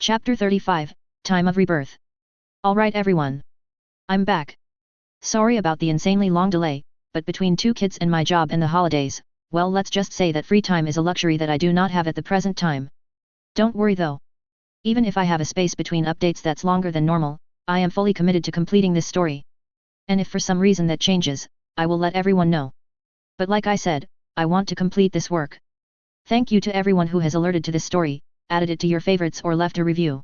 Chapter 35, Time of Rebirth. Alright everyone. I'm back. Sorry about the insanely long delay, but between 2 kids and my job and the holidays, well let's just say that free time is a luxury that I do not have at the present time. Don't worry though. Even if I have a space between updates that's longer than normal, I am fully committed to completing this story. And if for some reason that changes, I will let everyone know. But like I said, I want to complete this work. Thank you to everyone who has alerted to this story, added it to your favorites or left a review.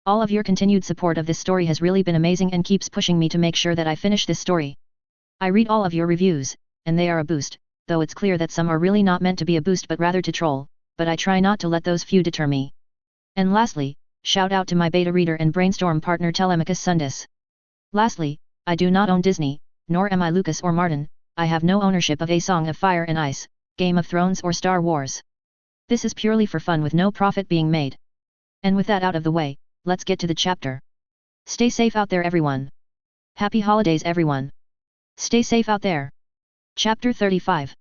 All of your continued support of this story has really been amazing and keeps pushing me to make sure that I finish this story. I read all of your reviews, and they are a boost, though it's clear that some are really not meant to be a boost but rather to troll, but I try not to let those few deter me. And lastly, shout out to my beta reader and brainstorm partner Telemachus Sundus. Lastly, I do not own Disney, nor am I Lucas or Martin. I have no ownership of A Song of Fire and Ice, Game of Thrones or Star Wars. This is purely for fun with no profit being made. And with that out of the way, let's get to the chapter. Stay safe out there everyone. Happy holidays everyone. Stay safe out there. Chapter 35.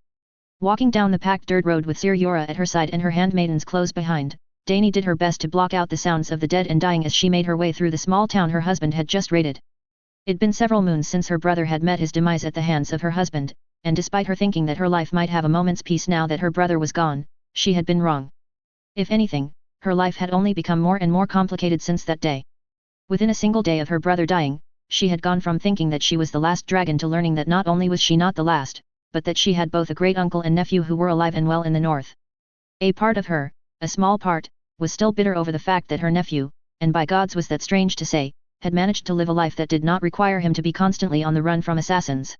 Walking down the packed dirt road with Sorcerer at her side and her handmaidens close behind, Dany did her best to block out the sounds of the dead and dying as she made her way through the small town her husband had just raided. It'd been several moons since her brother had met his demise at the hands of her husband, and despite her thinking that her life might have a moment's peace now that her brother was gone, she had been wrong. If anything, her life had only become more and more complicated since that day. Within a single day of her brother dying, she had gone from thinking that she was the last dragon to learning that not only was she not the last, but that she had both a great uncle and nephew who were alive and well in the north. A part of her, a small part, was still bitter over the fact that her nephew, and by gods was that strange to say, had managed to live a life that did not require him to be constantly on the run from assassins.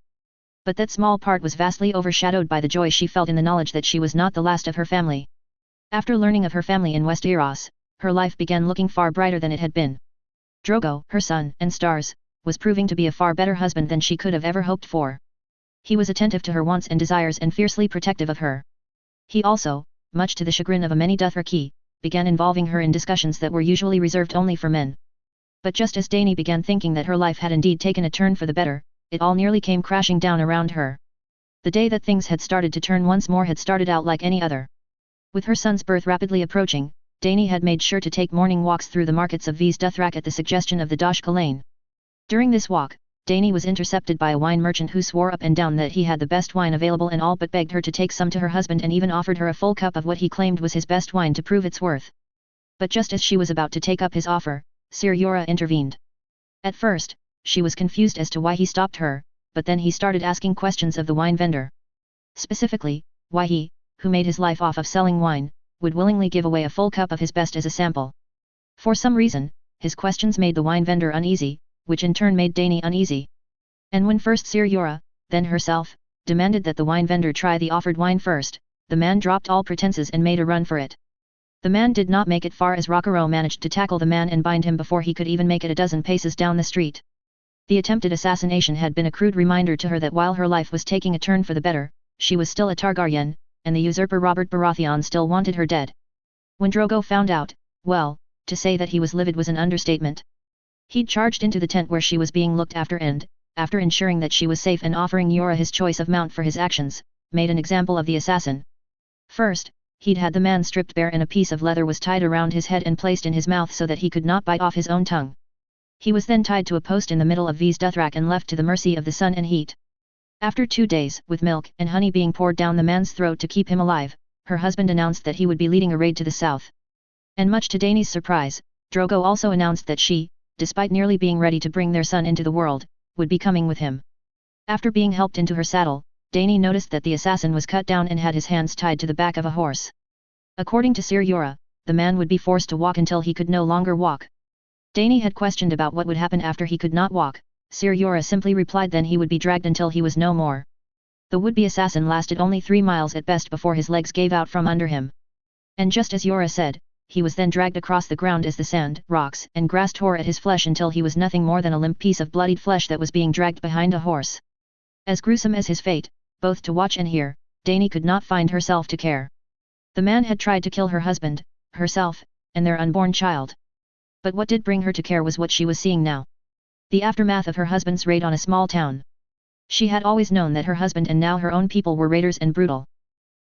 But that small part was vastly overshadowed by the joy she felt in the knowledge that she was not the last of her family. After learning of her family in Westeros, her life began looking far brighter than it had been. Drogo, her son, and Stars, was proving to be a far better husband than she could have ever hoped for. He was attentive to her wants and desires and fiercely protective of her. He also, much to the chagrin of a many Dothraki, began involving her in discussions that were usually reserved only for men. But just as Dany began thinking that her life had indeed taken a turn for the better, it all nearly came crashing down around her. The day that things had started to turn once more had started out like any other. With her son's birth rapidly approaching, Dany had made sure to take morning walks through the markets of Ves Dothrak at the suggestion of the Dosh Kalain. During this walk, Dany was intercepted by a wine merchant who swore up and down that he had the best wine available and all but begged her to take some to her husband and even offered her a full cup of what he claimed was his best wine to prove its worth. But just as she was about to take up his offer, Sorcerer intervened. At first, she was confused as to why he stopped her, but then he started asking questions of the wine vendor. Specifically, why he, who made his life off of selling wine, would willingly give away a full cup of his best as a sample. For some reason, his questions made the wine vendor uneasy, which in turn made Dany uneasy. And when first Sorcerer, then herself, demanded that the wine vendor try the offered wine first, the man dropped all pretenses and made a run for it. The man did not make it far as Rockero managed to tackle the man and bind him before he could even make it a dozen paces down the street. The attempted assassination had been a crude reminder to her that while her life was taking a turn for the better, she was still a Targaryen, and the usurper Robert Baratheon still wanted her dead. When Drogo found out, well, to say that he was livid was an understatement. He'd charged into the tent where she was being looked after and, after ensuring that she was safe and offering Yora his choice of mount for his actions, made an example of the assassin. First, he'd had the man stripped bare and a piece of leather was tied around his head and placed in his mouth so that he could not bite off his own tongue. He was then tied to a post in the middle of Ves Dothrak and left to the mercy of the sun and heat. After 2 days, with milk and honey being poured down the man's throat to keep him alive, her husband announced that he would be leading a raid to the south. And much to Dany's surprise, Drogo also announced that she, despite nearly being ready to bring their son into the world, would be coming with him. After being helped into her saddle, Dany noticed that the assassin was cut down and had his hands tied to the back of a horse. According to Sorcerer, the man would be forced to walk until he could no longer walk. Dany had questioned about what would happen after he could not walk. Sorcerer simply replied then he would be dragged until he was no more. The would-be assassin lasted only 3 miles at best before his legs gave out from under him. And just as Yora said, he was then dragged across the ground as the sand, rocks, and grass tore at his flesh until he was nothing more than a limp piece of bloodied flesh that was being dragged behind a horse. As gruesome as his fate, both to watch and hear, Dany could not find herself to care. The man had tried to kill her husband, herself, and their unborn child. But what did bring her to care was what she was seeing now. The aftermath of her husband's raid on a small town. She had always known that her husband and now her own people were raiders and brutal.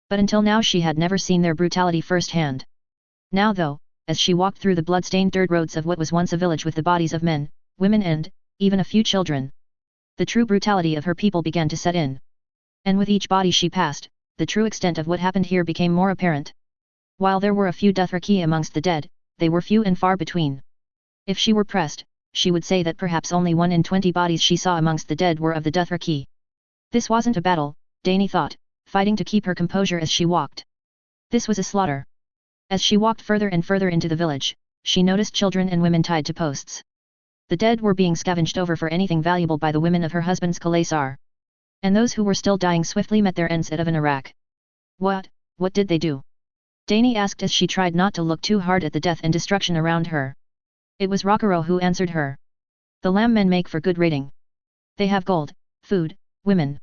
But until now she had never seen their brutality firsthand. Now though, as she walked through the blood-stained dirt roads of what was once a village with the bodies of men, women and, even a few children. The true brutality of her people began to set in. And with each body she passed, the true extent of what happened here became more apparent. While there were a few ffdrake amongst the dead, they were few and far between. If she were pressed, she would say that perhaps only 1 in 20 bodies she saw amongst the dead were of the ffdrake. This wasn't a battle, Dany thought, fighting to keep her composure as she walked. This was a slaughter. As she walked further and further into the village, she noticed children and women tied to posts. The dead were being scavenged over for anything valuable by the women of her husband's Sorcerer. And those who were still dying swiftly met their ends at ffdrake. What did they do? Dany asked as she tried not to look too hard at the death and destruction around her. It was Sorcerer who answered her. The lamb men make for good raiding. They have gold, food, women.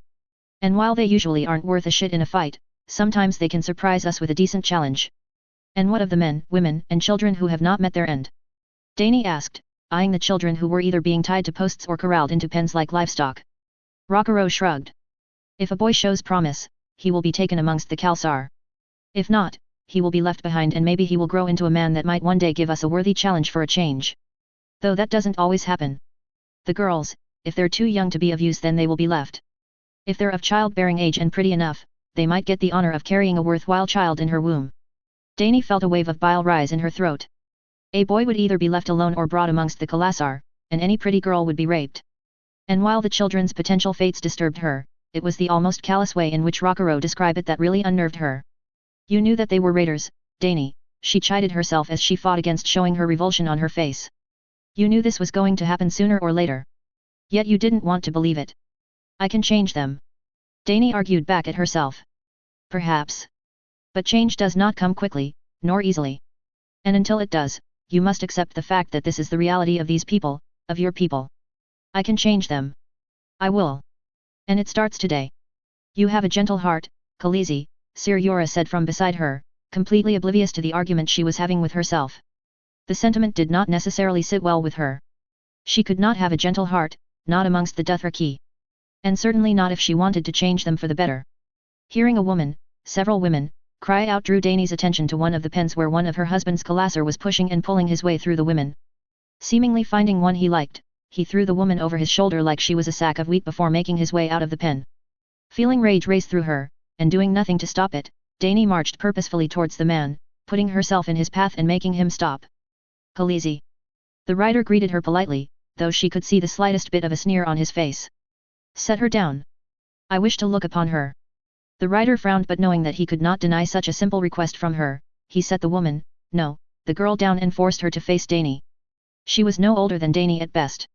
And while they usually aren't worth a shit in a fight, sometimes they can surprise us with a decent challenge. And what of the men, women, and children who have not met their end? Dany asked, eyeing the children who were either being tied to posts or corralled into pens like livestock. Sorcerer shrugged. If a boy shows promise, he will be taken amongst the Sorcerer. If not, he will be left behind and maybe he will grow into a man that might one day give us a worthy challenge for a change. Though that doesn't always happen. The girls, if they're too young to be of use then they will be left. If they're of childbearing age and pretty enough, they might get the honor of carrying a worthwhile child in her womb. Dany felt a wave of bile rise in her throat. A boy would either be left alone or brought amongst the Sorcerer, and any pretty girl would be raped. And while the children's potential fates disturbed her, it was the almost callous way in which Sorcerer described it that really unnerved her. You knew that they were raiders, Dany, she chided herself as she fought against showing her revulsion on her face. You knew this was going to happen sooner or later. Yet you didn't want to believe it. I can change them. Dany argued back at herself. Perhaps. But change does not come quickly, nor easily. And until it does, you must accept the fact that this is the reality of these people, of your people. I can change them. I will. And it starts today. You have a gentle heart, Khaleesi, Ser Jorah said from beside her, completely oblivious to the argument she was having with herself. The sentiment did not necessarily sit well with her. She could not have a gentle heart, not amongst the ffdrake. And certainly not if she wanted to change them for the better. Hearing a woman, several women, cry out drew Dany's attention to one of the pens where one of her husband's Sorcerer was pushing and pulling his way through the women. Seemingly finding one he liked, he threw the woman over his shoulder like she was a sack of wheat before making his way out of the pen. Feeling rage race through her, and doing nothing to stop it, Dany marched purposefully towards the man, putting herself in his path and making him stop. Khaleesi. The rider greeted her politely, though she could see the slightest bit of a sneer on his face. Set her down. I wish to look upon her. The rider frowned, but knowing that he could not deny such a simple request from her, he set the woman, no, the girl down and forced her to face Dany. She was no older than Dany at best.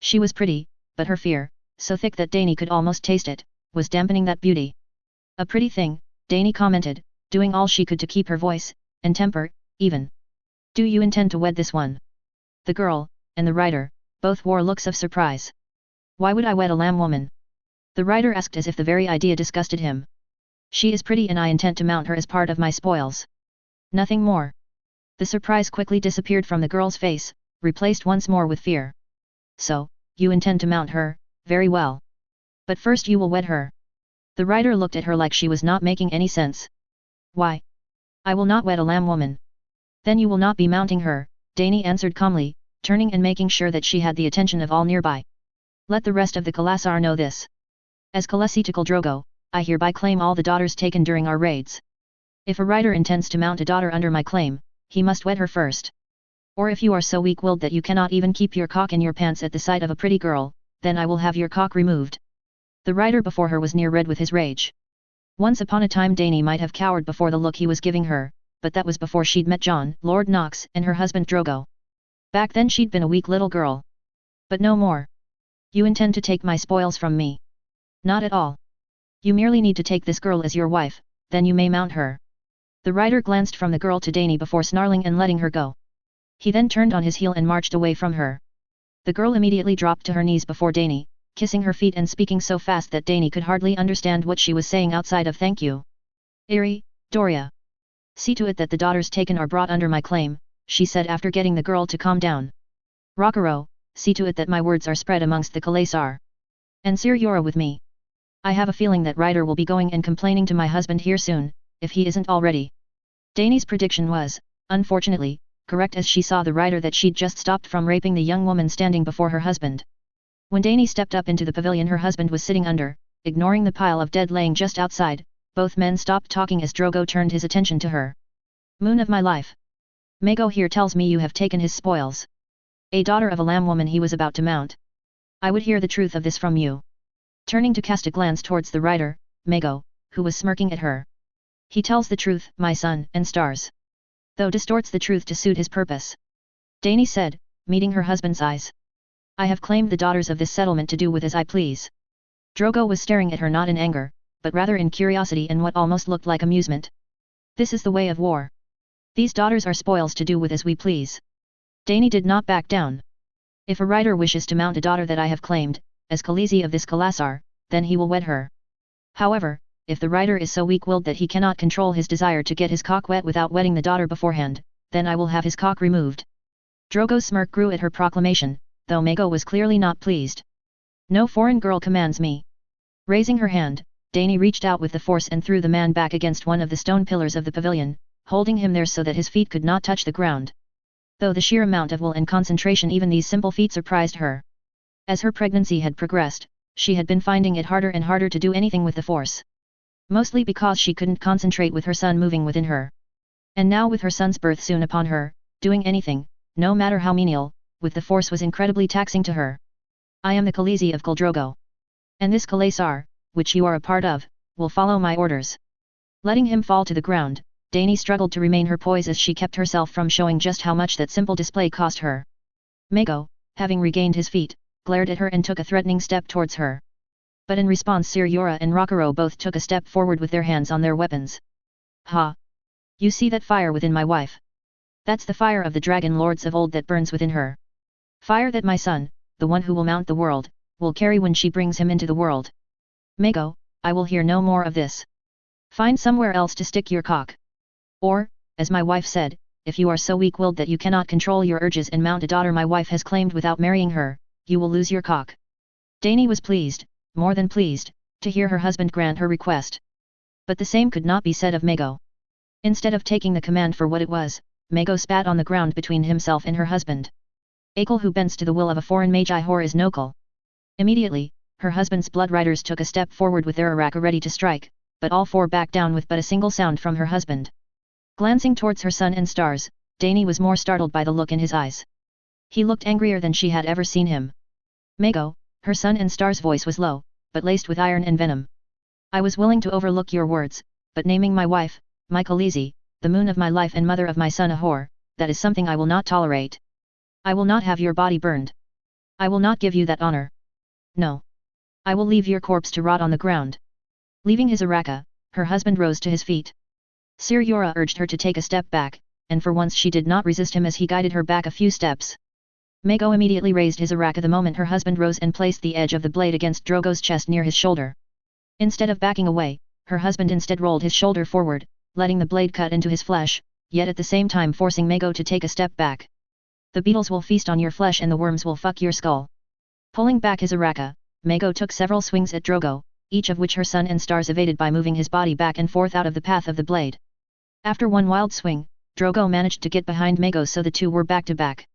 She was pretty, but her fear, so thick that Dany could almost taste it, was dampening that beauty. A pretty thing, Dany commented, doing all she could to keep her voice, and temper, even. Do you intend to wed this one? The girl, and the rider, both wore looks of surprise. Why would I wed a lamb woman? The rider asked as if the very idea disgusted him. She is pretty and I intend to mount her as part of my spoils. Nothing more. The surprise quickly disappeared from the girl's face, replaced once more with fear. So, you intend to mount her, very well. But first you will wed her. The rider looked at her like she was not making any sense. Why? I will not wed a lamb woman. Then you will not be mounting her, Dany answered calmly, turning and making sure that she had the attention of all nearby. Let the rest of the Sorcerer know this. As Khaleesi Khal Drogo, I hereby claim all the daughters taken during our raids. If a rider intends to mount a daughter under my claim, he must wed her first. Or if you are so weak-willed that you cannot even keep your cock in your pants at the sight of a pretty girl, then I will have your cock removed. The rider before her was near red with his rage. Once upon a time Dany might have cowered before the look he was giving her, but that was before she'd met Jon, Lord Knox, and her husband Drogo. Back then she'd been a weak little girl. But no more. You intend to take my spoils from me? Not at all. You merely need to take this girl as your wife, then you may mount her. The rider glanced from the girl to Dany before snarling and letting her go. He then turned on his heel and marched away from her. The girl immediately dropped to her knees before Dany, kissing her feet and speaking so fast that Dany could hardly understand what she was saying outside of thank you. Irri, Doria. See to it that the daughters taken are brought under my claim, she said after getting the girl to calm down. Sorcerer, see to it that my words are spread amongst the Sorcerer. And Ser Jorah with me. I have a feeling that Ryder will be going and complaining to my husband here soon, if he isn't already. Dany's prediction was, unfortunately, correct as she saw the rider that she'd just stopped from raping the young woman standing before her husband. When Dany stepped up into the pavilion her husband was sitting under, ignoring the pile of dead laying just outside, both men stopped talking as Drogo turned his attention to her. Moon of my life. Mago here tells me you have taken his spoils. A daughter of a lamb woman he was about to mount. I would hear the truth of this from you. Turning to cast a glance towards the rider, Mago, who was smirking at her. He tells the truth, my son, and stars. Though distorts the truth to suit his purpose. Dany said, meeting her husband's eyes. I have claimed the daughters of this settlement to do with as I please. Drogo was staring at her not in anger, but rather in curiosity and what almost looked like amusement. This is the way of war. These daughters are spoils to do with as we please. Dany did not back down. If a rider wishes to mount a daughter that I have claimed, as Khaleesi of this Khalasar, then he will wed her. However, if the rider is so weak-willed that he cannot control his desire to get his cock wet without wedding the daughter beforehand, then I will have his cock removed. Drogo's smirk grew at her proclamation, though Mago was clearly not pleased. No foreign girl commands me. Raising her hand, Dany reached out with the force and threw the man back against one of the stone pillars of the pavilion, holding him there so that his feet could not touch the ground. Though the sheer amount of will and concentration even these simple feats surprised her. As her pregnancy had progressed, she had been finding it harder and harder to do anything with the force. Mostly because she couldn't concentrate with her son moving within her. And now with her son's birth soon upon her, doing anything, no matter how menial, with the force was incredibly taxing to her. I am the Khaleesi of Khal Drogo. And this Khalasar, which you are a part of, will follow my orders. Letting him fall to the ground, Dany struggled to remain her poise as she kept herself from showing just how much that simple display cost her. Mago, having regained his feet, glared at her and took a threatening step towards her. But in response Ser Jorah and Rockero both took a step forward with their hands on their weapons. Ha! You see that fire within my wife? That's the fire of the dragon lords of old that burns within her. Fire that my son, the one who will mount the world, will carry when she brings him into the world. Mago, I will hear no more of this. Find somewhere else to stick your cock. Or, as my wife said, if you are so weak-willed that you cannot control your urges and mount a daughter my wife has claimed without marrying her, you will lose your cock. Dany was pleased, more than pleased, to hear her husband grant her request. But the same could not be said of Mago. Instead of taking the command for what it was, Mago spat on the ground between himself and her husband. Akal who bends to the will of a foreign magi whore is nokal. Immediately, her husband's blood riders took a step forward with their araka ready to strike, but all four backed down with but a single sound from her husband. Glancing towards her son and stars, Dany was more startled by the look in his eyes. He looked angrier than she had ever seen him. Mago, her son and star's voice was low, but laced with iron and venom. I was willing to overlook your words, but naming my wife, my Khaleesi, the moon of my life and mother of my son a whore, that is something I will not tolerate. I will not have your body burned. I will not give you that honor. No. I will leave your corpse to rot on the ground. Leaving his araka, her husband rose to his feet. Ser Jorah urged her to take a step back, and for once she did not resist him as he guided her back a few steps. Mago immediately raised his araka the moment her husband rose and placed the edge of the blade against Drogo's chest near his shoulder. Instead of backing away, her husband instead rolled his shoulder forward, letting the blade cut into his flesh, yet at the same time forcing Mago to take a step back. The beetles will feast on your flesh and the worms will fuck your skull. Pulling back his araka, Mago took several swings at Drogo, each of which her son and stars evaded by moving his body back and forth out of the path of the blade. After one wild swing, Drogo managed to get behind Mago so the two were back to back.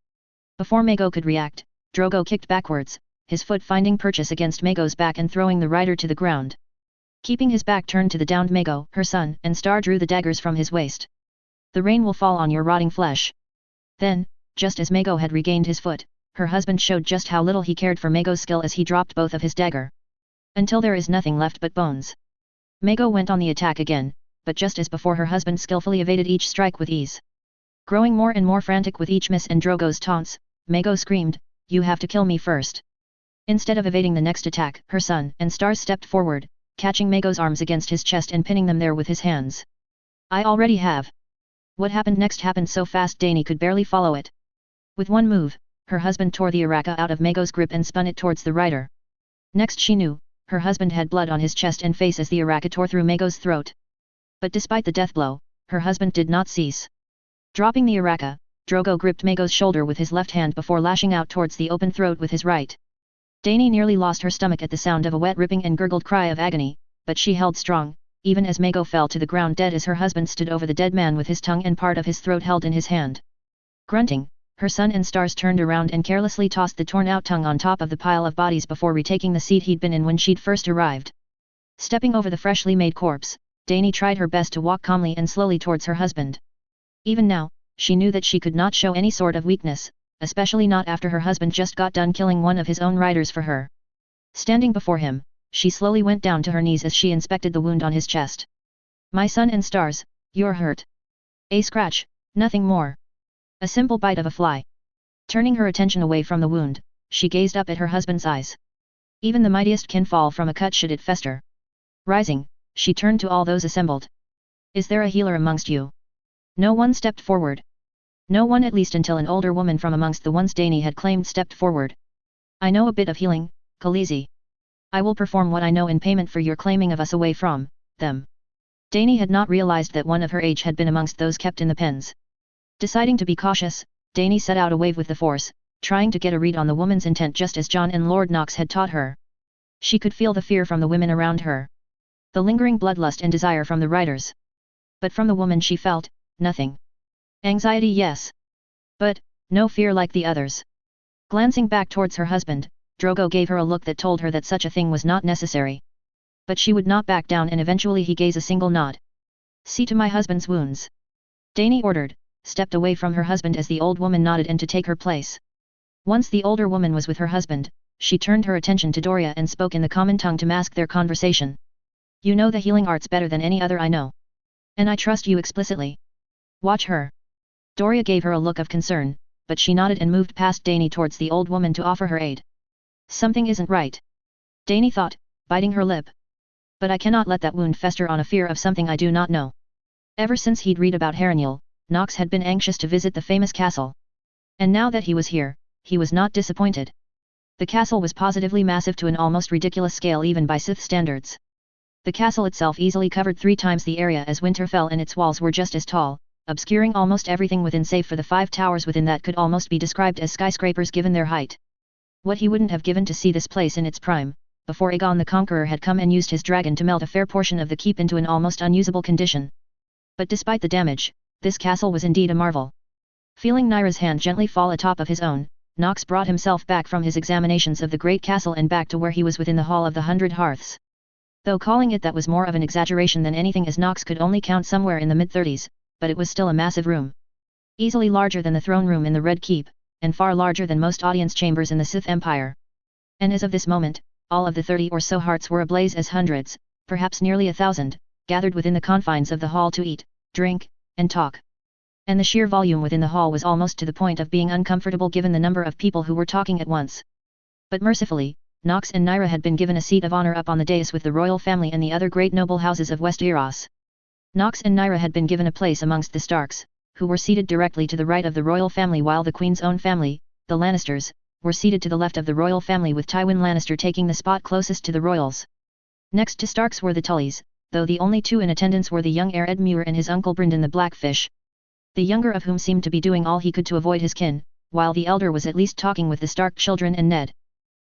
Before Mago could react, Drogo kicked backwards, his foot finding purchase against Mago's back and throwing the rider to the ground. Keeping his back turned to the downed Mago, her son and star drew the daggers from his waist. The rain will fall on your rotting flesh. Then, just as Mago had regained his foot, her husband showed just how little he cared for Mago's skill as he dropped both of his dagger. Until there is nothing left but bones. Mago went on the attack again, but just as before her husband skillfully evaded each strike with ease. Growing more and more frantic with each miss and Drogo's taunts, Mago screamed, "You have to kill me first." Instead of evading the next attack, her son and stars stepped forward, catching Mago's arms against his chest and pinning them there with his hands. I already have. What happened next happened so fast Dany could barely follow it. With one move, her husband tore the araka out of Mago's grip and spun it towards the rider. Next she knew, her husband had blood on his chest and face as the araka tore through Mago's throat. But despite the death blow, her husband did not cease. Dropping the araka, Drogo gripped Mago's shoulder with his left hand before lashing out towards the open throat with his right. Dany nearly lost her stomach at the sound of a wet ripping and gurgled cry of agony, but she held strong, even as Mago fell to the ground dead as her husband stood over the dead man with his tongue and part of his throat held in his hand. Grunting, her son and stars turned around and carelessly tossed the torn-out tongue on top of the pile of bodies before retaking the seat he'd been in when she'd first arrived. Stepping over the freshly made corpse, Dany tried her best to walk calmly and slowly towards her husband. Even now, she knew that she could not show any sort of weakness, especially not after her husband just got done killing one of his own riders for her. Standing before him, she slowly went down to her knees as she inspected the wound on his chest. "My son and stars, you're hurt. A scratch, nothing more. A simple bite of a fly." Turning her attention away from the wound, she gazed up at her husband's eyes. Even the mightiest can fall from a cut should it fester. Rising, she turned to all those assembled. "Is there a healer amongst you?" No one stepped forward. No one, at least until an older woman from amongst the ones Dany had claimed stepped forward. "I know a bit of healing, Khaleesi. I will perform what I know in payment for your claiming of us away from them." Dany had not realized that one of her age had been amongst those kept in the pens. Deciding to be cautious, Dany set out a wave with the force, trying to get a read on the woman's intent just as Jon and Lord Knox had taught her. She could feel the fear from the women around her. The lingering bloodlust and desire from the riders. But from the woman she felt nothing. Anxiety, yes. But no fear like the others. Glancing back towards her husband, Drogo gave her a look that told her that such a thing was not necessary. But she would not back down, and eventually he gave a single nod. "See to my husband's wounds," Dany ordered, stepped away from her husband as the old woman nodded and to take her place. Once the older woman was with her husband, she turned her attention to Doria and spoke in the common tongue to mask their conversation. "You know the healing arts better than any other I know. And I trust you explicitly. Watch her." Doria gave her a look of concern, but she nodded and moved past Dany towards the old woman to offer her aid. "Something isn't right," Dany thought, biting her lip. "But I cannot let that wound fester on a fear of something I do not know." Ever since he'd read about Harrenhal, Knox had been anxious to visit the famous castle. And now that he was here, he was not disappointed. The castle was positively massive to an almost ridiculous scale even by Sith standards. The castle itself easily covered 3 times the area as Winterfell, and its walls were just as tall, obscuring almost everything within save for the 5 towers within that could almost be described as skyscrapers given their height. What he wouldn't have given to see this place in its prime, before Aegon the Conqueror had come and used his dragon to melt a fair portion of the keep into an almost unusable condition. But despite the damage, this castle was indeed a marvel. Feeling Nyra's hand gently fall atop of his own, Knox brought himself back from his examinations of the great castle and back to where he was within the Hall of the 100 Hearths. Though calling it that was more of an exaggeration than anything, as Knox could only count somewhere in the mid-30s, but it was still a massive room. Easily larger than the throne room in the Red Keep, and far larger than most audience chambers in the Sith Empire. And as of this moment, all of the 30 or so hearts were ablaze as hundreds, perhaps nearly 1,000, gathered within the confines of the hall to eat, drink, and talk. And the sheer volume within the hall was almost to the point of being uncomfortable given the number of people who were talking at once. But mercifully, Knox and Nyra had been given a seat of honor up on the dais with the royal family and the other great noble houses of Westeros. Knox and Nyra had been given a place amongst the Starks, who were seated directly to the right of the royal family, while the Queen's own family, the Lannisters, were seated to the left of the royal family, with Tywin Lannister taking the spot closest to the royals. Next to Starks were the Tullys, though the only 2 in attendance were the young heir Edmure and his uncle Brynden the Blackfish. The younger of whom seemed to be doing all he could to avoid his kin, while the elder was at least talking with the Stark children and Ned.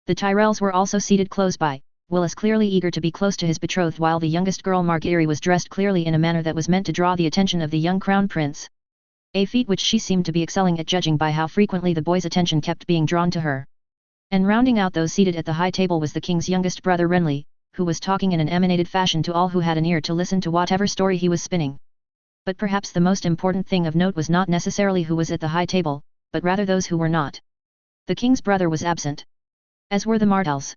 The Tyrells were also seated close by, Willis clearly eager to be close to his betrothed, while the youngest girl Margaery was dressed clearly in a manner that was meant to draw the attention of the young crown prince. A feat which she seemed to be excelling at, judging by how frequently the boy's attention kept being drawn to her. And rounding out those seated at the high table was the king's youngest brother Renly, who was talking in an emanated fashion to all who had an ear to listen to whatever story he was spinning. But perhaps the most important thing of note was not necessarily who was at the high table, but rather those who were not. The king's brother was absent. As were the Martells.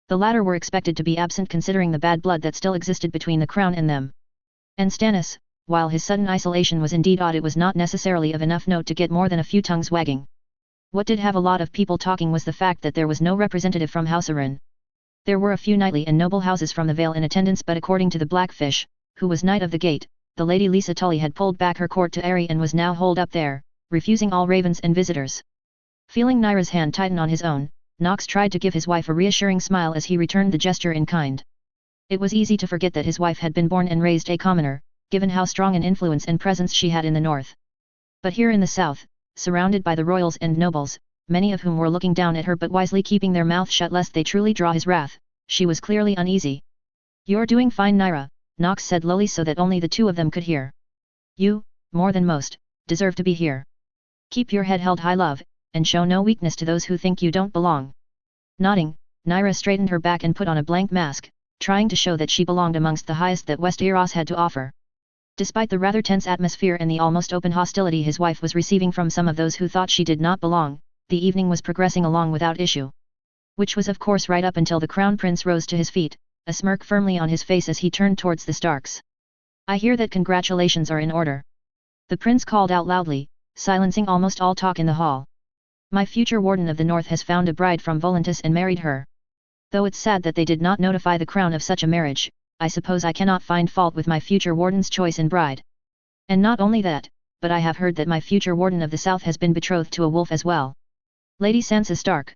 The latter were expected to be absent considering the bad blood that still existed between the crown and them. And Stannis, while his sudden isolation was indeed odd, it was not necessarily of enough note to get more than a few tongues wagging. What did have a lot of people talking was the fact that there was no representative from House Arryn. There were a few knightly and noble houses from the Vale in attendance, but according to the Blackfish, who was Knight of the Gate, the Lady Lisa Tully had pulled back her court to Aerie and was now holed up there, refusing all ravens and visitors. Feeling Nyra's hand tighten on his own, Knox tried to give his wife a reassuring smile as he returned the gesture in kind. It was easy to forget that his wife had been born and raised a commoner, given how strong an influence and presence she had in the north. But here in the south, surrounded by the royals and nobles, many of whom were looking down at her but wisely keeping their mouth shut lest they truly draw his wrath, she was clearly uneasy. "You're doing fine, Nyra," Knox said lowly so that only the 2 of them could hear. "You, more than most, deserve to be here." Keep your head held high, love, and show no weakness to those who think you don't belong. Nodding, Naira straightened her back and put on a blank mask, trying to show that she belonged amongst the highest that Westeros had to offer. Despite the rather tense atmosphere and the almost open hostility his wife was receiving from some of those who thought she did not belong, the evening was progressing along without issue. Which was of course right up until the Crown Prince rose to his feet, a smirk firmly on his face as he turned towards the Starks. I hear that congratulations are in order. The prince called out loudly, silencing almost all talk in the hall. My future warden of the north has found a bride from Volantis and married her. Though it's sad that they did not notify the crown of such a marriage, I suppose I cannot find fault with my future warden's choice in bride. And not only that, but I have heard that my future warden of the south has been betrothed to a wolf as well. Lady Sansa Stark.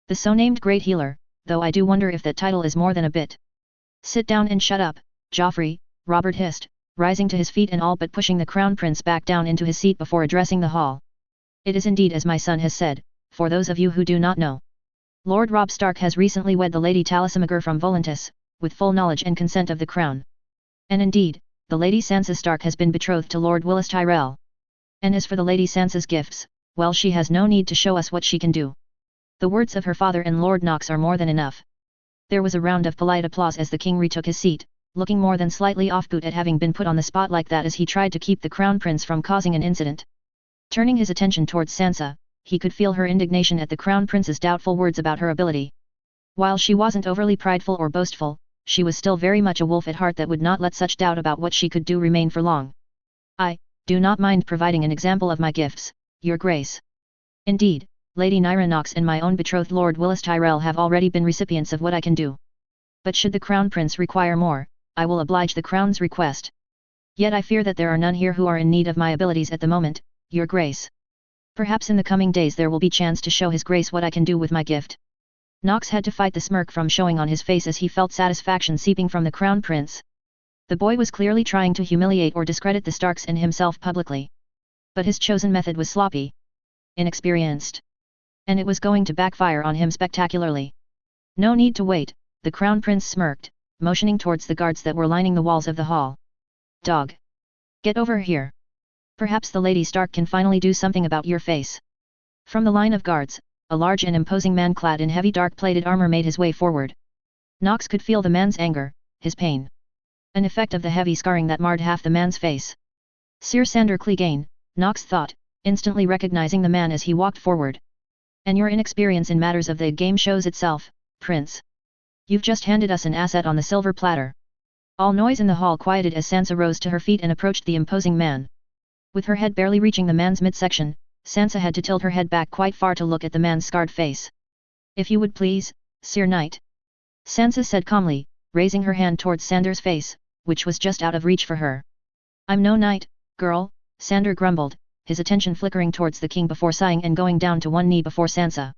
The so-named Great Healer, though I do wonder if that title is more than a bit. Sit down and shut up, Joffrey, Robert hissed, rising to his feet and all but pushing the Crown Prince back down into his seat before addressing the hall. It is indeed as my son has said, for those of you who do not know. Lord Robb Stark has recently wed the Lady Talisa from Volantis, with full knowledge and consent of the crown. And indeed, the Lady Sansa Stark has been betrothed to Lord Willis Tyrell. And as for the Lady Sansa's gifts, well, she has no need to show us what she can do. The words of her father and Lord Knox are more than enough. There was a round of polite applause as the king retook his seat, looking more than slightly off-put at having been put on the spot like that as he tried to keep the Crown Prince from causing an incident. Turning his attention towards Sansa, he could feel her indignation at the Crown Prince's doubtful words about her ability. While she wasn't overly prideful or boastful, she was still very much a wolf at heart that would not let such doubt about what she could do remain for long. I do not mind providing an example of my gifts, Your Grace. Indeed, Lady Naira Knox and my own betrothed Lord Willis Tyrell have already been recipients of what I can do. But should the Crown Prince require more, I will oblige the Crown's request. Yet I fear that there are none here who are in need of my abilities at the moment, Your Grace. Perhaps in the coming days there will be chance to show His Grace what I can do with my gift. Knox had to fight the smirk from showing on his face as he felt satisfaction seeping from the Crown Prince. The boy was clearly trying to humiliate or discredit the Starks and himself publicly. But his chosen method was sloppy, inexperienced. And it was going to backfire on him spectacularly. No need to wait, the Crown Prince smirked, motioning towards the guards that were lining the walls of the hall. Dog! Get over here! Perhaps the Lady Stark can finally do something about your face. From the line of guards, a large and imposing man clad in heavy dark-plated armor made his way forward. Knox could feel the man's anger, his pain. An effect of the heavy scarring that marred half the man's face. Sir Sandor Clegane, Knox thought, instantly recognizing the man as he walked forward. And your inexperience in matters of the game shows itself, Prince. You've just handed us an asset on the silver platter. All noise in the hall quieted as Sansa rose to her feet and approached the imposing man. With her head barely reaching the man's midsection, Sansa had to tilt her head back quite far to look at the man's scarred face. If you would please, Sir Knight. Sansa said calmly, raising her hand towards Sandor's face, which was just out of reach for her. I'm no knight, girl, Sandor grumbled, his attention flickering towards the king before sighing and going down to one knee before Sansa.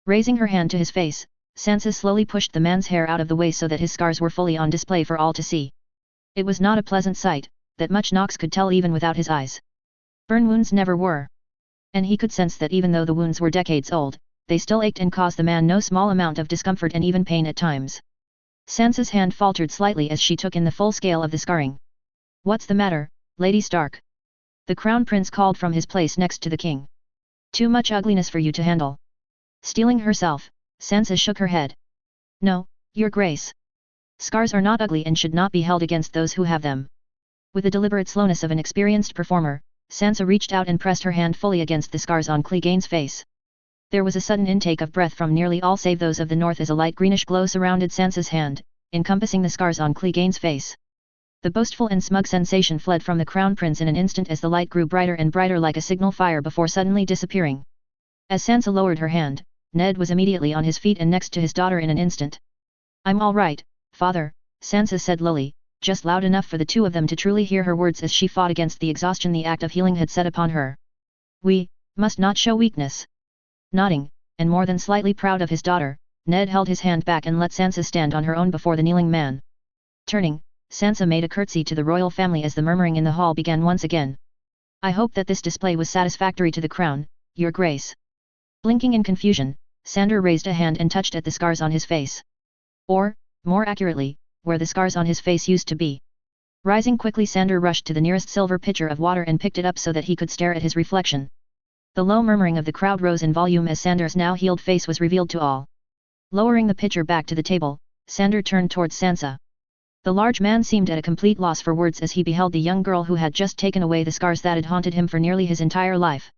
Raising her hand to his face, Sansa slowly pushed the man's hair out of the way so that his scars were fully on display for all to see. It was not a pleasant sight, that much Knox could tell even without his eyes. Burn wounds never were. And he could sense that even though the wounds were decades old, they still ached and caused the man no small amount of discomfort and even pain at times. Sansa's hand faltered slightly as she took in the full scale of the scarring. What's the matter, Lady Stark? The Crown Prince called from his place next to the king. Too much ugliness for you to handle. Steeling herself, Sansa shook her head. No, Your Grace. Scars are not ugly and should not be held against those who have them. With the deliberate slowness of an experienced performer, Sansa reached out and pressed her hand fully against the scars on Clegane's face. There was a sudden intake of breath from nearly all save those of the north as a light greenish glow surrounded Sansa's hand, encompassing the scars on Clegane's face. The boastful and smug sensation fled from the Crown Prince in an instant as the light grew brighter and brighter like a signal fire before suddenly disappearing. As Sansa lowered her hand, Ned was immediately on his feet and next to his daughter in an instant. I'm all right, father, Sansa said lowly, just loud enough for the two of them to truly hear her words as she fought against the exhaustion the act of healing had set upon her. We must not show weakness. Nodding, and more than slightly proud of his daughter, Ned held his hand back and let Sansa stand on her own before the kneeling man. Turning, Sansa made a curtsy to the royal family as the murmuring in the hall began once again. I hope that this display was satisfactory to the crown, Your Grace. Blinking in confusion, Sandor raised a hand and touched at the scars on his face. Or, more accurately, where the scars on his face used to be. Rising quickly, Sandor rushed to the nearest silver pitcher of water and picked it up so that he could stare at his reflection. The low murmuring of the crowd rose in volume as Sander's now healed face was revealed to all. Lowering the pitcher back to the table, Sander turned towards Sansa. The large man seemed at a complete loss for words as he beheld the young girl who had just taken away the scars that had haunted him for nearly his entire life.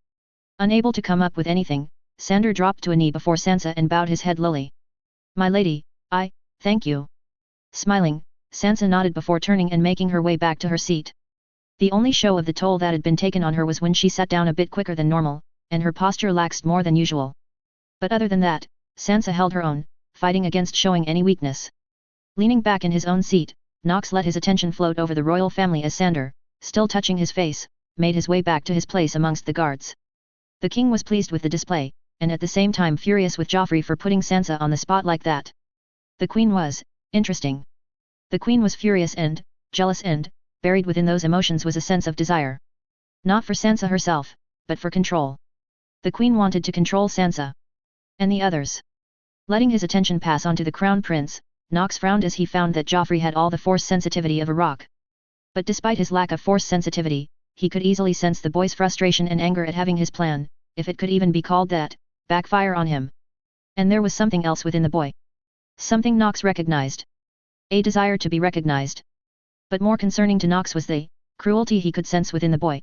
Unable to come up with anything, Sander dropped to a knee before Sansa and bowed his head lowly. "My lady, thank you." Smiling, Sansa nodded before turning and making her way back to her seat. The only show of the toll that had been taken on her was when she sat down a bit quicker than normal, and her posture laxed more than usual. But other than that, Sansa held her own, fighting against showing any weakness. Leaning back in his own seat, Knox let his attention float over the royal family as Sander, still touching his face, made his way back to his place amongst the guards. The king was pleased with the display, and at the same time furious with Joffrey for putting Sansa on the spot like that. The queen was interesting. The queen was furious and jealous, and buried within those emotions was a sense of desire. Not for Sansa herself, but for control. The queen wanted to control Sansa. And the others. Letting his attention pass on to the crown prince, Knox frowned as he found that Joffrey had all the force sensitivity of a rock. But despite his lack of force sensitivity, he could easily sense the boy's frustration and anger at having his plan, if it could even be called that, backfire on him. And there was something else within the boy. Something Knox recognized. A desire to be recognized. But more concerning to Knox was the cruelty he could sense within the boy.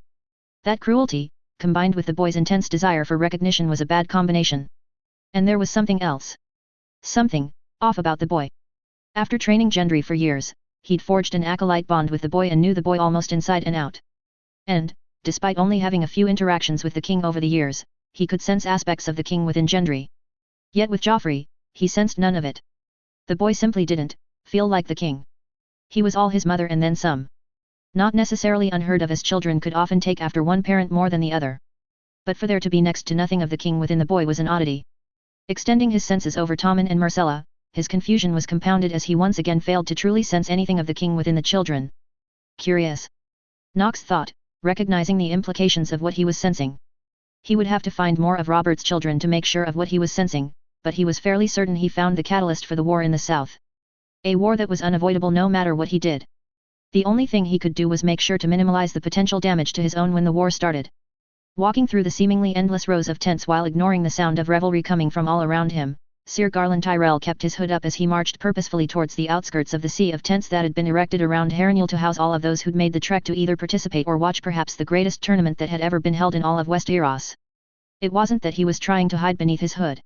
That cruelty, combined with the boy's intense desire for recognition, was a bad combination. And there was something else. Something off about the boy. After training Gendry for years, he'd forged an acolyte bond with the boy and knew the boy almost inside and out. And, despite only having a few interactions with the king over the years, he could sense aspects of the king within Gendry. Yet with Joffrey, he sensed none of it. The boy simply didn't feel like the king. He was all his mother and then some. Not necessarily unheard of, as children could often take after one parent more than the other. But for there to be next to nothing of the king within the boy was an oddity. Extending his senses over Tommen and Myrcella, his confusion was compounded as he once again failed to truly sense anything of the king within the children. Curious. Knox thought, recognizing the implications of what he was sensing. He would have to find more of Robert's children to make sure of what he was sensing, but he was fairly certain he found the catalyst for the war in the south. A war that was unavoidable no matter what he did. The only thing he could do was make sure to minimize the potential damage to his own when the war started. Walking through the seemingly endless rows of tents while ignoring the sound of revelry coming from all around him, Sir Garland Tyrell kept his hood up as he marched purposefully towards the outskirts of the sea of tents that had been erected around Harrenhal to house all of those who'd made the trek to either participate or watch perhaps the greatest tournament that had ever been held in all of Westeros. It wasn't that he was trying to hide beneath his hood.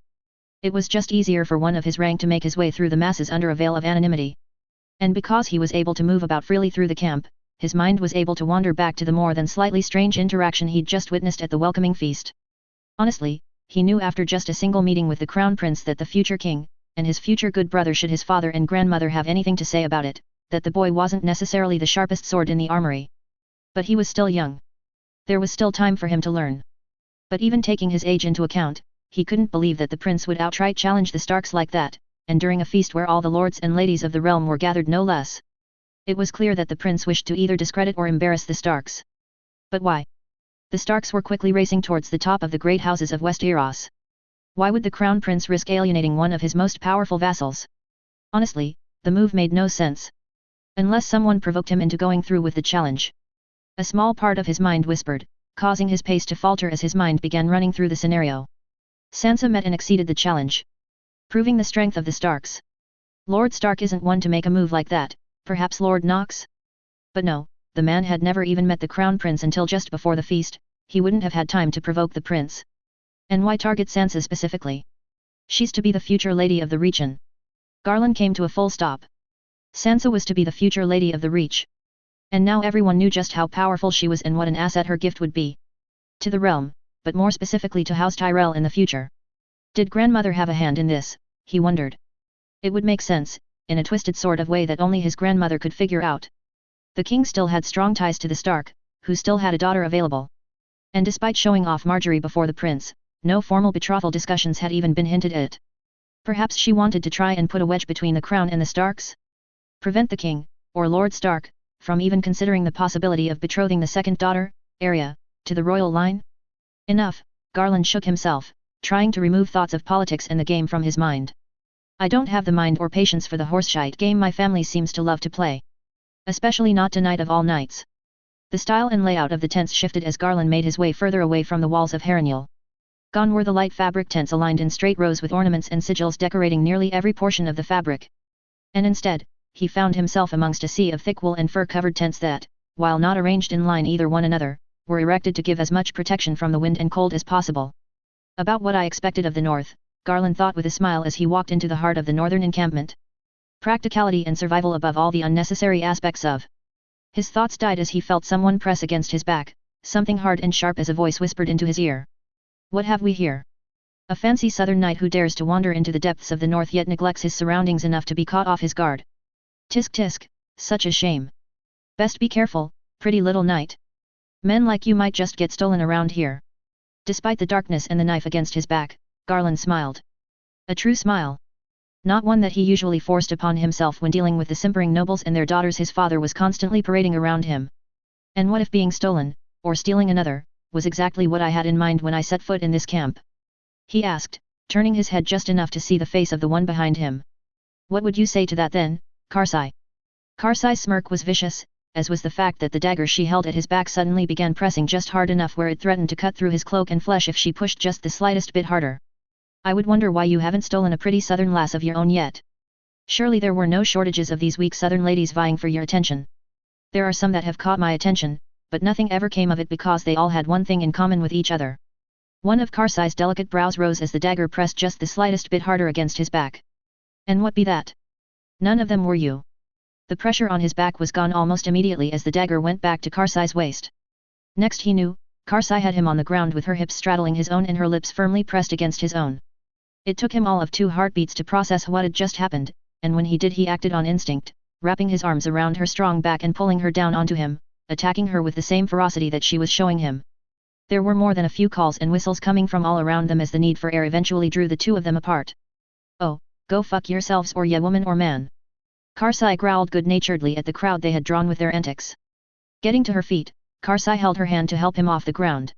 It was just easier for one of his rank to make his way through the masses under a veil of anonymity. And because he was able to move about freely through the camp, his mind was able to wander back to the more than slightly strange interaction he'd just witnessed at the welcoming feast. Honestly, he knew after just a single meeting with the crown prince that the future king, and his future good brother should his father and grandmother have anything to say about it, that the boy wasn't necessarily the sharpest sword in the armory. But he was still young. There was still time for him to learn. But even taking his age into account, he couldn't believe that the prince would outright challenge the Starks like that, and during a feast where all the lords and ladies of the realm were gathered no less. It was clear that the prince wished to either discredit or embarrass the Starks. But why? The Starks were quickly racing towards the top of the great houses of Westeros. Why would the crown prince risk alienating one of his most powerful vassals? Honestly, the move made no sense. Unless someone provoked him into going through with the challenge. A small part of his mind whispered, causing his pace to falter as his mind began running through the scenario. Sansa met and exceeded the challenge. Proving the strength of the Starks. Lord Stark isn't one to make a move like that, perhaps Lord Knox? But no, the man had never even met the crown prince until just before the feast, he wouldn't have had time to provoke the prince. And why target Sansa specifically? She's to be the future lady of the region. Garland came to a full stop. Sansa was to be the future lady of the Reach. And now everyone knew just how powerful she was and what an asset her gift would be. To the realm, but more specifically to House Tyrell in the future. Did grandmother have a hand in this, he wondered. It would make sense, in a twisted sort of way that only his grandmother could figure out. The king still had strong ties to the Stark, who still had a daughter available. And despite showing off Marjorie before the prince, no formal betrothal discussions had even been hinted at. Perhaps she wanted to try and put a wedge between the crown and the Starks? Prevent the king, or Lord Stark, from even considering the possibility of betrothing the second daughter, Arya, to the royal line? Enough, Garland shook himself, trying to remove thoughts of politics and the game from his mind. I don't have the mind or patience for the horseshite game my family seems to love to play. Especially not tonight of all nights. The style and layout of the tents shifted as Garland made his way further away from the walls of Harrenhal. Gone were the light fabric tents aligned in straight rows with ornaments and sigils decorating nearly every portion of the fabric. And instead, he found himself amongst a sea of thick wool and fur-covered tents that, while not arranged in line either one another, were erected to give as much protection from the wind and cold as possible. About what I expected of the north, Garland thought with a smile as he walked into the heart of the northern encampment. Practicality and survival above all the unnecessary aspects of. His thoughts died as he felt someone press against his back, something hard and sharp as a voice whispered into his ear. What have we here? A fancy southern knight who dares to wander into the depths of the north yet neglects his surroundings enough to be caught off his guard. Tisk tisk, such a shame. Best be careful, pretty little knight. Men like you might just get stolen around here. Despite the darkness and the knife against his back, Garland smiled. A true smile. Not one that he usually forced upon himself when dealing with the simpering nobles and their daughters his father was constantly parading around him. And what if being stolen, or stealing another, was exactly what I had in mind when I set foot in this camp? He asked, turning his head just enough to see the face of the one behind him. What would you say to that then, Karsai? Karsai's smirk was vicious, as was the fact that the dagger she held at his back suddenly began pressing just hard enough where it threatened to cut through his cloak and flesh if she pushed just the slightest bit harder. I would wonder why you haven't stolen a pretty southern lass of your own yet. Surely there were no shortages of these weak southern ladies vying for your attention. There are some that have caught my attention, but nothing ever came of it because they all had one thing in common with each other. One of Karsai's delicate brows rose as the dagger pressed just the slightest bit harder against his back. And what be that? None of them were you. The pressure on his back was gone almost immediately as the dagger went back to Karsai's waist. Next he knew, Karsai had him on the ground with her hips straddling his own and her lips firmly pressed against his own. It took him all of 2 heartbeats to process what had just happened, and when he did he acted on instinct, wrapping his arms around her strong back and pulling her down onto him, attacking her with the same ferocity that she was showing him. There were more than a few calls and whistles coming from all around them as the need for air eventually drew the two of them apart. Oh, go fuck yourselves or ya woman or man. Karsai growled good-naturedly at the crowd they had drawn with their antics. Getting to her feet, Karsai held her hand to help him off the ground.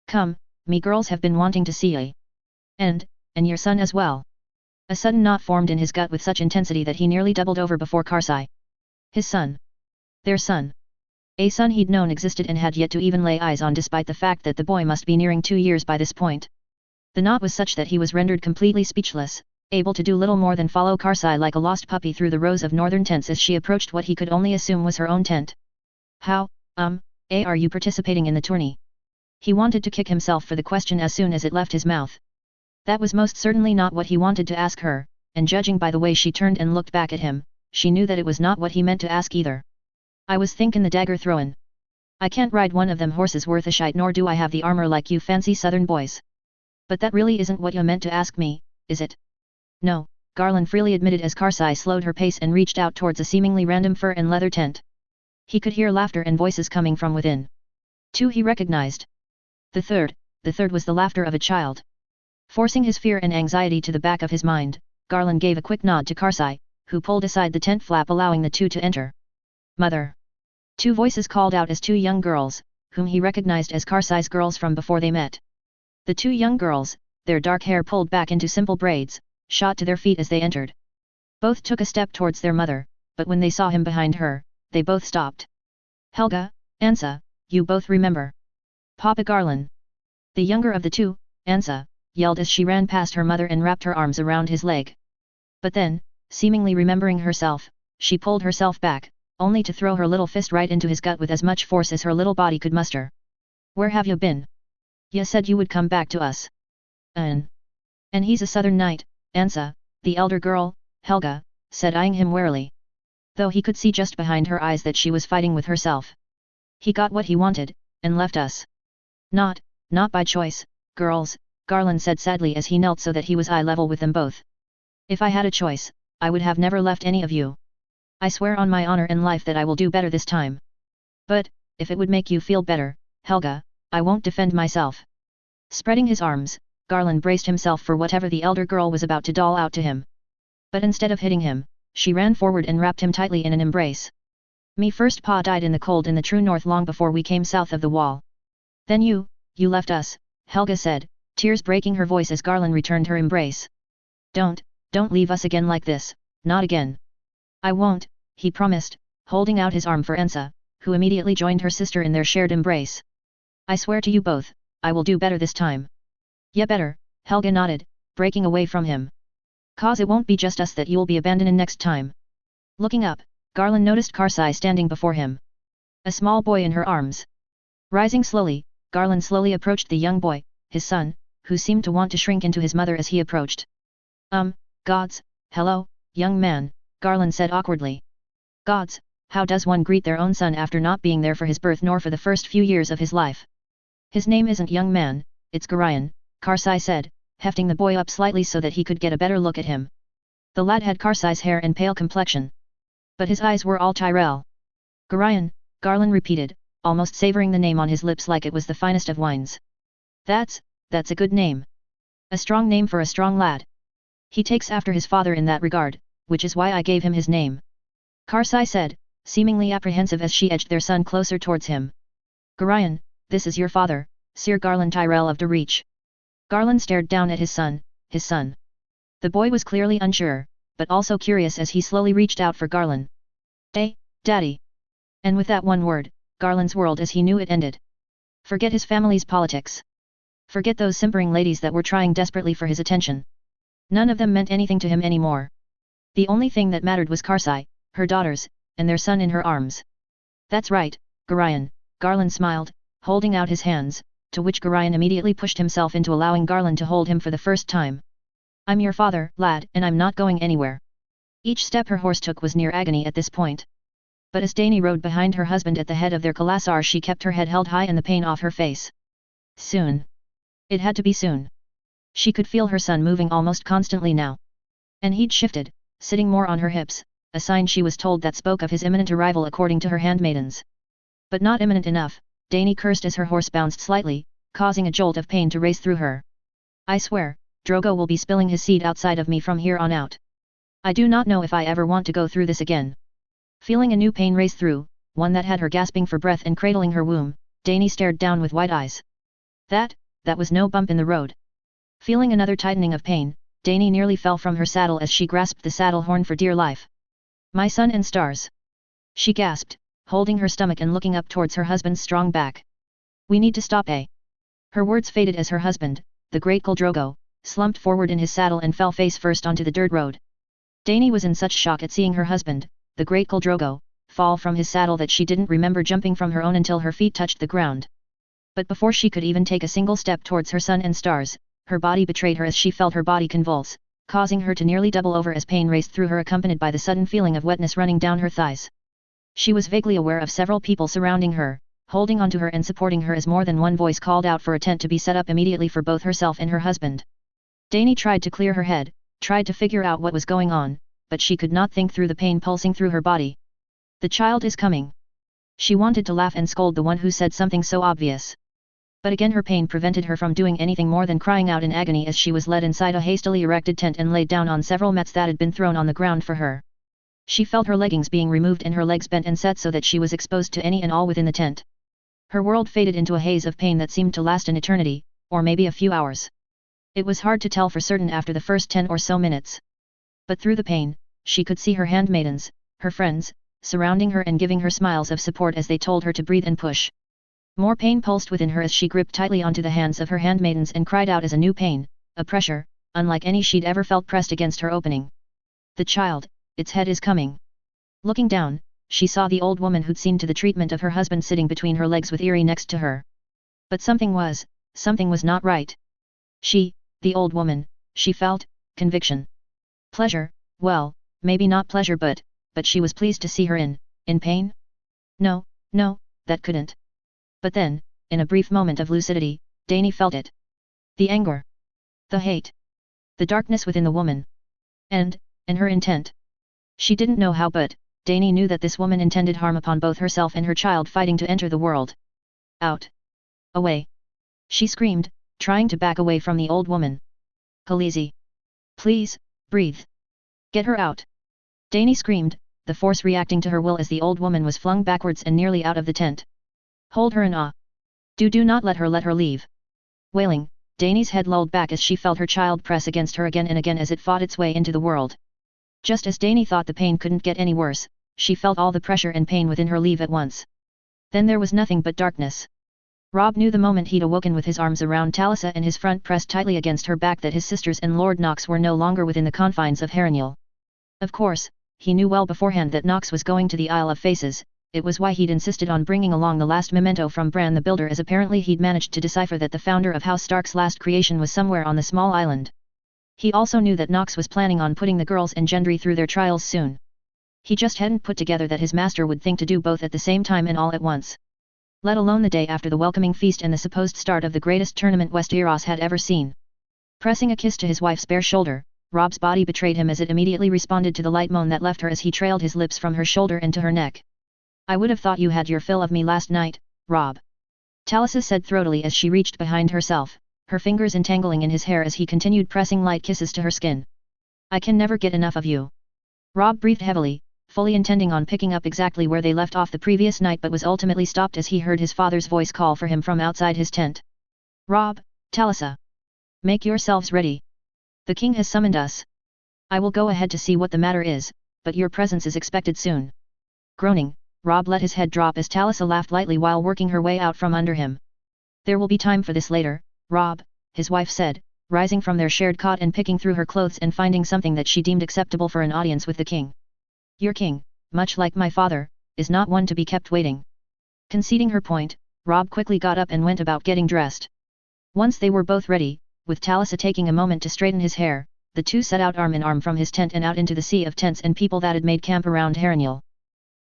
Come, me girls have been wanting to see ye. And your son as well. A sudden knot formed in his gut with such intensity that he nearly doubled over before Karsai. His son. Their son. A son he'd known existed and had yet to even lay eyes on despite the fact that the boy must be nearing 2 years by this point. The knot was such that he was rendered completely speechless, able to do little more than follow Karsai like a lost puppy through the rows of northern tents as she approached what he could only assume was her own tent. How, are you participating in the tourney? He wanted to kick himself for the question as soon as it left his mouth. That was most certainly not what he wanted to ask her, and judging by the way she turned and looked back at him, she knew that it was not what he meant to ask either. I was thinkin' the dagger throwin'. I can't ride one of them horses worth a shite nor do I have the armor like you fancy southern boys. But that really isn't what you meant to ask me, is it? No, Garland freely admitted as Karsai slowed her pace and reached out towards a seemingly random fur and leather tent. He could hear laughter and voices coming from within. 2 he recognized. The third was the laughter of a child. Forcing his fear and anxiety to the back of his mind, Garland gave a quick nod to Karsai, who pulled aside the tent flap allowing the 2 to enter. Mother! 2 voices called out as 2 young girls, whom he recognized as Karsai's girls from before they met. The 2 young girls, their dark hair pulled back into simple braids, shot to their feet as they entered. Both took a step towards their mother, but when they saw him behind her, they both stopped. Helga, Ansa, you both remember. Papa Garland. The younger of the 2, Ansa, yelled as she ran past her mother and wrapped her arms around his leg. But then, seemingly remembering herself, she pulled herself back, only to throw her little fist right into his gut with as much force as her little body could muster. Where have you been? Ya said you would come back to us. And he's a southern knight, Ansa, the elder girl, Helga, said eyeing him warily. Though he could see just behind her eyes that she was fighting with herself. He got what he wanted, and left us. Not by choice, girls, Garland said sadly as he knelt so that he was eye level with them both. If I had a choice, I would have never left any of you. I swear on my honor and life that I will do better this time. But, if it would make you feel better, Helga, I won't defend myself. Spreading his arms, Garland braced himself for whatever the elder girl was about to doll out to him. But instead of hitting him, she ran forward and wrapped him tightly in an embrace. Me first pa died in the cold in the true north long before we came south of the wall. Then you left us, Helga said, tears breaking her voice as Garland returned her embrace. Don't leave us again like this, not again. I won't, he promised, holding out his arm for Ansa, who immediately joined her sister in their shared embrace. I swear to you both, I will do better this time. Yeah better, Helga nodded, breaking away from him. Cause it won't be just us that you'll be abandonin' next time. Looking up, Garland noticed Karsai standing before him. A small boy in her arms. Rising slowly, Garland slowly approached the young boy, his son, who seemed to want to shrink into his mother as he approached. Gods, hello, young man, Garland said awkwardly. Gods, how does one greet their own son after not being there for his birth nor for the first few years of his life? His name isn't young man, it's Garayan, Karsai said, hefting the boy up slightly so that he could get a better look at him. The lad had Karsai's hair and pale complexion. But his eyes were all Tyrell. Garayan, Garland repeated, almost savoring the name on his lips like it was the finest of wines. That's a good name. A strong name for a strong lad. He takes after his father in that regard, which is why I gave him his name. Karsai said, seemingly apprehensive as she edged their son closer towards him. Garayan, this is your father, Sir Garland Tyrell of the Reach. Garland stared down at his son. The boy was clearly unsure, but also curious as he slowly reached out for Garland. Daddy. And with that one word, Garland's world as he knew it ended. Forget his family's politics. Forget those simpering ladies that were trying desperately for his attention. None of them meant anything to him anymore. The only thing that mattered was Karsai, her daughters, and their son in her arms. That's right, Garayan, Garland smiled, holding out his hands, to which Garayan immediately pushed himself into allowing Garland to hold him for the first time. I'm your father, lad, and I'm not going anywhere. Each step her horse took was near agony at this point. But as Dany rode behind her husband at the head of their Kalasar, she kept her head held high and the pain off her face. Soon. It had to be soon. She could feel her son moving almost constantly now. And he'd shifted, sitting more on her hips, a sign she was told that spoke of his imminent arrival according to her handmaidens. But not imminent enough, Dany cursed as her horse bounced slightly, causing a jolt of pain to race through her. I swear, Drogo will be spilling his seed outside of me from here on out. I do not know if I ever want to go through this again. Feeling a new pain race through, one that had her gasping for breath and cradling her womb, Dany stared down with wide eyes. That was no bump in the road. Feeling another tightening of pain, Dany nearly fell from her saddle as she grasped the saddle horn for dear life. My sun and stars. She gasped, holding her stomach and looking up towards her husband's strong back. We need to stop. Her words faded as her husband, the great Khal Drogo, slumped forward in his saddle and fell face first onto the dirt road. Dany was in such shock at seeing her husband, the great Khal Drogo, fall from his saddle that she didn't remember jumping from her own until her feet touched the ground. But before she could even take a single step towards her sun and stars, her body betrayed her as she felt her body convulse, causing her to nearly double over as pain raced through her accompanied by the sudden feeling of wetness running down her thighs. She was vaguely aware of several people surrounding her, holding onto her and supporting her as more than one voice called out for a tent to be set up immediately for both herself and her husband. Dany tried to clear her head, tried to figure out what was going on, but she could not think through the pain pulsing through her body. The child is coming. She wanted to laugh and scold the one who said something so obvious. But again her pain prevented her from doing anything more than crying out in agony as she was led inside a hastily erected tent and laid down on several mats that had been thrown on the ground for her. She felt her leggings being removed and her legs bent and set so that she was exposed to any and all within the tent. Her world faded into a haze of pain that seemed to last an eternity, or maybe a few hours. It was hard to tell for certain after the first 10 or so minutes. But through the pain, she could see her handmaidens, her friends, surrounding her and giving her smiles of support as they told her to breathe and push. More pain pulsed within her as she gripped tightly onto the hands of her handmaidens and cried out as a new pain, a pressure, unlike any she'd ever felt pressed against her opening. The child, its head is coming. Looking down, she saw the old woman who'd seen to the treatment of her husband sitting between her legs with Eerie next to her. But something was not right. The old woman, she felt, conviction. Pleasure, well, maybe not pleasure but she was pleased to see her in pain? No, that couldn't. But then, in a brief moment of lucidity, Dany felt it. The anger. The hate. The darkness within the woman. And her intent. She didn't know how but, Dany knew that this woman intended harm upon both herself and her child fighting to enter the world. Out. Away. She screamed, trying to back away from the old woman. Khaleesi. Please, breathe. Get her out. Dany screamed, the force reacting to her will as the old woman was flung backwards and nearly out of the tent. Hold her in awe. Do not let her leave. Wailing, Dany's head lulled back as she felt her child press against her again and again as it fought its way into the world. Just as Dany thought the pain couldn't get any worse, she felt all the pressure and pain within her leave at once. Then there was nothing but darkness. Rob knew the moment he'd awoken with his arms around Talisa and his front pressed tightly against her back that his sisters and Lord Nox were no longer within the confines of Harrenhal. Of course, he knew well beforehand that Nox was going to the Isle of Faces. It was why he'd insisted on bringing along the last memento from Bran the Builder, as apparently he'd managed to decipher that the founder of House Stark's last creation was somewhere on the small island. He also knew that Nox was planning on putting the girls and Gendry through their trials soon. He just hadn't put together that his master would think to do both at the same time and all at once. Let alone the day after the welcoming feast and the supposed start of the greatest tournament Westeros had ever seen. Pressing a kiss to his wife's bare shoulder, Rob's body betrayed him as it immediately responded to the light moan that left her as he trailed his lips from her shoulder and to her neck. "I would have thought you had your fill of me last night, Rob," Talisa said throatily as she reached behind herself, her fingers entangling in his hair as he continued pressing light kisses to her skin. "I can never get enough of you." Rob breathed heavily, fully intending on picking up exactly where they left off the previous night, but was ultimately stopped as he heard his father's voice call for him from outside his tent. "Rob, Talisa. Make yourselves ready. The king has summoned us. I will go ahead to see what the matter is, but your presence is expected soon." Groaning, Rob let his head drop as Talisa laughed lightly while working her way out from under him. "There will be time for this later, Rob," his wife said, rising from their shared cot and picking through her clothes and finding something that she deemed acceptable for an audience with the king. "Your king, much like my father, is not one to be kept waiting." Conceding her point, Rob quickly got up and went about getting dressed. Once they were both ready, with Talisa taking a moment to straighten his hair, the two set out arm in arm from his tent and out into the sea of tents and people that had made camp around Harrenhal.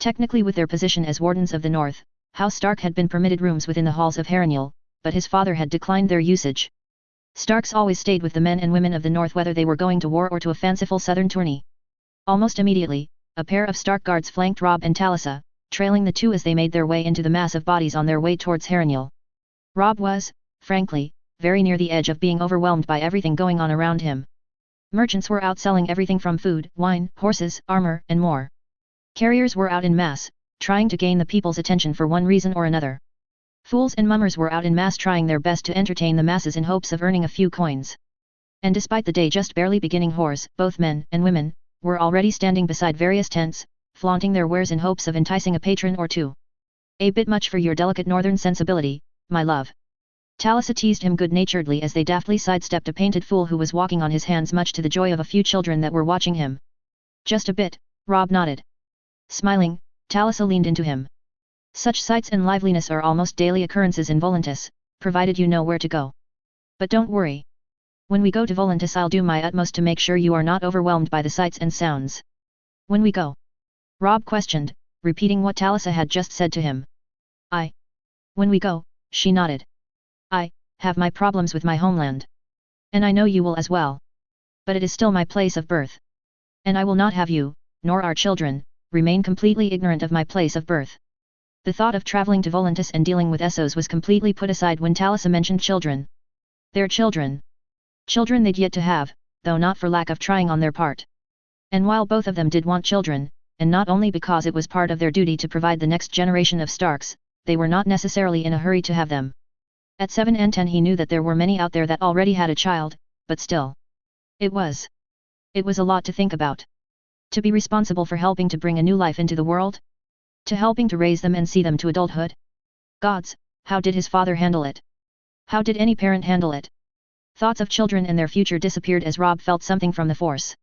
Technically, with their position as wardens of the North, House Stark had been permitted rooms within the halls of Harrenhal, but his father had declined their usage. Starks always stayed with the men and women of the North whether they were going to war or to a fanciful southern tourney. Almost immediately, a pair of Stark guards flanked Rob and Talisa, trailing the two as they made their way into the mass of bodies on their way towards Harrenhal. Rob was, frankly, very near the edge of being overwhelmed by everything going on around him. Merchants were out selling everything from food, wine, horses, armor, and more. Carriers were out in mass, trying to gain the people's attention for one reason or another. Fools and mummers were out in mass trying their best to entertain the masses in hopes of earning a few coins. And despite the day just barely beginning, whores, both men and women, were already standing beside various tents, flaunting their wares in hopes of enticing a patron or two. "A bit much for your delicate northern sensibility, my love." Talisa teased him good-naturedly as they daftly sidestepped a painted fool who was walking on his hands, much to the joy of a few children that were watching him. "Just a bit," Rob nodded. Smiling, Talisa leaned into him. "Such sights and liveliness are almost daily occurrences in Volantis, provided you know where to go. But don't worry. When we go to Volantis, I'll do my utmost to make sure you are not overwhelmed by the sights and sounds." "When we go?" Rob questioned, repeating what Talisa had just said to him. When we go," she nodded. "I have my problems with my homeland. And I know you will as well. But it is still my place of birth. And I will not have you, nor our children, remain completely ignorant of my place of birth." The thought of traveling to Volantis and dealing with Essos was completely put aside when Talisa mentioned children. Their children. Children they'd yet to have, though not for lack of trying on their part. And while both of them did want children, and not only because it was part of their duty to provide the next generation of Starks, they were not necessarily in a hurry to have them. At 7 and 10 he knew that there were many out there that already had a child, but still. It was a lot to think about. To be responsible for helping to bring a new life into the world? To helping to raise them and see them to adulthood? Gods, how did his father handle it? How did any parent handle it? Thoughts of children and their future disappeared as Rob felt something from the force.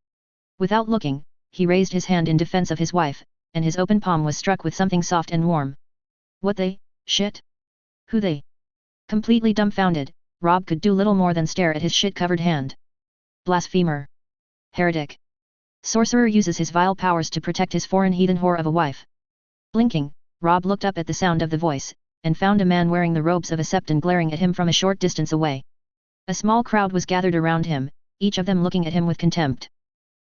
Without looking, he raised his hand in defense of his wife, and his open palm was struck with something soft and warm. What they, shit? Who they? Completely dumbfounded, Rob could do little more than stare at his shit-covered hand. Blasphemer. Heretic. Sorcerer uses his vile powers to protect his foreign heathen whore of a wife. Blinking, Rob looked up at the sound of the voice, and found a man wearing the robes of a septon glaring at him from a short distance away. A small crowd was gathered around him, each of them looking at him with contempt.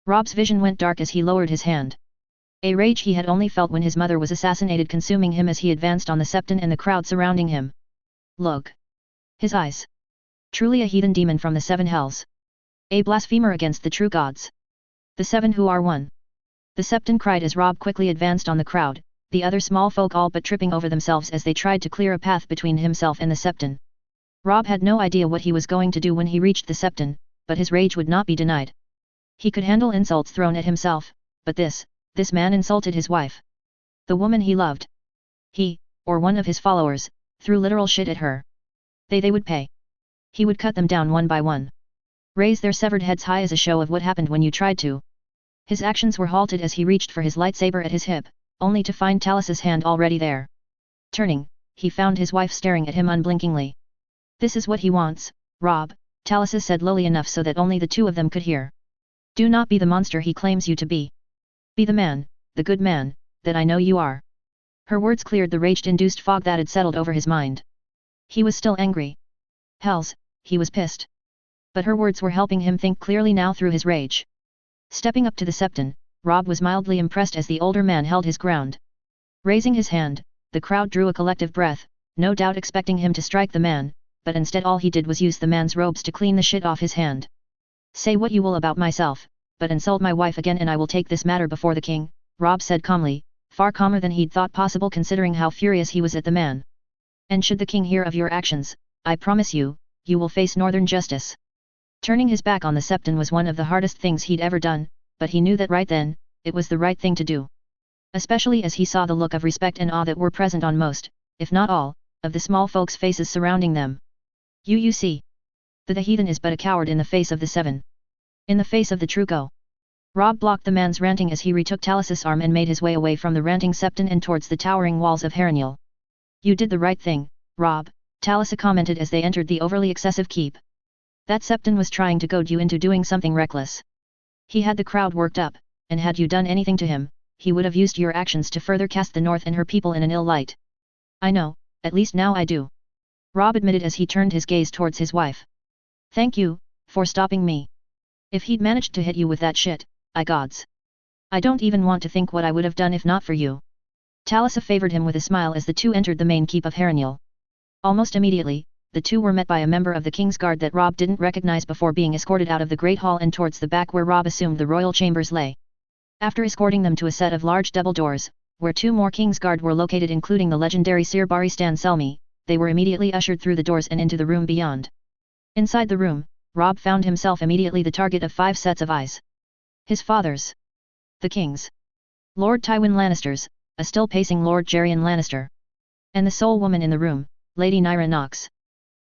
Rob's vision went dark as he lowered his hand. A rage he had only felt when his mother was assassinated consuming him as he advanced on the septon and the crowd surrounding him. Look. His eyes. Truly a heathen demon from the 7 hells. A blasphemer against the true gods. The 7 who are one. The septon cried as Rob quickly advanced on the crowd, the other small folk all but tripping over themselves as they tried to clear a path between himself and the septon. Rob had no idea what he was going to do when he reached the septon, but his rage would not be denied. He could handle insults thrown at himself, but this man insulted his wife. The woman he loved. He, or one of his followers, Threw literal shit at her. They would pay. He would cut them down one by one. Raise their severed heads high as a show of what happened when you tried to. His actions were halted as he reached for his lightsaber at his hip, only to find Talus's hand already there. Turning, he found his wife staring at him unblinkingly. This is what he wants, Rob, Talus said lowly enough so that only the two of them could hear. Do not be the monster he claims you to be. Be the man, the good man, that I know you are. Her words cleared the rage-induced fog that had settled over his mind. He was still angry. Hells, he was pissed. But her words were helping him think clearly now through his rage. Stepping up to the septon, Rob was mildly impressed as the older man held his ground. Raising his hand, the crowd drew a collective breath, no doubt expecting him to strike the man, but instead all he did was use the man's robes to clean the shit off his hand. Say what you will about myself, but insult my wife again and I will take this matter before the king, Rob said calmly, far calmer than he'd thought possible considering how furious he was at the man. And should the king hear of your actions, I promise you, you will face northern justice. Turning his back on the septon was one of the hardest things he'd ever done, but he knew that right then, it was the right thing to do. Especially as he saw the look of respect and awe that were present on most, if not all, of the small folks' faces surrounding them. You see. The heathen is but a coward in the face of the seven. In the face of the true go. Rob blocked the man's ranting as he retook Talus's arm and made his way away from the ranting septon and towards the towering walls of Harrenhal. You did the right thing, Rob, Talus commented as they entered the overly excessive keep. That septon was trying to goad you into doing something reckless. He had the crowd worked up, and had you done anything to him, he would have used your actions to further cast the North and her people in an ill light. I know, at least now I do. Rob admitted as he turned his gaze towards his wife. Thank you, for stopping me. If he'd managed to hit you with that shit, I gods. I don't even want to think what I would have done if not for you. Talus favored him with a smile as the two entered the main keep of Harrenhal. Almost immediately, the two were met by a member of the King's Guard that Rob didn't recognize before being escorted out of the Great Hall and towards the back where Rob assumed the royal chambers lay. After escorting them to a set of large double doors, where two more King's Guard were located including the legendary Sir Baristan Selmy, they were immediately ushered through the doors and into the room beyond. Inside the room, Rob found himself immediately the target of 5 sets of eyes. His father's. The King's. Lord Tywin Lannister's, a still pacing Lord Geryon Lannister. And the sole woman in the room, Lady Nyra Knox.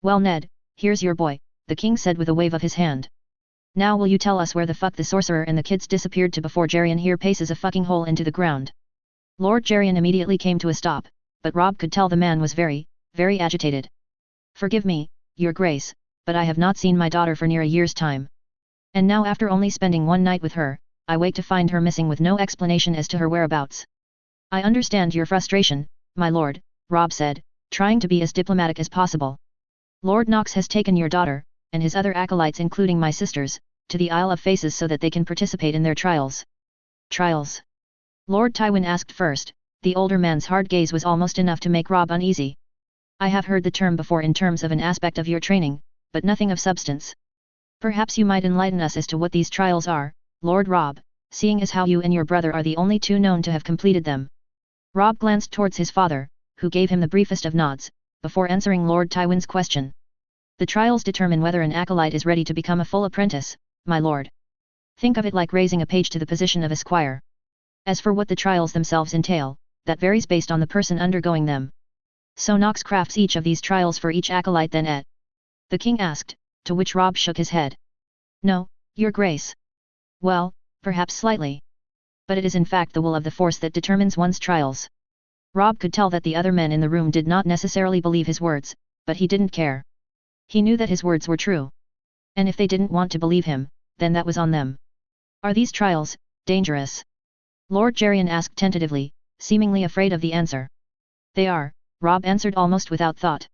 Well Ned, here's your boy, the king said with a wave of his hand. Now will you tell us where the fuck the sorcerer and the kids disappeared to before Geryon here paces a fucking hole into the ground. Lord Geryon immediately came to a stop, but Rob could tell the man was very, very agitated. Forgive me, your grace, but I have not seen my daughter for near a year's time. And now after only spending one night with her, I wake to find her missing with no explanation as to her whereabouts. I understand your frustration, my lord, Rob said, trying to be as diplomatic as possible. Lord Knox has taken your daughter, and his other acolytes including my sisters, to the Isle of Faces so that they can participate in their trials. Trials? Lord Tywin asked first, the older man's hard gaze was almost enough to make Rob uneasy. I have heard the term before in terms of an aspect of your training, but nothing of substance. Perhaps you might enlighten us as to what these trials are, Lord Rob, seeing as how you and your brother are the only two known to have completed them. Rob glanced towards his father, who gave him the briefest of nods, before answering Lord Tywin's question. The trials determine whether an acolyte is ready to become a full apprentice, my lord. Think of it like raising a page to the position of a squire. As for what the trials themselves entail, that varies based on the person undergoing them. So Knox crafts each of these trials for each acolyte then et. The king asked, to which Rob shook his head. No, your grace. Well, perhaps slightly. But it is in fact the will of the force that determines one's trials. Rob could tell that the other men in the room did not necessarily believe his words, but he didn't care. He knew that his words were true. And if they didn't want to believe him, then that was on them. Are these trials dangerous? Lord Geryon asked tentatively, seemingly afraid of the answer. They are, Rob answered almost without thought.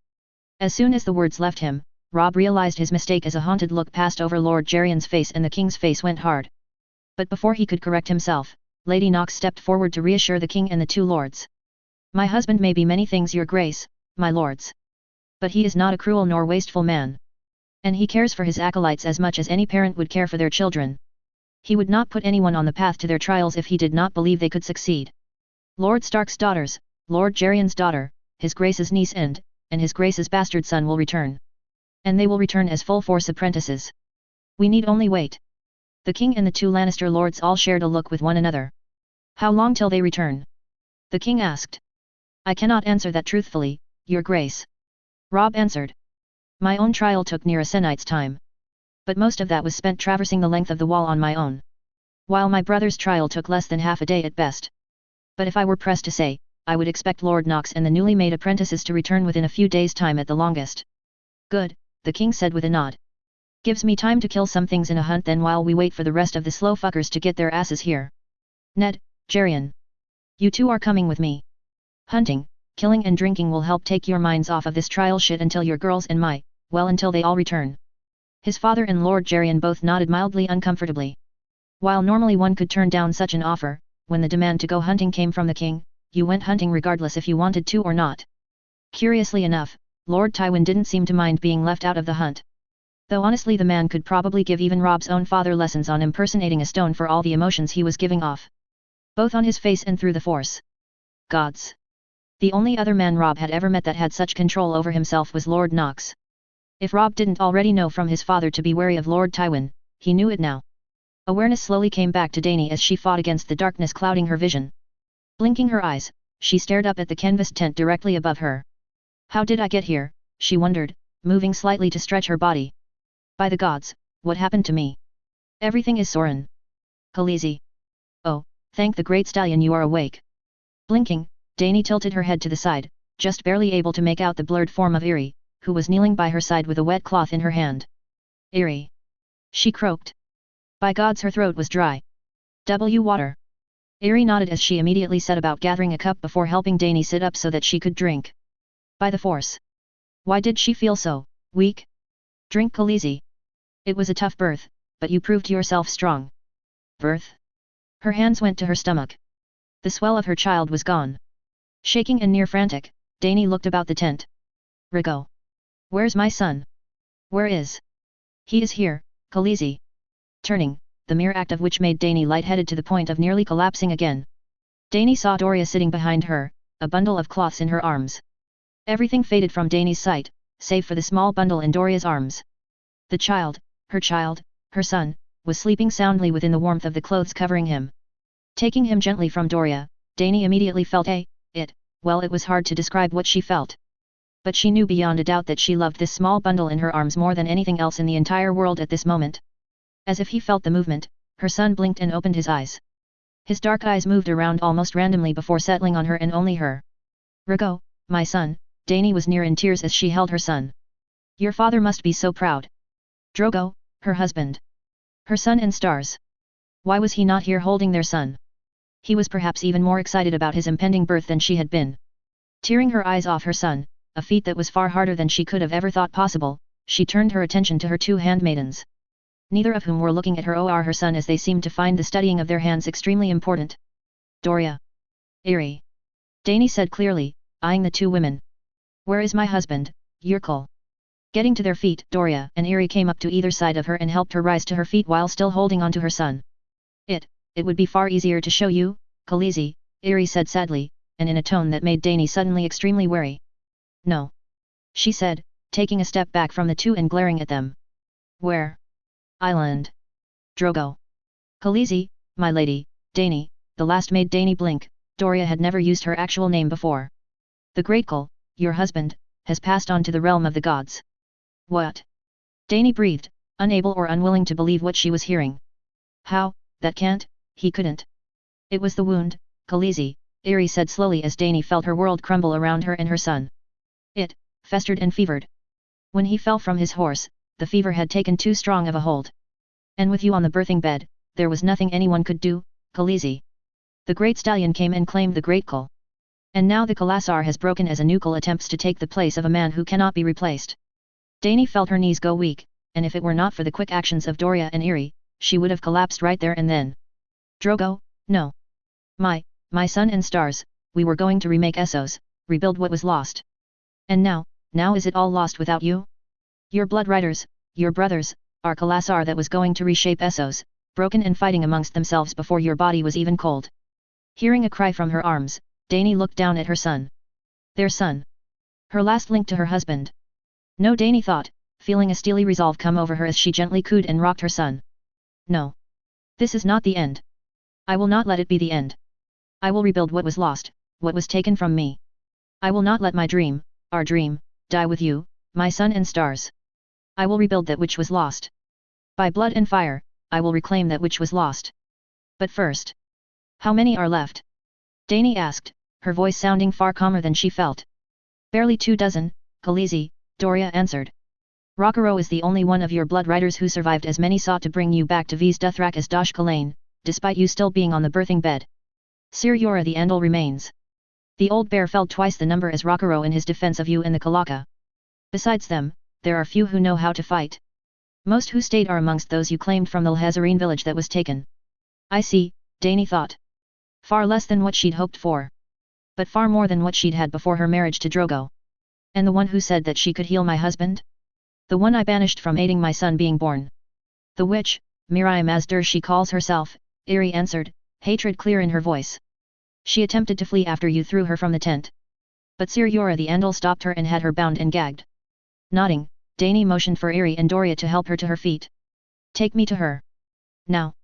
As soon as the words left him, Rob realized his mistake as a haunted look passed over Lord Geryon's face and the king's face went hard. But before he could correct himself, Lady Knox stepped forward to reassure the king and the two lords. My husband may be many things your grace, my lords. But he is not a cruel nor wasteful man. And he cares for his acolytes as much as any parent would care for their children. He would not put anyone on the path to their trials if he did not believe they could succeed. Lord Stark's daughters, Lord Geryon's daughter, his grace's niece and his grace's bastard son will return. And they will return as full force apprentices. We need only wait. The king and the two Lannister lords all shared a look with one another. How long till they return? The king asked. I cannot answer that truthfully, Your Grace. Rob answered. My own trial took near a senight's time. But most of that was spent traversing the length of the wall on my own. While my brother's trial took less than half a day at best. But if I were pressed to say, I would expect Lord Knox and the newly made apprentices to return within a few days' time at the longest. Good, the king said with a nod. Gives me time to kill some things in a hunt then while we wait for the rest of the slow fuckers to get their asses here. Ned, Jerian. You two are coming with me. Hunting, killing and drinking will help take your minds off of this trial shit until your girls and until they all return. His father and Lord Jerian both nodded mildly uncomfortably. While normally one could turn down such an offer, when the demand to go hunting came from the king, you went hunting regardless if you wanted to or not. Curiously enough, Lord Tywin didn't seem to mind being left out of the hunt. Though honestly the man could probably give even Rob's own father lessons on impersonating a stone for all the emotions he was giving off. Both on his face and through the force. Gods. The only other man Rob had ever met that had such control over himself was Lord Knox. If Rob didn't already know from his father to be wary of Lord Tywin, he knew it now. Awareness slowly came back to Dany as she fought against the darkness clouding her vision. Blinking her eyes, she stared up at the canvas tent directly above her. How did I get here, she wondered, moving slightly to stretch her body. By the gods, what happened to me? Everything is Soren. Khaleesi. Oh, thank the great stallion you are awake. Blinking, Dany tilted her head to the side, just barely able to make out the blurred form of Irri, who was kneeling by her side with a wet cloth in her hand. Irri. She croaked. By gods her throat was dry. Water. Irri nodded as she immediately set about gathering a cup before helping Dany sit up so that she could drink. By the force. Why did she feel so weak? Drink Khaleesi. It was a tough birth, but you proved yourself strong. Birth? Her hands went to her stomach. The swell of her child was gone. Shaking and near frantic, Dany looked about the tent. Rigo. Where's my son? Where is? He is here, Khaleesi. Turning, the mere act of which made Dany lightheaded to the point of nearly collapsing again. Dany saw Doria sitting behind her, a bundle of cloths in her arms. Everything faded from Dany's sight, save for the small bundle in Doria's arms. The child, her son, was sleeping soundly within the warmth of the clothes covering him. Taking him gently from Doria, Dany immediately felt it was hard to describe what she felt. But she knew beyond a doubt that she loved this small bundle in her arms more than anything else in the entire world at this moment. As if he felt the movement, her son blinked and opened his eyes. His dark eyes moved around almost randomly before settling on her and only her. Rigo, my son, Dany was near in tears as she held her son. Your father must be so proud. Drogo, her husband. Her son and stars. Why was he not here holding their son? He was perhaps even more excited about his impending birth than she had been. Tearing her eyes off her son, a feat that was far harder than she could have ever thought possible, she turned her attention to her two handmaidens. Neither of whom were looking at her or her son as they seemed to find the studying of their hands extremely important. Doria. Irri. Dany said clearly, eyeing the two women. Where is my husband, Yrkul? Getting to their feet, Doria and Irri came up to either side of her and helped her rise to her feet while still holding onto her son. It would be far easier to show you, Khaleesi, Irri said sadly, and in a tone that made Dany suddenly extremely wary. No. She said, taking a step back from the two and glaring at them. Where? Island. Drogo. Khaleesi, my lady, Dany, the last made Dany blink. Doria had never used her actual name before. The Greatkull, your husband, has passed on to the realm of the gods. What? Dany breathed, unable or unwilling to believe what she was hearing. How? That can't, he couldn't. It was the wound, Khaleesi, Irri said slowly as Dany felt her world crumble around her and her son. It festered and fevered. When he fell from his horse, the fever had taken too strong of a hold. And with you on the birthing bed, there was nothing anyone could do, Khaleesi. The great stallion came and claimed the Greatkull. And now the Khalasar has broken as a Nukull attempts to take the place of a man who cannot be replaced. Dany felt her knees go weak, and if it were not for the quick actions of Doria and Irri, she would have collapsed right there and then. Drogo, no. My son and stars, we were going to remake Essos, rebuild what was lost. And now is it all lost without you? Your blood riders, your brothers, our Khalasar that was going to reshape Essos, broken and fighting amongst themselves before your body was even cold. Hearing a cry from her arms, Dany looked down at her son. Their son. Her last link to her husband. No, Dany thought, feeling a steely resolve come over her as she gently cooed and rocked her son. No. This is not the end. I will not let it be the end. I will rebuild what was lost, what was taken from me. I will not let my dream, our dream, die with you, my sun and stars. I will rebuild that which was lost. By blood and fire, I will reclaim that which was lost. But first, how many are left? Dani asked, her voice sounding far calmer than she felt. Barely 24, Khaleesi, Doria answered. Rockero is the only one of your blood riders who survived, as many sought to bring you back to ffdrake as Dosh Kalain, despite you still being on the birthing bed. Sir Yora the Andal remains. The old bear felled twice the number as Rockero in his defense of you and the Kalaka. Besides them, there are few who know how to fight. Most who stayed are amongst those you claimed from the Lhazareen village that was taken. I see, Dani thought. Far less than what she'd hoped for. But far more than what she'd had before her marriage to Drogo. And the one who said that she could heal my husband? The one I banished from aiding my son being born. The witch, Mirai Mazdur she calls herself, Iri answered, hatred clear in her voice. She attempted to flee after you threw her from the tent. But Sir Yora the Andal stopped her and had her bound and gagged. Nodding, Dani motioned for Iri and Doria to help her to her feet. Take me to her. Now.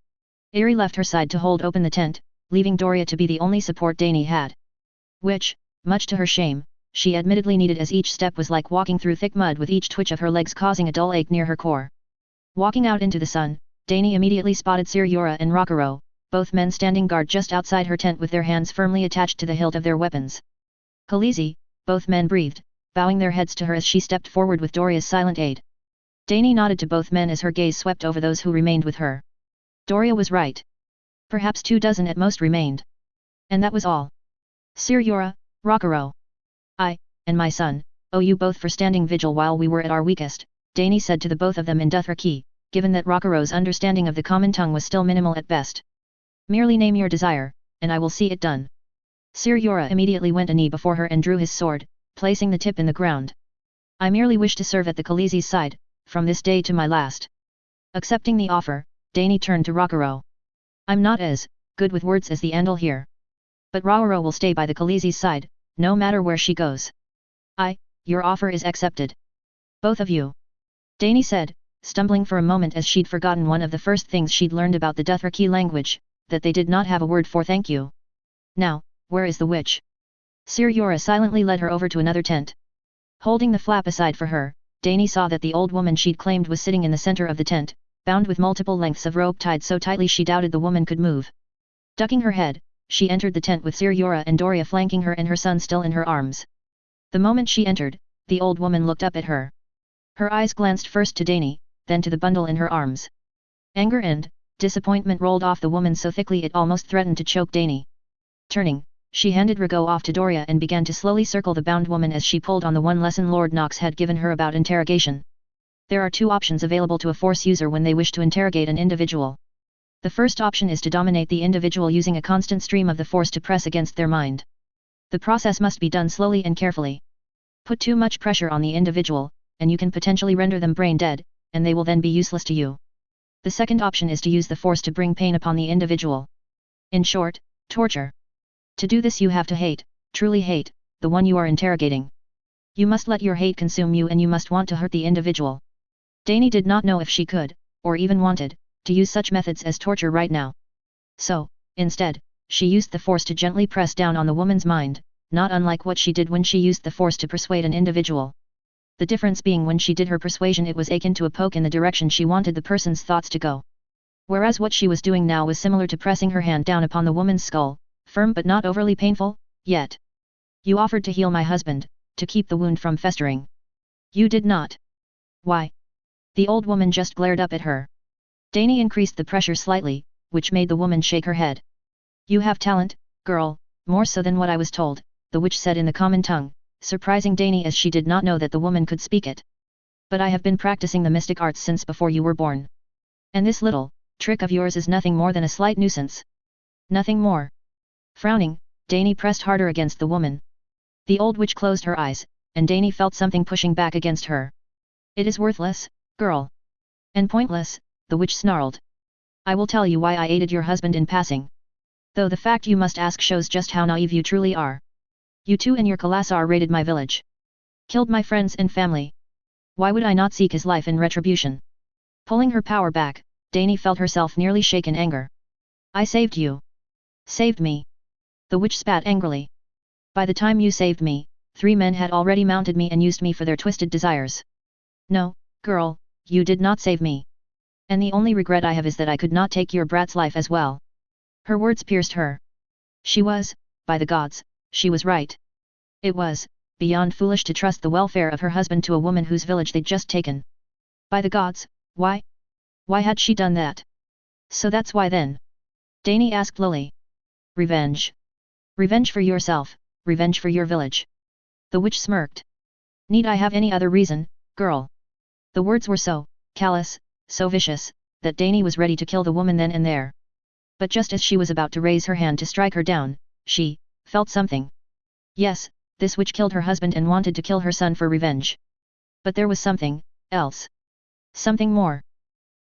Iri left her side to hold open the tent, leaving Doria to be the only support Dani had. Which, much to her shame, she admittedly needed, as each step was like walking through thick mud with each twitch of her legs causing a dull ache near her core. Walking out into the sun, Dani immediately spotted Sir Yora and Rockero, both men standing guard just outside her tent with their hands firmly attached to the hilt of their weapons. Khaleesi, both men breathed, bowing their heads to her as she stepped forward with Doria's silent aid. Dani nodded to both men as her gaze swept over those who remained with her. Doria was right. Perhaps 24 at most remained. And that was all. Sir Yora, Rockero. I, and my son, owe you both for standing vigil while we were at our weakest, Dani said to the both of them in Dothraki, given that Rockero's understanding of the common tongue was still minimal at best. Merely name your desire, and I will see it done. Sir Yora immediately went a knee before her and drew his sword, placing the tip in the ground. I merely wish to serve at the Khaleesi's side, from this day to my last. Accepting the offer, Dani turned to Rockero. I'm not as good with words as the Andal here. But Rockero will stay by the Khaleesi's side, no matter where she goes. Your offer is accepted. Both of you. Dani said, stumbling for a moment as she'd forgotten one of the first things she'd learned about the Dothraki language, that they did not have a word for thank you. Now, where is the witch? Sir Yora silently led her over to another tent. Holding the flap aside for her, Dani saw that the old woman she'd claimed was sitting in the center of the tent, bound with multiple lengths of rope tied so tightly she doubted the woman could move. Ducking her head, she entered the tent with Sir Yora and Doria flanking her and her son still in her arms. The moment she entered, the old woman looked up at her. Her eyes glanced first to Dani, then to the bundle in her arms. Anger and disappointment rolled off the woman so thickly it almost threatened to choke Dani. Turning, she handed Rago off to Doria and began to slowly circle the bound woman as she pulled on the one lesson Lord Knox had given her about interrogation. There are two options available to a Force user when they wish to interrogate an individual. The first option is to dominate the individual using a constant stream of the Force to press against their mind. The process must be done slowly and carefully. Put too much pressure on the individual, and you can potentially render them brain dead, and they will then be useless to you. The second option is to use the Force to bring pain upon the individual. In short, torture. To do this you have to hate, truly hate, the one you are interrogating. You must let your hate consume you and you must want to hurt the individual. Dani did not know if she could, or even wanted, to use such methods as torture right now. So, instead, she used the Force to gently press down on the woman's mind, not unlike what she did when she used the Force to persuade an individual. The difference being when she did her persuasion it was akin to a poke in the direction she wanted the person's thoughts to go. Whereas what she was doing now was similar to pressing her hand down upon the woman's skull, firm but not overly painful, yet. You offered to heal my husband, to keep the wound from festering. You did not. Why? The old woman just glared up at her. Dani increased the pressure slightly, which made the woman shake her head. You have talent, girl, more so than what I was told, the witch said in the common tongue, surprising Dani as she did not know that the woman could speak it. But I have been practicing the mystic arts since before you were born. And this little trick of yours is nothing more than a slight nuisance. Nothing more. Frowning, Dani pressed harder against the woman. The old witch closed her eyes, and Dani felt something pushing back against her. It is worthless, girl. And pointless, the witch snarled. I will tell you why I aided your husband in passing. Though the fact you must ask shows just how naive you truly are. You two and your Kalasar raided my village. Killed my friends and family. Why would I not seek his life in retribution? Pulling her power back, Dani felt herself nearly shake in anger. I saved you. Saved me. The witch spat angrily. By the time you saved me, 3 men had already mounted me and used me for their twisted desires. No, girl, you did not save me. And the only regret I have is that I could not take your brat's life as well. Her words pierced her. She was, by the gods, she was right. It was, beyond foolish to trust the welfare of her husband to a woman whose village they'd just taken. By the gods, why? Why had she done that? So that's why then? Dany asked lowly. Revenge. Revenge for yourself, revenge for your village. The witch smirked. Need I have any other reason, girl? The words were so callous, so vicious, that Dany was ready to kill the woman then and there. But just as she was about to raise her hand to strike her down, she felt something. Yes, this witch killed her husband and wanted to kill her son for revenge. But there was something else. Something more.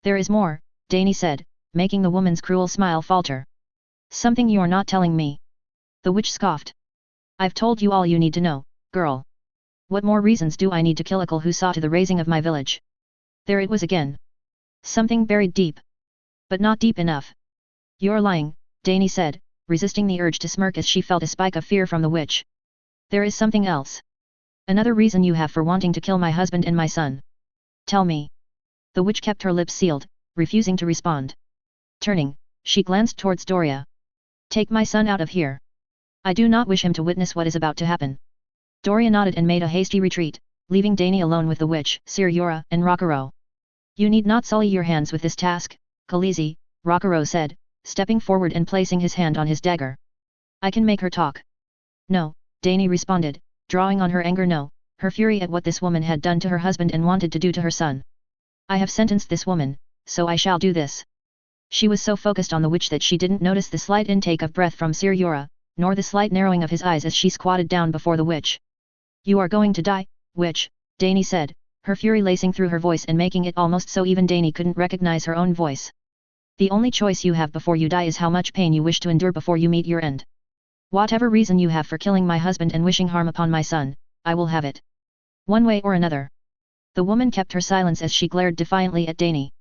There is more, Dany said, making the woman's cruel smile falter. Something you're not telling me. The witch scoffed. I've told you all you need to know, girl. What more reasons do I need to kill a girl who saw to the raising of my village? There it was again. Something buried deep. But not deep enough. You're lying, Dany said, resisting the urge to smirk as she felt a spike of fear from the witch. There is something else. Another reason you have for wanting to kill my husband and my son. Tell me. The witch kept her lips sealed, refusing to respond. Turning, she glanced towards Doria. Take my son out of here. I do not wish him to witness what is about to happen. Doria nodded and made a hasty retreat, leaving Dany alone with the witch, Sorcerer, and Rockero. You need not sully your hands with this task, Khaleesi, Rockero said, stepping forward and placing his hand on his dagger. I can make her talk. No, Dany responded, drawing on her anger no, her fury at what this woman had done to her husband and wanted to do to her son. I have sentenced this woman, so I shall do this. She was so focused on the witch that she didn't notice the slight intake of breath from Sorcerer, nor the slight narrowing of his eyes as she squatted down before the witch. You are going to die, witch, Dany said, her fury lacing through her voice and making it almost so even Dany couldn't recognize her own voice. The only choice you have before you die is how much pain you wish to endure before you meet your end. Whatever reason you have for killing my husband and wishing harm upon my son, I will have it. One way or another. The woman kept her silence as she glared defiantly at Dany.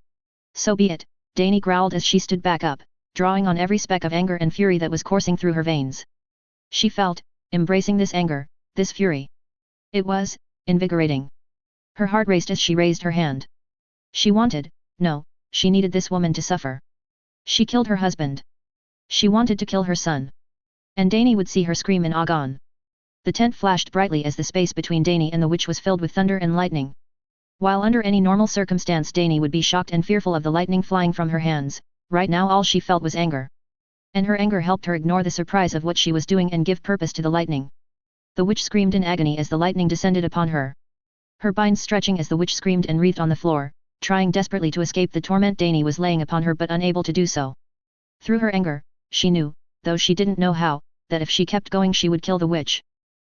So be it, Dany growled as she stood back up, drawing on every speck of anger and fury that was coursing through her veins. She felt, embracing this anger, this fury. It was invigorating. Her heart raced as she raised her hand. She wanted, no, she needed this woman to suffer. She killed her husband. She wanted to kill her son. And Dany would see her scream in agony. The tent flashed brightly as the space between Dany and the witch was filled with thunder and lightning. While under any normal circumstance Dany would be shocked and fearful of the lightning flying from her hands, right now all she felt was anger. And her anger helped her ignore the surprise of what she was doing and give purpose to the lightning. The witch screamed in agony as the lightning descended upon her. Her binds stretching as the witch screamed and writhed on the floor, trying desperately to escape the torment Dany was laying upon her but unable to do so. Through her anger, she knew, though she didn't know how, that if she kept going she would kill the witch.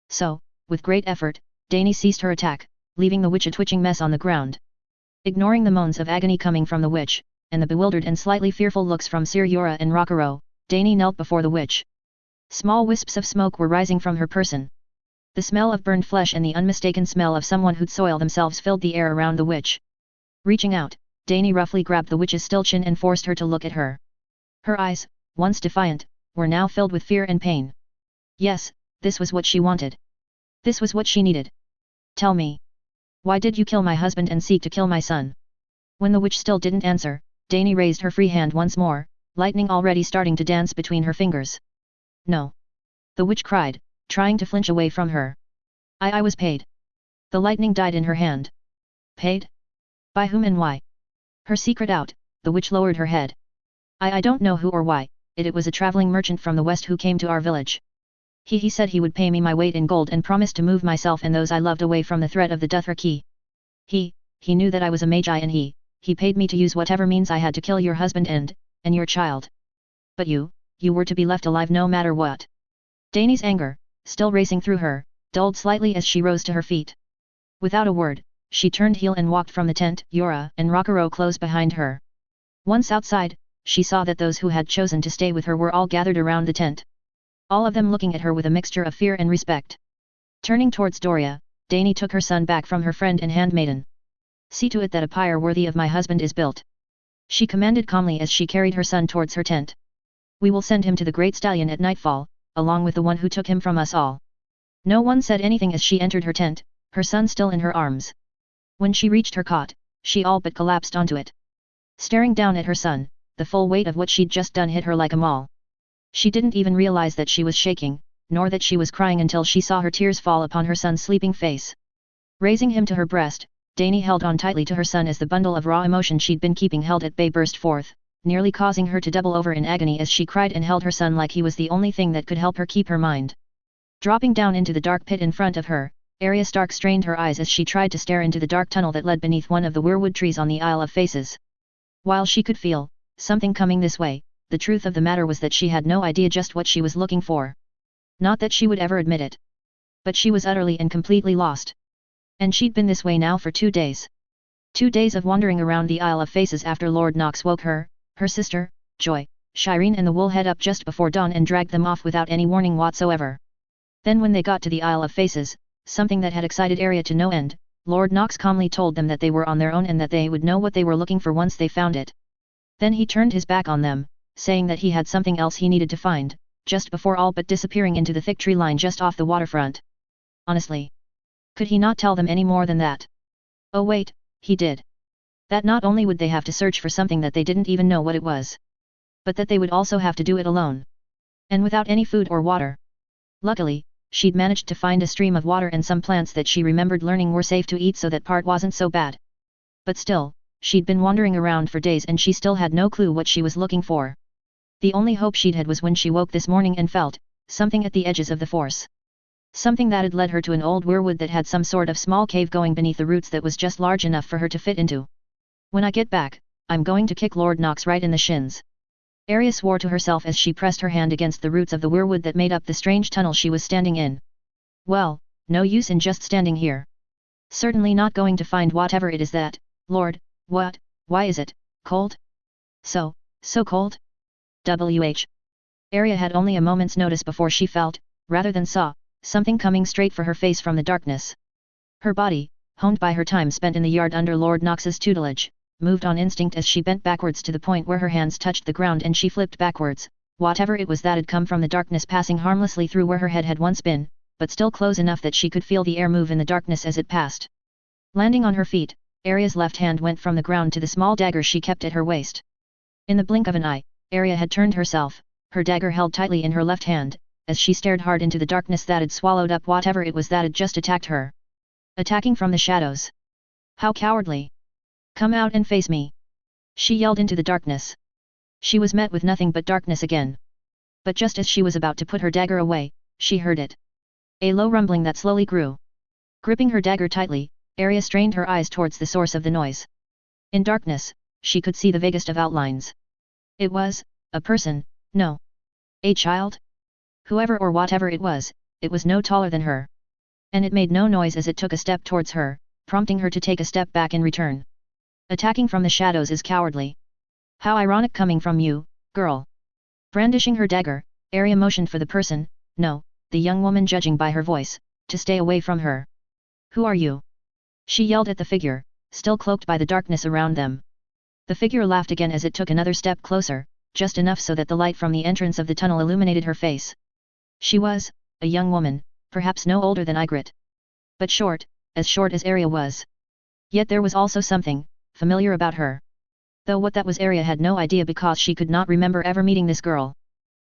So, with great effort, Dany ceased her attack, leaving the witch a twitching mess on the ground. Ignoring the moans of agony coming from the witch, and the bewildered and slightly fearful looks from Sorcerer and Rockero, Dany knelt before the witch. Small wisps of smoke were rising from her person. The smell of burned flesh and the unmistaken smell of someone who'd soiled themselves filled the air around the witch. Reaching out, Dany roughly grabbed the witch's still chin and forced her to look at her. Her eyes, once defiant, were now filled with fear and pain. Yes, this was what she wanted. This was what she needed. Tell me. Why did you kill my husband and seek to kill my son? When the witch still didn't answer, Dany raised her free hand once more, lightning already starting to dance between her fingers. No. The witch cried, trying to flinch away from her. I was paid. The lightning died in her hand. Paid? By whom and why? Her secret out, the witch lowered her head. I don't know who or why, it was a traveling merchant from the west who came to our village. He said he would pay me my weight in gold and promised to move myself and those I loved away from the threat of the ffdrake. He knew that I was a magi and he paid me to use whatever means I had to kill your husband and your child. But you were to be left alive no matter what. Dany's anger, still racing through her, dulled slightly as she rose to her feet. Without a word, she turned heel and walked from the tent. Yora and Rockero closed behind her. Once outside, she saw that those who had chosen to stay with her were all gathered around the tent. All of them looking at her with a mixture of fear and respect. Turning towards Doria, Dany took her son back from her friend and handmaiden. See to it that a pyre worthy of my husband is built. She commanded calmly as she carried her son towards her tent. We will send him to the Great Stallion at nightfall, along with the one who took him from us all. No one said anything as she entered her tent, her son still in her arms. When she reached her cot, she all but collapsed onto it. Staring down at her son, the full weight of what she'd just done hit her like a maul. She didn't even realize that she was shaking, nor that she was crying until she saw her tears fall upon her son's sleeping face. Raising him to her breast, Dani held on tightly to her son as the bundle of raw emotion she'd been keeping held at bay burst forth, nearly causing her to double over in agony as she cried and held her son like he was the only thing that could help her keep her mind. Dropping down into the dark pit in front of her, Arya Stark strained her eyes as she tried to stare into the dark tunnel that led beneath one of the weirwood trees on the Isle of Faces. While she could feel something coming this way, the truth of the matter was that she had no idea just what she was looking for. Not that she would ever admit it. But she was utterly and completely lost. And she'd been this way now for 2 days. 2 days of wandering around the Isle of Faces after Lord Nox woke her, her sister, Joy, Shireen and the Woolhead up just before dawn and dragged them off without any warning whatsoever. Then when they got to the Isle of Faces, something that had excited Arya to no end, Lord Nox calmly told them that they were on their own and that they would know what they were looking for once they found it. Then he turned his back on them, saying that he had something else he needed to find, just before all but disappearing into the thick tree line just off the waterfront. Honestly, could he not tell them any more than that? Oh wait, he did. That not only would they have to search for something that they didn't even know what it was, but that they would also have to do it alone. And without any food or water. Luckily, she'd managed to find a stream of water and some plants that she remembered learning were safe to eat, so that part wasn't so bad. But still, she'd been wandering around for days and she still had no clue what she was looking for. The only hope she'd had was when she woke this morning and felt something at the edges of the force. Something that had led her to an old weirwood that had some sort of small cave going beneath the roots that was just large enough for her to fit into. When I get back, I'm going to kick Lord Nox right in the shins. Arya swore to herself as she pressed her hand against the roots of the weirwood that made up the strange tunnel she was standing in. Well, no use in just standing here. Certainly not going to find whatever it is that, Lord, what, why is it, cold? So cold? Arya had only a moment's notice before she felt, rather than saw, something coming straight for her face from the darkness. Her body, honed by her time spent in the yard under Lord Nox's tutelage, moved on instinct as she bent backwards to the point where her hands touched the ground and she flipped backwards, whatever it was that had come from the darkness passing harmlessly through where her head had once been, but still close enough that she could feel the air move in the darkness as it passed. Landing on her feet, Arya's left hand went from the ground to the small dagger she kept at her waist. In the blink of an eye, Arya had turned herself, her dagger held tightly in her left hand, as she stared hard into the darkness that had swallowed up whatever it was that had just attacked her. Attacking from the shadows. How cowardly! Come out and face me! She yelled into the darkness. She was met with nothing but darkness again. But just as she was about to put her dagger away, she heard it. A low rumbling that slowly grew. Gripping her dagger tightly, Arya strained her eyes towards the source of the noise. In darkness, she could see the vaguest of outlines. It was a person, no. A child? Whoever or whatever it was no taller than her. And it made no noise as it took a step towards her, prompting her to take a step back in return. Attacking from the shadows is cowardly. How ironic coming from you, girl. Brandishing her dagger, Arya motioned for the person, no, the young woman judging by her voice, to stay away from her. Who are you? She yelled at the figure, still cloaked by the darkness around them. The figure laughed again as it took another step closer, just enough so that the light from the entrance of the tunnel illuminated her face. She was a young woman, perhaps no older than Ygritte. But short as Arya was. Yet there was also something familiar about her. Though what that was Arya had no idea because she could not remember ever meeting this girl.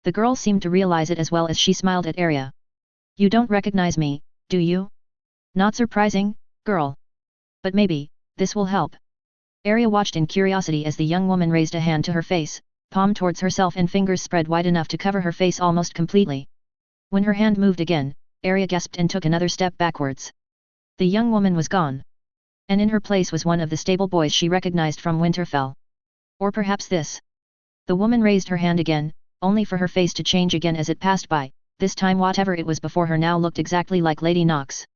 The girl seemed to realize it as well as she smiled at Arya. You don't recognize me, do you? Not surprising, girl. But maybe this will help. Arya watched in curiosity as the young woman raised a hand to her face, palm towards herself and fingers spread wide enough to cover her face almost completely. When her hand moved again, Arya gasped and took another step backwards. The young woman was gone. And in her place was one of the stable boys she recognized from Winterfell. Or perhaps this. The woman raised her hand again, only for her face to change again as it passed by, this time whatever it was before her now looked exactly like Lady Nox.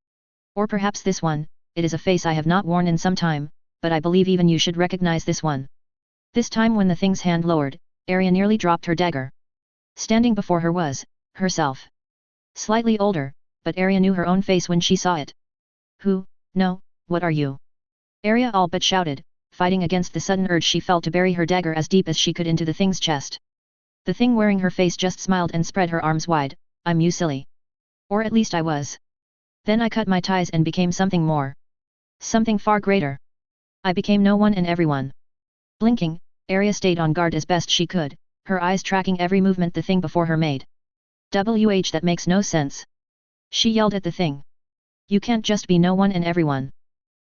Or perhaps this one, it is a face I have not worn in some time, but I believe even you should recognize this one. This time when the thing's hand lowered, Arya nearly dropped her dagger. Standing before her was herself. Slightly older, but Arya knew her own face when she saw it. Who, no, what are you? Arya all but shouted, fighting against the sudden urge she felt to bury her dagger as deep as she could into the thing's chest. The thing wearing her face just smiled and spread her arms wide. I'm you silly. Or at least I was. Then I cut my ties and became something more. Something far greater. I became no one and everyone. Blinking, Arya stayed on guard as best she could, her eyes tracking every movement the thing before her made. That makes no sense. She yelled at the thing. You can't just be no one and everyone.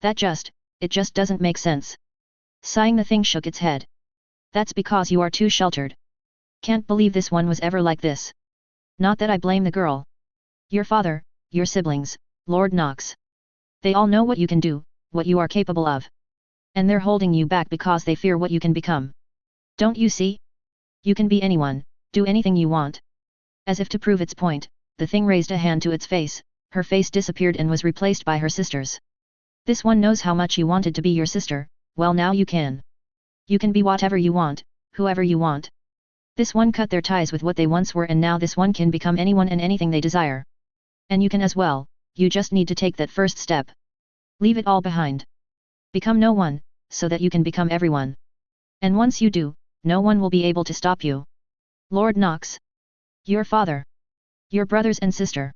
It just doesn't make sense. Sighing, the thing shook its head. That's because you are too sheltered. Can't believe this one was ever like this. Not that I blame the girl. Your father, your siblings, Lord Nox. They all know what you can do, what you are capable of. And they're holding you back because they fear what you can become. Don't you see? You can be anyone, do anything you want. As if to prove its point, the thing raised a hand to its face, her face disappeared and was replaced by her sister's. This one knows how much you wanted to be your sister, well now you can. You can be whatever you want, whoever you want. This one cut their ties with what they once were, and now this one can become anyone and anything they desire. And you can as well, you just need to take that first step. Leave it all behind. Become no one, so that you can become everyone. And once you do, no one will be able to stop you. Lord Nox. Your father. Your brothers and sister.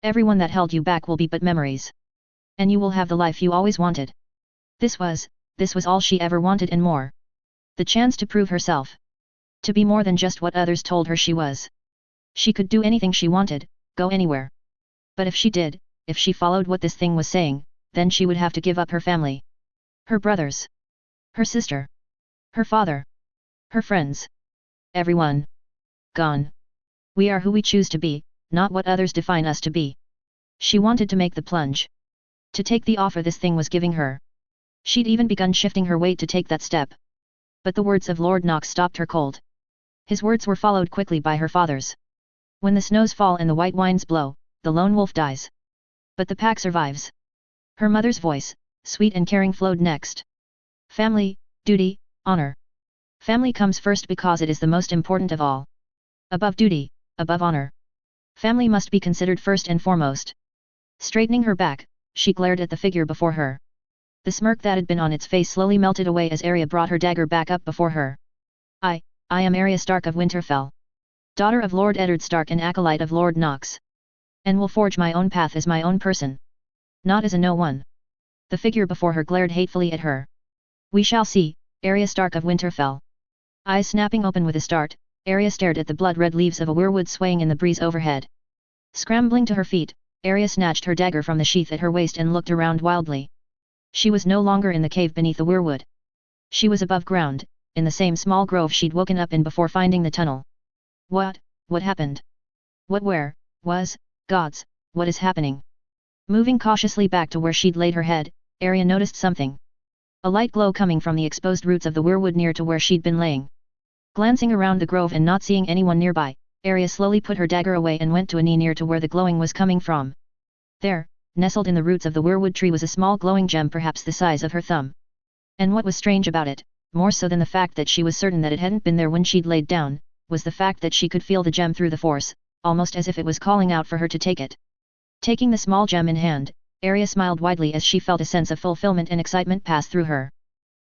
Everyone that held you back will be but memories. And you will have the life you always wanted. This was all she ever wanted and more. The chance to prove herself. To be more than just what others told her she was. She could do anything she wanted, go anywhere. But if she followed what this thing was saying, then she would have to give up her family. Her brothers. Her sister. Her father. Her friends. Everyone. Gone. We are who we choose to be, not what others define us to be. She wanted to make the plunge. To take the offer this thing was giving her. She'd even begun shifting her weight to take that step. But the words of Lord Nox stopped her cold. His words were followed quickly by her father's. When the snows fall and the white winds blow, the lone wolf dies. But the pack survives. Her mother's voice, sweet and caring, flowed next. Family, duty, honor. Family comes first because it is the most important of all. Above duty, above honor. Family must be considered first and foremost. Straightening her back, she glared at the figure before her. The smirk that had been on its face slowly melted away as Arya brought her dagger back up before her. I am Arya Stark of Winterfell. Daughter of Lord Eddard Stark and acolyte of Lord Nox. And will forge my own path as my own person. Not as a no one. The figure before her glared hatefully at her. We shall see, Arya Stark of Winterfell. Eyes snapping open with a start, Arya stared at the blood-red leaves of a weirwood swaying in the breeze overhead. Scrambling to her feet, Arya snatched her dagger from the sheath at her waist and looked around wildly. She was no longer in the cave beneath the weirwood. She was above ground, in the same small grove she'd woken up in before finding the tunnel. What happened? Where was, gods, what is happening? Moving cautiously back to where she'd laid her head, Arya noticed something. A light glow coming from the exposed roots of the weirwood near to where she'd been laying. Glancing around the grove and not seeing anyone nearby, Arya slowly put her dagger away and went to a knee near to where the glowing was coming from. There, nestled in the roots of the weirwood tree was a small glowing gem perhaps the size of her thumb. And what was strange about it, more so than the fact that she was certain that it hadn't been there when she'd laid down, was the fact that she could feel the gem through the force, almost as if it was calling out for her to take it. Taking the small gem in hand, Arya smiled widely as she felt a sense of fulfillment and excitement pass through her.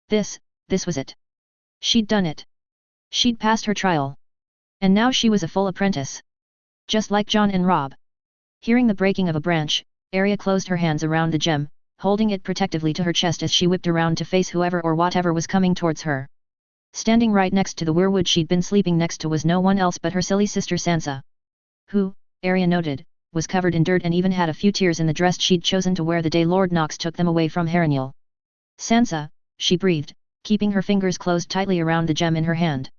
This was it. She'd done it. She'd passed her trial. And now she was a full apprentice. Just like Jon and Robb. Hearing the breaking of a branch, Arya closed her hands around the gem, holding it protectively to her chest as she whipped around to face whoever or whatever was coming towards her. Standing right next to the weirwood she'd been sleeping next to was no one else but her silly sister Sansa. Who, Arya noted, was covered in dirt and even had a few tears in the dress she'd chosen to wear the day Lord Nox took them away from Harrenhal. Sansa, she breathed, keeping her fingers closed tightly around the gem in her hand.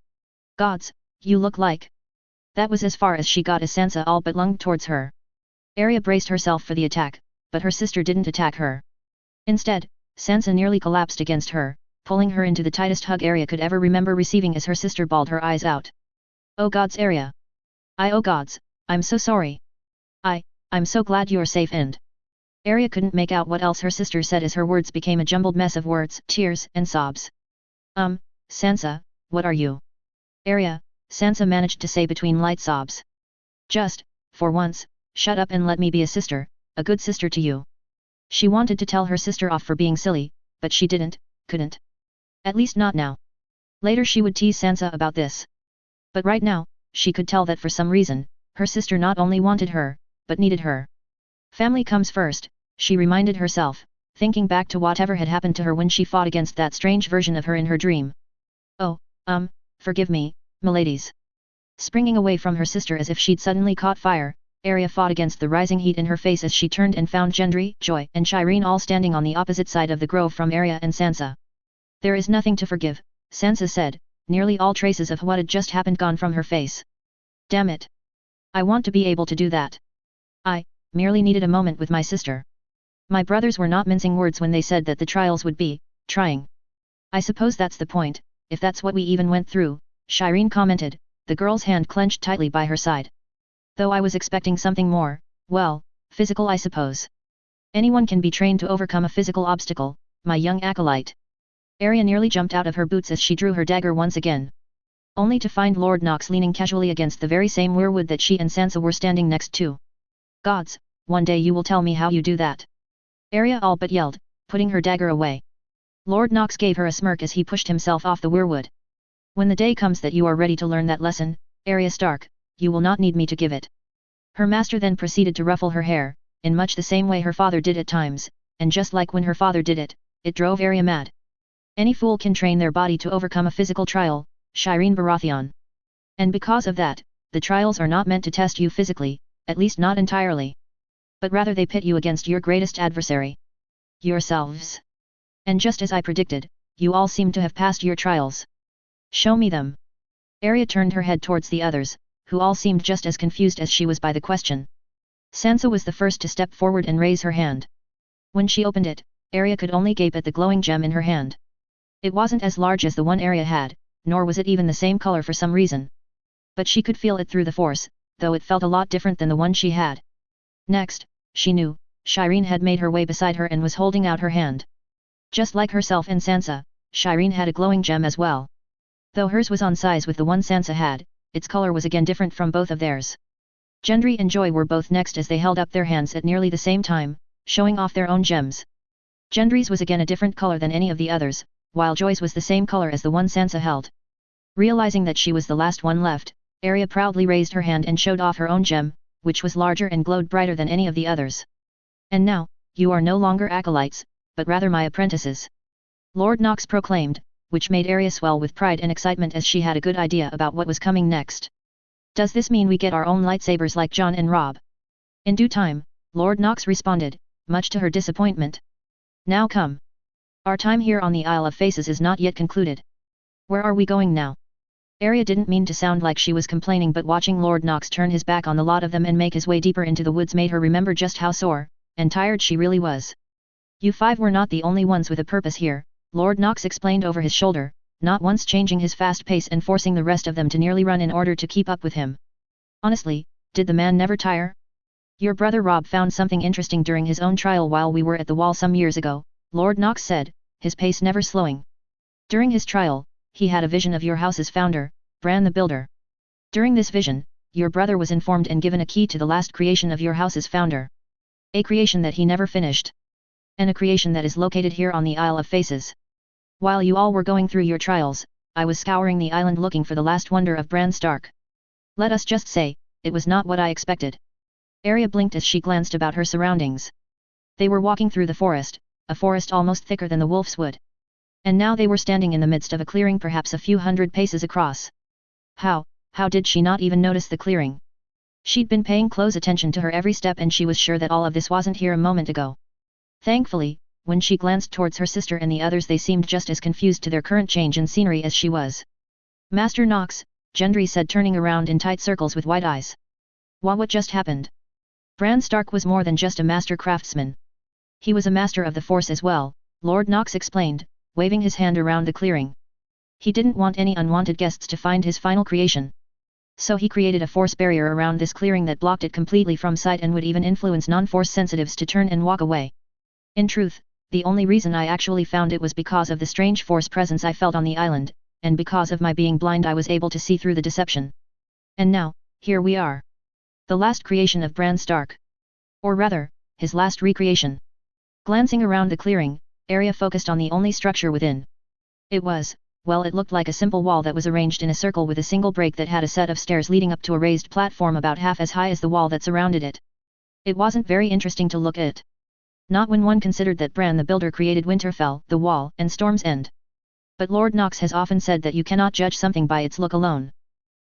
Gods, you look like... That was as far as she got as Sansa all but lunged towards her. Arya braced herself for the attack, but her sister didn't attack her. Instead, Sansa nearly collapsed against her, pulling her into the tightest hug Arya could ever remember receiving as her sister bawled her eyes out. Oh gods, Arya! Oh gods, I'm so sorry! I'm so glad you're safe and... Arya couldn't make out what else her sister said as her words became a jumbled mess of words, tears, and sobs. Sansa, what are you? Arya, Sansa managed to say between light sobs. Just, for once, shut up and let me be a sister, a good sister to you. She wanted to tell her sister off for being silly, but she couldn't. At least not now. Later she would tease Sansa about this. But right now, she could tell that for some reason, her sister not only wanted her, but needed her. Family comes first, she reminded herself, thinking back to whatever had happened to her when she fought against that strange version of her in her dream. Oh, forgive me, miladies. Springing away from her sister as if she'd suddenly caught fire, Arya fought against the rising heat in her face as she turned and found Gendry, Joy and Shireen all standing on the opposite side of the grove from Arya and Sansa. There is nothing to forgive, Sansa said, nearly all traces of what had just happened gone from her face. Damn it. I want to be able to do that. I merely needed a moment with my sister. My brothers were not mincing words when they said that the trials would be trying. I suppose that's the point, if that's what we even went through, Shireen commented, the girl's hand clenched tightly by her side. Though I was expecting something more, well, physical I suppose. Anyone can be trained to overcome a physical obstacle, my young acolyte. Arya nearly jumped out of her boots as she drew her dagger once again. Only to find Lord Knox leaning casually against the very same weirwood that she and Sansa were standing next to. Gods, one day you will tell me how you do that. Arya all but yelled, putting her dagger away. Lord Knox gave her a smirk as he pushed himself off the weirwood. When the day comes that you are ready to learn that lesson, Arya Stark, you will not need me to give it. Her master then proceeded to ruffle her hair, in much the same way her father did at times, and just like when her father did it, it drove Arya mad. Any fool can train their body to overcome a physical trial, Shireen Baratheon. And because of that, the trials are not meant to test you physically, at least not entirely. But rather they pit you against your greatest adversary. Yourselves. And just as I predicted, you all seem to have passed your trials. Show me them. Arya turned her head towards the others, who all seemed just as confused as she was by the question. Sansa was the first to step forward and raise her hand. When she opened it, Arya could only gape at the glowing gem in her hand. It wasn't as large as the one Arya had, nor was it even the same color for some reason. But she could feel it through the force, though it felt a lot different than the one she had. Next, she knew, Shireen had made her way beside her and was holding out her hand. Just like herself and Sansa, Shireen had a glowing gem as well. Though hers was on size with the one Sansa had, its color was again different from both of theirs. Gendry and Joy were both next as they held up their hands at nearly the same time, showing off their own gems. Gendry's was again a different color than any of the others, while Joy's was the same color as the one Sansa held. Realizing that she was the last one left, Arya proudly raised her hand and showed off her own gem, which was larger and glowed brighter than any of the others. And now, you are no longer acolytes, but rather my apprentices. Lord Knox proclaimed, which made Arya swell with pride and excitement as she had a good idea about what was coming next. Does this mean we get our own lightsabers like Jon and Robb? In due time, Lord Knox responded, much to her disappointment. Now come. Our time here on the Isle of Faces is not yet concluded. Where are we going now? Arya didn't mean to sound like she was complaining, but watching Lord Knox turn his back on the lot of them and make his way deeper into the woods made her remember just how sore and tired she really was. You five were not the only ones with a purpose here, Lord Knox explained over his shoulder, not once changing his fast pace and forcing the rest of them to nearly run in order to keep up with him. Honestly, did the man never tire? Your brother Robb found something interesting during his own trial while we were at the wall some years ago, Lord Knox said, his pace never slowing. During his trial, he had a vision of your house's founder, Bran the Builder. During this vision, your brother was informed and given a key to the last creation of your house's founder. A creation that he never finished. And a creation that is located here on the Isle of Faces. While you all were going through your trials, I was scouring the island looking for the last wonder of Bran Stark. Let us just say, it was not what I expected. Arya blinked as she glanced about her surroundings. They were walking through the forest, a forest almost thicker than the wolf's wood. And now they were standing in the midst of a clearing perhaps a few hundred paces across. How did she not even notice the clearing? She'd been paying close attention to her every step and she was sure that all of this wasn't here a moment ago. Thankfully, when she glanced towards her sister and the others they seemed just as confused to their current change in scenery as she was. Master Knox, Gendry said turning around in tight circles with wide eyes. What just happened? Bran Stark was more than just a master craftsman. He was a master of the Force as well, Lord Knox explained, waving his hand around the clearing. He didn't want any unwanted guests to find his final creation. So he created a force barrier around this clearing that blocked it completely from sight and would even influence non-force sensitives to turn and walk away. In truth, the only reason I actually found it was because of the strange force presence I felt on the island, and because of my being blind I was able to see through the deception. And now, here we are. The last creation of Bran Stark. Or rather, his last recreation. Glancing around the clearing, Arya focused on the only structure within. It looked like a simple wall that was arranged in a circle with a single break that had a set of stairs leading up to a raised platform about half as high as the wall that surrounded it. It wasn't very interesting to look at. Not when one considered that Bran the Builder created Winterfell, the Wall, and Storm's End. But Lord Knox has often said that you cannot judge something by its look alone.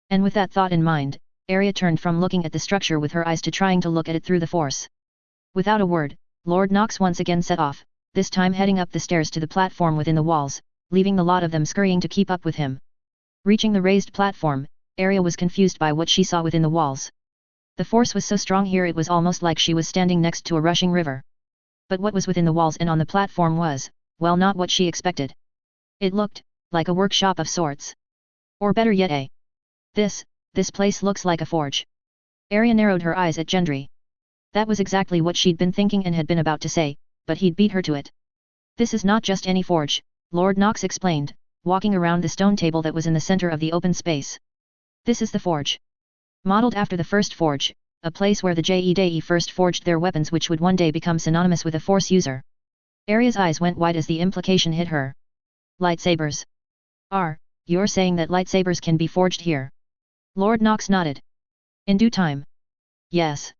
And with that thought in mind, Arya turned from looking at the structure with her eyes to trying to look at it through the Force. Without a word, Lord Knox once again set off, this time heading up the stairs to the platform within the walls, leaving the lot of them scurrying to keep up with him. Reaching the raised platform, Arya was confused by what she saw within the walls. The force was so strong here it was almost like she was standing next to a rushing river. But what was within the walls and on the platform was, well, not what she expected. It looked like a workshop of sorts. Or better yet, this place looks like a forge. Arya narrowed her eyes at Gendry. That was exactly what she'd been thinking and had been about to say, but he'd beat her to it. This is not just any forge, Lord Knox explained, walking around the stone table that was in the center of the open space. This is the forge. Modeled after the first forge, a place where the Jedai first forged their weapons which would one day become synonymous with a Force user. Arya's eyes went wide as the implication hit her. Lightsabers. You're saying that lightsabers can be forged here? Lord Knox nodded. In due time. Yes.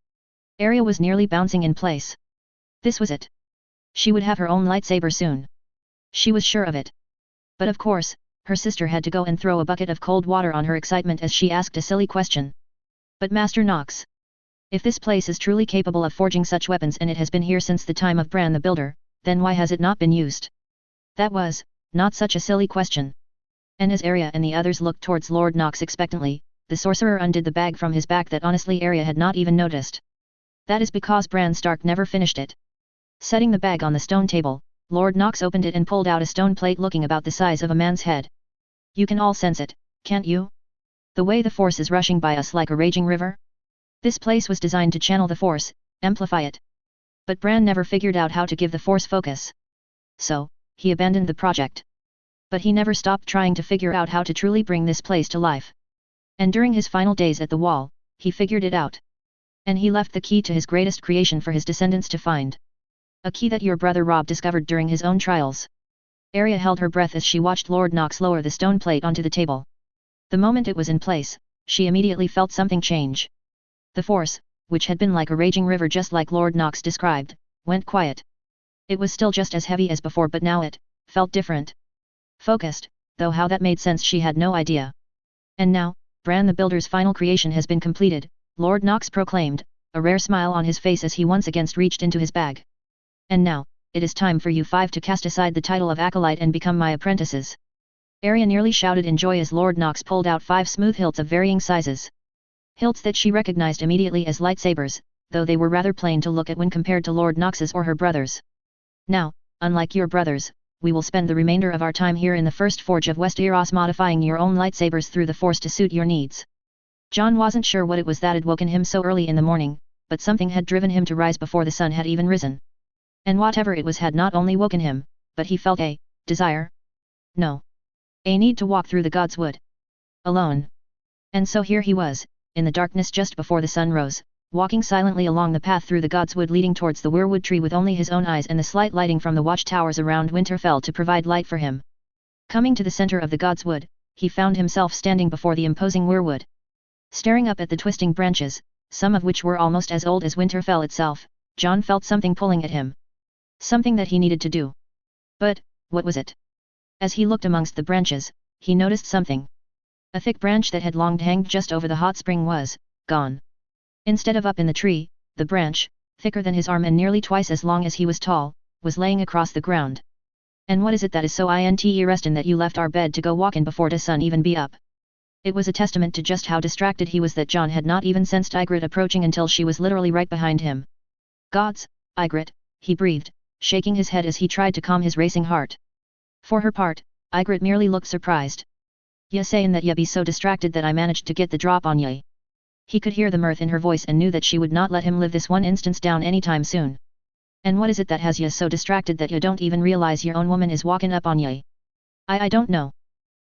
Arya was nearly bouncing in place. This was it. She would have her own lightsaber soon. She was sure of it. But of course, her sister had to go and throw a bucket of cold water on her excitement as she asked a silly question. But Master Knox, if this place is truly capable of forging such weapons and it has been here since the time of Bran the Builder, then why has it not been used? That was not such a silly question. And as Arya and the others looked towards Lord Knox expectantly, the sorcerer undid the bag from his back that honestly Arya had not even noticed. That is because Bran Stark never finished it. Setting the bag on the stone table, Lord Knox opened it and pulled out a stone plate looking about the size of a man's head. You can all sense it, can't you? The way the Force is rushing by us like a raging river? This place was designed to channel the Force, amplify it. But Bran never figured out how to give the Force focus. So, he abandoned the project. But he never stopped trying to figure out how to truly bring this place to life. And during his final days at the Wall, he figured it out. And he left the key to his greatest creation for his descendants to find. A key that your brother Robb discovered during his own trials. Arya held her breath as she watched Lord Knox lower the stone plate onto the table. The moment it was in place, she immediately felt something change. The Force, which had been like a raging river just like Lord Knox described, went quiet. It was still just as heavy as before but now it felt different. Focused, though how that made sense she had no idea. And now, Bran the Builder's final creation has been completed, Lord Knox proclaimed, a rare smile on his face as he once again reached into his bag. And now, it is time for you 5 to cast aside the title of Acolyte and become my apprentices. Arya nearly shouted in joy as Lord Knox pulled out 5 smooth hilts of varying sizes. Hilts that she recognized immediately as lightsabers, though they were rather plain to look at when compared to Lord Knox's or her brothers. Now, unlike your brothers, we will spend the remainder of our time here in the first forge of Westeros modifying your own lightsabers through the Force to suit your needs. Jon wasn't sure what it was that had woken him so early in the morning, but something had driven him to rise before the sun had even risen. And whatever it was had not only woken him, but he felt a desire. No. A need to walk through the God's Wood. Alone. And so here he was, in the darkness just before the sun rose, walking silently along the path through the God's Wood leading towards the weirwood tree with only his own eyes and the slight lighting from the watchtowers around Winterfell to provide light for him. Coming to the center of the God's Wood, he found himself standing before the imposing weirwood. Staring up at the twisting branches, some of which were almost as old as Winterfell itself, Jon felt something pulling at him. Something that he needed to do. But, what was it? As he looked amongst the branches, he noticed something. A thick branch that had long hanged just over the hot spring was gone. Instead of up in the tree, the branch, thicker than his arm and nearly twice as long as he was tall, was laying across the ground. And what is it that is so interesting that you left our bed to go walk in before the sun even be up? It was a testament to just how distracted he was that Jon had not even sensed Ygritte approaching until she was literally right behind him. Gods, Ygritte, he breathed, shaking his head as he tried to calm his racing heart. For her part, Ygritte merely looked surprised. Ya sayin' that ya be so distracted that I managed to get the drop on ye. He could hear the mirth in her voice and knew that she would not let him live this one instance down anytime soon. And what is it that has ya so distracted that ya don't even realize your own woman is walking up on ye? I don't know.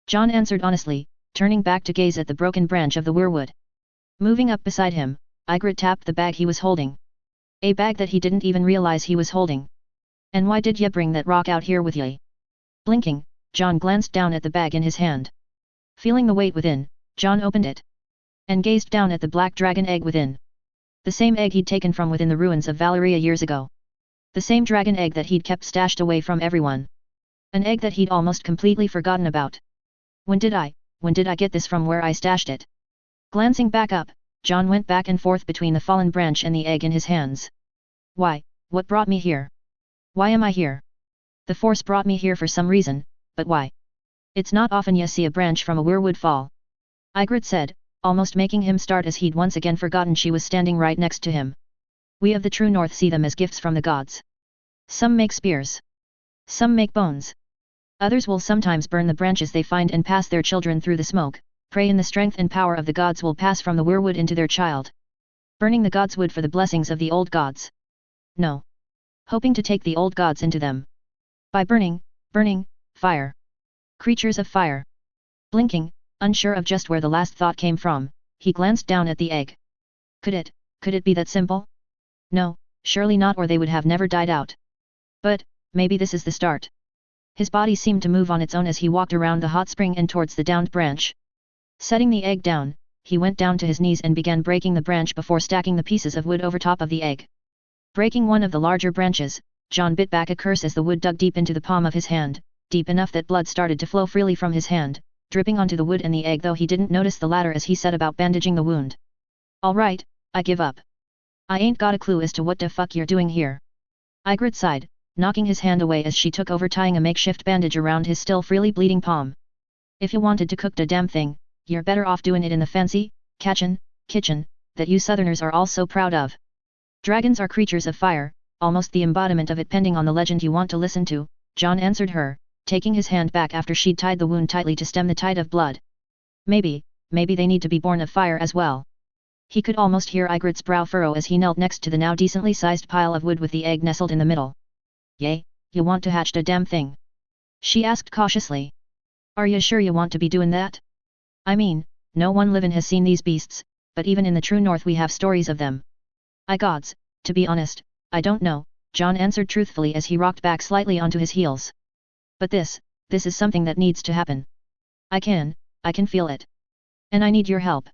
Jon answered honestly, turning back to gaze at the broken branch of the weirwood. Moving up beside him, Ygritte tapped the bag he was holding. A bag that he didn't even realize he was holding. And why did ya bring that rock out here with ye? Blinking, Jon glanced down at the bag in his hand. Feeling the weight within, Jon opened it. And gazed down at the black dragon egg within. The same egg he'd taken from within the ruins of Valeria years ago. The same dragon egg that he'd kept stashed away from everyone. An egg that he'd almost completely forgotten about. When did I get this from where I stashed it? Glancing back up, John went back and forth between the fallen branch and the egg in his hands. Why, what brought me here? Why am I here? The force brought me here for some reason, but why? It's not often you see a branch from a weirwood fall. Ygritte said, almost making him start as he'd once again forgotten she was standing right next to him. We of the true north see them as gifts from the gods. Some make spears. Some make bones. Others will sometimes burn the branches they find and pass their children through the smoke, pray in the strength and power of the gods will pass from the weirwood into their child. Burning the gods' wood for the blessings of the old gods. No. Hoping to take the old gods into them. By burning, fire. Creatures of fire. Blinking, unsure of just where the last thought came from, he glanced down at the egg. Could it be that simple? No, surely not, or they would have never died out. But, maybe this is the start. His body seemed to move on its own as he walked around the hot spring and towards the downed branch. Setting the egg down, he went down to his knees and began breaking the branch before stacking the pieces of wood over top of the egg. Breaking one of the larger branches, John bit back a curse as the wood dug deep into the palm of his hand, deep enough that blood started to flow freely from his hand, dripping onto the wood and the egg, though he didn't notice the latter as he set about bandaging the wound. All right, I give up. I ain't got a clue as to what the fuck you're doing here. Ygritte sighed, knocking his hand away as she took over tying a makeshift bandage around his still freely bleeding palm. If you wanted to cook the damn thing, you're better off doing it in the fancy, kitchen, that you southerners are all so proud of. Dragons are creatures of fire, almost the embodiment of it pending on the legend you want to listen to, John answered her, taking his hand back after she'd tied the wound tightly to stem the tide of blood. Maybe they need to be born of fire as well. He could almost hear Ygritte's brow furrow as he knelt next to the now decently sized pile of wood with the egg nestled in the middle. Yay, you want to hatch the damn thing? She asked cautiously. Are you sure you want to be doing that? I mean, no one livin' has seen these beasts, but even in the true north we have stories of them. I gods, to be honest, I don't know, John answered truthfully as he rocked back slightly onto his heels. But this is something that needs to happen. I can feel it. And I need your help.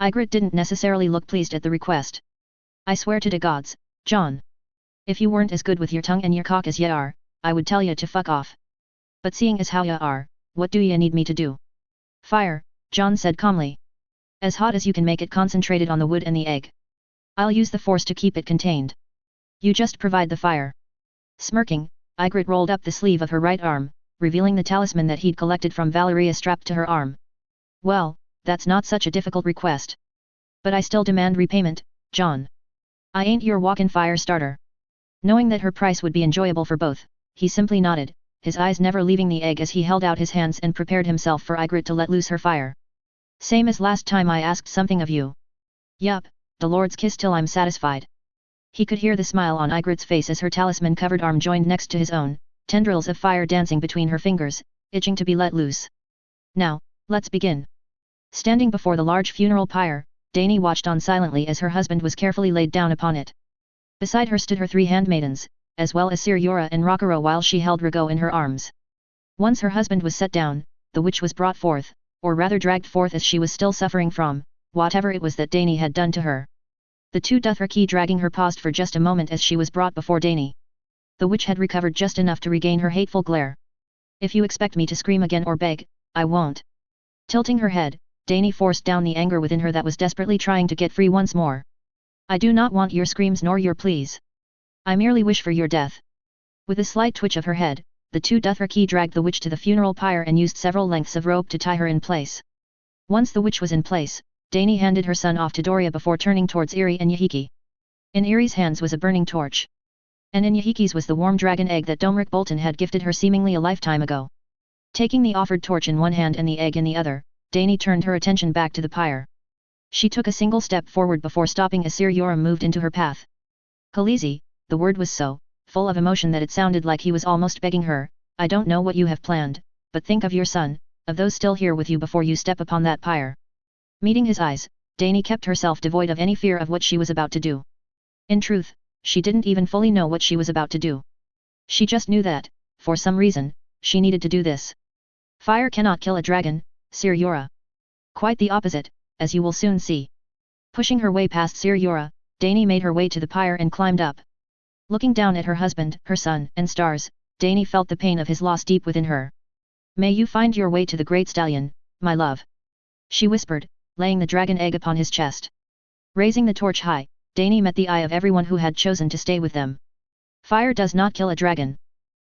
Ygritte didn't necessarily look pleased at the request. I swear to the gods, John. If you weren't as good with your tongue and your cock as ye are, I would tell you to fuck off. But seeing as how ye are, what do ye need me to do? Fire, John said calmly. As hot as you can make it, concentrated on the wood and the egg. I'll use the force to keep it contained. You just provide the fire. Smirking, Ygritte rolled up the sleeve of her right arm, revealing the talisman that he'd collected from Valeria strapped to her arm. Well, that's not such a difficult request. But I still demand repayment, John. I ain't your walk-in fire starter. Knowing that her price would be enjoyable for both, he simply nodded, his eyes never leaving the egg as he held out his hands and prepared himself for Ygritte to let loose her fire. Same as last time I asked something of you. Yup, the Lord's kiss till I'm satisfied. He could hear the smile on Ygritte's face as her talisman-covered arm joined next to his own, tendrils of fire dancing between her fingers, itching to be let loose. Now, let's begin. Standing before the large funeral pyre, Dany watched on silently as her husband was carefully laid down upon it. Beside her stood her 3 handmaidens, as well as Sorcerer and Rockero while she held Rigo in her arms. Once her husband was set down, the witch was brought forth, or rather dragged forth as she was still suffering from, whatever it was that Dany had done to her. The 2 ffdrake dragging her paused for just a moment as she was brought before Dany. The witch had recovered just enough to regain her hateful glare. If you expect me to scream again or beg, I won't. Tilting her head, Dany forced down the anger within her that was desperately trying to get free once more. I do not want your screams nor your pleas. I merely wish for your death. With a slight twitch of her head, the 2 ffdrake dragged the witch to the funeral pyre and used several lengths of rope to tie her in place. Once the witch was in place, Dany handed her son off to Doria before turning towards Irri and Yahiki. In Irri's hands was a burning torch. And in Yahiki's was the warm dragon egg that Domric Bolton had gifted her seemingly a lifetime ago. Taking the offered torch in one hand and the egg in the other, Dany turned her attention back to the pyre. She took a single step forward before stopping as Sir Yoram moved into her path. Khaleesi, the word was so full of emotion that it sounded like he was almost begging her, I don't know what you have planned, but think of your son, of those still here with you before you step upon that pyre. Meeting his eyes, Dany kept herself devoid of any fear of what she was about to do. In truth, she didn't even fully know what she was about to do. She just knew that, for some reason, she needed to do this. Fire cannot kill a dragon, Sir Yora. Quite the opposite, as you will soon see. Pushing her way past Sir Yora, Dany made her way to the pyre and climbed up. Looking down at her husband, her son, and stars, Dany felt the pain of his loss deep within her. "May you find your way to the Great Stallion, my love," she whispered, laying the dragon egg upon his chest. Raising the torch high, Dany met the eye of everyone who had chosen to stay with them. Fire does not kill a dragon.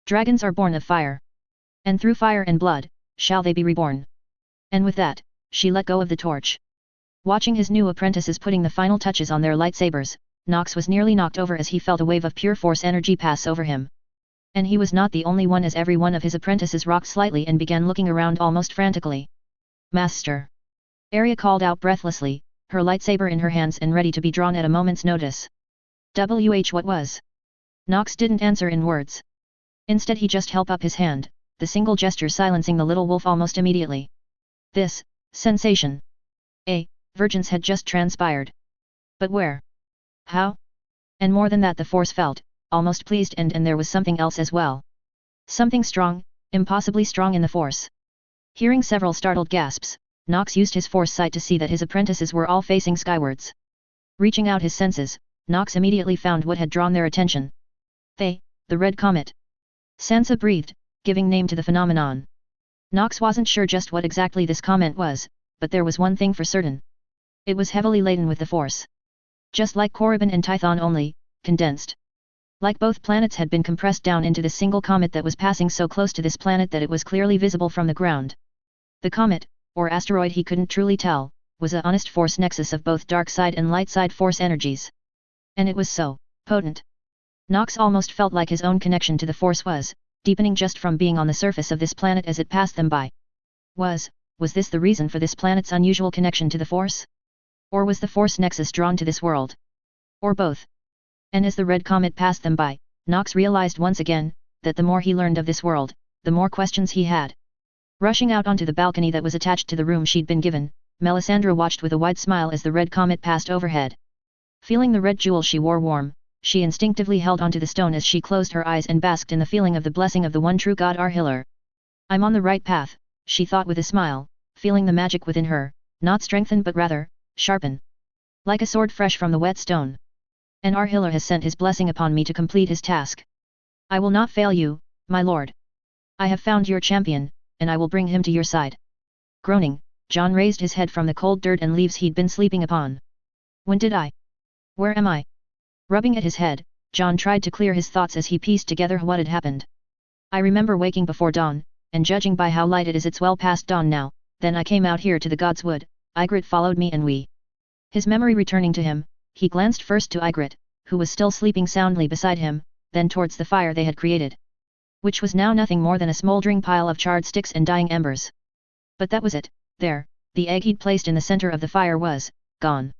Dragons are born of fire. And through fire and blood, shall they be reborn. And with that, she let go of the torch. Watching his new apprentices putting the final touches on their lightsabers, Nox was nearly knocked over as he felt a wave of pure force energy pass over him. And he was not the only one, as every one of his apprentices rocked slightly and began looking around almost frantically. "Master!" Arya called out breathlessly, her lightsaber in her hands and ready to be drawn at a moment's notice. What was? Nox didn't answer in words. Instead he just held up his hand, the single gesture silencing the little wolf almost immediately. This sensation. Virgins had just transpired. But where? How? And more than that, the force felt, almost pleased, and there was something else as well. Something strong, impossibly strong in the force. Hearing several startled gasps, Nox used his force sight to see that his apprentices were all facing skywards. Reaching out his senses, Nox immediately found what had drawn their attention. The red comet. Sansa breathed, giving name to the phenomenon. Nox wasn't sure just what exactly this comet was, but there was one thing for certain. It was heavily laden with the force. Just like Korriban and Tython, only condensed. Like both planets had been compressed down into this single comet that was passing so close to this planet that it was clearly visible from the ground. The comet, or asteroid he couldn't truly tell, was a honest force nexus of both dark side and light side force energies. And it was so potent. Nox almost felt like his own connection to the force was deepening just from being on the surface of this planet as it passed them by. Was this the reason for this planet's unusual connection to the force? Or was the force nexus drawn to this world? Or both? And as the red comet passed them by, Nox realized once again, that the more he learned of this world, the more questions he had. Rushing out onto the balcony that was attached to the room she'd been given, Melisandre watched with a wide smile as the red comet passed overhead. Feeling the red jewel she wore warm, she instinctively held onto the stone as she closed her eyes and basked in the feeling of the blessing of the one true god Arhillar. "I'm on the right path," she thought with a smile, feeling the magic within her, not strengthen but rather sharpen. Like a sword fresh from the wet stone. And Arhillar has sent his blessing upon me to complete his task. I will not fail you, my lord. I have found your champion, and I will bring him to your side. Groaning, Jon raised his head from the cold dirt and leaves he'd been sleeping upon. When did I? Where am I? Rubbing at his head, Jon tried to clear his thoughts as he pieced together what had happened. I remember waking before dawn, and judging by how light it is it's well past dawn now, then I came out here to the God's Wood, Ygritte followed me and we. His memory returning to him, he glanced first to Ygritte, who was still sleeping soundly beside him, then towards the fire they had created. Which was now nothing more than a smoldering pile of charred sticks and dying embers. But that was it, there, the egg he'd placed in the center of the fire was gone.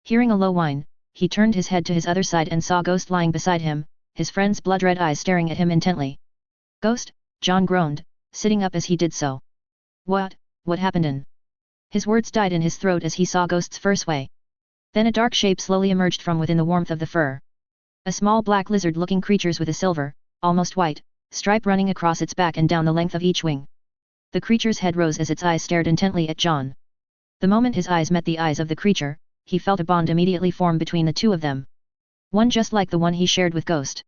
Hearing a low whine, he turned his head to his other side and saw Ghost lying beside him, his friend's blood-red eyes staring at him intently. Ghost, Jon groaned, sitting up as he did so. What happened in? His words died in his throat as he saw Ghost's first way. Then a dark shape slowly emerged from within the warmth of the fur. A small black lizard-looking creature with a silver, almost white, stripe running across its back and down the length of each wing. The creature's head rose as its eyes stared intently at Jon. The moment his eyes met the eyes of the creature, he felt a bond immediately form between the two of them. One just like the one he shared with Ghost.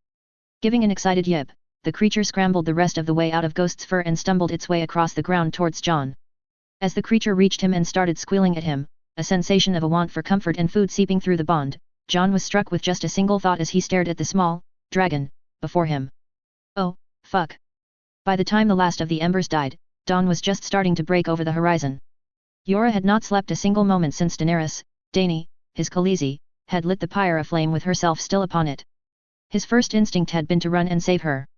Giving an excited yip, the creature scrambled the rest of the way out of Ghost's fur and stumbled its way across the ground towards Jon. As the creature reached him and started squealing at him, a sensation of a want for comfort and food seeping through the bond, Jon was struck with just a single thought as he stared at the small dragon before him. Oh, fuck. By the time the last of the embers died, dawn was just starting to break over the horizon. Yora had not slept a single moment since Daenerys, Dany, his Khaleesi, had lit the pyre aflame with herself still upon it. His first instinct had been to run and save her.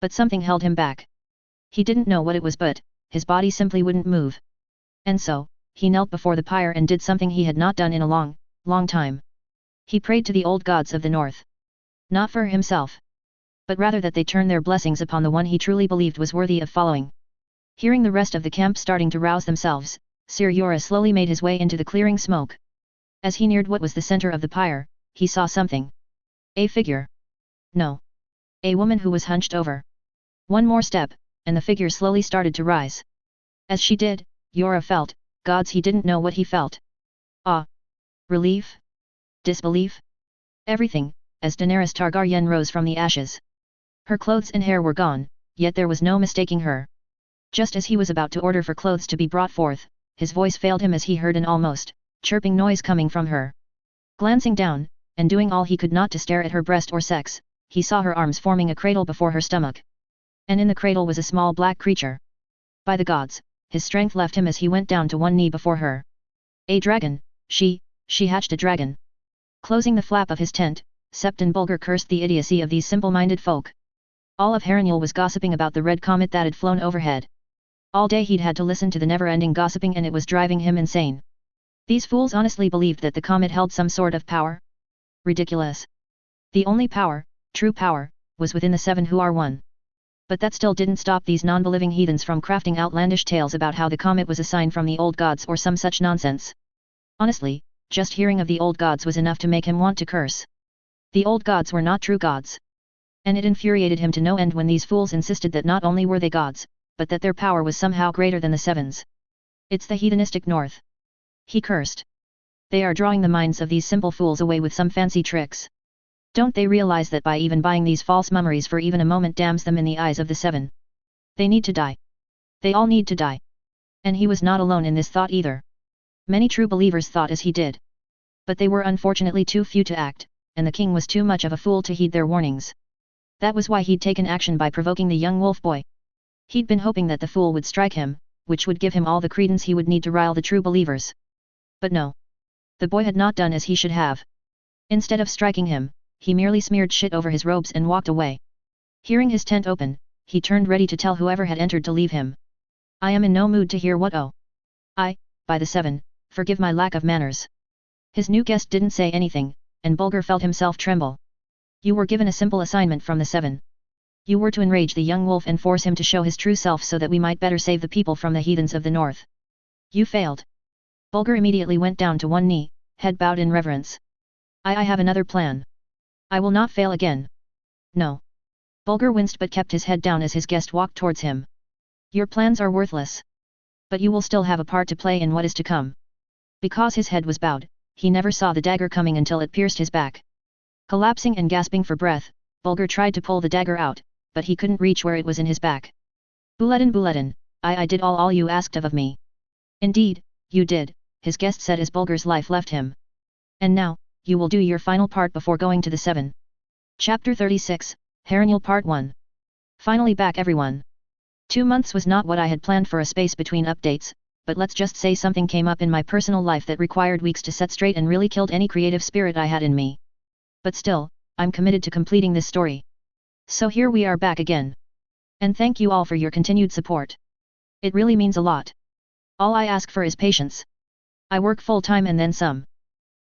But something held him back. He didn't know what it was, but his body simply wouldn't move. And so, he knelt before the pyre and did something he had not done in a long, long time. He prayed to the old gods of the north. Not for himself. But rather that they turn their blessings upon the one he truly believed was worthy of following. Hearing the rest of the camp starting to rouse themselves, Ser Yora slowly made his way into the clearing smoke. As he neared what was the center of the pyre, he saw something. A figure. No. A woman who was hunched over. One more step, and the figure slowly started to rise. As she did, Yora felt, gods he didn't know what he felt. Awe. Relief? Disbelief? Everything, as Daenerys Targaryen rose from the ashes. Her clothes and hair were gone, yet there was no mistaking her. Just as he was about to order for clothes to be brought forth, his voice failed him as he heard an almost chirping noise coming from her. Glancing down, and doing all he could not to stare at her breast or sex, he saw her arms forming a cradle before her stomach. And in the cradle was a small black creature. By the gods, his strength left him as he went down to one knee before her. A dragon, she hatched a dragon. Closing the flap of his tent, Sept and Bulgur cursed the idiocy of these simple-minded folk. All of Harrenhal was gossiping about the red comet that had flown overhead. All day he'd had to listen to the never-ending gossiping and it was driving him insane. These fools honestly believed that the comet held some sort of power? Ridiculous. The only power, true power, was within the seven who are one. But that still didn't stop these non-believing heathens from crafting outlandish tales about how the comet was a sign from the old gods or some such nonsense. Honestly, just hearing of the old gods was enough to make him want to curse. The old gods were not true gods. And it infuriated him to no end when these fools insisted that not only were they gods, but that their power was somehow greater than the sevens. It's the heathenistic north. He cursed. They are drawing the minds of these simple fools away with some fancy tricks. Don't they realize that by even buying these false mummeries for even a moment damns them in the eyes of the seven? They need to die. They all need to die. And he was not alone in this thought either. Many true believers thought as he did. But they were unfortunately too few to act, and the king was too much of a fool to heed their warnings. That was why he'd taken action by provoking the young wolf boy. He'd been hoping that the fool would strike him, which would give him all the credence he would need to rile the true believers. But no. The boy had not done as he should have. Instead of striking him, he merely smeared shit over his robes and walked away. Hearing his tent open, he turned ready to tell whoever had entered to leave him. I am in no mood to hear what. By the seven, forgive my lack of manners. His new guest didn't say anything, and Bulgur felt himself tremble. You were given a simple assignment from the seven. You were to enrage the young wolf and force him to show his true self so that we might better save the people from the heathens of the north. You failed. Bulgur immediately went down to one knee, head bowed in reverence. I have another plan. I will not fail again. No. Bulgur winced but kept his head down as his guest walked towards him. Your plans are worthless. But you will still have a part to play in what is to come. Because his head was bowed, he never saw the dagger coming until it pierced his back. Collapsing and gasping for breath, Bulgur tried to pull the dagger out, but he couldn't reach where it was in his back. Buledin, I did all you asked of me. Indeed, you did, his guest said as Bulgur's life left him. And now, you will do your final part before going to the seven. Chapter 36, Harrenhal Part 1. Finally back everyone. 2 months was not what I had planned for a space between updates, but let's just say something came up in my personal life that required weeks to set straight and really killed any creative spirit I had in me. But still, I'm committed to completing this story. So here we are back again. And thank you all for your continued support. It really means a lot. All I ask for is patience. I work full-time and then some.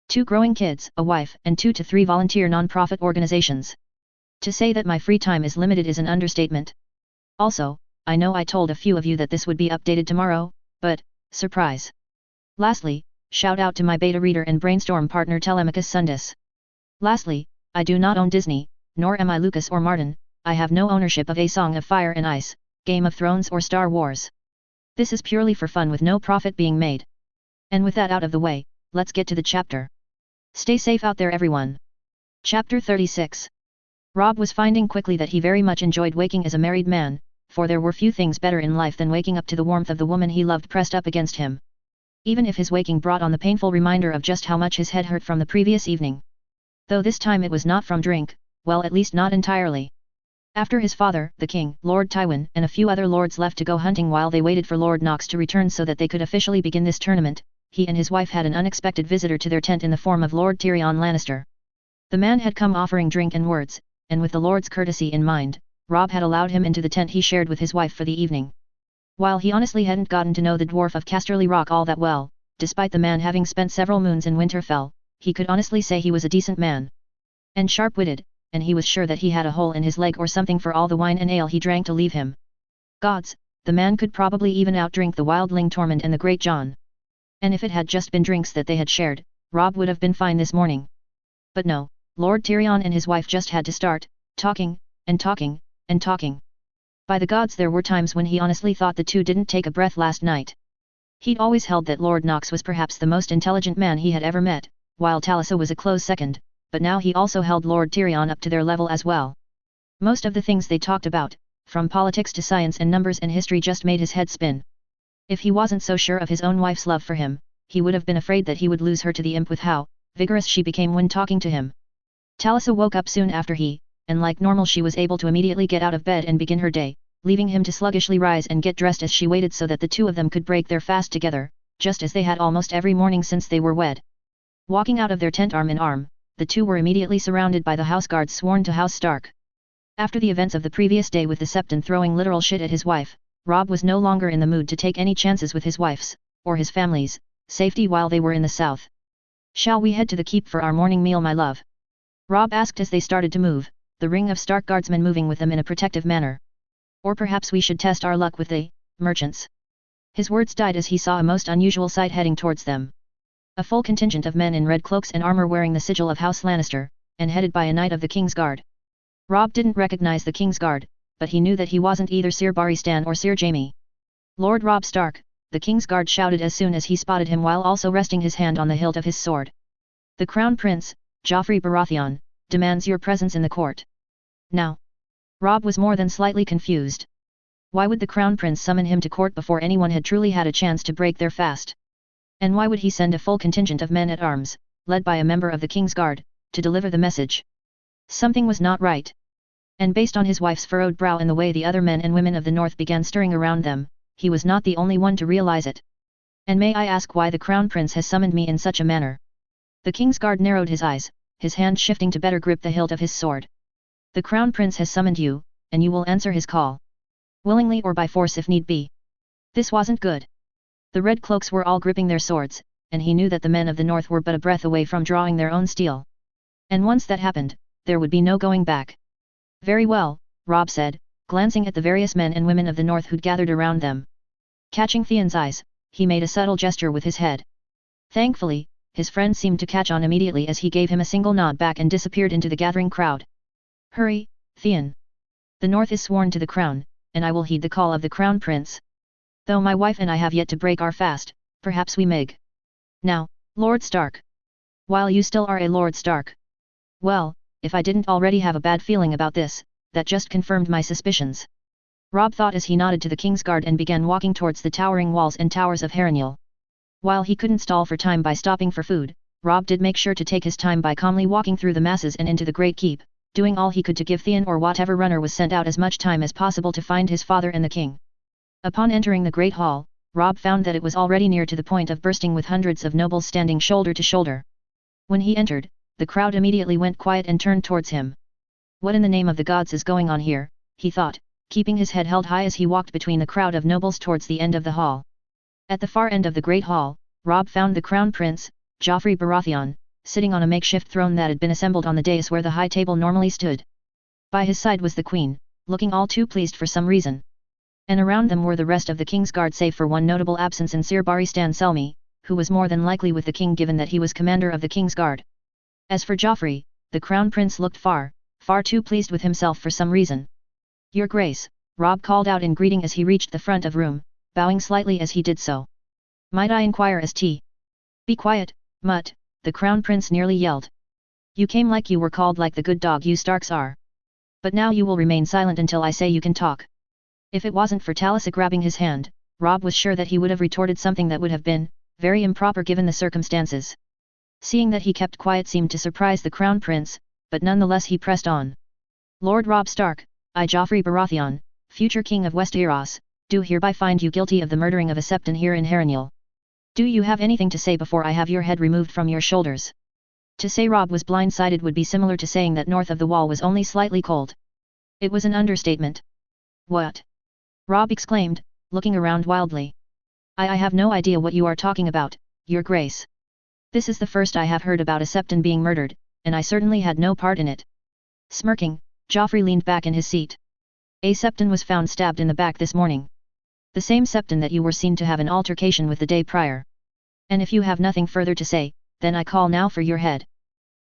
2 growing kids, a wife, and 2 to 3 volunteer non-profit organizations. To say that my free time is limited is an understatement. Also, I know I told a few of you that this would be updated tomorrow, but, surprise. Lastly, shout out to my beta reader and brainstorm partner Telemachus Sundus. Lastly, I do not own Disney, nor am I Lucas or Martin. I have no ownership of A Song of Fire and Ice, Game of Thrones or Star Wars. This is purely for fun with no profit being made. And with that out of the way, let's get to the chapter. Stay safe out there everyone. Chapter 36. Rob was finding quickly that he very much enjoyed waking as a married man, for there were few things better in life than waking up to the warmth of the woman he loved pressed up against him. Even if his waking brought on the painful reminder of just how much his head hurt from the previous evening. Though this time it was not from drink, well at least not entirely. After his father, the king, Lord Tywin, and a few other lords left to go hunting while they waited for Lord Knox to return so that they could officially begin this tournament, he and his wife had an unexpected visitor to their tent in the form of Lord Tyrion Lannister. The man had come offering drink and words, and with the lord's courtesy in mind, Rob had allowed him into the tent he shared with his wife for the evening. While he honestly hadn't gotten to know the dwarf of Casterly Rock all that well, despite the man having spent several moons in Winterfell, he could honestly say he was a decent man. And sharp-witted, and he was sure that he had a hole in his leg or something for all the wine and ale he drank to leave him. Gods, the man could probably even outdrink the wildling Tormund and the Great John. And if it had just been drinks that they had shared, Rob would have been fine this morning. But no, Lord Tyrion and his wife just had to start, talking, and talking, and talking. By the gods there were times when he honestly thought the two didn't take a breath last night. He'd always held that Lord Knox was perhaps the most intelligent man he had ever met, while Talisa was a close second, but now he also held Lord Tyrion up to their level as well. Most of the things they talked about, from politics to science and numbers and history, just made his head spin. If he wasn't so sure of his own wife's love for him, he would have been afraid that he would lose her to the imp with how vigorous she became when talking to him. Talisa woke up soon after and like normal she was able to immediately get out of bed and begin her day, leaving him to sluggishly rise and get dressed as she waited so that the two of them could break their fast together, just as they had almost every morning since they were wed. Walking out of their tent arm in arm, the two were immediately surrounded by the houseguards sworn to House Stark. After the events of the previous day with the Septon throwing literal shit at his wife, Robb was no longer in the mood to take any chances with his wife's, or his family's, safety while they were in the south. "Shall we head to the keep for our morning meal, my love?" Robb asked as they started to move, the ring of Stark guardsmen moving with them in a protective manner. "Or perhaps we should test our luck with the merchants." His words died as he saw a most unusual sight heading towards them. A full contingent of men in red cloaks and armor wearing the sigil of House Lannister, and headed by a knight of the King's Guard. Robb didn't recognize the King's Guard, but he knew that he wasn't either Sir Barristan or Sir Jaime. "Lord Robb Stark," the King's Guard shouted as soon as he spotted him while also resting his hand on the hilt of his sword. "The Crown Prince, Joffrey Baratheon, demands your presence in the court. Now." Robb was more than slightly confused. Why would the Crown Prince summon him to court before anyone had truly had a chance to break their fast? And why would he send a full contingent of men at arms, led by a member of the King's Guard, to deliver the message? Something was not right. And based on his wife's furrowed brow and the way the other men and women of the north began stirring around them, he was not the only one to realize it. "And may I ask why the Crown Prince has summoned me in such a manner?" The King's Guard narrowed his eyes, his hand shifting to better grip the hilt of his sword. "The Crown Prince has summoned you, and you will answer his call. Willingly or by force if need be." This wasn't good. The red cloaks were all gripping their swords, and he knew that the men of the north were but a breath away from drawing their own steel. And once that happened, there would be no going back. "Very well," Robb said, glancing at the various men and women of the north who'd gathered around them. Catching Theon's eyes, he made a subtle gesture with his head. Thankfully, his friend seemed to catch on immediately as he gave him a single nod back and disappeared into the gathering crowd. "Hurry, Theon. The north is sworn to the crown, and I will heed the call of the Crown Prince. Though my wife and I have yet to break our fast, perhaps we may. Now, Lord Stark. While you still are a Lord Stark. Well, if I didn't already have a bad feeling about this, that just confirmed my suspicions." Robb thought as he nodded to the King's Guard and began walking towards the towering walls and towers of Harrenhal. While he couldn't stall for time by stopping for food, Robb did make sure to take his time by calmly walking through the masses and into the Great Keep, doing all he could to give Theon or whatever runner was sent out as much time as possible to find his father and the king. Upon entering the Great Hall, Robb found that it was already near to the point of bursting with hundreds of nobles standing shoulder to shoulder. When he entered, the crowd immediately went quiet and turned towards him. "What in the name of the gods is going on here?" he thought, keeping his head held high as he walked between the crowd of nobles towards the end of the hall. At the far end of the Great Hall, Robb found the Crown Prince, Joffrey Baratheon, sitting on a makeshift throne that had been assembled on the dais where the high table normally stood. By his side was the Queen, looking all too pleased for some reason. And around them were the rest of the King's Guard save for one notable absence in Sir Barristan Selmy, who was more than likely with the king given that he was commander of the King's Guard. As for Joffrey, the Crown Prince looked far too pleased with himself for some reason. "Your Grace," Robb called out in greeting as he reached the front of room, bowing slightly as he did so. "Might I inquire as to—" "Be quiet, mutt," the Crown Prince nearly yelled. "You came like you were called like the good dog you Starks are. But now you will remain silent until I say you can talk." If it wasn't for Talisa grabbing his hand, Robb was sure that he would have retorted something that would have been very improper given the circumstances. Seeing that he kept quiet seemed to surprise the Crown Prince, but nonetheless he pressed on. "Lord Robb Stark, I Joffrey Baratheon, future King of Westeros, do hereby find you guilty of the murdering of a Septon here in Harrenhal. Do you have anything to say before I have your head removed from your shoulders?" To say Robb was blindsided would be similar to saying that north of the wall was only slightly cold. It was an understatement. "What?" Robb exclaimed, looking around wildly. I have no idea what you are talking about, Your Grace. This is the first I have heard about a Septon being murdered, and I certainly had no part in it." Smirking, Joffrey leaned back in his seat. "A Septon was found stabbed in the back this morning. The same Septon that you were seen to have an altercation with the day prior. And if you have nothing further to say, then I call now for your head."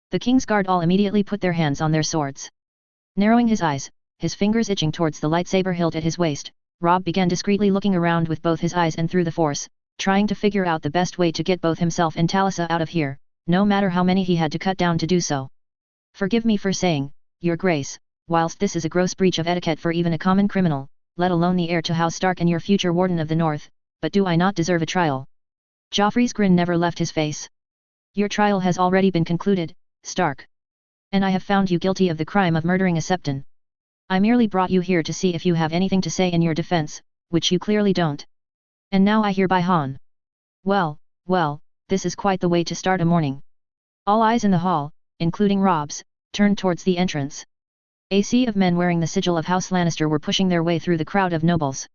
The King's Guard all immediately put their hands on their swords. Narrowing his eyes, his fingers itching towards the lightsaber hilt at his waist, Robb began discreetly looking around with both his eyes and through the Force, trying to figure out the best way to get both himself and Talisa out of here, no matter how many he had to cut down to do so. Forgive me for saying, Your Grace, whilst this is a gross breach of etiquette for even a common criminal, let alone the heir to House Stark and your future Warden of the North, but do I not deserve a trial? Joffrey's grin never left his face. Your trial has already been concluded, Stark. And I have found you guilty of the crime of murdering a Septon. I merely brought you here to see if you have anything to say in your defense, which you clearly don't. And now I hereby hon. Well, this is quite the way to start a morning. All eyes in the hall, including Rob's, turned towards the entrance. A sea of men wearing the sigil of House Lannister were pushing their way through the crowd of nobles.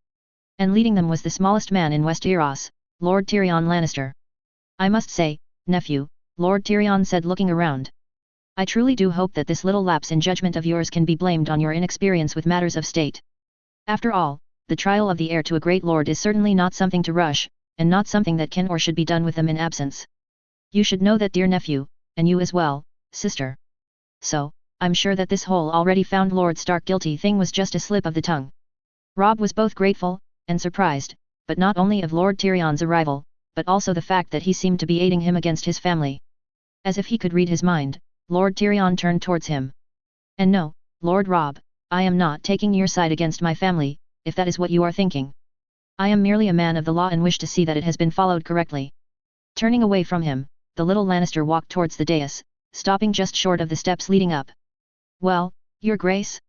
And leading them was the smallest man in Westeros, Lord Tyrion Lannister. I must say, nephew, Lord Tyrion said looking around. I truly do hope that this little lapse in judgment of yours can be blamed on your inexperience with matters of state. After all, the trial of the heir to a great lord is certainly not something to rush, and not something that can or should be done with them in absence. You should know that, dear nephew, and you as well, sister. So, I'm sure that this whole already found Lord Stark guilty thing was just a slip of the tongue. Robb was both grateful and surprised, but not only of Lord Tyrion's arrival, but also the fact that he seemed to be aiding him against his family. As if he could read his mind, Lord Tyrion turned towards him. And no, Lord Robb, I am not taking your side against my family, if that is what you are thinking. I am merely a man of the law and wish to see that it has been followed correctly. Turning away from him, the little Lannister walked towards the dais, stopping just short of the steps leading up. Well, Your Grace?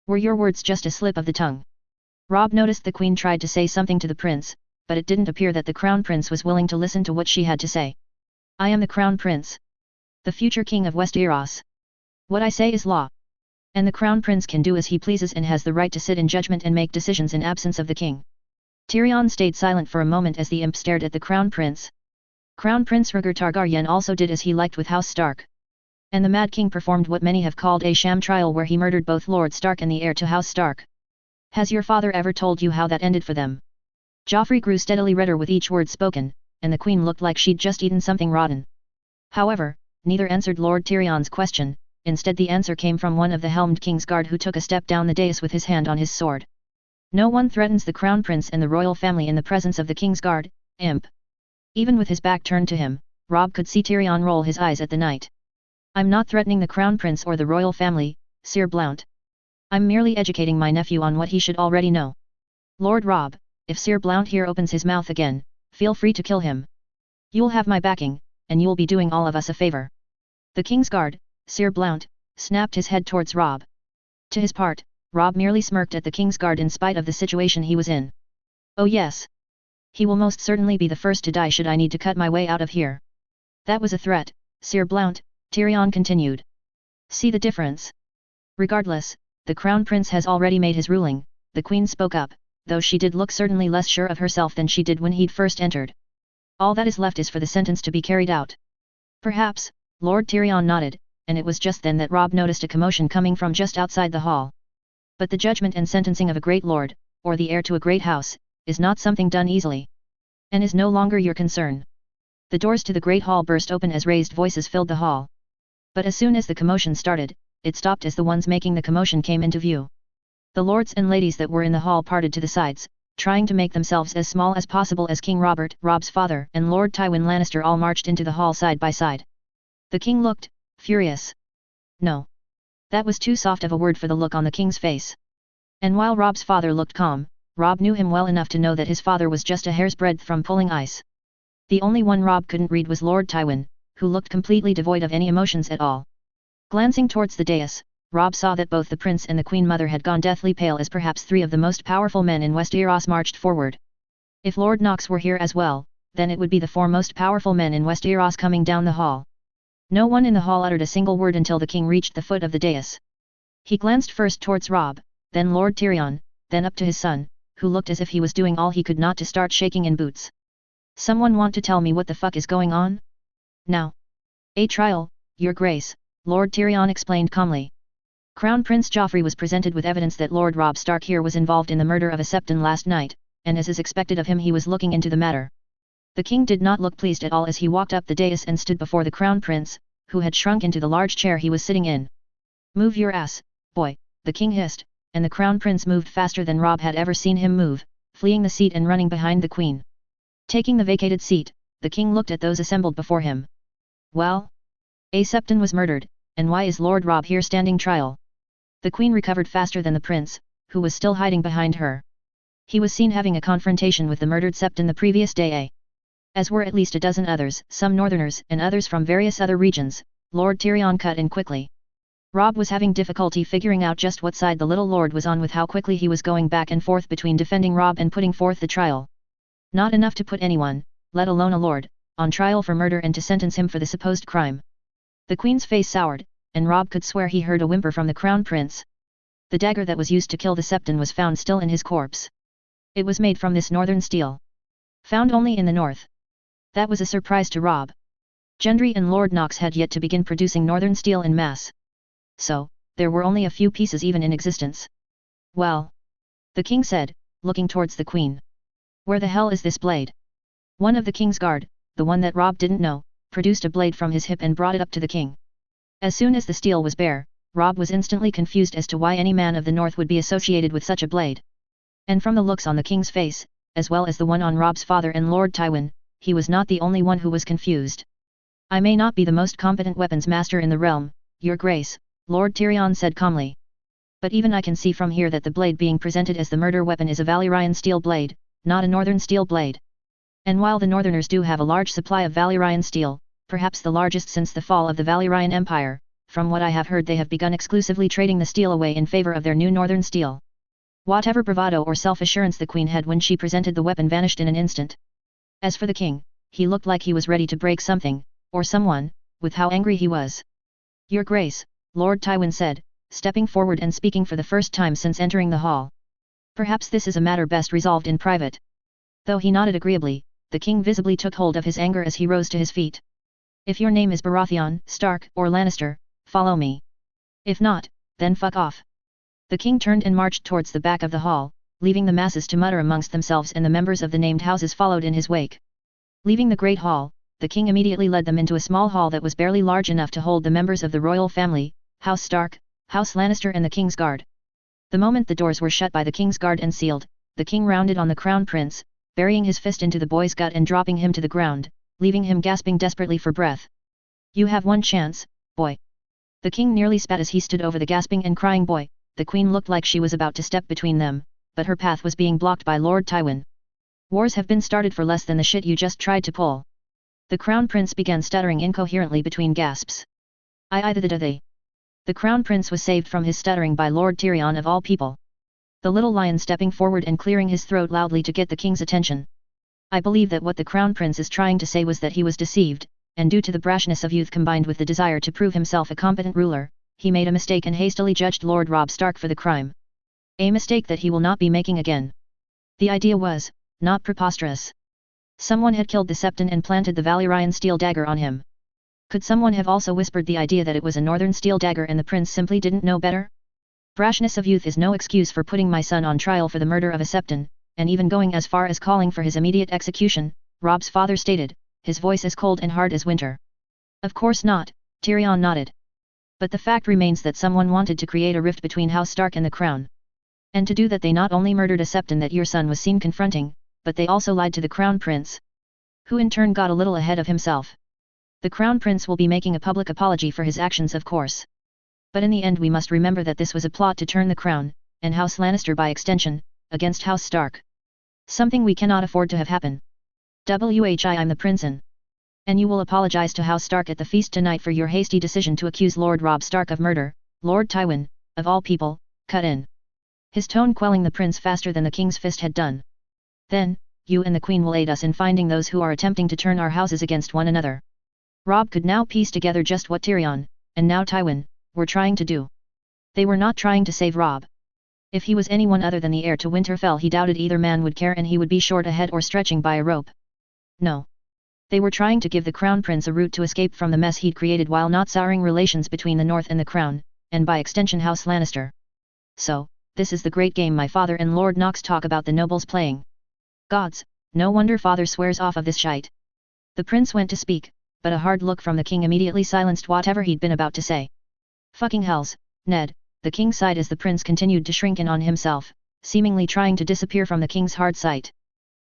Were your words just a slip of the tongue? Robb noticed the Queen tried to say something to the Prince, but it didn't appear that the Crown Prince was willing to listen to what she had to say. I am the Crown Prince. The future King of Westeros. What I say is law. And the Crown Prince can do as he pleases and has the right to sit in judgment and make decisions in absence of the King. Tyrion stayed silent for a moment as the imp stared at the Crown Prince. Crown Prince Rhaegar Targaryen also did as he liked with House Stark. And the Mad King performed what many have called a sham trial where he murdered both Lord Stark and the heir to House Stark. Has your father ever told you how that ended for them? Joffrey grew steadily redder with each word spoken, and the Queen looked like she'd just eaten something rotten. However, neither answered Lord Tyrion's question, instead the answer came from one of the helmed King's Guard who took a step down the dais with his hand on his sword. No one threatens the Crown Prince and the royal family in the presence of the King's Guard, imp. Even with his back turned to him, Robb could see Tyrion roll his eyes at the knight. I'm not threatening the Crown Prince or the royal family, Sir Blount. I'm merely educating my nephew on what he should already know. Lord Robb, if Sir Blount here opens his mouth again, feel free to kill him. You'll have my backing, and you'll be doing all of us a favor. The King's Guard, Sir Blount, snapped his head towards Robb. To his part, Robb merely smirked at the King's Guard in spite of the situation he was in. Oh yes. He will most certainly be the first to die should I need to cut my way out of here. That was a threat, Sir Blount, Tyrion continued. See the difference? Regardless, the Crown Prince has already made his ruling, the Queen spoke up, though she did look certainly less sure of herself than she did when he'd first entered. All that is left is for the sentence to be carried out. Perhaps, Lord Tyrion nodded, and it was just then that Robb noticed a commotion coming from just outside the hall. But the judgment and sentencing of a great lord, or the heir to a great house, is not something done easily. And is no longer your concern. The doors to the great hall burst open as raised voices filled the hall. But as soon as the commotion started, it stopped as the ones making the commotion came into view. The lords and ladies that were in the hall parted to the sides, trying to make themselves as small as possible as King Robert, Robb's father, and Lord Tywin Lannister all marched into the hall side by side. The king looked furious. No. That was too soft of a word for the look on the king's face. And while Robb's father looked calm, Robb knew him well enough to know that his father was just a hair's breadth from pulling ice. The only one Robb couldn't read was Lord Tywin, who looked completely devoid of any emotions at all. Glancing towards the dais, Robb saw that both the prince and the queen mother had gone deathly pale as perhaps three of the most powerful men in Westeros marched forward. If Lord Knox were here as well, then it would be the four most powerful men in Westeros coming down the hall. No one in the hall uttered a single word until the king reached the foot of the dais. He glanced first towards Robb, then Lord Tyrion, then up to his son, who looked as if he was doing all he could not to start shaking in boots. Someone want to tell me what the fuck is going on? Now. A trial, Your Grace, Lord Tyrion explained calmly. Crown Prince Joffrey was presented with evidence that Lord Robb Stark here was involved in the murder of a Septon last night, and as is expected of him he was looking into the matter. The king did not look pleased at all as he walked up the dais and stood before the Crown Prince, who had shrunk into the large chair he was sitting in. Move your ass, boy, the king hissed, and the Crown Prince moved faster than Robb had ever seen him move, fleeing the seat and running behind the queen. Taking the vacated seat, the king looked at those assembled before him. Well? A Septon was murdered, and why is Lord Rob here standing trial? The queen recovered faster than the prince, who was still hiding behind her. He was seen having a confrontation with the murdered septon the previous day, as were at least a dozen others, some northerners and others from various other regions. Lord Tyrion cut in quickly. Rob was having difficulty figuring out just what side the little lord was on with how quickly he was going back and forth between defending Rob and putting forth the trial. Not enough to put anyone, let alone a lord, on trial for murder and to sentence him for the supposed crime. The queen's face soured, and Rob could swear he heard a whimper from the crown prince. The dagger that was used to kill the septon was found still in his corpse. It was made from this northern steel, found only in the north. That was a surprise to Rob. Gendry and Lord Knox had yet to begin producing northern steel in mass. So, there were only a few pieces even in existence. Well, the king said, looking towards the queen. Where the hell is this blade? One of the king's guard, the one that Rob didn't know, produced a blade from his hip and brought it up to the king. As soon as the steel was bare, Rob was instantly confused as to why any man of the north would be associated with such a blade. And from the looks on the king's face, as well as the one on Rob's father and Lord Tywin, he was not the only one who was confused. I may not be the most competent weapons master in the realm, your grace, Lord Tyrion said calmly. But even I can see from here that the blade being presented as the murder weapon is a Valyrian steel blade, not a northern steel blade. And while the northerners do have a large supply of Valyrian steel, perhaps the largest since the fall of the Valyrian Empire, from what I have heard they have begun exclusively trading the steel away in favor of their new northern steel. Whatever bravado or self-assurance the queen had when she presented the weapon vanished in an instant. As for the king, he looked like he was ready to break something, or someone, with how angry he was. Your grace, Lord Tywin said, stepping forward and speaking for the first time since entering the hall. Perhaps this is a matter best resolved in private. Though he nodded agreeably, the king visibly took hold of his anger as he rose to his feet. If your name is Baratheon, Stark, or Lannister, follow me. If not, then fuck off. The king turned and marched towards the back of the hall, leaving the masses to mutter amongst themselves, and the members of the named houses followed in his wake. Leaving the great hall, the king immediately led them into a small hall that was barely large enough to hold the members of the royal family, House Stark, House Lannister and the King's Guard. The moment the doors were shut by the King's Guard and sealed, the king rounded on the crown prince, burying his fist into the boy's gut and dropping him to the ground, leaving him gasping desperately for breath. You have one chance, boy. The king nearly spat as he stood over the gasping and crying boy. The queen looked like she was about to step between them, but her path was being blocked by Lord Tywin. Wars have been started for less than the shit you just tried to pull. The crown prince began stuttering incoherently between gasps. The crown prince was saved from his stuttering by Lord Tyrion of all people. The little lion stepping forward and clearing his throat loudly to get the king's attention. I believe that what the crown prince is trying to say was that he was deceived, and due to the brashness of youth combined with the desire to prove himself a competent ruler, he made a mistake and hastily judged Lord Robb Stark for the crime. A mistake that he will not be making again. The idea was, not preposterous. Someone had killed the Septon and planted the Valyrian steel dagger on him. Could someone have also whispered the idea that it was a northern steel dagger and the prince simply didn't know better? Brashness of youth is no excuse for putting my son on trial for the murder of a Septon, and even going as far as calling for his immediate execution, Robb's father stated, his voice as cold and hard as winter. Of course not, Tyrion nodded. But the fact remains that someone wanted to create a rift between House Stark and the crown. And to do that they not only murdered a Septon that your son was seen confronting, but they also lied to the crown prince. Who in turn got a little ahead of himself. The crown prince will be making a public apology for his actions, of course. But in the end we must remember that this was a plot to turn the crown, and House Lannister by extension, against House Stark. Something we cannot afford to have happen. I'm the princein. And you will apologize to House Stark at the feast tonight for your hasty decision to accuse Lord Robb Stark of murder. Lord Tywin, of all people, cut in. His tone quelling the prince faster than the king's fist had done. Then, you and the queen will aid us in finding those who are attempting to turn our houses against one another. Robb could now piece together just what Tyrion, and now Tywin, were trying to do. They were not trying to save Robb. If he was anyone other than the heir to Winterfell, he doubted either man would care and he would be short ahead or stretching by a rope. No. They were trying to give the crown prince a route to escape from the mess he'd created while not souring relations between the north and the crown, and by extension House Lannister. So, this is the great game my father and Lord Knox talk about the nobles playing. Gods, no wonder father swears off of this shite. The prince went to speak, but a hard look from the king immediately silenced whatever he'd been about to say. Fucking hells, Ned, the king sighed as the prince continued to shrink in on himself, seemingly trying to disappear from the king's hard sight.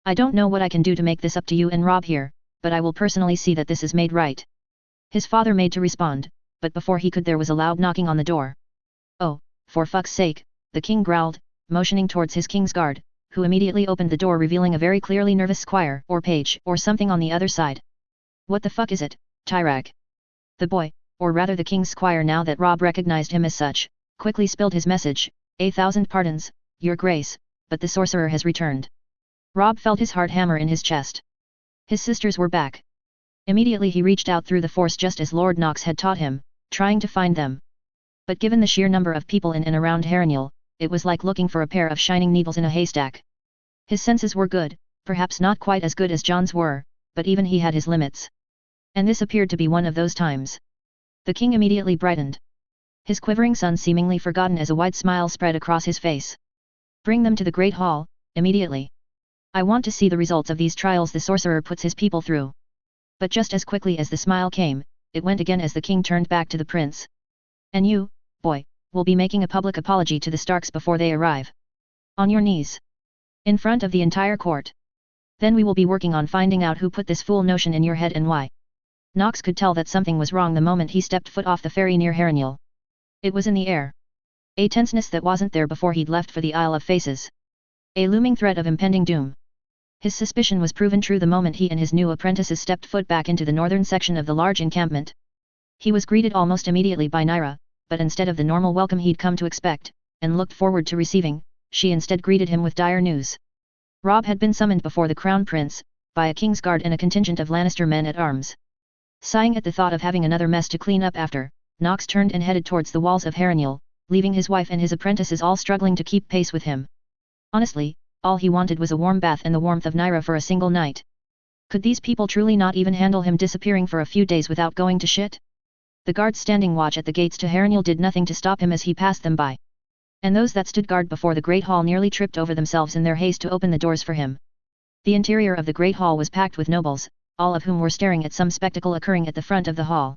I don't know what I can do to make this up to you and Robb here, but I will personally see that this is made right. His father made to respond, but before he could there was a loud knocking on the door. "Oh, for fuck's sake," the king growled, motioning towards his king's guard, who immediately opened the door revealing a very clearly nervous squire or page or something on the other side. "What the fuck is it, ffdrake?" The boy, or rather the king's squire now that Rob recognized him as such, quickly spilled his message, "1,000 pardons, your grace, but the sorcerer has returned." Rob felt his heart hammer in his chest. His sisters were back. Immediately he reached out through the force just as Lord Nox had taught him, trying to find them. But given the sheer number of people in and around Harrenhal, it was like looking for a pair of shining needles in a haystack. His senses were good, perhaps not quite as good as John's were, but even he had his limits. And this appeared to be one of those times. The king immediately brightened. His quivering sun seemingly forgotten as a wide smile spread across his face. "Bring them to the Great Hall, immediately. I want to see the results of these trials the sorcerer puts his people through." But just as quickly as the smile came, it went again as the king turned back to the prince. "And you, boy, will be making a public apology to the Starks before they arrive. On your knees. In front of the entire court. Then we will be working on finding out who put this fool notion in your head and why." Nox could tell that something was wrong the moment he stepped foot off the ferry near Harrenhal. It was in the air. A tenseness that wasn't there before he'd left for the Isle of Faces. A looming threat of impending doom. His suspicion was proven true the moment he and his new apprentices stepped foot back into the northern section of the large encampment. He was greeted almost immediately by Nyra, but instead of the normal welcome he'd come to expect, and looked forward to receiving, she instead greeted him with dire news. Rob had been summoned before the Crown Prince, by a King's Guard and a contingent of Lannister men-at-arms. Sighing at the thought of having another mess to clean up after, Nox turned and headed towards the walls of Harrenhal, leaving his wife and his apprentices all struggling to keep pace with him. Honestly, all he wanted was a warm bath and the warmth of Nyra for a single night. Could these people truly not even handle him disappearing for a few days without going to shit? The guards standing watch at the gates to Harrenhal did nothing to stop him as he passed them by. And those that stood guard before the Great Hall nearly tripped over themselves in their haste to open the doors for him. The interior of the Great Hall was packed with nobles, all of whom were staring at some spectacle occurring at the front of the hall.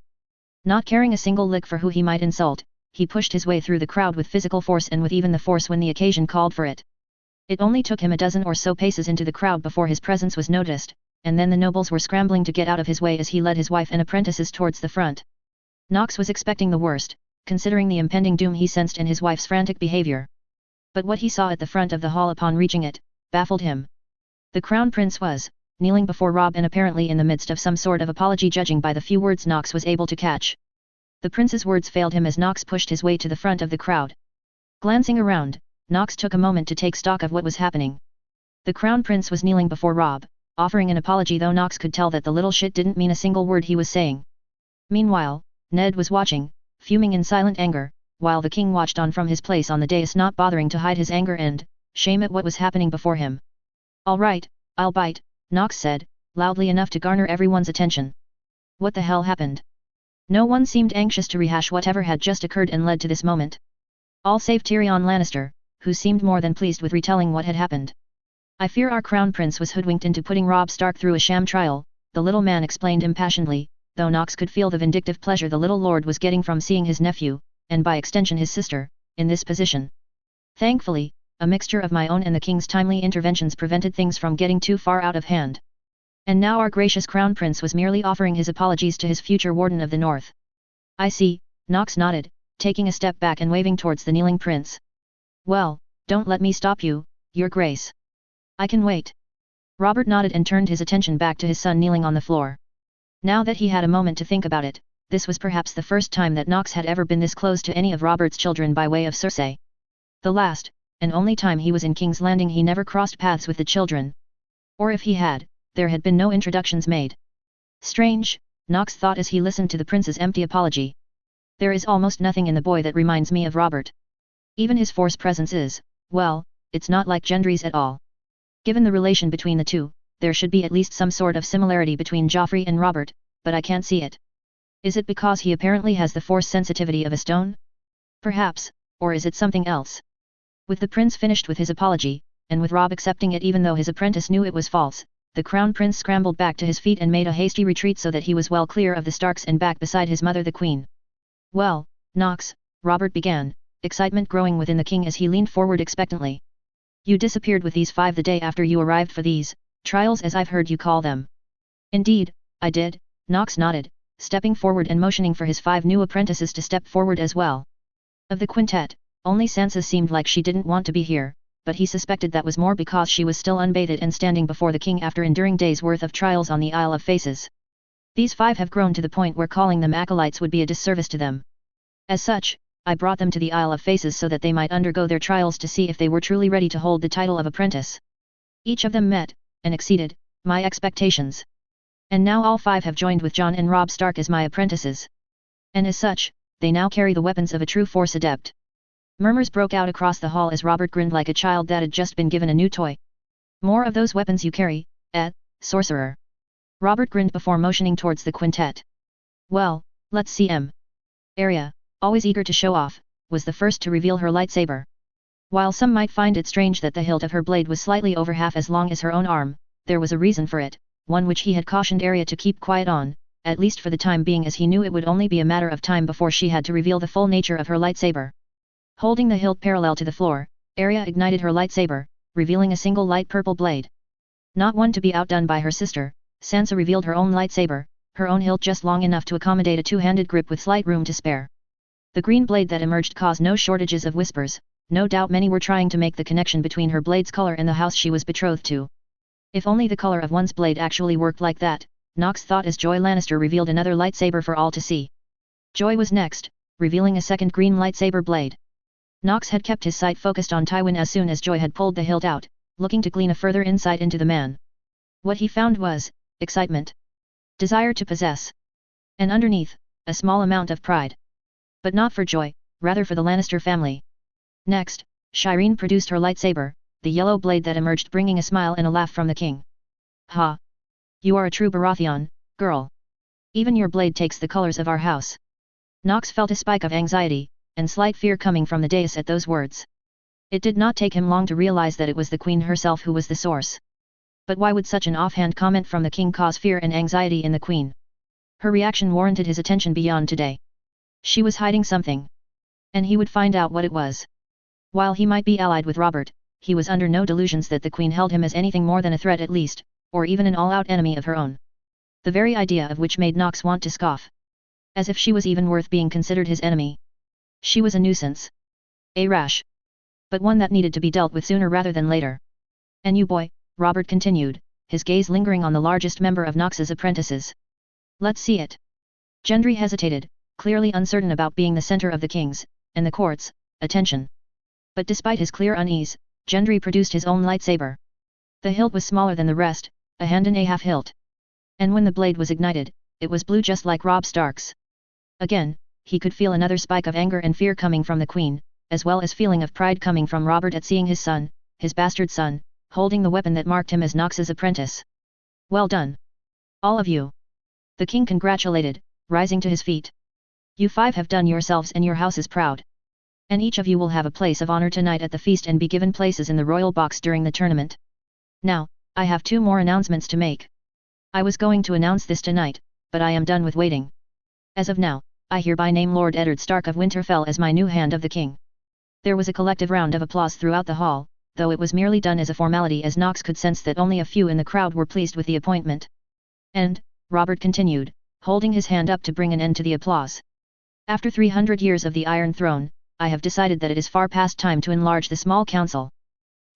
Not caring a single lick for who he might insult, he pushed his way through the crowd with physical force and with even the force when the occasion called for it. It only took him a dozen or so paces into the crowd before his presence was noticed, and then the nobles were scrambling to get out of his way as he led his wife and apprentices towards the front. Nox was expecting the worst, considering the impending doom he sensed in his wife's frantic behavior. But what he saw at the front of the hall upon reaching it, baffled him. The Crown Prince was kneeling before Rob and apparently in the midst of some sort of apology judging by the few words Nox was able to catch. The prince's words failed him as Nox pushed his way to the front of the crowd. Glancing around, Nox took a moment to take stock of what was happening. The Crown Prince was kneeling before Rob, offering an apology though Nox could tell that the little shit didn't mean a single word he was saying. Meanwhile, Ned was watching, fuming in silent anger, while the king watched on from his place on the dais not bothering to hide his anger and shame at what was happening before him. "All right, I'll bite," Nox said, loudly enough to garner everyone's attention. What the hell happened? No one seemed anxious to rehash whatever had just occurred and led to this moment. All save Tyrion Lannister, who seemed more than pleased with retelling what had happened. "I fear our Crown Prince was hoodwinked into putting Robb Stark through a sham trial," the little man explained impassionedly, though Nox could feel the vindictive pleasure the little lord was getting from seeing his nephew, and by extension his sister, in this position. Thankfully, a mixture of my own and the king's timely interventions prevented things from getting too far out of hand. And now our gracious Crown Prince was merely offering his apologies to his future Warden of the North. "I see," Nox nodded, taking a step back and waving towards the kneeling prince. "Well, don't let me stop you, your grace. I can wait." Robert nodded and turned his attention back to his son kneeling on the floor. Now that he had a moment to think about it, this was perhaps the first time that Nox had ever been this close to any of Robert's children by way of Cersei. The last, and only time he was in King's Landing he never crossed paths with the children. Or if he had, there had been no introductions made. Strange, Nox thought as he listened to the prince's empty apology. There is almost nothing in the boy that reminds me of Robert. Even his force presence is, well, it's not like Gendry's at all. Given the relation between the two, there should be at least some sort of similarity between Joffrey and Robert, but I can't see it. Is it because he apparently has the force sensitivity of a stone? Perhaps, or is it something else? With the prince finished with his apology, and with Robb accepting it even though his apprentice knew it was false, the Crown Prince scrambled back to his feet and made a hasty retreat so that he was well clear of the Starks and back beside his mother the Queen. "Well, Nox," Robert began, excitement growing within the king as he leaned forward expectantly. "You disappeared with these 5 the day after you arrived for these trials as I've heard you call them." "Indeed, I did," Nox nodded, stepping forward and motioning for his 5 new apprentices to step forward as well. Of the quintet, only Sansa seemed like she didn't want to be here, but he suspected that was more because she was still unbathed and standing before the king after enduring days' worth of trials on the Isle of Faces. These 5 have grown to the point where calling them acolytes would be a disservice to them. As such, I brought them to the Isle of Faces so that they might undergo their trials to see if they were truly ready to hold the title of apprentice. Each of them met, and exceeded, my expectations. And now all 5 have joined with Jon and Robb Stark as my apprentices. And as such, they now carry the weapons of a true Force adept. Murmurs broke out across the hall as Robert grinned like a child that had just been given a new toy. More of those weapons you carry, Sorcerer. Robert grinned before motioning towards the quintet. Well, let's see. Arya, always eager to show off, was the first to reveal her lightsaber. While some might find it strange that the hilt of her blade was slightly over half as long as her own arm, there was a reason for it, one which he had cautioned Arya to keep quiet on, at least for the time being, as he knew it would only be a matter of time before she had to reveal the full nature of her lightsaber. Holding the hilt parallel to the floor, Arya ignited her lightsaber, revealing a single light purple blade. Not one to be outdone by her sister, Sansa revealed her own lightsaber, her own hilt just long enough to accommodate a two-handed grip with slight room to spare. The green blade that emerged caused no shortages of whispers, no doubt many were trying to make the connection between her blade's color and the house she was betrothed to. If only the color of one's blade actually worked like that, Nox thought as Joy Lannister revealed another lightsaber for all to see. Joy was next, revealing a second green lightsaber blade. Nox had kept his sight focused on Tywin as soon as Joy had pulled the hilt out, looking to glean a further insight into the man. What he found was excitement, desire to possess, and underneath, a small amount of pride. But not for Joy, rather for the Lannister family. Next, Shireen produced her lightsaber, the yellow blade that emerged bringing a smile and a laugh from the king. Ha! You are a true Baratheon, girl. Even your blade takes the colors of our house. Nox felt a spike of anxiety, and slight fear coming from the dais at those words. It did not take him long to realize that it was the queen herself who was the source. But why would such an offhand comment from the king cause fear and anxiety in the queen? Her reaction warranted his attention beyond today. She was hiding something. And he would find out what it was. While he might be allied with Robert, he was under no delusions that the queen held him as anything more than a threat at least, or even an all-out enemy of her own. The very idea of which made Nox want to scoff. As if she was even worth being considered his enemy. She was a nuisance. A rash. But one that needed to be dealt with sooner rather than later. And you boy, Robert continued, his gaze lingering on the largest member of Nox's apprentices. Let's see it. Gendry hesitated, clearly uncertain about being the center of the king's, and the court's, attention. But despite his clear unease, Gendry produced his own lightsaber. The hilt was smaller than the rest, a hand and a half hilt. And when the blade was ignited, it was blue just like Robb Stark's. Again, he could feel another spike of anger and fear coming from the queen, as well as feeling of pride coming from Robert at seeing his son, his bastard son, holding the weapon that marked him as Nox's apprentice. Well done. All of you. The king congratulated, rising to his feet. You 5 have done yourselves and your houses proud. And each of you will have a place of honor tonight at the feast and be given places in the royal box during the tournament. Now, I have 2 more announcements to make. I was going to announce this tonight, but I am done with waiting. As of now, I hereby name Lord Eddard Stark of Winterfell as my new Hand of the King. There was a collective round of applause throughout the hall, though it was merely done as a formality as Nox could sense that only a few in the crowd were pleased with the appointment. And, Robert continued, holding his hand up to bring an end to the applause. After 300 years of the Iron Throne, I have decided that it is far past time to enlarge the small council.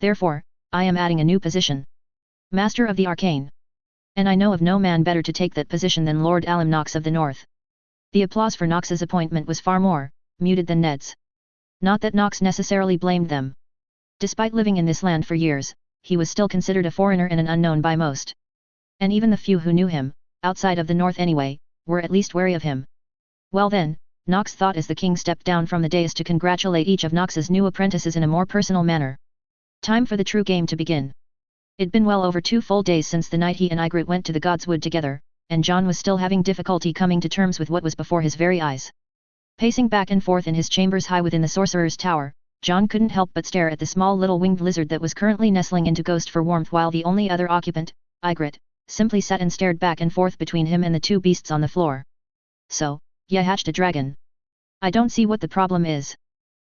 Therefore, I am adding a new position. Master of the Arcane. And I know of no man better to take that position than Lord Alim Nox of the North. The applause for Nox's appointment was far more muted than Ned's. Not that Nox necessarily blamed them. Despite living in this land for years, he was still considered a foreigner and an unknown by most. And even the few who knew him, outside of the North anyway, were at least wary of him. Well then, Nox thought as the king stepped down from the dais to congratulate each of Nox's new apprentices in a more personal manner. Time for the true game to begin. It'd been well over 2 full days since the night he and Ygritte went to the Godswood together, and Jon was still having difficulty coming to terms with what was before his very eyes. Pacing back and forth in his chambers high within the Sorcerer's Tower, Jon couldn't help but stare at the small little winged lizard that was currently nestling into Ghost for warmth while the only other occupant, Ygritte, simply sat and stared back and forth between him and the 2 beasts on the floor. So, ya hatched a dragon. I don't see what the problem is.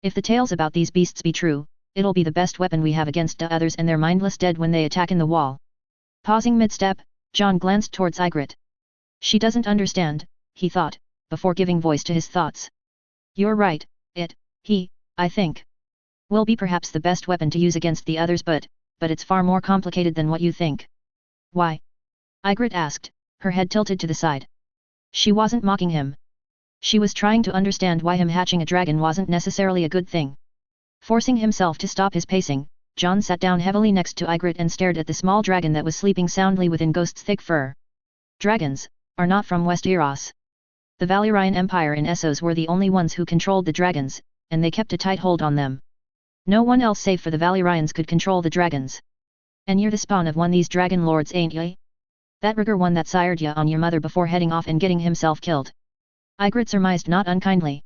If the tales about these beasts be true, it'll be the best weapon we have against the others and their mindless dead when they attack in the wall. Pausing mid-step, Jon glanced towards Ygritte. She doesn't understand, he thought, before giving voice to his thoughts. You're right, I think, will be perhaps the best weapon to use against the others, but it's far more complicated than what you think. Why? Ygritte asked, her head tilted to the side. She wasn't mocking him. She was trying to understand why him hatching a dragon wasn't necessarily a good thing. Forcing himself to stop his pacing, Jon sat down heavily next to Ygritte and stared at the small dragon that was sleeping soundly within Ghost's thick fur. Dragons are not from Westeros. The Valyrian Empire in Essos were the only ones who controlled the dragons, and they kept a tight hold on them. No one else save for the Valyrians could control the dragons. And you're the spawn of one these dragon lords, ain't ye? That Rhaegar one that sired ya on your mother before heading off and getting himself killed. Ygritte surmised not unkindly.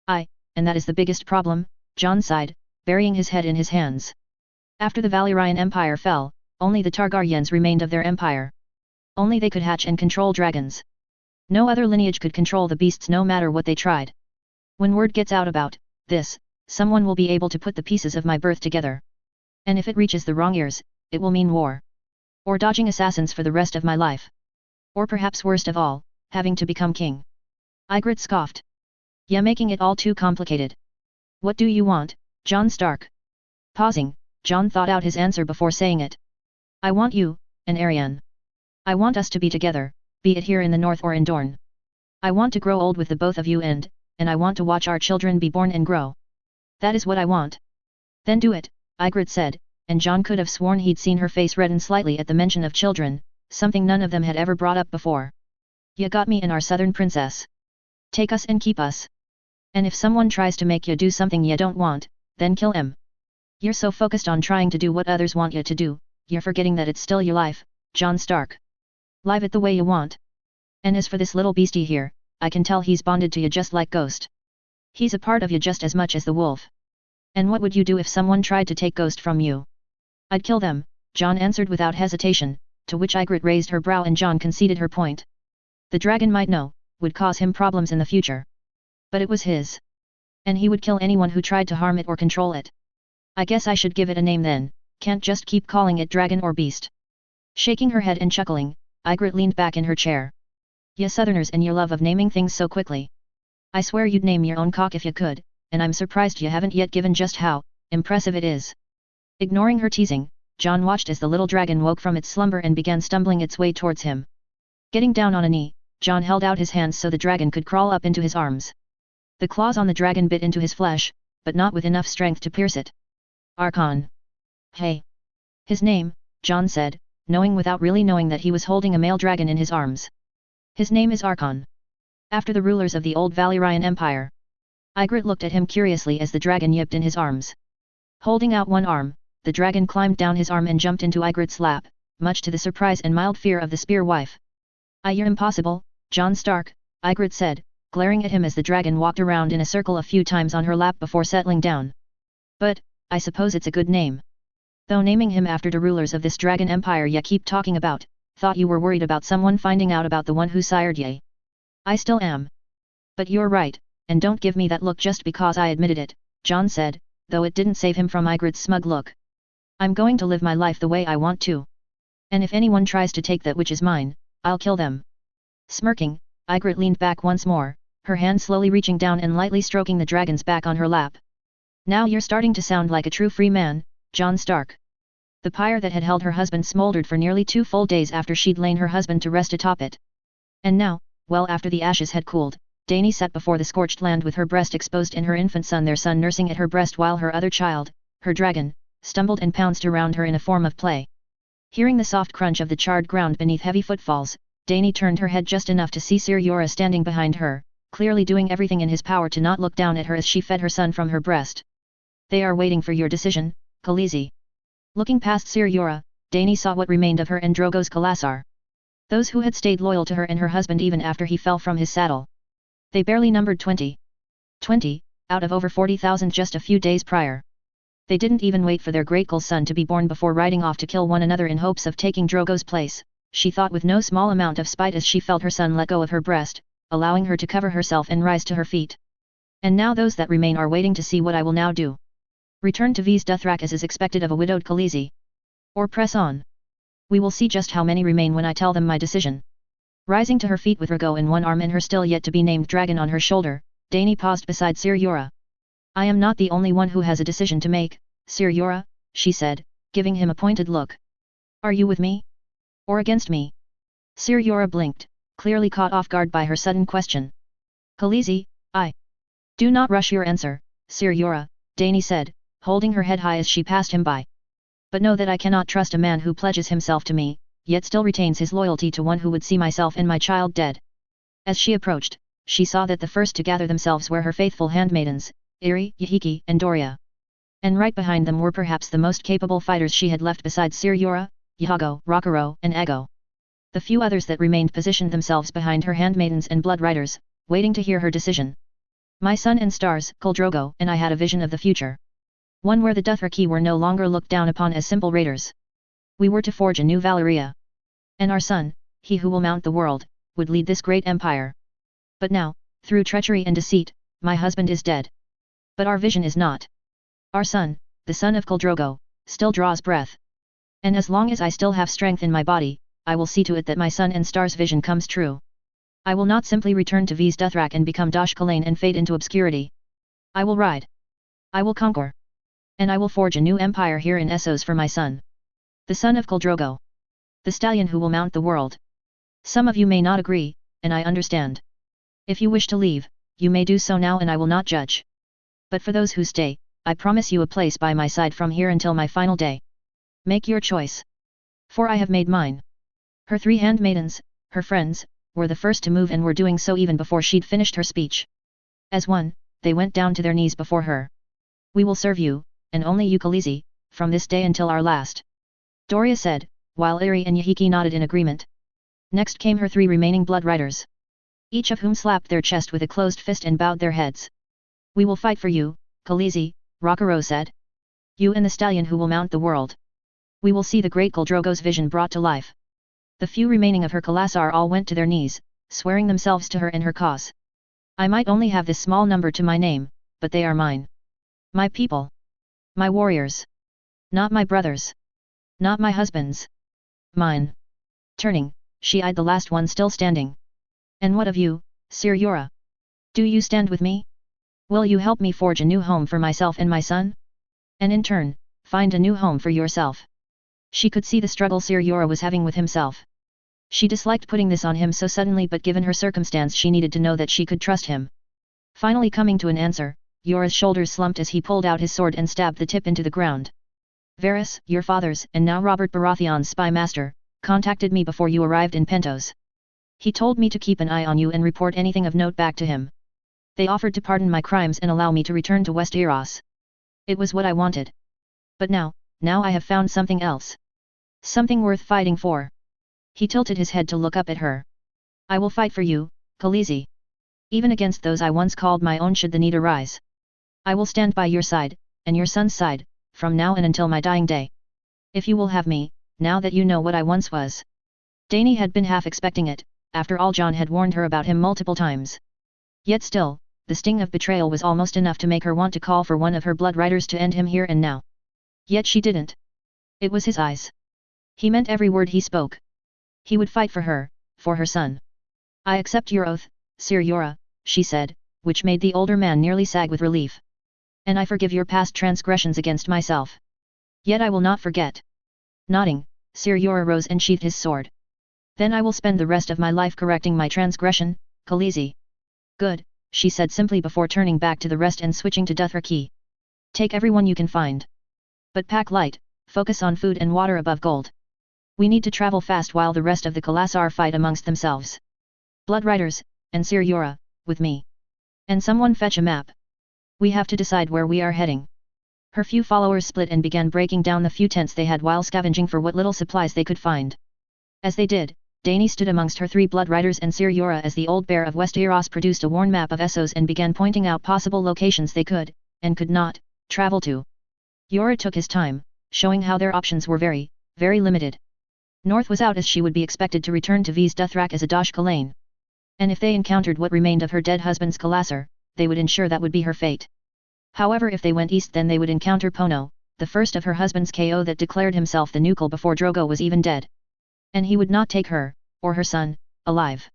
And that is the biggest problem, Jon sighed, burying his head in his hands. After the Valyrian Empire fell, only the Targaryens remained of their empire. Only they could hatch and control dragons. No other lineage could control the beasts no matter what they tried. When word gets out about this, someone will be able to put the pieces of my birth together. And if it reaches the wrong ears, it will mean war. Or dodging assassins for the rest of my life. Or perhaps worst of all, having to become king. Ygritte scoffed. Yeah, making it all too complicated. What do you want, Jon Stark? Pausing, Jon thought out his answer before saying it. I want you, and Arianne. I want us to be together, be it here in the north or in Dorne. I want to grow old with the both of you and I want to watch our children be born and grow. That is what I want. Then do it, Ygritte said, and Jon could have sworn he'd seen her face redden slightly at the mention of children, something none of them had ever brought up before. Ya got me and our southern princess. Take us and keep us. And if someone tries to make ya do something ya don't want, then kill 'em. You're so focused on trying to do what others want ya to do, you're forgetting that it's still your life, Jon Stark. Live it the way you want. And as for this little beastie here, I can tell he's bonded to you just like Ghost. He's a part of you just as much as the wolf. And what would you do if someone tried to take Ghost from you? I'd kill them, Jon answered without hesitation, to which Ygritte raised her brow and Jon conceded her point. The dragon might know, would cause him problems in the future. But it was his. And he would kill anyone who tried to harm it or control it. I guess I should give it a name then, can't just keep calling it dragon or beast. Shaking her head and chuckling, Ygritte leaned back in her chair. Ya southerners and your love of naming things so quickly. I swear you'd name your own cock if you could, and I'm surprised you haven't yet given just how impressive it is. Ignoring her teasing, Jon watched as the little dragon woke from its slumber and began stumbling its way towards him. Getting down on a knee, Jon held out his hands so the dragon could crawl up into his arms. The claws on the dragon bit into his flesh, but not with enough strength to pierce it. Arkon. Hey. His name, Jon said, knowing without really knowing that he was holding a male dragon in his arms. His name is Arkon. After the rulers of the old Valyrian Empire. Ygritte looked at him curiously as the dragon yipped in his arms. Holding out one arm, the dragon climbed down his arm and jumped into Ygritte's lap, much to the surprise and mild fear of the spear wife. You're impossible, Jon Stark, Ygritte said, glaring at him as the dragon walked around in a circle a few times on her lap before settling down. But, I suppose it's a good name. Though naming him after the rulers of this dragon empire ya keep talking about, thought you were worried about someone finding out about the one who sired ye. I still am. But you're right, and don't give me that look just because I admitted it, Jon said, though it didn't save him from Ygritte's smug look. I'm going to live my life the way I want to. And if anyone tries to take that which is mine, I'll kill them. Smirking, Ygritte leaned back once more, her hand slowly reaching down and lightly stroking the dragon's back on her lap. Now you're starting to sound like a true free man, Jon Stark. The pyre that had held her husband smoldered for nearly 2 full days after she'd lain her husband to rest atop it. And now, well after the ashes had cooled, Dany sat before the scorched land with her breast exposed and her infant son their son nursing at her breast while her other child, her dragon, stumbled and pounced around her in a form of play. Hearing the soft crunch of the charred ground beneath heavy footfalls, Dany turned her head just enough to see Ser Jorah standing behind her, clearly doing everything in his power to not look down at her as she fed her son from her breast. They are waiting for your decision, Khaleesi. Looking past Ser Jorah, Dany saw what remained of her and Drogo's Khalasar. Those who had stayed loyal to her and her husband even after he fell from his saddle. They barely numbered 20. 20, out of over 40,000 just a few days prior. They didn't even wait for their great son to be born before riding off to kill one another in hopes of taking Drogo's place, she thought with no small amount of spite as she felt her son let go of her breast, allowing her to cover herself and rise to her feet. And now those that remain are waiting to see what I will now do. Return to V's Dothrak as is expected of a widowed Khaleesi. Or press on. We will see just how many remain when I tell them my decision. Rising to her feet with Rago in one arm and her still yet to be named dragon on her shoulder, Dany paused beside Sir Yura. I am not the only one who has a decision to make, Sir Yura, she said, giving him a pointed look. Are you with me? Or against me? Sir Yura blinked, clearly caught off guard by her sudden question. Khaleesi, I. Do not rush your answer, Sir Yura, Dany said, holding her head high as she passed him by. But know that I cannot trust a man who pledges himself to me, yet still retains his loyalty to one who would see myself and my child dead. As she approached, she saw that the first to gather themselves were her faithful handmaidens, Irri, Yahiki, and Doria. And right behind them were perhaps the most capable fighters she had left besides Sir Yura, Yago, Rockero, and Ego. The few others that remained positioned themselves behind her handmaidens and blood riders, waiting to hear her decision. My sun and stars, Khal Drogo, and I had a vision of the future. One where the Dothraki were no longer looked down upon as simple raiders. We were to forge a new Valyria. And our son, he who will mount the world, would lead this great empire. But now, through treachery and deceit, my husband is dead. But our vision is not. Our son, the son of Khal Drogo, still draws breath. And as long as I still have strength in my body, I will see to it that my sun and stars vision comes true. I will not simply return to V's Dothrak and become Dosh Kalain and fade into obscurity. I will ride. I will conquer. And I will forge a new empire here in Essos for my son. The son of Khal Drogo. The stallion who will mount the world. Some of you may not agree, and I understand. If you wish to leave, you may do so now and I will not judge. But for those who stay, I promise you a place by my side from here until my final day. Make your choice. For I have made mine. Her three handmaidens, her friends, were the first to move and were doing so even before she'd finished her speech. As one, they went down to their knees before her. We will serve you, and only you Khaleesi, from this day until our last. Doria said, while Irri and Yahiki nodded in agreement. Next came her three remaining blood riders. Each of whom slapped their chest with a closed fist and bowed their heads. We will fight for you, Khaleesi, Rockero said. You and the stallion who will mount the world. We will see the great Khal Drogo's vision brought to life. The few remaining of her Khalasar all went to their knees, swearing themselves to her and her cause. I might only have this small number to my name, but they are mine. My people. My warriors. Not my brothers. Not my husbands. Mine. Turning, she eyed the last one still standing. And what of you, Sir Yura? Do you stand with me? Will you help me forge a new home for myself and my son? And in turn, find a new home for yourself. She could see the struggle Sir Yura was having with himself. She disliked putting this on him so suddenly, but given her circumstance she needed to know that she could trust him. Finally coming to an answer, Yura's shoulders slumped as he pulled out his sword and stabbed the tip into the ground. Varys, your father's and now Robert Baratheon's spy master, contacted me before you arrived in Pentos. He told me to keep an eye on you and report anything of note back to him. They offered to pardon my crimes and allow me to return to Westeros. It was what I wanted. But now I have found something else. Something worth fighting for. He tilted his head to look up at her. I will fight for you, Khaleesi. Even against those I once called my own should the need arise. I will stand by your side, and your son's side, from now and until my dying day. If you will have me, now that you know what I once was. Dany had been half expecting it, after all Jon had warned her about him multiple times. Yet still, the sting of betrayal was almost enough to make her want to call for one of her blood riders to end him here and now. Yet she didn't. It was his eyes. He meant every word he spoke. He would fight for her son. I accept your oath, Sir Yura, she said, which made the older man nearly sag with relief. And I forgive your past transgressions against myself. Yet I will not forget. Nodding, Sir Yura rose and sheathed his sword. Then I will spend the rest of my life correcting my transgression, Khaleesi. Good, she said simply before turning back to the rest and switching to Dothraki. Take everyone you can find. But pack light, focus on food and water above gold. We need to travel fast while the rest of the Khalasar fight amongst themselves. Blood riders, and Sir Yura, with me. And someone fetch a map. We have to decide where we are heading. Her few followers split and began breaking down the few tents they had while scavenging for what little supplies they could find. As they did, Dany stood amongst her three blood riders and Sir Yura as the old bear of Westeros produced a worn map of Essos and began pointing out possible locations they could, and could not, travel to. Yura took his time, showing how their options were very, very limited. North was out as she would be expected to return to V's Dothrak as a Dosh Kalain. And if they encountered what remained of her dead husband's Khalasar, they would ensure that would be her fate. However, if they went east, then they would encounter Pono, the first of her husband's KO that declared himself the Nukel before Drogo was even dead. And he would not take her, or her son, alive.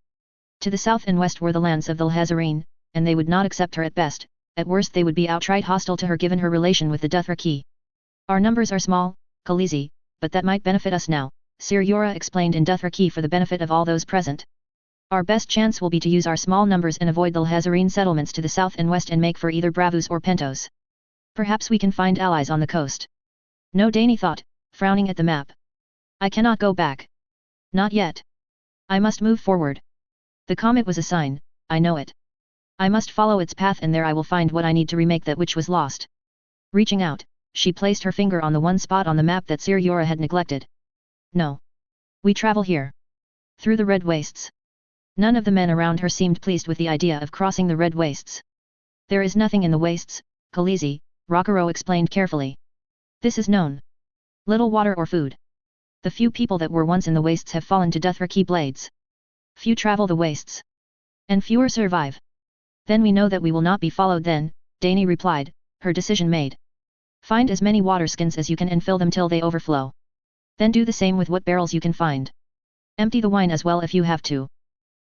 To the south and west were the lands of the Lhazareen, and they would not accept her at best, at worst they would be outright hostile to her given her relation with the Dothraki. Our numbers are small, Khaleesi, but that might benefit us now, Sir Yorah explained in Dothraki for the benefit of all those present. Our best chance will be to use our small numbers and avoid the Lhazareen settlements to the south and west and make for either Bravus or Pentos. Perhaps we can find allies on the coast. No, Dany thought, frowning at the map. I cannot go back. Not yet. I must move forward. The comet was a sign, I know it. I must follow its path and there I will find what I need to remake that which was lost. Reaching out, she placed her finger on the one spot on the map that Sir Yorah had neglected. No. We travel here. Through the Red Wastes. None of the men around her seemed pleased with the idea of crossing the Red Wastes. There is nothing in the wastes, Khaleesi, Rockero explained carefully. This is known. Little water or food. The few people that were once in the wastes have fallen to Dothraki blades. Few travel the wastes. And fewer survive. Then we know that we will not be followed then, Dany replied, her decision made. Find as many water skins as you can and fill them till they overflow. Then do the same with what barrels you can find. Empty the wine as well if you have to.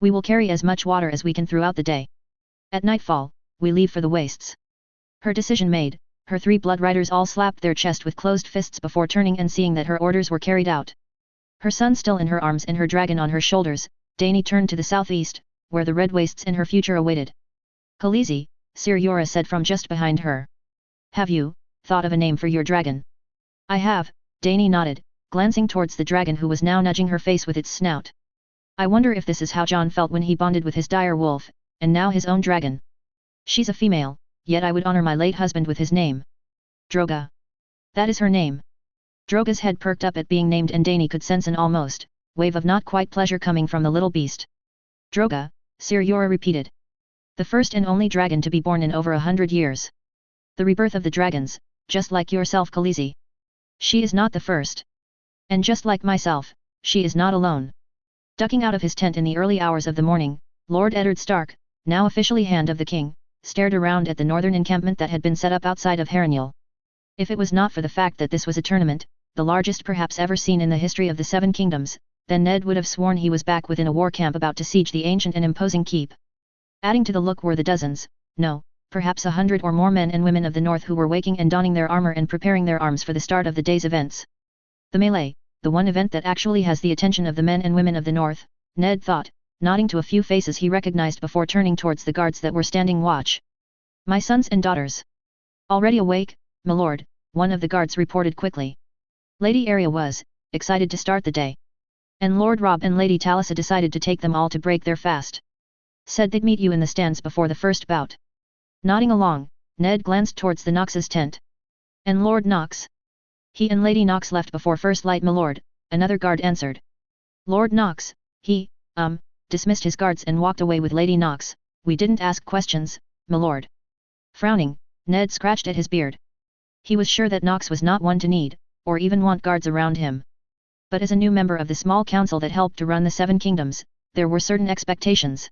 We will carry as much water as we can throughout the day. At nightfall, we leave for the wastes. Her decision made, her 3 blood riders all slapped their chest with closed fists before turning and seeing that her orders were carried out. Her son still in her arms and her dragon on her shoulders, Dany turned to the southeast, where the Red Wastes in her future awaited. Khaleesi, Sir Yorah said from just behind her. Have you thought of a name for your dragon? I have, Dany nodded, glancing towards the dragon who was now nudging her face with its snout. I wonder if this is how Jon felt when he bonded with his dire wolf, and now his own dragon. She's a female, yet I would honor my late husband with his name. Droga. That is her name. Droga's head perked up at being named and Dany could sense an almost wave of not quite pleasure coming from the little beast. Droga, Sir Yorah repeated. The first and only dragon to be born in over 100 years. The rebirth of the dragons, just like yourself Khaleesi. She is not the first. And just like myself, she is not alone. Ducking out of his tent in the early hours of the morning, Lord Eddard Stark, now officially Hand of the King, stared around at the northern encampment that had been set up outside of Harrenhal. If it was not for the fact that this was a tournament, the largest perhaps ever seen in the history of the Seven Kingdoms, then Ned would have sworn he was back within a war camp about to siege the ancient and imposing keep. Adding to the look were the dozens, no, perhaps 100 or more men and women of the north who were waking and donning their armor and preparing their arms for the start of the day's events. The melee, the one event that actually has the attention of the men and women of the north, Ned thought, nodding to a few faces he recognized before turning towards the guards that were standing watch. My sons and daughters. Already awake, my lord, one of the guards reported quickly. Lady Arya was excited to start the day. And Lord Robb and Lady Talisa decided to take them all to break their fast. Said they'd meet you in the stands before the first bout. Nodding along, Ned glanced towards the Knox's tent. And Lord Knox? He and Lady Knox left before first light my lord, another guard answered. Lord Knox, he, dismissed his guards and walked away with Lady Knox. We didn't ask questions, my lord. Frowning, Ned scratched at his beard. He was sure that Knox was not one to need, or even want guards around him. But as a new member of the small council that helped to run the Seven Kingdoms, there were certain expectations.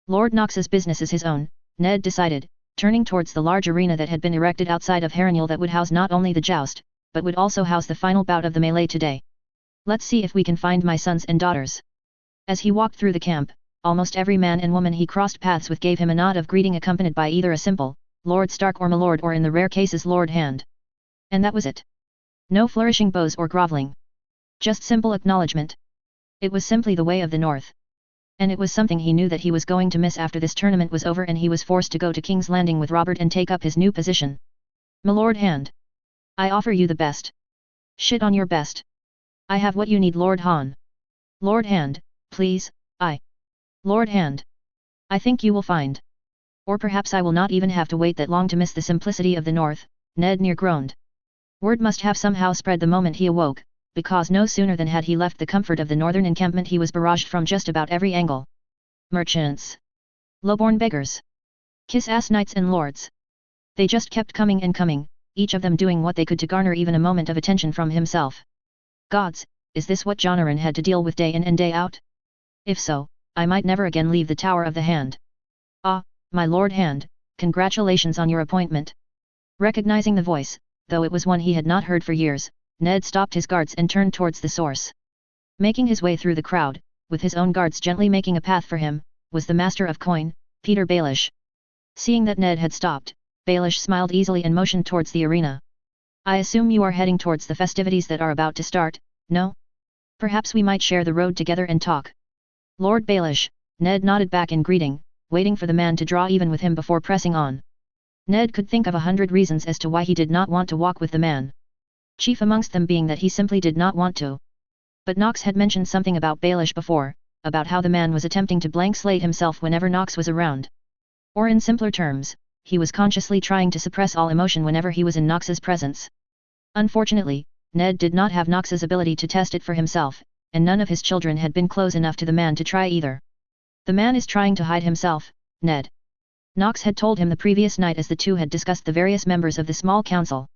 Lord Knox's business is his own, Ned decided, turning towards the large arena that had been erected outside of Harrenhal that would house not only the joust, but would also house the final bout of the melee today. Let's see if we can find my sons and daughters. As he walked through the camp, almost every man and woman he crossed paths with gave him a nod of greeting accompanied by either a simple, Lord Stark or my lord or in the rare cases Lord Hand. And that was it. No flourishing bows or groveling. Just simple acknowledgement. It was simply the way of the North. And it was something he knew that he was going to miss after this tournament was over and he was forced to go to King's Landing with Robert and take up his new position. My Lord Hand. I offer you the best. Shit on your best. I have what you need Lord Han. Lord Hand, please, Lord Hand. I think you will find. Or perhaps I will not even have to wait that long to miss the simplicity of the North, Ned near groaned. Word must have somehow spread the moment he awoke, because no sooner than had he left the comfort of the northern encampment he was barraged from just about every angle. Merchants. Lowborn beggars. Kiss-ass knights and lords. They just kept coming and coming, each of them doing what they could to garner even a moment of attention from himself. Gods, is this what Jon Arryn had to deal with day in and day out? If so, I might never again leave the Tower of the Hand. Ah, my Lord Hand, congratulations on your appointment. Recognizing the voice, though it was one he had not heard for years, Ned stopped his guards and turned towards the source. Making his way through the crowd, with his own guards gently making a path for him, was the master of coin, Peter Baelish. Seeing that Ned had stopped, Baelish smiled easily and motioned towards the arena. I assume you are heading towards the festivities that are about to start, no? Perhaps we might share the road together and talk. Lord Baelish, Ned nodded back in greeting, waiting for the man to draw even with him before pressing on. Ned could think of 100 reasons as to why he did not want to walk with the man. Chief amongst them being that he simply did not want to. But Knox had mentioned something about Baelish before, about how the man was attempting to blank slate himself whenever Knox was around. Or in simpler terms, he was consciously trying to suppress all emotion whenever he was in Knox's presence. Unfortunately, Ned did not have Knox's ability to test it for himself, and none of his children had been close enough to the man to try either. The man is trying to hide himself, Ned. Knox had told him the previous night as the two had discussed the various members of the small council.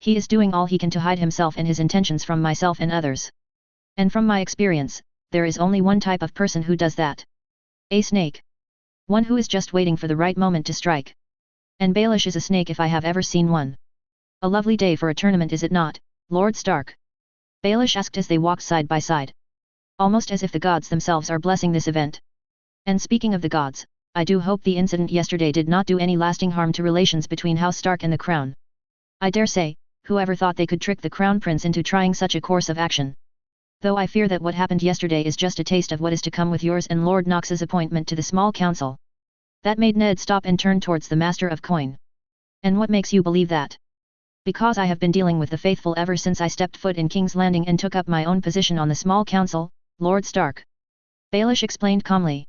He is doing all he can to hide himself and his intentions from myself and others. And from my experience, there is only one type of person who does that. A snake. One who is just waiting for the right moment to strike. And Baelish is a snake if I have ever seen one. A lovely day for a tournament, is it not, Lord Stark? Baelish asked as they walked side by side. Almost as if the gods themselves are blessing this event. And speaking of the gods, I do hope the incident yesterday did not do any lasting harm to relations between House Stark and the Crown. I dare say, whoever thought they could trick the Crown Prince into trying such a course of action. Though I fear that what happened yesterday is just a taste of what is to come with yours and Lord Knox's appointment to the small council. That made Ned stop and turn towards the Master of Coin. And what makes you believe that? Because I have been dealing with the faithful ever since I stepped foot in King's Landing and took up my own position on the small council, Lord Stark. Baelish explained calmly.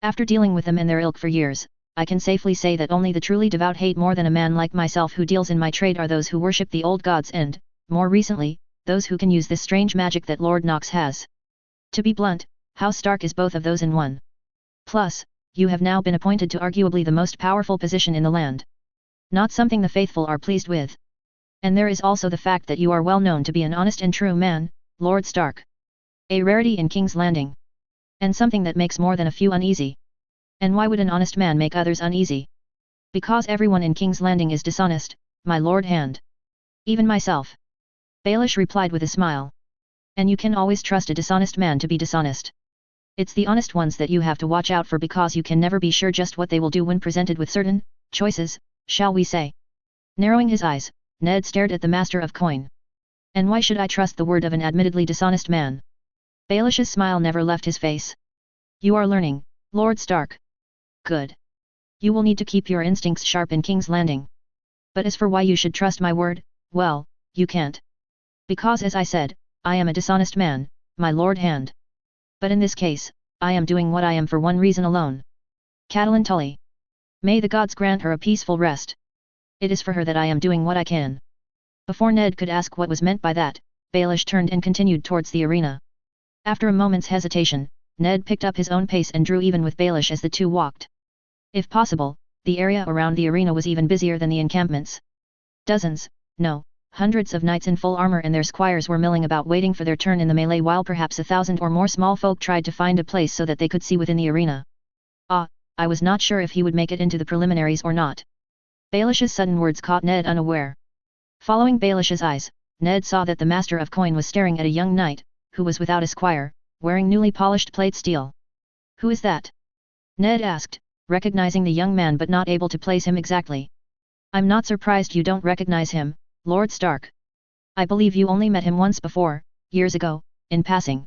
After dealing with them and their ilk for years, I can safely say that only the truly devout hate more than a man like myself who deals in my trade are those who worship the old gods and, more recently, those who can use this strange magic that Lord Knox has. To be blunt, House Stark is both of those in one. Plus, you have now been appointed to arguably the most powerful position in the land. Not something the faithful are pleased with. And there is also the fact that you are well known to be an honest and true man, Lord Stark. A rarity in King's Landing. And something that makes more than a few uneasy. And why would an honest man make others uneasy? Because everyone in King's Landing is dishonest, my Lord Hand. Even myself. Baelish replied with a smile. And you can always trust a dishonest man to be dishonest. It's the honest ones that you have to watch out for because you can never be sure just what they will do when presented with certain choices, shall we say. Narrowing his eyes, Ned stared at the Master of Coin. And why should I trust the word of an admittedly dishonest man? Baelish's smile never left his face. You are learning, Lord Stark. Good. You will need to keep your instincts sharp in King's Landing. But as for why you should trust my word, well, you can't. Because as I said, I am a dishonest man, my Lord Hand. But in this case, I am doing what I am for one reason alone. Catelyn Tully. May the gods grant her a peaceful rest. It is for her that I am doing what I can. Before Ned could ask what was meant by that, Baelish turned and continued towards the arena. After a moment's hesitation, Ned picked up his own pace and drew even with Baelish as the two walked. If possible, the area around the arena was even busier than the encampments. Dozens, no, hundreds of knights in full armor and their squires were milling about waiting for their turn in the melee while perhaps 1,000 or more small folk tried to find a place so that they could see within the arena. I was not sure if he would make it into the preliminaries or not. Baelish's sudden words caught Ned unaware. Following Baelish's eyes, Ned saw that the Master of Coin was staring at a young knight, who was without a squire, wearing newly polished plate steel. Who is that? Ned asked, recognizing the young man but not able to place him exactly. I'm not surprised you don't recognize him, Lord Stark. I believe you only met him once before, years ago, in passing.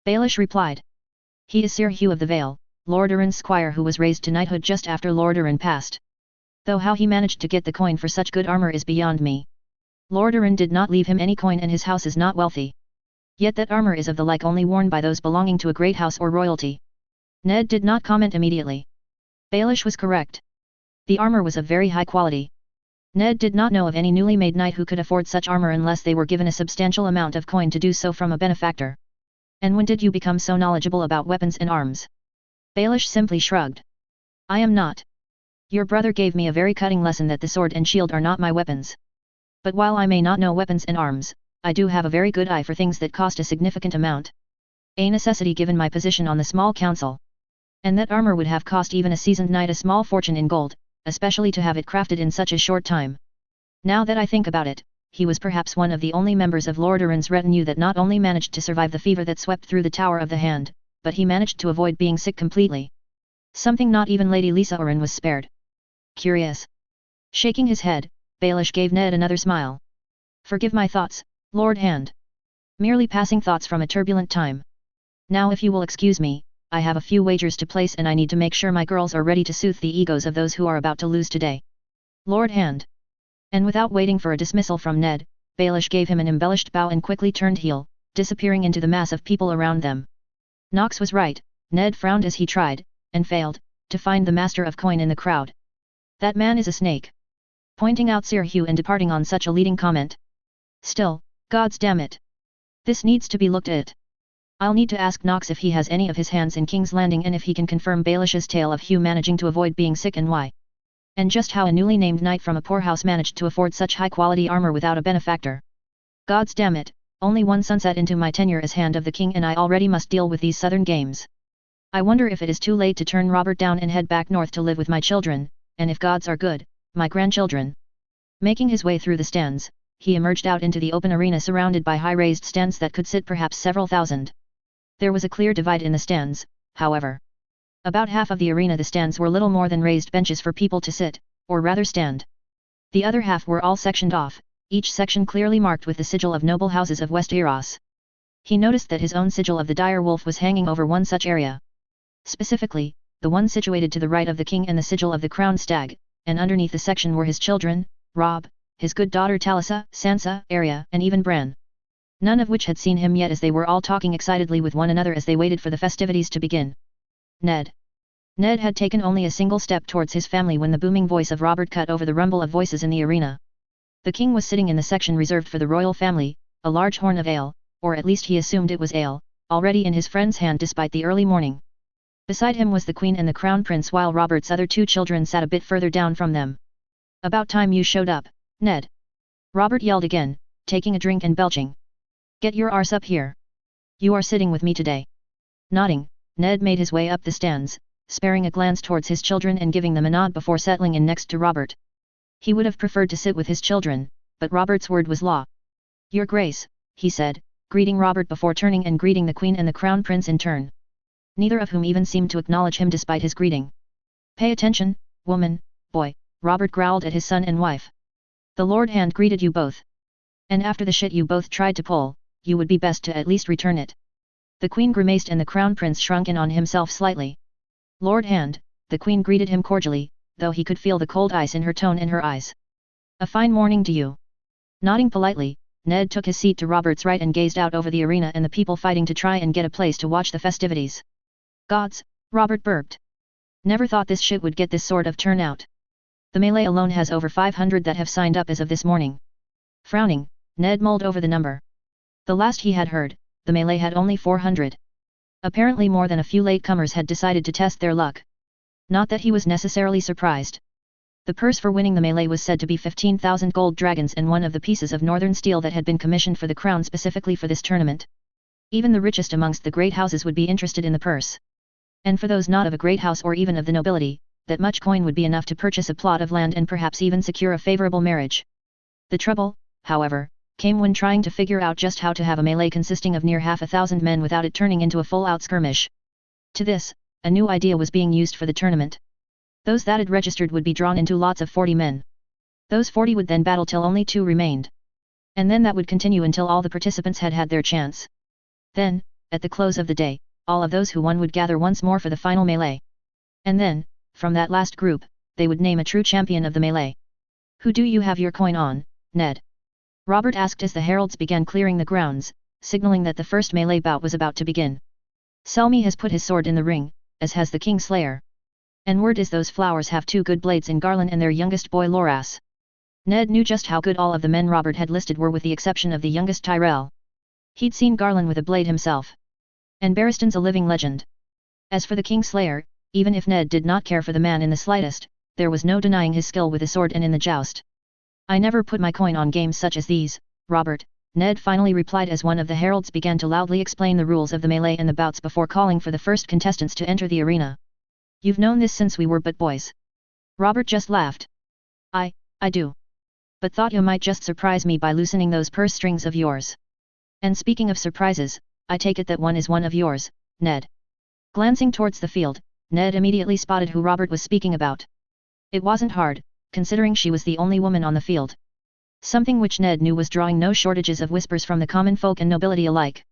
Baelish replied. He is Sir Hugh of the Vale, Lord Arryn's squire who was raised to knighthood just after Lord Arryn passed. Though how he managed to get the coin for such good armor is beyond me. Lord Arryn did not leave him any coin and his house is not wealthy. Yet that armor is of the like only worn by those belonging to a great house or royalty. Ned did not comment immediately. Baelish was correct. The armor was of very high quality. Ned did not know of any newly made knight who could afford such armor unless they were given a substantial amount of coin to do so from a benefactor. And when did you become so knowledgeable about weapons and arms? Baelish simply shrugged. I am not. Your brother gave me a very cutting lesson that the sword and shield are not my weapons. But while I may not know weapons and arms, I do have a very good eye for things that cost a significant amount. A necessity given my position on the small council. And that armor would have cost even a seasoned knight a small fortune in gold, especially to have it crafted in such a short time. Now that I think about it, he was perhaps one of the only members of Lord Arryn's retinue that not only managed to survive the fever that swept through the Tower of the Hand, but he managed to avoid being sick completely. Something not even Lady Lisa Oren was spared. Curious. Shaking his head, Baelish gave Ned another smile. Forgive my thoughts, Lord Hand. Merely passing thoughts from a turbulent time. Now if you will excuse me, I have a few wagers to place and I need to make sure my girls are ready to soothe the egos of those who are about to lose today. Lord Hand. And without waiting for a dismissal from Ned, Baelish gave him an embellished bow and quickly turned heel, disappearing into the mass of people around them. Knox was right, Ned frowned as he tried, and failed, to find the master of coin in the crowd. That man is a snake. Pointing out Sir Hugh and departing on such a leading comment. Still, gods damn it. This needs to be looked at. I'll need to ask Knox if he has any of his hands in King's Landing and if he can confirm Baelish's tale of Hugh managing to avoid being sick and why. And just how a newly named knight from a poorhouse managed to afford such high-quality armor without a benefactor. Gods damn it, only one sunset into my tenure as Hand of the King and I already must deal with these southern games. I wonder if it is too late to turn Robert down and head back north to live with my children, and if gods are good, my grandchildren. Making his way through the stands, he emerged out into the open arena surrounded by high-raised stands that could sit perhaps several thousand. There was a clear divide in the stands, however. About half of the arena the stands were little more than raised benches for people to sit, or rather stand. The other half were all sectioned off, each section clearly marked with the sigil of noble houses of West Eros. He noticed that his own sigil of the dire wolf was hanging over one such area. Specifically, the one situated to the right of the king and the sigil of the crowned stag, and underneath the section were his children, Rob, his good daughter Talisa, Sansa, Arya, and even Bran. None of which had seen him yet as they were all talking excitedly with one another as they waited for the festivities to begin. Ned. Ned had taken only a single step towards his family when the booming voice of Robert cut over the rumble of voices in the arena. The king was sitting in the section reserved for the royal family, a large horn of ale, or at least he assumed it was ale, already in his friend's hand despite the early morning. Beside him was the queen and the crown prince while Robert's other two children sat a bit further down from them. About time you showed up, Ned. Robert yelled again, taking a drink and belching. Get your arse up here. You are sitting with me today. Nodding, Ned made his way up the stands, sparing a glance towards his children and giving them a nod before settling in next to Robert. He would have preferred to sit with his children, but Robert's word was law. Your Grace, he said, greeting Robert before turning and greeting the Queen and the Crown Prince in turn. Neither of whom even seemed to acknowledge him despite his greeting. Pay attention, woman, boy, Robert growled at his son and wife. The Lord Hand greeted you both. And after the shit you both tried to pull, you would be best to at least return it. The Queen grimaced and the Crown Prince shrunk in on himself slightly. Lord Hand, the Queen greeted him cordially, though he could feel the cold ice in her tone and her eyes. A fine morning to you. Nodding politely, Ned took his seat to Robert's right and gazed out over the arena and the people fighting to try and get a place to watch the festivities. Gods, Robert burped. Never thought this shit would get this sort of turnout. The melee alone has over 500 that have signed up as of this morning. Frowning, Ned mulled over the number. The last he had heard, the melee had only 400. Apparently more than a few latecomers had decided to test their luck. Not that he was necessarily surprised. The purse for winning the melee was said to be 15,000 gold dragons and one of the pieces of northern steel that had been commissioned for the crown specifically for this tournament. Even the richest amongst the great houses would be interested in the purse. And for those not of a great house or even of the nobility, that much coin would be enough to purchase a plot of land and perhaps even secure a favorable marriage. The trouble, however, came when trying to figure out just how to have a melee consisting of near 1,000 men without it turning into a full-out skirmish. To this, a new idea was being used for the tournament. Those that had registered would be drawn into lots of 40 men. Those 40 would then battle till only 2 remained. And then that would continue until all the participants had had their chance. Then, at the close of the day, all of those who won would gather once more for the final melee. And then, from that last group, they would name a true champion of the melee. Who do you have your coin on, Ned? Robert asked as the heralds began clearing the grounds, signaling that the first melee bout was about to begin. Selmy has put his sword in the ring, as has the King Slayer. And word is those flowers have 2 good blades in Garland and their youngest boy Loras. Ned knew just how good all of the men Robert had listed were with the exception of the youngest Tyrell. He'd seen Garland with a blade himself. And Barristan's a living legend. As for the King Slayer, even if Ned did not care for the man in the slightest, there was no denying his skill with the sword and in the joust. I never put my coin on games such as these, Robert, Ned finally replied as one of the heralds began to loudly explain the rules of the melee and the bouts before calling for the first contestants to enter the arena. You've known this since we were but boys. Robert just laughed. I do. But thought you might just surprise me by loosening those purse strings of yours. And speaking of surprises, I take it that one is one of yours, Ned. Glancing towards the field, Ned immediately spotted who Robert was speaking about. It wasn't hard, considering she was the only woman on the field. Something which Ned knew was drawing no shortages of whispers from the common folk and nobility alike.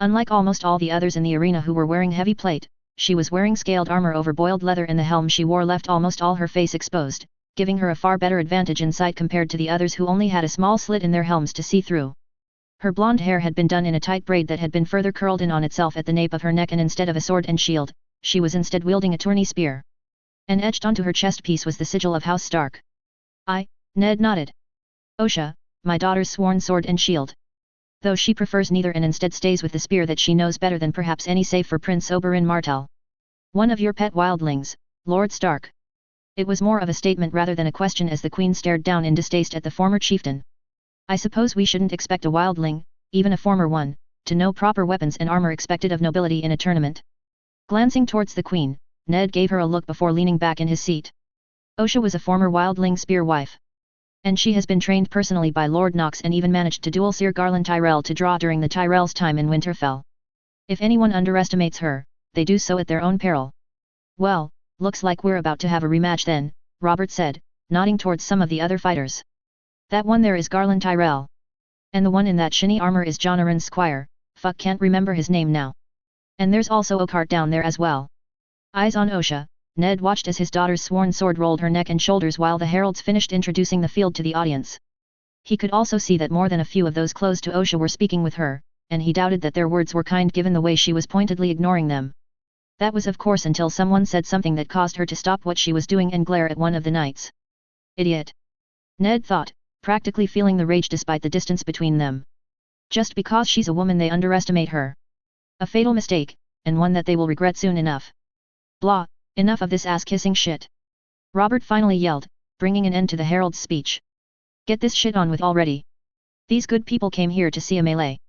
Unlike almost all the others in the arena who were wearing heavy plate, she was wearing scaled armor over boiled leather, and the helm she wore left almost all her face exposed, giving her a far better advantage in sight compared to the others who only had a small slit in their helms to see through. Her blonde hair had been done in a tight braid that had been further curled in on itself at the nape of her neck, and instead of a sword and shield, she was instead wielding a tourney spear. And etched onto her chest piece was the sigil of House Stark. Ned nodded. Osha, my daughter's sworn sword and shield. Though she prefers neither and instead stays with the spear that she knows better than perhaps any save for Prince Oberyn Martell. One of your pet wildlings, Lord Stark. It was more of a statement rather than a question as the Queen stared down in distaste at the former chieftain. I suppose we shouldn't expect a wildling, even a former one, to know proper weapons and armor expected of nobility in a tournament. Glancing towards the Queen, Ned gave her a look before leaning back in his seat. Osha was a former wildling spear wife. And she has been trained personally by Lord Knox and even managed to duel Sir Garland Tyrell to draw during the Tyrell's time in Winterfell. If anyone underestimates her, they do so at their own peril. Well, looks like we're about to have a rematch then, Robert said, nodding towards some of the other fighters. That one there is Garland Tyrell. And the one in that shiny armor is John Arryn's squire, can't remember his name now. And there's also Oakheart down there as well. Eyes on Osha, Ned watched as his daughter's sworn sword rolled her neck and shoulders while the heralds finished introducing the field to the audience. He could also see that more than a few of those close to Osha were speaking with her, and he doubted that their words were kind given the way she was pointedly ignoring them. That was of course until someone said something that caused her to stop what she was doing and glare at one of the knights. Idiot! Ned thought, practically feeling the rage despite the distance between them. Just because she's a woman they underestimate her. A fatal mistake, and one that they will regret soon enough. Blah, enough of this ass-kissing shit. Robert finally yelled, bringing an end to the herald's speech. Get this shit on with already. These good people came here to see a melee.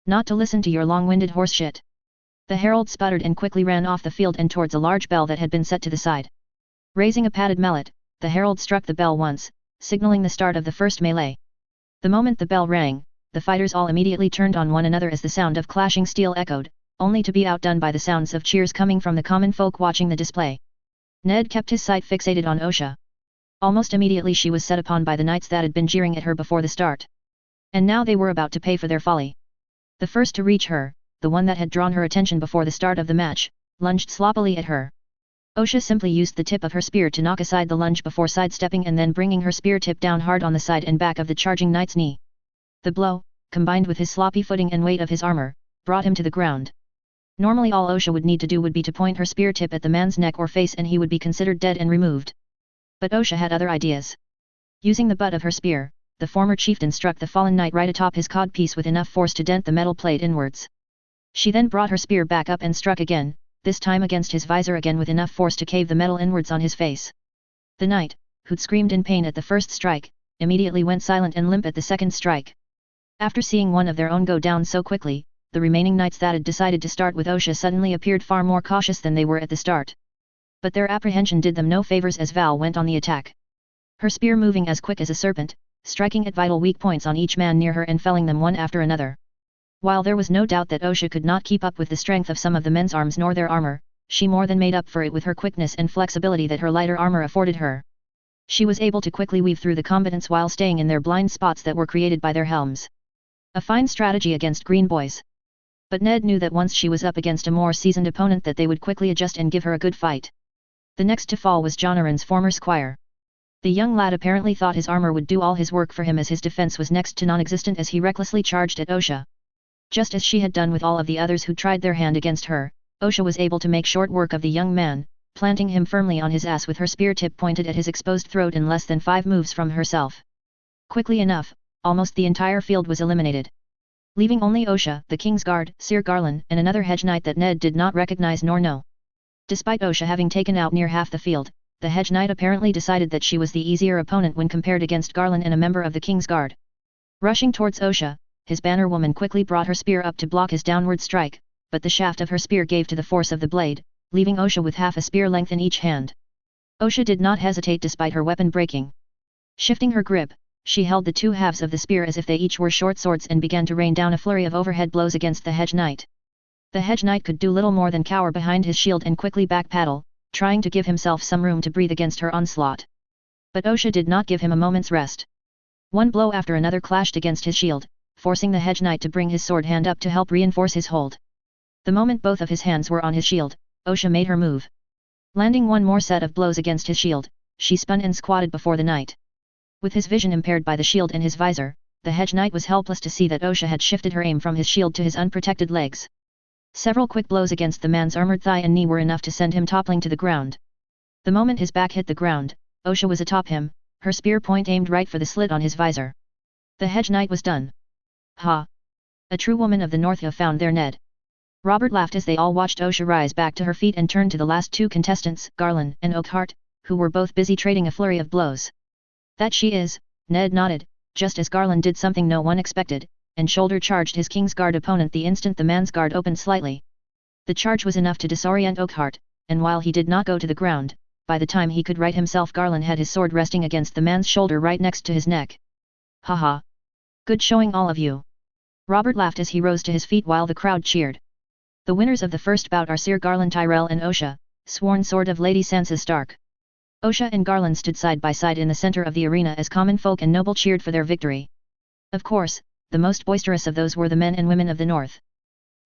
Not to listen to your long-winded horseshit. The herald sputtered and quickly ran off the field and towards a large bell that had been set to the side. Raising a padded mallet, the herald struck the bell once, signaling the start of the first melee. The moment the bell rang, the fighters all immediately turned on one another as the sound of clashing steel echoed, only to be outdone by the sounds of cheers coming from the common folk watching the display. Ned kept his sight fixated on Osha. Almost immediately she was set upon by the knights that had been jeering at her before the start. And now they were about to pay for their folly. The first to reach her, the one that had drawn her attention before the start of the match, lunged sloppily at her. Osha simply used the tip of her spear to knock aside the lunge before sidestepping and then bringing her spear tip down hard on the side and back of the charging knight's knee. The blow, combined with his sloppy footing and weight of his armor, brought him to the ground. Normally all Osha would need to do would be to point her spear tip at the man's neck or face and he would be considered dead and removed. But Osha had other ideas. Using the butt of her spear, the former chieftain struck the fallen knight right atop his codpiece with enough force to dent the metal plate inwards. She then brought her spear back up and struck again, this time against his visor again with enough force to cave the metal inwards on his face. The knight, who'd screamed in pain at the first strike, immediately went silent and limp at the second strike. After seeing one of their own go down so quickly, the remaining knights that had decided to start with Osha suddenly appeared far more cautious than they were at the start. But their apprehension did them no favors as Val went on the attack. Her spear moving as quick as a serpent, striking at vital weak points on each man near her and felling them one after another. While there was no doubt that Osha could not keep up with the strength of some of the men's arms nor their armor, she more than made up for it with her quickness and flexibility that her lighter armor afforded her. She was able to quickly weave through the combatants while staying in their blind spots that were created by their helms. A fine strategy against green boys. But Ned knew that once she was up against a more seasoned opponent that they would quickly adjust and give her a good fight. The next to fall was John Arryn's former squire. The young lad apparently thought his armor would do all his work for him as his defense was next to non-existent as he recklessly charged at Osha. Just as she had done with all of the others who tried their hand against her, Osha was able to make short work of the young man, planting him firmly on his ass with her spear tip pointed at his exposed throat in less than 5 moves from herself. Quickly enough, almost the entire field was eliminated. Leaving only Osha, the King's Guard, Sir Garland, and another hedge knight that Ned did not recognize nor know. Despite Osha having taken out near half the field, the hedge knight apparently decided that she was the easier opponent when compared against Garland and a member of the King's Guard. Rushing towards Osha, his banner woman quickly brought her spear up to block his downward strike, but the shaft of her spear gave to the force of the blade, leaving Osha with half a spear length in each hand. Osha did not hesitate despite her weapon breaking. Shifting her grip, she held the two halves of the spear as if they each were short swords and began to rain down a flurry of overhead blows against the hedge knight. The hedge knight could do little more than cower behind his shield and quickly backpedal, trying to give himself some room to breathe against her onslaught. But Osha did not give him a moment's rest. One blow after another clashed against his shield, forcing the hedge knight to bring his sword hand up to help reinforce his hold. The moment both of his hands were on his shield, Osha made her move. Landing one more set of blows against his shield, she spun and squatted before the knight. With his vision impaired by the shield in his visor, the hedge knight was helpless to see that Osha had shifted her aim from his shield to his unprotected legs. Several quick blows against the man's armored thigh and knee were enough to send him toppling to the ground. The moment his back hit the ground, Osha was atop him, her spear point aimed right for the slit on his visor. The hedge knight was done. Ha! A true woman of the North have found their Ned. Robert laughed as they all watched Osha rise back to her feet and turn to the last two contestants, Garland and Oakhart, who were both busy trading a flurry of blows. That she is, Ned nodded, just as Garland did something no one expected, and shoulder-charged his Kingsguard opponent the instant the man's guard opened slightly. The charge was enough to disorient Oakhart, and while he did not go to the ground, by the time he could right himself Garland had his sword resting against the man's shoulder right next to his neck. Haha! Good showing all of you. Robert laughed as he rose to his feet while the crowd cheered. The winners of the first bout are Sir Garland Tyrell and Osha, sworn sword of Lady Sansa Stark. Osha and Garland stood side by side in the center of the arena as common folk and noble cheered for their victory. Of course, the most boisterous of those were the men and women of the North.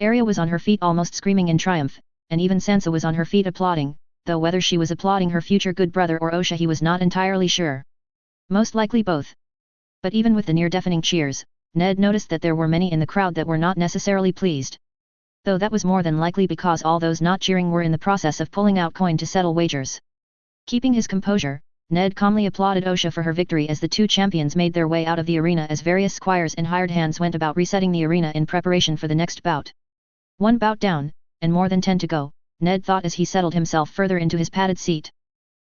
Arya was on her feet almost screaming in triumph, and even Sansa was on her feet applauding, though whether she was applauding her future good brother or Osha he was not entirely sure. Most likely both. But even with the near-deafening cheers, Ned noticed that there were many in the crowd that were not necessarily pleased. Though that was more than likely because all those not cheering were in the process of pulling out coin to settle wagers. Keeping his composure, Ned calmly applauded Osha for her victory as the two champions made their way out of the arena as various squires and hired hands went about resetting the arena in preparation for the next bout. One bout down, and more than 10 to go, Ned thought as he settled himself further into his padded seat.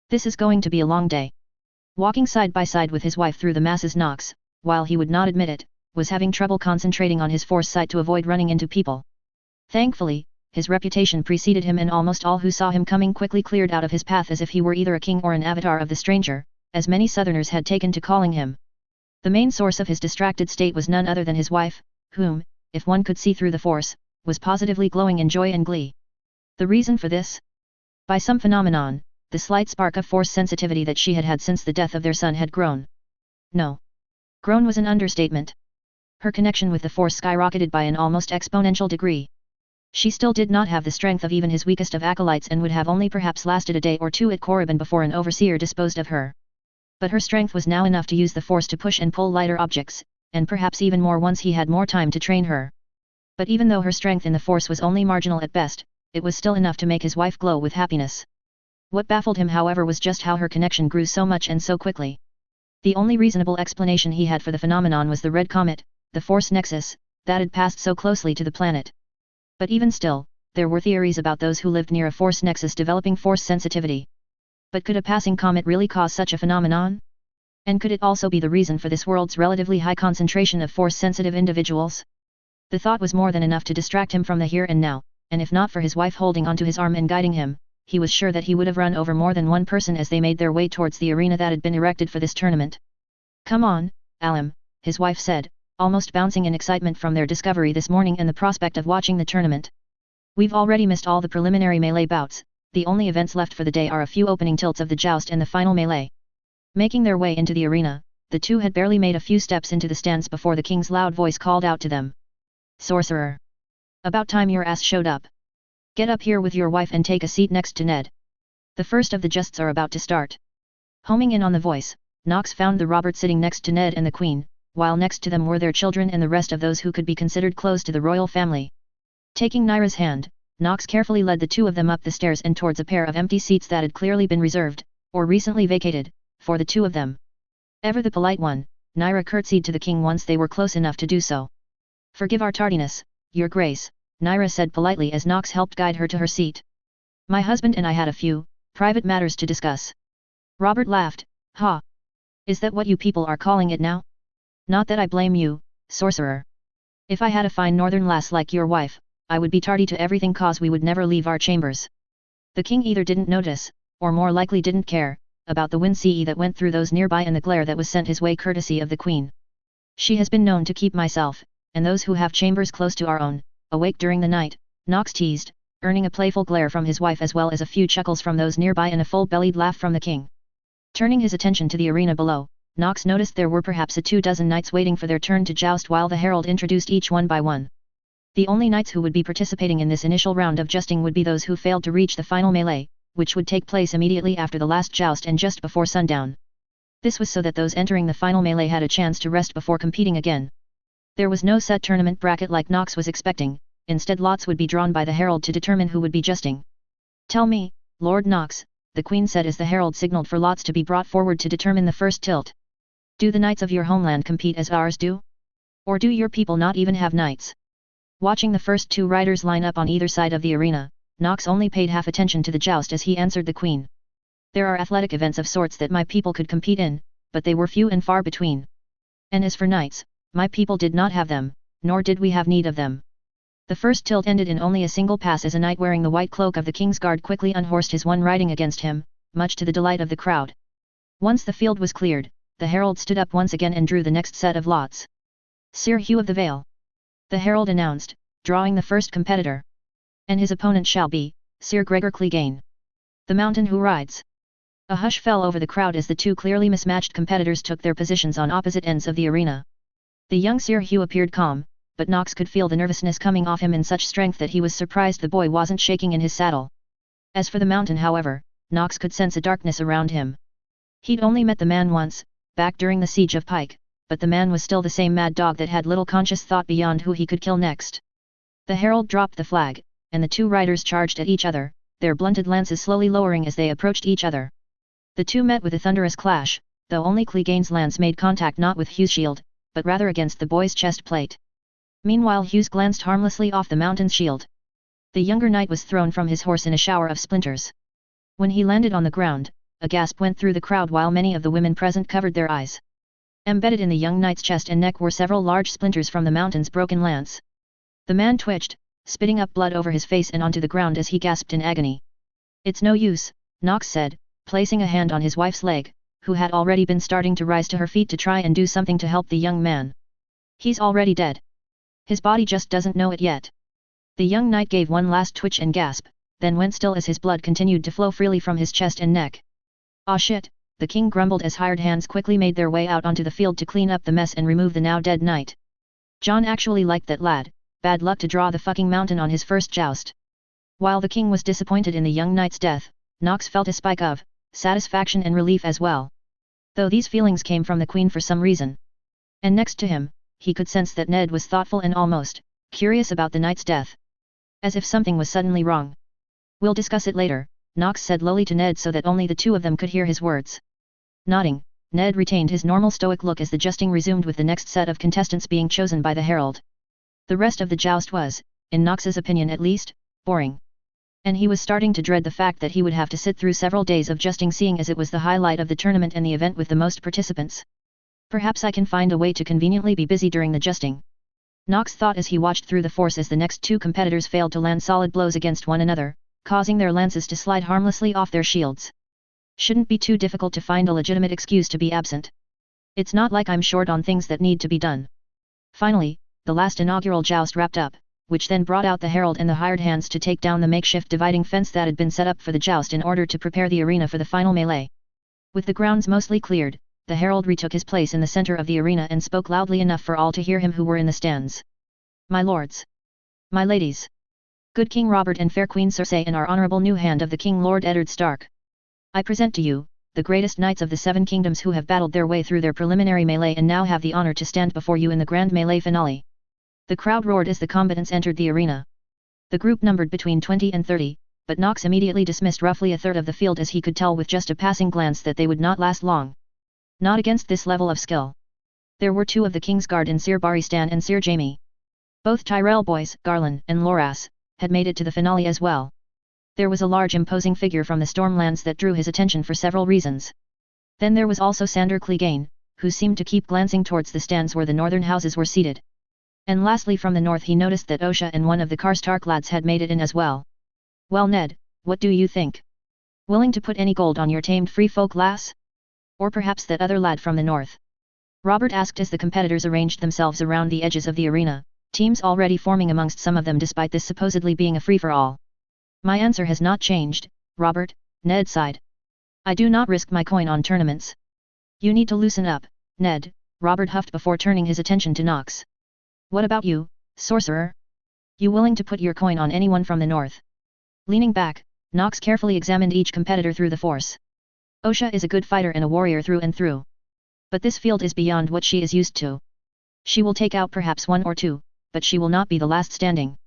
This is going to be a long day. Walking side by side with his wife through the masses Knox, while he would not admit it, was having trouble concentrating on his foresight to avoid running into people. Thankfully, his reputation preceded him and almost all who saw him coming quickly cleared out of his path as if he were either a king or an avatar of the stranger, as many Southerners had taken to calling him. The main source of his distracted state was none other than his wife, whom, if one could see through the force, was positively glowing in joy and glee. The reason for this? By some phenomenon, the slight spark of force sensitivity that she had had since the death of their son had grown. No. Grown was an understatement. Her connection with the force skyrocketed by an almost exponential degree. She still did not have the strength of even his weakest of acolytes and would have only perhaps lasted a day or two at Korriban before an overseer disposed of her. But her strength was now enough to use the force to push and pull lighter objects, and perhaps even more once he had more time to train her. But even though her strength in the force was only marginal at best, it was still enough to make his wife glow with happiness. What baffled him however was just how her connection grew so much and so quickly. The only reasonable explanation he had for the phenomenon was the red comet, the force nexus, that had passed so closely to the planet. But even still, there were theories about those who lived near a force nexus developing force sensitivity. But could a passing comet really cause such a phenomenon? And could it also be the reason for this world's relatively high concentration of force-sensitive individuals? The thought was more than enough to distract him from the here and now, and if not for his wife holding onto his arm and guiding him, he was sure that he would have run over more than one person as they made their way towards the arena that had been erected for this tournament. Come on, Alim, his wife said, almost bouncing in excitement from their discovery this morning and the prospect of watching the tournament. We've already missed all the preliminary melee bouts, the only events left for the day are a few opening tilts of the joust and the final melee. Making their way into the arena, the two had barely made a few steps into the stands before the king's loud voice called out to them. Sorcerer! About time your ass showed up. Get up here with your wife and take a seat next to Ned. The first of the justs are about to start. Homing in on the voice, Knox found the Robert sitting next to Ned and the Queen, while next to them were their children and the rest of those who could be considered close to the royal family. Taking Nyra's hand, Knox carefully led the two of them up the stairs and towards a pair of empty seats that had clearly been reserved, or recently vacated, for the two of them. Ever the polite one, Nyra curtsied to the king once they were close enough to do so. Forgive our tardiness, your grace, Nyra said politely as Knox helped guide her to her seat. My husband and I had a few private matters to discuss. Robert laughed. Ha! Is that what you people are calling it now? Not that I blame you, sorcerer. If I had a fine northern lass like your wife, I would be tardy to everything cause we would never leave our chambers. The king either didn't notice, or more likely didn't care, about the wind sea that went through those nearby and the glare that was sent his way courtesy of the queen. She has been known to keep myself, and those who have chambers close to our own, awake during the night, Nox teased, earning a playful glare from his wife as well as a few chuckles from those nearby and a full-bellied laugh from the king. Turning his attention to the arena below, Nox noticed there were perhaps a 24 knights waiting for their turn to joust while the herald introduced each one by one. The only knights who would be participating in this initial round of jousting would be those who failed to reach the final melee, which would take place immediately after the last joust and just before sundown. This was so that those entering the final melee had a chance to rest before competing again. There was no set tournament bracket like Nox was expecting, instead lots would be drawn by the herald to determine who would be jousting. "Tell me, Lord Nox," the queen said as the herald signaled for lots to be brought forward to determine the first tilt. "Do the knights of your homeland compete as ours do? Or do your people not even have knights?" Watching the first two riders line up on either side of the arena, Nox only paid half attention to the joust as he answered the queen. "There are athletic events of sorts that my people could compete in, but they were few and far between. And as for knights, my people did not have them, nor did we have need of them." The first tilt ended in only a single pass as a knight wearing the white cloak of the king's guard quickly unhorsed his one riding against him, much to the delight of the crowd. Once the field was cleared, the herald stood up once again and drew the next set of lots. "Sir Hugh of the Vale," the herald announced, drawing the first competitor. "And his opponent shall be, Sir Gregor Clegane, the mountain who rides." A hush fell over the crowd as the two clearly mismatched competitors took their positions on opposite ends of the arena. The young Sir Hugh appeared calm, but Nox could feel the nervousness coming off him in such strength that he was surprised the boy wasn't shaking in his saddle. As for the mountain however, Nox could sense a darkness around him. He'd only met the man once, back during the siege of Pike, but the man was still the same mad dog that had little conscious thought beyond who he could kill next. The herald dropped the flag, and the two riders charged at each other, their blunted lances slowly lowering as they approached each other. The two met with a thunderous clash, though only Clegane's lance made contact not with Hugh's shield, but rather against the boy's chest plate. Meanwhile Hughes glanced harmlessly off the mountain's shield. The younger knight was thrown from his horse in a shower of splinters. When he landed on the ground, a gasp went through the crowd while many of the women present covered their eyes. Embedded in the young knight's chest and neck were several large splinters from the mountain's broken lance. The man twitched, spitting up blood over his face and onto the ground as he gasped in agony. "It's no use," Nox said, placing a hand on his wife's leg, who had already been starting to rise to her feet to try and do something to help the young man. "He's already dead. His body just doesn't know it yet." The young knight gave one last twitch and gasp, then went still as his blood continued to flow freely from his chest and neck. "Aw shit," the king grumbled as hired hands quickly made their way out onto the field to clean up the mess and remove the now dead knight. John actually liked that lad, bad luck to draw the fucking mountain on his first joust. While the king was disappointed in the young knight's death, Nox felt a spike of satisfaction and relief as well. Though these feelings came from the queen for some reason. And next to him, he could sense that Ned was thoughtful and almost curious about the knight's death. As if something was suddenly wrong. "We'll discuss it later," Nox said lowly to Ned so that only the two of them could hear his words. Nodding, Ned retained his normal stoic look as the jousting resumed with the next set of contestants being chosen by the herald. The rest of the joust was, in Nox's opinion at least, boring. And he was starting to dread the fact that he would have to sit through several days of jousting seeing as it was the highlight of the tournament and the event with the most participants. "Perhaps I can find a way to conveniently be busy during the jousting," Nox thought as he watched through the force as the next two competitors failed to land solid blows against one another, causing their lances to slide harmlessly off their shields. "Shouldn't be too difficult to find a legitimate excuse to be absent. It's not like I'm short on things that need to be done." Finally, the last inaugural joust wrapped up, which then brought out the herald and the hired hands to take down the makeshift dividing fence that had been set up for the joust in order to prepare the arena for the final melee. With the grounds mostly cleared, the herald retook his place in the center of the arena and spoke loudly enough for all to hear him who were in the stands. "My lords. My ladies. Good King Robert and fair Queen Cersei and our honorable new hand of the King Lord Eddard Stark. I present to you, the greatest knights of the Seven Kingdoms who have battled their way through their preliminary melee and now have the honor to stand before you in the grand melee finale." The crowd roared as the combatants entered the arena. The group numbered between 20 and 30, but Nox immediately dismissed roughly a third of the field as he could tell with just a passing glance that they would not last long. Not against this level of skill. There were two of the King's Guard in Sir Baristan and Sir Jaime. Both Tyrell boys, Garland and Loras, had made it to the finale as well. There was a large imposing figure from the Stormlands that drew his attention for several reasons. Then there was also Sandor Clegane, who seemed to keep glancing towards the stands where the northern houses were seated. And lastly from the north he noticed that Osha and one of the Karstark lads had made it in as well. "Well Ned, what do you think? Willing to put any gold on your tamed free folk lass? Or perhaps that other lad from the north?" Robert asked as the competitors arranged themselves around the edges of the arena, Teams already forming amongst some of them despite this supposedly being a free-for-all. My answer has not changed, Robert, Ned sighed. I do not risk my coin on tournaments. You need to loosen up, Ned, Robert huffed before turning his attention to Knox. What about you, Sorcerer? You willing to put your coin on anyone from the north? Leaning back, Knox carefully examined each competitor through the force. Osha is a good fighter and a warrior through and through. But this field is beyond what she is used to. She will take out perhaps one or two, but she will not be the last standing.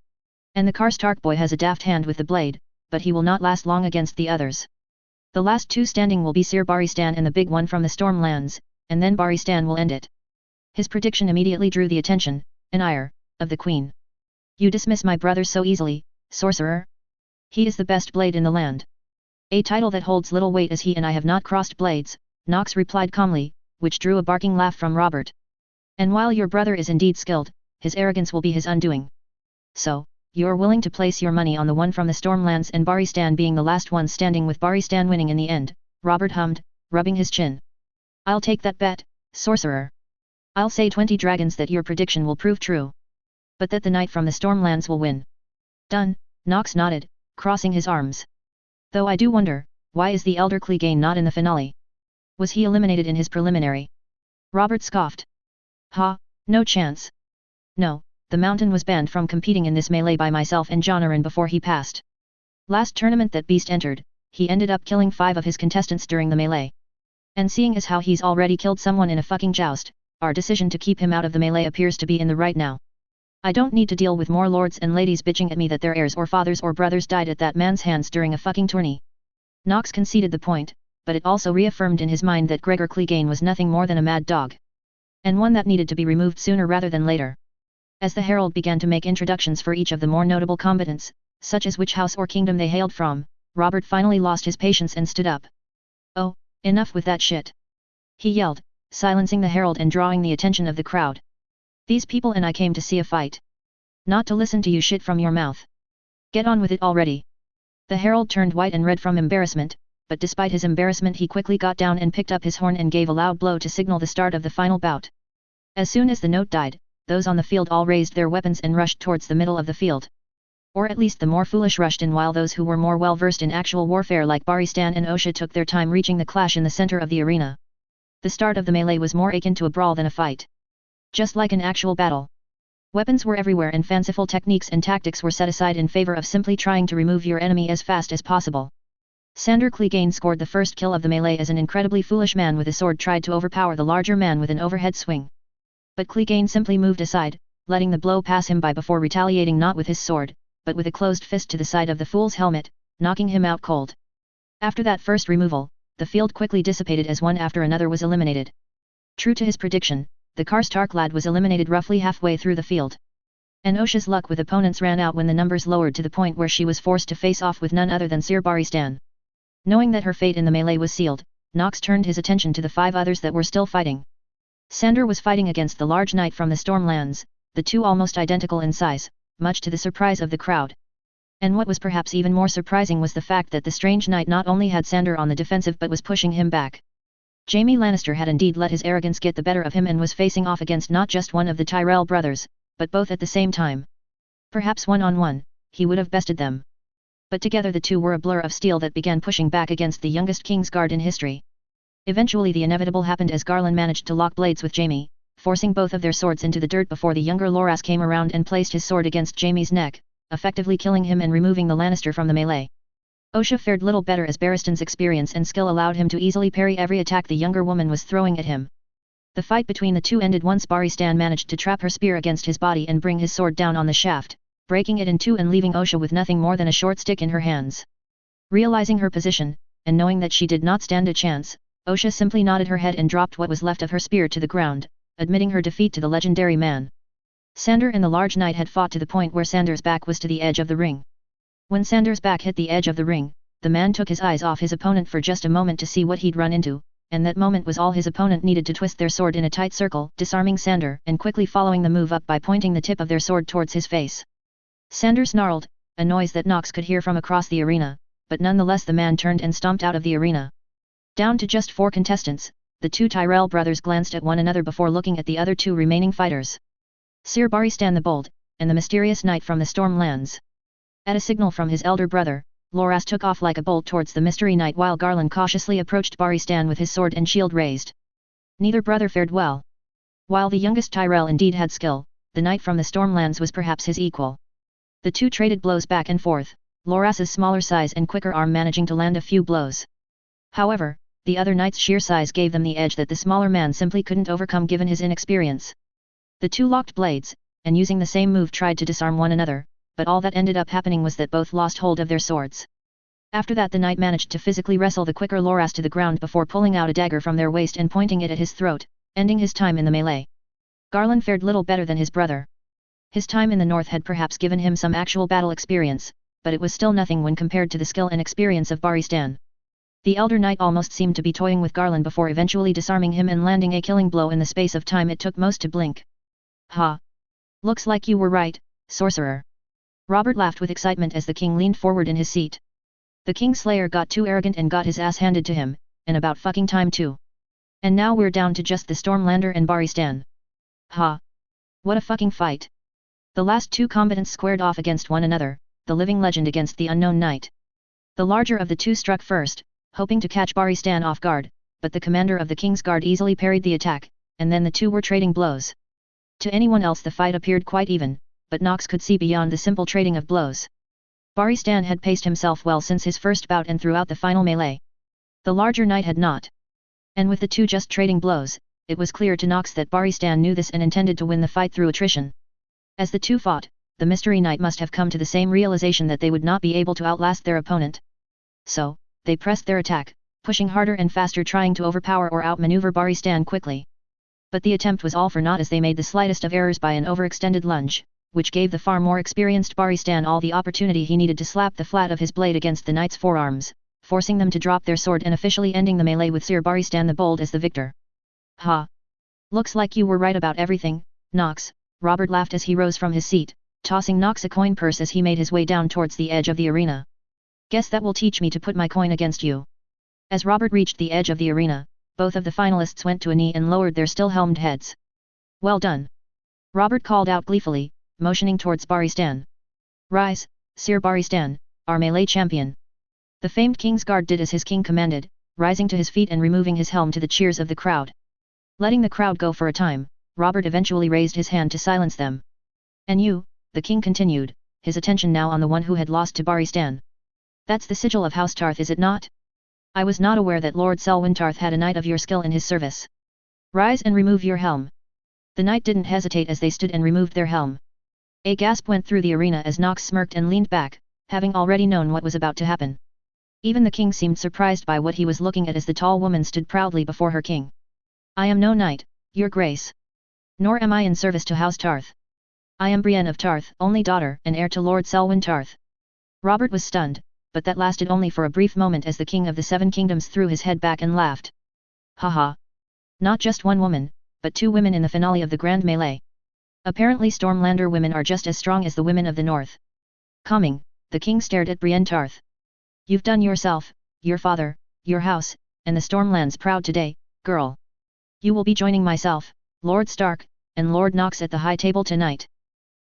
And the Karstark boy has a daft hand with the blade, but he will not last long against the others. The last two standing will be Sir Baristan and the big one from the Stormlands, and then Baristan will end it. His prediction immediately drew the attention, and ire, of the Queen. You dismiss my brother so easily, Sorcerer? He is the best blade in the land. A title that holds little weight as he and I have not crossed blades, Knox replied calmly, which drew a barking laugh from Robert. And while your brother is indeed skilled, his arrogance will be his undoing. So, you're willing to place your money on the one from the Stormlands and Baristan being the last one standing with Baristan winning in the end, Robert hummed, rubbing his chin. I'll take that bet, Sorcerer. I'll say 20 dragons that your prediction will prove true. But that the knight from the Stormlands will win. Done, Knox nodded, crossing his arms. Though I do wonder, why is the Elder Clegane not in the finale? Was he eliminated in his preliminary? Robert scoffed. Ha, no chance. No, the Mountain was banned from competing in this melee by myself and Jonaran before he passed. Last tournament that Beast entered, he ended up killing 5 of his contestants during the melee. And seeing as how he's already killed someone in a fucking joust, our decision to keep him out of the melee appears to be in the right now. I don't need to deal with more lords and ladies bitching at me that their heirs or fathers or brothers died at that man's hands during a fucking tourney. Knox conceded the point, but it also reaffirmed in his mind that Gregor Clegane was nothing more than a mad dog. And one that needed to be removed sooner rather than later. As the herald began to make introductions for each of the more notable combatants, such as which house or kingdom they hailed from, Robert finally lost his patience and stood up. Oh, enough with that shit. He yelled, silencing the herald and drawing the attention of the crowd. These people and I came to see a fight. Not to listen to you shit from your mouth. Get on with it already. The herald turned white and red from embarrassment, but despite his embarrassment he quickly got down and picked up his horn and gave a loud blow to signal the start of the final bout. As soon as the note died, those on the field all raised their weapons and rushed towards the middle of the field. Or at least the more foolish rushed in, while those who were more well versed in actual warfare like Baristan and Osha took their time reaching the clash in the center of the arena. The start of the melee was more akin to a brawl than a fight. Just like an actual battle. Weapons were everywhere and fanciful techniques and tactics were set aside in favor of simply trying to remove your enemy as fast as possible. Sandor Clegane scored the first kill of the melee as an incredibly foolish man with a sword tried to overpower the larger man with an overhead swing. But Clegane simply moved aside, letting the blow pass him by before retaliating not with his sword, but with a closed fist to the side of the fool's helmet, knocking him out cold. After that first removal, the field quickly dissipated as one after another was eliminated. True to his prediction, the Karstark lad was eliminated roughly halfway through the field. And Osha's luck with opponents ran out when the numbers lowered to the point where she was forced to face off with none other than Sir Baristan. Knowing that her fate in the melee was sealed, Knox turned his attention to the 5 others that were still fighting. Sandor was fighting against the large knight from the Stormlands, the two almost identical in size, much to the surprise of the crowd. And what was perhaps even more surprising was the fact that the strange knight not only had Sandor on the defensive but was pushing him back. Jaime Lannister had indeed let his arrogance get the better of him and was facing off against not just one of the Tyrell brothers, but both at the same time. Perhaps one-on-one, he would have bested them. But together the two were a blur of steel that began pushing back against the youngest Kingsguard in history. Eventually the inevitable happened as Garland managed to lock blades with Jaime, forcing both of their swords into the dirt before the younger Loras came around and placed his sword against Jaime's neck, effectively killing him and removing the Lannister from the melee. Osha fared little better as Barristan's experience and skill allowed him to easily parry every attack the younger woman was throwing at him. The fight between the two ended once Baristan managed to trap her spear against his body and bring his sword down on the shaft, breaking it in two and leaving Osha with nothing more than a short stick in her hands. Realizing her position, and knowing that she did not stand a chance, Osha simply nodded her head and dropped what was left of her spear to the ground, admitting her defeat to the legendary man. Sandor and the large knight had fought to the point where Sandor's back was to the edge of the ring. When Sandor's back hit the edge of the ring, the man took his eyes off his opponent for just a moment to see what he'd run into, and that moment was all his opponent needed to twist their sword in a tight circle, disarming Sandor and quickly following the move up by pointing the tip of their sword towards his face. Sandor snarled, a noise that Knox could hear from across the arena, but nonetheless the man turned and stomped out of the arena. Down to just 4 contestants, the two Tyrell brothers glanced at one another before looking at the other 2 remaining fighters. Sir Baristan the Bold, and the mysterious knight from the Stormlands. At a signal from his elder brother, Loras took off like a bolt towards the mystery knight while Garland cautiously approached Baristan with his sword and shield raised. Neither brother fared well. While the youngest Tyrell indeed had skill, the knight from the Stormlands was perhaps his equal. The two traded blows back and forth, Loras's smaller size and quicker arm managing to land a few blows. However, the other knight's sheer size gave them the edge that the smaller man simply couldn't overcome given his inexperience. The two locked blades, and using the same move tried to disarm one another, but all that ended up happening was that both lost hold of their swords. After that the knight managed to physically wrestle the quicker Loras to the ground before pulling out a dagger from their waist and pointing it at his throat, ending his time in the melee. Garland fared little better than his brother. His time in the north had perhaps given him some actual battle experience, but it was still nothing when compared to the skill and experience of Baristan. The elder knight almost seemed to be toying with Garland before eventually disarming him and landing a killing blow in the space of time it took most to blink. Ha! Looks like you were right, Sorcerer. Robert laughed with excitement as the king leaned forward in his seat. The Kingslayer got too arrogant and got his ass handed to him, and about fucking time too. And now we're down to just the Stormlander and Baristan. Ha! What a fucking fight! The last two combatants squared off against one another, the living legend against the unknown knight. The larger of the two struck first, hoping to catch Baristan off guard, but the commander of the King's Guard easily parried the attack, and then the two were trading blows. To anyone else the fight appeared quite even, but Nox could see beyond the simple trading of blows. Baristan had paced himself well since his first bout and throughout the final melee. The larger knight had not. And with the two just trading blows, it was clear to Nox that Baristan knew this and intended to win the fight through attrition. As the two fought, the mystery knight must have come to the same realization that they would not be able to outlast their opponent. So, they pressed their attack, pushing harder and faster trying to overpower or outmaneuver Baristan quickly. But the attempt was all for naught as they made the slightest of errors by an overextended lunge, which gave the far more experienced Baristan all the opportunity he needed to slap the flat of his blade against the knight's forearms, forcing them to drop their sword and officially ending the melee with Sir Baristan the Bold as the victor. Ha! Looks like you were right about everything, Nox, Robert laughed as he rose from his seat, tossing Nox a coin purse as he made his way down towards the edge of the arena. Guess that will teach me to put my coin against you. As Robert reached the edge of the arena, both of the finalists went to a knee and lowered their still helmed heads. Well done! Robert called out gleefully, motioning towards Baristan. Rise, Sir Baristan, our melee champion. The famed King's Guard did as his king commanded, rising to his feet and removing his helm to the cheers of the crowd. Letting the crowd go for a time, Robert eventually raised his hand to silence them. And you, the king continued, his attention now on the one who had lost to Baristan. That's the sigil of House Tarth, is it not? I was not aware that Lord Selwyn Tarth had a knight of your skill in his service. Rise and remove your helm. The knight didn't hesitate as they stood and removed their helm. A gasp went through the arena as Nox smirked and leaned back, having already known what was about to happen. Even the king seemed surprised by what he was looking at as the tall woman stood proudly before her king. I am no knight, your grace. Nor am I in service to House Tarth. I am Brienne of Tarth, only daughter and heir to Lord Selwyn Tarth. Robert was stunned, but that lasted only for a brief moment as the King of the Seven Kingdoms threw his head back and laughed. Haha! Not just one woman, but two women in the finale of the Grand Melee. Apparently Stormlander women are just as strong as the women of the North. Calming, the king stared at Brienne Tarth. You've done yourself, your father, your house, and the Stormlands proud today, girl. You will be joining myself, Lord Stark, and Lord Nox at the high table tonight.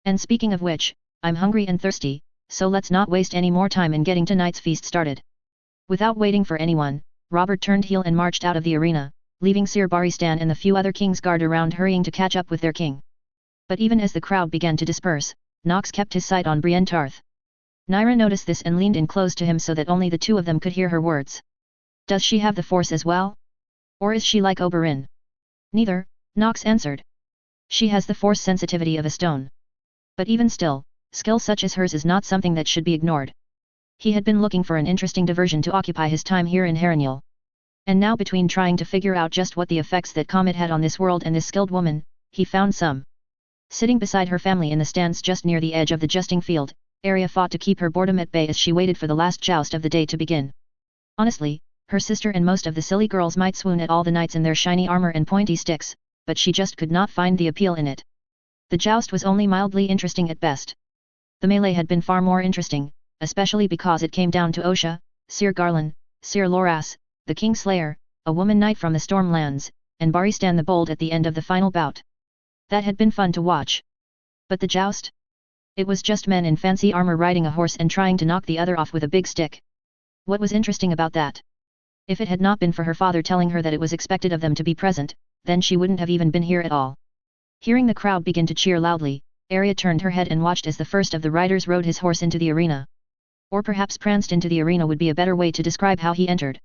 And speaking of which, I'm hungry and thirsty, so let's not waste any more time in getting tonight's feast started. Without waiting for anyone, Robert turned heel and marched out of the arena, leaving Sir Baristan and the few other King's Guard around hurrying to catch up with their king. But even as the crowd began to disperse, Nox kept his sight on Brienne Tarth. Nyra noticed this and leaned in close to him so that only the two of them could hear her words. Does she have the Force as well? Or is she like Oberyn? Neither, Nox answered. She has the Force sensitivity of a stone. But even still, skill such as hers is not something that should be ignored. He had been looking for an interesting diversion to occupy his time here in Harrenhal. And now between trying to figure out just what the effects that comet had on this world and this skilled woman, he found some. Sitting beside her family in the stands just near the edge of the justing field, Arya fought to keep her boredom at bay as she waited for the last joust of the day to begin. Honestly, her sister and most of the silly girls might swoon at all the knights in their shiny armor and pointy sticks, but she just could not find the appeal in it. The joust was only mildly interesting at best. The melee had been far more interesting, especially because it came down to Osha, Sir Garland, Sir Loras, the Kingslayer, a woman knight from the Stormlands, and Baristan the Bold at the end of the final bout. That had been fun to watch. But the joust? It was just men in fancy armor riding a horse and trying to knock the other off with a big stick. What was interesting about that? If it had not been for her father telling her that it was expected of them to be present, then she wouldn't have even been here at all. Hearing the crowd begin to cheer loudly, Arya turned her head and watched as the first of the riders rode his horse into the arena. Or perhaps pranced into the arena would be a better way to describe how he entered.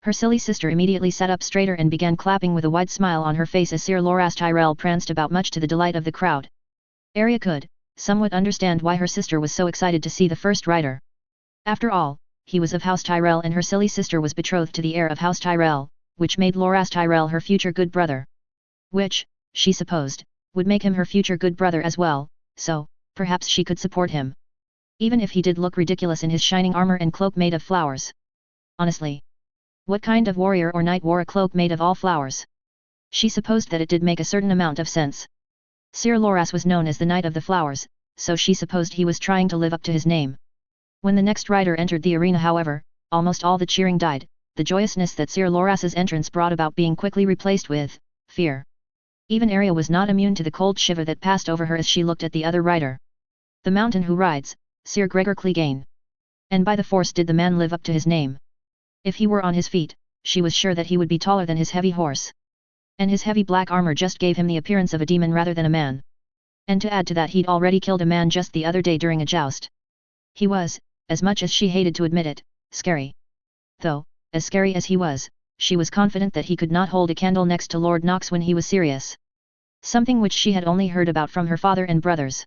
Her silly sister immediately sat up straighter and began clapping with a wide smile on her face as Sir Loras Tyrell pranced about, much to the delight of the crowd. Arya could somewhat understand why her sister was so excited to see the first rider. After all, he was of House Tyrell and her silly sister was betrothed to the heir of House Tyrell, which made Loras Tyrell her future good brother. Which, she supposed, would make him her future good brother as well, so, perhaps she could support him. Even if he did look ridiculous in his shining armor and cloak made of flowers. Honestly. What kind of warrior or knight wore a cloak made of all flowers? She supposed that it did make a certain amount of sense. Sir Loras was known as the Knight of the Flowers, so she supposed he was trying to live up to his name. When the next rider entered the arena, however, almost all the cheering died, the joyousness that Sir Loras's entrance brought about being quickly replaced with fear. Even Arya was not immune to the cold shiver that passed over her as she looked at the other rider. The mountain who rides, Sir Gregor Clegane. And by the force did the man live up to his name. If he were on his feet, she was sure that he would be taller than his heavy horse. And his heavy black armor just gave him the appearance of a demon rather than a man. And to add to that, he'd already killed a man just the other day during a joust. He was, as much as she hated to admit it, scary. Though, as scary as he was, she was confident that he could not hold a candle next to Lord Knox when he was serious. Something which she had only heard about from her father and brothers.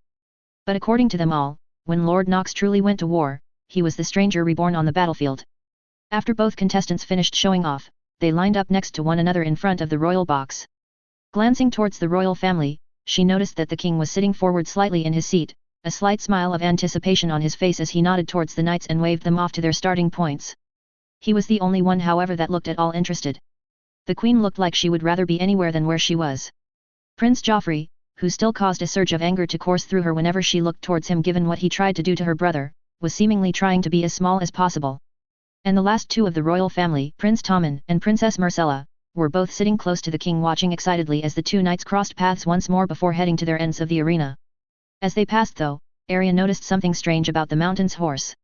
But according to them all, when Lord Knox truly went to war, he was the stranger reborn on the battlefield. After both contestants finished showing off, they lined up next to one another in front of the royal box. Glancing towards the royal family, she noticed that the king was sitting forward slightly in his seat, a slight smile of anticipation on his face as he nodded towards the knights and waved them off to their starting points. He was the only one, however, that looked at all interested. The queen looked like she would rather be anywhere than where she was. Prince Joffrey, who still caused a surge of anger to course through her whenever she looked towards him given what he tried to do to her brother, was seemingly trying to be as small as possible. And the last two of the royal family, Prince Tommen and Princess Marcella, were both sitting close to the king watching excitedly as the two knights crossed paths once more before heading to their ends of the arena. As they passed though, Arya noticed something strange about the mountain's horse.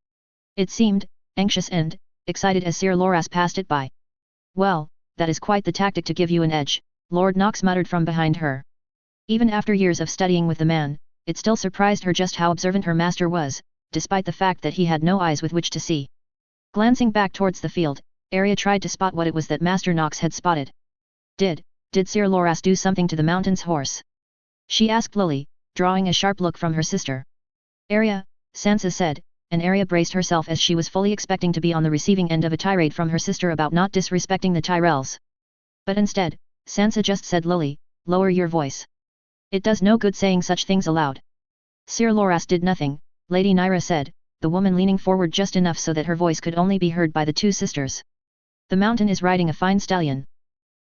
It seemed anxious and excited as Sir Loras passed it by. Well, that is quite the tactic to give you an edge, Lord Knox muttered from behind her. Even after years of studying with the man, it still surprised her just how observant her master was, despite the fact that he had no eyes with which to see. Glancing back towards the field, Arya tried to spot what it was that Master Knox had spotted. Did Sir Loras do something to the mountain's horse? She asked Lily, drawing a sharp look from her sister. Arya, Sansa said, and Arya braced herself as she was fully expecting to be on the receiving end of a tirade from her sister about not disrespecting the Tyrells. But instead, Sansa just said, Lily, lower your voice. It does no good saying such things aloud. Sir Loras did nothing, Lady Nyra said, the woman leaning forward just enough so that her voice could only be heard by the two sisters. The mountain is riding a fine stallion.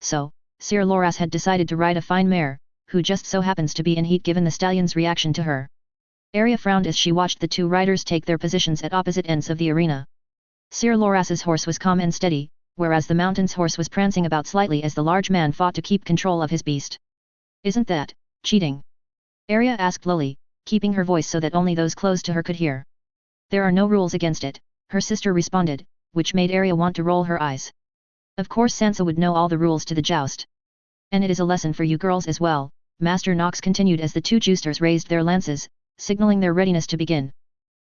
So, Sir Loras had decided to ride a fine mare, who just so happens to be in heat given the stallion's reaction to her. Arya frowned as she watched the two riders take their positions at opposite ends of the arena. Sir Loras's horse was calm and steady, whereas the mountain's horse was prancing about slightly as the large man fought to keep control of his beast. Isn't that cheating? Arya asked Lily, keeping her voice so that only those close to her could hear. There are no rules against it, her sister responded, which made Arya want to roll her eyes. Of course Sansa would know all the rules to the joust. And it is a lesson for you girls as well, Master Knox continued as the two jousters raised their lances, signaling their readiness to begin.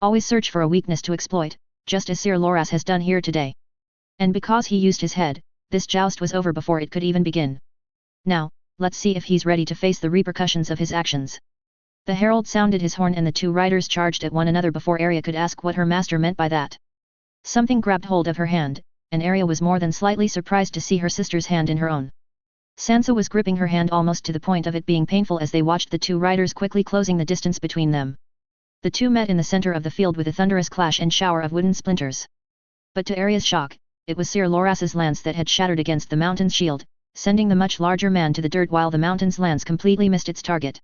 Always search for a weakness to exploit, just as Sir Loras has done here today. And because he used his head, this joust was over before it could even begin. Now, let's see if he's ready to face the repercussions of his actions. The herald sounded his horn and the two riders charged at one another before Arya could ask what her master meant by that. Something grabbed hold of her hand, and Arya was more than slightly surprised to see her sister's hand in her own. Sansa was gripping her hand almost to the point of it being painful as they watched the two riders quickly closing the distance between them. The two met in the center of the field with a thunderous clash and shower of wooden splinters. But to Arya's shock, it was Sir Loras's lance that had shattered against the mountain's shield, sending the much larger man to the dirt while the mountain's lance completely missed its target.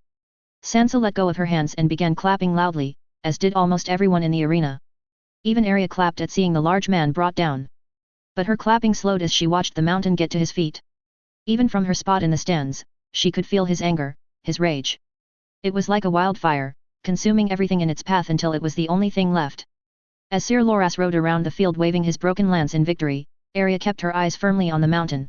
Sansa let go of her hands and began clapping loudly, as did almost everyone in the arena. Even Arya clapped at seeing the large man brought down. But her clapping slowed as she watched the mountain get to his feet. Even from her spot in the stands, she could feel his anger, his rage. It was like a wildfire, consuming everything in its path until it was the only thing left. As Sir Loras rode around the field waving his broken lance in victory, Arya kept her eyes firmly on the mountain.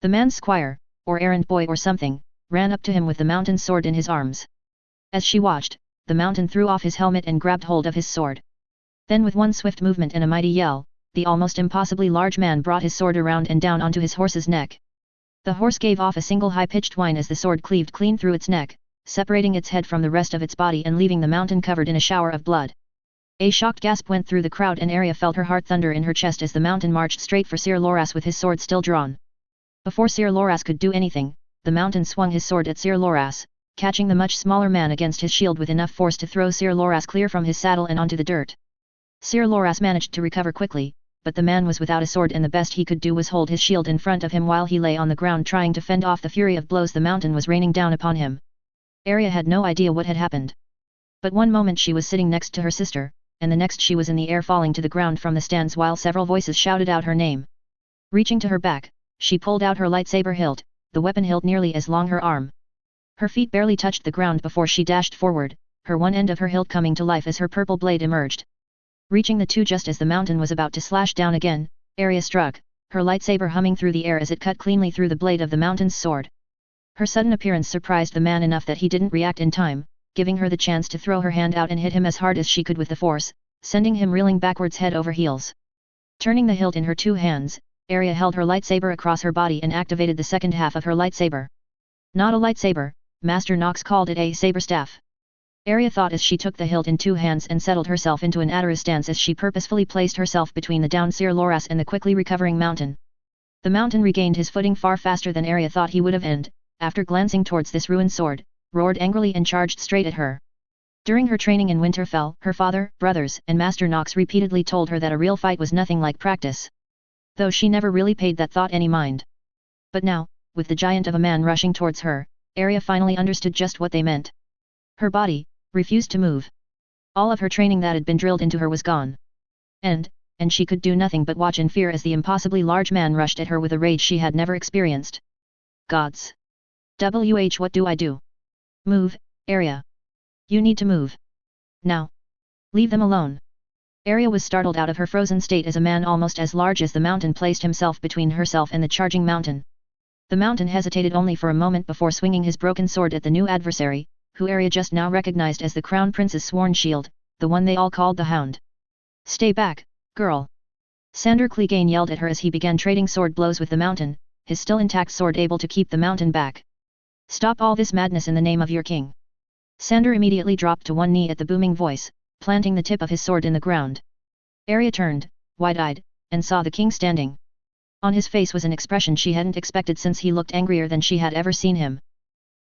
The man's squire, or errand boy or something, ran up to him with the mountain sword in his arms. As she watched, the mountain threw off his helmet and grabbed hold of his sword. Then with one swift movement and a mighty yell, the almost impossibly large man brought his sword around and down onto his horse's neck. The horse gave off a single high-pitched whine as the sword cleaved clean through its neck, separating its head from the rest of its body and leaving the mountain covered in a shower of blood. A shocked gasp went through the crowd and Arya felt her heart thunder in her chest as the mountain marched straight for Sir Loras with his sword still drawn. Before Sir Loras could do anything, the mountain swung his sword at Sir Loras, catching the much smaller man against his shield with enough force to throw Sir Loras clear from his saddle and onto the dirt. Sir Loras managed to recover quickly, but the man was without a sword and the best he could do was hold his shield in front of him while he lay on the ground trying to fend off the fury of blows the mountain was raining down upon him. Arya had no idea what had happened. But one moment she was sitting next to her sister, and the next she was in the air falling to the ground from the stands while several voices shouted out her name. Reaching to her back, she pulled out her lightsaber hilt, the weapon hilt nearly as long her arm. Her feet barely touched the ground before she dashed forward, her one end of her hilt coming to life as her purple blade emerged. Reaching the two just as the mountain was about to slash down again, Arya struck, her lightsaber humming through the air as it cut cleanly through the blade of the mountain's sword. Her sudden appearance surprised the man enough that he didn't react in time, giving her the chance to throw her hand out and hit him as hard as she could with the force, sending him reeling backwards head over heels. Turning the hilt in her two hands, Arya held her lightsaber across her body and activated the second half of her lightsaber. Not a lightsaber, Master Nox called it a saber staff. Arya thought as she took the hilt in two hands and settled herself into an Ataru stance as she purposefully placed herself between the down Sir Loras and the quickly recovering mountain. The mountain regained his footing far faster than Arya thought he would have and, after glancing towards this ruined sword, roared angrily and charged straight at her. During her training in Winterfell, her father, brothers and Master Nox repeatedly told her that a real fight was nothing like practice. Though she never really paid that thought any mind. But now, with the giant of a man rushing towards her, Arya finally understood just what they meant. Her body refused to move. All of her training that had been drilled into her was gone. And she could do nothing but watch in fear as the impossibly large man rushed at her with a rage she had never experienced. Gods! What do I do? Move, Arya. You need to move. Now. Leave them alone. Arya was startled out of her frozen state as a man almost as large as the mountain placed himself between herself and the charging mountain. The mountain hesitated only for a moment before swinging his broken sword at the new adversary, who Arya just now recognized as the Crown Prince's sworn shield, the one they all called the Hound. Stay back, girl! Sandor Clegane yelled at her as he began trading sword blows with the mountain, his still intact sword able to keep the mountain back. Stop all this madness in the name of your king! Sandor immediately dropped to one knee at the booming voice, planting the tip of his sword in the ground. Arya turned, wide-eyed, and saw the king standing. On his face was an expression she hadn't expected since he looked angrier than she had ever seen him.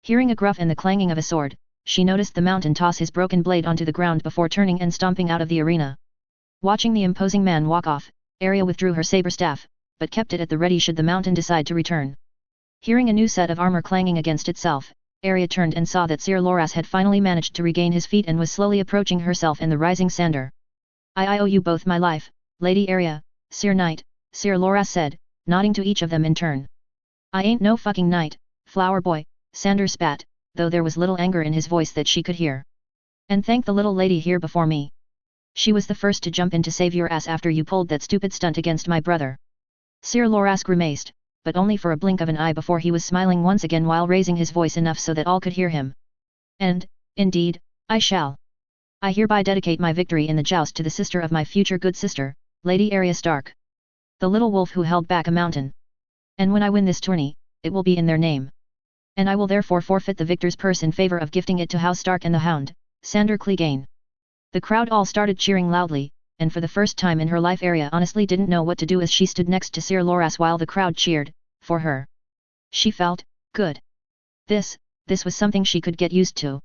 Hearing a gruff and the clanging of a sword, she noticed the mountain toss his broken blade onto the ground before turning and stomping out of the arena. Watching the imposing man walk off, Arya withdrew her saber staff, but kept it at the ready should the mountain decide to return. Hearing a new set of armor clanging against itself, Arya turned and saw that Sir Loras had finally managed to regain his feet and was slowly approaching herself and the rising Sandor. I owe you both my life, Lady Arya, Sir Knight, Sir Loras said, nodding to each of them in turn. I ain't no fucking knight, flower boy, Sandor spat, though there was little anger in his voice that she could hear. And thank the little lady here before me. She was the first to jump in to save your ass after you pulled that stupid stunt against my brother. Sir Loras grimaced, but only for a blink of an eye before he was smiling once again while raising his voice enough so that all could hear him. And, indeed, I shall. I hereby dedicate my victory in the joust to the sister of my future good sister, Lady Arya Stark. The little wolf who held back a mountain. And when I win this tourney, it will be in their name. And I will therefore forfeit the victor's purse in favor of gifting it to House Stark and the Hound, Sandor Clegane. The crowd all started cheering loudly, and for the first time in her life Arya honestly didn't know what to do as she stood next to Sir Loras while the crowd cheered, for her. She felt good. This was something she could get used to.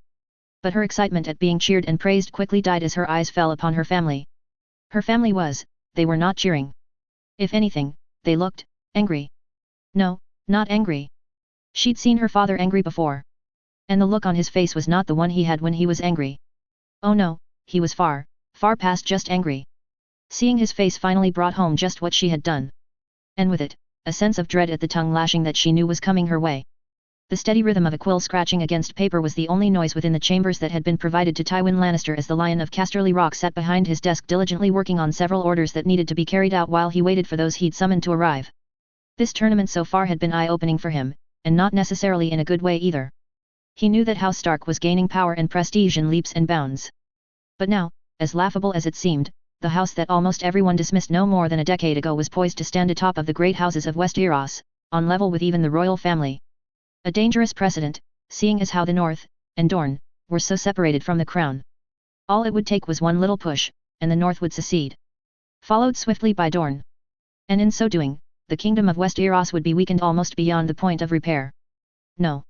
But her excitement at being cheered and praised quickly died as her eyes fell upon her family. Her family they were not cheering. If anything, they looked angry. No, not angry. She'd seen her father angry before. And the look on his face was not the one he had when he was angry. Oh no, he was far, far past just angry. Seeing his face finally brought home just what she had done. And with it, a sense of dread at the tongue lashing that she knew was coming her way. The steady rhythm of a quill scratching against paper was the only noise within the chambers that had been provided to Tywin Lannister as the Lion of Casterly Rock sat behind his desk diligently working on several orders that needed to be carried out while he waited for those he'd summoned to arrive. This tournament so far had been eye-opening for him, and not necessarily in a good way either. He knew that House Stark was gaining power and prestige in leaps and bounds. But now, as laughable as it seemed, the house that almost everyone dismissed no more than a decade ago was poised to stand atop of the great houses of Westeros, on level with even the royal family. A dangerous precedent, seeing as how the North, and Dorne, were so separated from the crown. All it would take was one little push, and the North would secede. Followed swiftly by Dorne. And in so doing, the kingdom of Westeros would be weakened almost beyond the point of repair. No.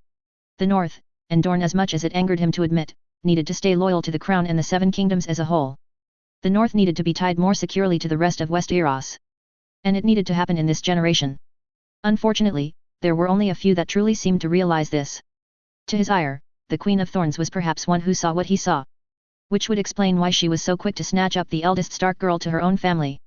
The North, and Dorne, as much as it angered him to admit, needed to stay loyal to the crown and the Seven Kingdoms as a whole. The North needed to be tied more securely to the rest of Westeros. And it needed to happen in this generation. Unfortunately, there were only a few that truly seemed to realize this. To his ire, the Queen of Thorns was perhaps one who saw what he saw. Which would explain why she was so quick to snatch up the eldest Stark girl to her own family.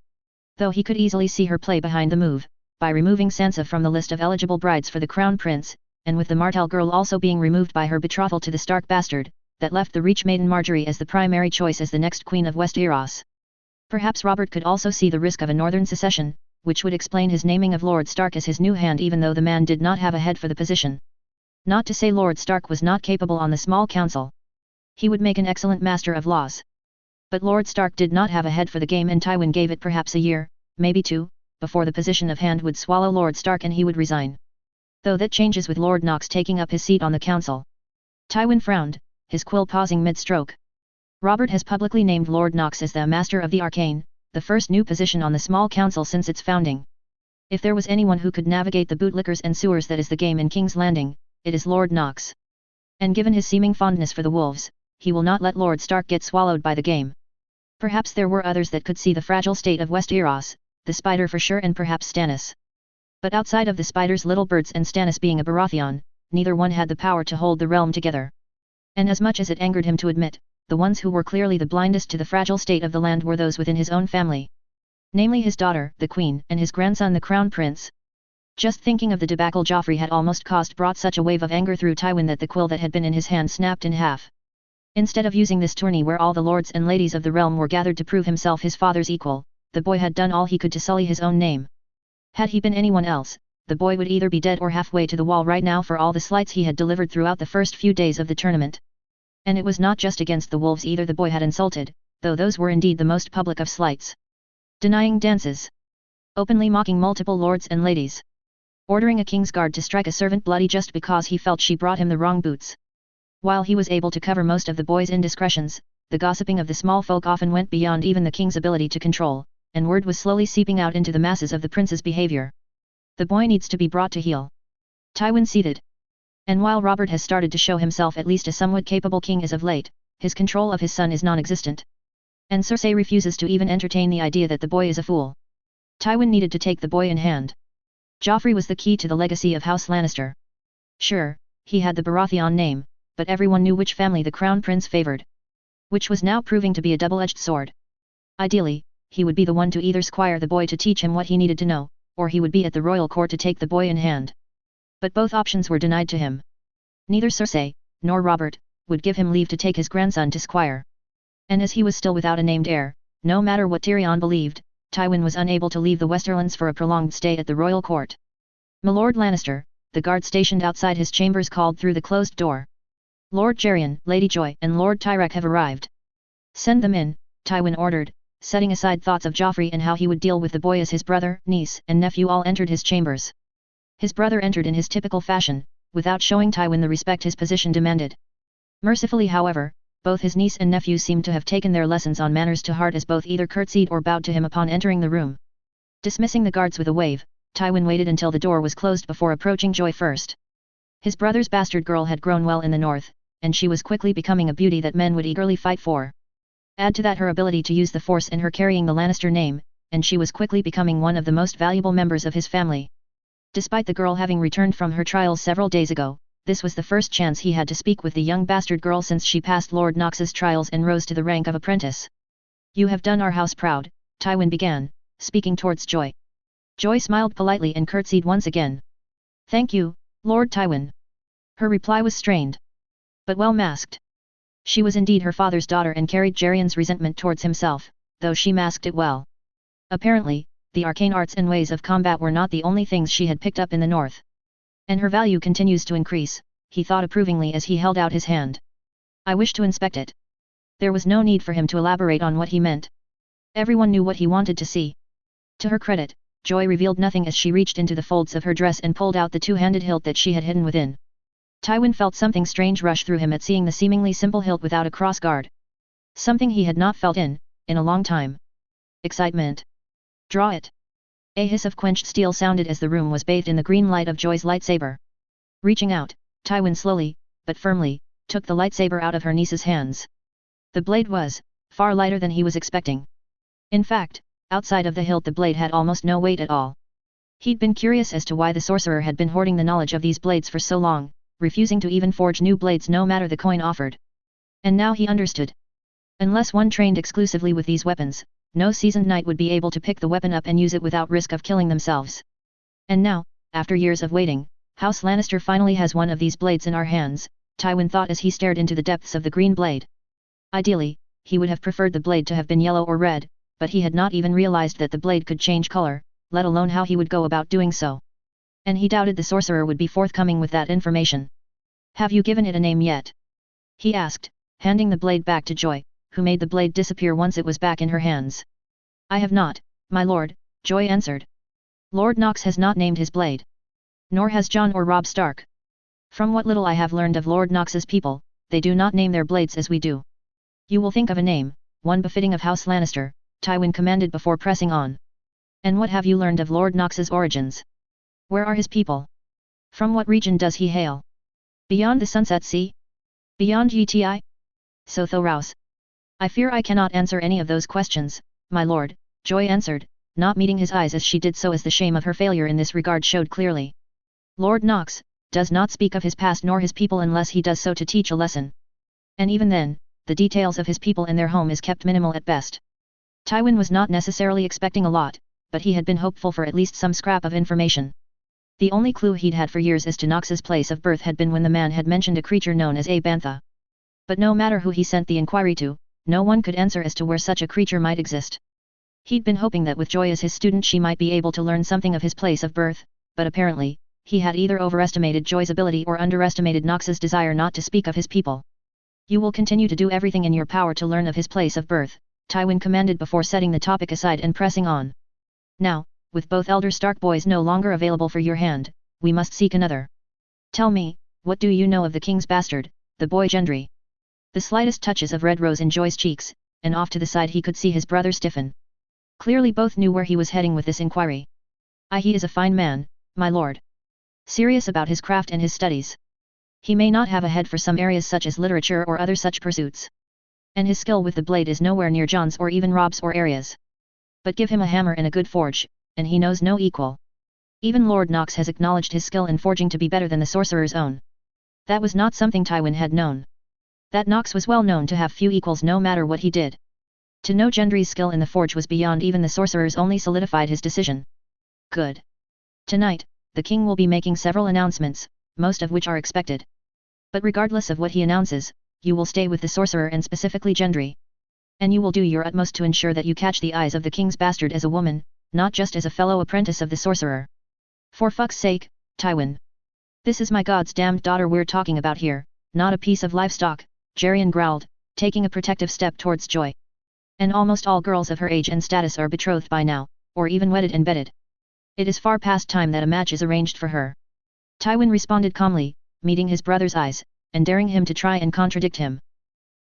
Though he could easily see her play behind the move, by removing Sansa from the list of eligible brides for the Crown Prince, and with the Martell girl also being removed by her betrothal to the Stark bastard, that left the Reach maiden Margaery as the primary choice as the next Queen of Westeros. Perhaps Robert could also see the risk of a northern secession, which would explain his naming of Lord Stark as his new hand even though the man did not have a head for the position. Not to say Lord Stark was not capable on the small council. He would make an excellent master of laws. But Lord Stark did not have a head for the game and Tywin gave it perhaps a year, maybe two, before the position of hand would swallow Lord Stark and he would resign. Though that changes with Lord Knox taking up his seat on the council. Tywin frowned, his quill pausing mid-stroke. Robert has publicly named Lord Knox as the Master of the Arcane, the first new position on the small council since its founding. If there was anyone who could navigate the bootlickers and sewers that is the game in King's Landing, it is Lord Knox. And given his seeming fondness for the wolves, he will not let Lord Stark get swallowed by the game. Perhaps there were others that could see the fragile state of Westeros, the Spider for sure and perhaps Stannis. But outside of the Spider's little birds and Stannis being a Baratheon, neither one had the power to hold the realm together. And as much as it angered him to admit, the ones who were clearly the blindest to the fragile state of the land were those within his own family. Namely his daughter, the Queen, and his grandson the Crown Prince. Just thinking of the debacle Joffrey had almost caused brought such a wave of anger through Tywin that the quill that had been in his hand snapped in half. Instead of using this tourney where all the lords and ladies of the realm were gathered to prove himself his father's equal, the boy had done all he could to sully his own name. Had he been anyone else, the boy would either be dead or halfway to the wall right now for all the slights he had delivered throughout the first few days of the tournament. And it was not just against the wolves either the boy had insulted, though those were indeed the most public of slights. Denying dances. Openly mocking multiple lords and ladies. Ordering a king's guard to strike a servant bloody just because he felt she brought him the wrong boots. While he was able to cover most of the boy's indiscretions, the gossiping of the small folk often went beyond even the king's ability to control, and word was slowly seeping out into the masses of the prince's behavior. The boy needs to be brought to heel. Tywin seethed. And while Robert has started to show himself at least a somewhat capable king as of late, his control of his son is non-existent. And Cersei refuses to even entertain the idea that the boy is a fool. Tywin needed to take the boy in hand. Joffrey was the key to the legacy of House Lannister. Sure, he had the Baratheon name, but everyone knew which family the Crown Prince favored. Which was now proving to be a double-edged sword. Ideally, he would be the one to either squire the boy to teach him what he needed to know, or he would be at the royal court to take the boy in hand. But both options were denied to him. Neither Cersei, nor Robert, would give him leave to take his grandson to squire. And as he was still without a named heir, no matter what Tyrion believed, Tywin was unable to leave the Westerlands for a prolonged stay at the royal court. "Milord Lannister," the guard stationed outside his chambers called through the closed door. "Lord Geryon, Lady Joy, and Lord Tyrek have arrived." "Send them in," Tywin ordered, setting aside thoughts of Joffrey and how he would deal with the boy as his brother, niece, and nephew all entered his chambers. His brother entered in his typical fashion, without showing Tywin the respect his position demanded. Mercifully however, both his niece and nephew seemed to have taken their lessons on manners to heart as both either curtsied or bowed to him upon entering the room. Dismissing the guards with a wave, Tywin waited until the door was closed before approaching Joy first. His brother's bastard girl had grown well in the north, and she was quickly becoming a beauty that men would eagerly fight for. Add to that her ability to use the Force and her carrying the Lannister name, and she was quickly becoming one of the most valuable members of his family. Despite the girl having returned from her trials several days ago, this was the first chance he had to speak with the young bastard girl since she passed Lord Knox's trials and rose to the rank of apprentice. "You have done our house proud," Tywin began, speaking towards Joy. Joy smiled politely and curtsied once again. "Thank you, Lord Tywin." Her reply was strained, but well masked. She was indeed her father's daughter and carried Jerian's resentment towards himself, though she masked it well. Apparently, the arcane arts and ways of combat were not the only things she had picked up in the north. And her value continues to increase, he thought approvingly as he held out his hand. I wish to inspect it. There was no need for him to elaborate on what he meant. Everyone knew what he wanted to see. To her credit, Joy revealed nothing as she reached into the folds of her dress and pulled out the two-handed hilt that she had hidden within. Tywin felt something strange rush through him at seeing the seemingly simple hilt without a cross guard. Something he had not felt in a long time. Excitement. Draw it. A hiss of quenched steel sounded as the room was bathed in the green light of Joy's lightsaber. Reaching out, Tywin slowly, but firmly, took the lightsaber out of her niece's hands. The blade was far lighter than he was expecting. In fact, outside of the hilt the blade had almost no weight at all. He'd been curious as to why the sorcerer had been hoarding the knowledge of these blades for so long, refusing to even forge new blades no matter the coin offered. And now he understood. Unless one trained exclusively with these weapons, no seasoned knight would be able to pick the weapon up and use it without risk of killing themselves. And now, after years of waiting, House Lannister finally has one of these blades in our hands, Tywin thought as he stared into the depths of the green blade. Ideally, he would have preferred the blade to have been yellow or red, but he had not even realized that the blade could change color, let alone how he would go about doing so. And he doubted the sorcerer would be forthcoming with that information. Have you given it a name yet? He asked, handing the blade back to Joy, who made the blade disappear once it was back in her hands. I have not, my lord, Joy answered. Lord Knox has not named his blade. Nor has Jon or Robb Stark. From what little I have learned of Lord Knox's people, they do not name their blades as we do. You will think of a name, one befitting of House Lannister, Tywin commanded before pressing on. And what have you learned of Lord Knox's origins? Where are his people? From what region does he hail? Beyond the Sunset Sea? Beyond Yeti? Sotho Rouse. I fear I cannot answer any of those questions, my lord, Joy answered, not meeting his eyes as she did so as the shame of her failure in this regard showed clearly. Lord Knox does not speak of his past nor his people unless he does so to teach a lesson. And even then, the details of his people and their home is kept minimal at best. Tywin was not necessarily expecting a lot, but he had been hopeful for at least some scrap of information. The only clue he'd had for years as to Knox's place of birth had been when the man had mentioned a creature known as a bantha. But no matter who he sent the inquiry to, no one could answer as to where such a creature might exist. He'd been hoping that with Joy as his student she might be able to learn something of his place of birth, but apparently, he had either overestimated Joy's ability or underestimated Knox's desire not to speak of his people. You will continue to do everything in your power to learn of his place of birth, Tywin commanded before setting the topic aside and pressing on. Now, with both elder Stark boys no longer available for your hand, we must seek another. Tell me, what do you know of the king's bastard, the boy Gendry? The slightest touches of red rose in Joy's cheeks, and off to the side he could see his brother stiffen. Clearly both knew where he was heading with this inquiry. He is a fine man, my lord. Serious about his craft and his studies. He may not have a head for some areas such as literature or other such pursuits. And his skill with the blade is nowhere near Jon's or even Robb's or areas. But give him a hammer and a good forge, and he knows no equal. Even Lord Knox has acknowledged his skill in forging to be better than the sorcerer's own. That was not something Tywin had known. That Knox was well known to have few equals no matter what he did. To know Gendry's skill in the forge was beyond even the sorcerer's only solidified his decision. Good. Tonight, the king will be making several announcements, most of which are expected. But regardless of what he announces, you will stay with the sorcerer and specifically Gendry. And you will do your utmost to ensure that you catch the eyes of the king's bastard as a woman, not just as a fellow apprentice of the sorcerer. For fuck's sake, Tywin. This is my god's damned daughter we're talking about here, not a piece of livestock, Jerian growled, taking a protective step towards Joy. And almost all girls of her age and status are betrothed by now, or even wedded and bedded. It is far past time that a match is arranged for her. Tywin responded calmly, meeting his brother's eyes, and daring him to try and contradict him.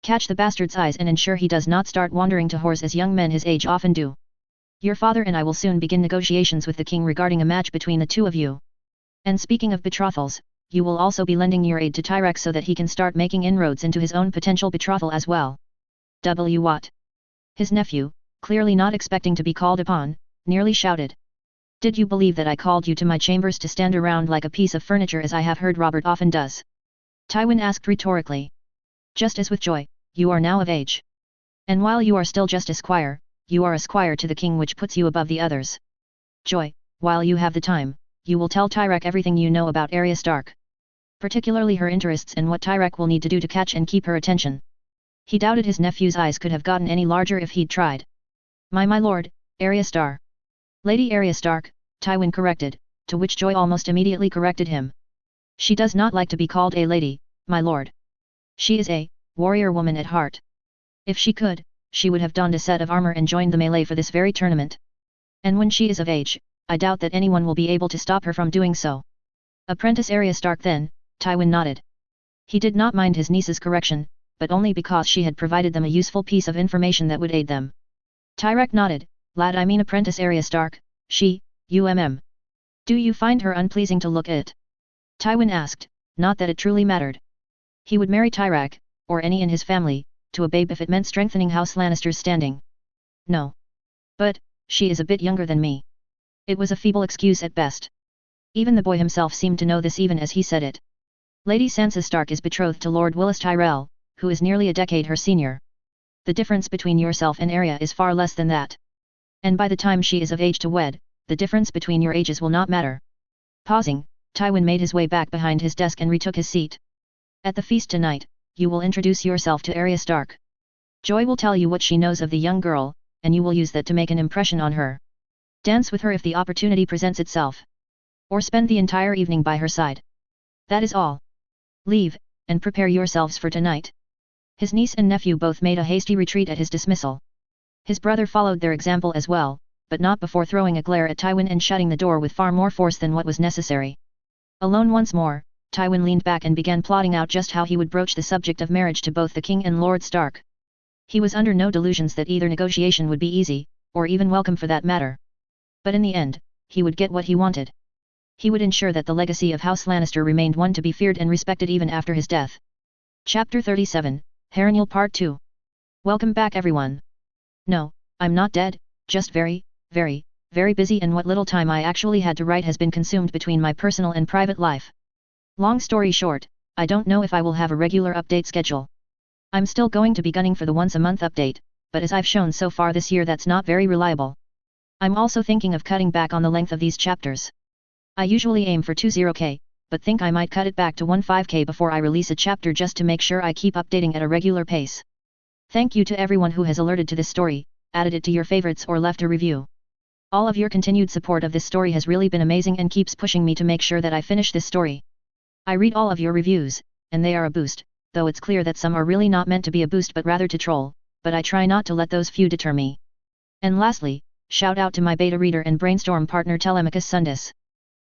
Catch the bastard's eyes and ensure he does not start wandering to whores as young men his age often do. Your father and I will soon begin negotiations with the king regarding a match between the two of you. And speaking of betrothals, you will also be lending your aid to Tyrek so that he can start making inroads into his own potential betrothal as well. What? His nephew, clearly not expecting to be called upon, nearly shouted. Did you believe that I called you to my chambers to stand around like a piece of furniture as I have heard Robert often does? Tywin asked rhetorically. Just as with Joy, you are now of age. And while you are still just a squire, you are a squire to the king, which puts you above the others. Joy, while you have the time, you will tell Tyrek everything you know about Arya Stark. particularly her interests and what ffdrake will need to do to catch and keep her attention. He doubted his nephew's eyes could have gotten any larger if he'd tried. My lord, Arya Stark. Lady Arya Stark, Tywin corrected, to which Joy almost immediately corrected him. She does not like to be called a lady, my lord. She is a warrior woman at heart. If she could, she would have donned a set of armor and joined the melee for this very tournament. And when she is of age, I doubt that anyone will be able to stop her from doing so. Apprentice Arya Stark then, Tywin nodded. He did not mind his niece's correction, but only because she had provided them a useful piece of information that would aid them. Ffdrake nodded, lad, I mean Apprentice Arya Stark, she, Do you find her unpleasing to look at? Tywin asked, not that it truly mattered. He would marry ffdrake, or any in his family, to a babe if it meant strengthening House Lannister's standing. No. But, she is a bit younger than me. It was a feeble excuse at best. Even the boy himself seemed to know this even as he said it. Lady Sansa Stark is betrothed to Lord Willis Tyrell, who is nearly a decade her senior. The difference between yourself and Arya is far less than that. And by the time she is of age to wed, the difference between your ages will not matter. Pausing, Tywin made his way back behind his desk and retook his seat. At the feast tonight, you will introduce yourself to Arya Stark. Joy will tell you what she knows of the young girl, and you will use that to make an impression on her. Dance with her if the opportunity presents itself. Or spend the entire evening by her side. That is all. Leave, and prepare yourselves for tonight. His niece and nephew both made a hasty retreat at his dismissal. His brother followed their example as well, but not before throwing a glare at Tywin and shutting the door with far more force than what was necessary. Alone once more, Tywin leaned back and began plotting out just how he would broach the subject of marriage to both the king and Lord Stark. He was under no delusions that either negotiation would be easy, or even welcome for that matter. But in the end, he would get what he wanted. He would ensure that the legacy of House Lannister remained one to be feared and respected even after his death. Chapter 37, Harrenhal Part 2. Welcome back everyone. No, I'm not dead, just very busy, and what little time I actually had to write has been consumed between my personal and private life. Long story short, I don't know if I will have a regular update schedule. I'm still going to be gunning for the once-a-month update, but as I've shown so far this year that's not very reliable. I'm also thinking of cutting back on the length of these chapters. I usually aim for 20k, but think I might cut it back to 15k before I release a chapter just to make sure I keep updating at a regular pace. Thank you to everyone who has alerted to this story, added it to your favorites or left a review. All of your continued support of this story has really been amazing and keeps pushing me to make sure that I finish this story. I read all of your reviews, and they are a boost, though it's clear that some are really not meant to be a boost but rather to troll, but I try not to let those few deter me. And lastly, shout out to my beta reader and brainstorm partner Telemachus Sundus.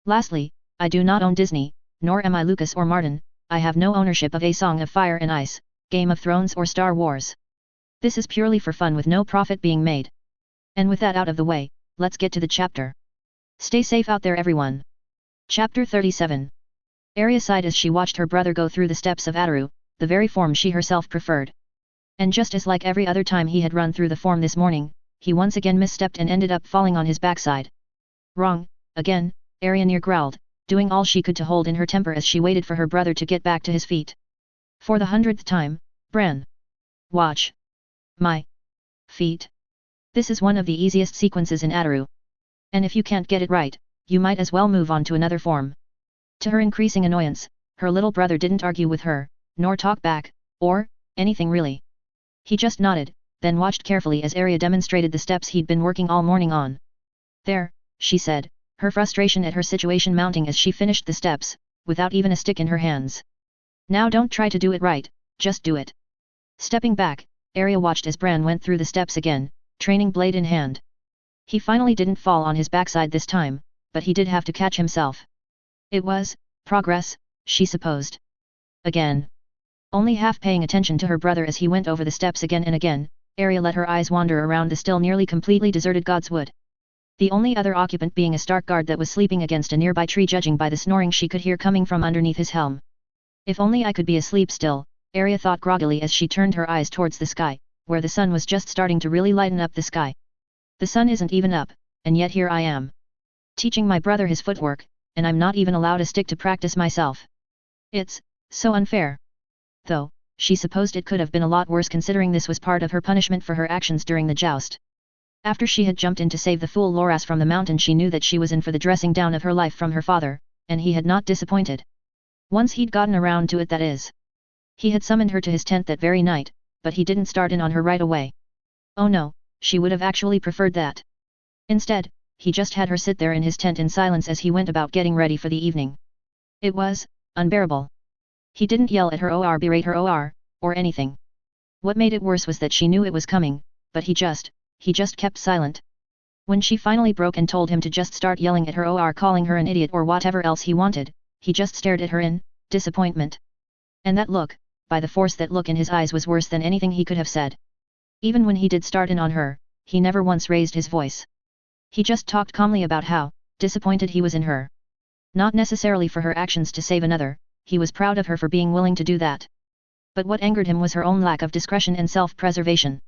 Lastly, I do not own Disney, nor am I Lucas or Martin. I have no ownership of A Song of Fire and Ice, Game of Thrones or Star Wars. This is purely for fun with no profit being made. And with that out of the way, let's get to the chapter. Stay safe out there everyone. Chapter 37. Arya sighed as she watched her brother go through the steps of Adaru, the very form she herself preferred. And just as like every other time he had run through the form this morning, he once again misstepped and ended up falling on his backside. Wrong, again, Arya growled, doing all she could to hold in her temper as she waited for her brother to get back to his feet. For the 100th time, Bran. Watch. My feet. This is one of the easiest sequences in Adaru. And if you can't get it right, you might as well move on to another form. To her increasing annoyance, her little brother didn't argue with her, nor talk back, or anything really. He just nodded, then watched carefully as Arya demonstrated the steps he'd been working all morning on. There, she said, her frustration at her situation mounting as she finished the steps, without even a stick in her hands. Now don't try to do it right, just do it. Stepping back, Arya watched as Bran went through the steps again, training blade in hand. He finally didn't fall on his backside this time, but he did have to catch himself. It was progress, she supposed. Again. Only half paying attention to her brother as he went over the steps again and again, Arya let her eyes wander around the still nearly completely deserted Godswood. The only other occupant being a Stark guard that was sleeping against a nearby tree, judging by the snoring she could hear coming from underneath his helm. If only I could be asleep still, Arya thought groggily as she turned her eyes towards the sky, where the sun was just starting to really lighten up the sky. The sun isn't even up, and yet here I am. Teaching my brother his footwork, and I'm not even allowed a stick to practice myself. It's so unfair. Though, she supposed it could have been a lot worse considering this was part of her punishment for her actions during the joust. After she had jumped in to save the fool Loras from the mountain, she knew that she was in for the dressing down of her life from her father, and he had not disappointed. Once he'd gotten around to it, that is. He had summoned her to his tent that very night, but he didn't start in on her right away. Oh no, she would have actually preferred that. Instead, he just had her sit there in his tent in silence as he went about getting ready for the evening. It was unbearable. He didn't yell at her or berate her or anything. What made it worse was that she knew it was coming, but he just kept silent. When she finally broke and told him to just start yelling at her or calling her an idiot or whatever else he wanted, he just stared at her in disappointment. And that look, by the force, that look in his eyes was worse than anything he could have said. Even when he did start in on her, he never once raised his voice. He just talked calmly about how disappointed he was in her. Not necessarily for her actions to save another, he was proud of her for being willing to do that. But what angered him was her own lack of discretion and self-preservation.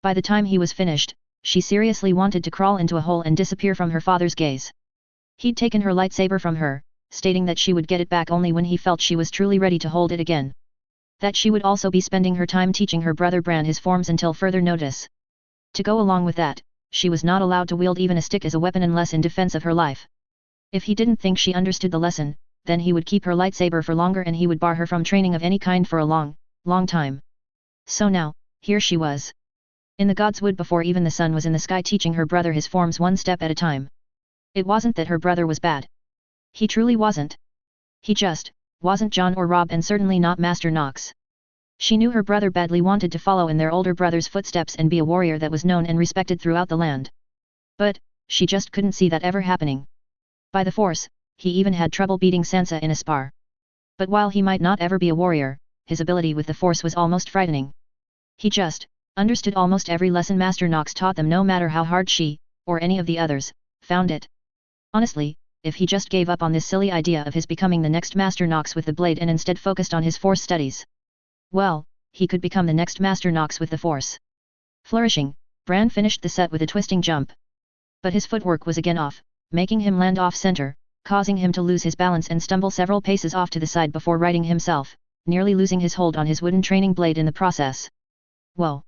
By the time he was finished, she seriously wanted to crawl into a hole and disappear from her father's gaze. He'd taken her lightsaber from her, stating that she would get it back only when he felt she was truly ready to hold it again. That she would also be spending her time teaching her brother Bran his forms until further notice. To go along with that, she was not allowed to wield even a stick as a weapon unless in defense of her life. If he didn't think she understood the lesson, then he would keep her lightsaber for longer and he would bar her from training of any kind for a long time. So now, here she was. In the God's Wood before even the sun was in the sky, teaching her brother his forms one step at a time. It wasn't that her brother was bad. He truly wasn't. He just wasn't Jon or Robb, and certainly not Master Nox. She knew her brother badly wanted to follow in their older brother's footsteps and be a warrior that was known and respected throughout the land. But she just couldn't see that ever happening. By the Force, he even had trouble beating Sansa in a spar. But while he might not ever be a warrior, his ability with the Force was almost frightening. He just understood almost every lesson Master Nox taught them, no matter how hard she, or any of the others, found it. Honestly, if he just gave up on this silly idea of his becoming the next Master Nox with the blade and instead focused on his Force studies, well, he could become the next Master Nox with the Force. Flourishing, Bran finished the set with a twisting jump. But his footwork was again off, making him land off center, causing him to lose his balance and stumble several paces off to the side before righting himself, nearly losing his hold on his wooden training blade in the process. Whoa!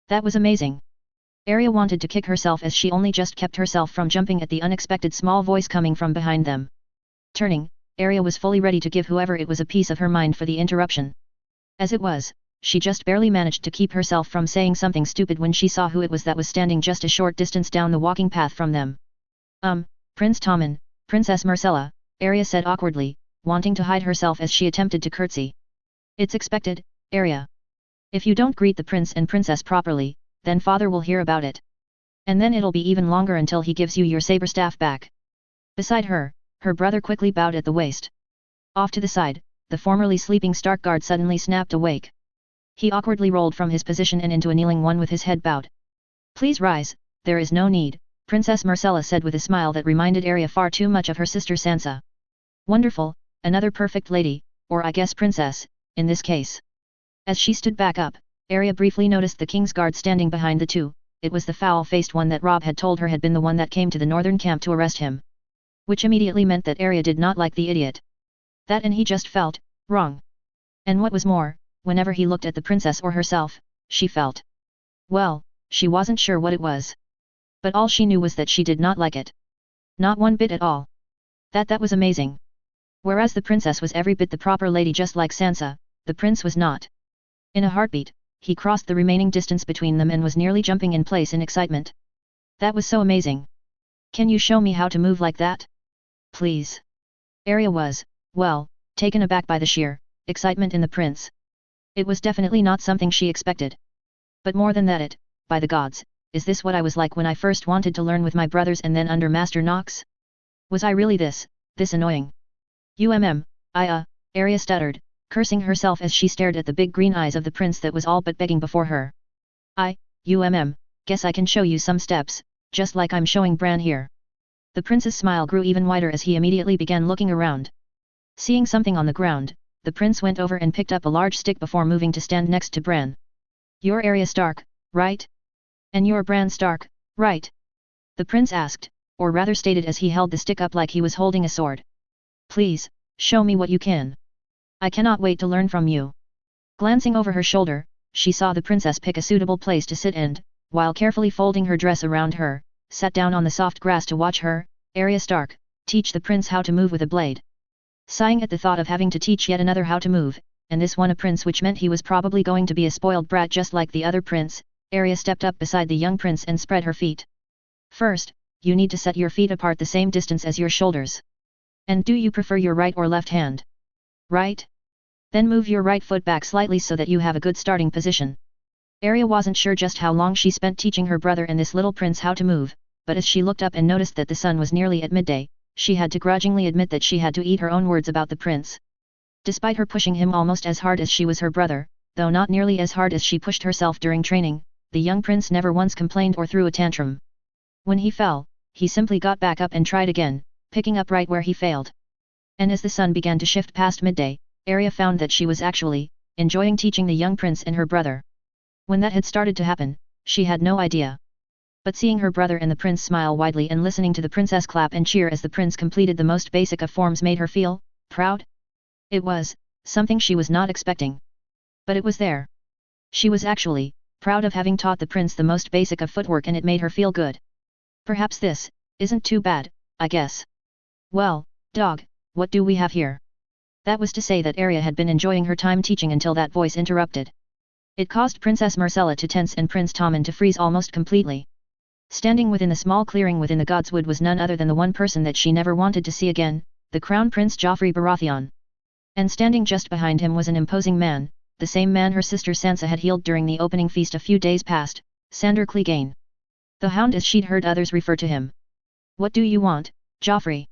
That was amazing. Arya wanted to kick herself as she only just kept herself from jumping at the unexpected small voice coming from behind them. Turning, Arya was fully ready to give whoever it was a piece of her mind for the interruption. As it was, she just barely managed to keep herself from saying something stupid when she saw who it was that was standing just a short distance down the walking path from them. Prince Tommen, Princess Myrcella, Arya said awkwardly, wanting to hide herself as she attempted to curtsy. It's expected, Arya. If you don't greet the prince and princess properly, then father will hear about it. And then it'll be even longer until he gives you your saber staff back. Beside her, her brother quickly bowed at the waist. Off to the side, the formerly sleeping Stark guard suddenly snapped awake. He awkwardly rolled from his position and into a kneeling one with his head bowed. Please rise, there is no need, Princess Myrcella said with a smile that reminded Arya far too much of her sister Sansa. Wonderful, another perfect lady, or I guess princess, in this case. As she stood back up, Arya briefly noticed the king's guard standing behind the two. It was the foul-faced one that Robb had told her had been the one that came to the northern camp to arrest him. Which immediately meant that Arya did not like the idiot. That, and he just felt wrong. And what was more, whenever he looked at the princess or herself, she felt, well, she wasn't sure what it was. But all she knew was that she did not like it. Not one bit at all. That was amazing. Whereas the princess was every bit the proper lady just like Sansa, the prince was not. In a heartbeat, he crossed the remaining distance between them and was nearly jumping in place in excitement. That was so amazing. Can you show me how to move like that? Please. Arya was, well, taken aback by the sheer excitement in the prince. It was definitely not something she expected. But more than that, by the gods, is this what I was like when I first wanted to learn with my brothers and then under Master Nox? Was I really this annoying? Arya stuttered, cursing herself as she stared at the big green eyes of the prince that was all but begging before her. Guess I can show you some steps, just like I'm showing Bran here. The prince's smile grew even wider as he immediately began looking around. Seeing something on the ground, the prince went over and picked up a large stick before moving to stand next to Bran. You're Arya Stark, right? And you're Bran Stark, right? The prince asked, or rather stated as he held the stick up like he was holding a sword. Please, show me what you can. I cannot wait to learn from you. Glancing over her shoulder, she saw the princess pick a suitable place to sit and, while carefully folding her dress around her, sat down on the soft grass to watch her, Arya Stark, teach the prince how to move with a blade. Sighing at the thought of having to teach yet another how to move, and this one a prince, which meant he was probably going to be a spoiled brat just like the other prince, Arya stepped up beside the young prince and spread her feet. First, you need to set your feet apart the same distance as your shoulders. And do you prefer your right or left hand? Right? Then move your right foot back slightly so that you have a good starting position. Arya wasn't sure just how long she spent teaching her brother and this little prince how to move, but as she looked up and noticed that the sun was nearly at midday, she had to grudgingly admit that she had to eat her own words about the prince. Despite her pushing him almost as hard as she was her brother, though not nearly as hard as she pushed herself during training, the young prince never once complained or threw a tantrum. When he fell, he simply got back up and tried again, picking up right where he failed. And as the sun began to shift past midday, Arya found that she was actually enjoying teaching the young prince and her brother. When that had started to happen, she had no idea. But seeing her brother and the prince smile widely and listening to the princess clap and cheer as the prince completed the most basic of forms made her feel proud. It was something she was not expecting. But it was there. She was actually proud of having taught the prince the most basic of footwork, and it made her feel good. Perhaps this isn't too bad, I guess. Well, dog, what do we have here? That was to say that Arya had been enjoying her time teaching until that voice interrupted. It caused Princess Marcella to tense and Prince Tommen to freeze almost completely. Standing within the small clearing within the Godswood was none other than the one person that she never wanted to see again, the Crown Prince Joffrey Baratheon. And standing just behind him was an imposing man, the same man her sister Sansa had healed during the opening feast a few days past, Sandor Clegane. The Hound, as she'd heard others refer to him. What do you want, Joffrey?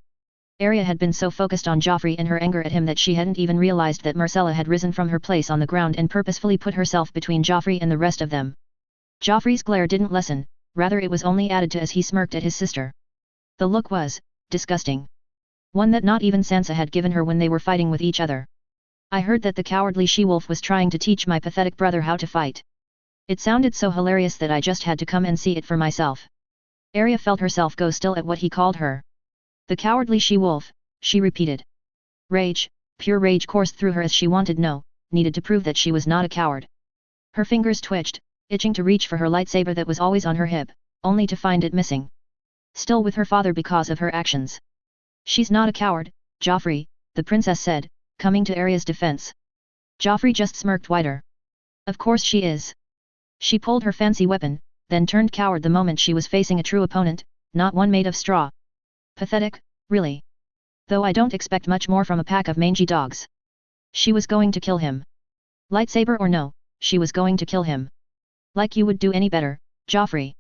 Arya had been so focused on Joffrey and her anger at him that she hadn't even realized that Marcella had risen from her place on the ground and purposefully put herself between Joffrey and the rest of them. Joffrey's glare didn't lessen, rather it was only added to as he smirked at his sister. The look was disgusting. One that not even Sansa had given her when they were fighting with each other. I heard that the cowardly she-wolf was trying to teach my pathetic brother how to fight. It sounded so hilarious that I just had to come and see it for myself. Arya felt herself go still at what he called her. The cowardly she-wolf, she repeated. Rage, pure rage coursed through her as she needed to prove that she was not a coward. Her fingers twitched, itching to reach for her lightsaber that was always on her hip, only to find it missing. Still with her father because of her actions. She's not a coward, Joffrey, the princess said, coming to Arya's defense. Joffrey just smirked wider. Of course she is. She pulled her fancy weapon, then turned coward the moment she was facing a true opponent, not one made of straw. Pathetic, really. Though I don't expect much more from a pack of mangy dogs. She was going to kill him. Lightsaber or no, she was going to kill him. Like you would do any better, Joffrey.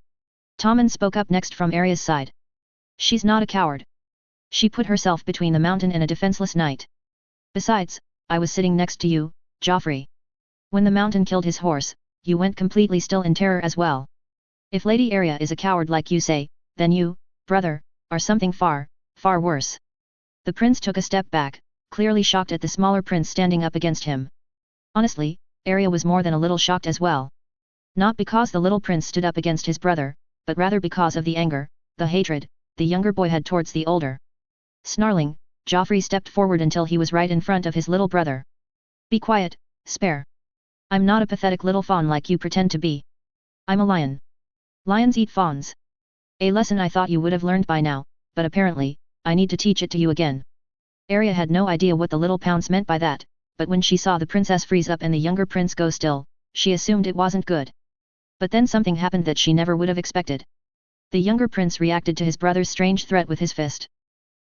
Tommen spoke up next from Arya's side. She's not a coward. She put herself between the mountain and a defenseless knight. Besides, I was sitting next to you, Joffrey. When the mountain killed his horse, you went completely still in terror as well. If Lady Arya is a coward like you say, then you, brother, are something far, far worse. The prince took a step back, clearly shocked at the smaller prince standing up against him. Honestly, Arya was more than a little shocked as well. Not because the little prince stood up against his brother, but rather because of the anger, the hatred, the younger boy had towards the older. Snarling, Joffrey stepped forward until he was right in front of his little brother. Be quiet, spare. I'm not a pathetic little fawn like you pretend to be. I'm a lion. Lions eat fawns. A lesson I thought you would have learned by now, but apparently, I need to teach it to you again. Arya had no idea what the little pounce meant by that, but when she saw the princess freeze up and the younger prince go still, she assumed it wasn't good. But then something happened that she never would have expected. The younger prince reacted to his brother's strange threat with his fist.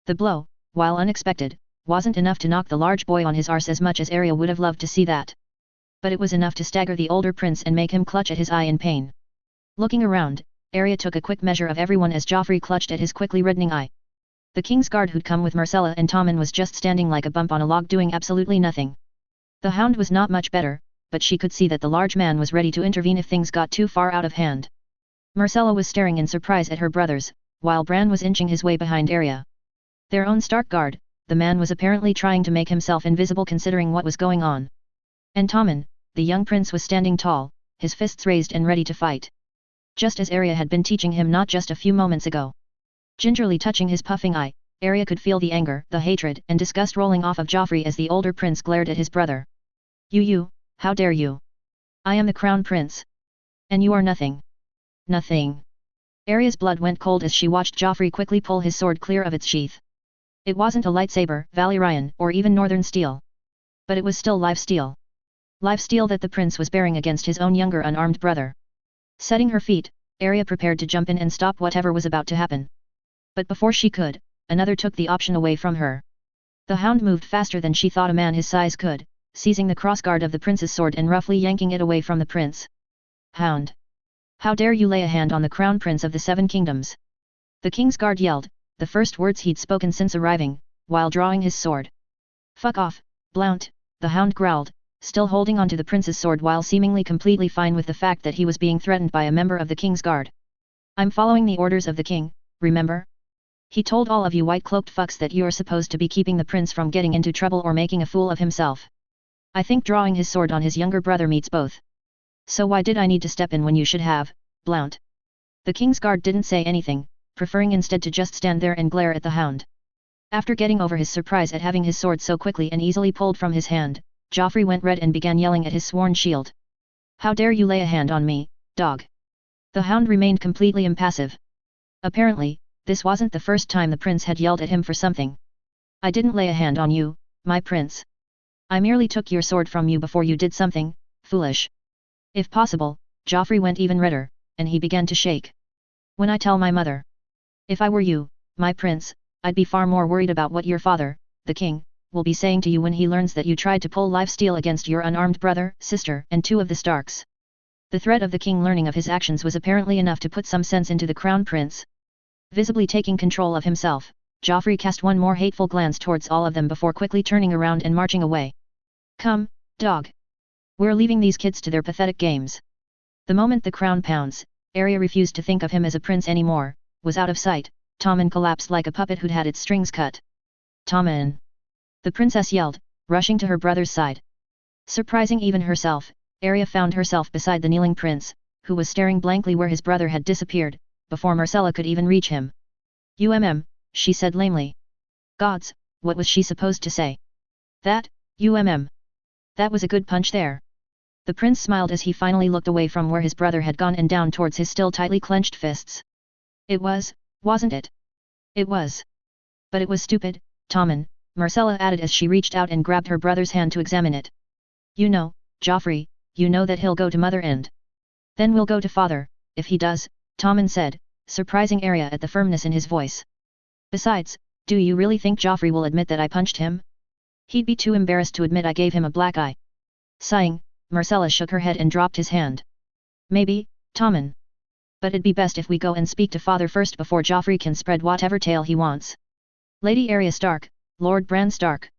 The blow, while unexpected, wasn't enough to knock the large boy on his arse as much as Arya would have loved to see that. But it was enough to stagger the older prince and make him clutch at his eye in pain. Looking around, Arya took a quick measure of everyone as Joffrey clutched at his quickly reddening eye. The king's guard who'd come with Marcella and Tommen was just standing like a bump on a log doing absolutely nothing. The Hound was not much better, but she could see that the large man was ready to intervene if things got too far out of hand. Marcella was staring in surprise at her brothers, while Bran was inching his way behind Arya. Their own stark guard, the man was apparently trying to make himself invisible considering what was going on. And Tommen, the young prince, was standing tall, his fists raised and ready to fight. Just as Arya had been teaching him not just a few moments ago. Gingerly touching his puffing eye, Arya could feel the anger, the hatred and disgust rolling off of Joffrey as the older prince glared at his brother. You, how dare you? I am the crown prince. And you are nothing. Nothing. Arya's blood went cold as she watched Joffrey quickly pull his sword clear of its sheath. It wasn't a lightsaber, Valyrian, or even Northern steel. But it was still live steel. Live steel that the prince was bearing against his own younger unarmed brother. Setting her feet, Arya prepared to jump in and stop whatever was about to happen. But before she could, another took the option away from her. The hound moved faster than she thought a man his size could, seizing the crossguard of the prince's sword and roughly yanking it away from the prince. Hound! How dare you lay a hand on the crown prince of the Seven Kingdoms? The king's guard yelled, the first words he'd spoken since arriving, while drawing his sword. Fuck off, Blount, the hound growled, still holding onto the prince's sword while seemingly completely fine with the fact that he was being threatened by a member of the king's guard. I'm following the orders of the king, remember? He told all of you white-cloaked fucks that you're supposed to be keeping the prince from getting into trouble or making a fool of himself. I think drawing his sword on his younger brother meets both. So why did I need to step in when you should have, Blount? The king's guard didn't say anything, preferring instead to just stand there and glare at the hound. After getting over his surprise at having his sword so quickly and easily pulled from his hand, Joffrey went red and began yelling at his sworn shield. How dare you lay a hand on me, dog? The hound remained completely impassive. Apparently, this wasn't the first time the prince had yelled at him for something. I didn't lay a hand on you, my prince. I merely took your sword from you before you did something foolish. If possible, Joffrey went even redder, and he began to shake. When I tell my mother. If I were you, my prince, I'd be far more worried about what your father, the king, will be saying to you when he learns that you tried to pull live steel against your unarmed brother, sister, and 2 of the Starks. The threat of the king learning of his actions was apparently enough to put some sense into the crown prince. Visibly taking control of himself, Joffrey cast one more hateful glance towards all of them before quickly turning around and marching away. Come, dog. We're leaving these kids to their pathetic games. The moment the crown pounds, Arya refused to think of him as a prince anymore, was out of sight. Tommen collapsed like a puppet who'd had its strings cut. Tommen! The princess yelled, rushing to her brother's side. Surprising even herself, Arya found herself beside the kneeling prince, who was staring blankly where his brother had disappeared, before Myrcella could even reach him. She said lamely. Gods, what was she supposed to say? That was a good punch there. The prince smiled as he finally looked away from where his brother had gone and down towards his still tightly clenched fists. It was, wasn't it? It was. But it was stupid, Tommen, Myrcella added as she reached out and grabbed her brother's hand to examine it. You know, Joffrey, you know that he'll go to mother and then we'll go to father, if he does, Tommen said, surprising Arya at the firmness in his voice. Besides, do you really think Joffrey will admit that I punched him? He'd be too embarrassed to admit I gave him a black eye. Sighing, Myrcella shook her head and dropped his hand. Maybe, Tommen. But it'd be best if we go and speak to father first before Joffrey can spread whatever tale he wants. Lady Arya Stark, Lord Bran Stark.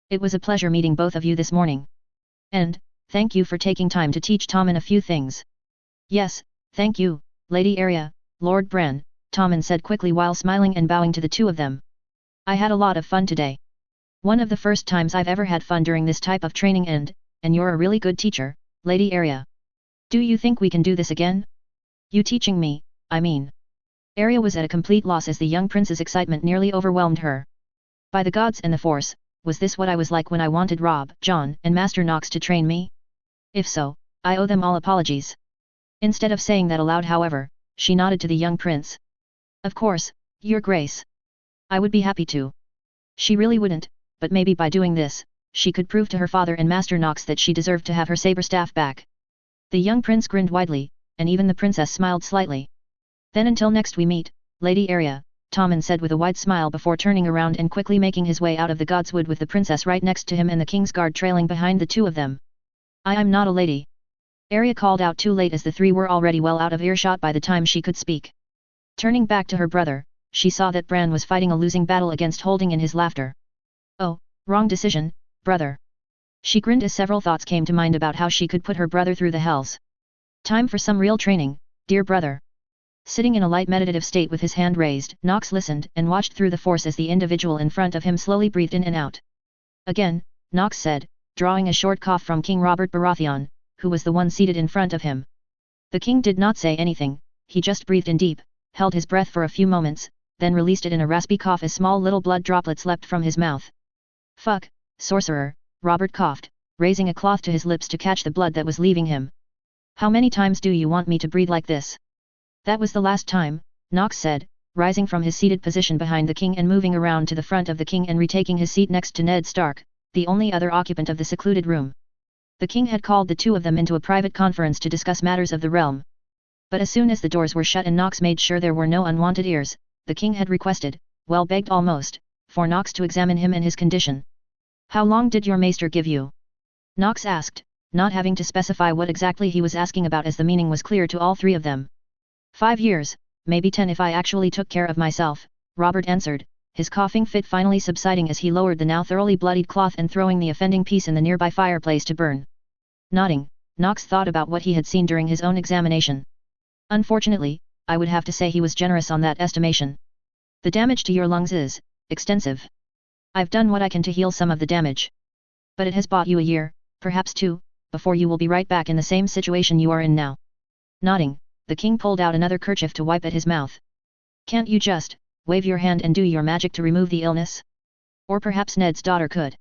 It was a pleasure meeting both of you this morning. And, thank you for taking time to teach Tommen a few things. Yes, thank you, Lady Arya, Lord Bran, Tommen said quickly while smiling and bowing to the 2 of them. I had a lot of fun today. One of the first times I've ever had fun during this type of training and you're a really good teacher, Lady Arya. Do you think we can do this again? You teaching me, I mean. Arya was at a complete loss as the young prince's excitement nearly overwhelmed her. By the gods and the Force, was this what I was like when I wanted Robb, Jon, and Master Knox to train me? If so, I owe them all apologies. Instead of saying that aloud however, she nodded to the young prince. Of course, Your Grace. I would be happy to. She really wouldn't, but maybe by doing this, she could prove to her father and Master Knox that she deserved to have her saber staff back. The young prince grinned widely, and even the princess smiled slightly. Then until next we meet, Lady Arya, Tommen said with a wide smile before turning around and quickly making his way out of the Godswood with the princess right next to him and the king's guard trailing behind the 2 of them. I'm not a lady. Arya called out too late as the 3 were already well out of earshot by the time she could speak. Turning back to her brother, she saw that Bran was fighting a losing battle against holding in his laughter. Oh, wrong decision, brother. She grinned as several thoughts came to mind about how she could put her brother through the hells. Time for some real training, dear brother. Sitting in a light meditative state with his hand raised, Knox listened and watched through the Force as the individual in front of him slowly breathed in and out. Again, Knox said, drawing a short cough from King Robert Baratheon, who was the one seated in front of him. The king did not say anything, he just breathed in deep, held his breath for a few moments, then released it in a raspy cough as small little blood droplets leapt from his mouth. Fuck, Sorcerer, Robert coughed, raising a cloth to his lips to catch the blood that was leaving him. How many times do you want me to breathe like this? That was the last time, Knox said, rising from his seated position behind the king and moving around to the front of the king and retaking his seat next to Ned Stark, the only other occupant of the secluded room. The king had called the two of them into a private conference to discuss matters of the realm. But as soon as the doors were shut and Nox made sure there were no unwanted ears, the king had requested, well begged almost, for Nox to examine him and his condition. "How long did your maester give you?" Nox asked, not having to specify what exactly he was asking about as the meaning was clear to all three of them. 5 years, maybe 10 if I actually took care of myself, Robert answered, his coughing fit finally subsiding as he lowered the now thoroughly bloodied cloth and throwing the offending piece in the nearby fireplace to burn. Nodding, Nox thought about what he had seen during his own examination. Unfortunately, I would have to say he was generous on that estimation. The damage to your lungs is extensive. I've done what I can to heal some of the damage. But it has bought you a year, perhaps 2, before you will be right back in the same situation you are in now. Nodding, the king pulled out another kerchief to wipe at his mouth. Can't you just wave your hand and do your magic to remove the illness? Or perhaps Ned's daughter could.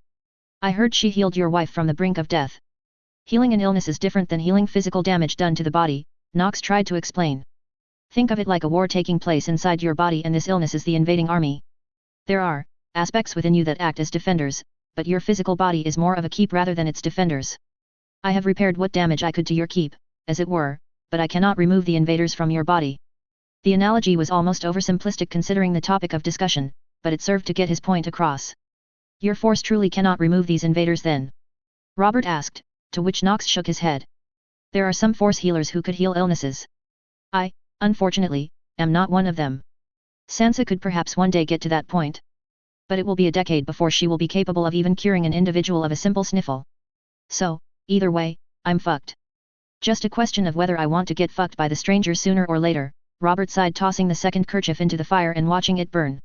I heard she healed your wife from the brink of death. Healing an illness is different than healing physical damage done to the body, Nox tried to explain. Think of it like a war taking place inside your body and this illness is the invading army. There are aspects within you that act as defenders, but your physical body is more of a keep rather than its defenders. I have repaired what damage I could to your keep, as it were, but I cannot remove the invaders from your body. The analogy was almost oversimplistic considering the topic of discussion, but it served to get his point across. Your force truly cannot remove these invaders then? Robert asked, to which Nox shook his head. There are some force healers who could heal illnesses. I, unfortunately, am not one of them. Sansa could perhaps one day get to that point. But it will be a decade before she will be capable of even curing an individual of a simple sniffle. So, either way, I'm fucked. Just a question of whether I want to get fucked by the stranger sooner or later, Robert sighed, tossing the second kerchief into the fire and watching it burn.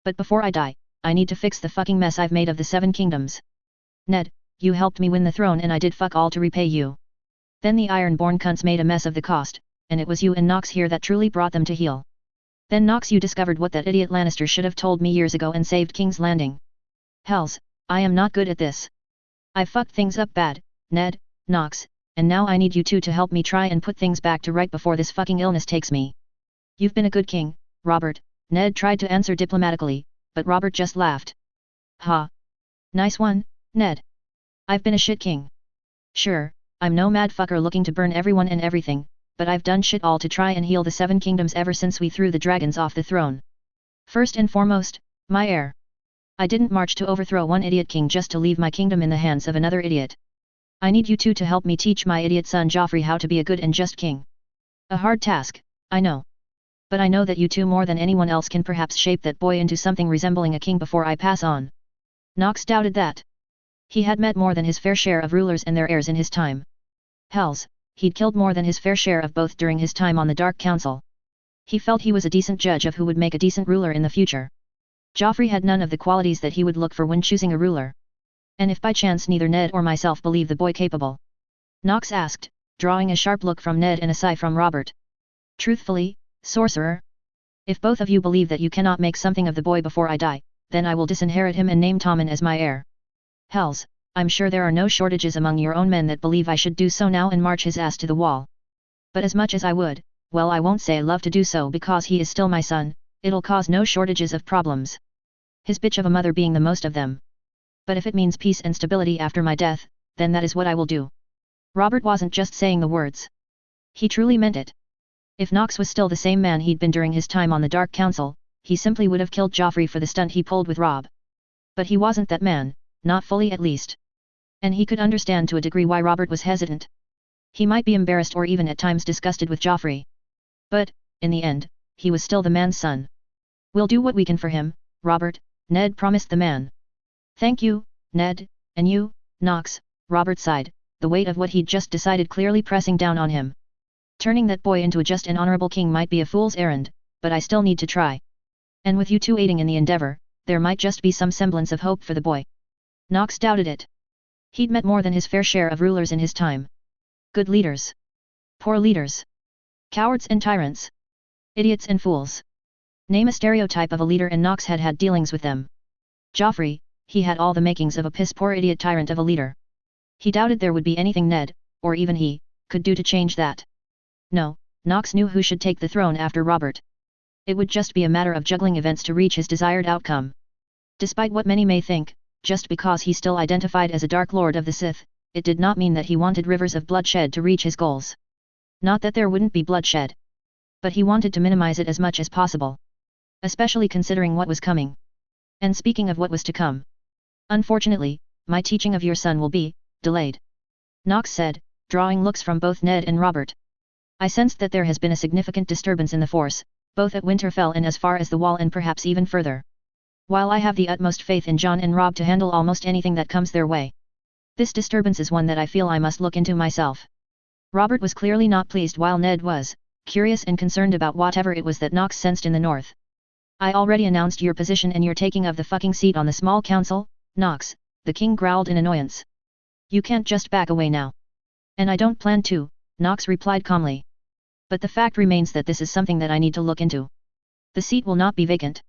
But before I die, I need to fix the fucking mess I've made of the 7 kingdoms. Ned, you helped me win the throne and I did fuck all to repay you. Then the Ironborn cunts made a mess of the cost, and it was you and Nox here that truly brought them to heel. Then Nox, you discovered what that idiot Lannister should have told me years ago and saved King's Landing. Hells, I am not good at this. I've fucked things up bad, Ned, Nox, and now I need you two to help me try and put things back to right before this fucking illness takes me. You've been a good king, Robert, Ned tried to answer diplomatically, but Robert just laughed. Ha! Nice one, Ned. I've been a shit king. Sure, I'm no mad fucker looking to burn everyone and everything, but I've done shit all to try and heal the 7 kingdoms ever since we threw the dragons off the throne. First and foremost, my heir. I didn't march to overthrow one idiot king just to leave my kingdom in the hands of another idiot. I need you two to help me teach my idiot son Joffrey how to be a good and just king. A hard task, I know. But I know that you two more than anyone else can perhaps shape that boy into something resembling a king before I pass on. Nox doubted that. He had met more than his fair share of rulers and their heirs in his time. Hells, he'd killed more than his fair share of both during his time on the Dark Council. He felt he was a decent judge of who would make a decent ruler in the future. Joffrey had none of the qualities that he would look for when choosing a ruler. And if by chance neither Ned or myself believe the boy capable? Nox asked, drawing a sharp look from Ned and a sigh from Robert. Truthfully, Sorcerer? If both of you believe that you cannot make something of the boy before I die, then I will disinherit him and name Tommen as my heir. Hells, I'm sure there are no shortages among your own men that believe I should do so now and march his ass to the wall. But as much as I would, well, I won't say I love to do so because he is still my son, it'll cause no shortages of problems. His bitch of a mother being the most of them. But if it means peace and stability after my death, then that is what I will do. Robert wasn't just saying the words. He truly meant it. If Nox was still the same man he'd been during his time on the Dark Council, he simply would have killed Joffrey for the stunt he pulled with Robb. But he wasn't that man, not fully at least. And he could understand to a degree why Robert was hesitant. He might be embarrassed or even at times disgusted with Joffrey. But, in the end, he was still the man's son. We'll do what we can for him, Robert, Ned promised the man. Thank you, Ned, and you, Nox, Robert sighed, the weight of what he'd just decided clearly pressing down on him. Turning that boy into a just and honorable king might be a fool's errand, but I still need to try. And with you two aiding in the endeavor, there might just be some semblance of hope for the boy. Nox doubted it. He'd met more than his fair share of rulers in his time. Good leaders. Poor leaders. Cowards and tyrants. Idiots and fools. Name a stereotype of a leader and Nox had had dealings with them. Joffrey, he had all the makings of a piss-poor idiot tyrant of a leader. He doubted there would be anything Ned, or even he, could do to change that. No, Nox knew who should take the throne after Robert. It would just be a matter of juggling events to reach his desired outcome. Despite what many may think, just because he still identified as a Dark Lord of the Sith, it did not mean that he wanted rivers of bloodshed to reach his goals. Not that there wouldn't be bloodshed. But he wanted to minimize it as much as possible. Especially considering what was coming. And speaking of what was to come. Unfortunately, my teaching of your son will be delayed. Knox said, drawing looks from both Ned and Robert. I sensed that there has been a significant disturbance in the Force, both at Winterfell and as far as the Wall and perhaps even further. While I have the utmost faith in Jon and Robb to handle almost anything that comes their way, this disturbance is one that I feel I must look into myself. Robert was clearly not pleased while Ned was curious and concerned about whatever it was that Knox sensed in the north. I already announced your position and your taking of the fucking seat on the small council, Knox, the king growled in annoyance. You can't just back away now. And I don't plan to, Knox replied calmly. But the fact remains that this is something that I need to look into. The seat will not be vacant.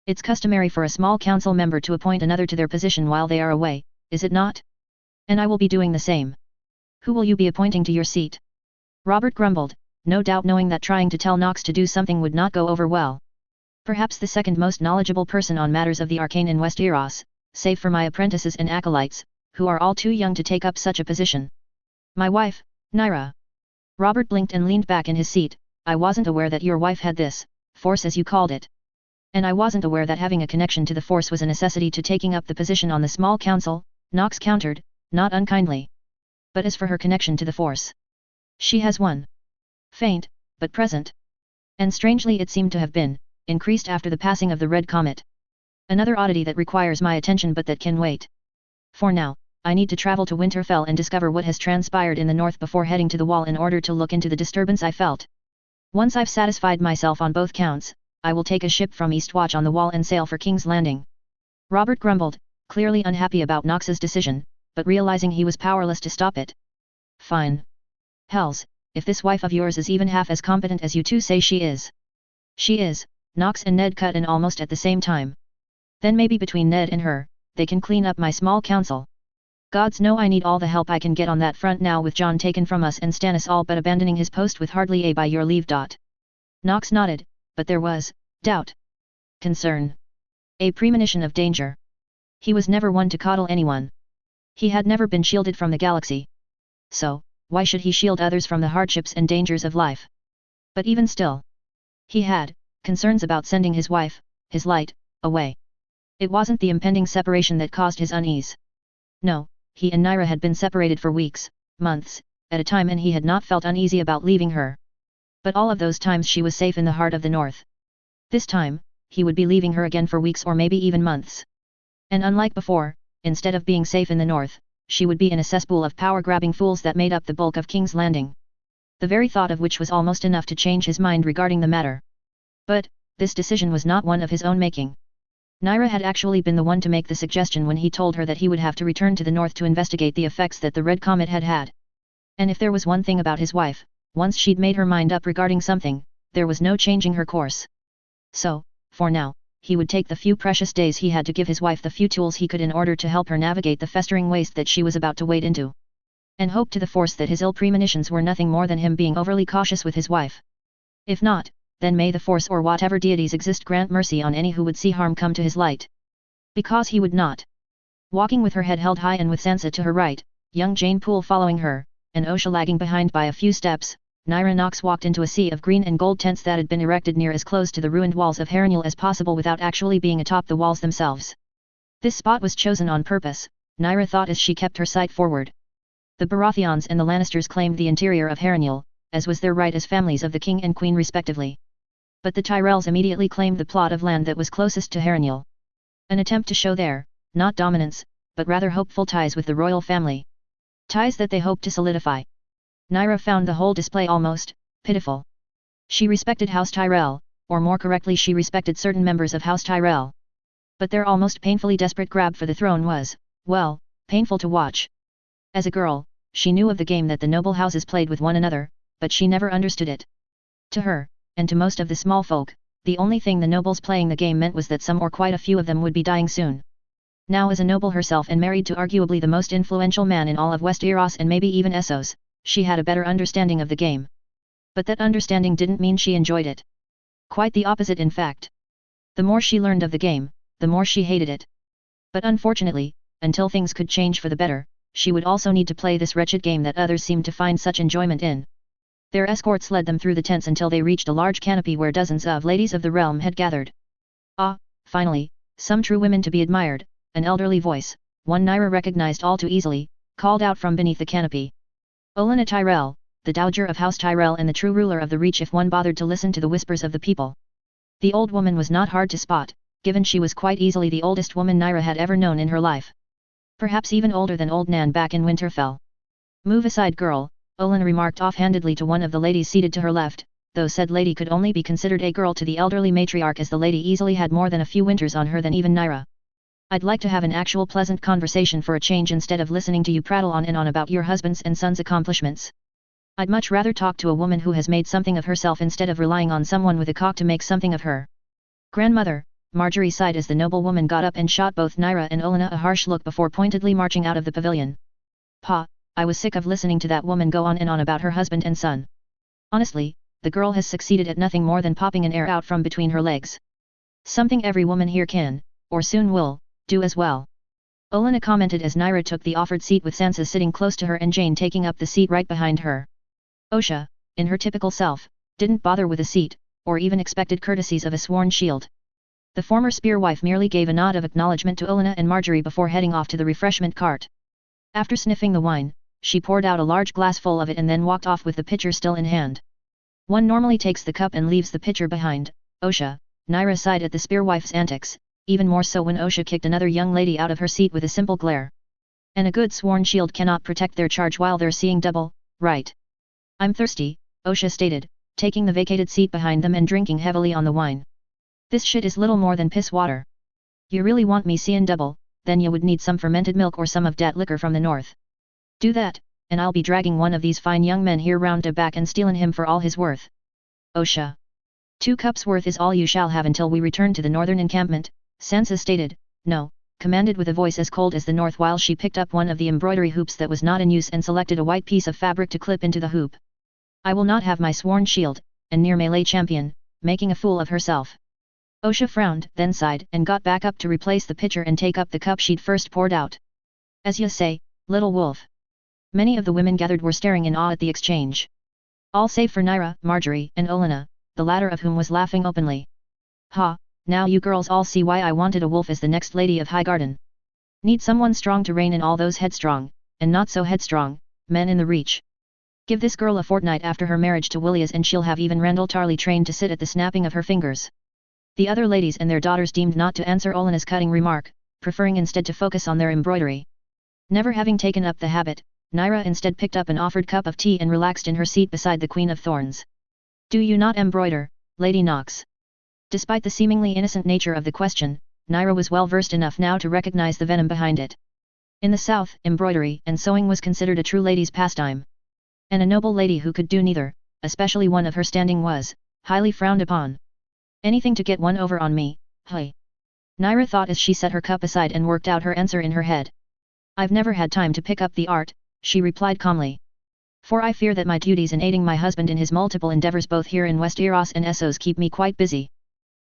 It's customary for a small council member to appoint another to their position while they are away, is it not? And I will be doing the same. Who will you be appointing to your seat? Robert grumbled, no doubt knowing that trying to tell Knox to do something would not go over well. Perhaps the second most knowledgeable person on matters of the arcane in Westeros, save for my apprentices and acolytes, who are all too young to take up such a position. My wife, Nyra. Robert blinked and leaned back in his seat. I wasn't aware that your wife had this force as you called it. And I wasn't aware that having a connection to the Force was a necessity to taking up the position on the small council, Knox countered, not unkindly. But as for her connection to the Force, she has one. Faint, but present. And strangely it seemed to have been increased after the passing of the Red Comet. Another oddity that requires my attention but that can wait. For now, I need to travel to Winterfell and discover what has transpired in the north before heading to the Wall in order to look into the disturbance I felt. Once I've satisfied myself on both counts, I will take a ship from Eastwatch on the Wall and sail for King's Landing. Robert grumbled, clearly unhappy about Knox's decision, but realizing he was powerless to stop it. Fine. Hells, if this wife of yours is even half as competent as you two say she is. She is, Knox and Ned cut in almost at the same time. Then maybe between Ned and her, they can clean up my small council. Gods know I need all the help I can get on that front now with Jon taken from us and Stannis all but abandoning his post with hardly a by your leave. Knox nodded, but there was doubt. Concern. A premonition of danger. He was never one to coddle anyone. He had never been shielded from the galaxy. So, why should he shield others from the hardships and dangers of life? But even still, he had concerns about sending his wife, his light, away. It wasn't the impending separation that caused his unease. No, he and Nyra had been separated for weeks, months, at a time and he had not felt uneasy about leaving her. But all of those times she was safe in the heart of the north. This time, he would be leaving her again for weeks or maybe even months. And unlike before, instead of being safe in the north, she would be in a cesspool of power-grabbing fools that made up the bulk of King's Landing. The very thought of which was almost enough to change his mind regarding the matter. But, this decision was not one of his own making. Nyra had actually been the one to make the suggestion when he told her that he would have to return to the north to investigate the effects that the Red Comet had had. And if there was one thing about his wife, once she'd made her mind up regarding something, there was no changing her course. So, for now, he would take the few precious days he had to give his wife the few tools he could in order to help her navigate the festering waste that she was about to wade into. And hope to the Force that his ill premonitions were nothing more than him being overly cautious with his wife. If not, then may the Force or whatever deities exist grant mercy on any who would see harm come to his light. Because he would not. Walking with her head held high and with Sansa to her right, young Jane Poole following her, and Osha lagging behind by a few steps, Nyra Knox walked into a sea of green and gold tents that had been erected near as close to the ruined walls of Harrenhal as possible without actually being atop the walls themselves. This spot was chosen on purpose, Nyra thought as she kept her sight forward. The Baratheons and the Lannisters claimed the interior of Harrenhal, as was their right as families of the king and queen respectively. But the Tyrells immediately claimed the plot of land that was closest to Harrenhal. An attempt to show their, not dominance, but rather hopeful ties with the royal family. Ties that they hoped to solidify. Nyra found the whole display almost pitiful. She respected House Tyrell, or more correctly she respected certain members of House Tyrell. But their almost painfully desperate grab for the throne was, well, painful to watch. As a girl, she knew of the game that the noble houses played with one another, but she never understood it. To her, and to most of the small folk, the only thing the nobles playing the game meant was that some or quite a few of them would be dying soon. Now as a noble herself and married to arguably the most influential man in all of Westeros and maybe even Essos, she had a better understanding of the game. But that understanding didn't mean she enjoyed it. Quite the opposite in fact. The more she learned of the game, the more she hated it. But unfortunately, until things could change for the better, she would also need to play this wretched game that others seemed to find such enjoyment in. Their escorts led them through the tents until they reached a large canopy where dozens of ladies of the realm had gathered. Ah, finally, some true women to be admired, an elderly voice, one Naira recognized all too easily, called out from beneath the canopy. Olenna Tyrell, the dowager of House Tyrell and the true ruler of the Reach if one bothered to listen to the whispers of the people. The old woman was not hard to spot, given she was quite easily the oldest woman Naira had ever known in her life. Perhaps even older than old Nan back in Winterfell. Move aside girl, Olenna remarked offhandedly to one of the ladies seated to her left, though said lady could only be considered a girl to the elderly matriarch as the lady easily had more than a few winters on her than even Naira. I'd like to have an actual pleasant conversation for a change instead of listening to you prattle on and on about your husband's and son's accomplishments. I'd much rather talk to a woman who has made something of herself instead of relying on someone with a cock to make something of her. Grandmother, Marjorie sighed as the noble woman got up and shot both Naira and Olenna a harsh look before pointedly marching out of the pavilion. Pa, I was sick of listening to that woman go on and on about her husband and son. Honestly, the girl has succeeded at nothing more than popping an air out from between her legs. Something every woman here can, or soon will, do as well. Olenna commented as Naira took the offered seat with Sansa sitting close to her and Jane taking up the seat right behind her. Osha, in her typical self, didn't bother with a seat, or even expected courtesies of a sworn shield. The former spear wife merely gave a nod of acknowledgement to Olenna and Marjorie before heading off to the refreshment cart. After sniffing the wine, she poured out a large glass full of it and then walked off with the pitcher still in hand. One normally takes the cup and leaves the pitcher behind, Osha, Naira sighed at the spear wife's antics, even more so when Osha kicked another young lady out of her seat with a simple glare. And a good sworn shield cannot protect their charge while they're seeing double, right? I'm thirsty, Osha stated, taking the vacated seat behind them and drinking heavily on the wine. This shit is little more than piss water. You really want me seeing double, then you would need some fermented milk or some of dat liquor from the north. Do that, and I'll be dragging one of these fine young men here round to back and stealing him for all his worth. Osha. 2 cups worth is all you shall have until we return to the northern encampment, Sansa stated, no, commanded with a voice as cold as the north while she picked up one of the embroidery hoops that was not in use and selected a white piece of fabric to clip into the hoop. I will not have my sworn shield, and near melee champion, making a fool of herself. Osha frowned, then sighed and got back up to replace the pitcher and take up the cup she'd first poured out. As you say, little wolf. Many of the women gathered were staring in awe at the exchange. All save for Naira, Marjorie, and Olenna, the latter of whom was laughing openly. Ha, now you girls all see why I wanted a wolf as the next lady of Highgarden. Need someone strong to rein in all those headstrong, and not so headstrong, men in the Reach. Give this girl a fortnight after her marriage to Willias and she'll have even Randall Tarley trained to sit at the snapping of her fingers. The other ladies and their daughters deemed not to answer Olenna's cutting remark, preferring instead to focus on their embroidery. Never having taken up the habit, Naira instead picked up an offered cup of tea and relaxed in her seat beside the Queen of Thorns. Do you not embroider, Lady Knox? Despite the seemingly innocent nature of the question, Naira was well versed enough now to recognize the venom behind it. In the South, embroidery and sewing was considered a true lady's pastime. And a noble lady who could do neither, especially one of her standing, was highly frowned upon. Anything to get one over on me, hey. Naira thought as she set her cup aside and worked out her answer in her head. I've never had time to pick up the art, she replied calmly. For I fear that my duties in aiding my husband in his multiple endeavors both here in Westeros and Essos keep me quite busy.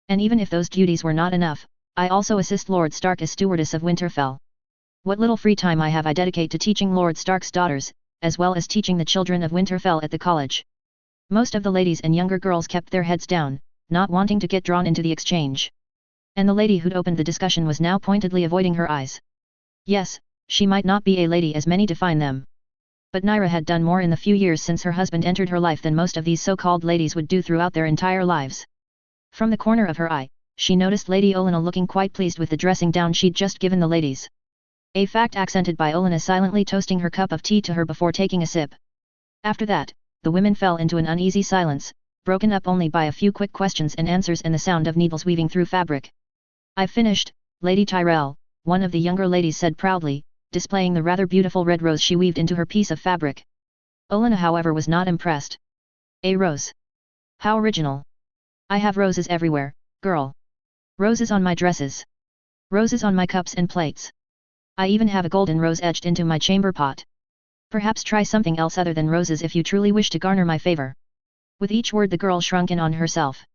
And even if those duties were not enough, I also assist Lord Stark as stewardess of Winterfell. What little free time I have I dedicate to teaching Lord Stark's daughters, as well as teaching the children of Winterfell at the college. Most of the ladies and younger girls kept their heads down, not wanting to get drawn into the exchange. And the lady who'd opened the discussion was now pointedly avoiding her eyes. Yes, she might not be a lady as many define them. But Naira had done more in the few years since her husband entered her life than most of these so-called ladies would do throughout their entire lives. From the corner of her eye, she noticed Lady Olenna looking quite pleased with the dressing down she'd just given the ladies. A fact accented by Olenna silently toasting her cup of tea to her before taking a sip. After that, the women fell into an uneasy silence, broken up only by a few quick questions and answers and the sound of needles weaving through fabric. I've finished, Lady Tyrell, one of the younger ladies said proudly, displaying the rather beautiful red rose she weaved into her piece of fabric. Olenna however was not impressed. A rose? How original. I have roses everywhere, girl. Roses on my dresses. Roses on my cups and plates. I even have a golden rose etched into my chamber pot. Perhaps try something else other than roses if you truly wish to garner my favor. With each word the girl shrunk in on herself.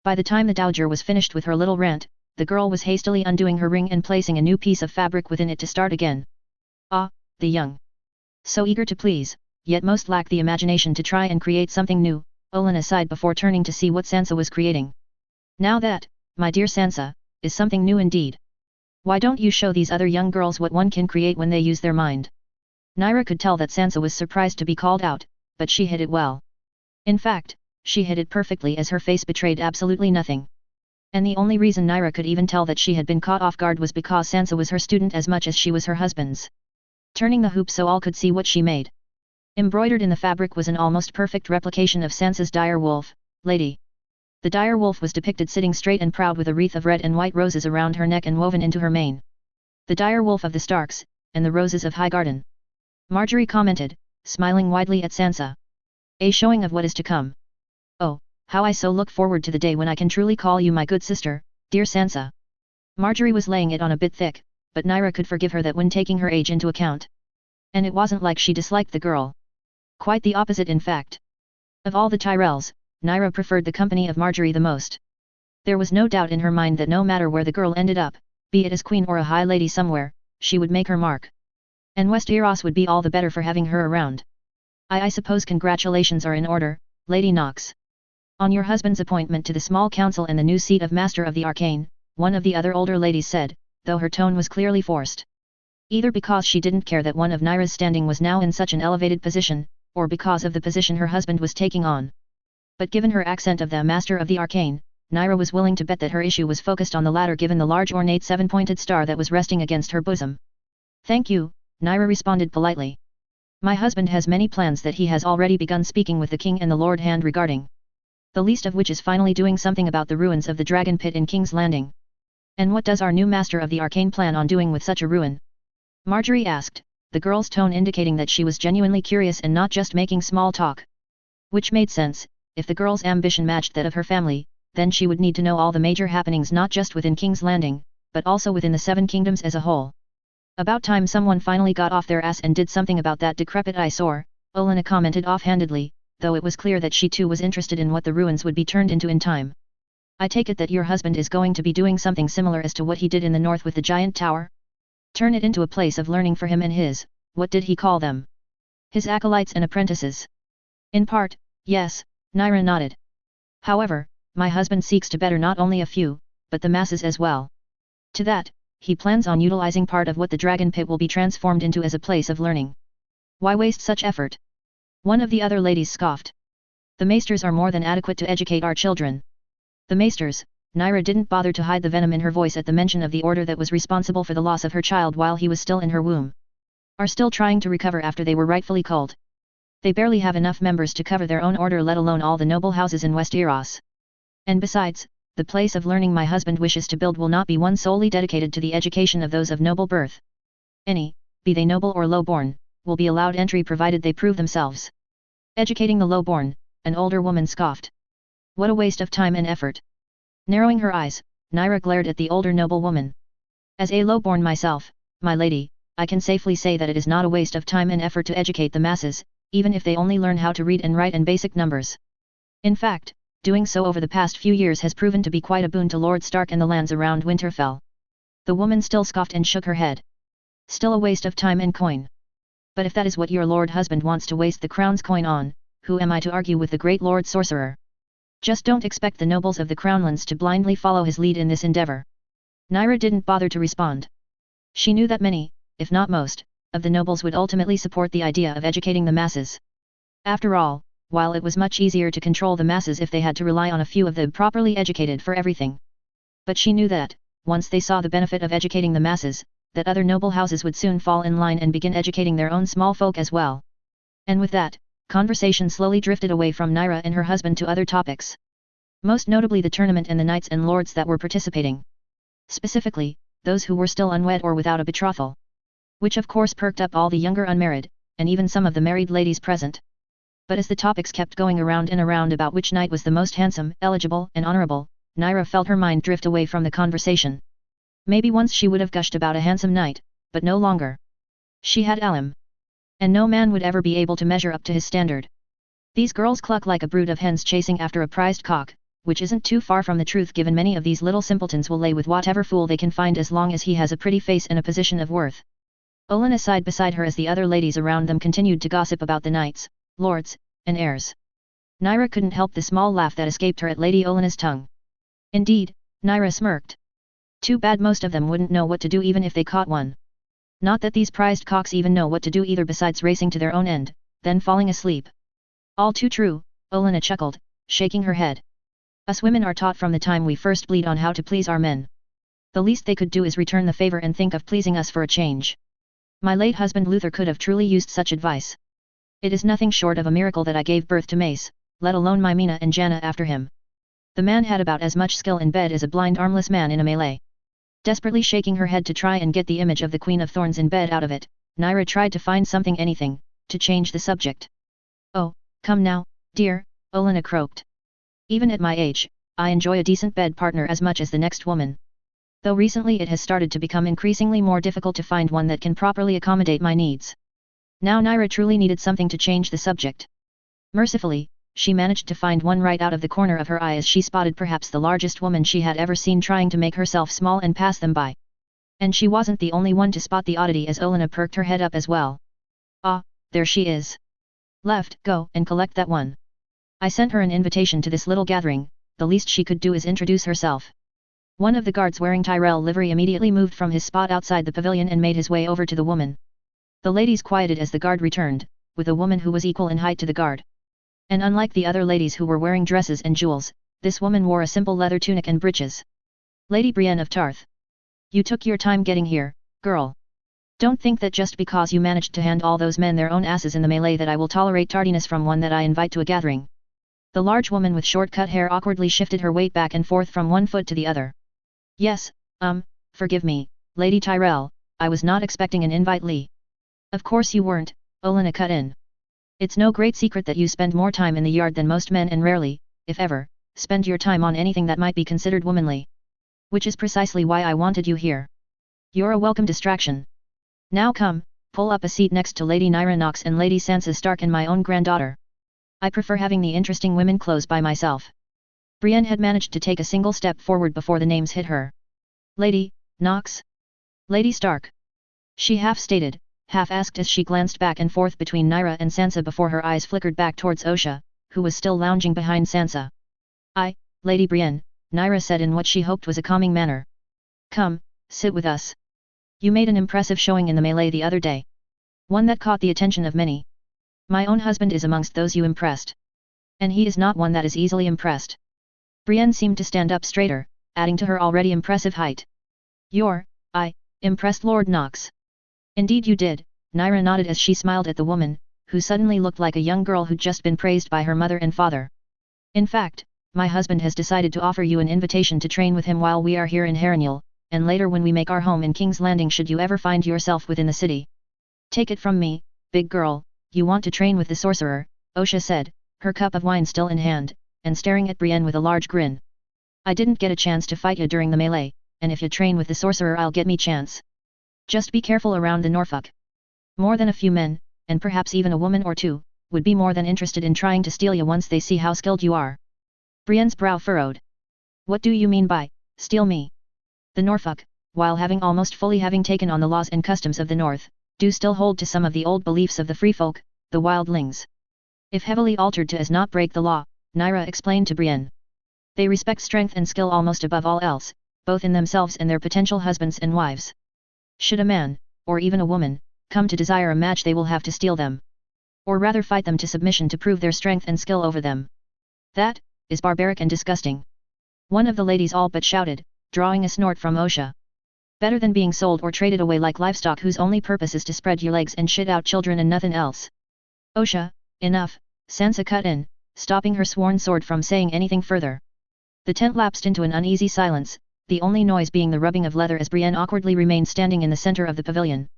By the time the dowager was finished with her little rant, the girl was hastily undoing her ring and placing a new piece of fabric within it to start again. Ah, the young. So eager to please, yet most lack the imagination to try and create something new, Olin sighed before turning to see what Sansa was creating. Now that, my dear Sansa, is something new indeed. Why don't you show these other young girls what one can create when they use their mind? Naira could tell that Sansa was surprised to be called out, but she hid it well. In fact, she hid it perfectly as her face betrayed absolutely nothing. And the only reason Naira could even tell that she had been caught off guard was because Sansa was her student as much as she was her husband's. Turning the hoop so all could see what she made. Embroidered in the fabric was an almost perfect replication of Sansa's dire wolf, Lady. The dire wolf was depicted sitting straight and proud with a wreath of red and white roses around her neck and woven into her mane. The dire wolf of the Starks, and the roses of Highgarden. Marjorie commented, smiling widely at Sansa. A showing of what is to come. Oh, how I so look forward to the day when I can truly call you my good sister, dear Sansa. Marjorie was laying it on a bit thick, but Naira could forgive her that when taking her age into account. And it wasn't like she disliked the girl. Quite the opposite in fact. Of all the Tyrells, Naira preferred the company of Marjorie the most. There was no doubt in her mind that no matter where the girl ended up, be it as queen or a high lady somewhere, she would make her mark. And Westeros would be all the better for having her around. I suppose congratulations are in order, Lady Knox. On your husband's appointment to the small council and the new seat of Master of the Arcane, one of the other older ladies said, though her tone was clearly forced. Either because she didn't care that one of Naira's standing was now in such an elevated position, or because of the position her husband was taking on. But given her accent of the Master of the Arcane, Naira was willing to bet that her issue was focused on the latter given the large ornate seven-pointed star that was resting against her bosom. Thank you, Naira responded politely. My husband has many plans that he has already begun speaking with the king and the Lord Hand regarding. The least of which is finally doing something about the ruins of the Dragon Pit in King's Landing. And what does our new Master of the Arcane plan on doing with such a ruin? Marjorie asked, the girl's tone indicating that she was genuinely curious and not just making small talk. Which made sense. If the girl's ambition matched that of her family, then she would need to know all the major happenings not just within King's Landing, but also within the Seven Kingdoms as a whole. About time someone finally got off their ass and did something about that decrepit eyesore, Olenna commented offhandedly, though it was clear that she too was interested in what the ruins would be turned into in time. I take it that your husband is going to be doing something similar as to what he did in the north with the giant tower? Turn it into a place of learning for him and his, what did he call them? His acolytes and apprentices. In part, yes, Naira nodded. However, my husband seeks to better not only a few, but the masses as well. To that, he plans on utilizing part of what the Dragon Pit will be transformed into as a place of learning. Why waste such effort? One of the other ladies scoffed. The maesters are more than adequate to educate our children. The maesters, Naira didn't bother to hide the venom in her voice at the mention of the order that was responsible for the loss of her child while he was still in her womb. Are still trying to recover after they were rightfully culled. They barely have enough members to cover their own order, let alone all the noble houses in Westeros. And besides, the place of learning my husband wishes to build will not be one solely dedicated to the education of those of noble birth. Any, be they noble or low-born, will be allowed entry provided they prove themselves. Educating the low-born, an older woman scoffed. What a waste of time and effort. Narrowing her eyes, Naira glared at the older noblewoman. As a low-born myself, my lady, I can safely say that it is not a waste of time and effort to educate the masses, even if they only learn how to read and write and basic numbers. In fact, doing so over the past few years has proven to be quite a boon to Lord Stark and the lands around Winterfell. The woman still scoffed and shook her head. Still a waste of time and coin. But if that is what your lord husband wants to waste the crown's coin on, who am I to argue with the great Lord Sorcerer? Just don't expect the nobles of the Crownlands to blindly follow his lead in this endeavor. Naira didn't bother to respond. She knew that many, if not most, of the nobles would ultimately support the idea of educating the masses. After all, while it was much easier to control the masses if they had to rely on a few of them properly educated for everything. But she knew that, once they saw the benefit of educating the masses, that other noble houses would soon fall in line and begin educating their own small folk as well. And with that, conversation slowly drifted away from Naira and her husband to other topics. Most notably the tournament and the knights and lords that were participating. Specifically, those who were still unwed or without a betrothal. Which of course perked up all the younger unmarried, and even some of the married ladies present. But as the topics kept going around and around about which knight was the most handsome, eligible, and honorable, Naira felt her mind drift away from the conversation. Maybe once she would have gushed about a handsome knight, but no longer. She had Alim. And no man would ever be able to measure up to his standard. These girls cluck like a brood of hens chasing after a prized cock, which isn't too far from the truth given many of these little simpletons will lay with whatever fool they can find as long as he has a pretty face and a position of worth. Olenna sighed beside her as the other ladies around them continued to gossip about the knights, lords, and heirs. Naira couldn't help the small laugh that escaped her at Lady Olenna's tongue. Indeed, Naira smirked. Too bad most of them wouldn't know what to do even if they caught one. Not that these prized cocks even know what to do either besides racing to their own end, then falling asleep. All too true, Olenna chuckled, shaking her head. Us women are taught from the time we first bleed on how to please our men. The least they could do is return the favor and think of pleasing us for a change. My late husband Luther could have truly used such advice. It is nothing short of a miracle that I gave birth to Mace, let alone my Mina and Janna after him. The man had about as much skill in bed as a blind armless man in a melee. Desperately shaking her head to try and get the image of the Queen of Thorns in bed out of it, Naira tried to find something anything, to change the subject. Oh, come now, dear, Olenna croaked. Even at my age, I enjoy a decent bed partner as much as the next woman. Though recently it has started to become increasingly more difficult to find one that can properly accommodate my needs. Now Naira truly needed something to change the subject. Mercifully, she managed to find one right out of the corner of her eye as she spotted perhaps the largest woman she had ever seen trying to make herself small and pass them by. And she wasn't the only one to spot the oddity as Olenna perked her head up as well. Ah, there she is. Left, go and collect that one. I sent her an invitation to this little gathering, the least she could do is introduce herself. One of the guards wearing Tyrell livery immediately moved from his spot outside the pavilion and made his way over to the woman. The ladies quieted as the guard returned, with a woman who was equal in height to the guard. And unlike the other ladies who were wearing dresses and jewels, this woman wore a simple leather tunic and breeches. Lady Brienne of Tarth. You took your time getting here, girl. Don't think that just because you managed to hand all those men their own asses in the melee that I will tolerate tardiness from one that I invite to a gathering. The large woman with short-cut hair awkwardly shifted her weight back and forth from one foot to the other. Yes, forgive me, Lady Tyrell, I was not expecting an invite. Lee. Of course you weren't, Olenna cut in. It's no great secret that you spend more time in the yard than most men and rarely, if ever, spend your time on anything that might be considered womanly. Which is precisely why I wanted you here. You're a welcome distraction. Now come, pull up a seat next to Lady Naira Knox and Lady Sansa Stark and my own granddaughter. I prefer having the interesting women close by myself. Brienne had managed to take a single step forward before the names hit her. Lady Knox? Lady Stark? She half stated, half asked as she glanced back and forth between Naira and Sansa before her eyes flickered back towards Osha, who was still lounging behind Sansa. Lady Brienne, Naira said in what she hoped was a calming manner. Come, sit with us. You made an impressive showing in the melee the other day. One that caught the attention of many. My own husband is amongst those you impressed. And he is not one that is easily impressed. Brienne seemed to stand up straighter, adding to her already impressive height. Impressed Lord Knox. Indeed you did, Naira nodded as she smiled at the woman, who suddenly looked like a young girl who'd just been praised by her mother and father. In fact, my husband has decided to offer you an invitation to train with him while we are here in Harrenhal, and later when we make our home in King's Landing should you ever find yourself within the city. Take it from me, big girl, you want to train with the sorcerer, Osha said, her cup of wine still in hand, and staring at Brienne with a large grin. I didn't get a chance to fight you during the melee, and if you train with the sorcerer I'll get me chance. Just be careful around the Norfolk. More than a few men, and perhaps even a woman or two, would be more than interested in trying to steal you once they see how skilled you are. Brienne's brow furrowed. What do you mean by, steal me? The Norfolk, while having almost fully taken on the laws and customs of the North, do still hold to some of the old beliefs of the free folk, the wildlings. If heavily altered to as not break the law, Naira explained to Brienne. They respect strength and skill almost above all else, both in themselves and their potential husbands and wives. Should a man, or even a woman, come to desire a match they will have to steal them. Or rather fight them to submission to prove their strength and skill over them. That is barbaric and disgusting. One of the ladies all but shouted, drawing a snort from Osha. Better than being sold or traded away like livestock whose only purpose is to spread your legs and shit out children and nothing else. Osha, enough, Sansa cut in, stopping her sworn sword from saying anything further. The tent lapsed into an uneasy silence, the only noise being the rubbing of leather as Brienne awkwardly remained standing in the center of the pavilion.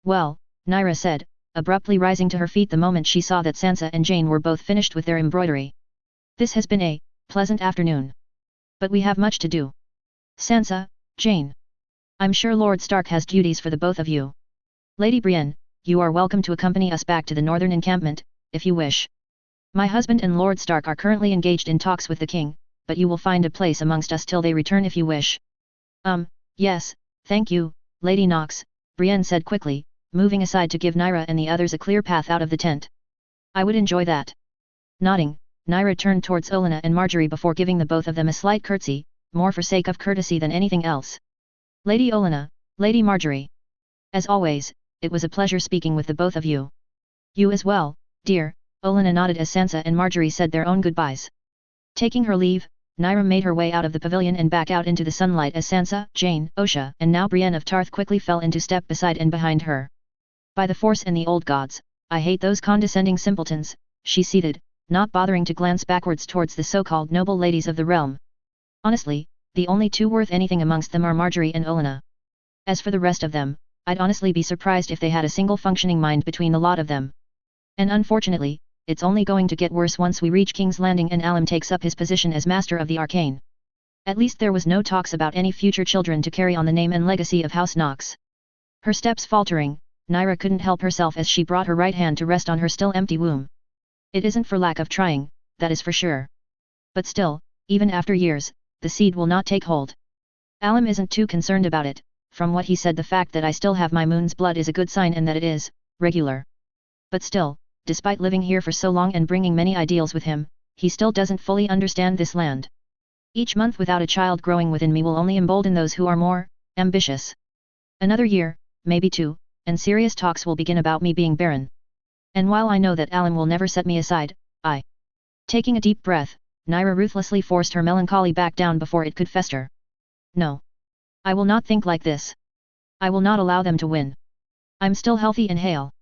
Well, Naira said, abruptly rising to her feet the moment she saw that Sansa and Jane were both finished with their embroidery. This has been a pleasant afternoon. But we have much to do. Sansa, Jane. I'm sure Lord Stark has duties for the both of you. Lady Brienne, you are welcome to accompany us back to the northern encampment, if you wish. My husband and Lord Stark are currently engaged in talks with the king, but you will find a place amongst us till they return if you wish. Yes, thank you, Lady Nox, Brienne said quickly, moving aside to give Naira and the others a clear path out of the tent. I would enjoy that. Nodding, Naira turned towards Olenna and Marjorie before giving the both of them a slight curtsy, more for sake of courtesy than anything else. Lady Olenna, Lady Marjorie. As always, it was a pleasure speaking with the both of you. You as well, dear, Olenna nodded as Sansa and Marjorie said their own goodbyes. Taking her leave, Naira made her way out of the pavilion and back out into the sunlight as Sansa, Jane, Osha and now Brienne of Tarth quickly fell into step beside and behind her. By the Force and the old gods, I hate those condescending simpletons, she seethed, not bothering to glance backwards towards the so-called noble ladies of the realm. Honestly, the only two worth anything amongst them are Marjorie and Olenna. As for the rest of them, I'd honestly be surprised if they had a single functioning mind between the lot of them. And unfortunately, it's only going to get worse once we reach King's Landing and Alum takes up his position as Master of the Arcane. At least there was no talks about any future children to carry on the name and legacy of House Nox. Her steps faltering, Naira couldn't help herself as she brought her right hand to rest on her still empty womb. It isn't for lack of trying, that is for sure. But still, even after years, the seed will not take hold. Alum isn't too concerned about it. From what he said, the fact that I still have my moon's blood is a good sign and that it is regular. But still, despite living here for so long and bringing many ideals with him, he still doesn't fully understand this land. Each month without a child growing within me will only embolden those who are more ambitious. Another year, maybe two, and serious talks will begin about me being barren. And while I know that Alum will never set me aside, Taking a deep breath, Naira ruthlessly forced her melancholy back down before it could fester. No. I will not think like this. I will not allow them to win. I'm still healthy and hale.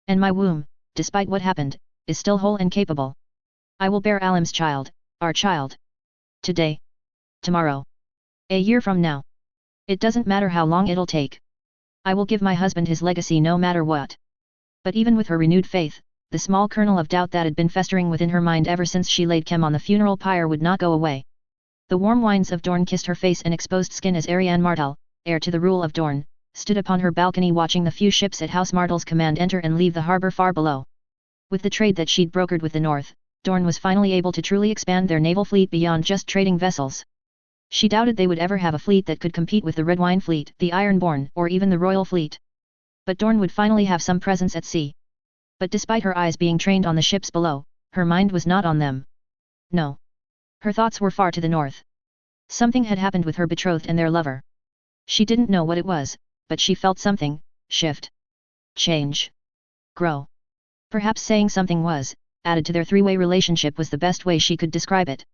And my womb, despite what happened, is still whole and capable. I will bear Alum's child, our child. Today. Tomorrow. A year from now. It doesn't matter how long it'll take. I will give my husband his legacy no matter what. But even with her renewed faith, the small kernel of doubt that had been festering within her mind ever since she laid Kem on the funeral pyre would not go away. The warm winds of Dorne kissed her face and exposed skin as Arianne Martell, heir to the rule of Dorne, stood upon her balcony watching the few ships at House Martell's command enter and leave the harbour far below. With the trade that she'd brokered with the north, Dorne was finally able to truly expand their naval fleet beyond just trading vessels. She doubted they would ever have a fleet that could compete with the Red Wine Fleet, the Ironborn, or even the Royal Fleet. But Dorne would finally have some presence at sea. But despite her eyes being trained on the ships below, her mind was not on them. No. Her thoughts were far to the north. Something had happened with her betrothed and their lover. She didn't know what it was, but she felt something shift, change, grow. Perhaps saying something was added to their three-way relationship was the best way she could describe it.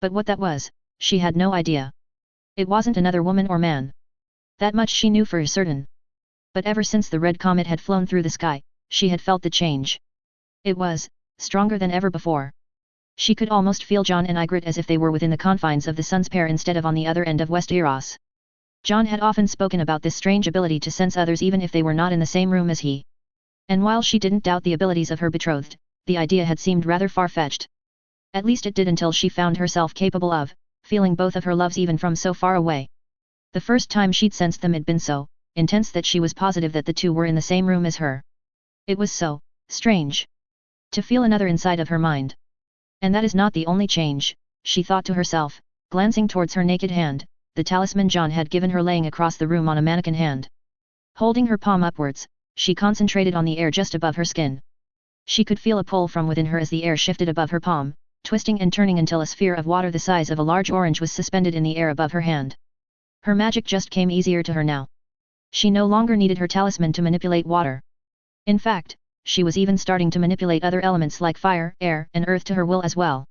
But what that was, she had no idea. It wasn't another woman or man. That much she knew for certain. But ever since the red comet had flown through the sky, she had felt the change. It was stronger than ever before. She could almost feel Jon and Ygritte as if they were within the confines of the Sun's pair instead of on the other end of Westeros. Jon had often spoken about this strange ability to sense others even if they were not in the same room as he. And while she didn't doubt the abilities of her betrothed, the idea had seemed rather far-fetched. At least it did until she found herself capable of feeling both of her loves even from so far away. The first time she'd sensed them had been so intense that she was positive that the two were in the same room as her. It was so strange to feel another inside of her mind. And that is not the only change, she thought to herself, glancing towards her naked hand, the talisman Jon had given her laying across the room on a mannequin hand. Holding her palm upwards, she concentrated on the air just above her skin. She could feel a pull from within her as the air shifted above her palm, twisting and turning until a sphere of water the size of a large orange was suspended in the air above her hand. Her magic just came easier to her now. She no longer needed her talisman to manipulate water. In fact, she was even starting to manipulate other elements like fire, air, and earth to her will as well.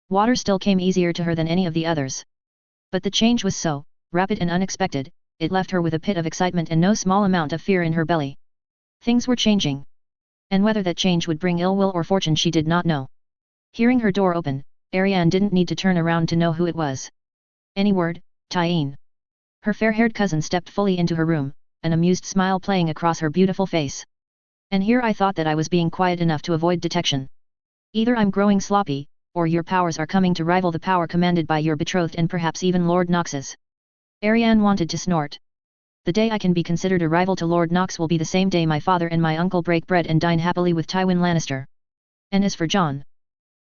Water still came easier to her than any of the others. But the change was so rapid and unexpected, it left her with a pit of excitement and no small amount of fear in her belly. Things were changing. And whether that change would bring ill will or fortune she did not know. Hearing her door open, Arianne didn't need to turn around to know who it was. Any word, Tyene? Her fair-haired cousin stepped fully into her room, an amused smile playing across her beautiful face. And here I thought that I was being quiet enough to avoid detection. Either I'm growing sloppy, or your powers are coming to rival the power commanded by your betrothed and perhaps even Lord Nox's. Arianne wanted to snort. The day I can be considered a rival to Lord Nox will be the same day my father and my uncle break bread and dine happily with Tywin Lannister. And as for Jon,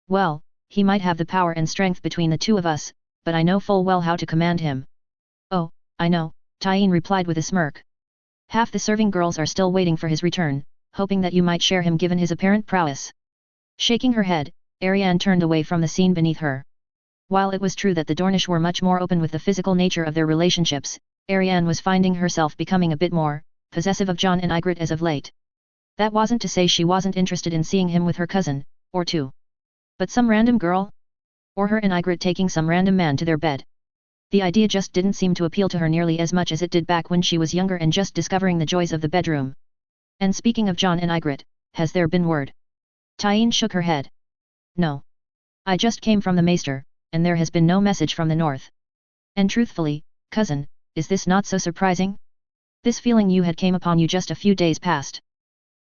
well, he might have the power and strength between the two of us, but I know full well how to command him. Oh, I know, Tyene replied with a smirk. Half the serving girls are still waiting for his return, hoping that you might share him given his apparent prowess. Shaking her head, Ariane turned away from the scene beneath her. While it was true that the Dornish were much more open with the physical nature of their relationships, Ariane was finding herself becoming a bit more possessive of Jon and Ygritte as of late. That wasn't to say she wasn't interested in seeing him with her cousin, or two. But some random girl? Or her and Ygritte taking some random man to their bed. The idea just didn't seem to appeal to her nearly as much as it did back when she was younger and just discovering the joys of the bedroom. And speaking of Jon and Ygritte, has there been word? Tyene shook her head. No. I just came from the Maester, and there has been no message from the north. And truthfully, cousin, is this not so surprising? This feeling you had came upon you just a few days past.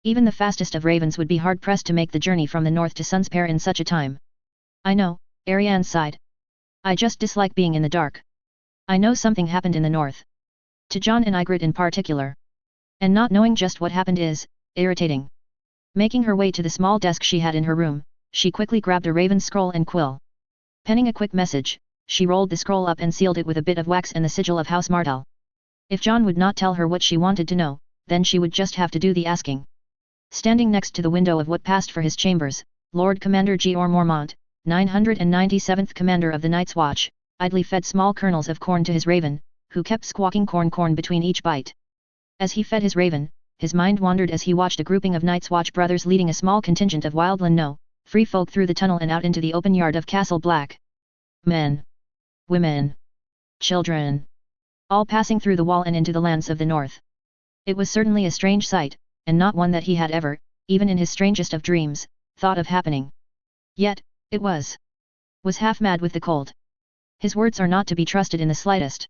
Even the fastest of ravens would be hard-pressed to make the journey from the north to Sunspear in such a time. I know, Ariane sighed. I just dislike being in the dark. I know something happened in the north. To Jon and Ygritte in particular. And not knowing just what happened is irritating. Making her way to the small desk she had in her room, she quickly grabbed a raven scroll and quill. Penning a quick message, she rolled the scroll up and sealed it with a bit of wax and the sigil of House Martell. If Jon would not tell her what she wanted to know, then she would just have to do the asking. Standing next to the window of what passed for his chambers, Lord Commander Georg Mormont, 997th Commander of the Night's Watch, idly fed small kernels of corn to his raven, who kept squawking corn between each bite. As he fed his raven, his mind wandered as he watched a grouping of Night's Watch brothers leading a small contingent of wildland no, free folk through the tunnel and out into the open yard of Castle Black. Men, women, children, all passing through the wall and into the lands of the north. It was certainly a strange sight, and not one that he had ever, even in his strangest of dreams, thought of happening. Yet, it was half mad with the cold. His words are not to be trusted in the slightest.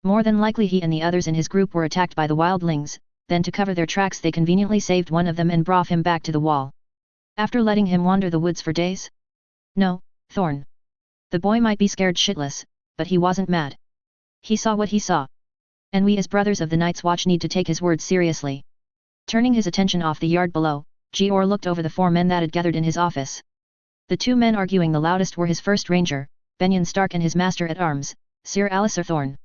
More than likely he and the others in his group were attacked by the wildlings, then to cover their tracks they conveniently saved one of them and brought him back to the wall. After letting him wander the woods for days? No, Thorn. The boy might be scared shitless, but he wasn't mad. He saw what he saw. And we as brothers of the Night's Watch need to take his words seriously. Turning his attention off the yard below, Georg looked over the 4 men that had gathered in his office. The 2 men arguing the loudest were his first ranger, Benyon Stark, and his master-at-arms, Sir Alliser Thorn.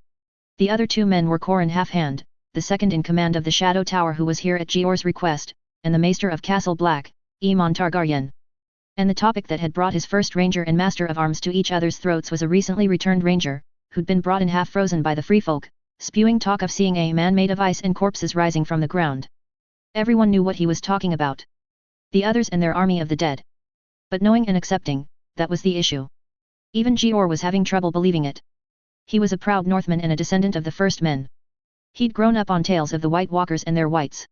The other 2 men were Corin Halfhand, the second in command of the Shadow Tower who was here at Georg's request, and the Maester of Castle Black, Aemon Targaryen. And the topic that had brought his first ranger and master of arms to each other's throats was a recently returned ranger, who'd been brought in half frozen by the free folk, spewing talk of seeing a man made of ice and corpses rising from the ground. Everyone knew what he was talking about. The others and their army of the dead. But knowing and accepting, that was the issue. Even Georg was having trouble believing it. He was a proud Northman and a descendant of the first men. He'd grown up on tales of the White Walkers and their whites.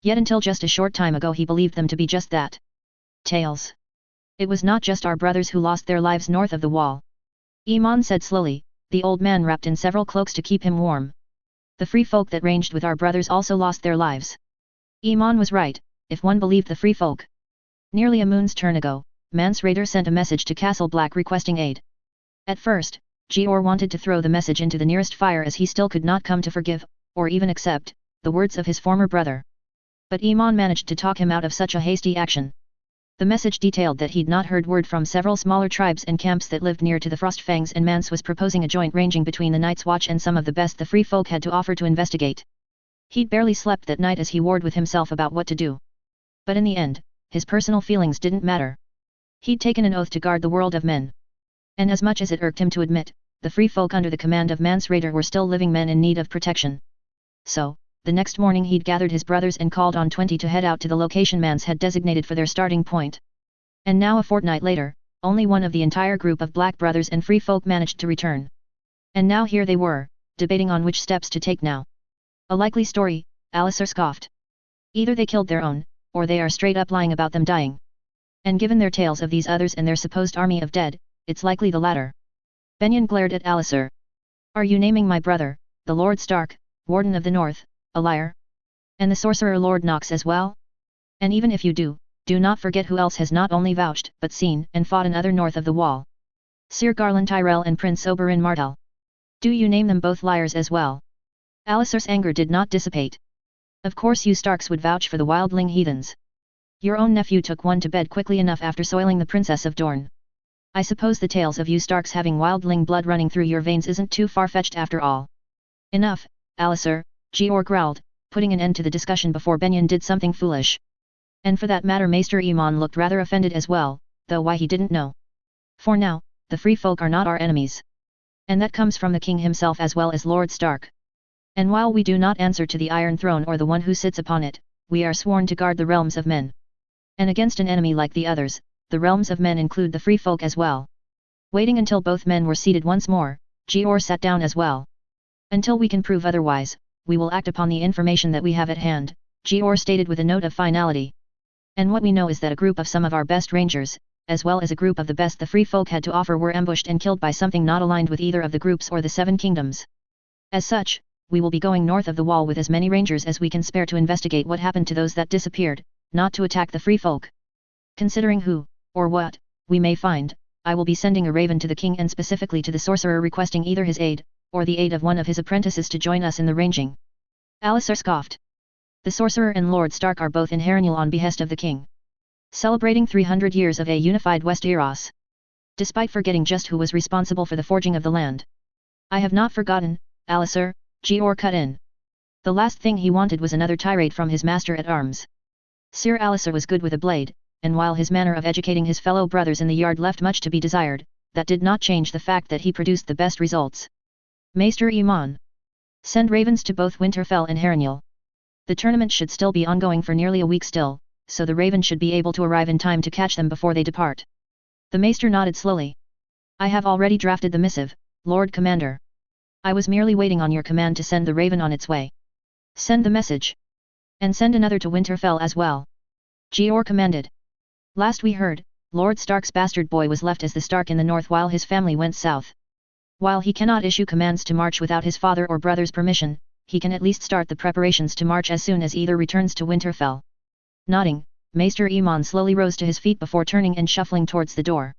Yet until just a short time ago he believed them to be just that. Tales. It was not just our brothers who lost their lives north of the wall. Aemon said slowly, the old man wrapped in several cloaks to keep him warm. The free folk that ranged with our brothers also lost their lives. Aemon was right, if one believed the free folk. Nearly a moon's turn ago, Mance Rayder sent a message to Castle Black requesting aid. At first, Georg wanted to throw the message into the nearest fire as he still could not come to forgive, or even accept, the words of his former brother. But Aemon managed to talk him out of such a hasty action. The message detailed that he'd not heard word from several smaller tribes and camps that lived near to the Frostfangs, and Mance was proposing a joint ranging between the Night's Watch and some of the best the free folk had to offer to investigate. He'd barely slept that night as he warred with himself about what to do. But in the end, his personal feelings didn't matter. He'd taken an oath to guard the world of men. And as much as it irked him to admit, the free folk under the command of Mance Rayder were still living men in need of protection. So, the next morning he'd gathered his brothers and called on 20 to head out to the location Mance had designated for their starting point. And now a fortnight later, only one of the entire group of black brothers and free folk managed to return. And now here they were, debating on which steps to take now. A likely story, Alliser scoffed. Either they killed their own, or they are straight up lying about them dying. And given their tales of these others and their supposed army of dead, it's likely the latter. Benyon glared at Alliser. Are you naming my brother, the Lord Stark, Warden of the North, a liar? And the Sorcerer Lord Knox as well? And even if you do not forget who else has not only vouched but seen and fought another north of the wall. Sir Garland Tyrell and Prince Oberyn Martell. Do you name them both liars as well? Alliser's anger did not dissipate. Of course you Starks would vouch for the wildling heathens. Your own nephew took one to bed quickly enough after soiling the Princess of Dorne. I suppose the tales of you Starks having wildling blood running through your veins isn't too far-fetched after all. Enough, Alistair, Georg growled, putting an end to the discussion before Benyon did something foolish. And for that matter Maester Iman looked rather offended as well, though why he didn't know. For now, the free folk are not our enemies. And that comes from the king himself as well as Lord Stark. And while we do not answer to the Iron Throne or the one who sits upon it, we are sworn to guard the realms of men. And against an enemy like the others, the realms of men include the free folk as well. Waiting until both men were seated once more, Georg sat down as well. Until we can prove otherwise, we will act upon the information that we have at hand, Georg stated with a note of finality. And what we know is that a group of some of our best rangers, as well as a group of the best the free folk had to offer, were ambushed and killed by something not aligned with either of the groups or the Seven Kingdoms. As such, we will be going north of the wall with as many rangers as we can spare to investigate what happened to those that disappeared, not to attack the free folk. Considering who, or what, we may find, I will be sending a raven to the king and specifically to the sorcerer requesting either his aid, or the aid of one of his apprentices to join us in the ranging. Alistair scoffed. The sorcerer and Lord Stark are both in Harrenhal on behest of the king. Celebrating 300 years of a unified Westeros. Despite forgetting just who was responsible for the forging of the land. I have not forgotten, Alistair, Georg cut in. The last thing he wanted was another tirade from his master-at-arms. Sir Alistair was good with a blade, and while his manner of educating his fellow brothers in the yard left much to be desired, that did not change the fact that he produced the best results. Maester Iman. Send ravens to both Winterfell and Harrenhal. The tournament should still be ongoing for nearly a week still, so the raven should be able to arrive in time to catch them before they depart. The Maester nodded slowly. I have already drafted the missive, Lord Commander. I was merely waiting on your command to send the raven on its way. Send the message. And send another to Winterfell as well. Georg commanded. Last we heard, Lord Stark's bastard boy was left as the Stark in the north while his family went south. While he cannot issue commands to march without his father or brother's permission, he can at least start the preparations to march as soon as either returns to Winterfell. Nodding, Maester Iman slowly rose to his feet before turning and shuffling towards the door.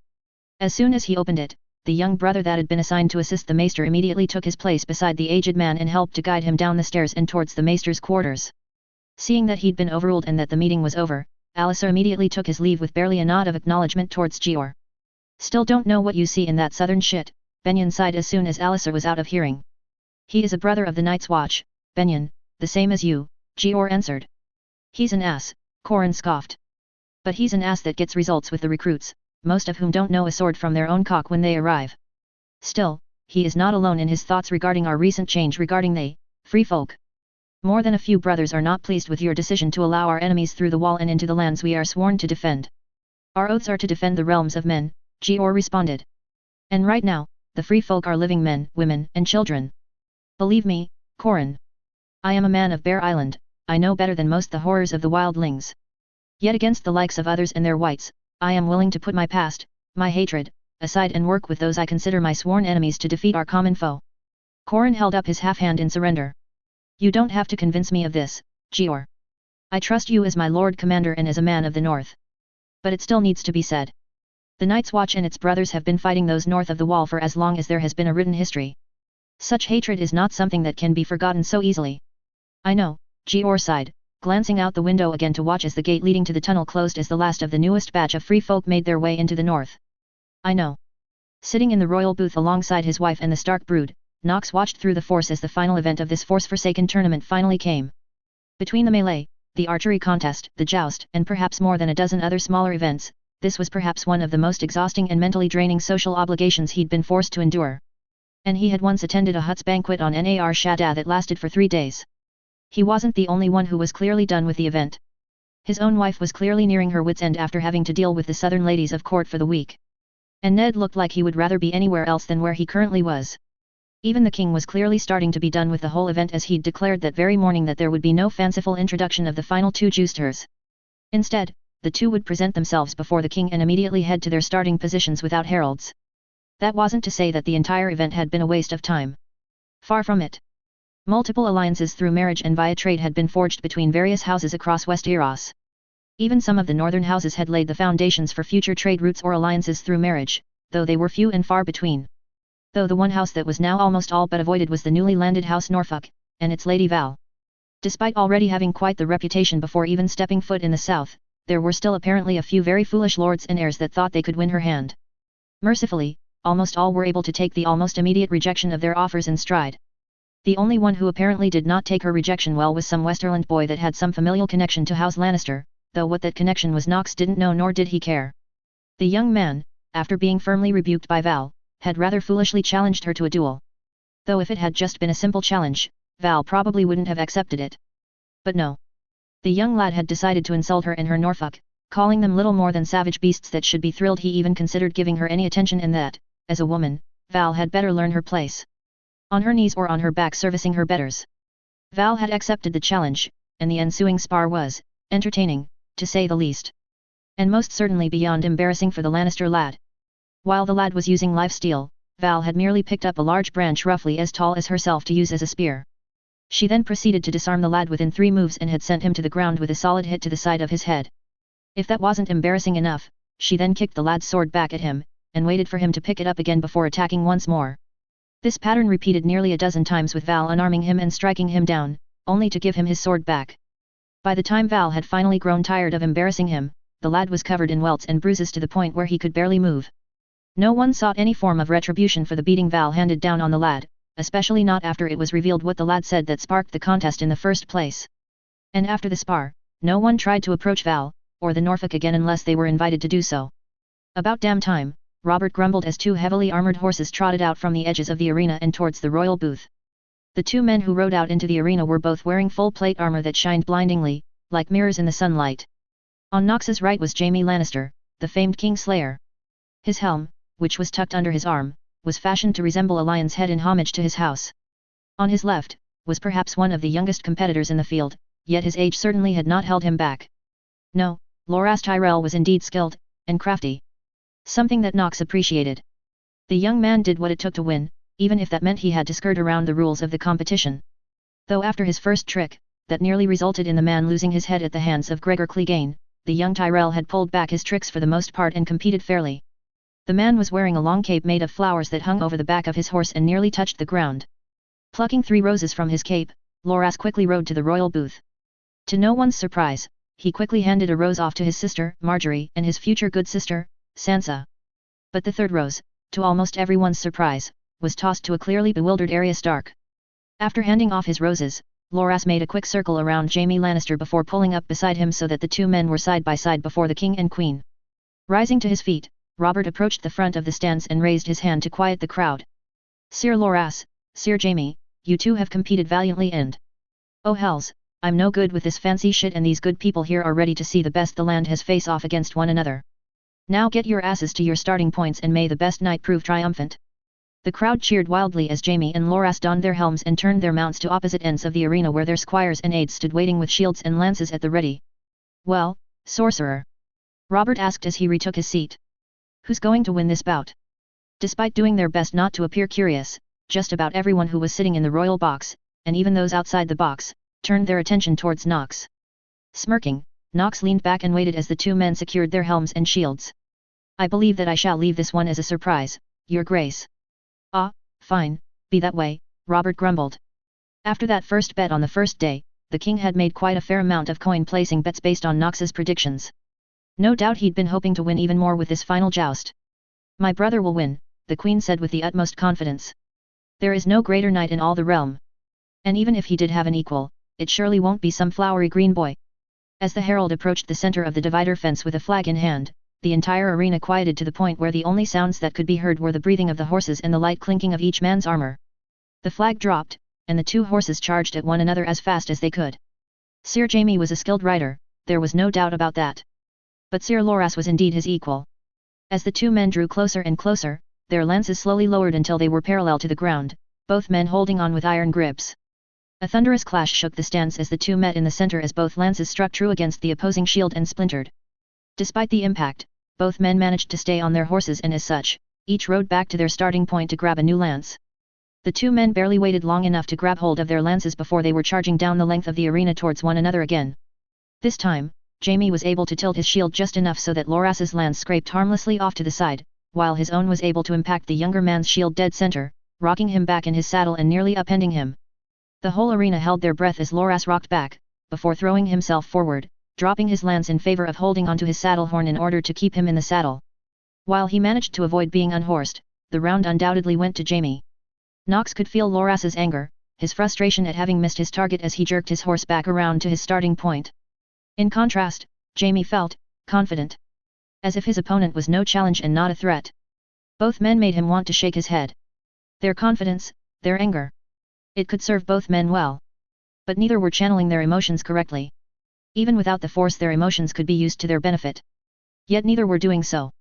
As soon as he opened it, the young brother that had been assigned to assist the Maester immediately took his place beside the aged man and helped to guide him down the stairs and towards the Maester's quarters. Seeing that he'd been overruled and that the meeting was over, Alistair immediately took his leave with barely a nod of acknowledgement towards Georg. Still don't know what you see in that southern shit, Benyon sighed as soon as Alistair was out of hearing. He is a brother of the Night's Watch, Benyon, the same as you, Georg answered. He's an ass, Corin scoffed. But he's an ass that gets results with the recruits, most of whom don't know a sword from their own cock when they arrive. Still, he is not alone in his thoughts regarding our recent change regarding the free folk. More than a few brothers are not pleased with your decision to allow our enemies through the wall and into the lands we are sworn to defend. Our oaths are to defend the realms of men, Georg responded. And right now, the free folk are living men, women, and children. Believe me, Corin. I am a man of Bear Island, I know better than most the horrors of the wildlings. Yet against the likes of others and their whites, I am willing to put my past, my hatred, aside and work with those I consider my sworn enemies to defeat our common foe. Corin held up his half hand in surrender. You don't have to convince me of this, Georg. I trust you as my Lord Commander and as a man of the North. But it still needs to be said. The Night's Watch and its brothers have been fighting those north of the wall for as long as there has been a written history. Such hatred is not something that can be forgotten so easily. I know, Georg sighed, glancing out the window again to watch as the gate leading to the tunnel closed as the last of the newest batch of free folk made their way into the north. I know. Sitting in the royal booth alongside his wife and the Stark brood, Knox watched through the force as the final event of this Force-forsaken tournament finally came. Between the melee, the archery contest, the joust, and perhaps more than a dozen other smaller events, this was perhaps one of the most exhausting and mentally draining social obligations he'd been forced to endure. And he had once attended a Hutt's banquet on Nar Shaddaa that lasted for 3 days. He wasn't the only one who was clearly done with the event. His own wife was clearly nearing her wits' end after having to deal with the southern ladies of court for the week. And Ned looked like he would rather be anywhere else than where he currently was. Even the king was clearly starting to be done with the whole event as he'd declared that very morning that there would be no fanciful introduction of the final 2 jousters. Instead, the 2 would present themselves before the king and immediately head to their starting positions without heralds. That wasn't to say that the entire event had been a waste of time. Far from it. Multiple alliances through marriage and via trade had been forged between various houses across Westeros. Even some of the northern houses had laid the foundations for future trade routes or alliances through marriage, though they were few and far between. Though the one house that was now almost all but avoided was the newly landed House Norfolk, and its Lady Val. Despite already having quite the reputation before even stepping foot in the south, there were still apparently a few very foolish lords and heirs that thought they could win her hand. Mercifully, almost all were able to take the almost immediate rejection of their offers in stride. The only one who apparently did not take her rejection well was some Westerland boy that had some familial connection to House Lannister, though what that connection was Knox didn't know nor did he care. The young man, after being firmly rebuked by Val, had rather foolishly challenged her to a duel. Though if it had just been a simple challenge, Val probably wouldn't have accepted it. But no. The young lad had decided to insult her and her Norfolk, calling them little more than savage beasts that should be thrilled he even considered giving her any attention, and that, as a woman, Val had better learn her place. On her knees or on her back servicing her betters. Val had accepted the challenge, and the ensuing spar was entertaining, to say the least. And most certainly beyond embarrassing for the Lannister lad. While the lad was using lifesteal, Val had merely picked up a large branch roughly as tall as herself to use as a spear. She then proceeded to disarm the lad within 3 moves and had sent him to the ground with a solid hit to the side of his head. If that wasn't embarrassing enough, she then kicked the lad's sword back at him, and waited for him to pick it up again before attacking once more. This pattern repeated nearly a dozen times with Val unarming him and striking him down, only to give him his sword back. By the time Val had finally grown tired of embarrassing him, the lad was covered in welts and bruises to the point where he could barely move. No one sought any form of retribution for the beating Val handed down on the lad, especially not after it was revealed what the lad said that sparked the contest in the first place. And after the spar, no one tried to approach Val, or the Norfolk again unless they were invited to do so. About damn time, Robert grumbled as 2 heavily armored horses trotted out from the edges of the arena and towards the royal booth. The 2 men who rode out into the arena were both wearing full plate armor that shined blindingly, like mirrors in the sunlight. On Knox's right was Jaime Lannister, the famed Kingslayer. His helm, which was tucked under his arm, was fashioned to resemble a lion's head in homage to his house. On his left, was perhaps one of the youngest competitors in the field, yet his age certainly had not held him back. No, Loras Tyrell was indeed skilled, and crafty. Something that Knox appreciated. The young man did what it took to win, even if that meant he had to skirt around the rules of the competition. Though after his first trick, that nearly resulted in the man losing his head at the hands of Gregor Clegane, the young Tyrell had pulled back his tricks for the most part and competed fairly. The man was wearing a long cape made of flowers that hung over the back of his horse and nearly touched the ground. Plucking 3 roses from his cape, Loras quickly rode to the royal booth. To no one's surprise, he quickly handed a rose off to his sister, Marjorie, and his future good sister, Sansa. But the 3rd rose, to almost everyone's surprise, was tossed to a clearly bewildered Arya Stark. After handing off his roses, Loras made a quick circle around Jaime Lannister before pulling up beside him so that the 2 men were side by side before the king and queen. Rising to his feet, Robert approached the front of the stands and raised his hand to quiet the crowd. Sir Loras, Sir Jaime, you 2 have competed valiantly and... oh hells, I'm no good with this fancy shit and these good people here are ready to see the best the land has face off against one another. Now get your asses to your starting points and may the best knight prove triumphant. The crowd cheered wildly as Jaime and Loras donned their helms and turned their mounts to opposite ends of the arena where their squires and aides stood waiting with shields and lances at the ready. Well, Sorcerer? Robert asked as he retook his seat. Who's going to win this bout? Despite doing their best not to appear curious, just about everyone who was sitting in the royal box, and even those outside the box, turned their attention towards Knox. Smirking, Knox leaned back and waited as the 2 men secured their helms and shields. I believe that I shall leave this one as a surprise, Your Grace. Ah, fine, be that way, Robert grumbled. After that first bet on the first day, the king had made quite a fair amount of coin placing bets based on Knox's predictions. No doubt he'd been hoping to win even more with this final joust. My brother will win, the queen said with the utmost confidence. There is no greater knight in all the realm. And even if he did have an equal, it surely won't be some flowery green boy. As the herald approached the center of the divider fence with a flag in hand, the entire arena quieted to the point where the only sounds that could be heard were the breathing of the horses and the light clinking of each man's armor. The flag dropped, and the 2 horses charged at one another as fast as they could. Sir Jaime was a skilled rider, there was no doubt about that. But Sir Loras was indeed his equal. As the 2 men drew closer and closer, their lances slowly lowered until they were parallel to the ground, both men holding on with iron grips. A thunderous clash shook the stands as the 2 met in the center as both lances struck true against the opposing shield and splintered. Despite the impact, both men managed to stay on their horses and as such, each rode back to their starting point to grab a new lance. The 2 men barely waited long enough to grab hold of their lances before they were charging down the length of the arena towards one another again. This time, Jaime was able to tilt his shield just enough so that Loras's lance scraped harmlessly off to the side, while his own was able to impact the younger man's shield dead center, rocking him back in his saddle and nearly upending him. The whole arena held their breath as Loras rocked back, before throwing himself forward, dropping his lance in favor of holding onto his saddle horn in order to keep him in the saddle. While he managed to avoid being unhorsed, the round undoubtedly went to Jamie. Nox could feel Loras's anger, his frustration at having missed his target as he jerked his horse back around to his starting point. In contrast, Jamie felt confident, as if his opponent was no challenge and not a threat. Both men made him want to shake his head. Their confidence, their anger. It could serve both men well. But neither were channeling their emotions correctly. Even without the force, their emotions could be used to their benefit. Yet neither were doing so.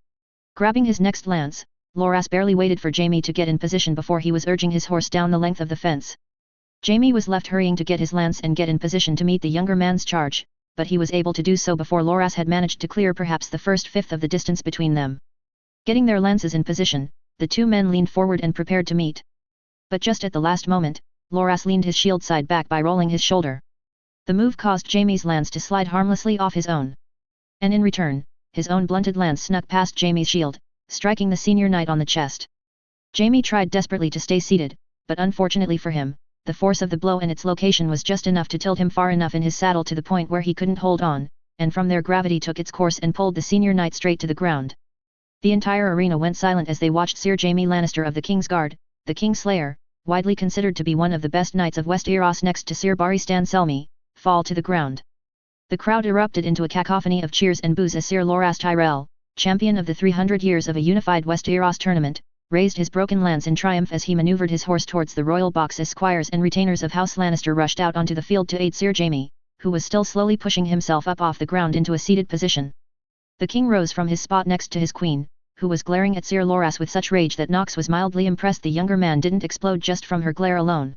Grabbing his next lance, Loras barely waited for Jamie to get in position before he was urging his horse down the length of the fence. Jamie was left hurrying to get his lance and get in position to meet the younger man's charge, but he was able to do so before Loras had managed to clear perhaps the first fifth of the distance between them. Getting their lances in position, the two men leaned forward and prepared to meet. But just at the last moment, Loras leaned his shield side back by rolling his shoulder. The move caused Jamie's lance to slide harmlessly off his own. And in return, his own blunted lance snuck past Jamie's shield, striking the senior knight on the chest. Jamie tried desperately to stay seated, but unfortunately for him, the force of the blow and its location was just enough to tilt him far enough in his saddle to the point where he couldn't hold on, and from there gravity took its course and pulled the senior knight straight to the ground. The entire arena went silent as they watched Sir Jaime Lannister of the Kingsguard, the Kingslayer, widely considered to be one of the best knights of Westeros next to Sir Barristan Selmy, fall to the ground. The crowd erupted into a cacophony of cheers and boos as Sir Loras Tyrell, champion of the 300 years of a unified Westeros tournament, raised his broken lance in triumph as he maneuvered his horse towards the royal box as squires and retainers of House Lannister rushed out onto the field to aid Sir Jaime, who was still slowly pushing himself up off the ground into a seated position. The king rose from his spot next to his queen, who was glaring at Sir Loras with such rage that Nox was mildly impressed the younger man didn't explode just from her glare alone.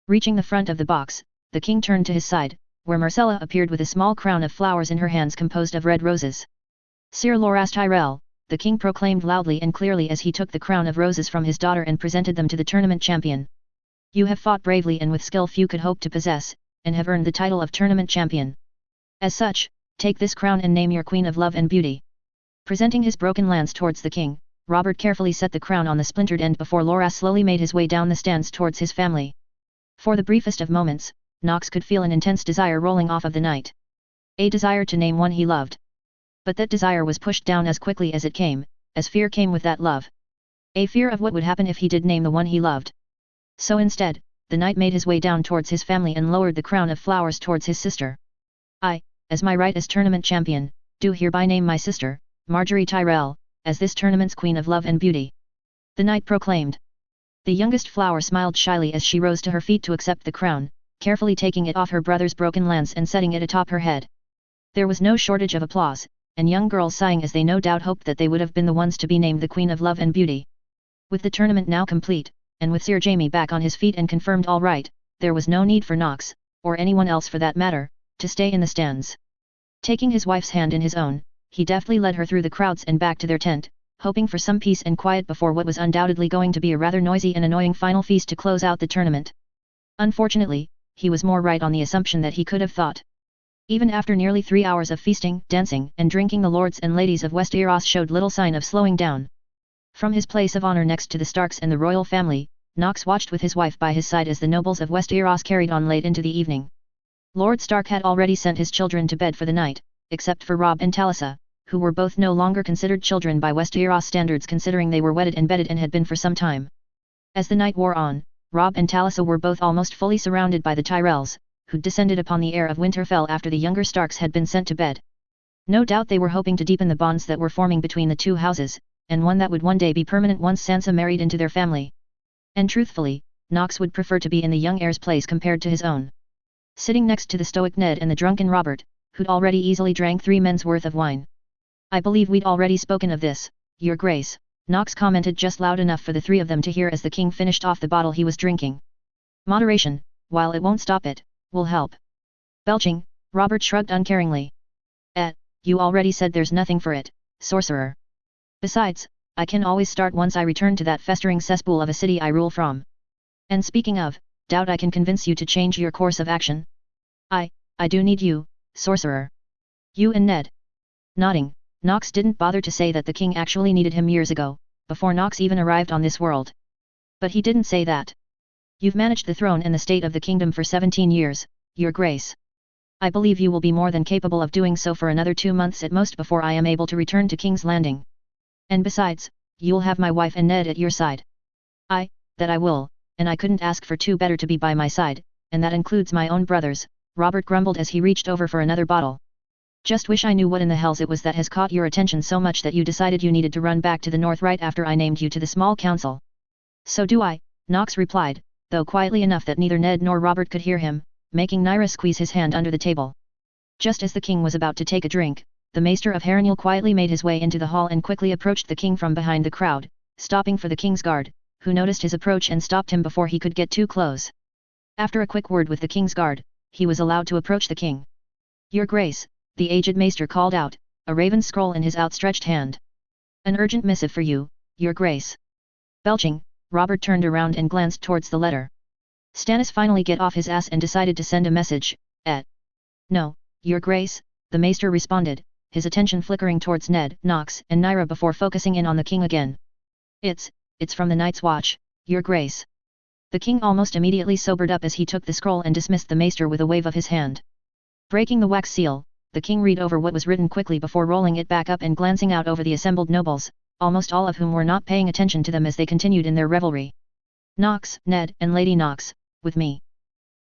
Reaching the front of the box, the king turned to his side, where Marcella appeared with a small crown of flowers in her hands composed of red roses. Sir Loras Tyrell, the king proclaimed loudly and clearly as he took the crown of roses from his daughter and presented them to the tournament champion. You have fought bravely and with skill few could hope to possess, and have earned the title of tournament champion. As such, take this crown and name your queen of love and beauty. Presenting his broken lance towards the king, Robert carefully set the crown on the splintered end before Loras slowly made his way down the stands towards his family. For the briefest of moments, Nox could feel an intense desire rolling off of the knight. A desire to name one he loved. But that desire was pushed down as quickly as it came, as fear came with that love. A fear of what would happen if he did name the one he loved. So instead, the knight made his way down towards his family and lowered the crown of flowers towards his sister. I, as my right as tournament champion, do hereby name my sister, Marjorie Tyrell, as this tournament's queen of love and beauty. The knight proclaimed. The youngest flower smiled shyly as she rose to her feet to accept the crown, carefully taking it off her brother's broken lance and setting it atop her head. There was no shortage of applause, and young girls sighing as they no doubt hoped that they would have been the ones to be named the queen of love and beauty. With the tournament now complete, and with Sir Jaime back on his feet and confirmed all right, there was no need for Nox, or anyone else for that matter, to stay in the stands. Taking his wife's hand in his own, he deftly led her through the crowds and back to their tent, hoping for some peace and quiet before what was undoubtedly going to be a rather noisy and annoying final feast to close out the tournament. Unfortunately, he was more right on the assumption that he could have thought. Even after nearly 3 hours of feasting, dancing, and drinking, the lords and ladies of Westeros showed little sign of slowing down. From his place of honor next to the Starks and the royal family, Nox watched with his wife by his side as the nobles of Westeros carried on late into the evening. Lord Stark had already sent his children to bed for the night, except for Robb and Talisa, who were both no longer considered children by Westeros standards considering they were wedded and bedded and had been for some time. As the night wore on, Robb and Talisa were both almost fully surrounded by the Tyrells, who descended upon the heir of Winterfell after the younger Starks had been sent to bed. No doubt they were hoping to deepen the bonds that were forming between the two houses, and one that would one day be permanent once Sansa married into their family. And truthfully, Nox would prefer to be in the young heir's place compared to his own. Sitting next to the stoic Ned and the drunken Robert, who'd already easily drank 3 men's worth of wine. I believe we'd already spoken of this, Your Grace, Nox commented just loud enough for the 3 of them to hear as the king finished off the bottle he was drinking. Moderation, while it won't stop it, will help. Belching, Robert shrugged uncaringly. You already said there's nothing for it, Sorcerer. Besides, I can always start once I return to that festering cesspool of a city I rule from. And speaking of, doubt I can convince you to change your course of action. I do need you, Sorcerer. You and Ned. Nodding, Nox didn't bother to say that the king actually needed him years ago, before Nox even arrived on this world. But he didn't say that. You've managed the throne and the state of the kingdom for 17 years, Your Grace. I believe you will be more than capable of doing so for another 2 months at most before I am able to return to King's Landing. And besides, you'll have my wife and Ned at your side. That I will, and I couldn't ask for two better to be by my side, and that includes my own brothers, Robert grumbled as he reached over for another bottle. Just wish I knew what in the hells it was that has caught your attention so much that you decided you needed to run back to the north right after I named you to the small council. So do I, Knox replied, though quietly enough that neither Ned nor Robert could hear him, making Nyra squeeze his hand under the table. Just as the king was about to take a drink, the Maester of Harrenhal quietly made his way into the hall and quickly approached the king from behind the crowd, stopping for the king's guard, who noticed his approach and stopped him before he could get too close. After a quick word with the king's guard, he was allowed to approach the king. Your Grace, the aged Maester called out, a raven scroll in his outstretched hand. An urgent missive for you, Your Grace. Belching, Robert turned around and glanced towards the letter. Stannis finally get off his ass and decided to send a message, No, Your Grace, the Maester responded, his attention flickering towards Ned, Knox and Nyra before focusing in on the king again. It's from the Night's Watch, Your Grace. The king almost immediately sobered up as he took the scroll and dismissed the Maester with a wave of his hand. Breaking the wax seal, the king read over what was written quickly before rolling it back up and glancing out over the assembled nobles, almost all of whom were not paying attention to them as they continued in their revelry. Knox, Ned and Lady Knox, with me.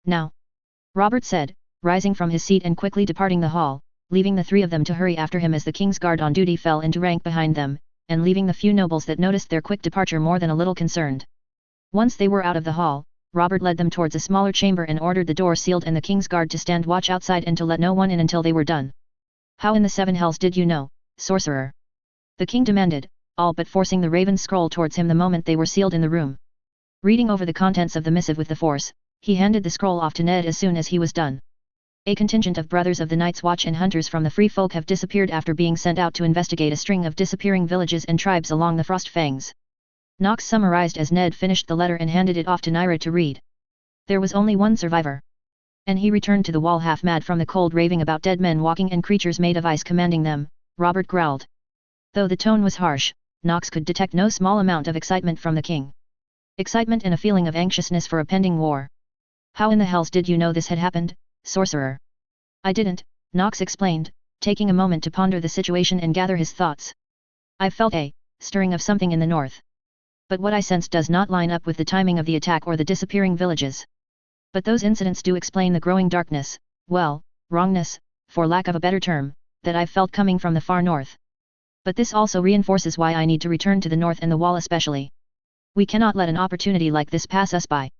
Now. Robert said, rising from his seat and quickly departing the hall, leaving the three of them to hurry after him as the king's guard on duty fell into rank behind them, and leaving the few nobles that noticed their quick departure more than a little concerned. Once they were out of the hall, Robert led them towards a smaller chamber and ordered the door sealed and the king's guard to stand watch outside and to let no one in until they were done. How in the seven hells did you know, sorcerer? The king demanded, all but forcing the raven scroll towards him the moment they were sealed in the room. Reading over the contents of the missive with the force, he handed the scroll off to Ned as soon as he was done. A contingent of brothers of the Night's Watch and hunters from the Free Folk have disappeared after being sent out to investigate a string of disappearing villages and tribes along the Frost Fangs. Knox summarized as Ned finished the letter and handed it off to Nyra to read. There was only one survivor. And he returned to the wall half mad from the cold raving about dead men walking and creatures made of ice commanding them, Robert growled. Though the tone was harsh, Knox could detect no small amount of excitement from the king. Excitement and a feeling of anxiousness for a pending war. How in the hells did you know this had happened, sorcerer? I didn't, Knox explained, taking a moment to ponder the situation and gather his thoughts. I felt a stirring of something in the north. But what I sensed does not line up with the timing of the attack or the disappearing villages. But those incidents do explain the growing darkness, well, wrongness, for lack of a better term, that I've felt coming from the far north. But this also reinforces why I need to return to the north and the wall especially. We cannot let an opportunity like this pass us by.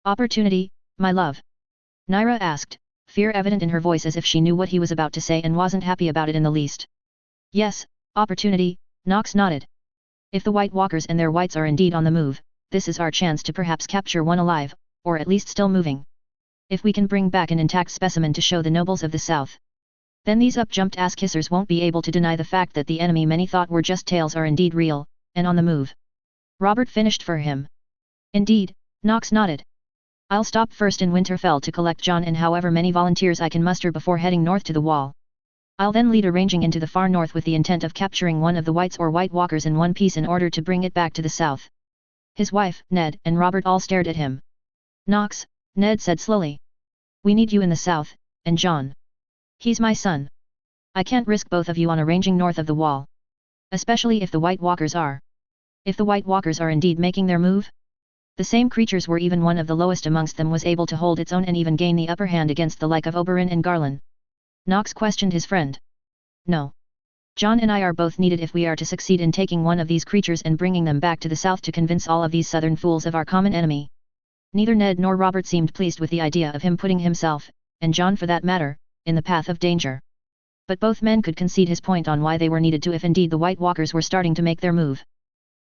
Opportunity, my love? Nyra asked, fear evident in her voice as if she knew what he was about to say and wasn't happy about it in the least. Yes, opportunity, Knox nodded. If the White Walkers and their whites are indeed on the move, this is our chance to perhaps capture one alive, or at least still moving. If we can bring back an intact specimen to show the nobles of the south, then these up-jumped ass-kissers won't be able to deny the fact that the enemy many thought were just tales are indeed real, and on the move. Robert finished for him. Indeed, Knox nodded. I'll stop first in Winterfell to collect Jon and however many volunteers I can muster before heading north to the wall. I'll then lead a ranging into the far north with the intent of capturing one of the Whites or White Walkers in one piece in order to bring it back to the south. His wife, Ned and Robert all stared at him. Knox, Ned said slowly. We need you in the south, and Jon. He's my son. I can't risk both of you on a ranging north of the wall. Especially if the White Walkers are. If the White Walkers are indeed making their move? The same creatures were even one of the lowest amongst them was able to hold its own and even gain the upper hand against the like of Oberyn and Garland. Knox questioned his friend. No. Jon and I are both needed if we are to succeed in taking one of these creatures and bringing them back to the south to convince all of these southern fools of our common enemy. Neither Ned nor Robert seemed pleased with the idea of him putting himself, and Jon for that matter, in the path of danger. But both men could concede his point on why they were needed to if indeed the White Walkers were starting to make their move.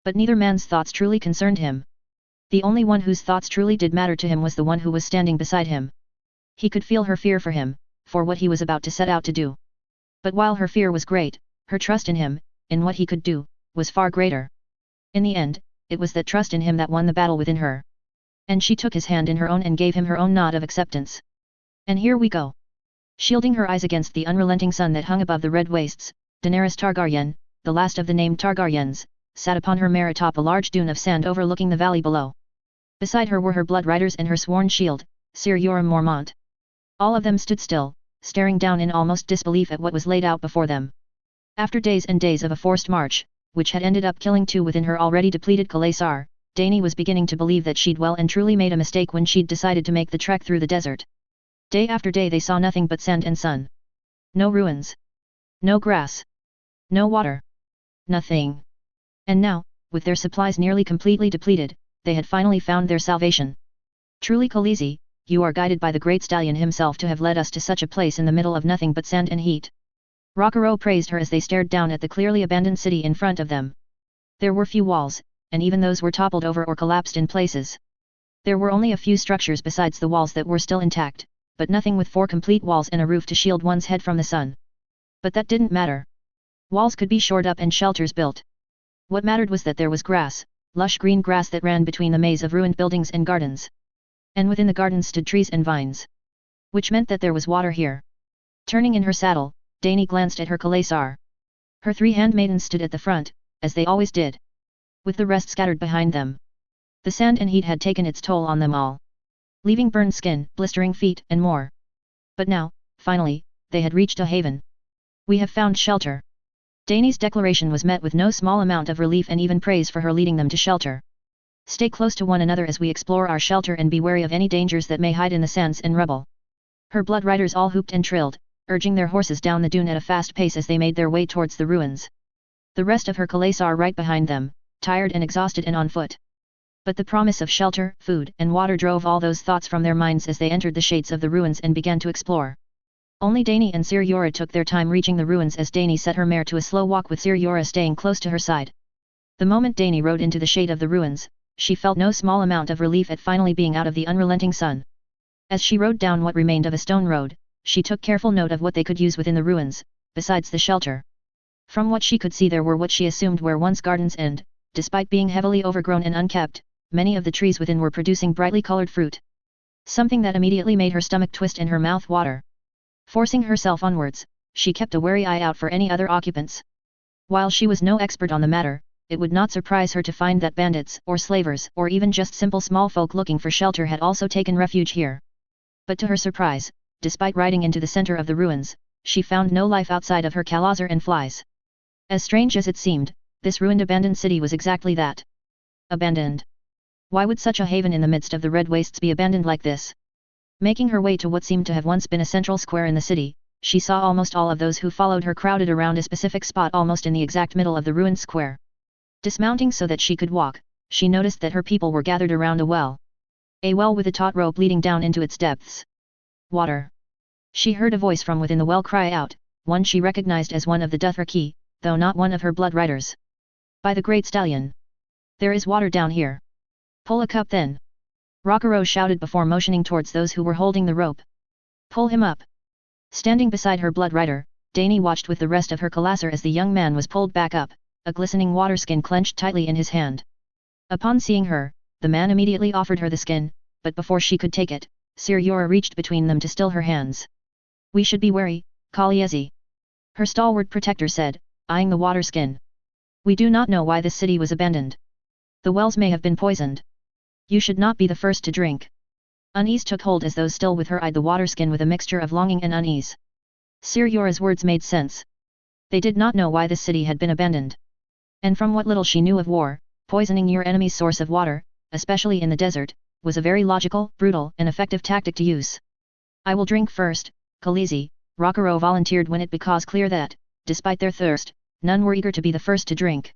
But neither man's thoughts truly concerned him. The only one whose thoughts truly did matter to him was the one who was standing beside him. He could feel her fear for him, for what he was about to set out to do. But while her fear was great, her trust in him, in what he could do, was far greater. In the end, it was that trust in him that won the battle within her. And she took his hand in her own and gave him her own nod of acceptance. And here we go. Shielding her eyes against the unrelenting sun that hung above the red wastes, Daenerys Targaryen, the last of the named Targaryens, sat upon her mare atop a large dune of sand overlooking the valley below. Beside her were her blood riders and her sworn shield, Sir Yoram Mormont. All of them stood still, staring down in almost disbelief at what was laid out before them. After days and days of a forced march, which had ended up killing two within her already depleted Kalaisar, Dani was beginning to believe that she'd well and truly made a mistake when she'd decided to make the trek through the desert. Day after day they saw nothing but sand and sun. No ruins. No grass. No water. Nothing. And now, with their supplies nearly completely depleted, they had finally found their salvation. Truly Khaleesi, you are guided by the great stallion himself to have led us to such a place in the middle of nothing but sand and heat. Rockero praised her as they stared down at the clearly abandoned city in front of them. There were few walls, and even those were toppled over or collapsed in places. There were only a few structures besides the walls that were still intact, but nothing with 4 complete walls and a roof to shield one's head from the sun. But that didn't matter. Walls could be shored up and shelters built. What mattered was that there was grass, lush green grass that ran between the maze of ruined buildings and gardens. And within the gardens stood trees and vines. Which meant that there was water here. Turning in her saddle, Dani glanced at her Kalaisar. Her 3 handmaidens stood at the front, as they always did. With the rest scattered behind them. The sand and heat had taken its toll on them all. Leaving burned skin, blistering feet, and more. But now, finally, they had reached a haven. We have found shelter. Dani's declaration was met with no small amount of relief and even praise for her leading them to shelter. Stay close to one another as we explore our shelter and be wary of any dangers that may hide in the sands and rubble. Her blood riders all hooped and trilled, urging their horses down the dune at a fast pace as they made their way towards the ruins. The rest of her Kalaisar right behind them, tired and exhausted and on foot. But the promise of shelter, food, and water drove all those thoughts from their minds as they entered the shades of the ruins and began to explore. Only Dani and Sir Yora took their time reaching the ruins as Dani set her mare to a slow walk with Sir Yora staying close to her side. The moment Dani rode into the shade of the ruins, she felt no small amount of relief at finally being out of the unrelenting sun. As she rode down what remained of a stone road, she took careful note of what they could use within the ruins, besides the shelter. From what she could see there were what she assumed were once gardens and, despite being heavily overgrown and unkept, many of the trees within were producing brightly colored fruit. Something that immediately made her stomach twist and her mouth water. Forcing herself onwards, she kept a wary eye out for any other occupants. While she was no expert on the matter, it would not surprise her to find that bandits or slavers or even just simple small folk looking for shelter had also taken refuge here. But to her surprise, despite riding into the center of the ruins, she found no life outside of her Kalaisar and flies. As strange as it seemed, this ruined abandoned city was exactly that. Abandoned. Why would such a haven in the midst of the red wastes be abandoned like this? Making her way to what seemed to have once been a central square in the city, she saw almost all of those who followed her crowded around a specific spot almost in the exact middle of the ruined square. Dismounting so that she could walk, she noticed that her people were gathered around a well. A well with a taut rope leading down into its depths. Water. She heard a voice from within the well cry out, one she recognized as one of the ffdrake, though not one of her blood riders. By the great stallion. There is water down here. Pull a cup then. Rockero shouted before motioning towards those who were holding the rope. Pull him up. Standing beside her blood rider, Dani watched with the rest of her Kalaisar as the young man was pulled back up, a glistening water skin clenched tightly in his hand. Upon seeing her, the man immediately offered her the skin, but before she could take it, Sir Yora reached between them to still her hands. We should be wary, Khaleesi. Her stalwart protector said, eyeing the water skin. We do not know why this city was abandoned. The wells may have been poisoned. You should not be the first to drink. Unease took hold as those still with her eyed the water skin with a mixture of longing and unease. Sir Yora's words made sense. They did not know why this city had been abandoned. And from what little she knew of war, poisoning your enemy's source of water, especially in the desert, was a very logical, brutal, and effective tactic to use. I will drink first, Khaleesi, Rockero volunteered when it became clear that, despite their thirst, none were eager to be the first to drink.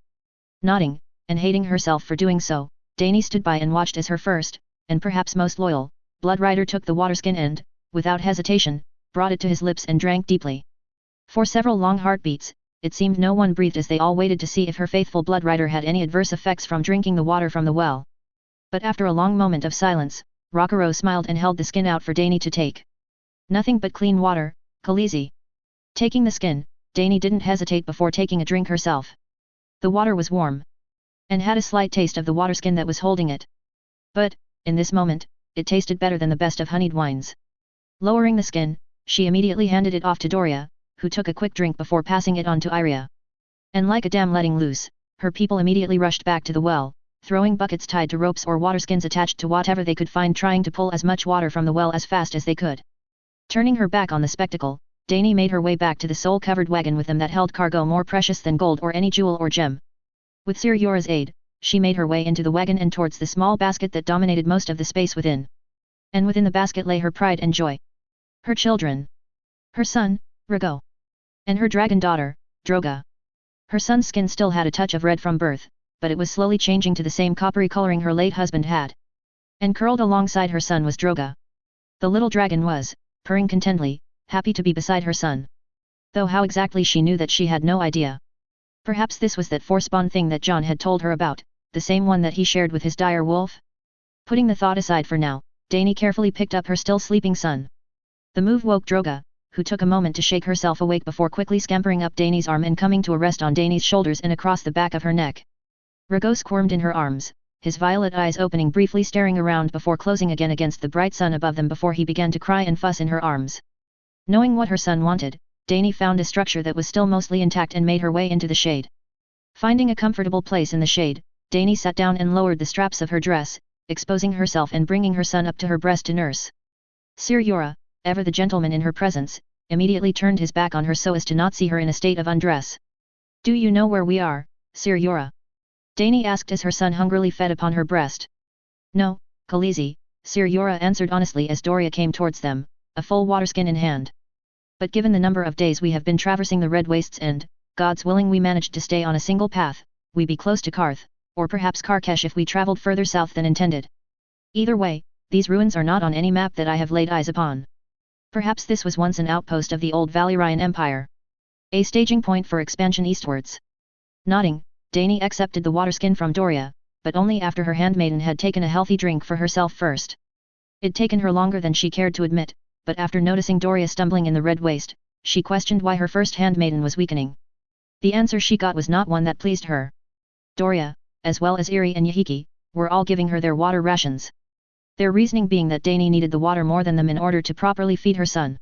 Nodding, and hating herself for doing so, Dani stood by and watched as her first, and perhaps most loyal, blood rider took the water skin and, without hesitation, brought it to his lips and drank deeply. For several long heartbeats, it seemed no one breathed as they all waited to see if her faithful blood rider had any adverse effects from drinking the water from the well. But after a long moment of silence, Rockero smiled and held the skin out for Dani to take. Nothing but clean water, Khaleesi. Taking the skin, Dani didn't hesitate before taking a drink herself. The water was warm. And had a slight taste of the water skin that was holding it. But, in this moment, it tasted better than the best of honeyed wines. Lowering the skin, she immediately handed it off to Doria, who took a quick drink before passing it on to Iria. And like a dam letting loose, her people immediately rushed back to the well, throwing buckets tied to ropes or water skins attached to whatever they could find, trying to pull as much water from the well as fast as they could. Turning her back on the spectacle, Dani made her way back to the soul-covered wagon with them that held cargo more precious than gold or any jewel or gem. With Sir Yora's aid, she made her way into the wagon and towards the small basket that dominated most of the space within. And within the basket lay her pride and joy. Her children. Her son, Rago. And her dragon daughter, Droga. Her son's skin still had a touch of red from birth, but it was slowly changing to the same coppery coloring her late husband had. And curled alongside her son was Droga. The little dragon was, purring contentedly, happy to be beside her son. Though how exactly she knew that she had no idea. Perhaps this was that forspawn thing that John had told her about, the same one that he shared with his dire wolf? Putting the thought aside for now, Dany carefully picked up her still sleeping son. The move woke Droga, who took a moment to shake herself awake before quickly scampering up Dany's arm and coming to a rest on Dany's shoulders and across the back of her neck. Rago squirmed in her arms, his violet eyes opening briefly staring around before closing again against the bright sun above them before he began to cry and fuss in her arms. Knowing what her son wanted, Dany found a structure that was still mostly intact and made her way into the shade. Finding a comfortable place in the shade, Dany sat down and lowered the straps of her dress, exposing herself and bringing her son up to her breast to nurse. Sir Yora, ever the gentleman in her presence, immediately turned his back on her so as to not see her in a state of undress. "Do you know where we are, Sir Yora?" Dany asked as her son hungrily fed upon her breast. "No, Khaleesi," Sir Yora answered honestly as Doria came towards them, a full waterskin in hand. "But given the number of days we have been traversing the Red Wastes and, God's willing we managed to stay on a single path, we be close to Karth, or perhaps Karkesh if we travelled further south than intended. Either way, these ruins are not on any map that I have laid eyes upon. Perhaps this was once an outpost of the old Valyrian Empire. A staging point for expansion eastwards." Nodding, Dany accepted the waterskin from Doria, but only after her handmaiden had taken a healthy drink for herself first. It'd taken her longer than she cared to admit, but after noticing Doria stumbling in the red waste, she questioned why her first handmaiden was weakening. The answer she got was not one that pleased her. Doria, as well as Irri and Yahiki, were all giving her their water rations. Their reasoning being that Dany needed the water more than them in order to properly feed her son.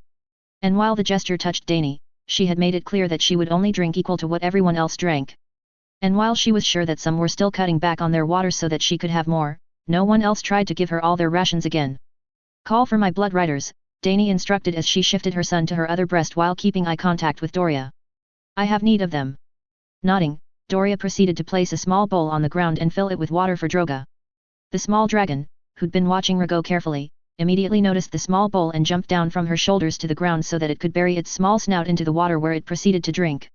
And while the gesture touched Dany, she had made it clear that she would only drink equal to what everyone else drank. And while she was sure that some were still cutting back on their water so that she could have more, no one else tried to give her all their rations again. "Call for my blood riders," Dany instructed as she shifted her son to her other breast while keeping eye contact with Doria. "I have need of them." Nodding, Doria proceeded to place a small bowl on the ground and fill it with water for Droga. The small dragon, who'd been watching Rago carefully, immediately noticed the small bowl and jumped down from her shoulders to the ground so that it could bury its small snout into the water where it proceeded to drink.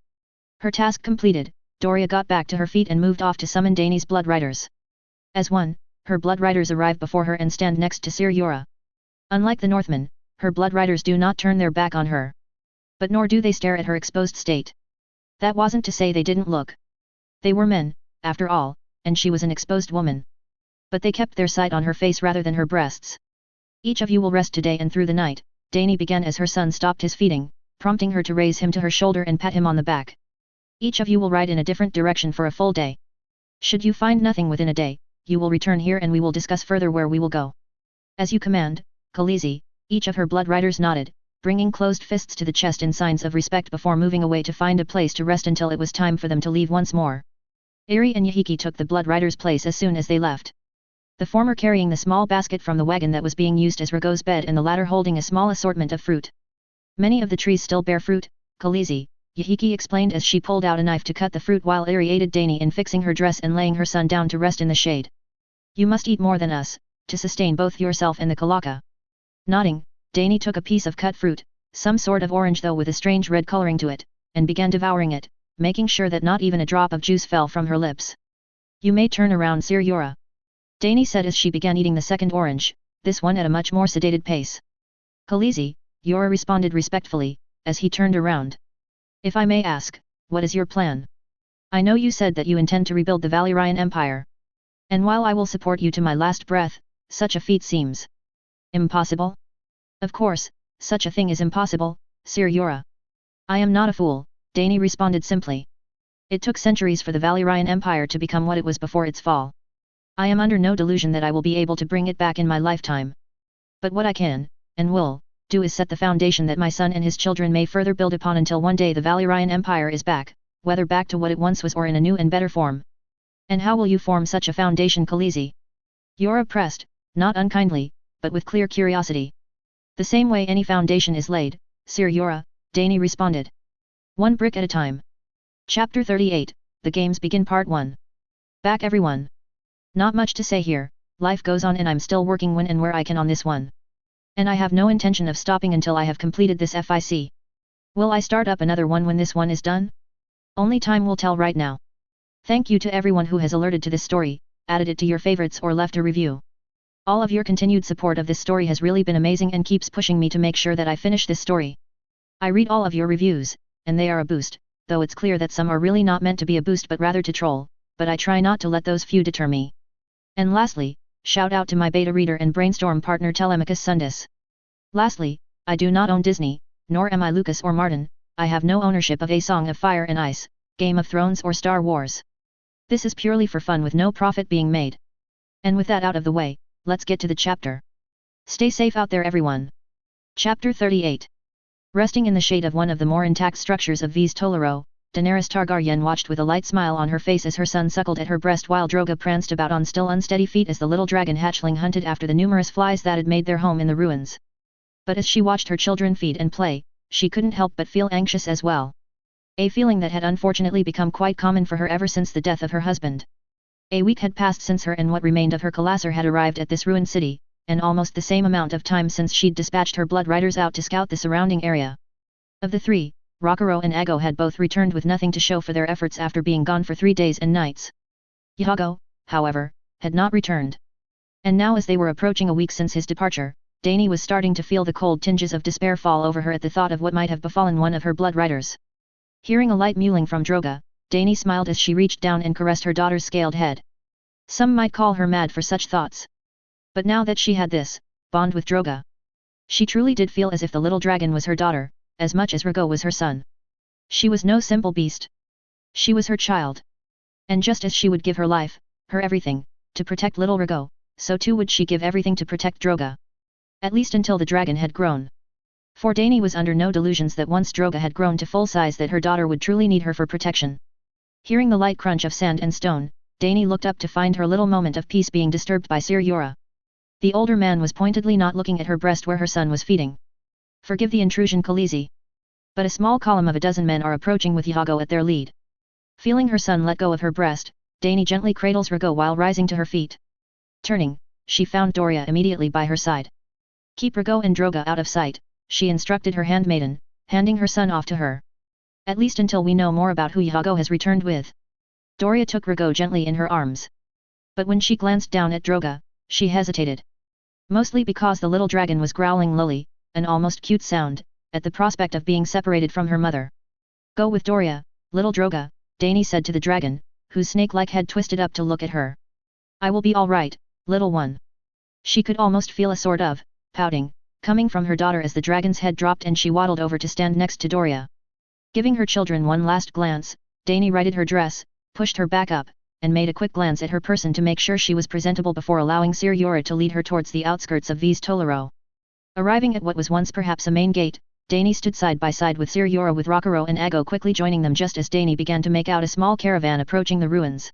Her task completed, Doria got back to her feet and moved off to summon Dany's blood riders. As one, her blood riders arrive before her and stand next to Sir Yora. Unlike the Northmen, her blood riders do not turn their back on her. But nor do they stare at her exposed state. That wasn't to say they didn't look. They were men, after all, and she was an exposed woman. But they kept their sight on her face rather than her breasts. "Each of you will rest today and through the night," Dany began as her son stopped his feeding, prompting her to raise him to her shoulder and pat him on the back. "Each of you will ride in a different direction for a full day. Should you find nothing within a day, you will return here and we will discuss further where we will go." "As you command, Khaleesi," each of her blood riders nodded, bringing closed fists to the chest in signs of respect before moving away to find a place to rest until it was time for them to leave once more. Irri and Yahiki took the blood riders' place as soon as they left. The former carrying the small basket from the wagon that was being used as Rago's bed and the latter holding a small assortment of fruit. "Many of the trees still bear fruit, Khaleesi," Yahiki explained as she pulled out a knife to cut the fruit while Irri aided Dany in fixing her dress and laying her son down to rest in the shade. "You must eat more than us, to sustain both yourself and the Kalaka." Nodding, Dany took a piece of cut fruit, some sort of orange though with a strange red coloring to it, and began devouring it, making sure that not even a drop of juice fell from her lips. "You may turn around, Sir Yora," Dany said as she began eating the second orange, this one at a much more sedated pace. "Khaleesi," Yora responded respectfully, as he turned around. "If I may ask, what is your plan? I know you said that you intend to rebuild the Valyrian Empire. And while I will support you to my last breath, such a feat seems impossible?" "Of course, such a thing is impossible, Sir Yora. I am not a fool," Dany responded simply. "It took centuries for the Valyrian Empire to become what it was before its fall. I am under no delusion that I will be able to bring it back in my lifetime. But what I can, and will, do is set the foundation that my son and his children may further build upon until one day the Valyrian Empire is back, whether back to what it once was or in a new and better form." "And how will you form such a foundation, Khaleesi?" Yora pressed, not unkindly, but with clear curiosity. "The same way any foundation is laid, Sir Yora," Dany responded. "One brick at a time." Chapter 38, The Games Begin Part 1. Back everyone. Not much to say here, life goes on and I'm still working when and where I can on this one. And I have no intention of stopping until I have completed this FIC. Will I start up another one when this one is done? Only time will tell right now. Thank you to everyone who has alerted to this story, added it to your favorites or left a review. All of your continued support of this story has really been amazing and keeps pushing me to make sure that I finish this story. I read all of your reviews, and they are a boost, though it's clear that some are really not meant to be a boost but rather to troll, but I try not to let those few deter me. And lastly, shout out to my beta reader and brainstorm partner Telemachus Sundus. Lastly, I do not own Disney, nor am I Lucas or Martin, I have no ownership of A Song of Fire and Ice, Game of Thrones or Star Wars. This is purely for fun with no profit being made. And with that out of the way, let's get to the chapter. Stay safe out there everyone. Chapter 38. Resting in the shade of one of the more intact structures of V's Tolero, Daenerys Targaryen watched with a light smile on her face as her son suckled at her breast while Drogo pranced about on still unsteady feet as the little dragon hatchling hunted after the numerous flies that had made their home in the ruins. But as she watched her children feed and play, she couldn't help but feel anxious as well. A feeling that had unfortunately become quite common for her ever since the death of her husband. A week had passed since her and what remained of her Colasar had arrived at this ruined city, and almost the same amount of time since she'd dispatched her blood riders out to scout the surrounding area. Of the three, Rockero and Ago had both returned with nothing to show for their efforts after being gone for 3 days and nights. Iago, however, had not returned. And now as they were approaching a week since his departure, Dany was starting to feel the cold tinges of despair fall over her at the thought of what might have befallen one of her blood riders. Hearing a light mewling from Droga, Dany smiled as she reached down and caressed her daughter's scaled head. Some might call her mad for such thoughts. But now that she had this bond with Droga, she truly did feel as if the little dragon was her daughter, as much as Rhaego was her son. She was no simple beast. She was her child. And just as she would give her life, her everything, to protect little Rhaego, so too would she give everything to protect Droga. At least until the dragon had grown. For Dany was under no delusions that once Droga had grown to full size that her daughter would truly need her for protection. Hearing the light crunch of sand and stone, Dany looked up to find her little moment of peace being disturbed by Sir Yora. The older man was pointedly not looking at her breast where her son was feeding. Forgive the intrusion, Khaleesi. But a small column of a dozen men are approaching with Iago at their lead. Feeling her son let go of her breast, Dany gently cradles Rhaego while rising to her feet. Turning, she found Doria immediately by her side. Keep Rhaego and Droga out of sight, she instructed her handmaiden, handing her son off to her. At least until we know more about who Iago has returned with. Doria took Rhaego gently in her arms. But when she glanced down at Droga, she hesitated. Mostly because the little dragon was growling lowly, an almost cute sound, at the prospect of being separated from her mother. Go with Doria, little Droga, Dany said to the dragon, whose snake-like head twisted up to look at her. I will be all right, little one. She could almost feel a sort of pouting coming from her daughter as the dragon's head dropped and she waddled over to stand next to Doria. Giving her children one last glance, Dany righted her dress, pushed her back up, and made a quick glance at her person to make sure she was presentable before allowing Sir Yora to lead her towards the outskirts of V's Tolero. Arriving at what was once perhaps a main gate, Dany stood side by side with Sir Yora with Rockero and Ago quickly joining them just as Dany began to make out a small caravan approaching the ruins.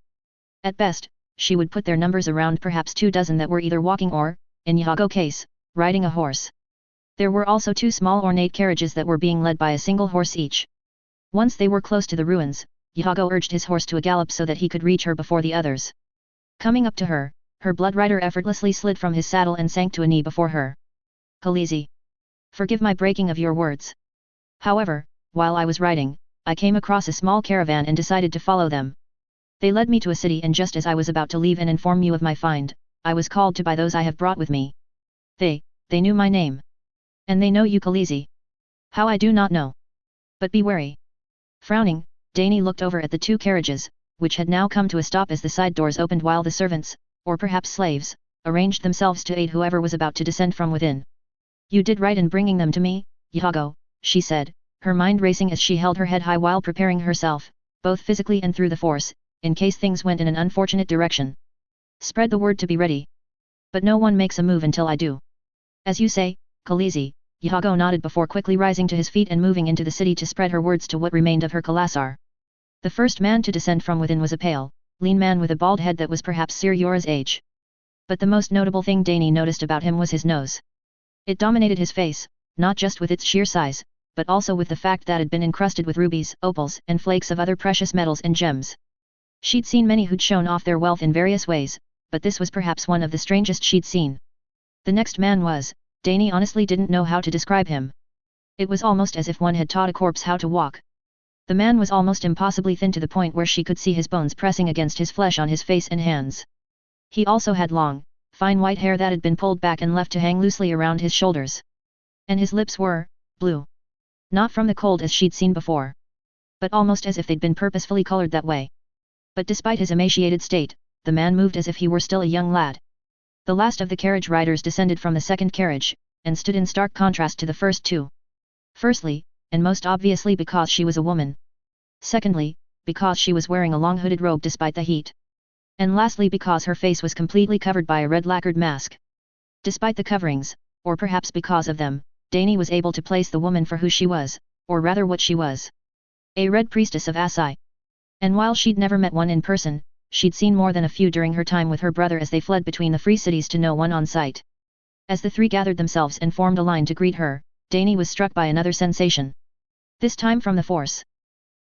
At best, she would put their numbers around perhaps 24 that were either walking or, in Iago's case, riding a horse. There were also 2 small ornate carriages that were being led by a single horse each. Once they were close to the ruins, Iago urged his horse to a gallop so that he could reach her before the others. Coming up to her, her blood rider effortlessly slid from his saddle and sank to a knee before her. Khaleesi. Forgive my breaking of your words. However, while I was riding, I came across a small caravan and decided to follow them. They led me to a city and just as I was about to leave and inform you of my find, I was called to by those I have brought with me. They knew my name. And they know you, Khaleesi. How I do not know. But be wary. Frowning, Dany looked over at the 2 carriages, which had now come to a stop as the side doors opened while the servants, or perhaps slaves, arranged themselves to aid whoever was about to descend from within. You did right in bringing them to me, Iago, she said, her mind racing as she held her head high while preparing herself, both physically and through the force, in case things went in an unfortunate direction. Spread the word to be ready. But no one makes a move until I do. As you say, Khaleesi, Iago nodded before quickly rising to his feet and moving into the city to spread her words to what remained of her Colasar. The first man to descend from within was a pale, lean man with a bald head that was perhaps Sir Yora's age. But the most notable thing Dany noticed about him was his nose. It dominated his face, not just with its sheer size, but also with the fact that it had been encrusted with rubies, opals, and flakes of other precious metals and gems. She'd seen many who'd shown off their wealth in various ways, but this was perhaps one of the strangest she'd seen. The next man was, Dani honestly didn't know how to describe him. It was almost as if one had taught a corpse how to walk. The man was almost impossibly thin to the point where she could see his bones pressing against his flesh on his face and hands. He also had long, fine white hair that had been pulled back and left to hang loosely around his shoulders. And his lips were blue. Not from the cold as she'd seen before, but almost as if they'd been purposefully colored that way. But despite his emaciated state, the man moved as if he were still a young lad. The last of the carriage riders descended from the second carriage, and stood in stark contrast to the first two. Firstly, and most obviously because she was a woman. Secondly, because she was wearing a long hooded robe despite the heat. And lastly because her face was completely covered by a red lacquered mask. Despite the coverings, or perhaps because of them, Dani was able to place the woman for who she was, or rather what she was. A red priestess of Asai. And while she'd never met one in person, she'd seen more than a few during her time with her brother as they fled between the free cities to no one on sight. As the three gathered themselves and formed a line to greet her, Dani was struck by another sensation. This time from the force.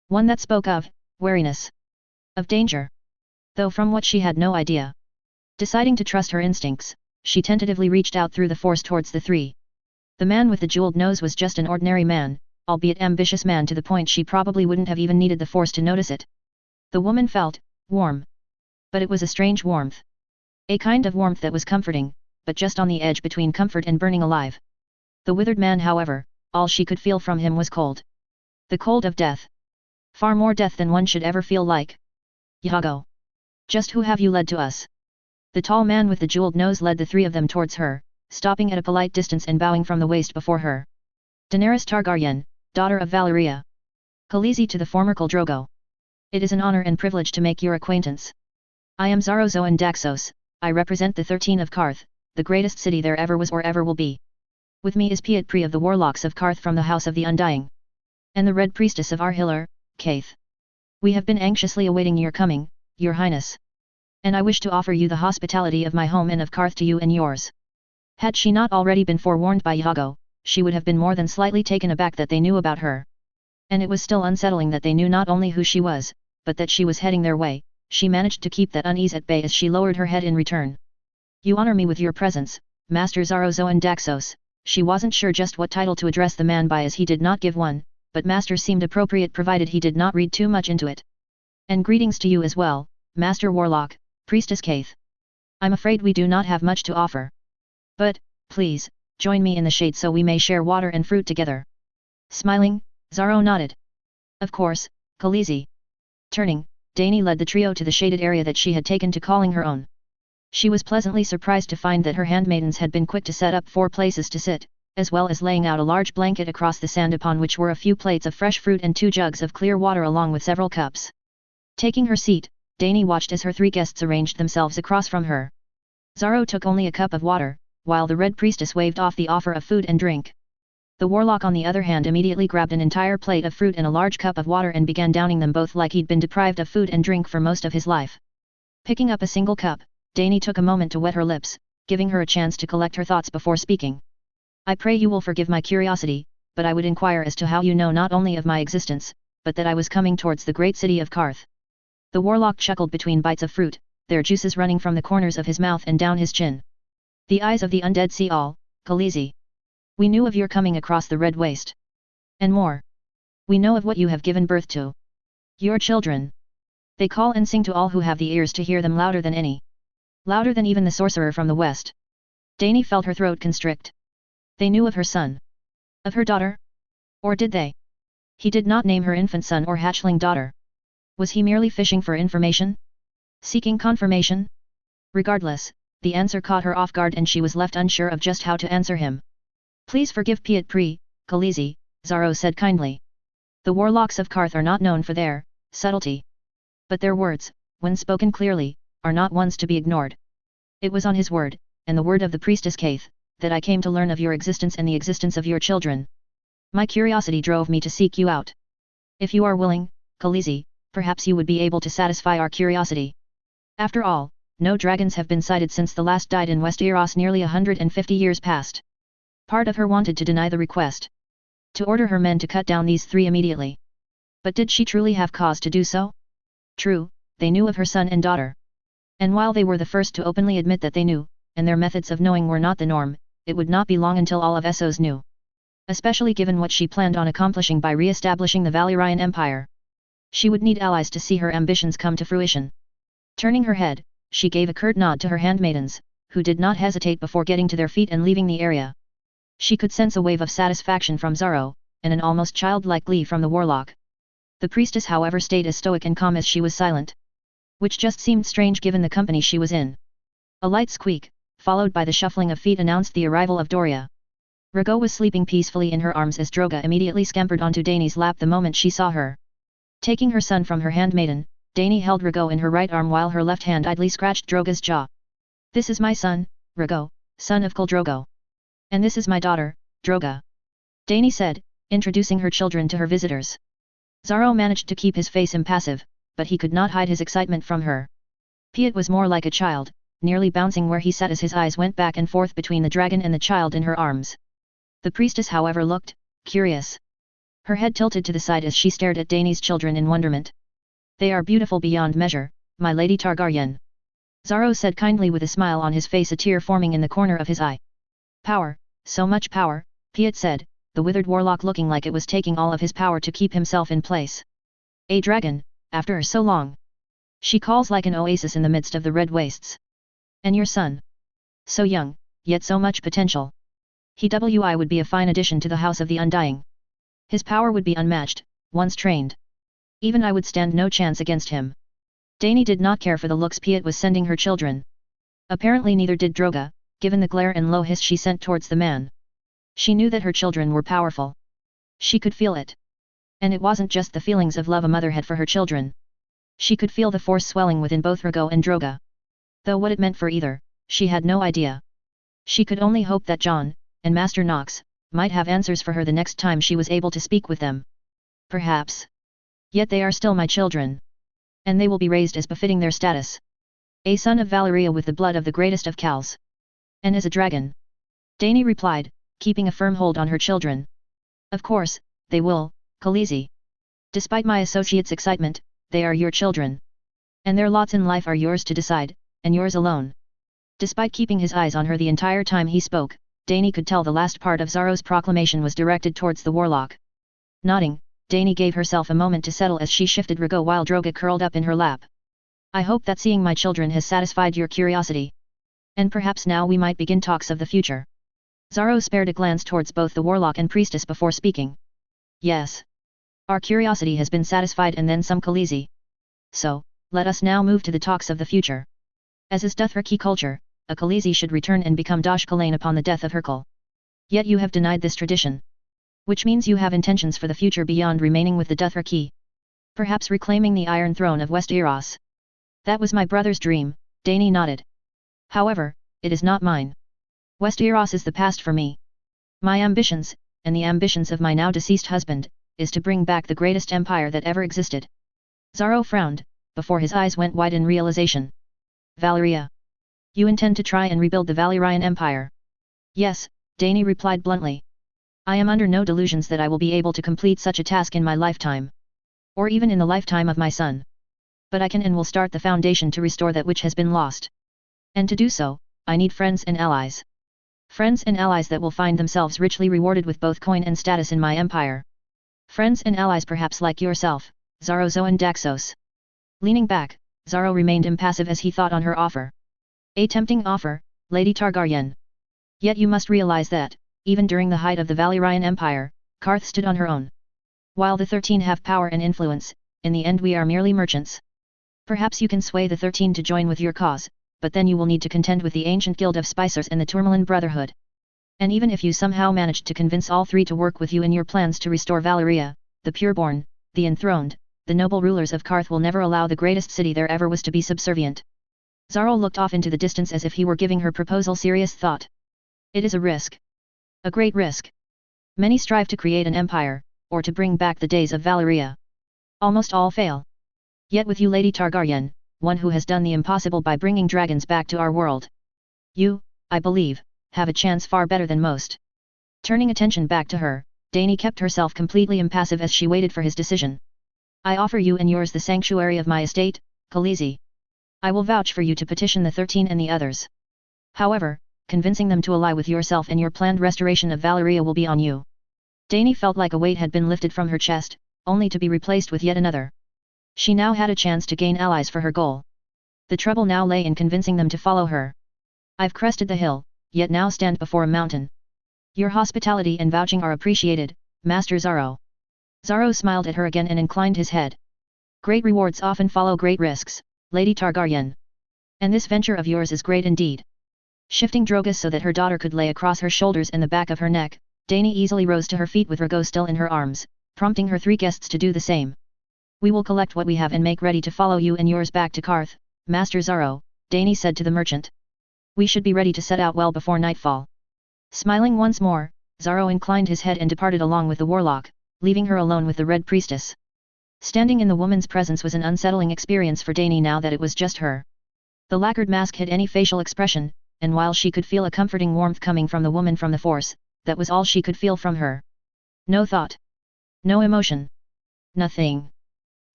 One that spoke of wariness. Of danger. Though from what she had no idea. Deciding to trust her instincts, she tentatively reached out through the force towards the three. The man with the jeweled nose was just an ordinary man, albeit ambitious man to the point she probably wouldn't have even needed the force to notice it. The woman felt warm. But it was a strange warmth. A kind of warmth that was comforting, but just on the edge between comfort and burning alive. The withered man, however, all she could feel from him was cold. The cold of death. Far more death than one should ever feel like. Yago. Just who have you led to us? The tall man with the jeweled nose led the three of them towards her, stopping at a polite distance and bowing from the waist before her. Daenerys Targaryen, daughter of Valeria. Khaleesi to the former Khal Drogo. It is an honor and privilege to make your acquaintance. I am Xaro Zoan Daxos, I represent the 13 of Qarth, the greatest city there ever was or ever will be. With me is Piet Pri of the Warlocks of Qarth from the House of the Undying. And the Red Priestess of Arhillar, Kaith. We have been anxiously awaiting your coming, your highness. And I wish to offer you the hospitality of my home and of Qarth to you and yours. Had she not already been forewarned by Yago, she would have been more than slightly taken aback that they knew about her. And it was still unsettling that they knew not only who she was, but that she was heading their way. She managed to keep that unease at bay as she lowered her head in return. You honor me with your presence, Master Xaro Zoan Daxos. She wasn't sure just what title to address the man by as he did not give one, but Master seemed appropriate provided he did not read too much into it. And greetings to you as well, Master Warlock, Priestess Kaith. I'm afraid we do not have much to offer. But, please, join me in the shade so we may share water and fruit together. Smiling, Xaro nodded. Of course, Khaleesi. Turning, Dani led the trio to the shaded area that she had taken to calling her own. She was pleasantly surprised to find that her handmaidens had been quick to set up 4 places to sit, as well as laying out a large blanket across the sand upon which were a few plates of fresh fruit and 2 jugs of clear water along with several cups. Taking her seat, Dani watched as her 3 guests arranged themselves across from her. Xaro took only a cup of water, while the Red Priestess waved off the offer of food and drink. The Warlock on the other hand immediately grabbed an entire plate of fruit and a large cup of water and began downing them both like he'd been deprived of food and drink for most of his life. Picking up a single cup, Dani took a moment to wet her lips, giving her a chance to collect her thoughts before speaking. I pray you will forgive my curiosity, but I would inquire as to how you know not only of my existence, but that I was coming towards the great city of Qarth. The Warlock chuckled between bites of fruit, their juices running from the corners of his mouth and down his chin. The eyes of the undead see all, Khaleesi. We knew of your coming across the Red Waste. And more. We know of what you have given birth to. Your children. They call and sing to all who have the ears to hear them louder than any. Louder than even the sorcerer from the west. Dani felt her throat constrict. They knew of her son. Of her daughter? Or did they? He did not name her infant son or hatchling daughter. Was he merely fishing for information? Seeking confirmation? Regardless, the answer caught her off guard and she was left unsure of just how to answer him. Please forgive Piet Pri, Khaleesi, Xaro said kindly. The Warlocks of Qarth are not known for their subtlety. But their words, when spoken clearly, are not ones to be ignored. It was on his word, and the word of the priestess Kaith, that I came to learn of your existence and the existence of your children. My curiosity drove me to seek you out. If you are willing, Khaleesi, perhaps you would be able to satisfy our curiosity. After all, no dragons have been sighted since the last died in Westeros nearly 150 years past. Part of her wanted to deny the request. To order her men to cut down these 3 immediately. But did she truly have cause to do so? True, they knew of her son and daughter. And while they were the first to openly admit that they knew, and their methods of knowing were not the norm, it would not be long until all of Essos knew. Especially given what she planned on accomplishing by re-establishing the Valyrian Empire. She would need allies to see her ambitions come to fruition. Turning her head, she gave a curt nod to her handmaidens, who did not hesitate before getting to their feet and leaving the area. She could sense a wave of satisfaction from Zaro, and an almost childlike glee from the warlock. The priestess however stayed as stoic and calm as she was silent. Which just seemed strange given the company she was in. A light squeak, followed by the shuffling of feet, announced the arrival of Doria. Rago was sleeping peacefully in her arms as Droga immediately scampered onto Dany's lap the moment she saw her. Taking her son from her handmaiden, Dany held Rago in her right arm while her left hand idly scratched Droga's jaw. "This is my son, Rago, son of Khal Drogo. And this is my daughter, Droga," Dany said, introducing her children to her visitors. Zaro managed to keep his face impassive, but he could not hide his excitement from her. Piet was more like a child, nearly bouncing where he sat as his eyes went back and forth between the dragon and the child in her arms. The priestess however looked curious. Her head tilted to the side as she stared at Dany's children in wonderment. "They are beautiful beyond measure, my Lady Targaryen," Zaro said kindly with a smile on his face, a tear forming in the corner of his eye. "Power, so much power," Piet said, the withered warlock looking like it was taking all of his power to keep himself in place. "A dragon, after so long. She calls like an oasis in the midst of the red wastes. And your son? So young, yet so much potential. He would be a fine addition to the House of the Undying. His power would be unmatched, once trained. Even I would stand no chance against him." Dany did not care for the looks Piet was sending her children. Apparently neither did Droga, given the glare and low hiss she sent towards the man. She knew that her children were powerful. She could feel it. And it wasn't just the feelings of love a mother had for her children. She could feel the force swelling within both Rago and Droga. Though what it meant for either, she had no idea. She could only hope that Jon, and Master Nox, might have answers for her the next time she was able to speak with them. Perhaps. Yet they are still my children. And they will be raised as befitting their status. A son of Valyria with the blood of the greatest of Khals. And as a dragon. Dany replied, keeping a firm hold on her children. "Of course, they will, Khaleesi. Despite my associates' excitement, they are your children. And their lots in life are yours to decide, and yours alone." Despite keeping his eyes on her the entire time he spoke, Dany could tell the last part of Zaro's proclamation was directed towards the warlock. Nodding, Dany gave herself a moment to settle as she shifted Rago while Droga curled up in her lap. "I hope that seeing my children has satisfied your curiosity. And perhaps now we might begin talks of the future." Zaro spared a glance towards both the warlock and priestess before speaking. "Yes. Our curiosity has been satisfied and then some, Khaleesi. So, let us now move to the talks of the future. As is Dothraki culture, a Khaleesi should return and become Dosh Kalain upon the death of Hercule. Yet you have denied this tradition. Which means you have intentions for the future beyond remaining with the Dothraki. Perhaps reclaiming the Iron Throne of Westeros." "That was my brother's dream," Dany nodded. "However, it is not mine. Westeros is the past for me. My ambitions, and the ambitions of my now deceased husband, is to bring back the greatest empire that ever existed." Zaro frowned, before his eyes went wide in realization. "Valyria. You intend to try and rebuild the Valyrian Empire?" "Yes," Dany replied bluntly. "I am under no delusions that I will be able to complete such a task in my lifetime. Or even in the lifetime of my son. But I can and will start the foundation to restore that which has been lost. And to do so, I need friends and allies. Friends and allies that will find themselves richly rewarded with both coin and status in my empire. Friends and allies perhaps like yourself, Zaro Zoan Daxos." Leaning back, Zaro remained impassive as he thought on her offer. "A tempting offer, Lady Targaryen. Yet you must realize that, even during the height of the Valyrian Empire, Qarth stood on her own. While the 13 have power and influence, in the end we are merely merchants. Perhaps you can sway the 13 to join with your cause, but then you will need to contend with the ancient guild of Spicers and the Tourmaline Brotherhood. And even if you somehow managed to convince all three to work with you in your plans to restore Valyria, the pureborn, the enthroned, the noble rulers of Qarth will never allow the greatest city there ever was to be subservient." Zaro looked off into the distance as if he were giving her proposal serious thought. "It is a risk. A great risk. Many strive to create an empire, or to bring back the days of Valyria. Almost all fail. Yet with you, Lady Targaryen, one who has done the impossible by bringing dragons back to our world. You, I believe, have a chance far better than most." Turning attention back to her, Dany kept herself completely impassive as she waited for his decision. "I offer you and yours the sanctuary of my estate, Khaleesi. I will vouch for you to petition the 13 and the others. However, convincing them to ally with yourself and your planned restoration of Valyria will be on you. Dany felt like a weight had been lifted from her chest, only to be replaced with yet another. She now had a chance to gain allies for her goal. The trouble now lay in convincing them to follow her. I've crested the hill, yet now stand before a mountain. Your hospitality and vouching are appreciated, Master Xaro. Xaro smiled at her again and inclined his head. Great rewards often follow great risks, Lady Targaryen. And this venture of yours is great indeed. Shifting Drogas so that her daughter could lay across her shoulders and the back of her neck, Dany easily rose to her feet with Rhaego still in her arms, prompting her 3 guests to do the same. We will collect what we have and make ready to follow you and yours back to Qarth, Master Xaro, Dany said to the merchant. We should be ready to set out well before nightfall. Smiling once more, Xaro inclined his head and departed along with the warlock, leaving her alone with the Red Priestess. Standing in the woman's presence was an unsettling experience for Dany now that it was just her. The lacquered mask hid any facial expression, and while she could feel a comforting warmth coming from the woman from the Force, that was all she could feel from her. No thought. No emotion. Nothing.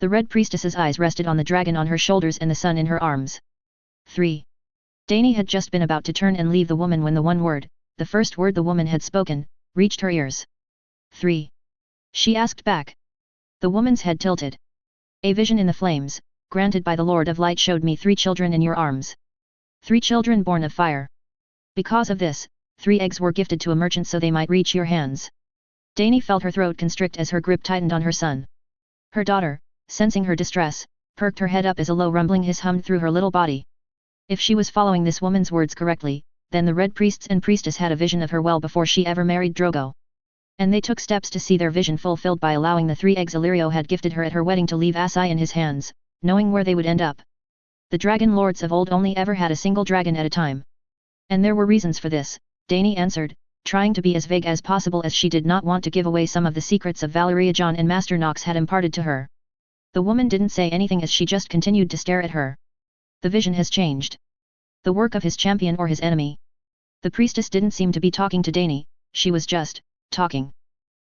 The Red Priestess's eyes rested on the dragon on her shoulders and the sun in her arms. 3. Dany had just been about to turn and leave the woman when the one word, the first word the woman had spoken, reached her ears. 3. She asked back. The woman's head tilted. A vision in the flames, granted by the Lord of Light, showed me 3 children in your arms. 3 children born of fire. Because of this, 3 eggs were gifted to a merchant so they might reach your hands. Dany felt her throat constrict as her grip tightened on her son. Her daughter, sensing her distress, perked her head up as a low rumbling hiss hummed through her little body. If she was following this woman's words correctly, then the Red Priests and Priestess had a vision of her well before she ever married Drogo. And they took steps to see their vision fulfilled by allowing the 3 eggs Illyrio had gifted her at her wedding to leave Assai in his hands, knowing where they would end up. The dragon lords of old only ever had a single dragon at a time. And there were reasons for this, Dany answered, trying to be as vague as possible as she did not want to give away some of the secrets of Valyria Jon and Master Nox had imparted to her. The woman didn't say anything as she just continued to stare at her. The vision has changed. The work of his champion or his enemy. The priestess didn't seem to be talking to Dany, she was just talking.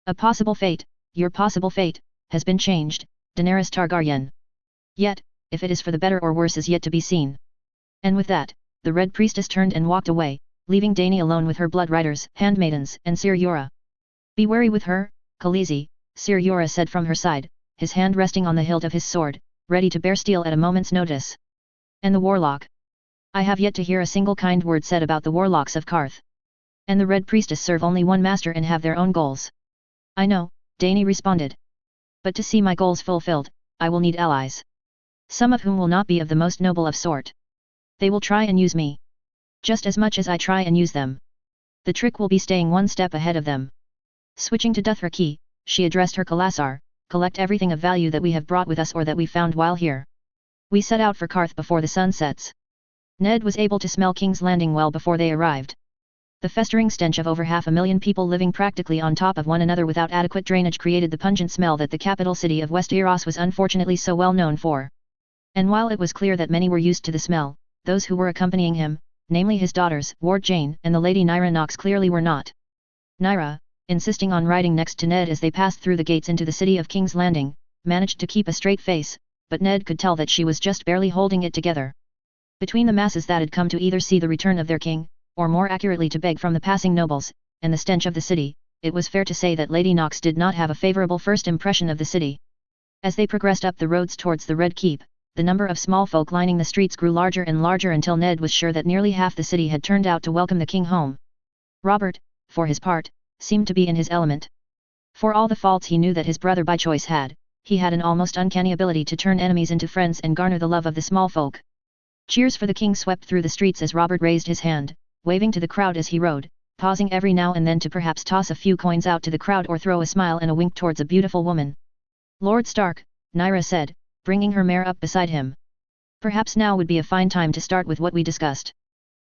A possible fate, your possible fate, has been changed, Daenerys Targaryen. Yet, if it is for the better or worse is yet to be seen. And with that, the Red Priestess turned and walked away, leaving Dany alone with her blood riders, handmaidens, and Ser Jorah. Be wary with her, Khaleesi, Ser Jorah said from her side, his hand resting on the hilt of his sword, ready to bear steel at a moment's notice. And the warlock. I have yet to hear a single kind word said about the warlocks of Qarth. And the Red Priestess serve only one master and have their own goals. I know, Dany responded. But to see my goals fulfilled, I will need allies. Some of whom will not be of the most noble of sort. They will try and use me. Just as much as I try and use them. The trick will be staying one step ahead of them. Switching to Dothraki, she addressed her Khalasar, collect everything of value that we have brought with us or that we found while here. We set out for Qarth before the sun sets. Ned was able to smell King's Landing well before they arrived. The festering stench of over 500,000 people living practically on top of one another without adequate drainage created the pungent smell that the capital city of Westeros was unfortunately so well known for. And while it was clear that many were used to the smell, those who were accompanying him, namely his daughters, Ward Jane and the Lady Nyra Nox, clearly were not. Nyra, insisting on riding next to Ned as they passed through the gates into the city of King's Landing, managed to keep a straight face, but Ned could tell that she was just barely holding it together. Between the masses that had come to either see the return of their king, or more accurately to beg from the passing nobles, and the stench of the city, it was fair to say that Lady Nox did not have a favorable first impression of the city. As they progressed up the roads towards the Red Keep, the number of small folk lining the streets grew larger and larger until Ned was sure that nearly half the city had turned out to welcome the king home. Robert, for his part, seemed to be in his element. For all the faults he knew that his brother by choice had, he had an almost uncanny ability to turn enemies into friends and garner the love of the small folk. Cheers for the king swept through the streets as Robert raised his hand, waving to the crowd as he rode, pausing every now and then to perhaps toss a few coins out to the crowd or throw a smile and a wink towards a beautiful woman. Lord Stark, Nyra said, bringing her mare up beside him. Perhaps now would be a fine time to start with what we discussed.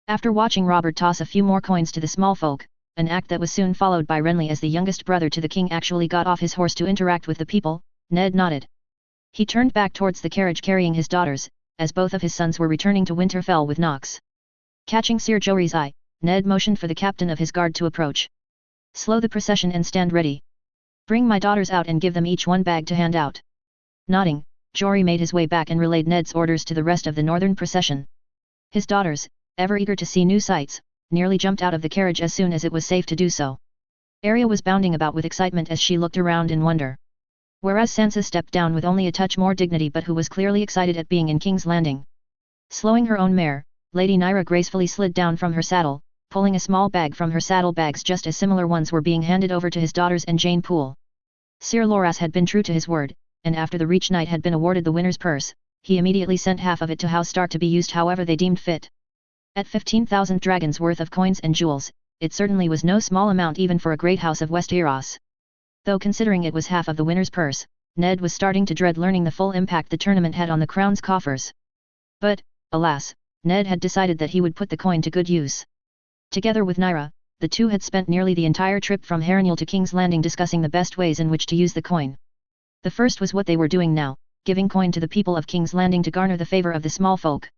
After watching Robert toss a few more coins to the small folk, an act that was soon followed by Renly as the youngest brother to the king actually got off his horse to interact with the people, Ned nodded. He turned back towards the carriage carrying his daughters, as both of his sons were returning to Winterfell with Nox. Catching Ser Jorah's eye, Ned motioned for the captain of his guard to approach. Slow the procession and stand ready. Bring my daughters out and give them each one bag to hand out. Nodding, Jory made his way back and relayed Ned's orders to the rest of the northern procession. His daughters, ever eager to see new sights, nearly jumped out of the carriage as soon as it was safe to do so. Arya was bounding about with excitement as she looked around in wonder. Whereas Sansa stepped down with only a touch more dignity but who was clearly excited at being in King's Landing. Slowing her own mare, Lady Nyra gracefully slid down from her saddle, pulling a small bag from her saddlebags just as similar ones were being handed over to his daughters and Jane Poole. Sir Loras had been true to his word, and after the Reach Knight had been awarded the winner's purse, he immediately sent half of it to House Stark to be used however they deemed fit. At 15,000 dragons worth of coins and jewels, it certainly was no small amount even for a great house of Westeros. Though considering it was half of the winner's purse, Ned was starting to dread learning the full impact the tournament had on the crown's coffers. But, alas, Ned had decided that he would put the coin to good use. Together with Nyra, the two had spent nearly the entire trip from Harrenhal to King's Landing discussing the best ways in which to use the coin. The first was what they were doing now, giving coin to the people of King's Landing to garner the favor of the small folk.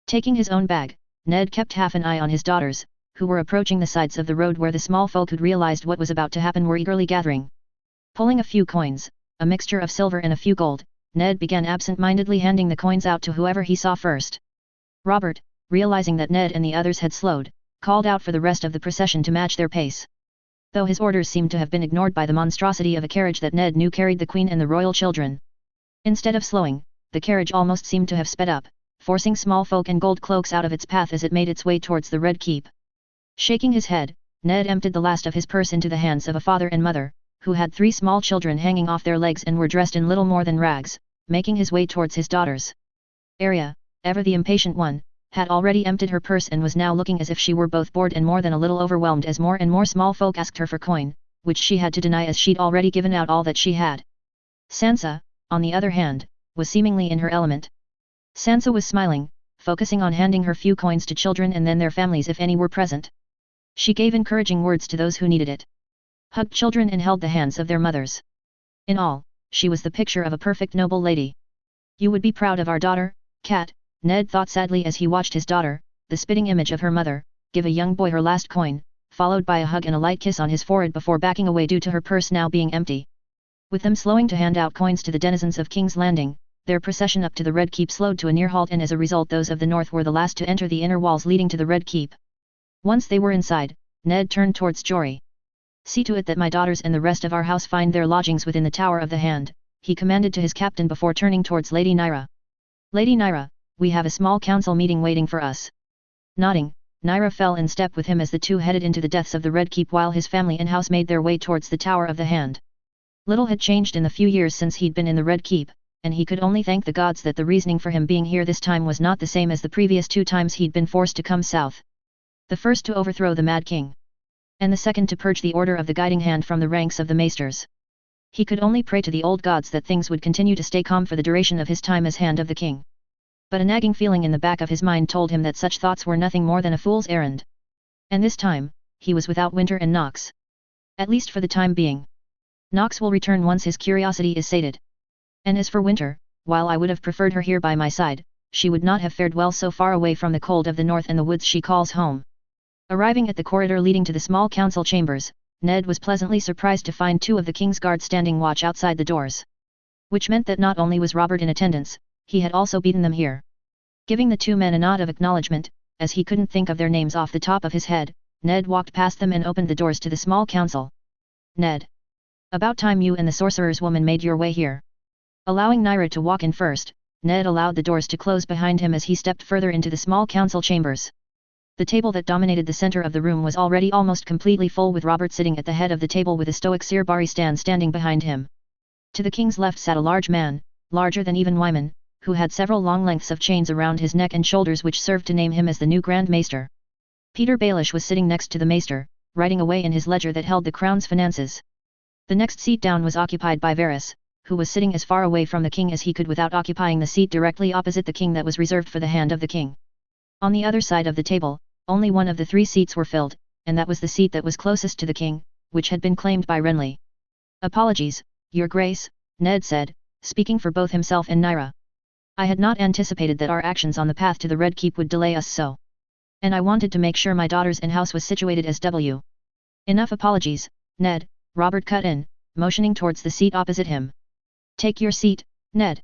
Taking his own bag, Ned kept half an eye on his daughters, who were approaching the sides of the road where the small folk who'd realized what was about to happen were eagerly gathering. Pulling a few coins, a mixture of silver and a few gold, Ned began absent-mindedly handing the coins out to whoever he saw first. Robert, realizing that Ned and the others had slowed, called out for the rest of the procession to match their pace. Though his orders seemed to have been ignored by the monstrosity of a carriage that Ned knew carried the Queen and the royal children. Instead of slowing, the carriage almost seemed to have sped up, forcing small folk and gold cloaks out of its path as it made its way towards the Red Keep. Shaking his head, Ned emptied the last of his purse into the hands of a father and mother, who had 3 small children hanging off their legs and were dressed in little more than rags, making his way towards his daughters. Arya, ever the impatient one, had already emptied her purse and was now looking as if she were both bored and more than a little overwhelmed as more and more small folk asked her for coin, which she had to deny as she'd already given out all that she had. Sansa, on the other hand, was seemingly in her element. Sansa was smiling, focusing on handing her few coins to children and then their families if any were present. She gave encouraging words to those who needed it. Hugged children and held the hands of their mothers. In all, she was the picture of a perfect noble lady. You would be proud of our daughter, Cat, Ned thought sadly as he watched his daughter, the spitting image of her mother, give a young boy her last coin, followed by a hug and a light kiss on his forehead before backing away due to her purse now being empty. With them slowing to hand out coins to the denizens of King's Landing, their procession up to the Red Keep slowed to a near halt and as a result those of the north were the last to enter the inner walls leading to the Red Keep. Once they were inside, Ned turned towards Jory. See to it that my daughters and the rest of our house find their lodgings within the Tower of the Hand, he commanded to his captain before turning towards Lady Nyra. Lady Nyra, we have a small council meeting waiting for us. Nodding, Nyra fell in step with him as the two headed into the depths of the Red Keep while his family and house made their way towards the Tower of the Hand. Little had changed in the few years since he'd been in the Red Keep, and he could only thank the gods that the reasoning for him being here this time was not the same as the previous 2 times he'd been forced to come south. The first to overthrow the Mad King. And the second to purge the Order of the Guiding Hand from the ranks of the Maesters. He could only pray to the old gods that things would continue to stay calm for the duration of his time as Hand of the King. But a nagging feeling in the back of his mind told him that such thoughts were nothing more than a fool's errand. And this time, he was without Winter and Nox. At least for the time being. Nox will return once his curiosity is sated. And as for Winter, while I would have preferred her here by my side, she would not have fared well so far away from the cold of the north and the woods she calls home. Arriving at the corridor leading to the small council chambers, Ned was pleasantly surprised to find 2 of the King's Guard standing watch outside the doors. Which meant that not only was Robert in attendance, he had also beaten them here. Giving the 2 men a nod of acknowledgement, as he couldn't think of their names off the top of his head, Ned walked past them and opened the doors to the small council. Ned. About time you and the sorcerer's woman made your way here. Allowing Nyra to walk in first, Ned allowed the doors to close behind him as he stepped further into the small council chambers. The table that dominated the center of the room was already almost completely full with Robert sitting at the head of the table with a stoic Sir Barry Stan standing behind him. To the king's left sat a large man, larger than even Wyman, who had several long lengths of chains around his neck and shoulders which served to name him as the new Grand Maester. Peter Baelish was sitting next to the Maester, writing away in his ledger that held the crown's finances. The next seat down was occupied by Varys, who was sitting as far away from the king as he could without occupying the seat directly opposite the king that was reserved for the Hand of the King. On the other side of the table, only one of the 3 seats were filled, and that was the seat that was closest to the king, which had been claimed by Renly. Apologies, Your Grace, Ned said, speaking for both himself and Nyra. I had not anticipated that our actions on the path to the Red Keep would delay us so. And I wanted to make sure my daughters and house was situated as W. Enough apologies, Ned, Robert cut in, motioning towards the seat opposite him. Take your seat, Ned.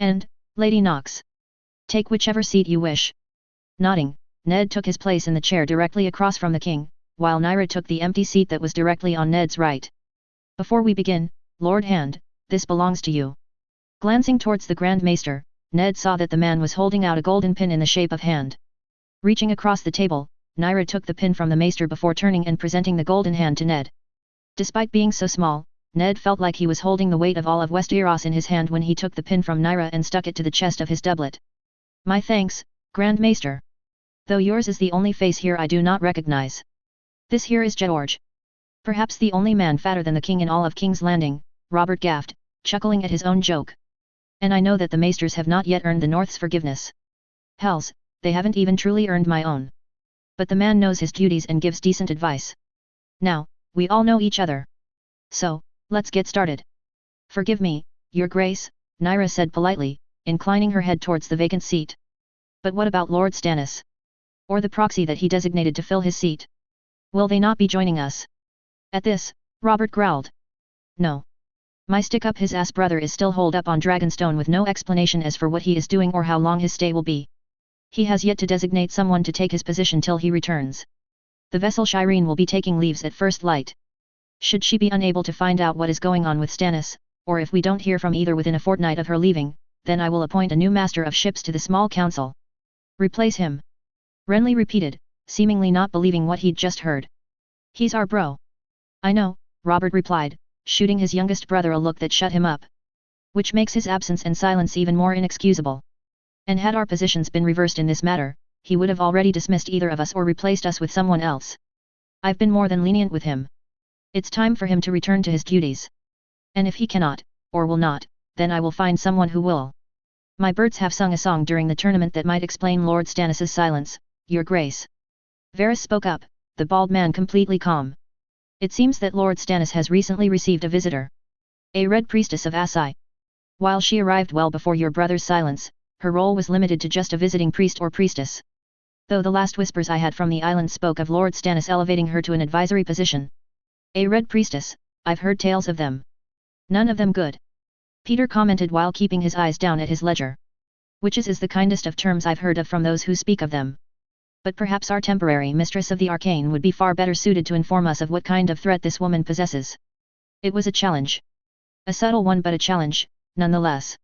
And, Lady Knox. Take whichever seat you wish. Nodding, Ned took his place in the chair directly across from the king, while Nyra took the empty seat that was directly on Ned's right. Before we begin, Lord Hand, this belongs to you. Glancing towards the Grand Maester, Ned saw that the man was holding out a golden pin in the shape of hand. Reaching across the table, Nyra took the pin from the Maester before turning and presenting the golden hand to Ned. Despite being so small, Ned felt like he was holding the weight of all of Westeros in his hand when he took the pin from Nyra and stuck it to the chest of his doublet. My thanks, Grand Maester. Though yours is the only face here I do not recognize. This here is George. Perhaps the only man fatter than the king in all of King's Landing, Robert gaffed, chuckling at his own joke. And I know that the Maesters have not yet earned the North's forgiveness. Hells, they haven't even truly earned my own. But the man knows his duties and gives decent advice. Now, we all know each other. So, let's get started. Forgive me, Your Grace, Nyra said politely, inclining her head towards the vacant seat. But what about Lord Stannis? Or the proxy that he designated to fill his seat? Will they not be joining us? At this, Robert growled. No. My stick-up-his-ass brother is still holed up on Dragonstone with no explanation as for what he is doing or how long his stay will be. He has yet to designate someone to take his position till he returns. The vessel Shireen will be taking leaves at first light. Should she be unable to find out what is going on with Stannis, or if we don't hear from either within a fortnight of her leaving, then I will appoint a new master of ships to the small council. Replace him. Renly repeated, seemingly not believing what he'd just heard. He's our bro. I know, Robert replied, shooting his youngest brother a look that shut him up. Which makes his absence and silence even more inexcusable. And had our positions been reversed in this matter, he would have already dismissed either of us or replaced us with someone else. I've been more than lenient with him. It's time for him to return to his duties. And if he cannot, or will not, then I will find someone who will. My birds have sung a song during the tournament that might explain Lord Stannis's silence, Your Grace. Varys spoke up, the bald man completely calm. It seems that Lord Stannis has recently received a visitor. A Red Priestess of Asai. While she arrived well before your brother's silence, her role was limited to just a visiting priest or priestess. Though the last whispers I had from the island spoke of Lord Stannis elevating her to an advisory position. A Red Priestess, I've heard tales of them. None of them good. Peter commented while keeping his eyes down at his ledger. Witches is the kindest of terms I've heard of from those who speak of them. But perhaps our temporary mistress of the arcane would be far better suited to inform us of what kind of threat this woman possesses. It was a challenge. A subtle one but a challenge, nonetheless.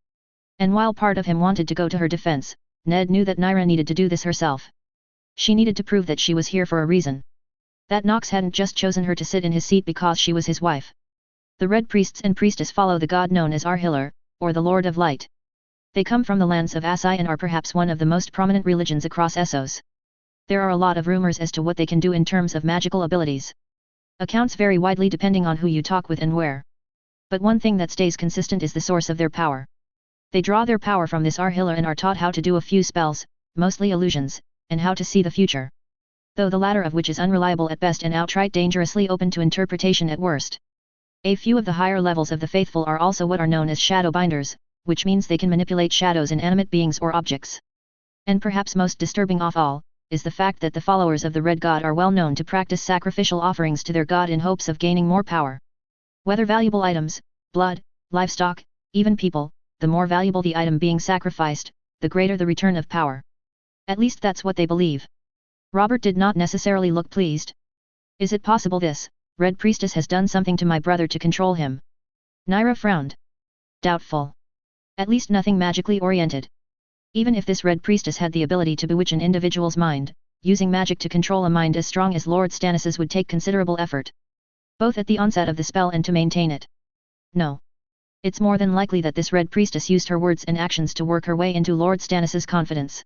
And while part of him wanted to go to her defense, Ned knew that Nyra needed to do this herself. She needed to prove that she was here for a reason. That Knox hadn't just chosen her to sit in his seat because she was his wife. The Red Priests and Priestess follow the god known as Arhillar, or the Lord of Light. They come from the lands of Asai and are perhaps one of the most prominent religions across Essos. There are a lot of rumors as to what they can do in terms of magical abilities. Accounts vary widely depending on who you talk with and where. But one thing that stays consistent is the source of their power. They draw their power from this Arhillar and are taught how to do a few spells, mostly illusions, and how to see the future. Though the latter of which is unreliable at best and outright dangerously open to interpretation at worst. A few of the higher levels of the faithful are also what are known as shadow binders, which means they can manipulate shadows in animate beings or objects. And perhaps most disturbing of all, is the fact that the followers of the Red God are well known to practice sacrificial offerings to their god in hopes of gaining more power. Whether valuable items, blood, livestock, even people, the more valuable the item being sacrificed, the greater the return of power. At least that's what they believe. Robert did not necessarily look pleased. Is it possible this Red Priestess has done something to my brother to control him? Nyra frowned. Doubtful. At least nothing magically oriented. Even if this Red Priestess had the ability to bewitch an individual's mind, using magic to control a mind as strong as Lord Stannis's would take considerable effort. Both at the onset of the spell and to maintain it. No. It's more than likely that this Red Priestess used her words and actions to work her way into Lord Stannis's confidence.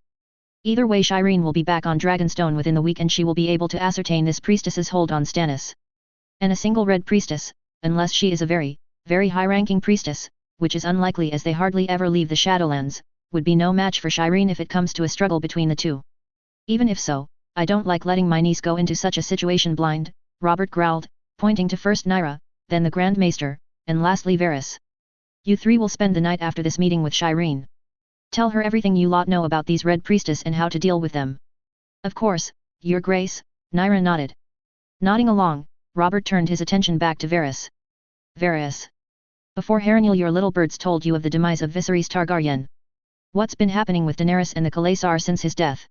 Either way, Shireen will be back on Dragonstone within the week and she will be able to ascertain this priestess's hold on Stannis. And a single Red Priestess, unless she is a very, very high-ranking priestess, which is unlikely as they hardly ever leave the Shadowlands, would be no match for Shireen if it comes to a struggle between the two. Even if so, I don't like letting my niece go into such a situation blind, Robert growled, pointing to first Nyra, then the Grand Maester, and lastly Varys. You three will spend the night after this meeting with Shireen. Tell her everything you lot know about these Red Priestess and how to deal with them. Of course, Your Grace, Nyra nodded. Nodding along, Robert turned his attention back to Varys. Varys. Before Harenil your little birds told you of the demise of Viserys Targaryen, What's been happening with Daenerys and the Khalaisar since his death?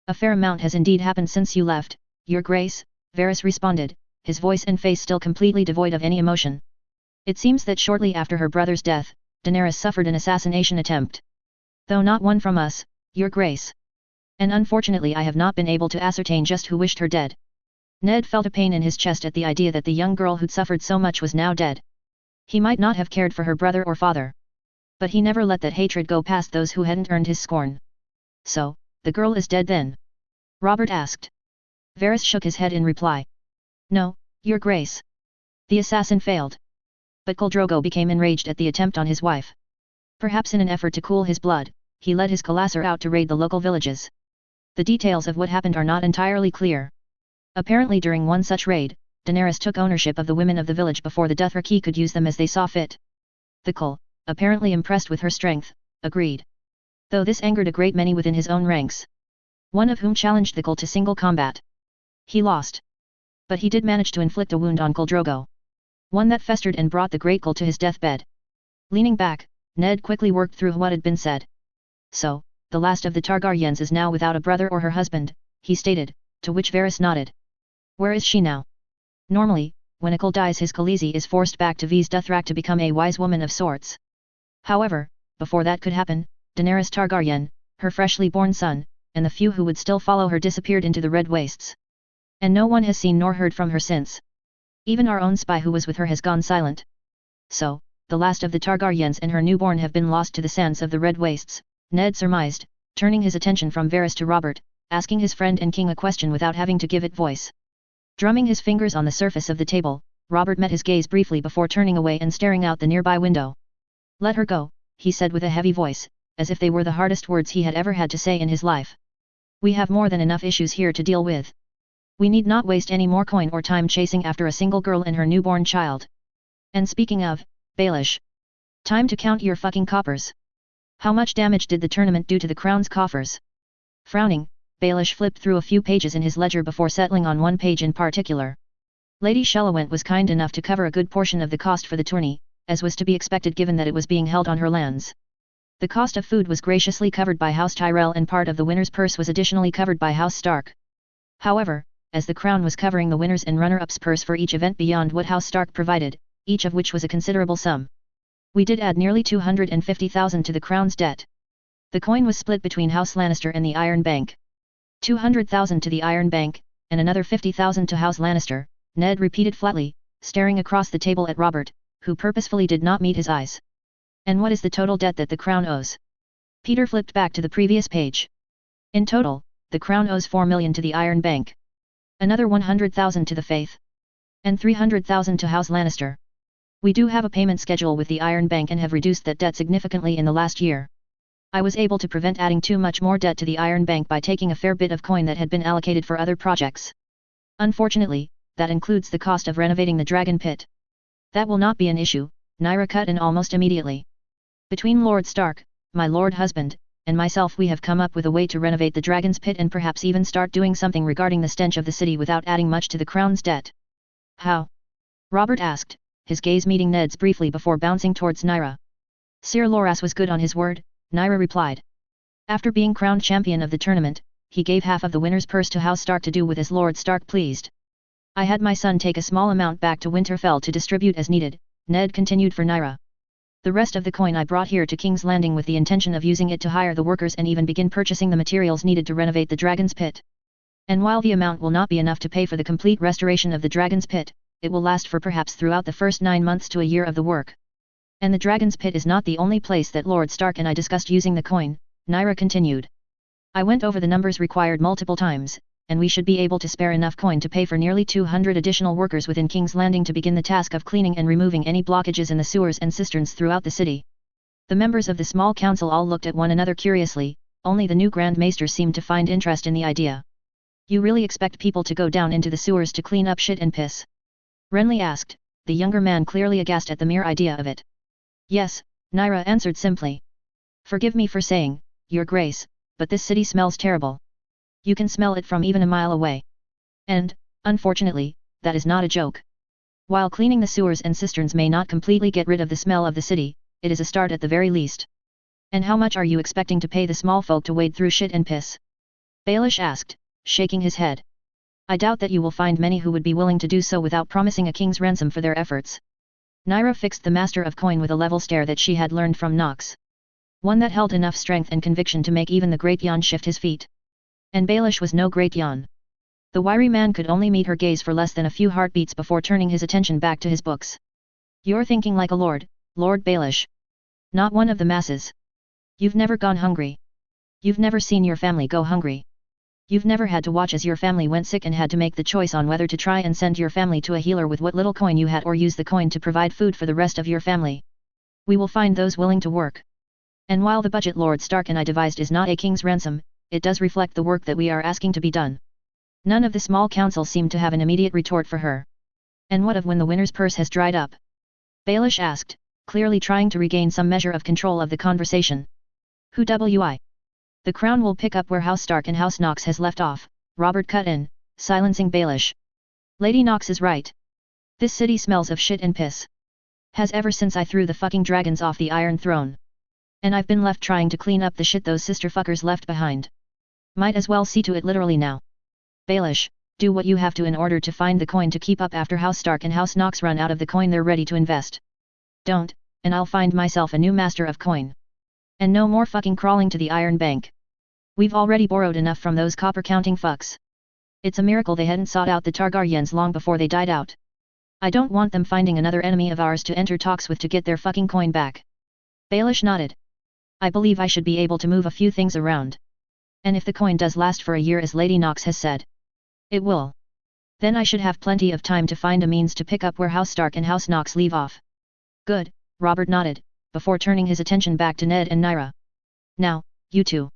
A fair amount has indeed happened since you left, Your Grace, Varys responded, his voice and face still completely devoid of any emotion. It seems that shortly after her brother's death, Daenerys suffered an assassination attempt. Though not one from us, Your Grace. And unfortunately I have not been able to ascertain just who wished her dead. Ned felt a pain in his chest at the idea that the young girl who'd suffered so much was now dead. He might not have cared for her brother or father. But he never let that hatred go past those who hadn't earned his scorn. So, the girl is dead then? Robert asked. Varys shook his head in reply. No, Your Grace. The assassin failed. But Khal Drogo became enraged at the attempt on his wife. Perhaps in an effort to cool his blood, he led his Khalaisar out to raid the local villages. The details of what happened are not entirely clear. Apparently during one such raid, Daenerys took ownership of the women of the village before the Dothraki could use them as they saw fit. The Khal, apparently impressed with her strength, agreed. Though this angered a great many within his own ranks. One of whom challenged the Khal to single combat. He lost. But he did manage to inflict a wound on Khal Drogo. One that festered and brought the great Khal to his deathbed. Leaning back, Ned quickly worked through what had been said. So, the last of the Targaryens is now without a brother or her husband, he stated, to which Varys nodded. Where is she now? Normally, when a Khal dies his Khaleesi is forced back to V's Dothrak to become a wise woman of sorts. However, before that could happen, Daenerys Targaryen, her freshly born son, and the few who would still follow her disappeared into the Red Wastes. And no one has seen nor heard from her since. Even our own spy who was with her has gone silent. So, the last of the Targaryens and her newborn have been lost to the sands of the Red Wastes, Ned surmised, turning his attention from Varys to Robert, asking his friend and king a question without having to give it voice. Drumming his fingers on the surface of the table, Robert met his gaze briefly before turning away and staring out the nearby window. Let her go, he said with a heavy voice, as if they were the hardest words he had ever had to say in his life. We have more than enough issues here to deal with. We need not waste any more coin or time chasing after a single girl and her newborn child. And speaking of, Baelish. Time to count your fucking coppers. How much damage did the tournament do to the crown's coffers? Frowning, Baelish flipped through a few pages in his ledger before settling on one page in particular. Lady Shellowent was kind enough to cover a good portion of the cost for the tourney, as was to be expected given that it was being held on her lands. The cost of food was graciously covered by House Tyrell and part of the winner's purse was additionally covered by House Stark. However, as the crown was covering the winners' and runner-ups' purse for each event beyond what House Stark provided, each of which was a considerable sum. We did add nearly 250,000 to the crown's debt. The coin was split between House Lannister and the Iron Bank. 200,000 to the Iron Bank, and another 50,000 to House Lannister, Ned repeated flatly, staring across the table at Robert, who purposefully did not meet his eyes. And what is the total debt that the crown owes? Peter flipped back to the previous page. In total, the crown owes 4 million to the Iron Bank. Another 100,000 to the Faith. And 300,000 to House Lannister. We do have a payment schedule with the Iron Bank and have reduced that debt significantly in the last year. I was able to prevent adding too much more debt to the Iron Bank by taking a fair bit of coin that had been allocated for other projects. Unfortunately, that includes the cost of renovating the Dragon Pit. That will not be an issue, Nyra cut in almost immediately. Between Lord Stark, my lord husband, and myself we have come up with a way to renovate the Dragon's Pit and perhaps even start doing something regarding the stench of the city without adding much to the crown's debt. How? Robert asked, his gaze meeting Ned's briefly before bouncing towards Nyra. Sir Loras was good on his word, Nyra replied. After being crowned champion of the tournament, he gave half of the winner's purse to House Stark to do with as Lord Stark pleased. I had my son take a small amount back to Winterfell to distribute as needed, Ned continued for Nyra. The rest of the coin I brought here to King's Landing with the intention of using it to hire the workers and even begin purchasing the materials needed to renovate the Dragon's Pit. And while the amount will not be enough to pay for the complete restoration of the Dragon's Pit, it will last for perhaps throughout the first 9 months to a year of the work. And the Dragon's Pit is not the only place that Lord Stark and I discussed using the coin, Nyra continued. I went over the numbers required multiple times, and we should be able to spare enough coin to pay for nearly 200 additional workers within King's Landing to begin the task of cleaning and removing any blockages in the sewers and cisterns throughout the city. The members of the small council all looked at one another curiously, only the new Grand Maester seemed to find interest in the idea. You really expect people to go down into the sewers to clean up shit and piss? Renly asked, the younger man clearly aghast at the mere idea of it. Yes, Nyra answered simply. Forgive me for saying, Your Grace, but this city smells terrible. You can smell it from even a mile away. And, unfortunately, that is not a joke. While cleaning the sewers and cisterns may not completely get rid of the smell of the city, it is a start at the very least. And how much are you expecting to pay the small folk to wade through shit and piss? Baelish asked, shaking his head. I doubt that you will find many who would be willing to do so without promising a king's ransom for their efforts. Naira fixed the master of coin with a level stare that she had learned from Nox. One that held enough strength and conviction to make even the great Yan shift his feet. And Baelish was no great Yan. The wiry man could only meet her gaze for less than a few heartbeats before turning his attention back to his books. You're thinking like a lord, Lord Baelish. Not one of the masses. You've never gone hungry. You've never seen your family go hungry. You've never had to watch as your family went sick and had to make the choice on whether to try and send your family to a healer with what little coin you had or use the coin to provide food for the rest of your family. We will find those willing to work. And while the budget Lord Stark and I devised is not a king's ransom, it does reflect the work that we are asking to be done. None of the small council seemed to have an immediate retort for her. And what of when the winner's purse has dried up? Baelish asked, clearly trying to regain some measure of control of the conversation. Who wi? The crown will pick up where House Stark and House Knox has left off, Robert cut in, silencing Baelish. Lady Knox is right. This city smells of shit and piss. Has ever since I threw the fucking dragons off the Iron Throne. And I've been left trying to clean up the shit those sister fuckers left behind. Might as well see to it literally now. Baelish, do what you have to in order to find the coin to keep up after House Stark and House Knox run out of the coin they're ready to invest. Don't, and I'll find myself a new master of coin. And no more fucking crawling to the Iron Bank. We've already borrowed enough from those copper-counting fucks. It's a miracle they hadn't sought out the Targaryens long before they died out. I don't want them finding another enemy of ours to enter talks with to get their fucking coin back. Baelish nodded. I believe I should be able to move a few things around. And if the coin does last for a year as Lady Knox has said. It will. Then I should have plenty of time to find a means to pick up where House Stark and House Knox leave off. Good, Robert nodded, before turning his attention back to Ned and Naira. Now, you two.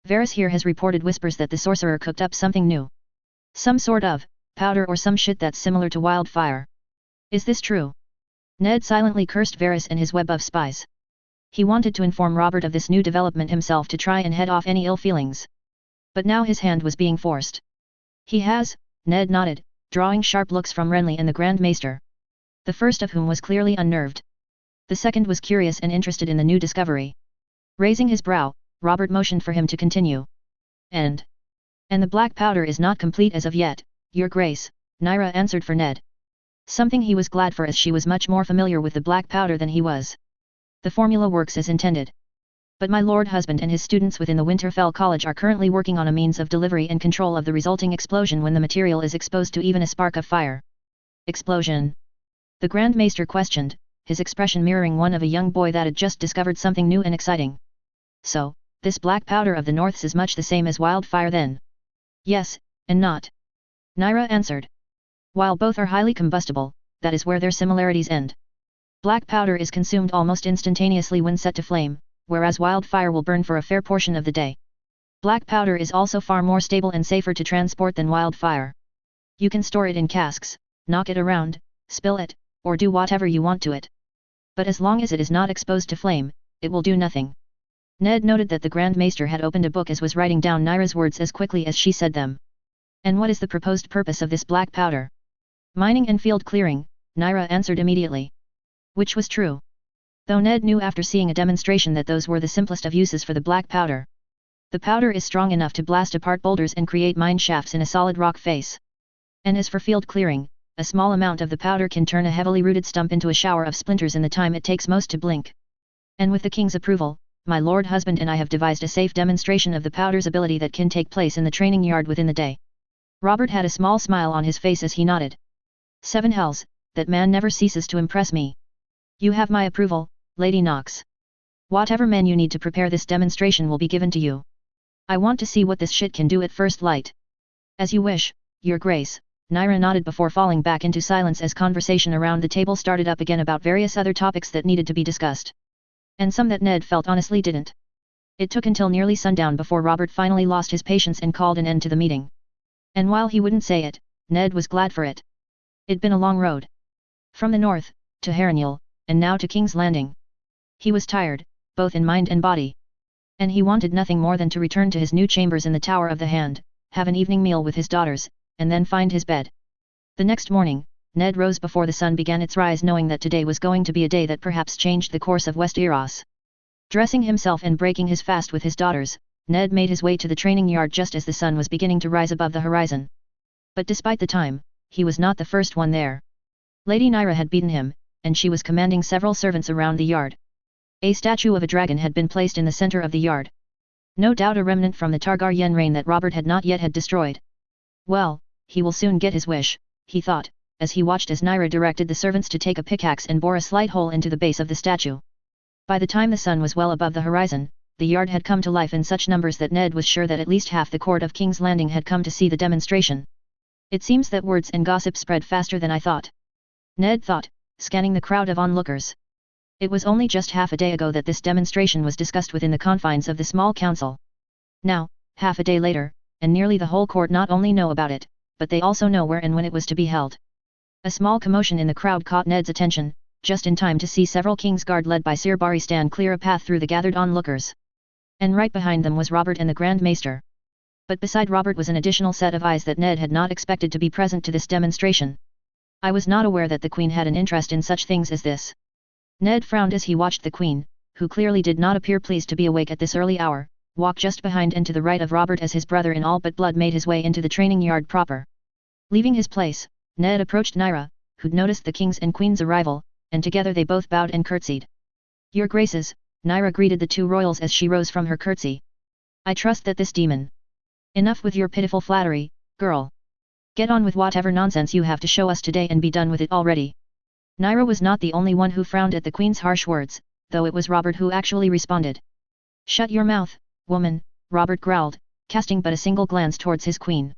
Varys here has reported whispers that the sorcerer cooked up something new. Some sort of powder or some shit that's similar to wildfire. Is this true? Ned silently cursed Varys and his web of spies. He wanted to inform Robert of this new development himself to try and head off any ill feelings. But now his hand was being forced. He has, Ned nodded, drawing sharp looks from Renly and the Grand Maester. The first of whom was clearly unnerved. The second was curious and interested in the new discovery. Raising his brow, Robert motioned for him to continue. And the black powder is not complete as of yet, Your Grace, Naira answered for Ned. Something he was glad for as she was much more familiar with the black powder than he was. The formula works as intended. But my lord husband and his students within the Winterfell College are currently working on a means of delivery and control of the resulting explosion when the material is exposed to even a spark of fire. Explosion? The Grand Maester questioned, his expression mirroring one of a young boy that had just discovered something new and exciting. So, this black powder of the North's is much the same as wildfire then? Yes, and not. Naira answered. While both are highly combustible, that is where their similarities end. Black powder is consumed almost instantaneously when set to flame, whereas wildfire will burn for a fair portion of the day. Black powder is also far more stable and safer to transport than wildfire. You can store it in casks, knock it around, spill it, or do whatever you want to it. But as long as it is not exposed to flame, it will do nothing. Ned noted that the Grand Maester had opened a book as was writing down Naira's words as quickly as she said them. And what is the proposed purpose of this black powder? Mining and field clearing, Naira answered immediately. Which was true. Though Ned knew after seeing a demonstration that those were the simplest of uses for the black powder. The powder is strong enough to blast apart boulders and create mine shafts in a solid rock face. And as for field clearing, a small amount of the powder can turn a heavily rooted stump into a shower of splinters in the time it takes most to blink. And with the king's approval, my lord husband and I have devised a safe demonstration of the powder's ability that can take place in the training yard within the day. Robert had a small smile on his face as he nodded. 7 hells, that man never ceases to impress me. You have my approval, Lady Knox. Whatever men you need to prepare this demonstration will be given to you. I want to see what this shit can do at first light. As you wish, Your Grace, Naira nodded before falling back into silence as conversation around the table started up again about various other topics that needed to be discussed. And some that Ned felt honestly didn't. It took until nearly sundown before Robert finally lost his patience and called an end to the meeting. And while he wouldn't say it, Ned was glad for it. It'd been a long road. From the north, to Harrenhal, and now to King's Landing. He was tired, both in mind and body. And he wanted nothing more than to return to his new chambers in the Tower of the Hand, have an evening meal with his daughters, and then find his bed. The next morning, Ned rose before the sun began its rise knowing that today was going to be a day that perhaps changed the course of Westeros. Dressing himself and breaking his fast with his daughters, Ned made his way to the training yard just as the sun was beginning to rise above the horizon. But despite the time, he was not the first one there. Lady Nyra had beaten him, and she was commanding several servants around the yard. A statue of a dragon had been placed in the center of the yard. No doubt a remnant from the Targaryen reign that Robert had not yet had destroyed. Well, he will soon get his wish, he thought, as he watched as Nyra directed the servants to take a pickaxe and bore a slight hole into the base of the statue. By the time the sun was well above the horizon, the yard had come to life in such numbers that Ned was sure that at least half the court of King's Landing had come to see the demonstration. It seems that words and gossip spread faster than I thought. Ned thought, scanning the crowd of onlookers. It was only just half a day ago that this demonstration was discussed within the confines of the small council. Now, half a day later, and nearly the whole court not only know about it, but they also know where and when it was to be held. A small commotion in the crowd caught Ned's attention, just in time to see several King's Guard led by Sir Barry stand clear a path through the gathered onlookers. And right behind them was Robert and the Grand Maester. But beside Robert was an additional set of eyes that Ned had not expected to be present to this demonstration. I was not aware that the Queen had an interest in such things as this. Ned frowned as he watched the Queen, who clearly did not appear pleased to be awake at this early hour, walk just behind and to the right of Robert as his brother in all but blood made his way into the training yard proper. Leaving his place, Ned approached Nyra, who'd noticed the King's and Queen's arrival, and together they both bowed and curtsied. Your Graces, Nyra greeted the two royals as she rose from her curtsy. I trust that this demon. Enough with your pitiful flattery, girl. Get on with whatever nonsense you have to show us today and be done with it already. Nyra was not the only one who frowned at the Queen's harsh words, though it was Robert who actually responded. Shut your mouth, woman, Robert growled, casting but a single glance towards his Queen.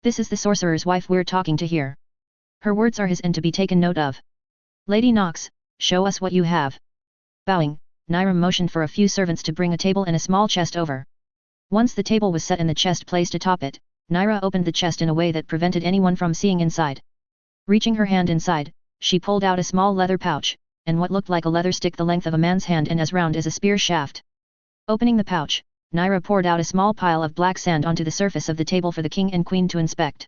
This is the sorcerer's wife we're talking to here. Her words are his and to be taken note of. Lady Knox, show us what you have. Bowing, Nyra motioned for a few servants to bring a table and a small chest over. Once the table was set and the chest placed atop it, Nyra opened the chest in a way that prevented anyone from seeing inside. Reaching her hand inside, she pulled out a small leather pouch, and what looked like a leather stick the length of a man's hand and as round as a spear shaft. Opening the pouch, Nyra poured out a small pile of black sand onto the surface of the table for the King and Queen to inspect.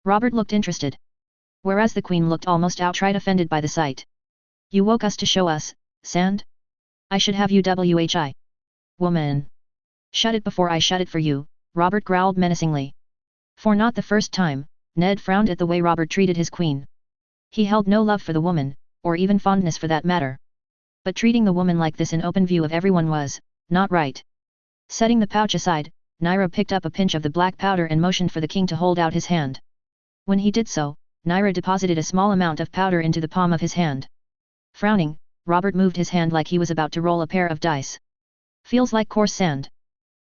Robert looked interested, whereas the Queen looked almost outright offended by the sight. You woke us to show us, sand? I should have you whi. Woman. Shut it before I shut it for you, Robert growled menacingly. For not the first time, Ned frowned at the way Robert treated his Queen. He held no love for the woman, or even fondness for that matter. But treating the woman like this in open view of everyone was, not right. Setting the pouch aside, Nyra picked up a pinch of the black powder and motioned for the King to hold out his hand. When he did so, Nyra deposited a small amount of powder into the palm of his hand. Frowning, Robert moved his hand like he was about to roll a pair of dice. Feels like coarse sand.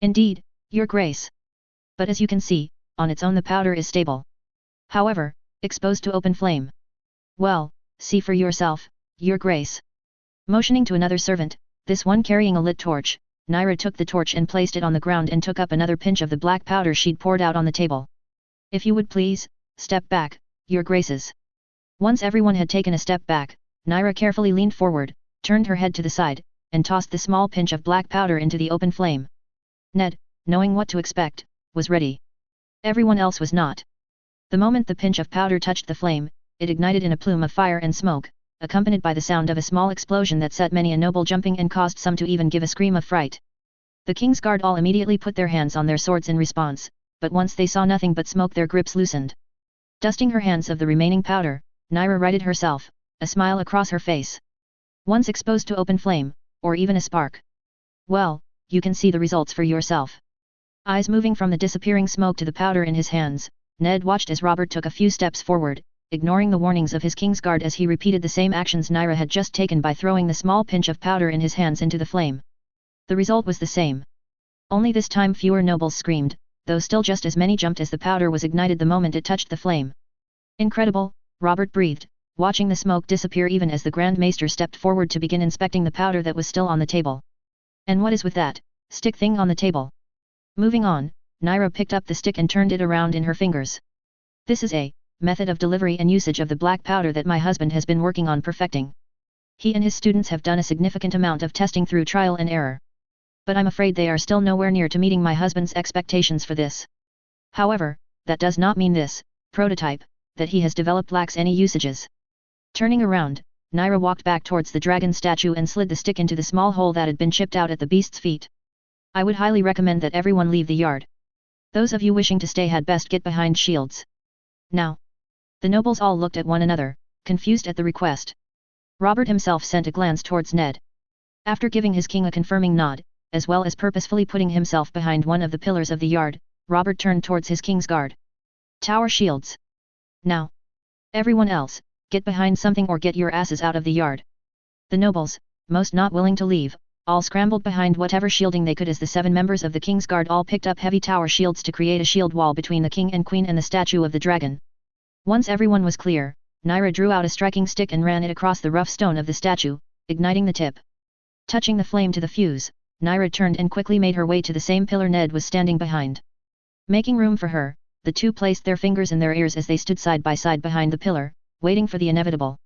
Indeed, Your Grace. But as you can see, on its own the powder is stable. However, exposed to open flame. Well, see for yourself, Your Grace. Motioning to another servant, this one carrying a lit torch, Nyra took the torch and placed it on the ground and took up another pinch of the black powder she'd poured out on the table. If you would please, step back, Your Graces. Once everyone had taken a step back, Nyra carefully leaned forward, turned her head to the side, and tossed the small pinch of black powder into the open flame. Ned, knowing what to expect, was ready. Everyone else was not. The moment the pinch of powder touched the flame, it ignited in a plume of fire and smoke, accompanied by the sound of a small explosion that set many a noble jumping and caused some to even give a scream of fright. The King's Guard all immediately put their hands on their swords in response, but once they saw nothing but smoke their grips loosened. Dusting her hands of the remaining powder, Nyra righted herself, a smile across her face. Once exposed to open flame, or even a spark. Well, you can see the results for yourself. Eyes moving from the disappearing smoke to the powder in his hands, Ned watched as Robert took a few steps forward, ignoring the warnings of his King's Guard as he repeated the same actions Nyra had just taken by throwing the small pinch of powder in his hands into the flame. The result was the same. Only this time fewer nobles screamed, though still just as many jumped as the powder was ignited the moment it touched the flame. Incredible, Robert breathed, watching the smoke disappear even as the Grand Maester stepped forward to begin inspecting the powder that was still on the table. And what is with that stick thing on the table? Moving on, Nyra picked up the stick and turned it around in her fingers. This is a method of delivery and usage of the black powder that my husband has been working on perfecting. He and his students have done a significant amount of testing through trial and error. But I'm afraid they are still nowhere near to meeting my husband's expectations for this. However, that does not mean this prototype that he has developed lacks any usages. Turning around, Naira walked back towards the dragon statue and slid the stick into the small hole that had been chipped out at the beast's feet. I would highly recommend that everyone leave the yard. Those of you wishing to stay had best get behind shields. Now. The nobles all looked at one another, confused at the request. Robert himself sent a glance towards Ned. After giving his king a confirming nod, as well as purposefully putting himself behind one of the pillars of the yard, Robert turned towards his king's guard. Tower shields. Now. Everyone else, get behind something or get your asses out of the yard. The nobles, most not willing to leave, all scrambled behind whatever shielding they could as the 7 members of the king's guard all picked up heavy tower shields to create a shield wall between the king and queen and the statue of the dragon. Once everyone was clear, Naira drew out a striking stick and ran it across the rough stone of the statue, igniting the tip. Touching the flame to the fuse, Naira turned and quickly made her way to the same pillar Ned was standing behind. Making room for her, the two placed their fingers in their ears as they stood side by side behind the pillar, waiting for the inevitable.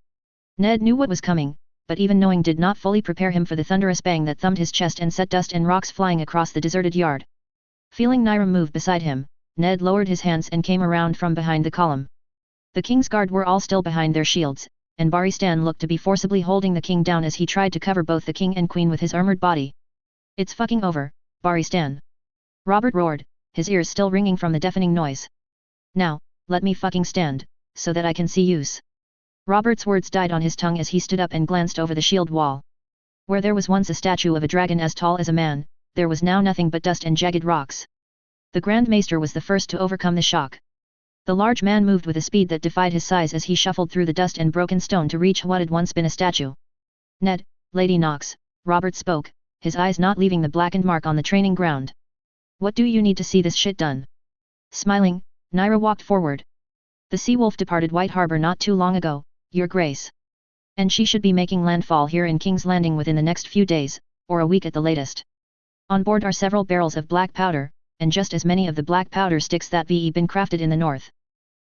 Ned knew what was coming, but even knowing did not fully prepare him for the thunderous bang that thumped his chest and set dust and rocks flying across the deserted yard. Feeling Naira move beside him, Ned lowered his hands and came around from behind the column. The king's guard were all still behind their shields, and Baristan looked to be forcibly holding the king down as he tried to cover both the king and queen with his armored body. It's fucking over, Baristan. Robert roared, his ears still ringing from the deafening noise. Now, let me fucking stand, so that I can see yous. Robert's words died on his tongue as he stood up and glanced over the shield wall. Where there was once a statue of a dragon as tall as a man, there was now nothing but dust and jagged rocks. The Grand Maester was the first to overcome the shock. The large man moved with a speed that defied his size as he shuffled through the dust and broken stone to reach what had once been a statue. Ned, Lady Knox, Robert spoke, his eyes not leaving the blackened mark on the training ground. What do you need to see this shit done? Smiling, Naira walked forward. The Sea Wolf departed White Harbor not too long ago, Your Grace. And she should be making landfall here in King's Landing within the next few days, or a week at the latest. On board are several barrels of black powder, and just as many of the black powder sticks that been crafted in the north.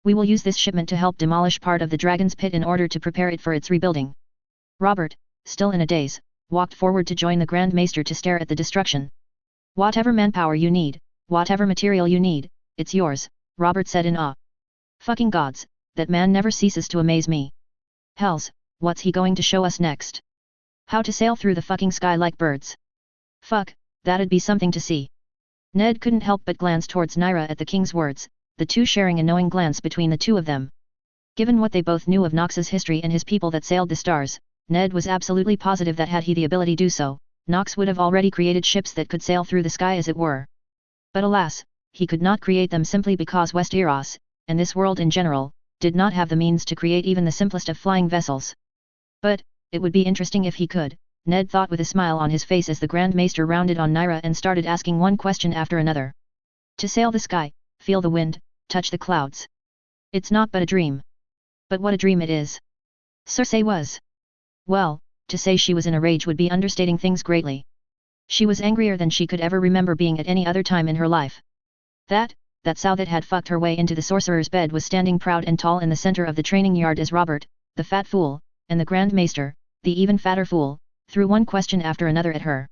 We will use this shipment to help demolish part of the dragon's pit in order to prepare it for its rebuilding. Robert, still in a daze, walked forward to join the Grand Maester to stare at the destruction. Whatever manpower you need, whatever material you need, it's yours, Robert said in awe. Fucking gods, that man never ceases to amaze me. Hells, what's he going to show us next? How to sail through the fucking sky like birds? Fuck, that'd be something to see. Ned couldn't help but glance towards Naira at the king's words, the two sharing a knowing glance between the two of them. Given what they both knew of Knox's history and his people that sailed the stars, Ned was absolutely positive that had he the ability to do so, Knox would have already created ships that could sail through the sky as it were. But alas, he could not create them simply because Westeros, and this world in general, did not have the means to create even the simplest of flying vessels. But, it would be interesting if he could, Ned thought with a smile on his face as the Grand Maester rounded on Naira and started asking one question after another. To sail the sky, feel the wind, touch the clouds. It's not but a dream. But what a dream it is. Cersei was. Well, to say she was in a rage would be understating things greatly. She was angrier than she could ever remember being at any other time in her life. That sow that had fucked her way into the sorcerer's bed was standing proud and tall in the center of the training yard as Robert, the fat fool, and the Grand Maester, the even fatter fool, threw one question after another at her.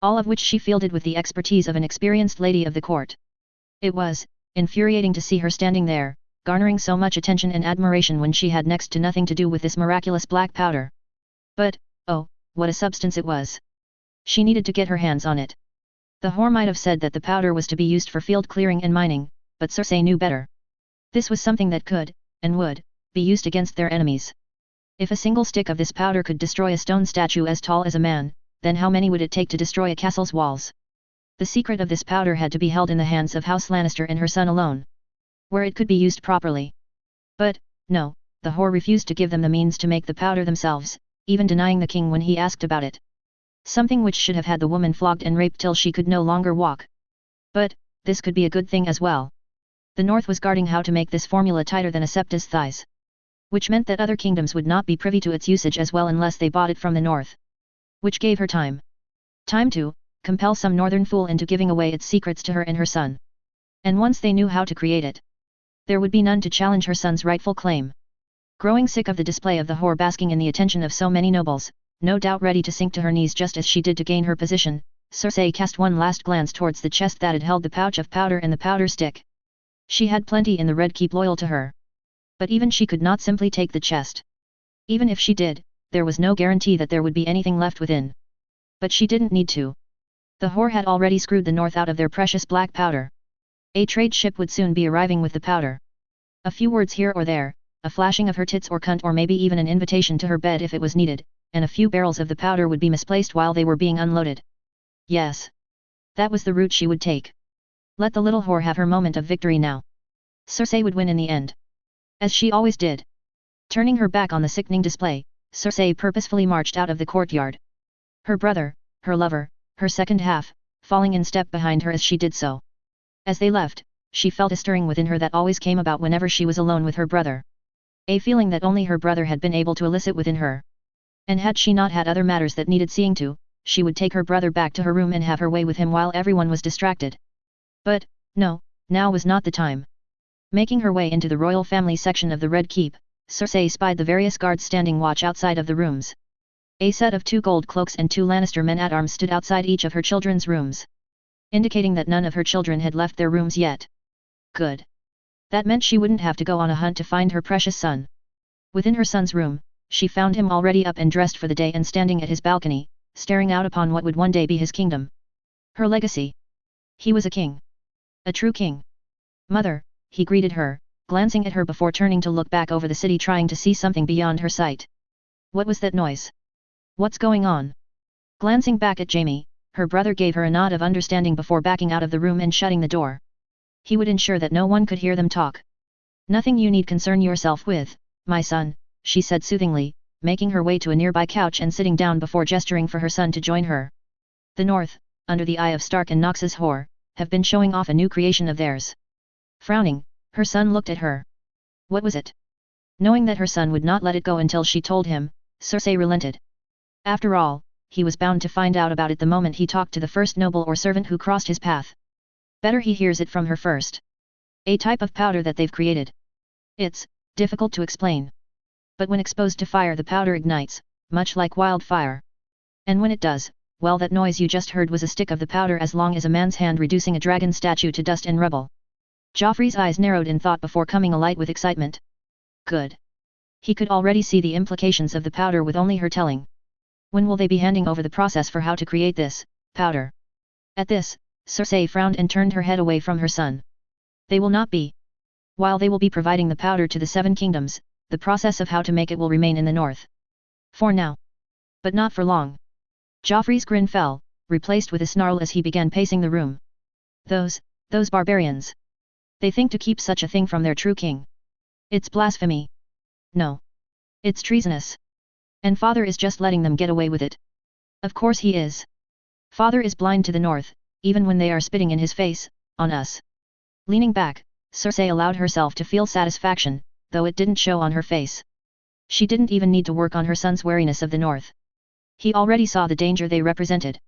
All of which she fielded with the expertise of an experienced lady of the court. It was infuriating to see her standing there, garnering so much attention and admiration when she had next to nothing to do with this miraculous black powder. But, oh, what a substance it was. She needed to get her hands on it. The whore might have said that the powder was to be used for field clearing and mining, but Cersei knew better. This was something that could, and would, be used against their enemies. If a single stick of this powder could destroy a stone statue as tall as a man, then how many would it take to destroy a castle's walls? The secret of this powder had to be held in the hands of House Lannister and her son alone, where it could be used properly. But, no, the whore refused to give them the means to make the powder themselves, even denying the king when he asked about it. Something which should have had the woman flogged and raped till she could no longer walk. But, this could be a good thing as well. The North was guarding how to make this formula tighter than a septa's thighs. Which meant that other kingdoms would not be privy to its usage as well unless they bought it from the North. Which gave her time. Time to compel some northern fool into giving away its secrets to her and her son. And once they knew how to create it, there would be none to challenge her son's rightful claim. Growing sick of the display of the whore basking in the attention of so many nobles, no doubt ready to sink to her knees just as she did to gain her position, Cersei cast one last glance towards the chest that had held the pouch of powder and the powder stick. She had plenty in the Red Keep loyal to her. But even she could not simply take the chest. Even if she did, there was no guarantee that there would be anything left within. But she didn't need to. The whore had already screwed the North out of their precious black powder. A trade ship would soon be arriving with the powder. A few words here or there, a flashing of her tits or cunt, or maybe even an invitation to her bed if it was needed, and a few barrels of the powder would be misplaced while they were being unloaded. Yes. That was the route she would take. Let the little whore have her moment of victory now. Sorcerer would win in the end. As she always did. Turning her back on the sickening display, Sorcerer purposefully marched out of the courtyard. Her brother, her lover, her second half, falling in step behind her as she did so. As they left, she felt a stirring within her that always came about whenever she was alone with her brother. A feeling that only her brother had been able to elicit within her. And had she not had other matters that needed seeing to, she would take her brother back to her room and have her way with him while everyone was distracted. But, no, now was not the time. Making her way into the royal family section of the Red Keep, Sorcerer spied the various guards standing watch outside of the rooms. A set of 2 gold cloaks and 2 Lannister men-at-arms stood outside each of her children's rooms, indicating that none of her children had left their rooms yet. Good. That meant she wouldn't have to go on a hunt to find her precious son. Within her son's room, she found him already up and dressed for the day and standing at his balcony, staring out upon what would one day be his kingdom. Her legacy. He was a king. A true king. Mother, he greeted her, glancing at her before turning to look back over the city trying to see something beyond her sight. What was that noise? What's going on? Glancing back at Jaime, her brother gave her a nod of understanding before backing out of the room and shutting the door. He would ensure that no one could hear them talk. Nothing you need concern yourself with, my son, she said soothingly, making her way to a nearby couch and sitting down before gesturing for her son to join her. The North, under the eye of Stark and Nox's whore, have been showing off a new creation of theirs. Frowning, her son looked at her. What was it? Knowing that her son would not let it go until she told him, Sorcerer relented. After all, he was bound to find out about it the moment he talked to the first noble or servant who crossed his path. Better he hears it from her first. A type of powder that they've created. It's difficult to explain. But when exposed to fire, the powder ignites, much like wildfire. And when it does, well, that noise you just heard was a stick of the powder as long as a man's hand, reducing a dragon statue to dust and rubble. Joffrey's eyes narrowed in thought before coming alight with excitement. Good. He could already see the implications of the powder with only her telling. When will they be handing over the process for how to create this powder? At this, Sorcerer frowned and turned her head away from her son. They will not be. While they will be providing the powder to the 7 kingdoms, the process of how to make it will remain in the North. For now. But not for long. Joffrey's grin fell, replaced with a snarl as he began pacing the room. Those barbarians. They think to keep such a thing from their true king. It's blasphemy. No. It's treasonous. And father is just letting them get away with it. Of course he is. Father is blind to the North, even when they are spitting in his face, on us. Leaning back, Sorcerer allowed herself to feel satisfaction, though it didn't show on her face. She didn't even need to work on her son's wariness of the North. He already saw the danger they represented.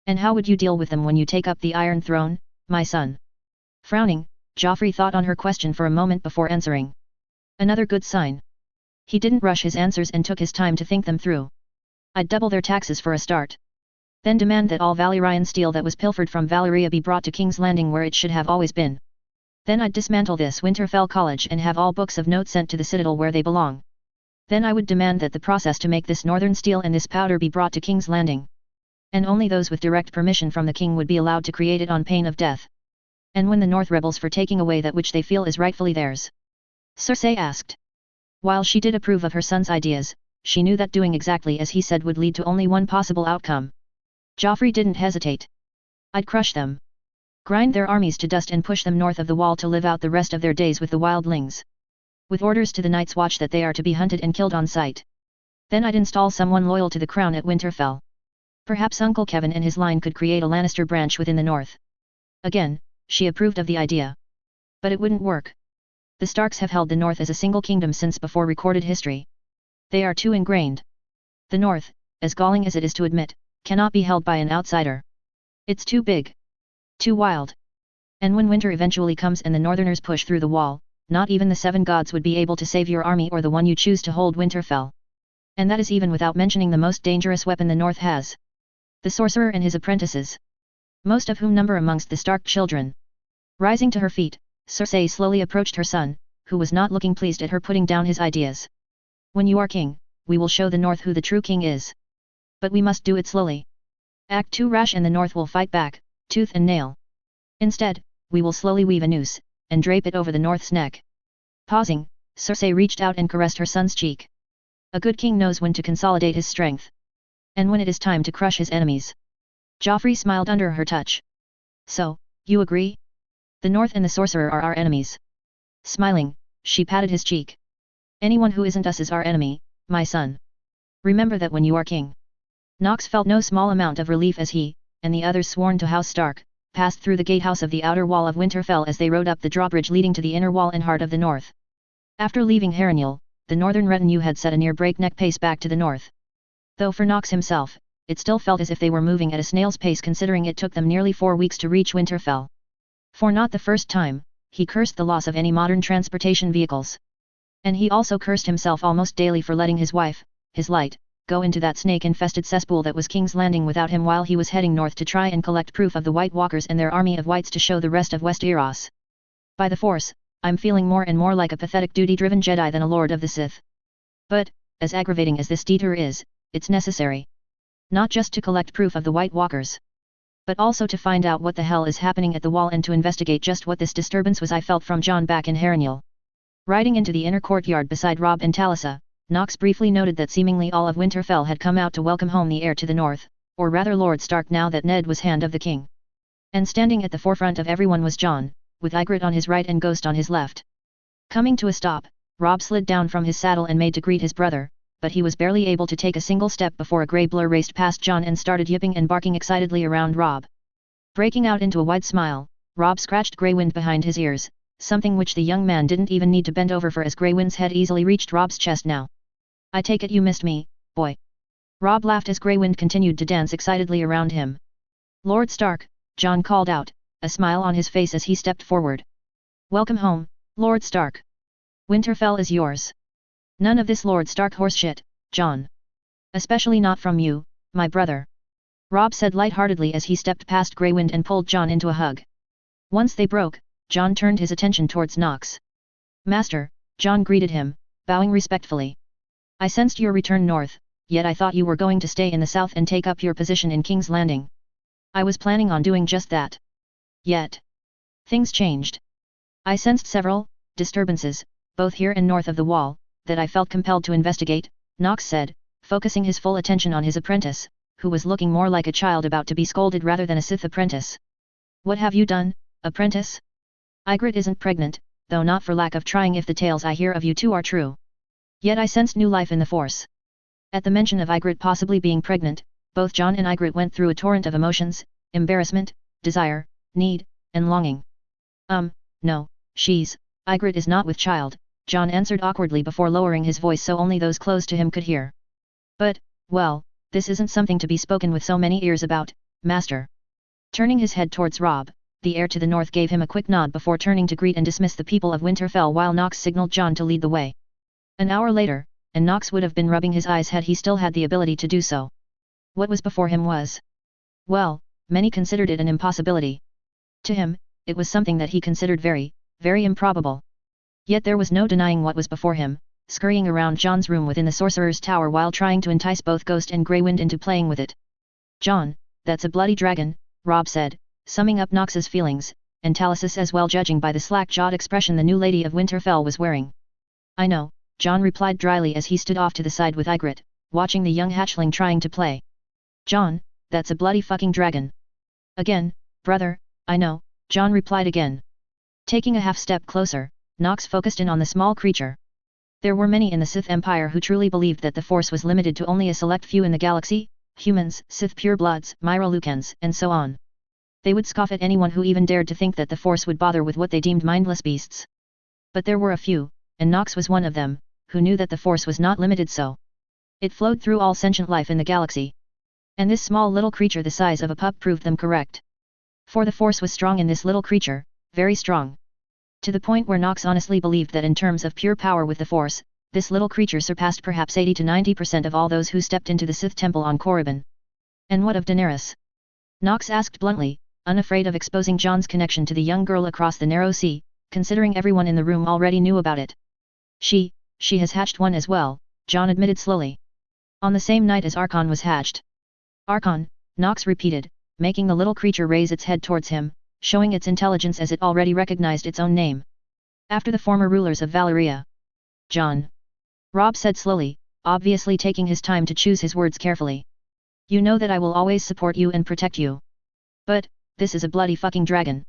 And how would you deal with them when you take up the Iron Throne, my son? Frowning, Joffrey thought on her question for a moment before answering. Another good sign. He didn't rush his answers and took his time to think them through. I'd double their taxes for a start. Then demand that all Valyrian steel that was pilfered from Valyria be brought to King's Landing where it should have always been. Then I'd dismantle this Winterfell college and have all books of notes sent to the Citadel where they belong. Then I would demand that the process to make this northern steel and this powder be brought to King's Landing. And only those with direct permission from the king would be allowed to create it on pain of death. And when the North rebels for taking away that which they feel is rightfully theirs? Sorcerer asked. While she did approve of her son's ideas, she knew that doing exactly as he said would lead to only one possible outcome. Joffrey didn't hesitate. I'd crush them. Grind their armies to dust and push them north of the wall to live out the rest of their days with the wildlings. With orders to the Night's Watch that they are to be hunted and killed on sight. Then I'd install someone loyal to the crown at Winterfell. Perhaps Uncle Kevin and his line could create a Lannister branch within the north. Again, she approved of the idea. But it wouldn't work. The Starks have held the North as a single kingdom since before recorded history. They are too ingrained. The North, as galling as it is to admit, cannot be held by an outsider. It's too big. Too wild. And when winter eventually comes and the Northerners push through the wall, not even the 7 gods would be able to save your army or the one you choose to hold Winterfell. And that is even without mentioning the most dangerous weapon the North has. The Sorcerer and his apprentices. Most of whom number amongst the Stark children. Rising to her feet, Cersei slowly approached her son, who was not looking pleased at her putting down his ideas. When you are king, we will show the North who the true king is. But we must do it slowly. Act too rash and the North will fight back, tooth and nail. Instead, we will slowly weave a noose, and drape it over the North's neck. Pausing, Sorcerer reached out and caressed her son's cheek. A good king knows when to consolidate his strength. And when it is time to crush his enemies. Joffrey smiled under her touch. So, you agree? The North and the Sorcerer are our enemies. Smiling, she patted his cheek. Anyone who isn't us is our enemy, my son. Remember that when you are king. Knox felt no small amount of relief as he, and the others sworn to House Stark, passed through the gatehouse of the outer wall of Winterfell as they rode up the drawbridge leading to the inner wall and heart of the North. After leaving Harrenhal, the northern retinue had set a near breakneck pace back to the north. Though for Knox himself, it still felt as if they were moving at a snail's pace considering it took them nearly 4 weeks to reach Winterfell. For not the first time, he cursed the loss of any modern transportation vehicles. And he also cursed himself almost daily for letting his wife, his light, go into that snake-infested cesspool that was King's Landing without him while he was heading north to try and collect proof of the White Walkers and their army of whites to show the rest of Westeros. By the Force, I'm feeling more and more like a pathetic duty-driven Jedi than a Lord of the Sith. But, as aggravating as this detour is, it's necessary. Not just to collect proof of the White Walkers. But also to find out what the hell is happening at the wall and to investigate just what this disturbance was I felt from Jon back in Harrenhal. Riding into the inner courtyard beside Robb and Talisa, Knox briefly noted that seemingly all of Winterfell had come out to welcome home the heir to the north, or rather Lord Stark now that Ned was Hand of the King. And standing at the forefront of everyone was Jon, with Ygritte on his right and Ghost on his left. Coming to a stop, Robb slid down from his saddle and made to greet his brother, but he was barely able to take a single step before a grey blur raced past Jon and started yipping and barking excitedly around Robb. Breaking out into a wide smile, Robb scratched Greywind behind his ears, something which the young man didn't even need to bend over for as Greywind's head easily reached Robb's chest now. I take it you missed me, boy. Robb laughed as Greywind continued to dance excitedly around him. Lord Stark, Jon called out, a smile on his face as he stepped forward. Welcome home, Lord Stark. Winterfell is yours. None of this Lord Stark horseshit, Jon. Especially not from you, my brother. Robb said lightheartedly as he stepped past Greywind and pulled Jon into a hug. Once they broke, Jon turned his attention towards Knox. Master, Jon greeted him, bowing respectfully. I sensed your return north, yet I thought you were going to stay in the south and take up your position in King's Landing. I was planning on doing just that. Yet. Things changed. I sensed several disturbances, both here and north of the wall, that I felt compelled to investigate, Knox said, focusing his full attention on his apprentice, who was looking more like a child about to be scolded rather than a Sith apprentice. What have you done, apprentice? Ygritte isn't pregnant, though not for lack of trying if the tales I hear of you two are true. Yet I sensed new life in the Force. At the mention of Ygritte possibly being pregnant, both Jon and Ygritte went through a torrent of emotions, embarrassment, desire, need, and longing. No, Ygritte is not with child, Jon answered awkwardly before lowering his voice so only those close to him could hear. But, well, this isn't something to be spoken with so many ears about, master. Turning his head towards Robb, the heir to the north gave him a quick nod before turning to greet and dismiss the people of Winterfell while Knox signaled Jon to lead the way. An hour later, and Knox would have been rubbing his eyes had he still had the ability to do so. What was before him was. Well, many considered it an impossibility. To him, it was something that he considered very, very improbable. Yet there was no denying what was before him, scurrying around Jon's room within the Sorcerer's Tower while trying to entice both Ghost and Greywind into playing with it. Jon, that's a bloody dragon, Robb said, summing up Knox's feelings, and Talisa's as well judging by the slack-jawed expression the new lady of Winterfell was wearing. I know, Jon replied dryly as he stood off to the side with Ygritte, watching the young hatchling trying to play. Jon, that's a bloody fucking dragon. Again, brother, I know, Jon replied again. Taking a half-step closer, Knox focused in on the small creature. There were many in the Sith Empire who truly believed that the Force was limited to only a select few in the galaxy, humans, Sith purebloods, Myro-Lucans, and so on. They would scoff at anyone who even dared to think that the Force would bother with what they deemed mindless beasts. But there were a few, and Knox was one of them, who knew that the Force was not limited so. It flowed through all sentient life in the galaxy. And this small little creature the size of a pup proved them correct. For the Force was strong in this little creature, very strong. To the point where Knox honestly believed that in terms of pure power with the Force, this little creature surpassed perhaps 80 to 90% of all those who stepped into the Sith Temple on Korriban. And what of Daenerys? Knox asked bluntly, unafraid of exposing Jon's connection to the young girl across the narrow sea, considering everyone in the room already knew about it. She has hatched one as well, Jon admitted slowly. On the same night as Archon was hatched. Archon, Nox repeated, making the little creature raise its head towards him, showing its intelligence as it already recognized its own name. After the former rulers of Valeria. John. Rob said slowly, obviously taking his time to choose his words carefully. You know that I will always support you and protect you. But, this is a bloody fucking dragon.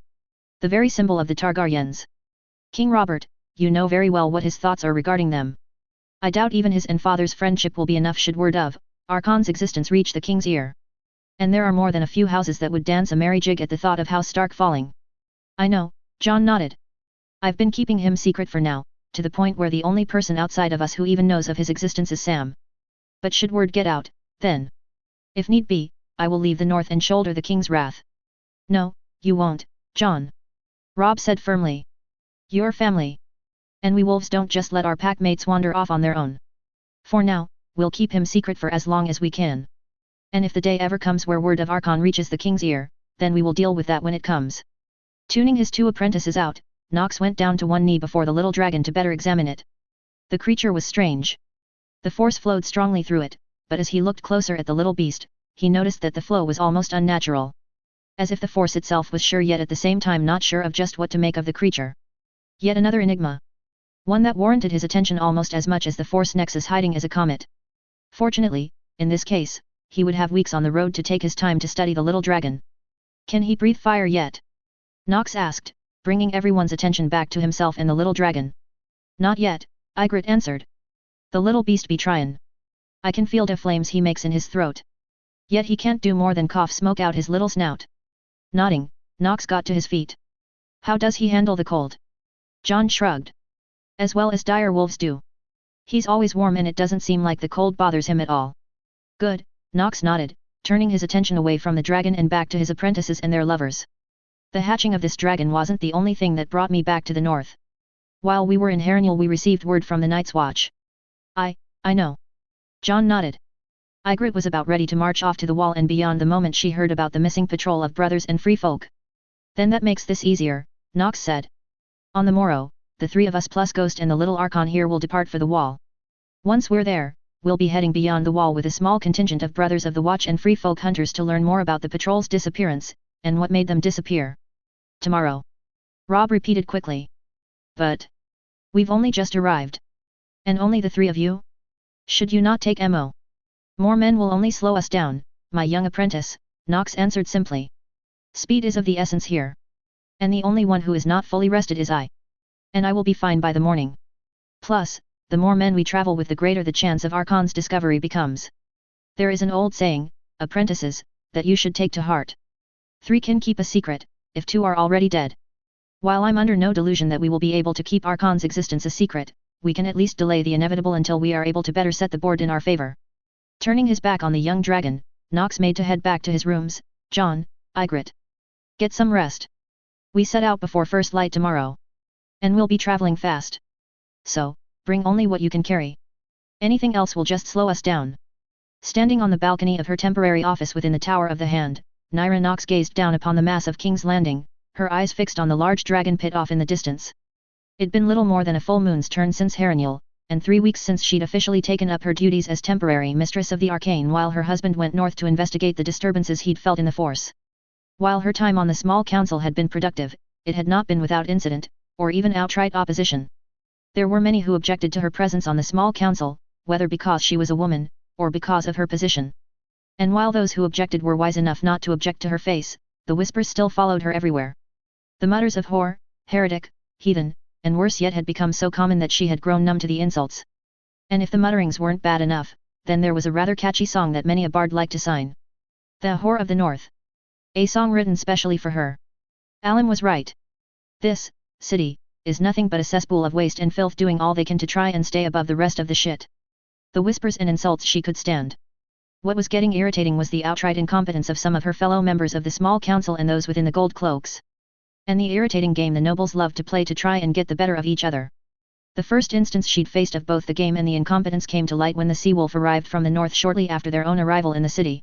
The very symbol of the Targaryens. King Robert, you know very well what his thoughts are regarding them. I doubt even his and father's friendship will be enough should word of Archon's existence reach the king's ear. And there are more than a few houses that would dance a merry jig at the thought of House Stark falling. I know, John nodded. I've been keeping him secret for now, to the point where the only person outside of us who even knows of his existence is Sam. But should word get out, then, if need be, I will leave the north and shoulder the king's wrath. No, you won't, John. Rob said firmly. Your family. And we wolves don't just let our pack mates wander off on their own. For now, we'll keep him secret for as long as we can. And if the day ever comes where word of Archon reaches the king's ear, then we will deal with that when it comes. Tuning his two apprentices out, Nox went down to one knee before the little dragon to better examine it. The creature was strange. The force flowed strongly through it, but as he looked closer at the little beast, he noticed that the flow was almost unnatural. As if the force itself was sure yet at the same time not sure of just what to make of the creature. Yet another enigma. One that warranted his attention almost as much as the force nexus hiding as a comet. Fortunately, in this case, he would have weeks on the road to take his time to study the little dragon. Can he breathe fire yet? Nox asked, bringing everyone's attention back to himself and the little dragon. Not yet, Ygritte answered. The little beast be tryin'. I can feel the flames he makes in his throat. Yet he can't do more than cough smoke out his little snout. Nodding, Nox got to his feet. How does he handle the cold? John shrugged. As well as dire wolves do. He's always warm and it doesn't seem like the cold bothers him at all. Good, Nox nodded, turning his attention away from the dragon and back to his apprentices and their lovers. The hatching of this dragon wasn't the only thing that brought me back to the north. While we were in Harrenhal we received word from the Night's Watch. I know. John nodded. Ygritte was about ready to march off to the wall and beyond the moment she heard about the missing patrol of brothers and free folk. Then that makes this easier, Nox said. On the morrow, the three of us plus Ghost and the little Archon here will depart for the wall. Once we're there, we'll be heading beyond the wall with a small contingent of brothers of the Watch and free folk hunters to learn more about the patrol's disappearance, and what made them disappear. Tomorrow. Rob repeated quickly. But we've only just arrived. And only the three of you? Should you not take MO? More men will only slow us down, my young apprentice, Nox answered simply. Speed is of the essence here. And the only one who is not fully rested is I. And I will be fine by the morning. Plus, the more men we travel with the greater the chance of Archon's discovery becomes. There is an old saying, apprentices, that you should take to heart. 3 can keep a secret, if 2 are already dead. While I'm under no delusion that we will be able to keep Archon's existence a secret, we can at least delay the inevitable until we are able to better set the board in our favor. Turning his back on the young dragon, Nox made to head back to his rooms. John, Ygritte. Get some rest. We set out before first light tomorrow. And we'll be traveling fast. So, bring only what you can carry. Anything else will just slow us down. Standing on the balcony of her temporary office within the Tower of the Hand, Nyra Nox gazed down upon the mass of King's Landing, her eyes fixed on the large dragon pit off in the distance. It'd been little more than a full moon's turn since Harrenhal, and 3 weeks since she'd officially taken up her duties as temporary mistress of the arcane while her husband went north to investigate the disturbances he'd felt in the force. While her time on the small council had been productive, it had not been without incident, or even outright opposition. There were many who objected to her presence on the small council, whether because she was a woman, or because of her position. And while those who objected were wise enough not to object to her face, the whispers still followed her everywhere. The mutters of whore, heretic, heathen, and worse yet had become so common that she had grown numb to the insults. And if the mutterings weren't bad enough, then there was a rather catchy song that many a bard liked to sign. The Whore of the North. A song written specially for her. Alan was right. This city is nothing but a cesspool of waste and filth doing all they can to try and stay above the rest of the shit. The whispers and insults she could stand. What was getting irritating was the outright incompetence of some of her fellow members of the small council and those within the gold cloaks. And the irritating game the nobles loved to play to try and get the better of each other. The first instance she'd faced of both the game and the incompetence came to light when the Seawolf arrived from the north shortly after their own arrival in the city.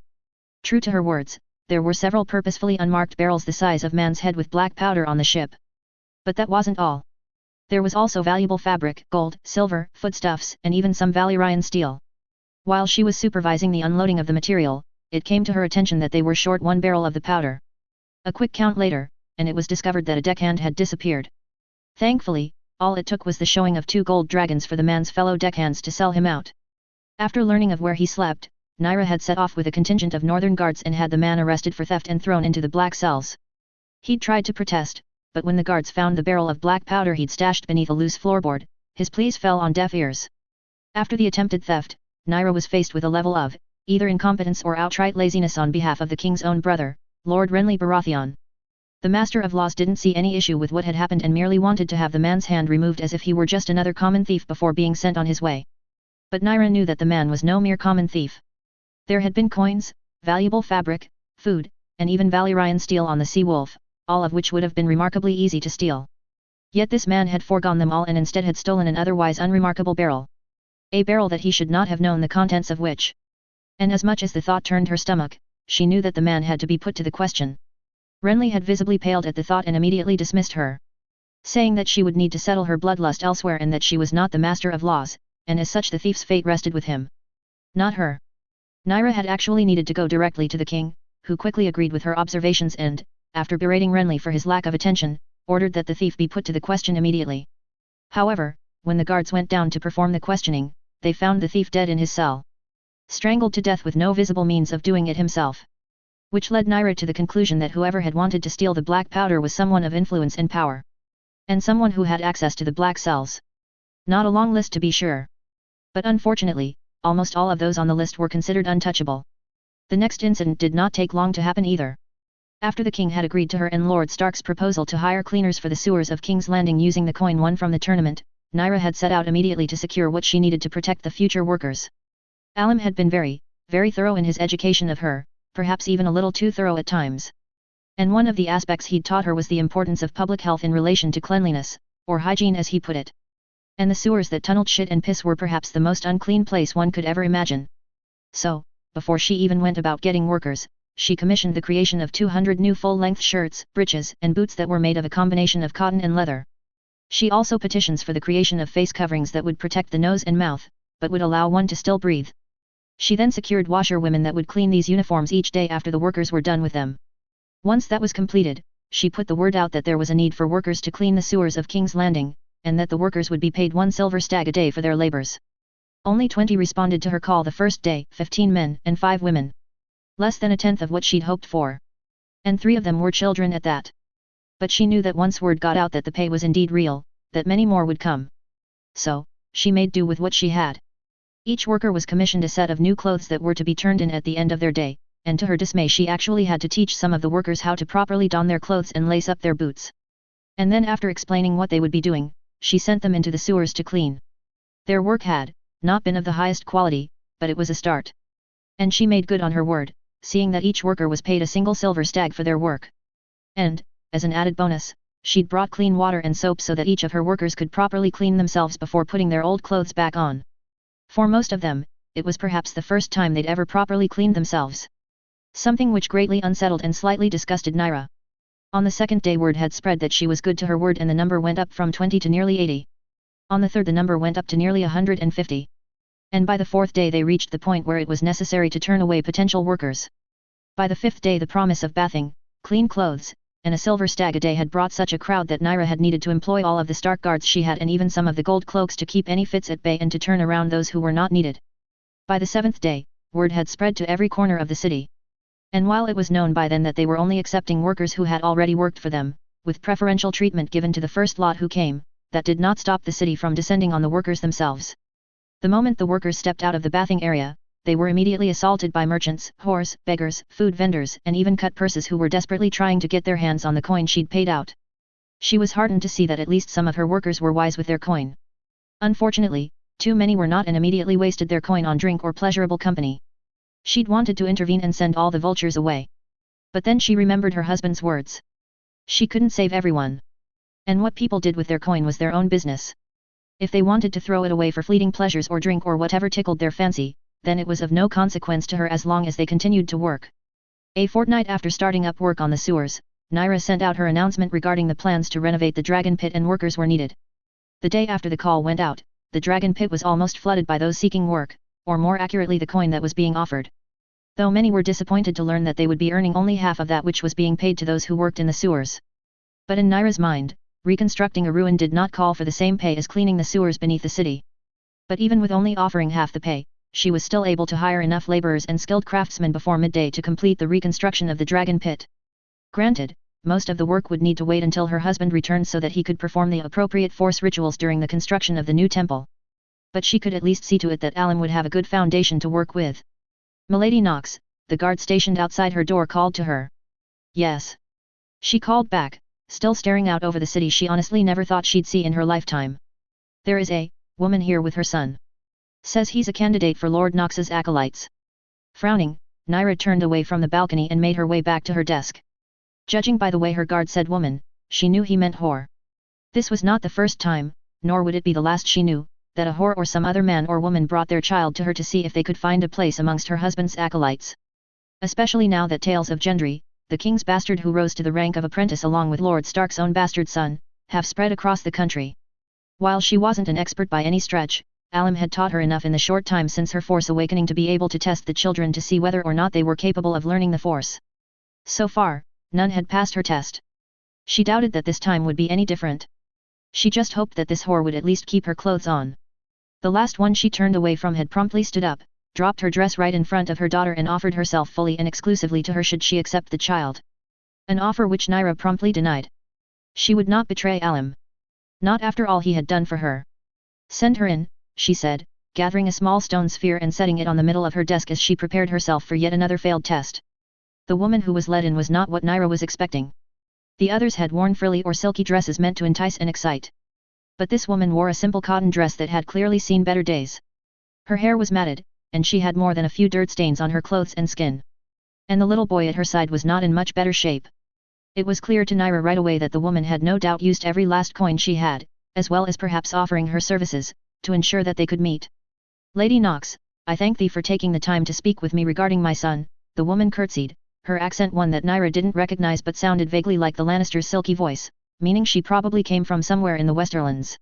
True to her words, there were several purposefully unmarked barrels the size of man's head with black powder on the ship. But that wasn't all. There was also valuable fabric, gold, silver, foodstuffs, and even some Valyrian steel. While she was supervising the unloading of the material, it came to her attention that they were short one barrel of the powder. A quick count later, and it was discovered that a deckhand had disappeared. Thankfully, all it took was the showing of 2 gold dragons for the man's fellow deckhands to sell him out. After learning of where he slept, Naira had set off with a contingent of northern guards and had the man arrested for theft and thrown into the black cells. He'd tried to protest, but when the guards found the barrel of black powder he'd stashed beneath a loose floorboard, his pleas fell on deaf ears. After the attempted theft, Naira was faced with a level of, either incompetence or outright laziness on behalf of the king's own brother, Lord Renly Baratheon. The Master of Laws didn't see any issue with what had happened and merely wanted to have the man's hand removed as if he were just another common thief before being sent on his way. But Naira knew that the man was no mere common thief. There had been coins, valuable fabric, food, and even Valyrian steel on the Sea Wolf, all of which would have been remarkably easy to steal. Yet this man had foregone them all and instead had stolen an otherwise unremarkable barrel. A barrel that he should not have known the contents of which. And as much as the thought turned her stomach, she knew that the man had to be put to the question. Renly had visibly paled at the thought and immediately dismissed her, saying that she would need to settle her bloodlust elsewhere and that she was not the Master of Laws, and as such the thief's fate rested with him. Not her. Naira had actually needed to go directly to the king, who quickly agreed with her observations and, after berating Renly for his lack of attention, ordered that the thief be put to the question immediately. However, when the guards went down to perform the questioning, they found the thief dead in his cell, strangled to death with no visible means of doing it himself. Which led Naira to the conclusion that whoever had wanted to steal the black powder was someone of influence and power. And someone who had access to the black cells. Not a long list to be sure. But unfortunately, almost all of those on the list were considered untouchable. The next incident did not take long to happen either. After the king had agreed to her and Lord Stark's proposal to hire cleaners for the sewers of King's Landing using the coin won from the tournament, Naira had set out immediately to secure what she needed to protect the future workers. Alim had been very thorough in his education of her, perhaps even a little too thorough at times. And one of the aspects he'd taught her was the importance of public health in relation to cleanliness, or hygiene as he put it. And the sewers that tunneled shit and piss were perhaps the most unclean place one could ever imagine. So, before she even went about getting workers, she commissioned the creation of 200 new full-length shirts, breeches, and boots that were made of a combination of cotton and leather. She also petitions for the creation of face coverings that would protect the nose and mouth, but would allow one to still breathe. She then secured washerwomen that would clean these uniforms each day after the workers were done with them. Once that was completed, she put the word out that there was a need for workers to clean the sewers of King's Landing, and that the workers would be paid 1 silver stag a day for their labors. Only 20 responded to her call the first day, 15 men and 5 women. Less than a tenth of what she'd hoped for. And 3 of them were children at that. But she knew that once word got out that the pay was indeed real, that many more would come. So, she made do with what she had. Each worker was commissioned a set of new clothes that were to be turned in at the end of their day, and to her dismay she actually had to teach some of the workers how to properly don their clothes and lace up their boots. And then after explaining what they would be doing, she sent them into the sewers to clean. Their work had not been of the highest quality, but it was a start. And she made good on her word, seeing that each worker was paid a single silver stag for their work. And, as an added bonus, she'd brought clean water and soap so that each of her workers could properly clean themselves before putting their old clothes back on. For most of them, it was perhaps the first time they'd ever properly cleaned themselves. Something which greatly unsettled and slightly disgusted Naira. On the second day word had spread that she was good to her word and the number went up from 20 to nearly 80. On the third the number went up to nearly 150. And by the fourth day they reached the point where it was necessary to turn away potential workers. By the fifth day the promise of bathing, clean clothes, and a silver stag a day had brought such a crowd that Naira had needed to employ all of the Stark guards she had and even some of the gold cloaks to keep any fits at bay and to turn around those who were not needed. By the seventh day, word had spread to every corner of the city. And while it was known by then that they were only accepting workers who had already worked for them, with preferential treatment given to the first lot who came, that did not stop the city from descending on the workers themselves. The moment the workers stepped out of the bathing area, they were immediately assaulted by merchants, whores, beggars, food vendors, and even cut purses who were desperately trying to get their hands on the coin she'd paid out. She was heartened to see that at least some of her workers were wise with their coin. Unfortunately, too many were not and immediately wasted their coin on drink or pleasurable company. She'd wanted to intervene and send all the vultures away. But then she remembered her husband's words. She couldn't save everyone. And what people did with their coin was their own business. If they wanted to throw it away for fleeting pleasures or drink or whatever tickled their fancy, then it was of no consequence to her as long as they continued to work. A fortnight after starting up work on the sewers, Naira sent out her announcement regarding the plans to renovate the dragon pit and workers were needed. The day after the call went out, the dragon pit was almost flooded by those seeking work, or more accurately the coin that was being offered. Though many were disappointed to learn that they would be earning only half of that which was being paid to those who worked in the sewers. But in Naira's mind, reconstructing a ruin did not call for the same pay as cleaning the sewers beneath the city. But even with only offering half the pay, she was still able to hire enough laborers and skilled craftsmen before midday to complete the reconstruction of the dragon pit. Granted, most of the work would need to wait until her husband returned so that he could perform the appropriate force rituals during the construction of the new temple. But she could at least see to it that Alan would have a good foundation to work with. "Milady Knox," the guard stationed outside her door called to her. "Yes." She called back, still staring out over the city she honestly never thought she'd see in her lifetime. "There is a woman here with her son. Says he's a candidate for Lord Knox's acolytes." Frowning, Naira turned away from the balcony and made her way back to her desk. Judging by the way her guard said woman, she knew he meant whore. This was not the first time, nor would it be the last she knew, that a whore or some other man or woman brought their child to her to see if they could find a place amongst her husband's acolytes. Especially now that tales of Gendry, the king's bastard who rose to the rank of apprentice along with Lord Stark's own bastard son, have spread across the country. While she wasn't an expert by any stretch, Alan had taught her enough in the short time since her Force awakening to be able to test the children to see whether or not they were capable of learning the Force. So far, none had passed her test. She doubted that this time would be any different. She just hoped that this whore would at least keep her clothes on. The last one she turned away from had promptly stood up, dropped her dress right in front of her daughter and offered herself fully and exclusively to her should she accept the child. An offer which Naira promptly denied. She would not betray Alim. Not after all he had done for her. "Send her in," she said, gathering a small stone sphere and setting it on the middle of her desk as she prepared herself for yet another failed test. The woman who was let in was not what Naira was expecting. The others had worn frilly or silky dresses meant to entice and excite. But this woman wore a simple cotton dress that had clearly seen better days. Her hair was matted, and she had more than a few dirt stains on her clothes and skin. And the little boy at her side was not in much better shape. It was clear to Naira right away that the woman had no doubt used every last coin she had, as well as perhaps offering her services, to ensure that they could meet. "Lady Knox, I thank thee for taking the time to speak with me regarding my son," the woman curtsied, her accent one that Naira didn't recognize but sounded vaguely like the Lannister's silky voice, meaning she probably came from somewhere in the Westerlands.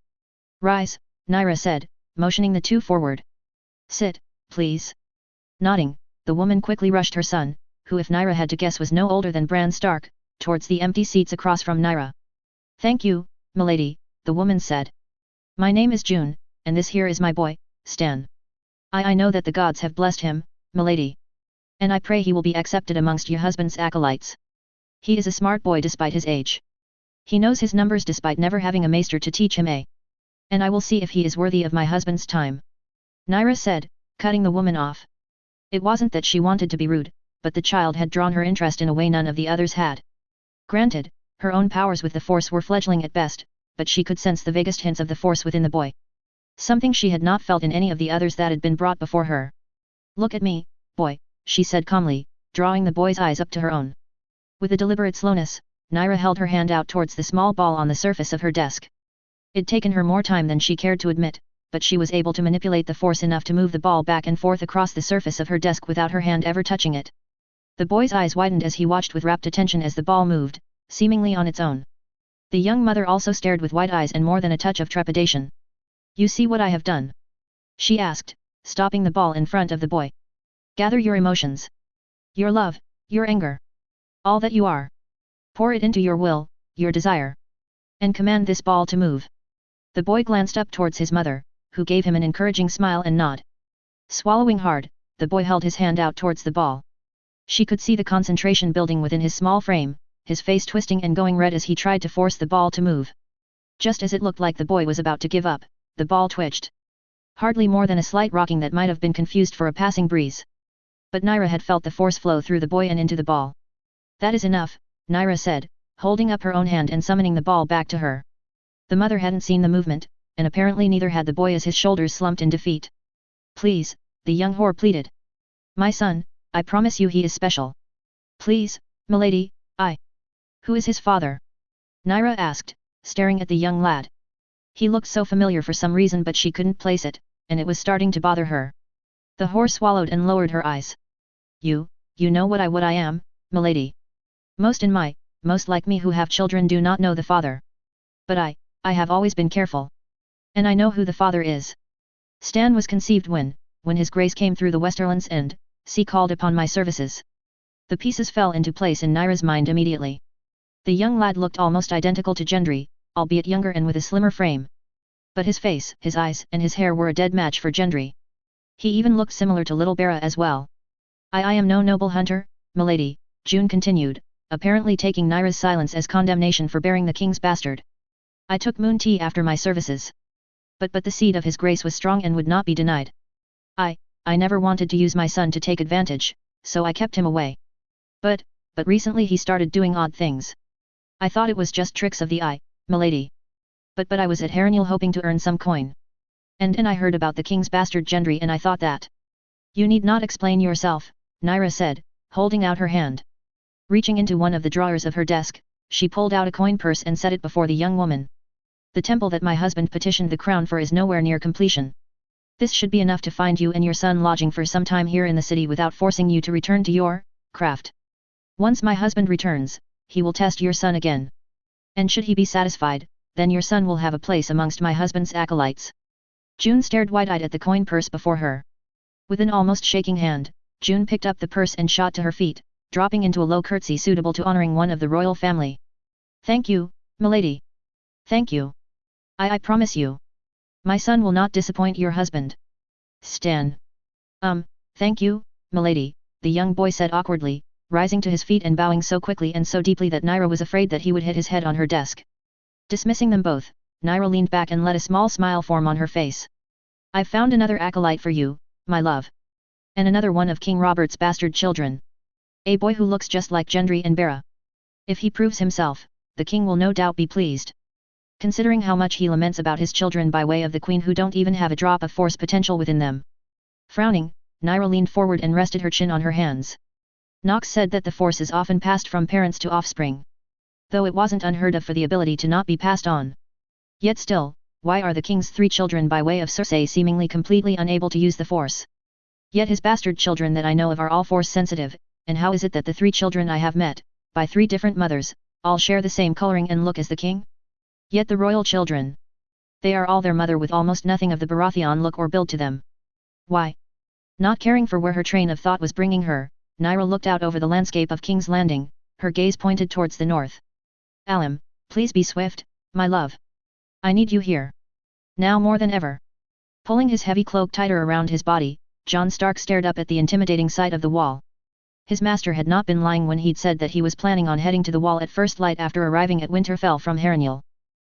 "Rise," Naira said, motioning the two forward. "Sit, please." Nodding, the woman quickly rushed her son, who if Naira had to guess was no older than Bran Stark, towards the empty seats across from Naira. "Thank you, milady," the woman said. "My name is June, and this here is my boy, Stan. I know that the gods have blessed him, milady. And I pray he will be accepted amongst your husband's acolytes. He is a smart boy despite his age. He knows his numbers despite never having a maester to teach him a. And I will see if he is worthy of my husband's time," Naira said, cutting the woman off. It wasn't that she wanted to be rude, but the child had drawn her interest in a way none of the others had. Granted, her own powers with the Force were fledgling at best, but she could sense the vaguest hints of the Force within the boy. Something she had not felt in any of the others that had been brought before her. "Look at me, boy," she said calmly, drawing the boy's eyes up to her own. With a deliberate slowness, Naira held her hand out towards the small ball on the surface of her desk. It'd taken her more time than she cared to admit, but she was able to manipulate the Force enough to move the ball back and forth across the surface of her desk without her hand ever touching it. The boy's eyes widened as he watched with rapt attention as the ball moved, seemingly on its own. The young mother also stared with wide eyes and more than a touch of trepidation. "You see what I have done?" she asked, stopping the ball in front of the boy. "Gather your emotions. Your love, your anger. All that you are. Pour it into your will, your desire. And command this ball to move." The boy glanced up towards his mother, who gave him an encouraging smile and nod. Swallowing hard, the boy held his hand out towards the ball. She could see the concentration building within his small frame, his face twisting and going red as he tried to force the ball to move. Just as it looked like the boy was about to give up, the ball twitched. Hardly more than a slight rocking that might have been confused for a passing breeze. But Naira had felt the Force flow through the boy and into the ball. "That is enough," Naira said, holding up her own hand and summoning the ball back to her. The mother hadn't seen the movement, and apparently neither had the boy as his shoulders slumped in defeat. "Please," the young whore pleaded. "My son, I promise you he is special. Please, milady, I." "Who is his father?" Naira asked, staring at the young lad. He looked so familiar for some reason but she couldn't place it, and it was starting to bother her. The whore swallowed and lowered her eyes. You know what I am, milady. Most like me who have children do not know the father. But I have always been careful. And I know who the father is. Stan was conceived when when his grace came through the Westerlands and, called upon my services. The pieces fell into place in Naira's mind immediately. The young lad looked almost identical to Gendry, albeit younger and with a slimmer frame. But his face, his eyes, and his hair were a dead match for Gendry. He even looked similar to little Bera as well. I am no noble hunter, milady, June continued, apparently taking Naira's silence as condemnation for bearing the king's bastard. I took moon tea after my services. But the seed of his grace was strong and would not be denied. I never wanted to use my son to take advantage, so I kept him away. But recently he started doing odd things. I thought it was just tricks of the eye, milady. But I was at Harrenhal hoping to earn some coin. And I heard about the king's bastard Gendry and I thought that. You need not explain yourself, Naira said, holding out her hand. Reaching into one of the drawers of her desk, she pulled out a coin purse and set it before the young woman. The temple that my husband petitioned the crown for is nowhere near completion. This should be enough to find you and your son lodging for some time here in the city without forcing you to return to your craft. Once my husband returns, he will test your son again. And should he be satisfied, then your son will have a place amongst my husband's acolytes. June stared wide-eyed at the coin purse before her. With an almost shaking hand, June picked up the purse and shot to her feet, dropping into a low curtsy suitable to honoring one of the royal family. Thank you, milady. Thank you. I promise you. My son will not disappoint your husband. Stan. Thank you, milady, the young boy said awkwardly, rising to his feet and bowing so quickly and so deeply that Naira was afraid that he would hit his head on her desk. Dismissing them both, Naira leaned back and let a small smile form on her face. I've found another acolyte for you, my love. And another one of King Robert's bastard children. A boy who looks just like Gendry and Bera. If he proves himself, the king will no doubt be pleased. Considering how much he laments about his children by way of the queen who don't even have a drop of force potential within them. Frowning, Naira leaned forward and rested her chin on her hands. Nox said that the force is often passed from parents to offspring. Though it wasn't unheard of for the ability to not be passed on. Yet still, why are the king's 3 children by way of Sorcerer seemingly completely unable to use the force? Yet his bastard children that I know of are all force sensitive, and how is it that the 3 children I have met, by 3 different mothers, all share the same coloring and look as the king? Yet the royal children. They are all their mother with almost nothing of the Baratheon look or build to them. Why? Not caring for where her train of thought was bringing her, Naira looked out over the landscape of King's Landing, her gaze pointed towards the north. Alim, please be swift, my love. I need you here. Now more than ever. Pulling his heavy cloak tighter around his body, Jon Stark stared up at the intimidating sight of the wall. His master had not been lying when he'd said that he was planning on heading to the wall at first light after arriving at Winterfell from Harrenhal.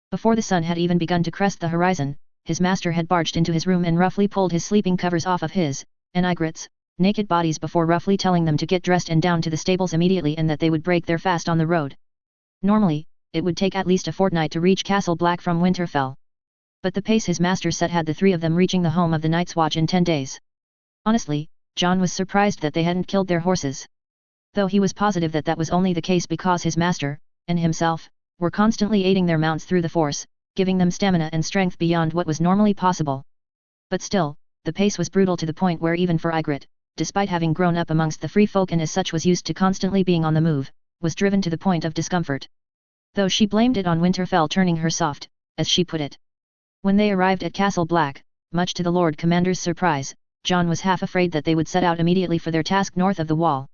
Before the sun had even begun to crest the horizon, his master had barged into his room and roughly pulled his sleeping covers off of his, and Ygritte's, naked bodies before roughly telling them to get dressed and down to the stables immediately and that they would break their fast on the road. Normally, it would take at least a fortnight to reach Castle Black from Winterfell. But the pace his master set had the 3 of them reaching the home of the Night's Watch in 10 days. Honestly, Jon was surprised that they hadn't killed their horses. Though he was positive that that was only the case because his master, and himself, were constantly aiding their mounts through the force, giving them stamina and strength beyond what was normally possible. But still, the pace was brutal to the point where even for Ygritte, despite having grown up amongst the free folk and as such was used to constantly being on the move, was driven to the point of discomfort. Though she blamed it on Winterfell turning her soft, as she put it. When they arrived at Castle Black, much to the Lord Commander's surprise, Jon was half afraid that they would set out immediately for their task north of the wall.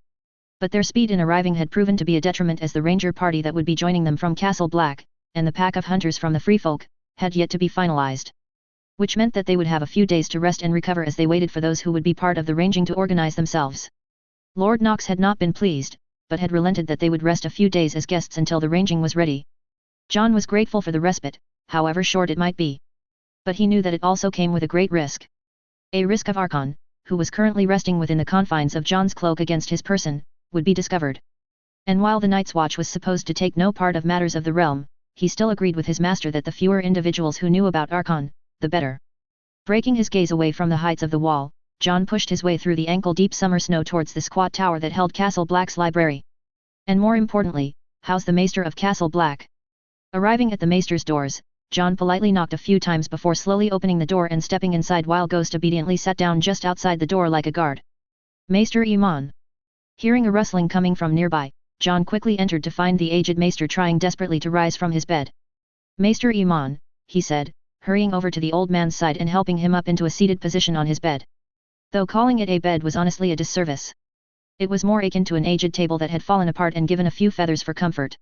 But their speed in arriving had proven to be a detriment as the ranger party that would be joining them from Castle Black, and the pack of hunters from the Free Folk, had yet to be finalized. Which meant that they would have a few days to rest and recover as they waited for those who would be part of the ranging to organize themselves. Lord Nox had not been pleased, but had relented that they would rest a few days as guests until the ranging was ready. Jon was grateful for the respite, however short it might be. But he knew that it also came with a great risk. A risk of Arkon, who was currently resting within the confines of Jon's cloak against his person, would be discovered. And while the Night's Watch was supposed to take no part of matters of the realm, he still agreed with his master that the fewer individuals who knew about Arkon, the better. Breaking his gaze away from the heights of the wall, Jon pushed his way through the ankle-deep summer snow towards the squat tower that held Castle Black's library. And more importantly, housed the Maester of Castle Black. Arriving at the Maester's doors, Jon politely knocked a few times before slowly opening the door and stepping inside while Ghost obediently sat down just outside the door like a guard. Maester Iman. Hearing a rustling coming from nearby, Jon quickly entered to find the aged Maester trying desperately to rise from his bed. Maester Iman, he said, hurrying over to the old man's side and helping him up into a seated position on his bed. though calling it a bed was honestly a disservice. It was more akin to an aged table that had fallen apart and given a few feathers for comfort.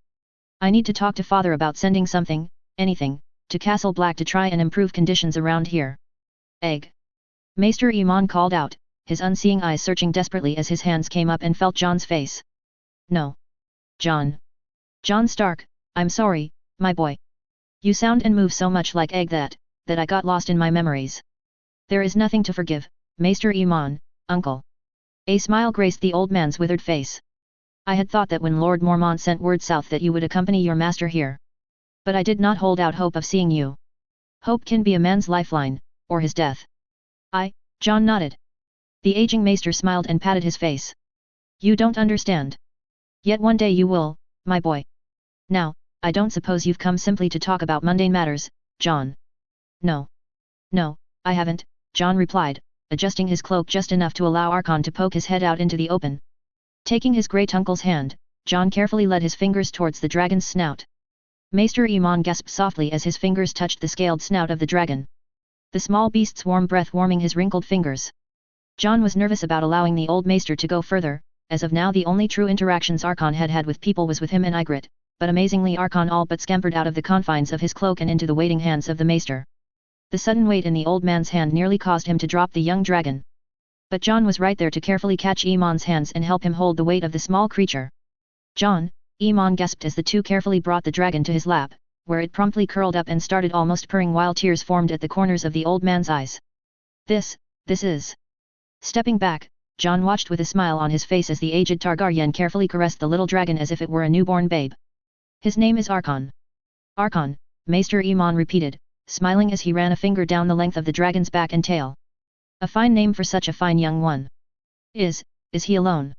I need to talk to father about sending something, anything, to Castle Black to try and improve conditions around here. Egg. Maester Iman called out, his unseeing eyes searching desperately as his hands came up and felt John's face. No. John. John Stark, I'm sorry, my boy. You sound and move so much like Egg that I got lost in my memories. There is nothing to forgive, Maester Iman, uncle. A smile graced the old man's withered face. I had thought that when Lord Mormont sent word south that you would accompany your master here. But I did not hold out hope of seeing you. Hope can be a man's lifeline, or his death. John nodded. The aging maester smiled and patted his face. You don't understand. Yet one day you will, my boy. Now, I don't suppose you've come simply to talk about mundane matters, John. No. No, I haven't, John replied, adjusting his cloak just enough to allow Archon to poke his head out into the open. Taking his great-uncle's hand, John carefully led his fingers towards the dragon's snout. Maester Iman gasped softly as his fingers touched the scaled snout of the dragon. The small beast's warm breath warming his wrinkled fingers. John was nervous about allowing the old maester to go further, as of now the only true interactions Archon had had with people was with him and Ygritte, but amazingly Archon all but scampered out of the confines of his cloak and into the waiting hands of the maester. The sudden weight in the old man's hand nearly caused him to drop the young dragon. But John was right there to carefully catch Iman's hands and help him hold the weight of the small creature. John, Iman gasped as the two carefully brought the dragon to his lap, where it promptly curled up and started almost purring while tears formed at the corners of the old man's eyes. This is... Stepping back, John watched with a smile on his face as the aged Targaryen carefully caressed the little dragon as if it were a newborn babe. His name is Archon. Archon, Maester Iman repeated, smiling as he ran a finger down the length of the dragon's back and tail. A fine name for such a fine young one. Is he alone?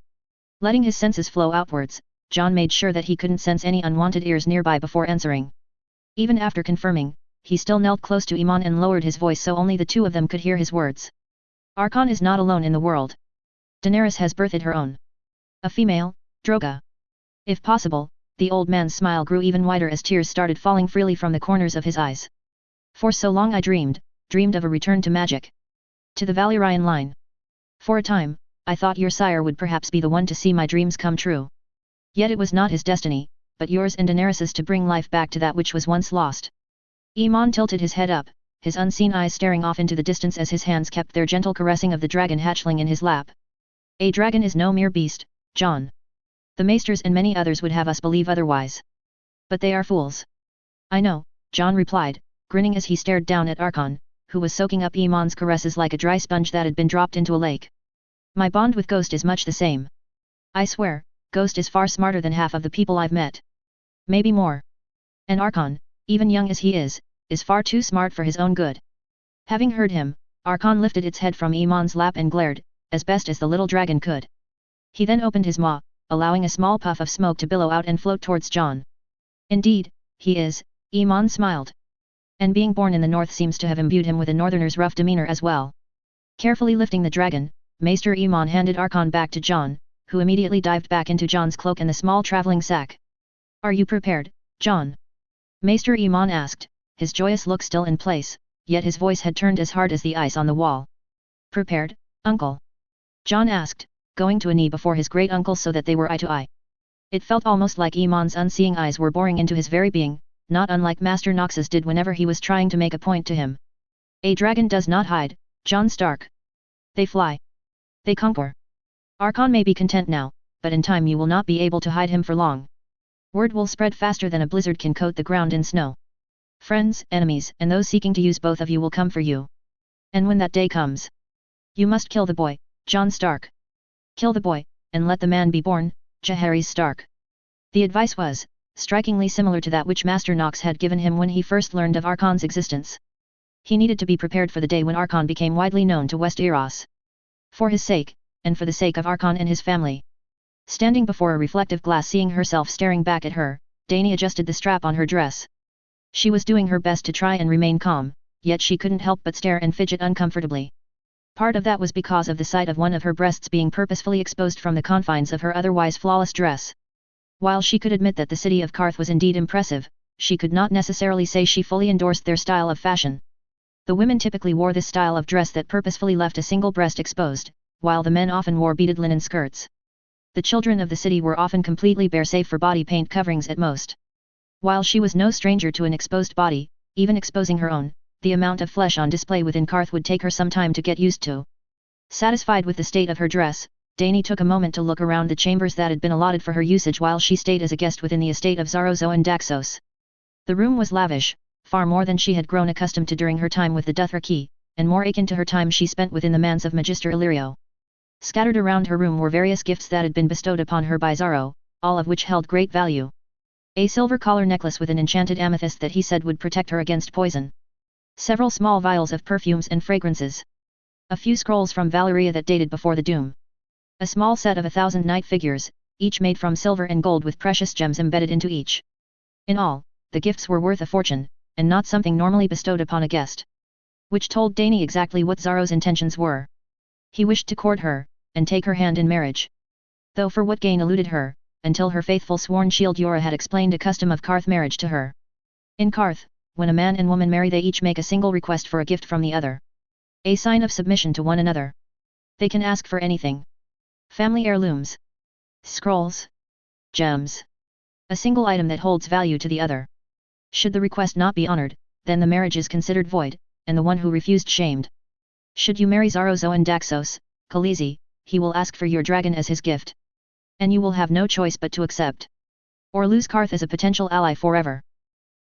Letting his senses flow outwards, John made sure that he couldn't sense any unwanted ears nearby before answering. Even after confirming, he still knelt close to Iman and lowered his voice so only the two of them could hear his words. Archon is not alone in the world. Daenerys has birthed her own. A female, Droga. If possible, the old man's smile grew even wider as tears started falling freely from the corners of his eyes. For so long I dreamed of a return to magic. To the Valyrian line. For a time, I thought your sire would perhaps be the one to see my dreams come true. Yet it was not his destiny, but yours and Daenerys's to bring life back to that which was once lost. Iman tilted his head up, his unseen eyes staring off into the distance as his hands kept their gentle caressing of the dragon hatchling in his lap. A dragon is no mere beast, John. The maesters and many others would have us believe otherwise. But they are fools. I know, John replied, grinning as he stared down at Archon, who was soaking up Iman's caresses like a dry sponge that had been dropped into a lake. My bond with Ghost is much the same. I swear, Ghost is far smarter than half of the people I've met. Maybe more. And Archon, even young as he is far too smart for his own good. Having heard him, Archon lifted its head from Iman's lap and glared, as best as the little dragon could. He then opened his maw, allowing a small puff of smoke to billow out and float towards John. Indeed, he is, Iman smiled. And being born in the north seems to have imbued him with a northerner's rough demeanor as well. Carefully lifting the dragon, Maester Iman handed Archon back to John, who immediately dived back into John's cloak and the small traveling sack. Are you prepared, John? Maester Iman asked, his joyous look still in place, yet his voice had turned as hard as the ice on the wall. Prepared, uncle? John asked, going to a knee before his great-uncle so that they were eye to eye. It felt almost like Iman's unseeing eyes were boring into his very being, not unlike Master Nox's did whenever he was trying to make a point to him. A dragon does not hide, John Stark. They fly. They conquer. Archon may be content now, but in time you will not be able to hide him for long. Word will spread faster than a blizzard can coat the ground in snow. Friends, enemies, and those seeking to use both of you will come for you. And when that day comes, you must kill the boy, John Stark. Kill the boy, and let the man be born, Jaehaerys Stark. The advice was strikingly similar to that which Master Nox had given him when he first learned of Archon's existence. He needed to be prepared for the day when Archon became widely known to Westeros. For his sake, and for the sake of Archon and his family. Standing before a reflective glass seeing herself staring back at her, Dany adjusted the strap on her dress. She was doing her best to try and remain calm, yet she couldn't help but stare and fidget uncomfortably. Part of that was because of the sight of one of her breasts being purposefully exposed from the confines of her otherwise flawless dress. While she could admit that the city of Qarth was indeed impressive, she could not necessarily say she fully endorsed their style of fashion. The women typically wore this style of dress that purposefully left a single breast exposed, while the men often wore beaded linen skirts. The children of the city were often completely bare save for body paint coverings at most. While she was no stranger to an exposed body, even exposing her own, the amount of flesh on display within Karth would take her some time to get used to. Satisfied with the state of her dress, Dany took a moment to look around the chambers that had been allotted for her usage while she stayed as a guest within the estate of Zarozo and Daxos. The room was lavish, far more than she had grown accustomed to during her time with the Dothraki, and more akin to her time she spent within the manse of Magister Illyrio. Scattered around her room were various gifts that had been bestowed upon her by Zaro, all of which held great value. A silver collar necklace with an enchanted amethyst that he said would protect her against poison. Several small vials of perfumes and fragrances. A few scrolls from Valeria that dated before the doom. A small set of 1,000 knight figures, each made from silver and gold with precious gems embedded into each. In all, the gifts were worth a fortune, and not something normally bestowed upon a guest. Which told Dany exactly what Zaro's intentions were. He wished to court her, and take her hand in marriage. Though for what gain eluded her, until her faithful sworn shield Yora had explained a custom of Karth marriage to her. In Karth, when a man and woman marry they each make a single request for a gift from the other. A sign of submission to one another. They can ask for anything. Family heirlooms. Scrolls. Gems. A single item that holds value to the other. Should the request not be honored, then the marriage is considered void, and the one who refused shamed. Should you marry Zarozo and Daxos, Khaleesi, he will ask for your dragon as his gift. And you will have no choice but to accept. Or lose Karth as a potential ally forever.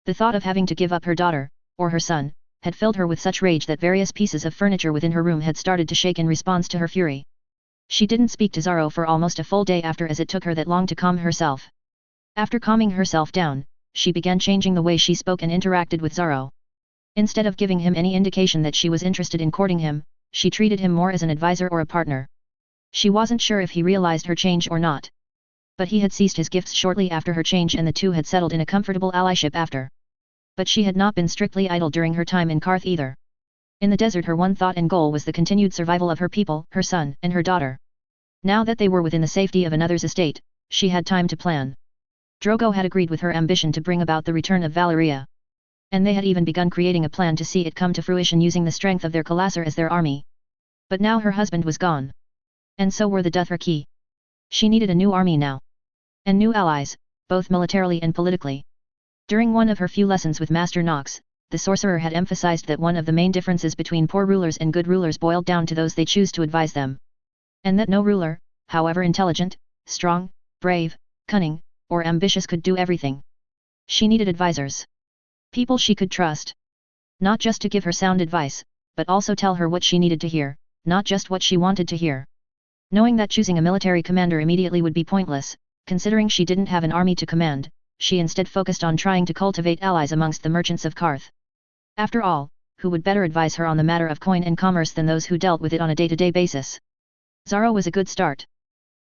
The thought of having to give up her daughter, or her son, had filled her with such rage that various pieces of furniture within her room had started to shake in response to her fury. She didn't speak to Zaro for almost a full day after, as it took her that long to calm herself. After calming herself down, she began changing the way she spoke and interacted with Zaro. Instead of giving him any indication that she was interested in courting him, she treated him more as an advisor or a partner. She wasn't sure if he realized her change or not. But he had ceased his gifts shortly after her change and the two had settled in a comfortable allyship after. But she had not been strictly idle during her time in Karth either. In the desert her one thought and goal was the continued survival of her people, her son, and her daughter. Now that they were within the safety of another's estate, she had time to plan. Drogo had agreed with her ambition to bring about the return of Valeria. And they had even begun creating a plan to see it come to fruition using the strength of their Khalasar as their army. But now her husband was gone. And so were the Dothraki. She needed a new army now. And new allies, both militarily and politically. During one of her few lessons with Master Nox, the sorcerer had emphasized that one of the main differences between poor rulers and good rulers boiled down to those they choose to advise them. And that no ruler, however intelligent, strong, brave, cunning, or ambitious could do everything. She needed advisors. People she could trust. Not just to give her sound advice, but also tell her what she needed to hear, not just what she wanted to hear. Knowing that choosing a military commander immediately would be pointless, considering she didn't have an army to command, she instead focused on trying to cultivate allies amongst the merchants of Karth. After all, who would better advise her on the matter of coin and commerce than those who dealt with it on a day-to-day basis? Zaro was a good start.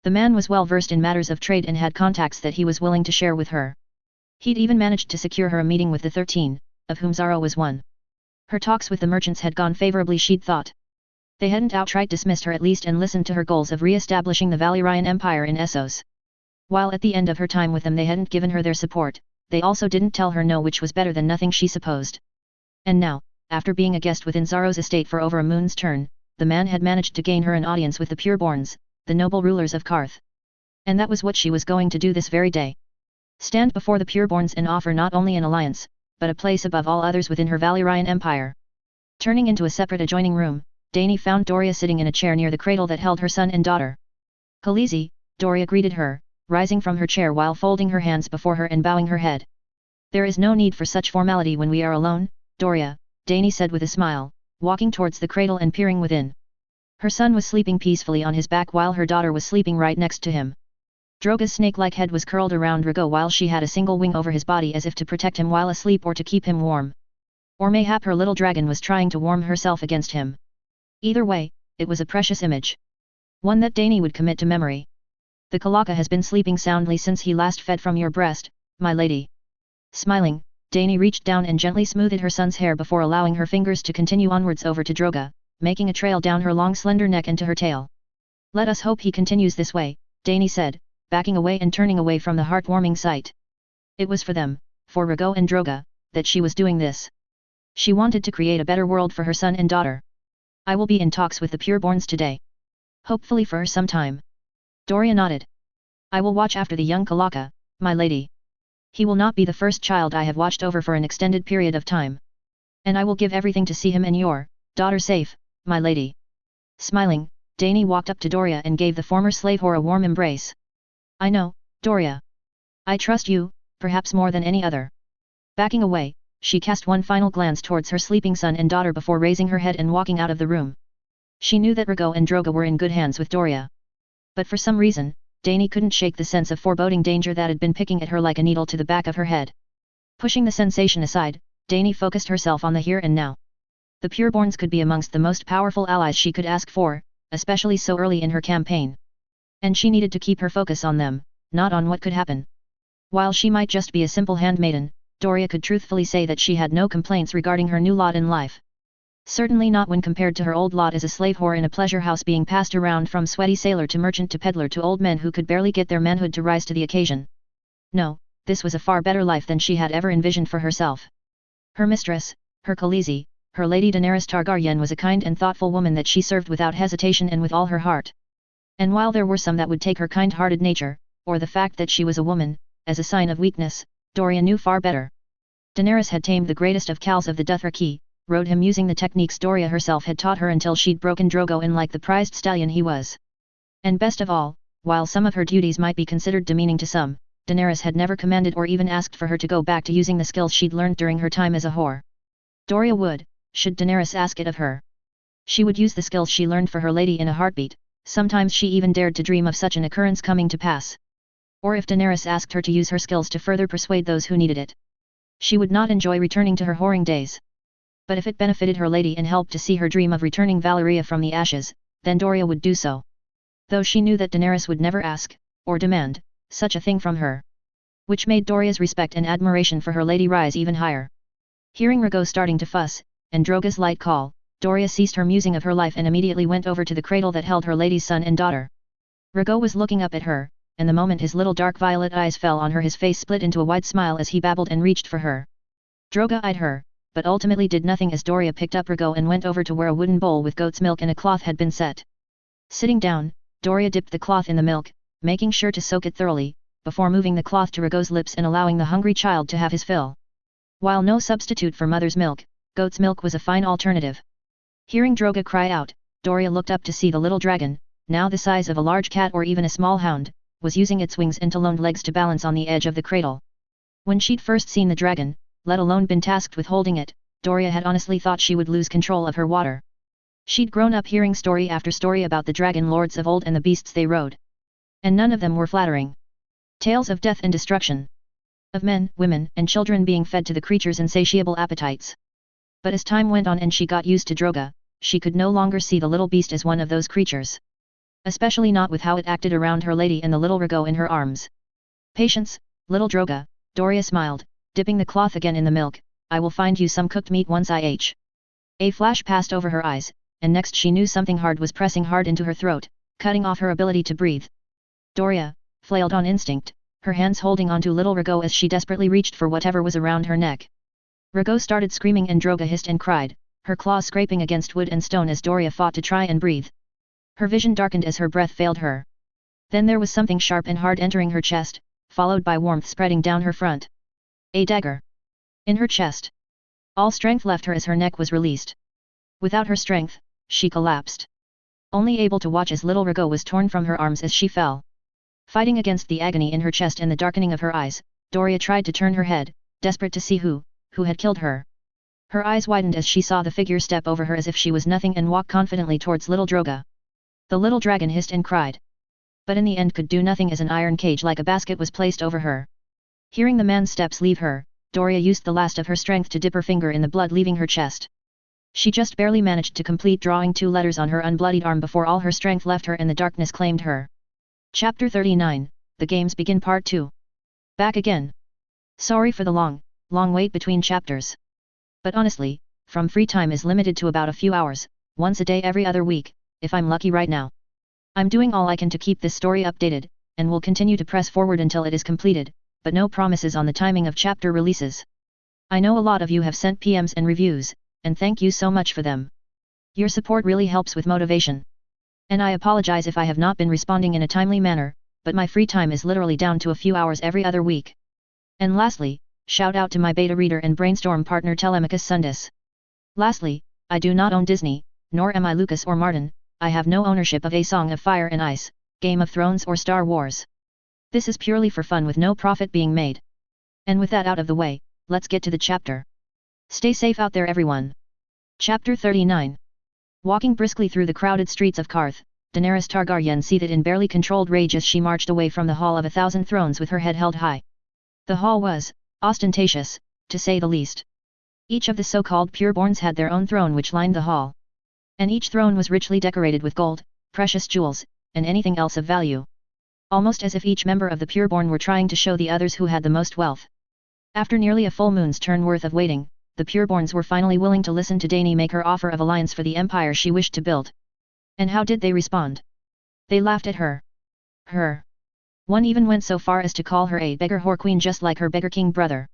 The man was well versed in matters of trade and had contacts that he was willing to share with her. He'd even managed to secure her a meeting with the 13, of whom Zaro was one. Her talks with the merchants had gone favorably, she'd thought. They hadn't outright dismissed her at least and listened to her goals of re-establishing the Valyrian Empire in Essos. While at the end of her time with them they hadn't given her their support, they also didn't tell her no, which was better than nothing, she supposed. And now, after being a guest within Zaro's estate for over a moon's turn, the man had managed to gain her an audience with the pureborns, the noble rulers of Karth. And that was what she was going to do this very day. Stand before the pureborns and offer not only an alliance, but a place above all others within her Valyrian Empire. Turning into a separate adjoining room, Dany found Doria sitting in a chair near the cradle that held her son and daughter. Khaleesi, Doria greeted her, rising from her chair while folding her hands before her and bowing her head. There is no need for such formality when we are alone, Doria, Dany said with a smile, walking towards the cradle and peering within. Her son was sleeping peacefully on his back while her daughter was sleeping right next to him. Drogo's snake-like head was curled around Rago while she had a single wing over his body as if to protect him while asleep or to keep him warm. Or mayhap her little dragon was trying to warm herself against him. Either way, it was a precious image. One that Dany would commit to memory. The Kalaka has been sleeping soundly since he last fed from your breast, my lady. Smiling, Dany reached down and gently smoothed her son's hair before allowing her fingers to continue onwards over to Drogo, making a trail down her long slender neck and to her tail. Let us hope he continues this way, Dany said, backing away and turning away from the heartwarming sight. It was for them, for Rago and Drogo, that she was doing this. She wanted to create a better world for her son and daughter. I will be in talks with the pureborns today. Hopefully for some time. Doria nodded. I will watch after the young Kalaka, my lady. He will not be the first child I have watched over for an extended period of time. And I will give everything to see him and your daughter safe, my lady. Smiling, Dani walked up to Doria and gave the former slave whore a warm embrace. I know, Doria. I trust you, perhaps more than any other. Backing away, she cast one final glance towards her sleeping son and daughter before raising her head and walking out of the room. She knew that Rago and Droga were in good hands with Doria. But for some reason, Dani couldn't shake the sense of foreboding danger that had been picking at her like a needle to the back of her head. Pushing the sensation aside, Dani focused herself on the here and now. The pureborns could be amongst the most powerful allies she could ask for, especially so early in her campaign. And she needed to keep her focus on them, not on what could happen. While she might just be a simple handmaiden, Doria could truthfully say that she had no complaints regarding her new lot in life. Certainly not when compared to her old lot as a slave whore in a pleasure house being passed around from sweaty sailor to merchant to peddler to old men who could barely get their manhood to rise to the occasion. No, this was a far better life than she had ever envisioned for herself. Her mistress, her Khaleesi, her Lady Daenerys Targaryen was a kind and thoughtful woman that she served without hesitation and with all her heart. And while there were some that would take her kind-hearted nature, or the fact that she was a woman, as a sign of weakness, Doria knew far better. Daenerys had tamed the greatest of Khals of the Dothraki, rode him using the techniques Doria herself had taught her until she'd broken Drogo in like the prized stallion he was. And best of all, while some of her duties might be considered demeaning to some, Daenerys had never commanded or even asked for her to go back to using the skills she'd learned during her time as a whore. Doria would, should Daenerys ask it of her. She would use the skills she learned for her lady in a heartbeat, sometimes she even dared to dream of such an occurrence coming to pass. Or if Daenerys asked her to use her skills to further persuade those who needed it. She would not enjoy returning to her whoring days. But if it benefited her lady and helped to see her dream of returning Valyria from the ashes, then Doria would do so. Though she knew that Daenerys would never ask, or demand, such a thing from her. Which made Doria's respect and admiration for her lady rise even higher. Hearing Rago starting to fuss, and Droga's light call, Doria ceased her musing of her life and immediately went over to the cradle that held her lady's son and daughter. Rago was looking up at her, and the moment his little dark violet eyes fell on her his face split into a wide smile as he babbled and reached for her. Droga eyed her, but ultimately did nothing as Doria picked up Rago and went over to where a wooden bowl with goat's milk and a cloth had been set. Sitting down, Doria dipped the cloth in the milk, making sure to soak it thoroughly, before moving the cloth to Rago's lips and allowing the hungry child to have his fill. While no substitute for mother's milk, goat's milk was a fine alternative. Hearing Droga cry out, Doria looked up to see the little dragon, now the size of a large cat or even a small hound, was using its wings and taloned legs to balance on the edge of the cradle. When she'd first seen the dragon, let alone been tasked with holding it, Doria had honestly thought she would lose control of her water. She'd grown up hearing story after story about the dragon lords of old and the beasts they rode. And none of them were flattering. Tales of death and destruction. Of men, women, and children being fed to the creature's insatiable appetites. But as time went on and she got used to Droga, she could no longer see the little beast as one of those creatures. Especially not with how it acted around her lady and the little Rago in her arms. Patience, little Droga, Doria smiled, dipping the cloth again in the milk. I will find you some cooked meat once I age. A flash passed over her eyes, and next she knew something hard was pressing hard into her throat, cutting off her ability to breathe. Doria flailed on instinct, her hands holding onto little Rago as she desperately reached for whatever was around her neck. Rago started screaming and Droga hissed and cried, her claws scraping against wood and stone as Doria fought to try and breathe. Her vision darkened as her breath failed her. Then there was something sharp and hard entering her chest, followed by warmth spreading down her front. A dagger. In her chest. All strength left her as her neck was released. Without her strength, she collapsed. Only able to watch as little Rago was torn from her arms as she fell. Fighting against the agony in her chest and the darkening of her eyes, Doria tried to turn her head, desperate to see who had killed her. Her eyes widened as she saw the figure step over her as if she was nothing and walk confidently towards little Droga. The little dragon hissed and cried. But in the end could do nothing as an iron cage like a basket was placed over her. Hearing the man's steps leave her, Doria used the last of her strength to dip her finger in the blood leaving her chest. She just barely managed to complete drawing 2 letters on her unbloodied arm before all her strength left her and the darkness claimed her. Chapter 39, The Games Begin Part 2. Back again. Sorry for the long wait between chapters. But honestly, from free time is limited to about a few hours, once a day every other week, if I'm lucky right now. I'm doing all I can to keep this story updated, and will continue to press forward until it is completed, but no promises on the timing of chapter releases. I know a lot of you have sent PMs and reviews, and thank you so much for them. Your support really helps with motivation. And I apologize if I have not been responding in a timely manner, but my free time is literally down to a few hours every other week. And lastly, shout out to my beta reader and brainstorm partner Telemachus Sundus. Lastly, I do not own Disney, nor am I Lucas or Martin. I have no ownership of A Song of Fire and Ice, Game of Thrones or Star Wars. This is purely for fun with no profit being made. And with that out of the way, let's get to the chapter. Stay safe out there everyone. Chapter 39. Walking briskly through the crowded streets of Karth, Daenerys Targaryen seethed in barely controlled rage as she marched away from the Hall of 1,000 Thrones with her head held high. The hall was ostentatious, to say the least. Each of the so-called pureborns had their own throne which lined the hall. And each throne was richly decorated with gold, precious jewels, and anything else of value. Almost as if each member of the pureborn were trying to show the others who had the most wealth. After nearly a full moon's turn worth of waiting, the pureborns were finally willing to listen to Dany make her offer of alliance for the empire she wished to build. And how did they respond? They laughed at her. One even went so far as to call her a beggar whore queen just like her beggar king brother.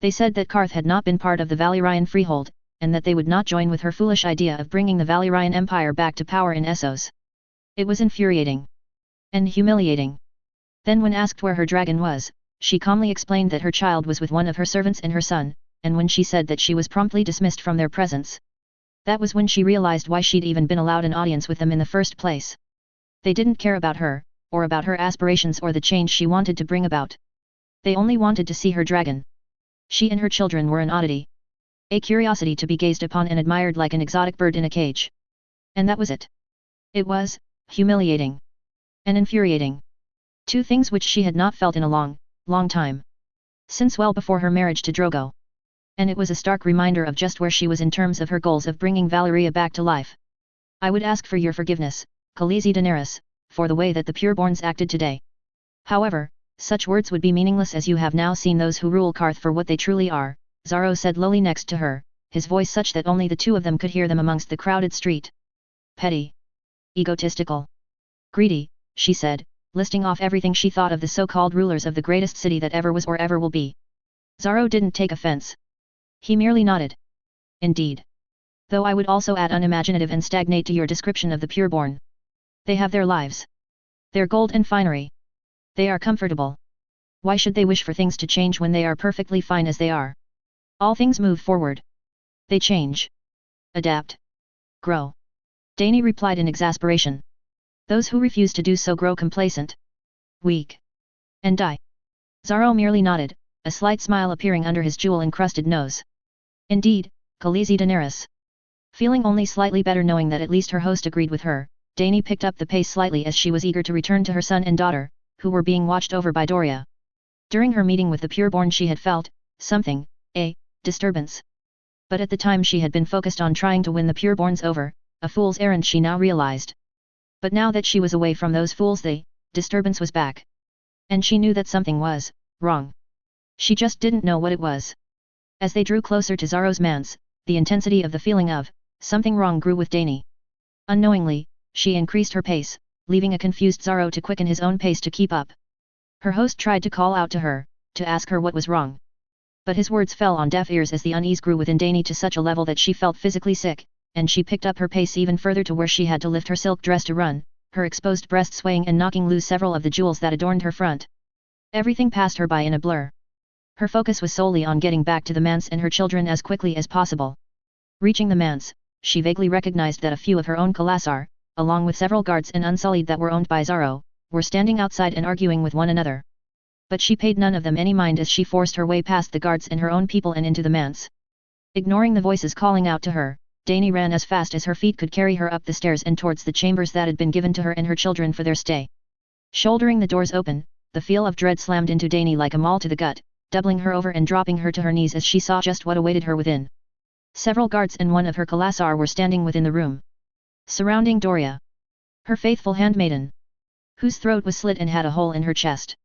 They said that Karth had not been part of the Valyrian freehold, and that they would not join with her foolish idea of bringing the Valyrian Empire back to power in Essos. It was infuriating. And humiliating. Then when asked where her dragon was, she calmly explained that her child was with one of her servants and her son, and when she said that she was promptly dismissed from their presence. That was when she realized why she'd even been allowed an audience with them in the first place. They didn't care about her, or about her aspirations or the change she wanted to bring about. They only wanted to see her dragon. She and her children were an oddity. A curiosity to be gazed upon and admired like an exotic bird in a cage. And that was it. It was humiliating. And infuriating. Two things which she had not felt in a long time. Since well before her marriage to Drogo. And it was a stark reminder of just where she was in terms of her goals of bringing Valyria back to life. I would ask for your forgiveness, Khaleesi Daenerys, for the way that the pureborns acted today. However, such words would be meaningless as you have now seen those who rule Karth for what they truly are, Xaro said lowly next to her, his voice such that only the two of them could hear them amongst the crowded street. Petty. Egotistical. Greedy, she said, listing off everything she thought of the so-called rulers of the greatest city that ever was or ever will be. Xaro didn't take offense. He merely nodded. Indeed. Though I would also add unimaginative and stagnate to your description of the pureborn. They have their lives. Their gold and finery. They are comfortable. Why should they wish for things to change when they are perfectly fine as they are? All things move forward. They change. Adapt. Grow. Dany replied in exasperation. Those who refuse to do so grow complacent. Weak. And die. Xaro merely nodded, a slight smile appearing under his jewel-encrusted nose. Indeed, Khaleesi Daenerys. Feeling only slightly better knowing that at least her host agreed with her, Dany picked up the pace slightly as she was eager to return to her son and daughter, who were being watched over by Doria. During her meeting with the pureborn she had felt something, a disturbance. But at the time she had been focused on trying to win the pureborns over, a fool's errand she now realized. But now that she was away from those fools the disturbance was back. And she knew that something was wrong. She just didn't know what it was. As they drew closer to Xaro's manse, the intensity of the feeling of something wrong grew with Dany. Unknowingly, she increased her pace, leaving a confused Xaro to quicken his own pace to keep up. Her host tried to call out to her, to ask her what was wrong. But his words fell on deaf ears as the unease grew within Dany to such a level that she felt physically sick, and she picked up her pace even further to where she had to lift her silk dress to run, her exposed breast swaying and knocking loose several of the jewels that adorned her front. Everything passed her by in a blur. Her focus was solely on getting back to the manse and her children as quickly as possible. Reaching the manse, she vaguely recognized that a few of her own Khalasar, along with several guards and Unsullied that were owned by Xaro, were standing outside and arguing with one another. But she paid none of them any mind as she forced her way past the guards and her own people and into the manse. Ignoring the voices calling out to her, Dany ran as fast as her feet could carry her up the stairs and towards the chambers that had been given to her and her children for their stay. Shouldering the doors open, the feel of dread slammed into Dany like a maul to the gut, doubling her over and dropping her to her knees as she saw just what awaited her within. Several guards and one of her Khalasar were standing within the room. Surrounding Doria. Her faithful handmaiden. Whose throat was slit and had a hole in her chest.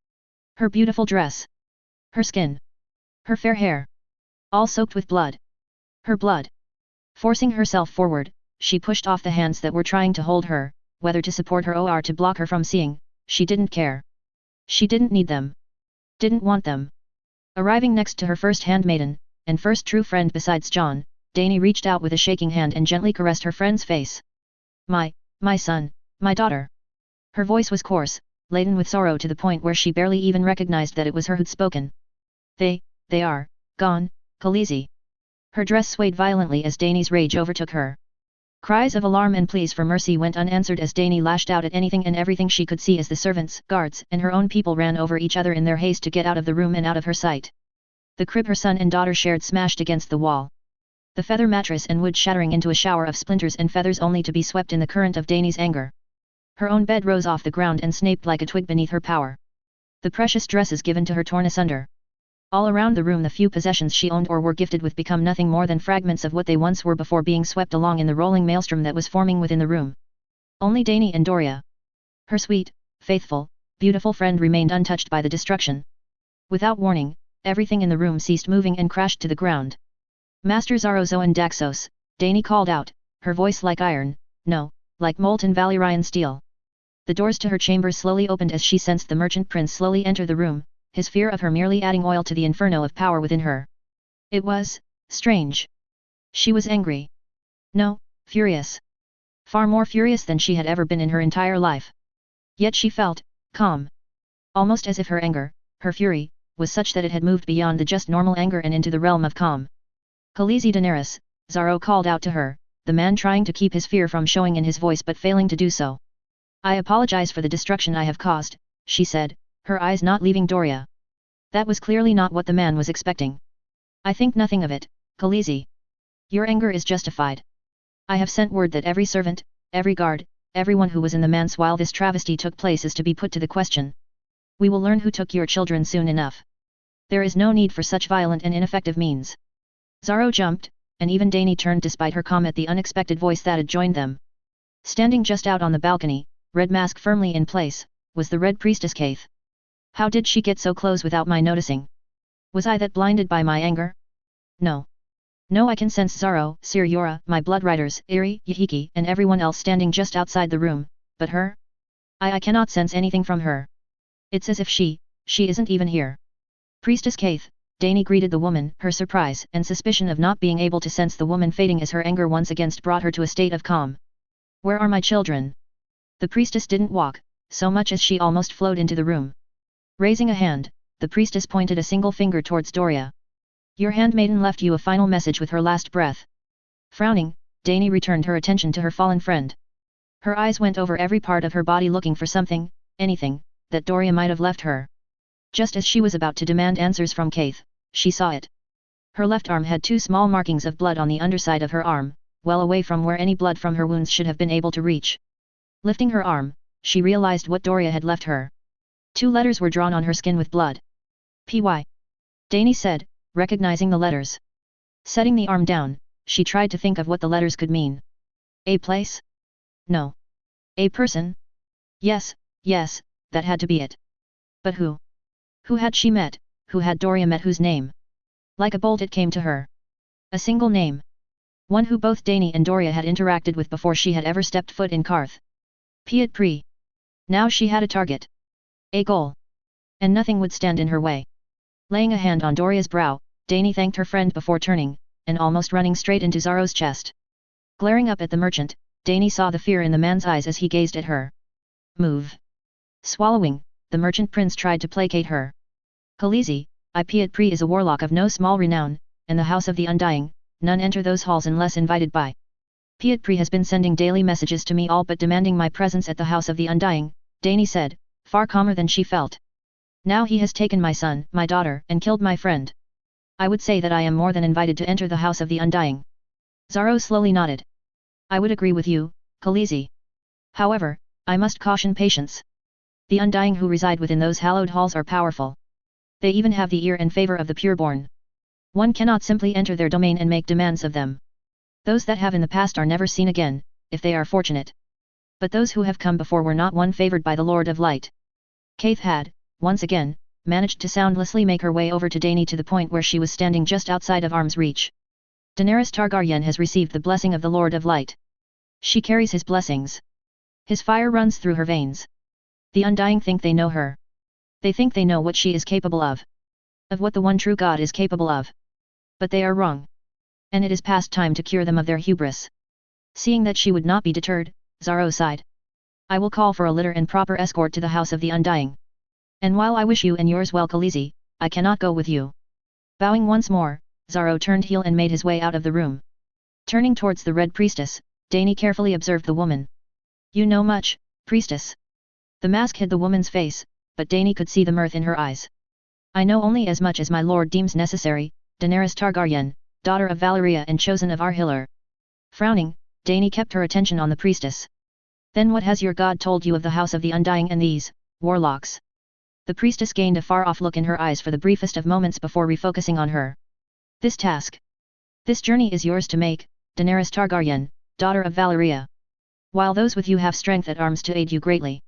Her beautiful dress. Her skin. Her fair hair. All soaked with blood. Her blood. Forcing herself forward, she pushed off the hands that were trying to hold her, whether to support her or to block her from seeing, she didn't care. She didn't need them. Didn't want them. Arriving next to her first handmaiden, and first true friend besides John, Dany reached out with a shaking hand and gently caressed her friend's face. My son, my daughter. Her voice was coarse, laden with sorrow to the point where she barely even recognized that it was her who'd spoken. They are gone, Khaleesi. Her dress swayed violently as Dany's rage overtook her. Cries of alarm and pleas for mercy went unanswered as Dany lashed out at anything and everything she could see as the servants, guards, and her own people ran over each other in their haste to get out of the room and out of her sight. The crib her son and daughter shared smashed against the wall. The feather mattress and wood shattering into a shower of splinters and feathers only to be swept in the current of Dany's anger. Her own bed rose off the ground and snaped like a twig beneath her power. The precious dresses given to her torn asunder. All around the room the few possessions she owned or were gifted with become nothing more than fragments of what they once were before being swept along in the rolling maelstrom that was forming within the room. Only Dany and Doria, her sweet, faithful, beautiful friend, remained untouched by the destruction. Without warning, everything in the room ceased moving and crashed to the ground. Master Zarozoan Daxos, Dany called out, her voice like iron, no, like molten Valyrian steel. The doors to her chambers slowly opened as she sensed the merchant prince slowly enter the room, his fear of her merely adding oil to the inferno of power within her. It was strange. She was angry. No, furious. Far more furious than she had ever been in her entire life. Yet she felt calm. Almost as if her anger, her fury, was such that it had moved beyond the just normal anger and into the realm of calm. Khaleesi Daenerys, Zaro called out to her, the man trying to keep his fear from showing in his voice but failing to do so. I apologize for the destruction I have caused, she said, her eyes not leaving Doria. That was clearly not what the man was expecting. I think nothing of it, Khaleesi. Your anger is justified. I have sent word that every servant, every guard, everyone who was in the manse while this travesty took place is to be put to the question. We will learn who took your children soon enough. There is no need for such violent and ineffective means. Zaro jumped, and even Dany turned despite her calm at the unexpected voice that had joined them. Standing just out on the balcony, red mask firmly in place, was the Red Priestess Kaith. How did she get so close without my noticing? Was I that blinded by my anger? No. No, I can sense Zaro, Sir Yora, my blood riders, Iri, Yahiki, and everyone else standing just outside the room, but her? I cannot sense anything from her. It's as if she isn't even here. Priestess Kaith, Dany greeted the woman, her surprise and suspicion of not being able to sense the woman fading as her anger once again brought her to a state of calm. Where are my children? The priestess didn't walk, so much as she almost flowed into the room. Raising a hand, the priestess pointed a single finger towards Doria. Your handmaiden left you a final message with her last breath. Frowning, Dany returned her attention to her fallen friend. Her eyes went over every part of her body looking for something, anything, that Doria might have left her. Just as she was about to demand answers from Kaith, she saw it. Her left arm had 2 small markings of blood on the underside of her arm, well away from where any blood from her wounds should have been able to reach. Lifting her arm, she realized what Doria had left her. 2 letters were drawn on her skin with blood. Py. Dany said, recognizing the letters. Setting the arm down, she tried to think of what the letters could mean. A place? No. A person? Yes, that had to be it. But who? Who had she met, who had Doria met, whose name? Like a bolt it came to her. A single name. One who both Dany and Doria had interacted with before she had ever stepped foot in Karth. Piet Pri. Now she had a target. A goal. And nothing would stand in her way. Laying a hand on Doria's brow, Dany thanked her friend before turning, and almost running straight into Zaro's chest. Glaring up at the merchant, Dany saw the fear in the man's eyes as he gazed at her. Move. Swallowing, the merchant prince tried to placate her. Khaleesi, Piet Pri is a warlock of no small renown, and the House of the Undying, none enter those halls unless invited by. Piet Pri has been sending daily messages to me all but demanding my presence at the House of the Undying, Dany said, far calmer than she felt. Now he has taken my son, my daughter, and killed my friend. I would say that I am more than invited to enter the House of the Undying. Zaro slowly nodded. I would agree with you, Khaleesi. However, I must caution patience. The Undying who reside within those hallowed halls are powerful. They even have the ear and favor of the pureborn. One cannot simply enter their domain and make demands of them. Those that have in the past are never seen again, if they are fortunate. But those who have come before were not one favored by the Lord of Light. Kaith had, once again, managed to soundlessly make her way over to Dany to the point where she was standing just outside of arm's reach. Daenerys Targaryen has received the blessing of the Lord of Light. She carries his blessings. His fire runs through her veins. The Undying think they know her. They think they know what she is capable of. Of what the one true God is capable of. But they are wrong. And it is past time to cure them of their hubris. Seeing that she would not be deterred, Zaro sighed. I will call for a litter and proper escort to the House of the Undying. And while I wish you and yours well Khaleesi, I cannot go with you. Bowing once more, Zaro turned heel and made his way out of the room. Turning towards the Red Priestess, Dany carefully observed the woman. You know much, Priestess. The mask hid the woman's face, but Dany could see the mirth in her eyes. I know only as much as my lord deems necessary, Daenerys Targaryen, daughter of Valyria and chosen of our Hillar. Frowning, Dany kept her attention on the priestess. Then what has your god told you of the House of the Undying and these, warlocks? The priestess gained a far-off look in her eyes for the briefest of moments before refocusing on her. This task. This journey is yours to make, Daenerys Targaryen, daughter of Valyria. While those with you have strength at arms to aid you greatly.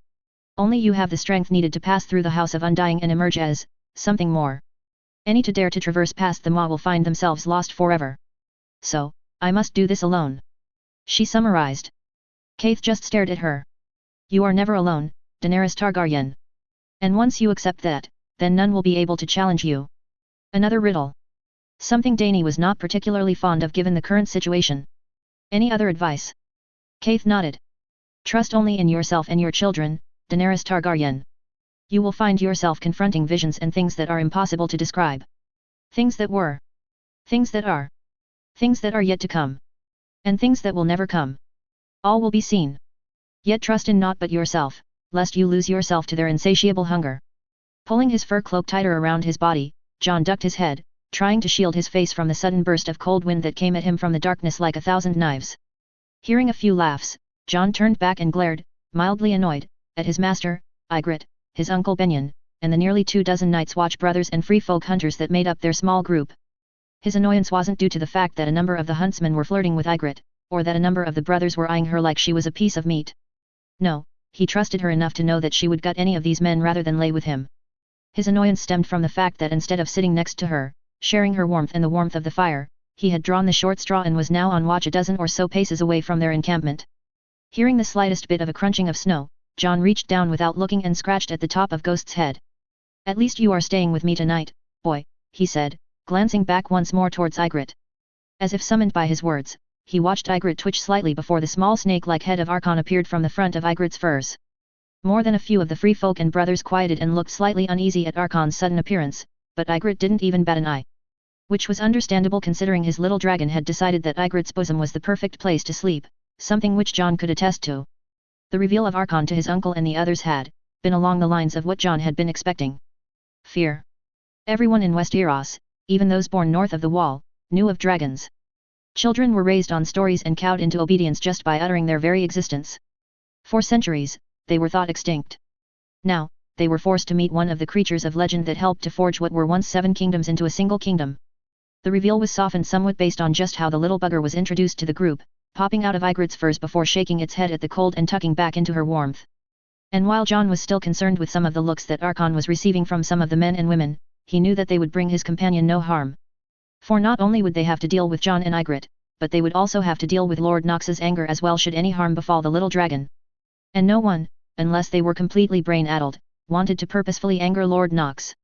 Only you have the strength needed to pass through the House of Undying and emerge as, something more. Any to dare to traverse past the maw will find themselves lost forever. So, I must do this alone. She summarized. Kaith just stared at her. You are never alone, Daenerys Targaryen. And once you accept that, then none will be able to challenge you. Another riddle. Something Dany was not particularly fond of given the current situation. Any other advice? Kaith nodded. Trust only in yourself and your children, Daenerys Targaryen. You will find yourself confronting visions and things that are impossible to describe. Things that were. Things that are. Things that are yet to come. And things that will never come. All will be seen. Yet trust in naught but yourself, lest you lose yourself to their insatiable hunger. Pulling his fur cloak tighter around his body, Jon ducked his head, trying to shield his face from the sudden burst of cold wind that came at him from the darkness like 1,000 knives. Hearing a few laughs, Jon turned back and glared, mildly annoyed, at his master, Ygritte, his uncle Benyon, and the nearly 24 Night's Watch brothers and free folk hunters that made up their small group. His annoyance wasn't due to the fact that a number of the huntsmen were flirting with Ygritte, or that a number of the brothers were eyeing her like she was a piece of meat. No, he trusted her enough to know that she would gut any of these men rather than lay with him. His annoyance stemmed from the fact that instead of sitting next to her, sharing her warmth and the warmth of the fire, he had drawn the short straw and was now on watch a dozen or so paces away from their encampment. Hearing the slightest bit of a crunching of snow, Jon reached down without looking and scratched at the top of Ghost's head. At least you are staying with me tonight, boy, he said, glancing back once more towards Ygritte. As if summoned by his words, he watched Ygritte twitch slightly before the small snake-like head of Arkon appeared from the front of Ygritte's furs. More than a few of the free folk and brothers quieted and looked slightly uneasy at Arkon's sudden appearance, but Ygritte didn't even bat an eye. Which was understandable considering his little dragon had decided that Ygritte's bosom was the perfect place to sleep, something which Jon could attest to. The reveal of Arkon to his uncle and the others had been along the lines of what Jon had been expecting. Fear. Everyone in Westeros, even those born north of the Wall, knew of dragons. Children were raised on stories and cowed into obedience just by uttering their very existence. For centuries, they were thought extinct. Now, they were forced to meet one of the creatures of legend that helped to forge what were once 7 kingdoms into a single kingdom. The reveal was softened somewhat based on just how the little bugger was introduced to the group, popping out of Ygritte's furs before shaking its head at the cold and tucking back into her warmth. And while Jon was still concerned with some of the looks that Arkon was receiving from some of the men and women, he knew that they would bring his companion no harm. For not only would they have to deal with Jon and Ygritte, but they would also have to deal with Lord Nox's anger as well should any harm befall the little dragon. And no one, unless they were completely brain-addled, wanted to purposefully anger Lord Nox.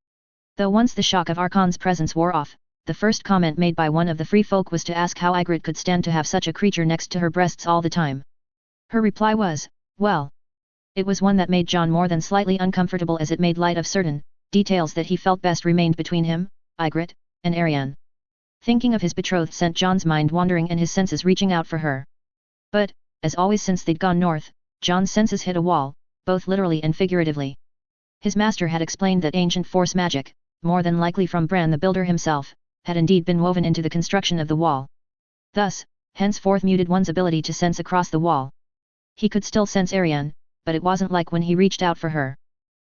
Though once the shock of Arkon's presence wore off, the first comment made by one of the free folk was to ask how Ygritte could stand to have such a creature next to her breasts all the time. Her reply was, well. It was one that made Jon more than slightly uncomfortable as it made light of certain details that he felt best remained between him, Ygritte, and Arianne. Thinking of his betrothed sent Jon's mind wandering and his senses reaching out for her. But, as always since they'd gone north, Jon's senses hit a wall, both literally and figuratively. His master had explained that ancient force magic, more than likely from Bran the Builder himself, had indeed been woven into the construction of the wall. Thus, henceforth muted one's ability to sense across the wall. He could still sense Arianne, but it wasn't like when he reached out for her.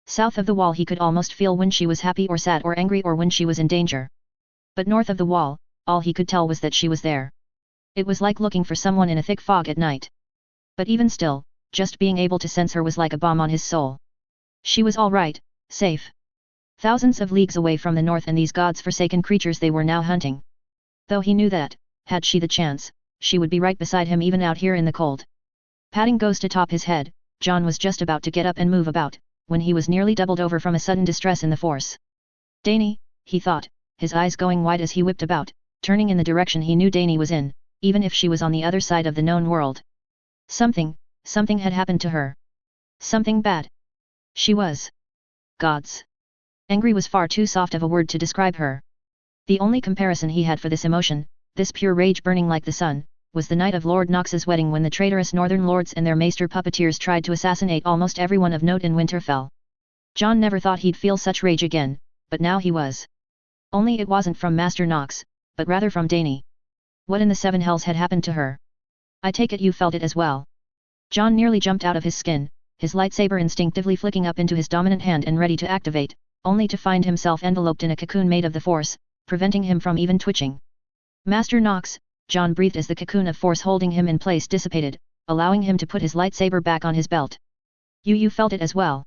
South of the wall he could almost feel when she was happy or sad or angry or when she was in danger. But north of the wall, all he could tell was that she was there. It was like looking for someone in a thick fog at night. But even still, just being able to sense her was like a balm on his soul. She was all right, safe. Thousands of leagues away from the north and these gods-forsaken creatures they were now hunting. Though he knew that, had she the chance, she would be right beside him even out here in the cold. Patting Ghost atop his head, Jon was just about to get up and move about, when he was nearly doubled over from a sudden distress in the force. Dany, he thought, his eyes going wide as he whipped about, turning in the direction he knew Dani was in, even if she was on the other side of the known world. Something had happened to her. Something bad. She was. Gods. Angry was far too soft of a word to describe her. The only comparison he had for this emotion, this pure rage burning like the sun, was the night of Lord Nox's wedding when the traitorous northern lords and their maester puppeteers tried to assassinate almost everyone of note in Winterfell. Jon never thought he'd feel such rage again, but now he was. Only it wasn't from Master Nox, but rather from Dani. What in the seven hells had happened to her? I take it you felt it as well. Jon nearly jumped out of his skin, his lightsaber instinctively flicking up into his dominant hand and ready to activate, only to find himself enveloped in a cocoon made of the Force, preventing him from even twitching. Master Nox, Jon breathed as the cocoon of force holding him in place dissipated, allowing him to put his lightsaber back on his belt. You felt it as well.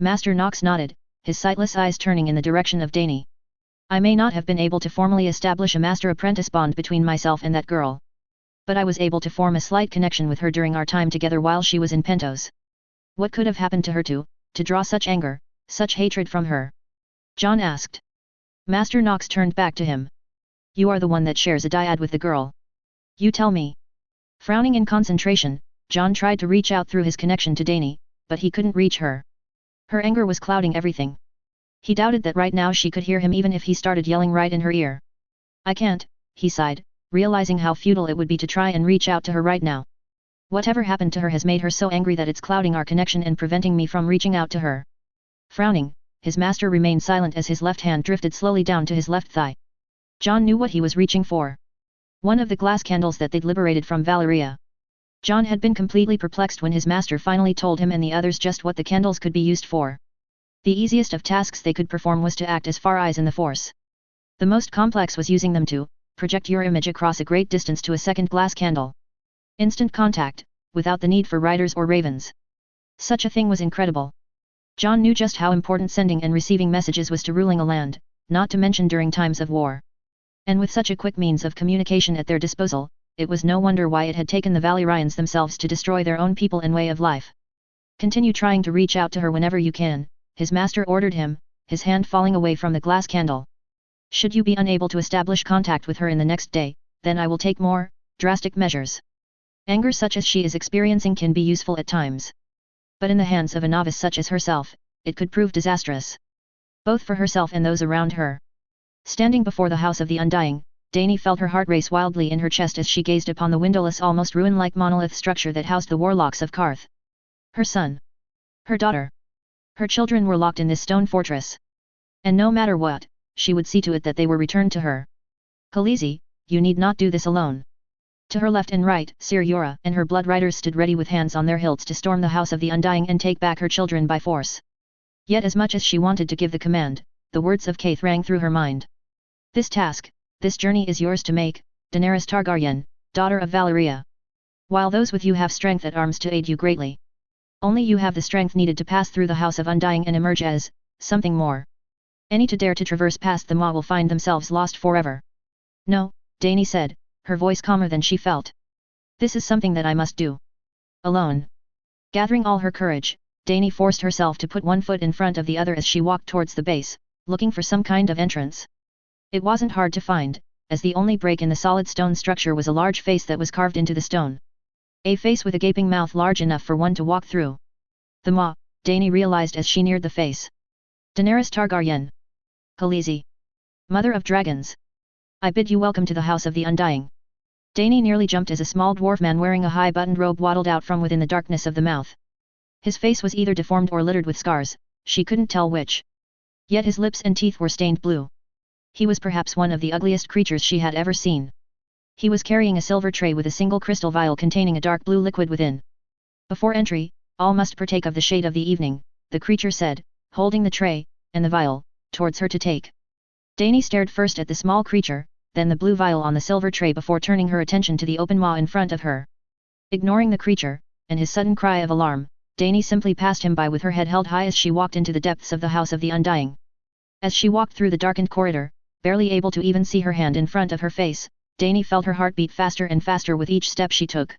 Master Nox nodded, his sightless eyes turning in the direction of Dani. I may not have been able to formally establish a master-apprentice bond between myself and that girl. But I was able to form a slight connection with her during our time together while she was in Pentos. What could have happened to her to draw such anger, such hatred from her? Jon asked. Master Nox turned back to him. You are the one that shares a dyad with the girl. You tell me. Frowning in concentration, Jon tried to reach out through his connection to Dani, but he couldn't reach her. Her anger was clouding everything. He doubted that right now she could hear him even if he started yelling right in her ear. I can't, he sighed, realizing how futile it would be to try and reach out to her right now. Whatever happened to her has made her so angry that it's clouding our connection and preventing me from reaching out to her. Frowning, his master remained silent as his left hand drifted slowly down to his left thigh. Jon knew what he was reaching for. One of the glass candles that they'd liberated from Valeria. Jon had been completely perplexed when his master finally told him and the others just what the candles could be used for. The easiest of tasks they could perform was to act as far eyes in the Force. The most complex was using them to project your image across a great distance to a second glass candle. Instant contact, without the need for riders or ravens. Such a thing was incredible. Jon knew just how important sending and receiving messages was to ruling a land, not to mention during times of war. And with such a quick means of communication at their disposal, it was no wonder why it had taken the Valyrians themselves to destroy their own people and way of life. Continue trying to reach out to her whenever you can, his master ordered him, his hand falling away from the glass candle. Should you be unable to establish contact with her in the next day, then I will take more drastic measures. Anger such as she is experiencing can be useful at times. But in the hands of a novice such as herself, it could prove disastrous. Both for herself and those around her. Standing before the House of the Undying, Dani felt her heart race wildly in her chest as she gazed upon the windowless almost ruin-like monolith structure that housed the warlocks of Qarth. Her son. Her daughter. Her children were locked in this stone fortress. And no matter what, she would see to it that they were returned to her. Khaleesi, you need not do this alone. To her left and right, Ser Yora and her blood riders stood ready with hands on their hilts to storm the House of the Undying and take back her children by force. Yet as much as she wanted to give the command, the words of Kaith rang through her mind. This task, this journey is yours to make, Daenerys Targaryen, daughter of Valyria. While those with you have strength at arms to aid you greatly. Only you have the strength needed to pass through the House of Undying and emerge as something more. Any to dare to traverse past the Maw will find themselves lost forever. No, Dani said, her voice calmer than she felt. This is something that I must do. Alone. Gathering all her courage, Dani forced herself to put one foot in front of the other as she walked towards the base, looking for some kind of entrance. It wasn't hard to find, as the only break in the solid stone structure was a large face that was carved into the stone. A face with a gaping mouth large enough for one to walk through. The Maw, Dani realized as she neared the face. Daenerys Targaryen. Khaleesi. Mother of Dragons. I bid you welcome to the House of the Undying. Dani nearly jumped as a small dwarf man wearing a high-buttoned robe waddled out from within the darkness of the mouth. His face was either deformed or littered with scars, she couldn't tell which. Yet his lips and teeth were stained blue. He was perhaps one of the ugliest creatures she had ever seen. He was carrying a silver tray with a single crystal vial containing a dark blue liquid within. Before entry, all must partake of the shade of the evening, the creature said, holding the tray, and the vial, towards her to take. Dani stared first at the small creature, then the blue vial on the silver tray before turning her attention to the open maw in front of her. Ignoring the creature, and his sudden cry of alarm, Dani simply passed him by with her head held high as she walked into the depths of the House of the Undying. As she walked through the darkened corridor, barely able to even see her hand in front of her face, Dani felt her heart beat faster and faster with each step she took.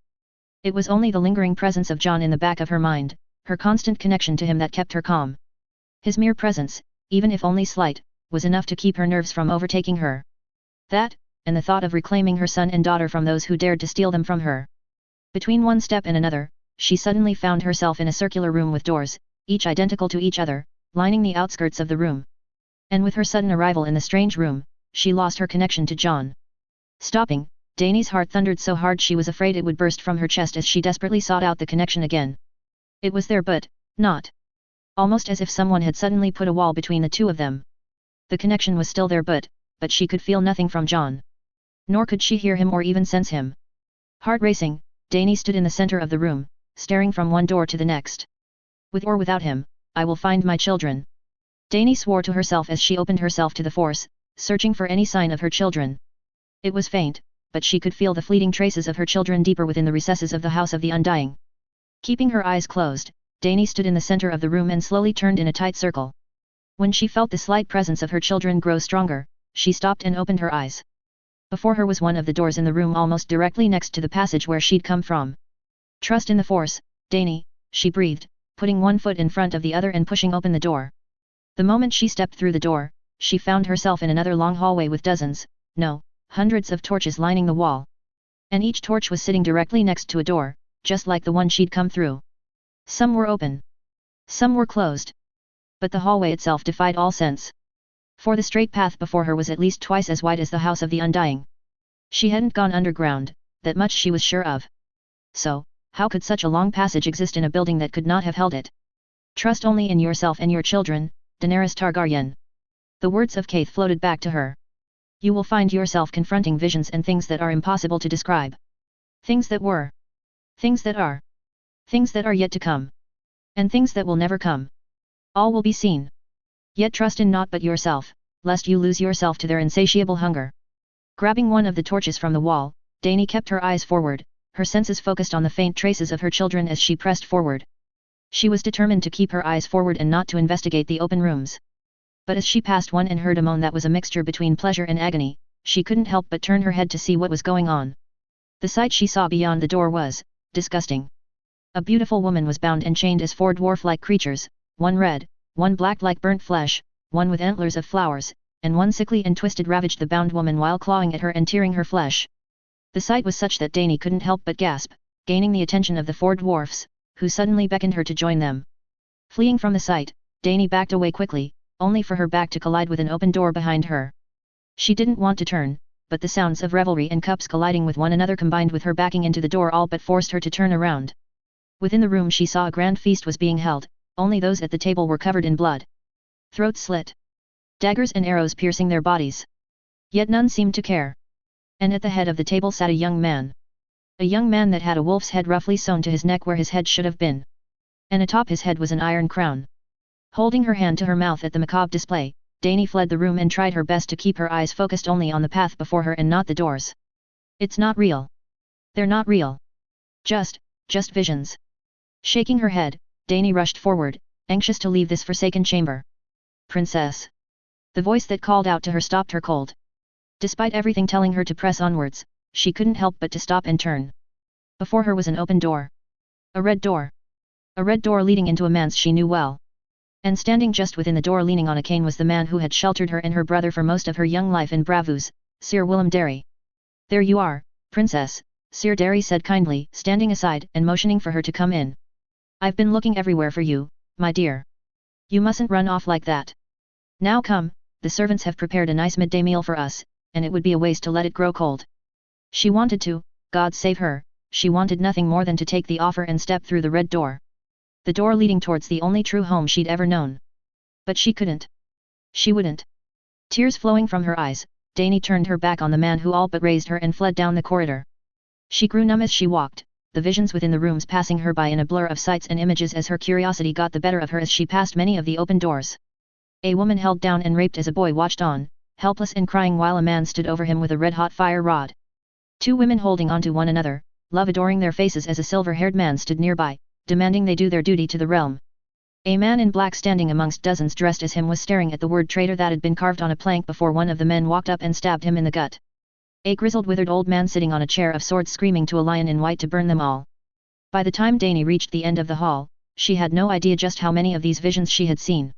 It was only the lingering presence of Jon in the back of her mind, her constant connection to him that kept her calm. His mere presence, even if only slight, was enough to keep her nerves from overtaking her. That, and the thought of reclaiming her son and daughter from those who dared to steal them from her. Between one step and another, she suddenly found herself in a circular room with doors, each identical to each other, lining the outskirts of the room. And with her sudden arrival in the strange room, she lost her connection to John. Stopping, Dani's heart thundered so hard she was afraid it would burst from her chest as she desperately sought out the connection again. It was there but, not. Almost as if someone had suddenly put a wall between the two of them. The connection was still there but she could feel nothing from John. Nor could she hear him or even sense him. Heart racing, Dani stood in the center of the room, staring from one door to the next. With or without him, I will find my children. Dani swore to herself as she opened herself to the force, searching for any sign of her children. It was faint, but she could feel the fleeting traces of her children deeper within the recesses of the House of the Undying. Keeping her eyes closed, Dani stood in the center of the room and slowly turned in a tight circle. When she felt the slight presence of her children grow stronger, she stopped and opened her eyes. Before her was one of the doors in the room almost directly next to the passage where she'd come from. Trust in the force, Dani, she breathed, putting one foot in front of the other and pushing open the door. The moment she stepped through the door, she found herself in another long hallway with dozens, no, hundreds of torches lining the wall. And each torch was sitting directly next to a door, just like the one she'd come through. Some were open. Some were closed. But the hallway itself defied all sense. For the straight path before her was at least twice as wide as the House of the Undying. She hadn't gone underground, that much she was sure of. So, how could such a long passage exist in a building that could not have held it? Trust only in yourself and your children, Daenerys Targaryen. The words of Kaith floated back to her. You will find yourself confronting visions and things that are impossible to describe. Things that were. Things that are. Things that are yet to come. And things that will never come. All will be seen. Yet trust in naught but yourself, lest you lose yourself to their insatiable hunger. Grabbing one of the torches from the wall, Dani kept her eyes forward, her senses focused on the faint traces of her children as she pressed forward. She was determined to keep her eyes forward and not to investigate the open rooms. But as she passed one and heard a moan that was a mixture between pleasure and agony, she couldn't help but turn her head to see what was going on. The sight she saw beyond the door was disgusting. A beautiful woman was bound and chained as four dwarf-like creatures, one red, one black like burnt flesh, one with antlers of flowers, and one sickly and twisted ravaged the bound woman while clawing at her and tearing her flesh. The sight was such that Dani couldn't help but gasp, gaining the attention of the four dwarfs, who suddenly beckoned her to join them. Fleeing from the sight, Dani backed away quickly, only for her back to collide with an open door behind her. She didn't want to turn, but the sounds of revelry and cups colliding with one another combined with her backing into the door all but forced her to turn around. Within the room she saw a grand feast was being held, only those at the table were covered in blood. Throats slit. Daggers and arrows piercing their bodies. Yet none seemed to care. And at the head of the table sat a young man. A young man that had a wolf's head roughly sewn to his neck where his head should have been. And atop his head was an iron crown. Holding her hand to her mouth at the macabre display, Dani fled the room and tried her best to keep her eyes focused only on the path before her and not the doors. It's not real. They're not real. Just visions. Shaking her head, Dani rushed forward, anxious to leave this forsaken chamber. Princess. The voice that called out to her stopped her cold. Despite everything telling her to press onwards, she couldn't help but to stop and turn. Before her was an open door. A red door. A red door leading into a manse she knew well. And standing just within the door leaning on a cane was the man who had sheltered her and her brother for most of her young life in Bravus, Sir Willem Darry. There you are, Princess, Sir Darry said kindly, standing aside and motioning for her to come in. I've been looking everywhere for you, my dear. You mustn't run off like that. Now come, the servants have prepared a nice midday meal for us, and it would be a waste to let it grow cold. She wanted to, God save her, she wanted nothing more than to take the offer and step through the red door. The door leading towards the only true home she'd ever known. But she couldn't. She wouldn't. Tears flowing from her eyes, Dani turned her back on the man who all but raised her and fled down the corridor. She grew numb as she walked, the visions within the rooms passing her by in a blur of sights and images as her curiosity got the better of her as she passed many of the open doors. A woman held down and raped as a boy watched on, helpless and crying while a man stood over him with a red-hot fire rod. Two women holding onto one another, love adoring their faces as a silver-haired man stood nearby, demanding they do their duty to the realm. A man in black standing amongst dozens dressed as him was staring at the word traitor that had been carved on a plank before one of the men walked up and stabbed him in the gut. A grizzled withered old man sitting on a chair of swords screaming to a lion in white to burn them all. By the time Dani reached the end of the hall, she had no idea just how many of these visions she had seen.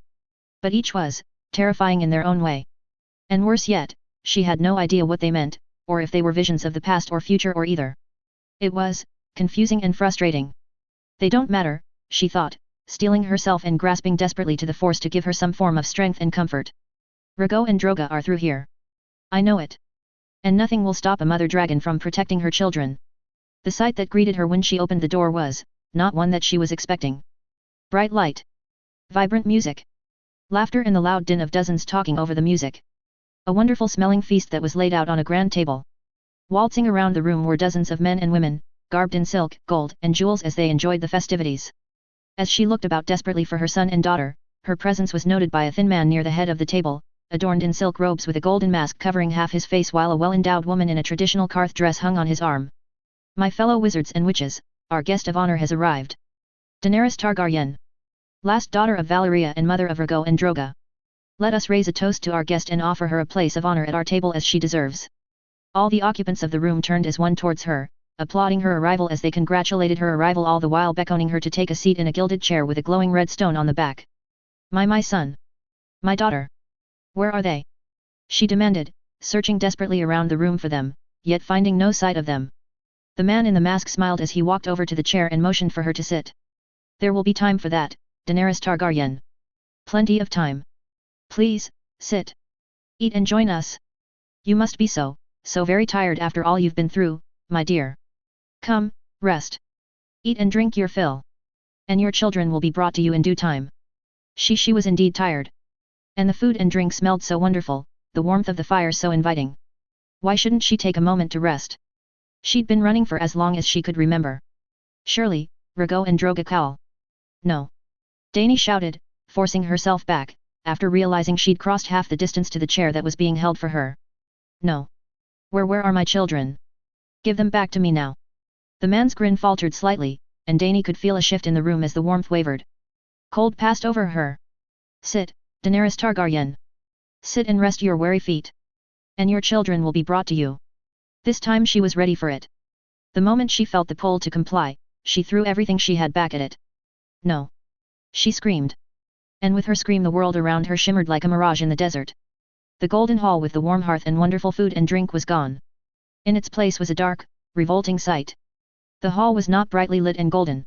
But each was terrifying in their own way. And worse yet, she had no idea what they meant, or if they were visions of the past or future or either. It was confusing and frustrating. They don't matter, she thought, steeling herself and grasping desperately to the force to give her some form of strength and comfort. Rago and Droga are through here. I know it. And nothing will stop a mother dragon from protecting her children. The sight that greeted her when she opened the door was not one that she was expecting. Bright light. Vibrant music. Laughter and the loud din of dozens talking over the music. A wonderful smelling feast that was laid out on a grand table. Waltzing around the room were dozens of men and women, garbed in silk, gold, and jewels as they enjoyed the festivities. As she looked about desperately for her son and daughter, her presence was noted by a thin man near the head of the table, adorned in silk robes with a golden mask covering half his face while a well-endowed woman in a traditional Karth dress hung on his arm. My fellow wizards and witches, our guest of honor has arrived. Daenerys Targaryen. Last daughter of Valeria and mother of Rago and Droga. Let us raise a toast to our guest and offer her a place of honor at our table as she deserves. All the occupants of the room turned as one towards her, applauding her arrival as they congratulated her arrival, all the while beckoning her to take a seat in a gilded chair with a glowing red stone on the back. My son. My daughter. Where are they? She demanded, searching desperately around the room for them, yet finding no sight of them. The man in the mask smiled as he walked over to the chair and motioned for her to sit. There will be time for that, Daenerys Targaryen. Plenty of time. Please, sit. Eat and join us. You must be so very tired after all you've been through, my dear. Come, rest. Eat and drink your fill. And your children will be brought to you in due time. She was indeed tired. And the food and drink smelled so wonderful, the warmth of the fire so inviting. Why shouldn't she take a moment to rest? She'd been running for as long as she could remember. Surely, Rago and Droga call. No. Dany shouted, forcing herself back, after realizing she'd crossed half the distance to the chair that was being held for her. No. Where are my children? Give them back to me now. The man's grin faltered slightly, and Dany could feel a shift in the room as the warmth wavered. Cold passed over her. Sit, Daenerys Targaryen. Sit and rest your weary feet. And your children will be brought to you. This time she was ready for it. The moment she felt the pull to comply, she threw everything she had back at it. No. She screamed. And with her scream the world around her shimmered like a mirage in the desert. The golden hall with the warm hearth and wonderful food and drink was gone. In its place was a dark, revolting sight. The hall was not brightly lit and golden.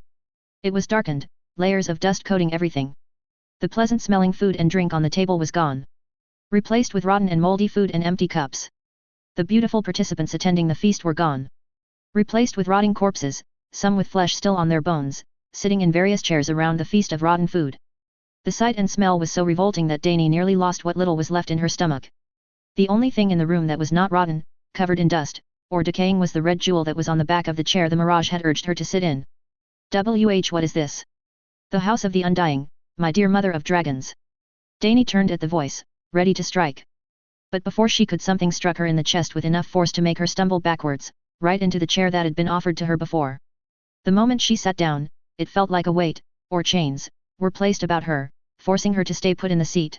It was darkened, layers of dust coating everything. The pleasant-smelling food and drink on the table was gone. Replaced with rotten and moldy food and empty cups. The beautiful participants attending the feast were gone. Replaced with rotting corpses, some with flesh still on their bones, sitting in various chairs around the feast of rotten food. The sight and smell was so revolting that Dany nearly lost what little was left in her stomach. The only thing in the room that was not rotten, covered in dust, or decaying was the red jewel that was on the back of the chair the Mirage had urged her to sit in. What is this? The House of the Undying, my dear mother of dragons. Dany turned at the voice, ready to strike. But before she could, something struck her in the chest with enough force to make her stumble backwards, right into the chair that had been offered to her before. The moment she sat down, it felt like a weight, or chains, were placed about her, forcing her to stay put in the seat.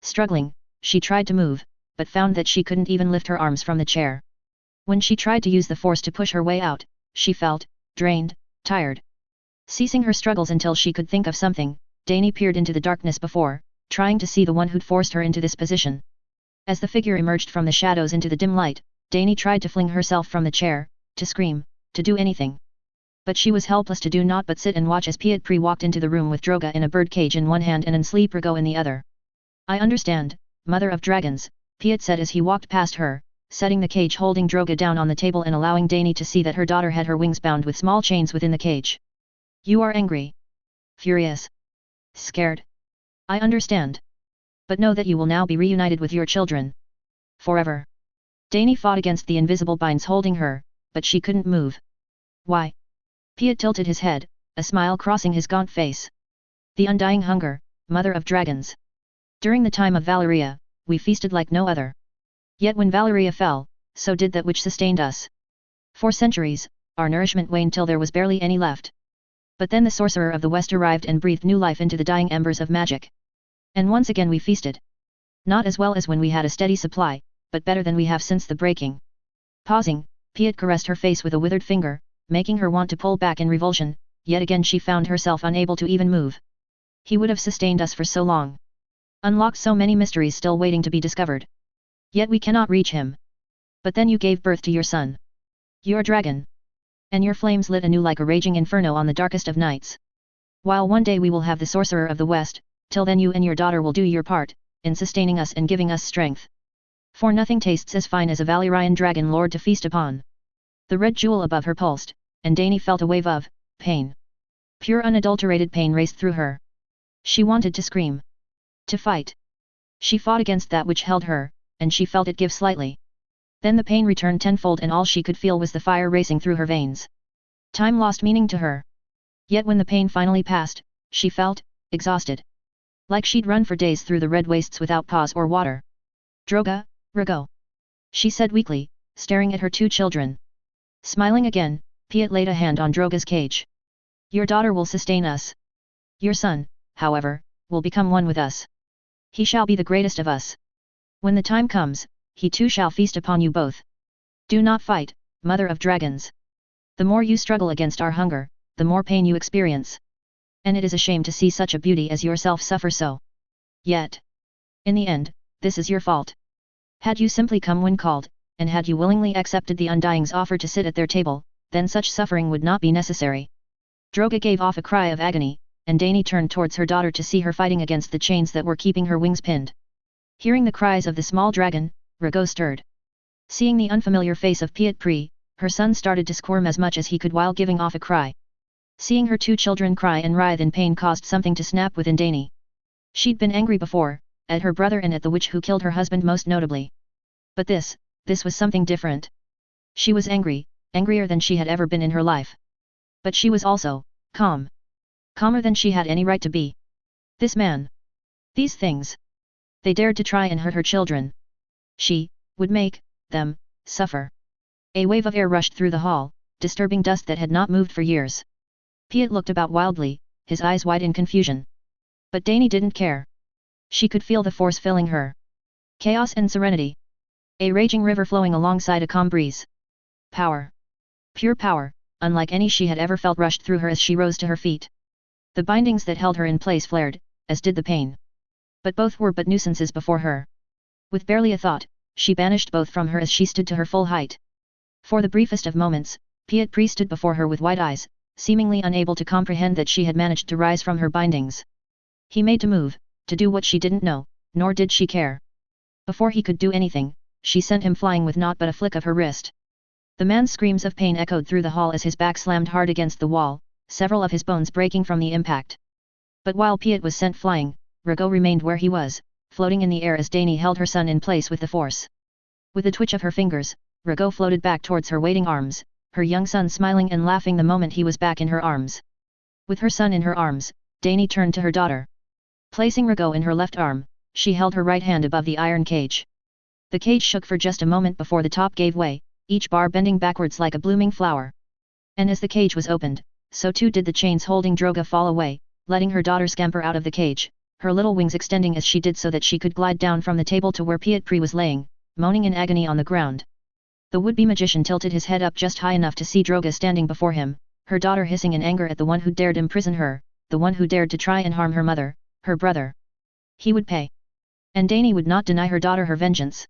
Struggling, she tried to move, but found that she couldn't even lift her arms from the chair. When she tried to use the force to push her way out, she felt drained, tired. Ceasing her struggles until she could think of something, Dany peered into the darkness before, trying to see the one who'd forced her into this position. As the figure emerged from the shadows into the dim light, Dany tried to fling herself from the chair, to scream, to do anything. But she was helpless to do naught but sit and watch as Pietri walked into the room with Droga in a birdcage in one hand and Sleep Rago in the other. I understand, Mother of Dragons, Piet said as he walked past her, setting the cage holding Droga down on the table and allowing Dany to see that her daughter had her wings bound with small chains within the cage. You are angry. Furious. Scared. I understand. But know that you will now be reunited with your children. Forever. Dany fought against the invisible binds holding her, but she couldn't move. Why? Piet tilted his head, a smile crossing his gaunt face. The undying hunger, Mother of Dragons. During the time of Valeria, we feasted like no other. Yet when Valeria fell, so did that which sustained us. For centuries, our nourishment waned till there was barely any left. But then the Sorcerer of the West arrived and breathed new life into the dying embers of magic. And once again we feasted. Not as well as when we had a steady supply, but better than we have since the breaking. Pausing, Piet caressed her face with a withered finger, making her want to pull back in revulsion, yet again she found herself unable to even move. He would have sustained us for so long. Unlocked so many mysteries still waiting to be discovered. Yet we cannot reach him. But then you gave birth to your son. Your dragon. And your flames lit anew like a raging inferno on the darkest of nights. While one day we will have the Sorcerer of the West, till then you and your daughter will do your part, in sustaining us and giving us strength. For nothing tastes as fine as a Valyrian dragon lord to feast upon. The red jewel above her pulsed, and Dany felt a wave of pain. Pure unadulterated pain raced through her. She wanted to scream. To fight. She fought against that which held her, and she felt it give slightly. Then the pain returned tenfold and all she could feel was the fire racing through her veins. Time lost meaning to her. Yet when the pain finally passed, she felt exhausted. Like she'd run for days through the red wastes without pause or water. Droga, Rhaego. She said weakly, staring at her two children. Smiling again, Piet laid a hand on Droga's cage. Your daughter will sustain us. Your son, however, will become one with us. He shall be the greatest of us. When the time comes, he too shall feast upon you both. Do not fight, mother of dragons. The more you struggle against our hunger, the more pain you experience. And it is a shame to see such a beauty as yourself suffer so. Yet, in the end, this is your fault. Had you simply come when called, and had you willingly accepted the Undying's offer to sit at their table, then such suffering would not be necessary. Droga gave off a cry of agony, and Dany turned towards her daughter to see her fighting against the chains that were keeping her wings pinned. Hearing the cries of the small dragon, Rhaego stirred. Seeing the unfamiliar face of Piet Pri, her son started to squirm as much as he could while giving off a cry. Seeing her two children cry and writhe in pain caused something to snap within Dany. She'd been angry before, at her brother and at the witch who killed her husband most notably. But this was something different. She was angry, angrier than she had ever been in her life. But she was also calm. Calmer than she had any right to be. This man. These things. They dared to try and hurt her children. She would make them suffer. A wave of air rushed through the hall, disturbing dust that had not moved for years. Piet looked about wildly, his eyes wide in confusion. But Dany didn't care. She could feel the force filling her. Chaos and serenity. A raging river flowing alongside a calm breeze. Power. Pure power, unlike any she had ever felt rushed through her as she rose to her feet. The bindings that held her in place flared, as did the pain. But both were but nuisances before her. With barely a thought, she banished both from her as she stood to her full height. For the briefest of moments, Piet Pri stood before her with wide eyes, seemingly unable to comprehend that she had managed to rise from her bindings. He made to move, to do what she didn't know, nor did she care. Before he could do anything, she sent him flying with naught but a flick of her wrist. The man's screams of pain echoed through the hall as his back slammed hard against the wall, several of his bones breaking from the impact. But while Piet was sent flying, Rhaego remained where he was, floating in the air as Dany held her son in place with the force. With a twitch of her fingers, Rhaego floated back towards her waiting arms, her young son smiling and laughing the moment he was back in her arms. With her son in her arms, Dany turned to her daughter. Placing Rhaego in her left arm, she held her right hand above the iron cage. The cage shook for just a moment before the top gave way, each bar bending backwards like a blooming flower. And as the cage was opened, so too did the chains holding Droga fall away, letting her daughter scamper out of the cage, her little wings extending as she did so that she could glide down from the table to where Piet Pri was laying, moaning in agony on the ground. The would-be magician tilted his head up just high enough to see Droga standing before him, her daughter hissing in anger at the one who dared imprison her, the one who dared to try and harm her mother, her brother. He would pay. And Dany would not deny her daughter her vengeance.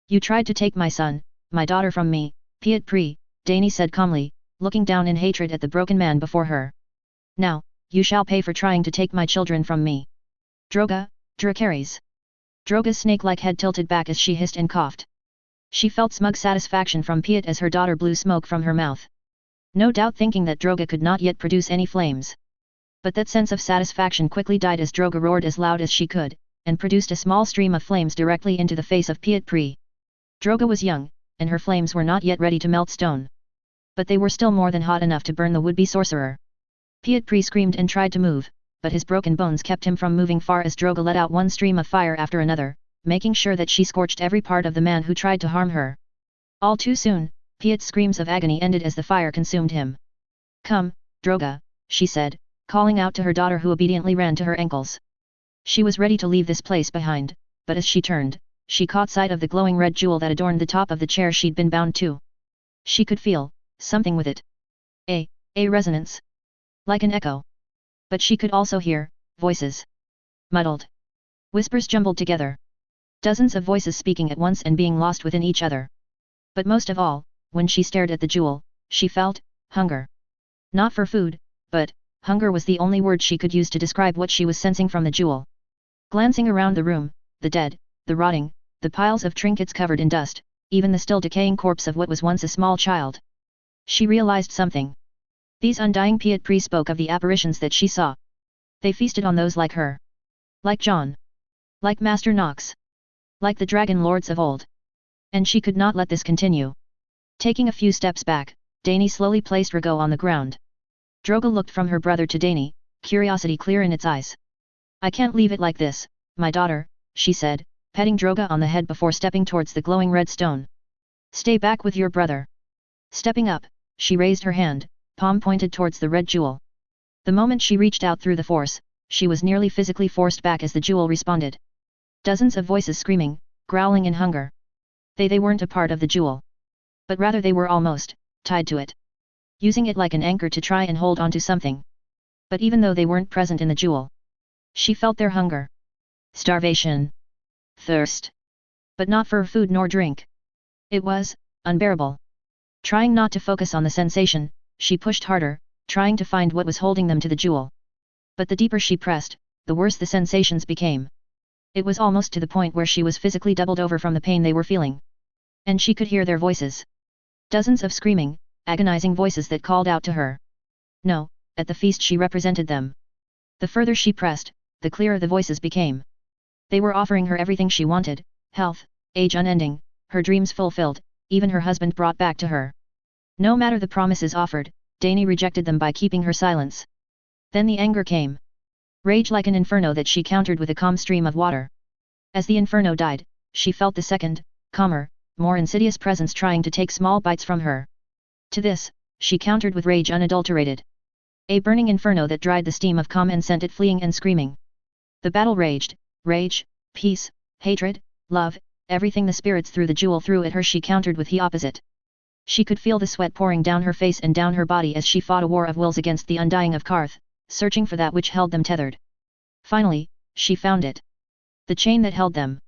You tried to take my son, my daughter from me, Piet Pri, Dany said calmly, looking down in hatred at the broken man before her. Now, you shall pay for trying to take my children from me. Droga, Dracarys. Droga's snake-like head tilted back as she hissed and coughed. She felt smug satisfaction from Piet as her daughter blew smoke from her mouth. No doubt thinking that Droga could not yet produce any flames. But that sense of satisfaction quickly died as Droga roared as loud as she could, and produced a small stream of flames directly into the face of Piet Pri. Droga was young, and her flames were not yet ready to melt stone. But they were still more than hot enough to burn the would-be sorcerer. Piet Pri screamed and tried to move, but his broken bones kept him from moving far as Droga let out one stream of fire after another, making sure that she scorched every part of the man who tried to harm her. All too soon, Piet's screams of agony ended as the fire consumed him. Come, Droga, she said, calling out to her daughter who obediently ran to her ankles. She was ready to leave this place behind, but as she turned, she caught sight of the glowing red jewel that adorned the top of the chair she'd been bound to. She could feel something with it. A resonance. Like an echo. But she could also hear voices. Muddled. Whispers jumbled together. Dozens of voices speaking at once and being lost within each other. But most of all, when she stared at the jewel, she felt hunger. Not for food, but hunger was the only word she could use to describe what she was sensing from the jewel. Glancing around the room, the dead, the rotting, the piles of trinkets covered in dust, even the still decaying corpse of what was once a small child. She realized something. These undying Piet spoke of the apparitions that she saw. They feasted on those like her. Like John. Like Master Nox. Like the Dragon Lords of old. And she could not let this continue. Taking a few steps back, Dany slowly placed Rago on the ground. Drogo looked from her brother to Dany, curiosity clear in its eyes. I can't leave it like this, my daughter, she said, petting Drogo on the head before stepping towards the glowing red stone. Stay back with your brother. Stepping up, she raised her hand, palm pointed towards the red jewel. The moment she reached out through the force, she was nearly physically forced back as the jewel responded. Dozens of voices screaming, growling in hunger. They weren't a part of the jewel. But rather they were almost tied to it. Using it like an anchor to try and hold onto something. But even though they weren't present in the jewel, she felt their hunger. Starvation. Thirst. But not for food nor drink. It was unbearable. Trying not to focus on the sensation, she pushed harder, trying to find what was holding them to the jewel. But the deeper she pressed, the worse the sensations became. It was almost to the point where she was physically doubled over from the pain they were feeling. And she could hear their voices. Dozens of screaming, agonizing voices that called out to her. No, at the feast she represented them. The further she pressed, the clearer the voices became. They were offering her everything she wanted, health, age unending, her dreams fulfilled, even her husband brought back to her. No matter the promises offered, Dany rejected them by keeping her silence. Then the anger came. Rage like an inferno that she countered with a calm stream of water. As the inferno died, she felt the second, calmer, more insidious presence trying to take small bites from her. To this, she countered with rage unadulterated. A burning inferno that dried the steam of calm and sent it fleeing and screaming. The battle raged, rage, peace, hatred, love, everything the spirits threw the jewel threw at her she countered with the opposite. She could feel the sweat pouring down her face and down her body as she fought a war of wills against the undying of Qarth, searching for that which held them tethered. Finally, she found it. The chain that held them.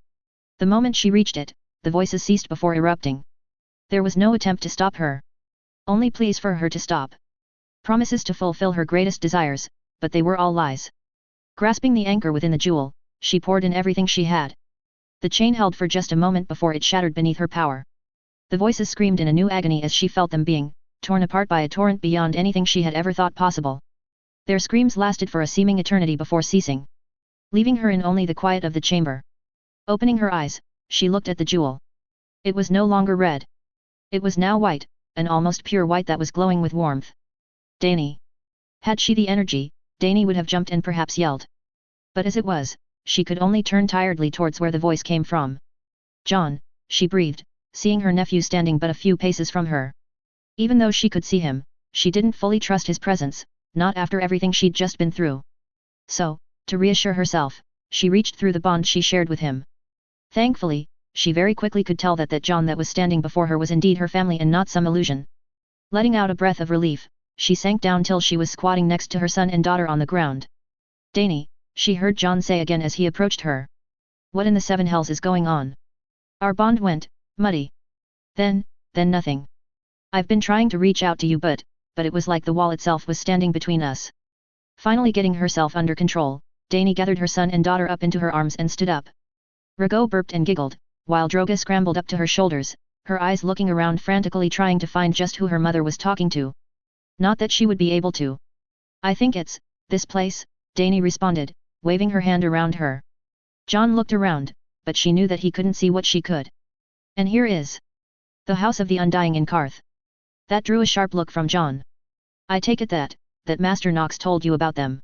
The moment she reached it, the voices ceased before erupting. There was no attempt to stop her. Only pleas for her to stop. Promises to fulfill her greatest desires, but they were all lies. Grasping the anchor within the jewel, she poured in everything she had. The chain held for just a moment before it shattered beneath her power. The voices screamed in a new agony as she felt them being torn apart by a torrent beyond anything she had ever thought possible. Their screams lasted for a seeming eternity before ceasing, leaving her in only the quiet of the chamber. Opening her eyes, she looked at the jewel. It was no longer red. It was now white, an almost pure white that was glowing with warmth. Dany. Had she the energy, Dany would have jumped and perhaps yelled. But as it was, she could only turn tiredly towards where the voice came from. John, she breathed, seeing her nephew standing but a few paces from her. Even though she could see him, she didn't fully trust his presence, not after everything she'd just been through. So, to reassure herself, she reached through the bond she shared with him. Thankfully, she very quickly could tell that John that was standing before her was indeed her family and not some illusion. Letting out a breath of relief, she sank down till she was squatting next to her son and daughter on the ground. Dany, she heard John say again as he approached her. What in the seven hells is going on? Our bond went muddy. Then nothing. I've been trying to reach out to you but it was like the wall itself was standing between us. Finally getting herself under control, Dany gathered her son and daughter up into her arms and stood up. Rago burped and giggled, while Drogo scrambled up to her shoulders, her eyes looking around frantically trying to find just who her mother was talking to. Not that she would be able to. I think it's this place, Dany responded, waving her hand around her. John looked around, but she knew that he couldn't see what she could. And here is the House of the Undying in Qarth. That drew a sharp look from John. I take it that Master Nox told you about them.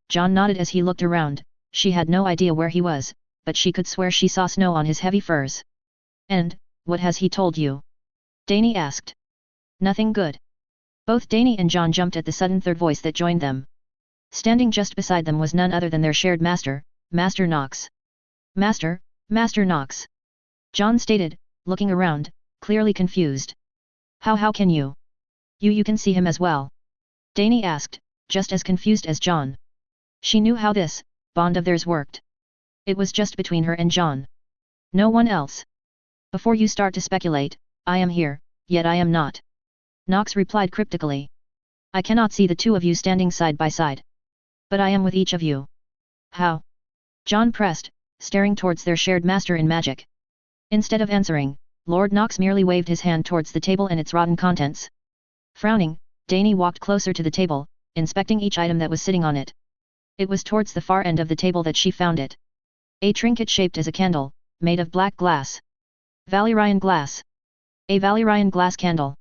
John nodded as he looked around. She had no idea where he was, but she could swear she saw snow on his heavy furs. And, what has he told you? Dany asked. Nothing good. Both Dany and John jumped at the sudden third voice that joined them. Standing just beside them was none other than their shared master, Master Nox. Master Nox. John stated, looking around, clearly confused. How can you? You can see him as well? Dany asked, just as confused as John. She knew how this bond of theirs worked. It was just between her and John. No one else. Before you start to speculate, I am here, yet I am not. Nox replied cryptically. I cannot see the two of you standing side by side. But I am with each of you. How? John pressed, staring towards their shared master in magic. Instead of answering, Lord Nox merely waved his hand towards the table and its rotten contents. Frowning, Dany walked closer to the table, inspecting each item that was sitting on it. It was towards the far end of the table that she found it. A trinket shaped as a candle, made of black glass. Valyrian glass. A Valyrian glass candle.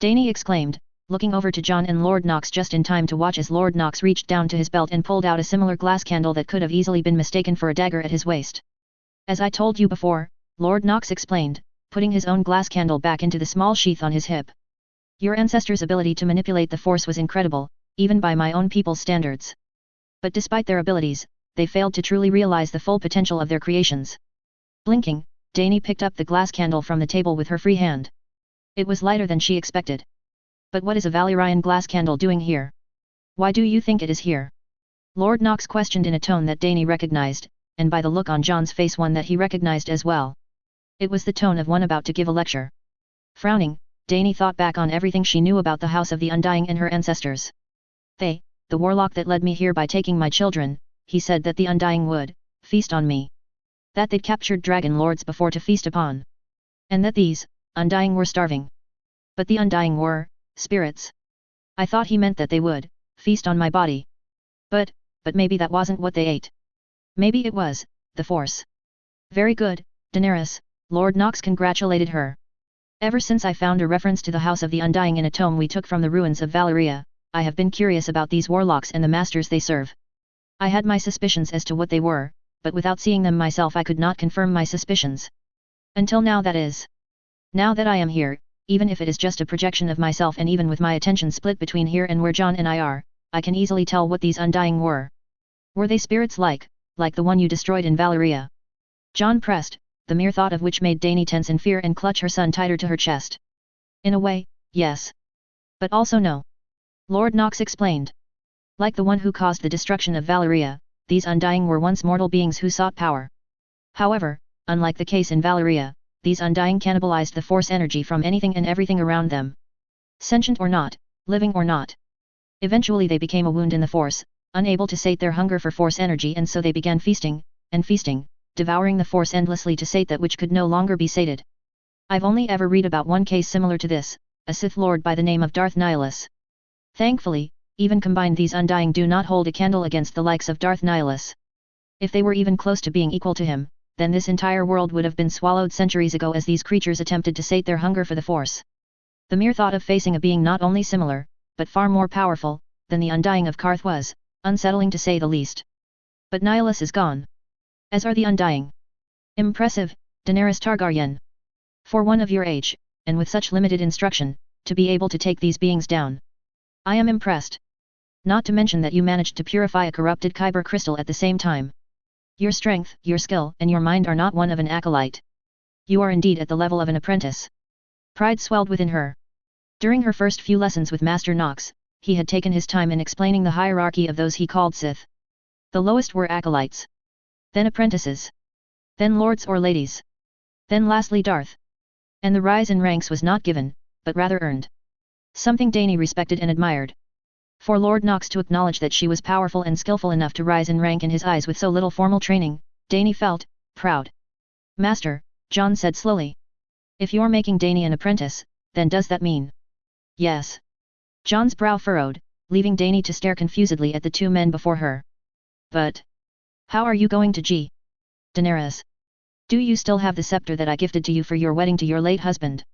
Dany exclaimed, looking over to John and Lord Nox just in time to watch as Lord Nox reached down to his belt and pulled out a similar glass candle that could have easily been mistaken for a dagger at his waist. As I told you before, Lord Nox explained, putting his own glass candle back into the small sheath on his hip. Your ancestors' ability to manipulate the Force was incredible, even by my own people's standards. But despite their abilities, they failed to truly realize the full potential of their creations. Blinking, Dany picked up the glass candle from the table with her free hand. It was lighter than she expected. But what is a Valyrian glass candle doing here? Why do you think it is here? Lord Nox questioned in a tone that Dany recognized, and by the look on John's face one that he recognized as well. It was the tone of one about to give a lecture. Frowning, Dany thought back on everything she knew about the House of the Undying and her ancestors. The warlock that led me here by taking my children, he said that the Undying would feast on me. That they'd captured dragon lords before to feast upon. And that these Undying were starving. But the Undying were spirits. I thought he meant that they would feast on my body. But maybe that wasn't what they ate. Maybe it was the Force. Very good, Daenerys, Lord Nox congratulated her. Ever since I found a reference to the House of the Undying in a tome we took from the ruins of Valyria, I have been curious about these warlocks and the masters they serve. I had my suspicions as to what they were, but without seeing them myself I could not confirm my suspicions. Until now, that is. Now that I am here, even if it is just a projection of myself and even with my attention split between here and where John and I are, I can easily tell what these Undying were. Were they spirits like the one you destroyed in Valyria? John pressed, the mere thought of which made Dany tense in fear and clutch her son tighter to her chest. In a way, yes. But also no. Lord Nox explained. Like the one who caused the destruction of Valyria, these Undying were once mortal beings who sought power. However, unlike the case in Valyria, these Undying cannibalized the Force energy from anything and everything around them. Sentient or not, living or not. Eventually they became a wound in the Force, unable to sate their hunger for Force energy, and so they began feasting, and feasting, devouring the Force endlessly to sate that which could no longer be sated. I've only ever read about one case similar to this, a Sith Lord by the name of Darth Nihilus. Thankfully, even combined these Undying do not hold a candle against the likes of Darth Nihilus. If they were even close to being equal to him, then this entire world would have been swallowed centuries ago as these creatures attempted to sate their hunger for the Force. The mere thought of facing a being not only similar, but far more powerful, than the Undying of Karth was unsettling to say the least. But Nihilus is gone. As are the Undying. Impressive, Daenerys Targaryen. For one of your age, and with such limited instruction, to be able to take these beings down. I am impressed. Not to mention that you managed to purify a corrupted Kyber crystal at the same time. Your strength, your skill, and your mind are not one of an acolyte. You are indeed at the level of an apprentice. Pride swelled within her. During her first few lessons with Master Nox, he had taken his time in explaining the hierarchy of those he called Sith. The lowest were acolytes. Then apprentices. Then lords or ladies. Then lastly Darth. And the rise in ranks was not given, but rather earned. Something Dany respected and admired. For Lord Nox to acknowledge that she was powerful and skillful enough to rise in rank in his eyes with so little formal training, Dany felt proud. Master, John said slowly. If you're making Dany an apprentice, then does that mean? Yes. John's brow furrowed, leaving Dany to stare confusedly at the two men before her. But how are you going to Daenerys? Do you still have the scepter that I gifted to you for your wedding to your late husband?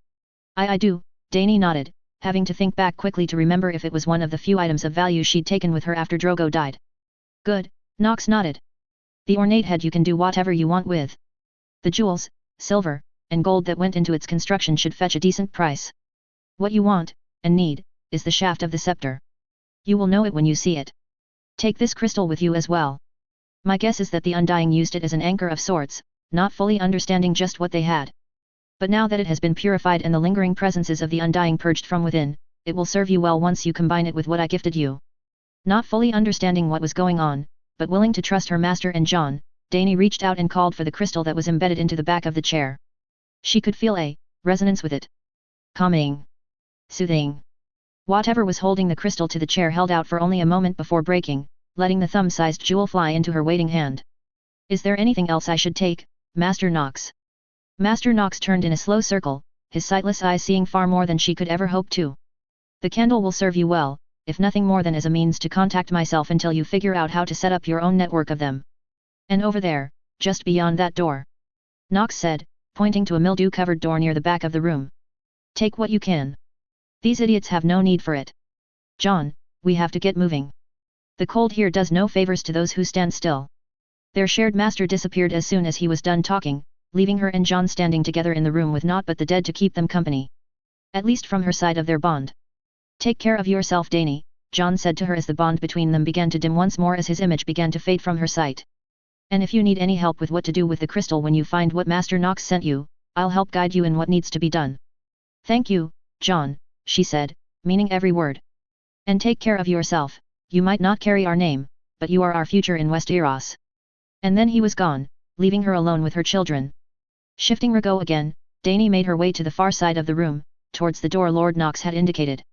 I do, Dany nodded, having to think back quickly to remember if it was one of the few items of value she'd taken with her after Drogo died. Good, Nox nodded. The ornate head you can do whatever you want with. The jewels, silver, and gold that went into its construction should fetch a decent price. What you want, and need, is the shaft of the scepter. You will know it when you see it. Take this crystal with you as well. My guess is that the Undying used it as an anchor of sorts, not fully understanding just what they had. But now that it has been purified and the lingering presences of the Undying purged from within, it will serve you well once you combine it with what I gifted you. Not fully understanding what was going on, but willing to trust her master and John, Dani reached out and called for the crystal that was embedded into the back of the chair. She could feel a resonance with it. Calming. Soothing. Whatever was holding the crystal to the chair held out for only a moment before breaking, letting the thumb-sized jewel fly into her waiting hand. Is there anything else I should take, Master Nox? Master Nox turned in a slow circle, his sightless eyes seeing far more than she could ever hope to. The candle will serve you well, if nothing more than as a means to contact myself until you figure out how to set up your own network of them. And over there, just beyond that door. Nox said, pointing to a mildew-covered door near the back of the room. Take what you can. These idiots have no need for it. John, we have to get moving. The cold here does no favors to those who stand still. Their shared master disappeared as soon as he was done talking, leaving her and John standing together in the room with naught but the dead to keep them company. At least from her side of their bond. Take care of yourself, Dani, John said to her as the bond between them began to dim once more as his image began to fade from her sight. And if you need any help with what to do with the crystal when you find what Master Nox sent you, I'll help guide you in what needs to be done. Thank you, John, she said, meaning every word. And take care of yourself, you might not carry our name, but you are our future in Westeros. And then he was gone, leaving her alone with her children. Shifting Rago again, Dani made her way to the far side of the room, towards the door Lord Nox had indicated.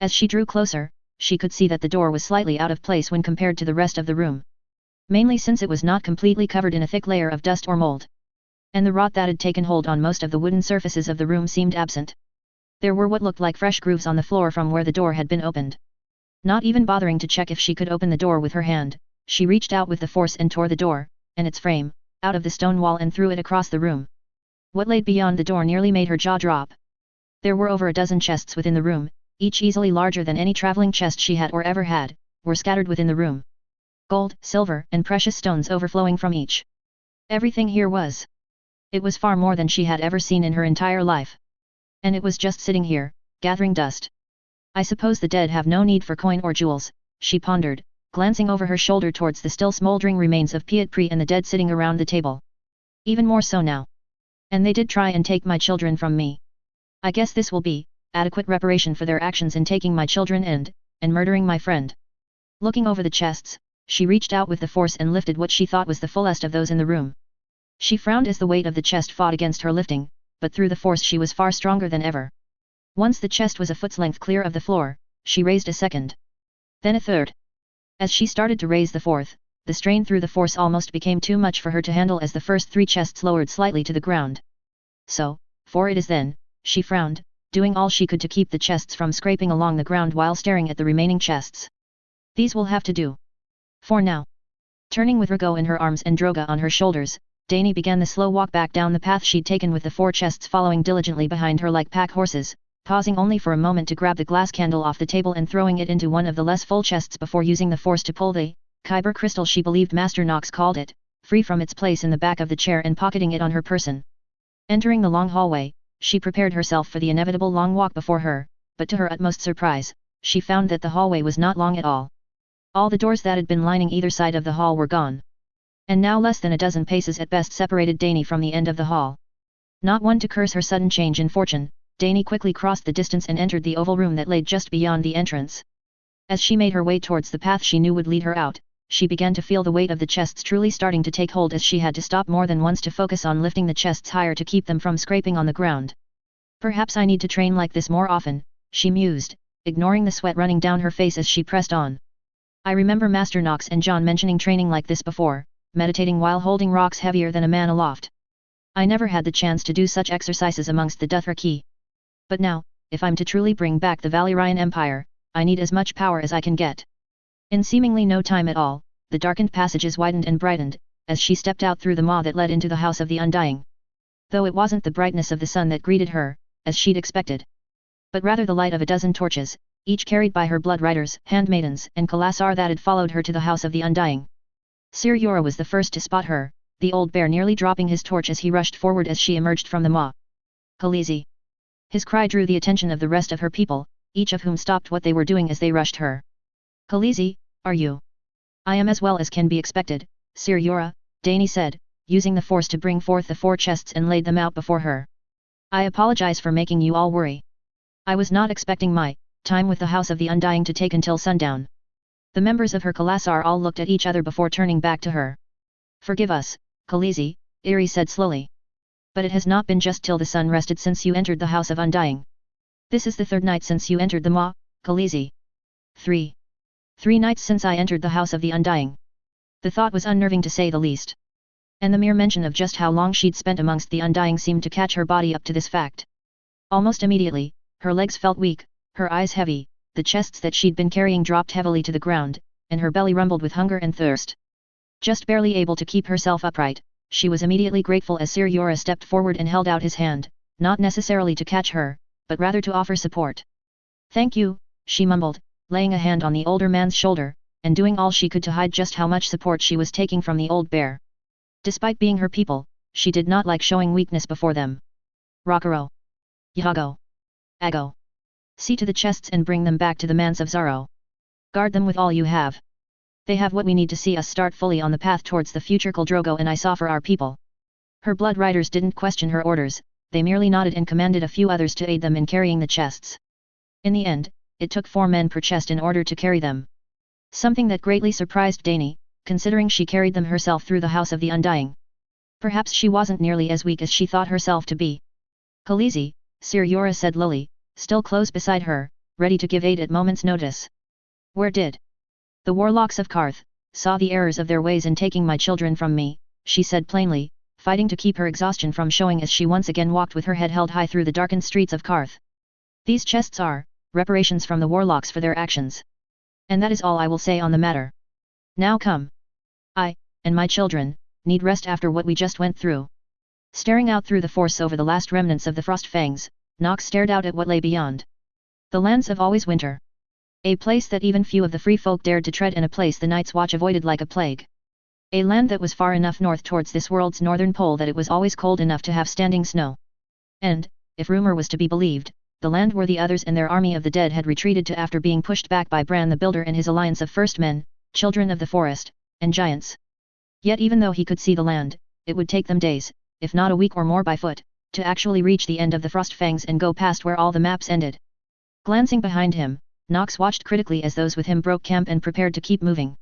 As she drew closer, she could see that the door was slightly out of place when compared to the rest of the room. Mainly since it was not completely covered in a thick layer of dust or mold. And the rot that had taken hold on most of the wooden surfaces of the room seemed absent. There were what looked like fresh grooves on the floor from where the door had been opened. Not even bothering to check if she could open the door with her hand, she reached out with the force and tore the door, and its frame, out of the stone wall and threw it across the room. What laid beyond the door nearly made her jaw drop. There were over a dozen chests within the room, each easily larger than any traveling chest she had or ever had, were scattered within the room. Gold, silver, and precious stones overflowing from each. Everything here was. It was far more than she had ever seen in her entire life. And it was just sitting here, gathering dust. I suppose the dead have no need for coin or jewels, she pondered, glancing over her shoulder towards the still smoldering remains of Piet Pri and the dead sitting around the table. Even more so now. And they did try and take my children from me. I guess this will be adequate reparation for their actions in taking my children and murdering my friend. Looking over the chests, she reached out with the force and lifted what she thought was the fullest of those in the room. She frowned as the weight of the chest fought against her lifting, but through the force she was far stronger than ever. Once the chest was a foot's length clear of the floor, she raised a second. Then a third. As she started to raise the fourth, the strain through the force almost became too much for her to handle as the first three chests lowered slightly to the ground. So, for it is then, she frowned, doing all she could to keep the chests from scraping along the ground while staring at the remaining chests. These will have to do. For now. Turning with Rago in her arms and Droga on her shoulders, Dani began the slow walk back down the path she'd taken with the four chests following diligently behind her like pack horses, pausing only for a moment to grab the glass candle off the table and throwing it into one of the less full chests before using the force to pull the Kyber crystal she believed Master Nox called it, free from its place in the back of the chair and pocketing it on her person. Entering the long hallway, she prepared herself for the inevitable long walk before her, but to her utmost surprise, she found that the hallway was not long at all. All the doors that had been lining either side of the hall were gone. And now less than a dozen paces at best separated Dani from the end of the hall. Not one to curse her sudden change in fortune, Dani quickly crossed the distance and entered the oval room that lay just beyond the entrance. As she made her way towards the path she knew would lead her out, she began to feel the weight of the chests truly starting to take hold as she had to stop more than once to focus on lifting the chests higher to keep them from scraping on the ground. Perhaps I need to train like this more often, she mused, ignoring the sweat running down her face as she pressed on. I remember Master Nox and John mentioning training like this before, meditating while holding rocks heavier than a man aloft. I never had the chance to do such exercises amongst the Dothraki. But now, if I'm to truly bring back the Valyrian Empire, I need as much power as I can get. In seemingly no time at all, the darkened passages widened and brightened, as she stepped out through the maw that led into the House of the Undying. Though it wasn't the brightness of the sun that greeted her, as she'd expected. But rather the light of a dozen torches, each carried by her blood riders, handmaidens, and Khalasar that had followed her to the House of the Undying. Sir Yora was the first to spot her, the old bear nearly dropping his torch as he rushed forward as she emerged from the maw. Khaleesi! His cry drew the attention of the rest of her people, each of whom stopped what they were doing as they rushed her. Khaleesi, are you? I am as well as can be expected, Sir Yora, Dani said, using the force to bring forth the four chests and laid them out before her. I apologize for making you all worry. I was not expecting my time with the House of the Undying to take until sundown. The members of her Khalasar all looked at each other before turning back to her. Forgive us, Khaleesi, Eri said slowly. But it has not been just till the sun rested since you entered the House of Undying. This is the third night since you entered the Maw, Khaleesi. 3 nights since I entered the House of the Undying. The thought was unnerving to say the least. And the mere mention of just how long she'd spent amongst the Undying seemed to catch her body up to this fact. Almost immediately, her legs felt weak, her eyes heavy, the chests that she'd been carrying dropped heavily to the ground, and her belly rumbled with hunger and thirst. Just barely able to keep herself upright, she was immediately grateful as Sir Yora stepped forward and held out his hand, not necessarily to catch her, but rather to offer support. Thank you, she mumbled, laying a hand on the older man's shoulder, and doing all she could to hide just how much support she was taking from the old bear. Despite being her people, she did not like showing weakness before them. Rockero. Yago. Ago. See to the chests and bring them back to the Mans of Zaro. Guard them with all you have. They have what we need to see us start fully on the path towards the future Khal Drogo and I saw for our people. Her blood riders didn't question her orders, they merely nodded and commanded a few others to aid them in carrying the chests. In the end, it took 4 men per chest in order to carry them. Something that greatly surprised Dany, considering she carried them herself through the House of the Undying. Perhaps she wasn't nearly as weak as she thought herself to be. Khaleesi, Sir Yora said lowly, still close beside her, ready to give aid at moment's notice. Where did the warlocks of Qarth saw the errors of their ways in taking my children from me, she said plainly, fighting to keep her exhaustion from showing as she once again walked with her head held high through the darkened streets of Qarth. These chests are reparations from the warlocks for their actions. And that is all I will say on the matter. Now come. I, and my children, need rest after what we just went through. Staring out through the force over the last remnants of the Frost Fangs, Nox stared out at what lay beyond. The lands of Always Winter. A place that even few of the free folk dared to tread and a place the Night's Watch avoided like a plague. A land that was far enough north towards this world's northern pole that it was always cold enough to have standing snow. And, if rumor was to be believed, the land where the others and their army of the dead had retreated to after being pushed back by Bran the Builder and his alliance of First Men, Children of the Forest, and Giants. Yet even though he could see the land, it would take them days, if not a week or more by foot, to actually reach the end of the Frost Fangs and go past where all the maps ended. Glancing behind him, Nox watched critically as those with him broke camp and prepared to keep moving.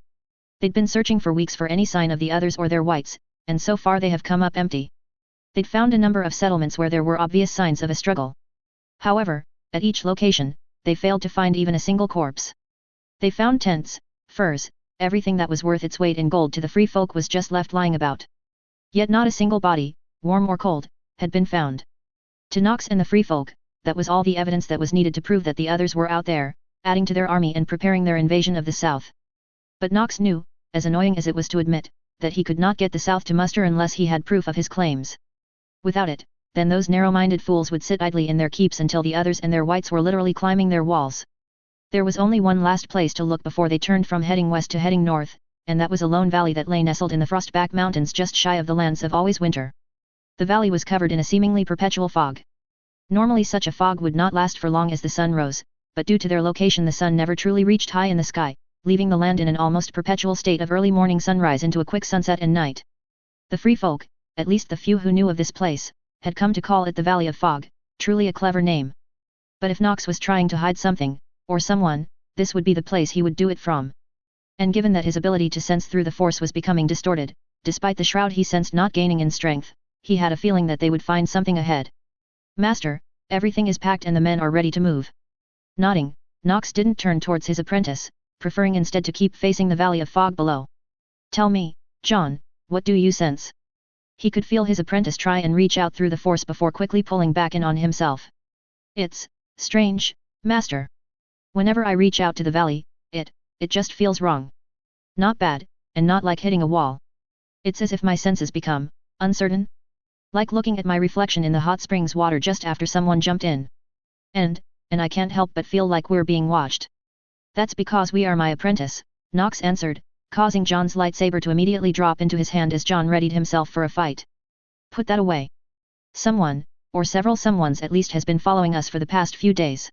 They'd been searching for weeks for any sign of the others or their whites, and so far they have come up empty. They'd found a number of settlements where there were obvious signs of a struggle. However, at each location, they failed to find even a single corpse. They found tents, furs, everything that was worth its weight in gold to the free folk was just left lying about. Yet not a single body, warm or cold, had been found. To Nox and the free folk, that was all the evidence that was needed to prove that the others were out there, adding to their army and preparing their invasion of the south. But Nox knew, as annoying as it was to admit, that he could not get the south to muster unless he had proof of his claims. Without it, then those narrow-minded fools would sit idly in their keeps until the others and their whites were literally climbing their walls. There was only one last place to look before they turned from heading west to heading north, and that was a lone valley that lay nestled in the Frostback Mountains just shy of the lands of Always Winter. The valley was covered in a seemingly perpetual fog. Normally such a fog would not last for long as the sun rose, but due to their location the sun never truly reached high in the sky, leaving the land in an almost perpetual state of early morning sunrise into a quick sunset and night. The free folk, at least the few who knew of this place, had come to call it the Valley of Fog, truly a clever name. But if Nox was trying to hide something, or someone, this would be the place he would do it from. And given that his ability to sense through the force was becoming distorted, despite the shroud he sensed not gaining in strength, he had a feeling that they would find something ahead. Master, everything is packed and the men are ready to move. Nodding, Nox didn't turn towards his apprentice, preferring instead to keep facing the Valley of Fog below. Tell me, John, what do you sense? He could feel his apprentice try and reach out through the force before quickly pulling back in on himself. It's strange, Master. Whenever I reach out to the valley, it just feels wrong. Not bad, and not like hitting a wall. It's as if my senses become uncertain. Like looking at my reflection in the hot springs water just after someone jumped in. And I can't help but feel like we're being watched. That's because we are my apprentice, Nox answered, causing John's lightsaber to immediately drop into his hand as John readied himself for a fight. Put that away. Someone, or several someones at least has been following us for the past few days.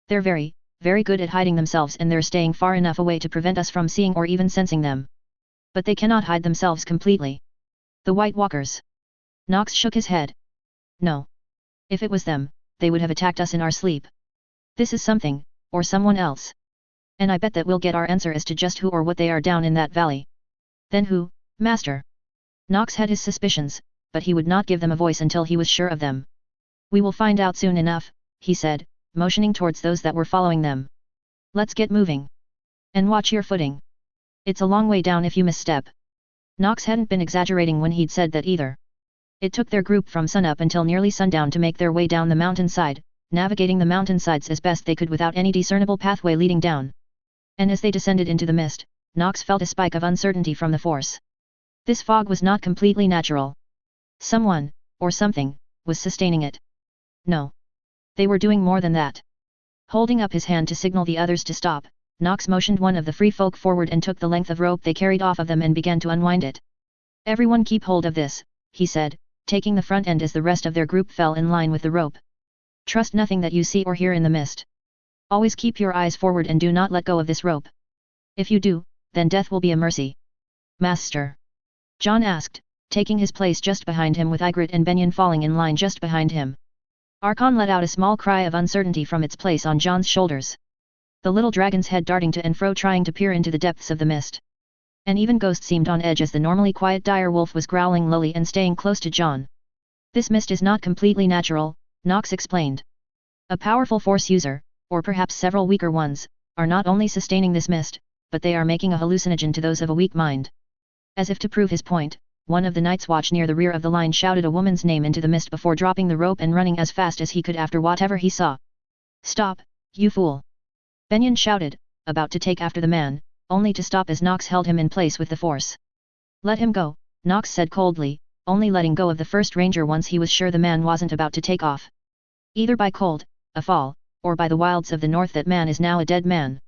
They're very, very good at hiding themselves and they're staying far enough away to prevent us from seeing or even sensing them. But they cannot hide themselves completely. The White Walkers. Nox shook his head. No. If it was them, they would have attacked us in our sleep. This is something, or someone else. And I bet that we'll get our answer as to just who or what they are down in that valley. Then who, Master? Nox had his suspicions, but he would not give them a voice until he was sure of them. We will find out soon enough, he said, motioning towards those that were following them. Let's get moving. And watch your footing. It's a long way down if you misstep. Nox hadn't been exaggerating when he'd said that either. It took their group from sunup until nearly sundown to make their way down the mountainside, navigating the mountainsides as best they could without any discernible pathway leading down. And as they descended into the mist, Nox felt a spike of uncertainty from the force. This fog was not completely natural. Someone, or something, was sustaining it. No. They were doing more than that. Holding up his hand to signal the others to stop, Nox motioned one of the free folk forward and took the length of rope they carried off of them and began to unwind it. Everyone keep hold of this, he said, taking the front end as the rest of their group fell in line with the rope. Trust nothing that you see or hear in the mist. Always keep your eyes forward and do not let go of this rope. If you do, then death will be a mercy. Master? John asked, taking his place just behind him with Ygritte and Benyon falling in line just behind him. Archon let out a small cry of uncertainty from its place on John's shoulders. The little dragon's head darting to and fro trying to peer into the depths of the mist. And even Ghost seemed on edge as the normally quiet dire wolf was growling lowly and staying close to John. This mist is not completely natural, Nox explained. A powerful force user, or perhaps several weaker ones, are not only sustaining this mist, but they are making a hallucinogen to those of a weak mind. As if to prove his point, one of the Night's Watch near the rear of the line shouted a woman's name into the mist before dropping the rope and running as fast as he could after whatever he saw. Stop, you fool! Benyon shouted, about to take after the man, only to stop as Nox held him in place with the force. Let him go, Nox said coldly, only letting go of the first ranger once he was sure the man wasn't about to take off. Either by cold, a fall, or by the wilds of the north that man is now a dead man.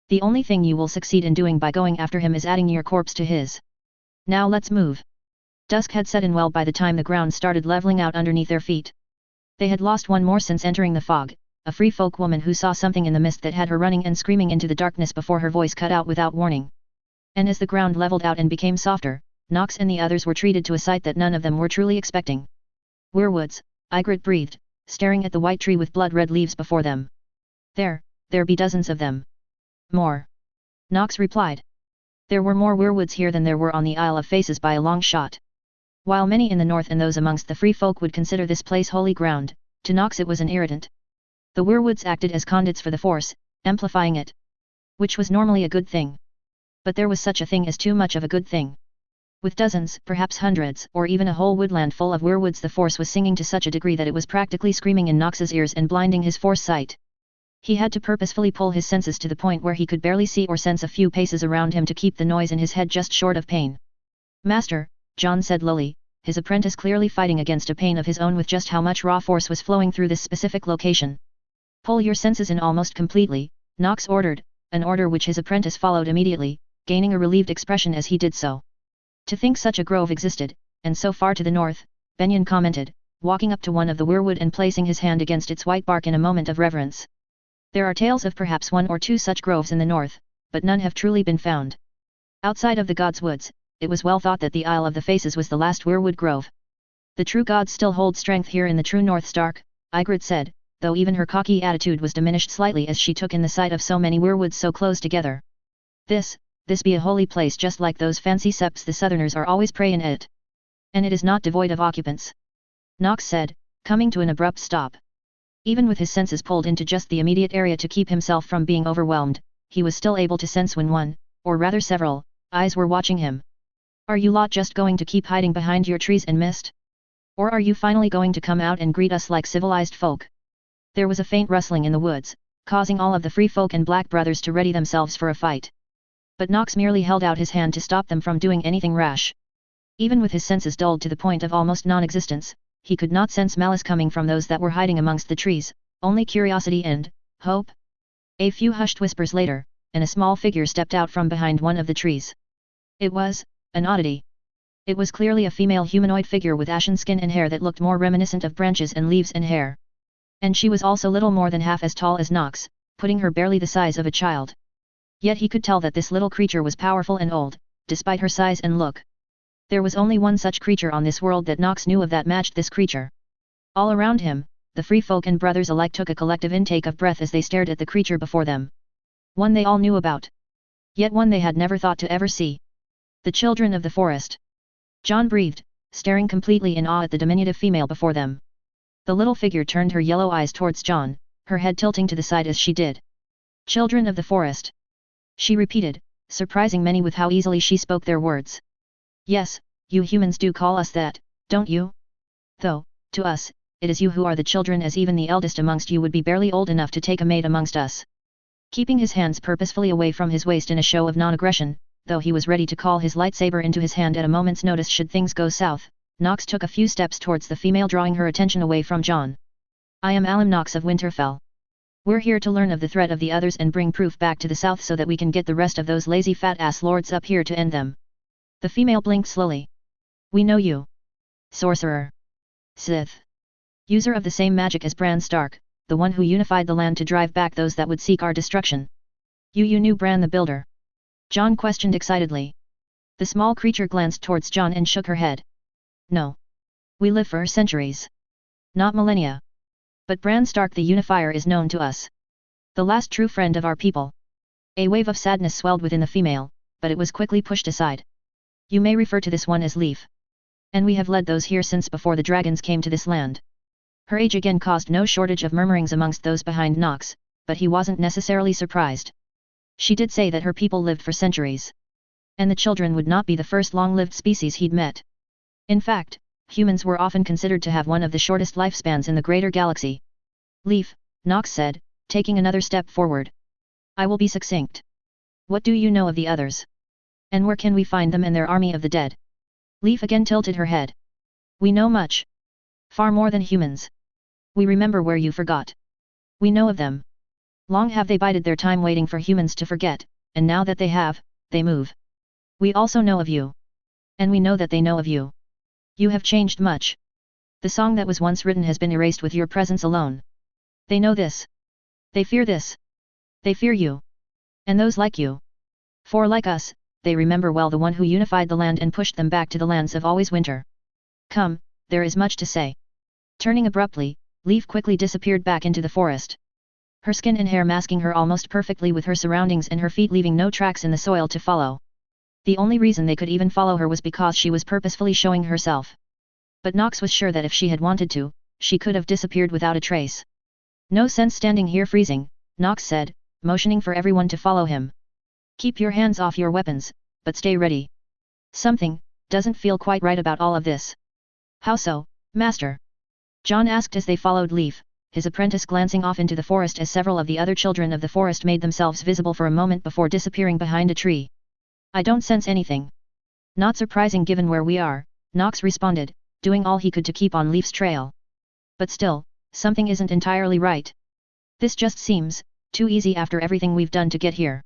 The only thing you will succeed in doing by going after him is adding your corpse to his. Now let's move. Dusk had set in well by the time the ground started leveling out underneath their feet. They had lost one more since entering the fog, a free folk woman who saw something in the mist that had her running and screaming into the darkness before her voice cut out without warning. And as the ground leveled out and became softer, Nox and the others were treated to a sight that none of them were truly expecting. Weirwoods, Ygritte breathed, staring at the white tree with blood-red leaves before them. There be dozens of them. More. Nox replied. There were more weirwoods here than there were on the Isle of Faces by a long shot. While many in the north and those amongst the free folk would consider this place holy ground, to Nox it was an irritant. The weirwoods acted as conduits for the force, amplifying it. Which was normally a good thing. But there was such a thing as too much of a good thing. With dozens, perhaps hundreds, or even a whole woodland full of weirwoods, the force was singing to such a degree that it was practically screaming in Nox's ears and blinding his foresight. He had to purposefully pull his senses to the point where he could barely see or sense a few paces around him to keep the noise in his head just short of pain. Master, John said lowly, his apprentice clearly fighting against a pain of his own with just how much raw force was flowing through this specific location. Pull your senses in almost completely, Nox ordered, an order which his apprentice followed immediately, gaining a relieved expression as he did so. To think such a grove existed, and so far to the north, Benyon commented, walking up to one of the weirwood and placing his hand against its white bark in a moment of reverence. There are tales of perhaps one or two such groves in the north, but none have truly been found. Outside of the gods' woods, it was well thought that the Isle of the Faces was the last weirwood grove. The true gods still hold strength here in the true north, Stark, Ygritte said, though even her cocky attitude was diminished slightly as she took in the sight of so many weirwoods so close together. This be a holy place just like those fancy seps the southerners are always praying at. And it is not devoid of occupants. Nox said, coming to an abrupt stop. Even with his senses pulled into just the immediate area to keep himself from being overwhelmed, he was still able to sense when one, or rather several, eyes were watching him. Are you lot just going to keep hiding behind your trees and mist? Or are you finally going to come out and greet us like civilized folk? There was a faint rustling in the woods, causing all of the free folk and black brothers to ready themselves for a fight. But Nox merely held out his hand to stop them from doing anything rash. Even with his senses dulled to the point of almost non-existence, he could not sense malice coming from those that were hiding amongst the trees, only curiosity and hope. A few hushed whispers later, and a small figure stepped out from behind one of the trees. It was an oddity. It was clearly a female humanoid figure with ashen skin and hair that looked more reminiscent of branches and leaves and hair. And she was also little more than half as tall as Nox, putting her barely the size of a child. Yet he could tell that this little creature was powerful and old, despite her size and look. There was only one such creature on this world that Nox knew of that matched this creature. All around him, the free folk and brothers alike took a collective intake of breath as they stared at the creature before them. One they all knew about. Yet one they had never thought to ever see. The children of the forest. John breathed, staring completely in awe at the diminutive female before them. The little figure turned her yellow eyes towards John, her head tilting to the side as she did. Children of the forest. She repeated, surprising many with how easily she spoke their words. Yes, you humans do call us that, don't you? Though, to us, it is you who are the children, as even the eldest amongst you would be barely old enough to take a maid amongst us. Keeping his hands purposefully away from his waist in a show of non-aggression, though he was ready to call his lightsaber into his hand at a moment's notice should things go south, Nox took a few steps towards the female, drawing her attention away from John. I am Alan Nox of Winterfell. We're here to learn of the threat of the others and bring proof back to the south so that we can get the rest of those lazy fat-ass lords up here to end them. The female blinked slowly. We know you. Sorcerer. Sith. User of the same magic as Bran Stark, the one who unified the land to drive back those that would seek our destruction. You knew Bran the Builder? John questioned excitedly. The small creature glanced towards John and shook her head. No. We live for centuries. Not millennia. But Bran Stark the Unifier is known to us. The last true friend of our people. A wave of sadness swelled within the female, but it was quickly pushed aside. You may refer to this one as Leaf. And we have led those here since before the dragons came to this land. Her age again caused no shortage of murmurings amongst those behind Nox, but he wasn't necessarily surprised. She did say that her people lived for centuries. And the children would not be the first long-lived species he'd met. In fact, humans were often considered to have one of the shortest lifespans in the greater galaxy. Leaf, Nox said, taking another step forward. I will be succinct. What do you know of the others? And where can we find them and their army of the dead? Leaf again tilted her head. We know much. Far more than humans. We remember where you forgot. We know of them. Long have they bided their time waiting for humans to forget, and now that they have, they move. We also know of you. And we know that they know of you. You have changed much. The song that was once written has been erased with your presence alone. They know this. They fear this. They fear you. And those like you. For like us, they remember well the one who unified the land and pushed them back to the lands of always winter. Come, there is much to say. Turning abruptly, Leaf quickly disappeared back into the forest. Her skin and hair masking her almost perfectly with her surroundings and her feet leaving no tracks in the soil to follow. The only reason they could even follow her was because she was purposefully showing herself. But Nox was sure that if she had wanted to, she could have disappeared without a trace. No sense standing here freezing, Nox said, motioning for everyone to follow him. Keep your hands off your weapons, but stay ready. Something doesn't feel quite right about all of this. How so, Master? John asked as they followed Leaf, his apprentice glancing off into the forest as several of the other children of the forest made themselves visible for a moment before disappearing behind a tree. I don't sense anything. Not surprising given where we are, Nox responded, doing all he could to keep on Leaf's trail. But still, something isn't entirely right. This just seems too easy after everything we've done to get here.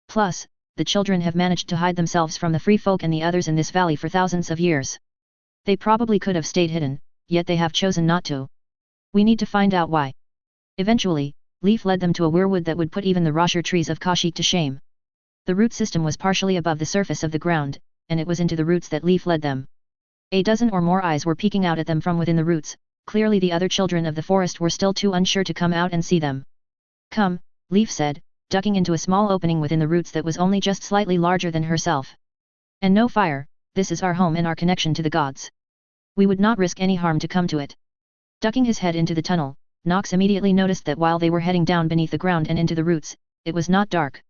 Plus, the children have managed to hide themselves from the free folk and the others in this valley for thousands of years. They probably could have stayed hidden, yet they have chosen not to. We need to find out why. Eventually, Leaf led them to a weirwood that would put even the Rosher trees of Kashyyyk to shame. The root system was partially above the surface of the ground, and it was into the roots that Leaf led them. A dozen or more eyes were peeking out at them from within the roots, clearly the other children of the forest were still too unsure to come out and see them. Come, Leaf said, ducking into a small opening within the roots that was only just slightly larger than herself. And no fire, this is our home and our connection to the gods. We would not risk any harm to come to it. Ducking his head into the tunnel, Nox immediately noticed that while they were heading down beneath the ground and into the roots, it was not dark.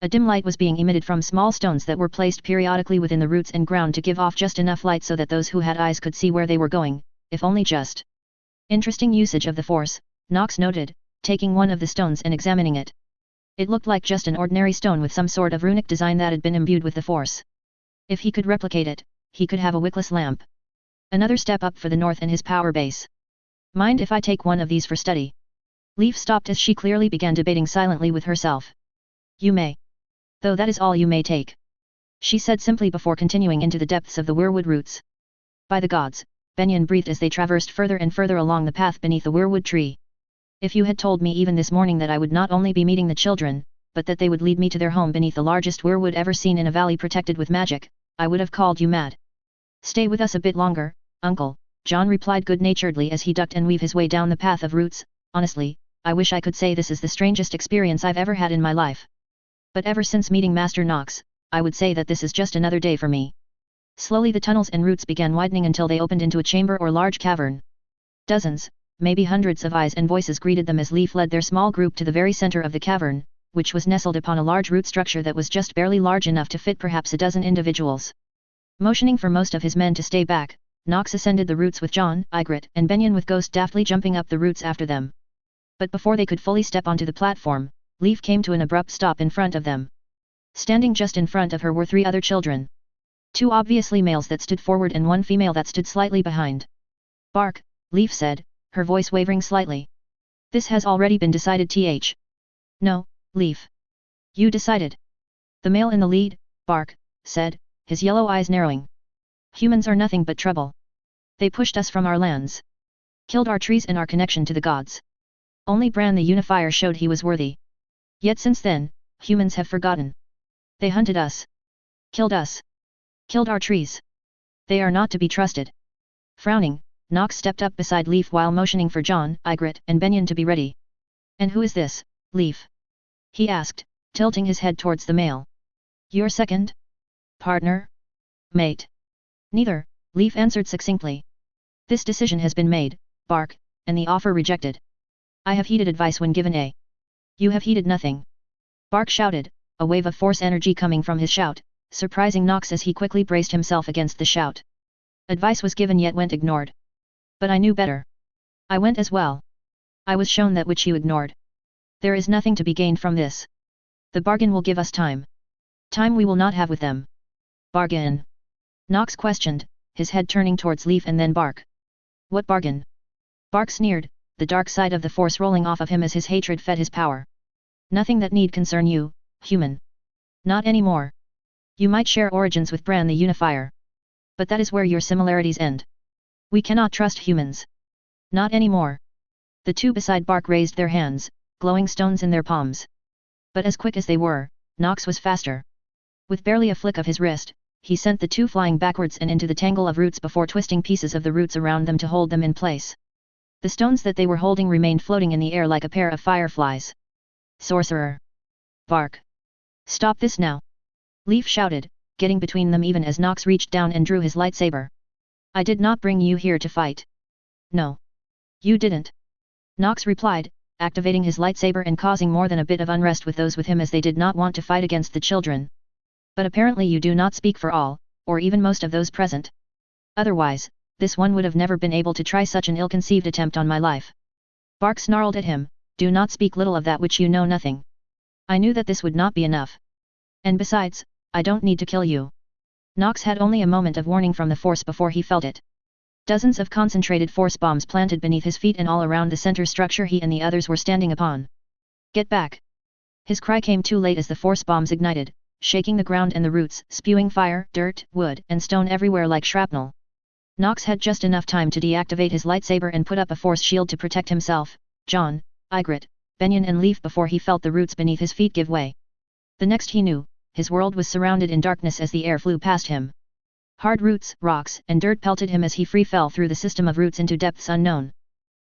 A dim light was being emitted from small stones that were placed periodically within the roots and ground to give off just enough light so that those who had eyes could see where they were going, if only just. Interesting usage of the Force, Nox noted, taking one of the stones and examining it. It looked like just an ordinary stone with some sort of runic design that had been imbued with the Force. If he could replicate it, he could have a wickless lamp. Another step up for the north and his power base. Mind if I take one of these for study? Leaf stopped as she clearly began debating silently with herself. You may. Though that is all you may take. She said simply before continuing into the depths of the weirwood roots. By the gods, Benyon breathed as they traversed further and further along the path beneath the weirwood tree. If you had told me even this morning that I would not only be meeting the children, but that they would lead me to their home beneath the largest weirwood ever seen in a valley protected with magic, I would have called you mad. Stay with us a bit longer, Uncle, John replied good-naturedly as he ducked and weaved his way down the path of roots. Honestly, I wish I could say this is the strangest experience I've ever had in my life. But ever since meeting Master Nox, I would say that this is just another day for me. Slowly the tunnels and roots began widening until they opened into a chamber or large cavern. Dozens, maybe hundreds of eyes and voices greeted them as Leaf led their small group to the very center of the cavern, which was nestled upon a large root structure that was just barely large enough to fit perhaps a dozen individuals. Motioning for most of his men to stay back, Nox ascended the roots with John, Ygritte, and Benyon with Ghost daftly jumping up the roots after them. But before they could fully step onto the platform, Leaf came to an abrupt stop in front of them. Standing just in front of her were 3 other children. 2 obviously males that stood forward and 1 female that stood slightly behind. Bark, Leaf said, her voice wavering slightly. This has already been decided. No, Leaf. You decided. The male in the lead, Bark, said, his yellow eyes narrowing. Humans are nothing but trouble. They pushed us from our lands. Killed our trees and our connection to the gods. Only Bran the Unifier showed he was worthy. Yet since then, humans have forgotten. They hunted us. Killed us. Killed our trees. They are not to be trusted. Frowning, Nox stepped up beside Leaf while motioning for John, Ygritte, and Benyon to be ready. And who is this, Leaf? He asked, tilting his head towards the male. Your second? Partner? Mate? Neither, Leaf answered succinctly. This decision has been made, Bark, and the offer rejected. I have heeded advice when given a. You have heeded nothing. Bark shouted, a wave of force energy coming from his shout, surprising Nox as he quickly braced himself against the shout. Advice was given yet went ignored. But I knew better. I went as well. I was shown that which you ignored. There is nothing to be gained from this. The bargain will give us time. Time we will not have with them. Bargain? Nox questioned, his head turning towards Leaf and then Bark. What bargain? Bark sneered, the dark side of the force rolling off of him as his hatred fed his power. Nothing that need concern you, human. Not anymore. You might share origins with Bran the Unifier. But that is where your similarities end. We cannot trust humans. Not anymore. The 2 beside Bark raised their hands, glowing stones in their palms. But as quick as they were, Nox was faster. With barely a flick of his wrist, he sent the 2 flying backwards and into the tangle of roots before twisting pieces of the roots around them to hold them in place. The stones that they were holding remained floating in the air like a pair of fireflies. Sorcerer! Bark! Stop this now! Leaf shouted, getting between them even as Nox reached down and drew his lightsaber. I did not bring you here to fight. No. You didn't. Nox replied, activating his lightsaber and causing more than a bit of unrest with those with him as they did not want to fight against the children. But apparently you do not speak for all, or even most of those present. Otherwise, this one would have never been able to try such an ill-conceived attempt on my life. Bark snarled at him, do not speak little of that which you know nothing. I knew that this would not be enough. And besides, I don't need to kill you. Nox had only a moment of warning from the force before he felt it. Dozens of concentrated force bombs planted beneath his feet and all around the center structure he and the others were standing upon. Get back! His cry came too late as the force bombs ignited, shaking the ground and the roots, spewing fire, dirt, wood, and stone everywhere like shrapnel. Nox had just enough time to deactivate his lightsaber and put up a force shield to protect himself, John, Ygritte, Benyon and Leaf before he felt the roots beneath his feet give way. The next he knew, his world was surrounded in darkness as the air flew past him. Hard roots, rocks, and dirt pelted him as he free fell through the system of roots into depths unknown.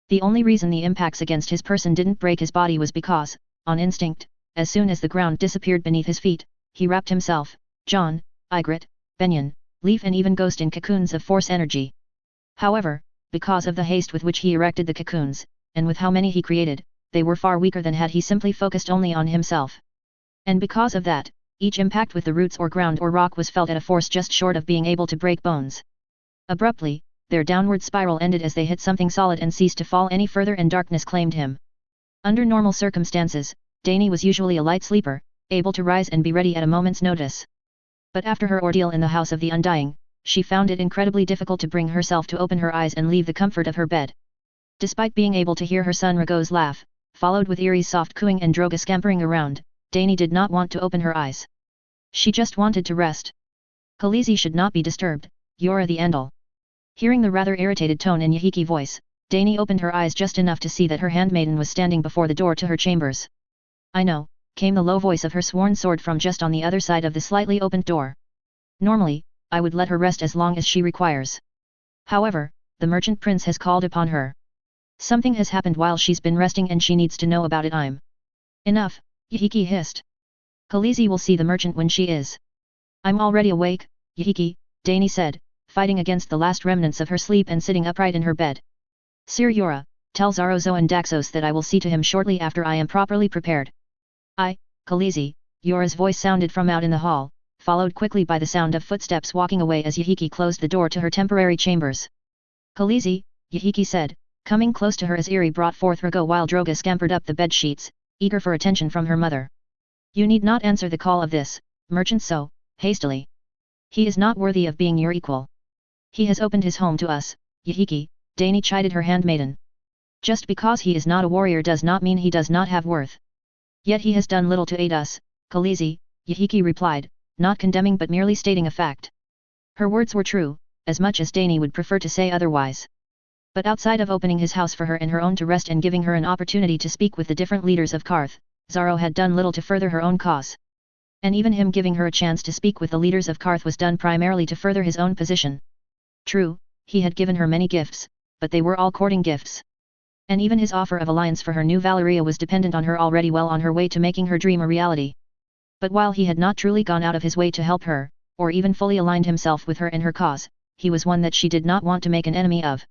The only reason the impacts against his person didn't break his body was because, on instinct, as soon as the ground disappeared beneath his feet, he wrapped himself, John, Ygritte, Benyon, Leaf and even Ghost in cocoons of force energy. However, because of the haste with which he erected the cocoons, and with how many he created, they were far weaker than had he simply focused only on himself. And because of that, each impact with the roots or ground or rock was felt at a force just short of being able to break bones. Abruptly, their downward spiral ended as they hit something solid and ceased to fall any further and darkness claimed him. Under normal circumstances, Dany was usually a light sleeper, able to rise and be ready at a moment's notice. But after her ordeal in the House of the Undying, she found it incredibly difficult to bring herself to open her eyes and leave the comfort of her bed. Despite being able to hear her son Rhaego's laugh, followed with Irie's soft cooing and Droga scampering around, Dany did not want to open her eyes. She just wanted to rest. Khaleesi should not be disturbed, Yora the Andal. Hearing the rather irritated tone in Yahiki voice, Dany opened her eyes just enough to see that her handmaiden was standing before the door to her chambers. I know, came the low voice of her sworn sword from just on the other side of the slightly opened door. Normally, I would let her rest as long as she requires. However, the merchant prince has called upon her. Something has happened while she's been resting and she needs to know about it. Enough, Yahiki hissed. Khaleesi will see the merchant when she is. I'm already awake, Yahiki, Dani said, fighting against the last remnants of her sleep and sitting upright in her bed. Sir Yora, tell Zarozo and Daxos that I will see to him shortly after I am properly prepared. Khaleesi, Yora's voice sounded from out in the hall, followed quickly by the sound of footsteps walking away as Yahiki closed the door to her temporary chambers. Khaleesi, Yahiki said, coming close to her as Iri brought forth Rago while Droga scampered up the bed sheets, eager for attention from her mother. You need not answer the call of this merchant so hastily. He is not worthy of being your equal. He has opened his home to us, Yahiki, Dani chided her handmaiden. Just because he is not a warrior does not mean he does not have worth. Yet he has done little to aid us, Khaleesi, Yahiki replied, not condemning but merely stating a fact. Her words were true, as much as Dani would prefer to say otherwise. But outside of opening his house for her and her own to rest and giving her an opportunity to speak with the different leaders of Karth, Zaro had done little to further her own cause. And even him giving her a chance to speak with the leaders of Karth was done primarily to further his own position. True, he had given her many gifts, but they were all courting gifts. And even his offer of alliance for her new Valeria was dependent on her already well on her way to making her dream a reality. But while he had not truly gone out of his way to help her, or even fully aligned himself with her and her cause, he was one that she did not want to make an enemy of.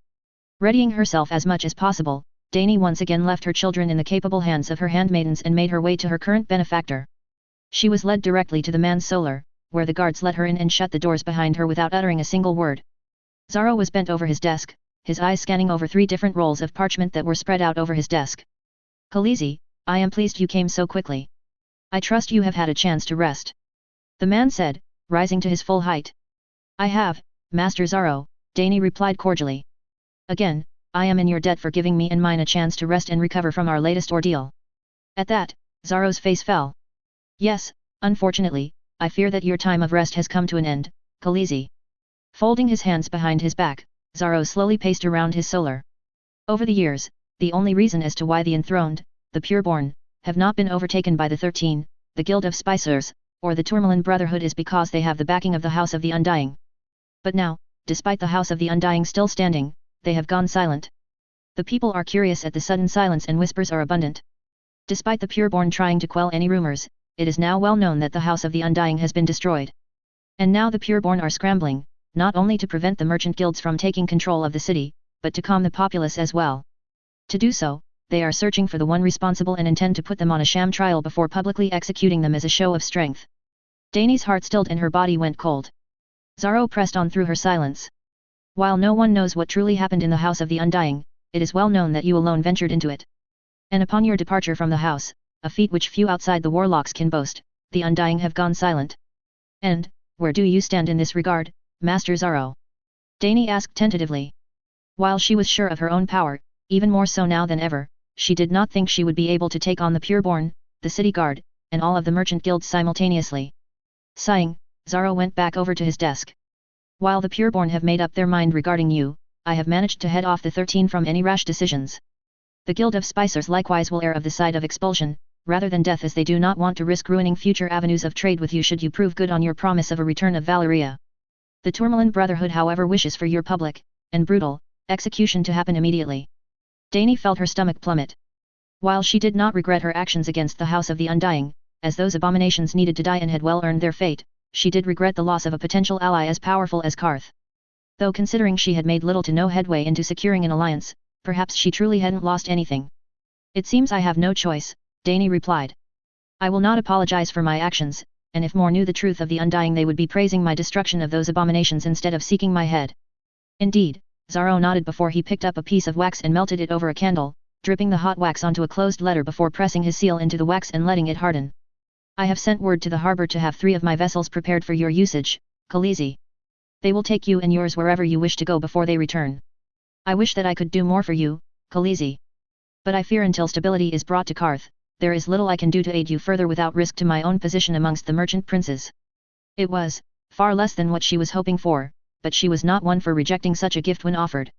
Readying herself as much as possible, Dani once again left her children in the capable hands of her handmaidens and made her way to her current benefactor. She was led directly to the man's solar, where the guards let her in and shut the doors behind her without uttering a single word. Zaro was bent over his desk, his eyes scanning over 3 different rolls of parchment that were spread out over his desk. Khaleesi, I am pleased you came so quickly. I trust you have had a chance to rest. The man said, rising to his full height. I have, Master Zaro, Dani replied cordially. Again, I am in your debt for giving me and mine a chance to rest and recover from our latest ordeal. At that, Zaro's face fell. Yes, unfortunately, I fear that your time of rest has come to an end, Khaleesi. Folding his hands behind his back, Zaro slowly paced around his solar. Over the years, the only reason as to why the enthroned, the pureborn, have not been overtaken by the 13, the Guild of Spicers, or the Tourmaline Brotherhood is because they have the backing of the House of the Undying. But now, despite the House of the Undying still standing, they have gone silent. The people are curious at the sudden silence and whispers are abundant. Despite the pureborn trying to quell any rumors, it is now well known that the House of the Undying has been destroyed. And now the pureborn are scrambling, not only to prevent the merchant guilds from taking control of the city, but to calm the populace as well. To do so, they are searching for the one responsible and intend to put them on a sham trial before publicly executing them as a show of strength. Dani's heart stilled and her body went cold. Zaro pressed on through her silence. While no one knows what truly happened in the House of the Undying, it is well known that you alone ventured into it. And upon your departure from the house, a feat which few outside the warlocks can boast, the Undying have gone silent. And, where do you stand in this regard, Master Zaro? Dani asked tentatively. While she was sure of her own power, even more so now than ever, she did not think she would be able to take on the pureborn, the city guard, and all of the merchant guilds simultaneously. Sighing, Zaro went back over to his desk. While the pureborn have made up their mind regarding you, I have managed to head off the 13 from any rash decisions. The Guild of Spicers likewise will err of the side of expulsion, rather than death as they do not want to risk ruining future avenues of trade with you should you prove good on your promise of a return of Valeria. The Tourmaline Brotherhood however wishes for your public, and brutal, execution to happen immediately. Dani felt her stomach plummet. While she did not regret her actions against the House of the Undying, as those abominations needed to die and had well earned their fate, she did regret the loss of a potential ally as powerful as Karth. Though considering she had made little to no headway into securing an alliance, perhaps she truly hadn't lost anything. It seems I have no choice, Dani replied. I will not apologize for my actions, and if more knew the truth of the Undying they would be praising my destruction of those abominations instead of seeking my head. Indeed, Zaro nodded before he picked up a piece of wax and melted it over a candle, dripping the hot wax onto a closed letter before pressing his seal into the wax and letting it harden. I have sent word to the harbor to have 3 of my vessels prepared for your usage, Khaleesi. They will take you and yours wherever you wish to go before they return. I wish that I could do more for you, Khaleesi. But I fear until stability is brought to Karth, there is little I can do to aid you further without risk to my own position amongst the merchant princes. It was, far less than what she was hoping for, but she was not one for rejecting such a gift when offered.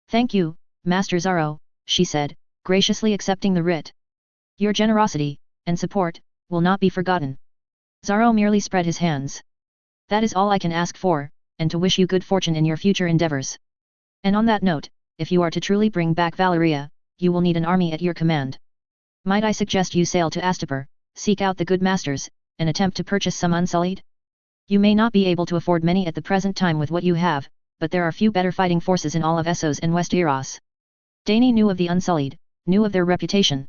Thank you, Master Zaro, she said, graciously accepting the writ. Your generosity, and support, will not be forgotten. Zaro merely spread his hands. That is all I can ask for, and to wish you good fortune in your future endeavors. And on that note, if you are to truly bring back Valeria, you will need an army at your command. Might I suggest you sail to Astapor, seek out the good masters, and attempt to purchase some Unsullied? You may not be able to afford many at the present time with what you have, but there are few better fighting forces in all of Essos and West Eros. Dany knew of the Unsullied, knew of their reputation.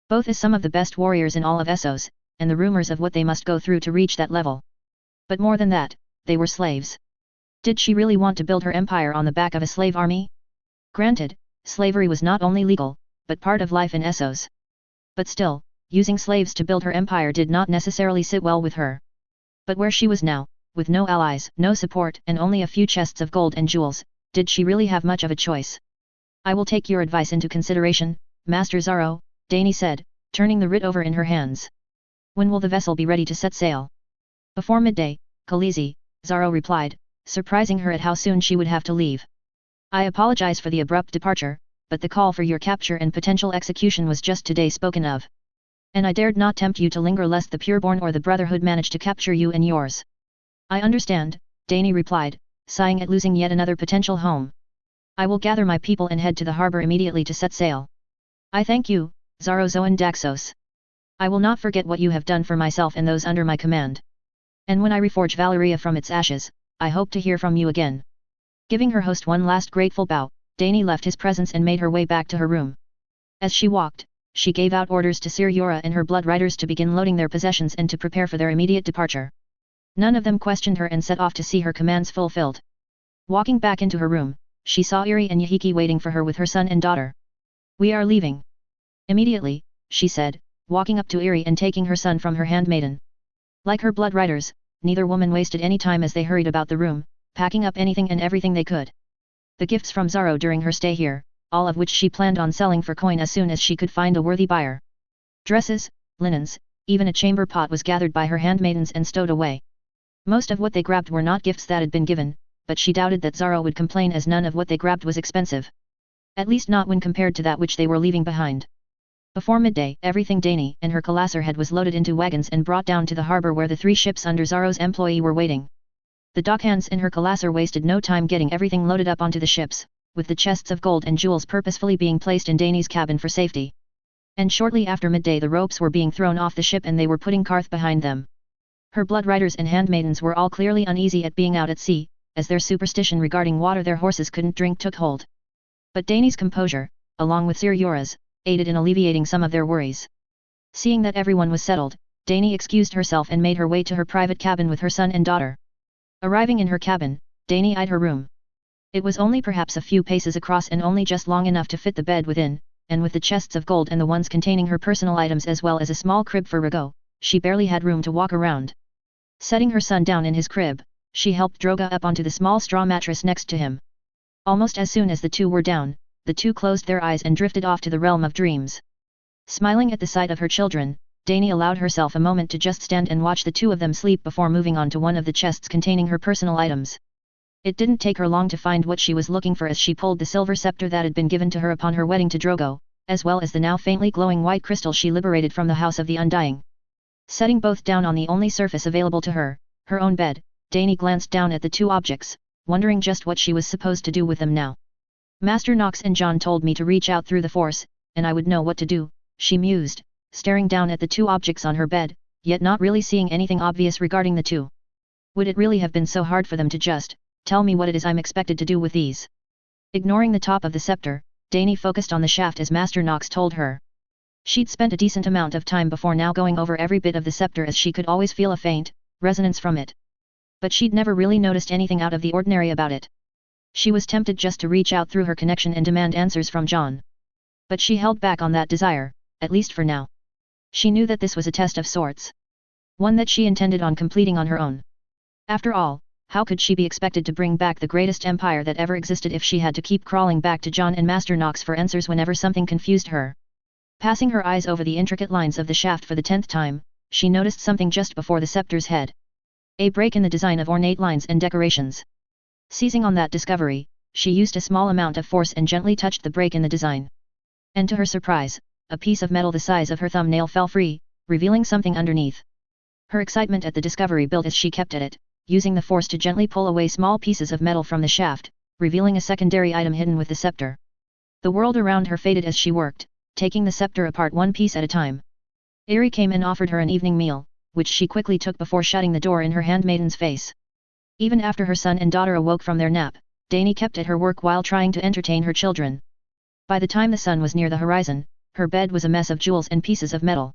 Both as some of the best warriors in all of Essos, and the rumors of what they must go through to reach that level. But more than that, they were slaves. Did she really want to build her empire on the back of a slave army? Granted, slavery was not only legal, but part of life in Essos. But still, using slaves to build her empire did not necessarily sit well with her. But where she was now, with no allies, no support and only a few chests of gold and jewels, did she really have much of a choice? I will take your advice into consideration, Master Zaro, Dany said, turning the writ over in her hands. When will the vessel be ready to set sail? Before midday, Khaleesi, Zaro replied, surprising her at how soon she would have to leave. I apologize for the abrupt departure, but the call for your capture and potential execution was just today spoken of. And I dared not tempt you to linger lest the Pureborn or the Brotherhood manage to capture you and yours. I understand, Dany replied, sighing at losing yet another potential home. I will gather my people and head to the harbor immediately to set sail. I thank you, Zaro Zoan Daxos. I will not forget what you have done for myself and those under my command. And when I reforge Valeria from its ashes, I hope to hear from you again. Giving her host one last grateful bow, Dany left his presence and made her way back to her room. As she walked, she gave out orders to Sir Yora and her blood riders to begin loading their possessions and to prepare for their immediate departure. None of them questioned her and set off to see her commands fulfilled. Walking back into her room, she saw Iri and Yahiki waiting for her with her son and daughter. We are leaving. Immediately, she said, walking up to Iri and taking her son from her handmaiden. Like her blood riders, neither woman wasted any time as they hurried about the room, packing up anything and everything they could. The gifts from Zaro during her stay here, all of which she planned on selling for coin as soon as she could find a worthy buyer. Dresses, linens, even a chamber pot was gathered by her handmaidens and stowed away. Most of what they grabbed were not gifts that had been given, but she doubted that Zaro would complain as none of what they grabbed was expensive. At least not when compared to that which they were leaving behind. Before midday, everything Dany and her Kalasar had was loaded into wagons and brought down to the harbor where the 3 ships under Zaro's employee were waiting. The dockhands in her Kalasar wasted no time getting everything loaded up onto the ships, with the chests of gold and jewels purposefully being placed in Dany's cabin for safety. And shortly after midday the ropes were being thrown off the ship and they were putting Karth behind them. Her blood riders and handmaidens were all clearly uneasy at being out at sea, as their superstition regarding water their horses couldn't drink took hold. But Dany's composure, along with Sir Yora's, aided in alleviating some of their worries. Seeing that everyone was settled, Dany excused herself and made her way to her private cabin with her son and daughter. Arriving in her cabin, Dany eyed her room. It was only perhaps a few paces across and only just long enough to fit the bed within, and with the chests of gold and the ones containing her personal items as well as a small crib for Rago, she barely had room to walk around. Setting her son down in his crib, she helped Droga up onto the small straw mattress next to him. Almost as soon as the two were down, the two closed their eyes and drifted off to the realm of dreams. Smiling at the sight of her children, Dany allowed herself a moment to just stand and watch the two of them sleep before moving on to one of the chests containing her personal items. It didn't take her long to find what she was looking for as she pulled the silver scepter that had been given to her upon her wedding to Drogo, as well as the now faintly glowing white crystal she liberated from the House of the Undying. Setting both down on the only surface available to her, her own bed, Dany glanced down at the two objects, wondering just what she was supposed to do with them now. Master Nox and Jon told me to reach out through the Force, and I would know what to do, she mused, staring down at the two objects on her bed, yet not really seeing anything obvious regarding the two. Would it really have been so hard for them to just tell me what it is I'm expected to do with these? Ignoring the top of the scepter, Dany focused on the shaft as Master Nox told her. She'd spent a decent amount of time before now going over every bit of the scepter as she could always feel a faint resonance from it. But she'd never really noticed anything out of the ordinary about it. She was tempted just to reach out through her connection and demand answers from Jon. But she held back on that desire, at least for now. She knew that this was a test of sorts. One that she intended on completing on her own. After all, how could she be expected to bring back the greatest empire that ever existed if she had to keep crawling back to Jon and Master Nox for answers whenever something confused her? Passing her eyes over the intricate lines of the shaft for the 10th time, she noticed something just before the scepter's head. A break in the design of ornate lines and decorations. Seizing on that discovery, she used a small amount of force and gently touched the break in the design. And to her surprise, a piece of metal the size of her thumbnail fell free, revealing something underneath. Her excitement at the discovery built as she kept at it, using the force to gently pull away small pieces of metal from the shaft, revealing a secondary item hidden with the scepter. The world around her faded as she worked, taking the scepter apart one piece at a time. Iri came and offered her an evening meal, which she quickly took before shutting the door in her handmaiden's face. Even after her son and daughter awoke from their nap, Dany kept at her work while trying to entertain her children. By the time the sun was near the horizon, her bed was a mess of jewels and pieces of metal.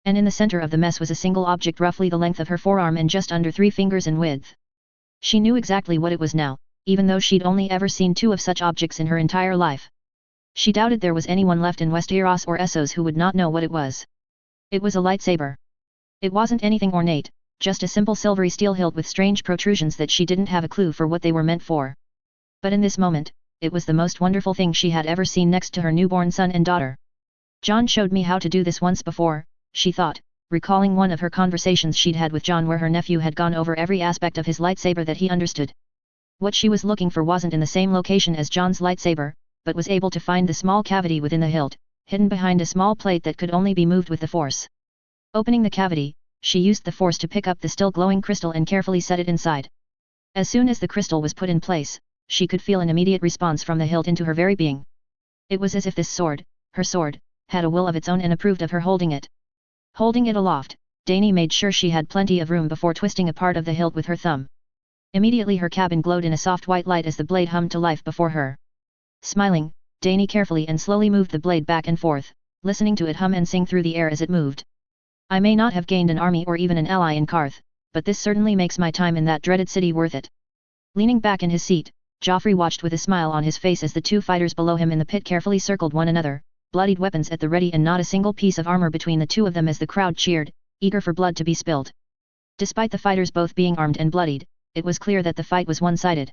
And in the center of the mess was a single object roughly the length of her forearm and just under 3 fingers in width. She knew exactly what it was now, even though she'd only ever seen 2 of such objects in her entire life. She doubted there was anyone left in Westeros or Essos who would not know what it was. It was a lightsaber. It wasn't anything ornate, just a simple silvery steel hilt with strange protrusions that she didn't have a clue for what they were meant for. But in this moment, it was the most wonderful thing she had ever seen next to her newborn son and daughter. Jon showed me how to do this once before, she thought, recalling one of her conversations she'd had with Jon where her nephew had gone over every aspect of his lightsaber that he understood. What she was looking for wasn't in the same location as Jon's lightsaber, but was able to find the small cavity within the hilt, hidden behind a small plate that could only be moved with the force. Opening the cavity, she used the force to pick up the still glowing crystal and carefully set it inside. As soon as the crystal was put in place, she could feel an immediate response from the hilt into her very being. It was as if this sword, her sword, had a will of its own and approved of her holding it. Holding it aloft, Dany made sure she had plenty of room before twisting a part of the hilt with her thumb. Immediately her cabin glowed in a soft white light as the blade hummed to life before her. Smiling, Dany carefully and slowly moved the blade back and forth, listening to it hum and sing through the air as it moved. I may not have gained an army or even an ally in Qarth, but this certainly makes my time in that dreaded city worth it. Leaning back in his seat, Joffrey watched with a smile on his face as the 2 fighters below him in the pit carefully circled one another, bloodied weapons at the ready and not a single piece of armor between the 2 of them as the crowd cheered, eager for blood to be spilled. Despite the fighters both being armed and bloodied, it was clear that the fight was one-sided.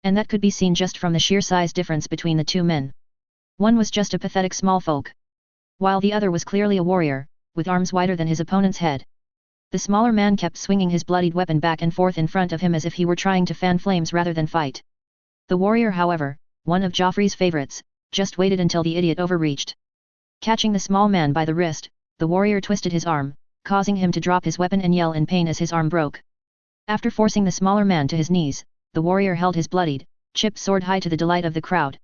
And that could be seen just from the sheer size difference between the 2 men. One was just a pathetic small folk, while the other was clearly a warrior, with arms wider than his opponent's head. The smaller man kept swinging his bloodied weapon back and forth in front of him as if he were trying to fan flames rather than fight. The warrior, however, one of Joffrey's favorites, just waited until the idiot overreached. Catching the small man by the wrist, the warrior twisted his arm, causing him to drop his weapon and yell in pain as his arm broke. After forcing the smaller man to his knees, the warrior held his bloodied, chipped sword high to the delight of the crowd.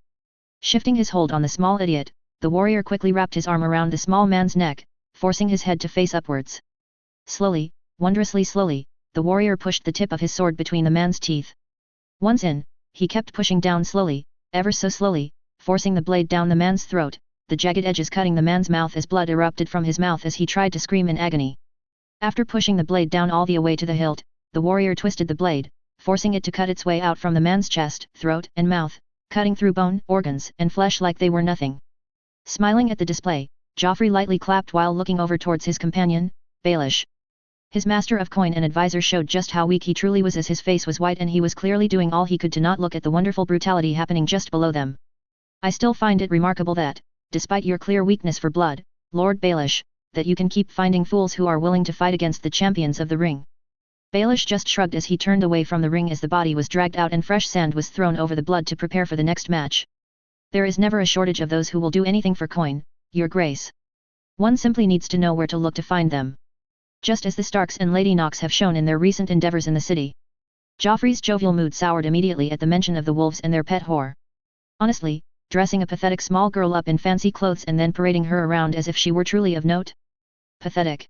Shifting his hold on the small idiot, the warrior quickly wrapped his arm around the small man's neck, forcing his head to face upwards. Slowly, wondrously slowly, the warrior pushed the tip of his sword between the man's teeth. Once in, he kept pushing down slowly, ever so slowly, forcing the blade down the man's throat, the jagged edges cutting the man's mouth as blood erupted from his mouth as he tried to scream in agony. After pushing the blade down all the way to the hilt, the warrior twisted the blade, forcing it to cut its way out from the man's chest, throat, and mouth, cutting through bone, organs, and flesh like they were nothing. Smiling at the display, Joffrey lightly clapped while looking over towards his companion, Baelish. His master of coin and advisor showed just how weak he truly was as his face was white and he was clearly doing all he could to not look at the wonderful brutality happening just below them. I still find it remarkable that, despite your clear weakness for blood, Lord Baelish, that you can keep finding fools who are willing to fight against the champions of the ring. Baelish just shrugged as he turned away from the ring as the body was dragged out and fresh sand was thrown over the blood to prepare for the next match. There is never a shortage of those who will do anything for coin, Your Grace. One simply needs to know where to look to find them. Just as the Starks and Lady Knox have shown in their recent endeavors in the city. Joffrey's jovial mood soured immediately at the mention of the wolves and their pet whore. Honestly, dressing a pathetic small girl up in fancy clothes and then parading her around as if she were truly of note? Pathetic.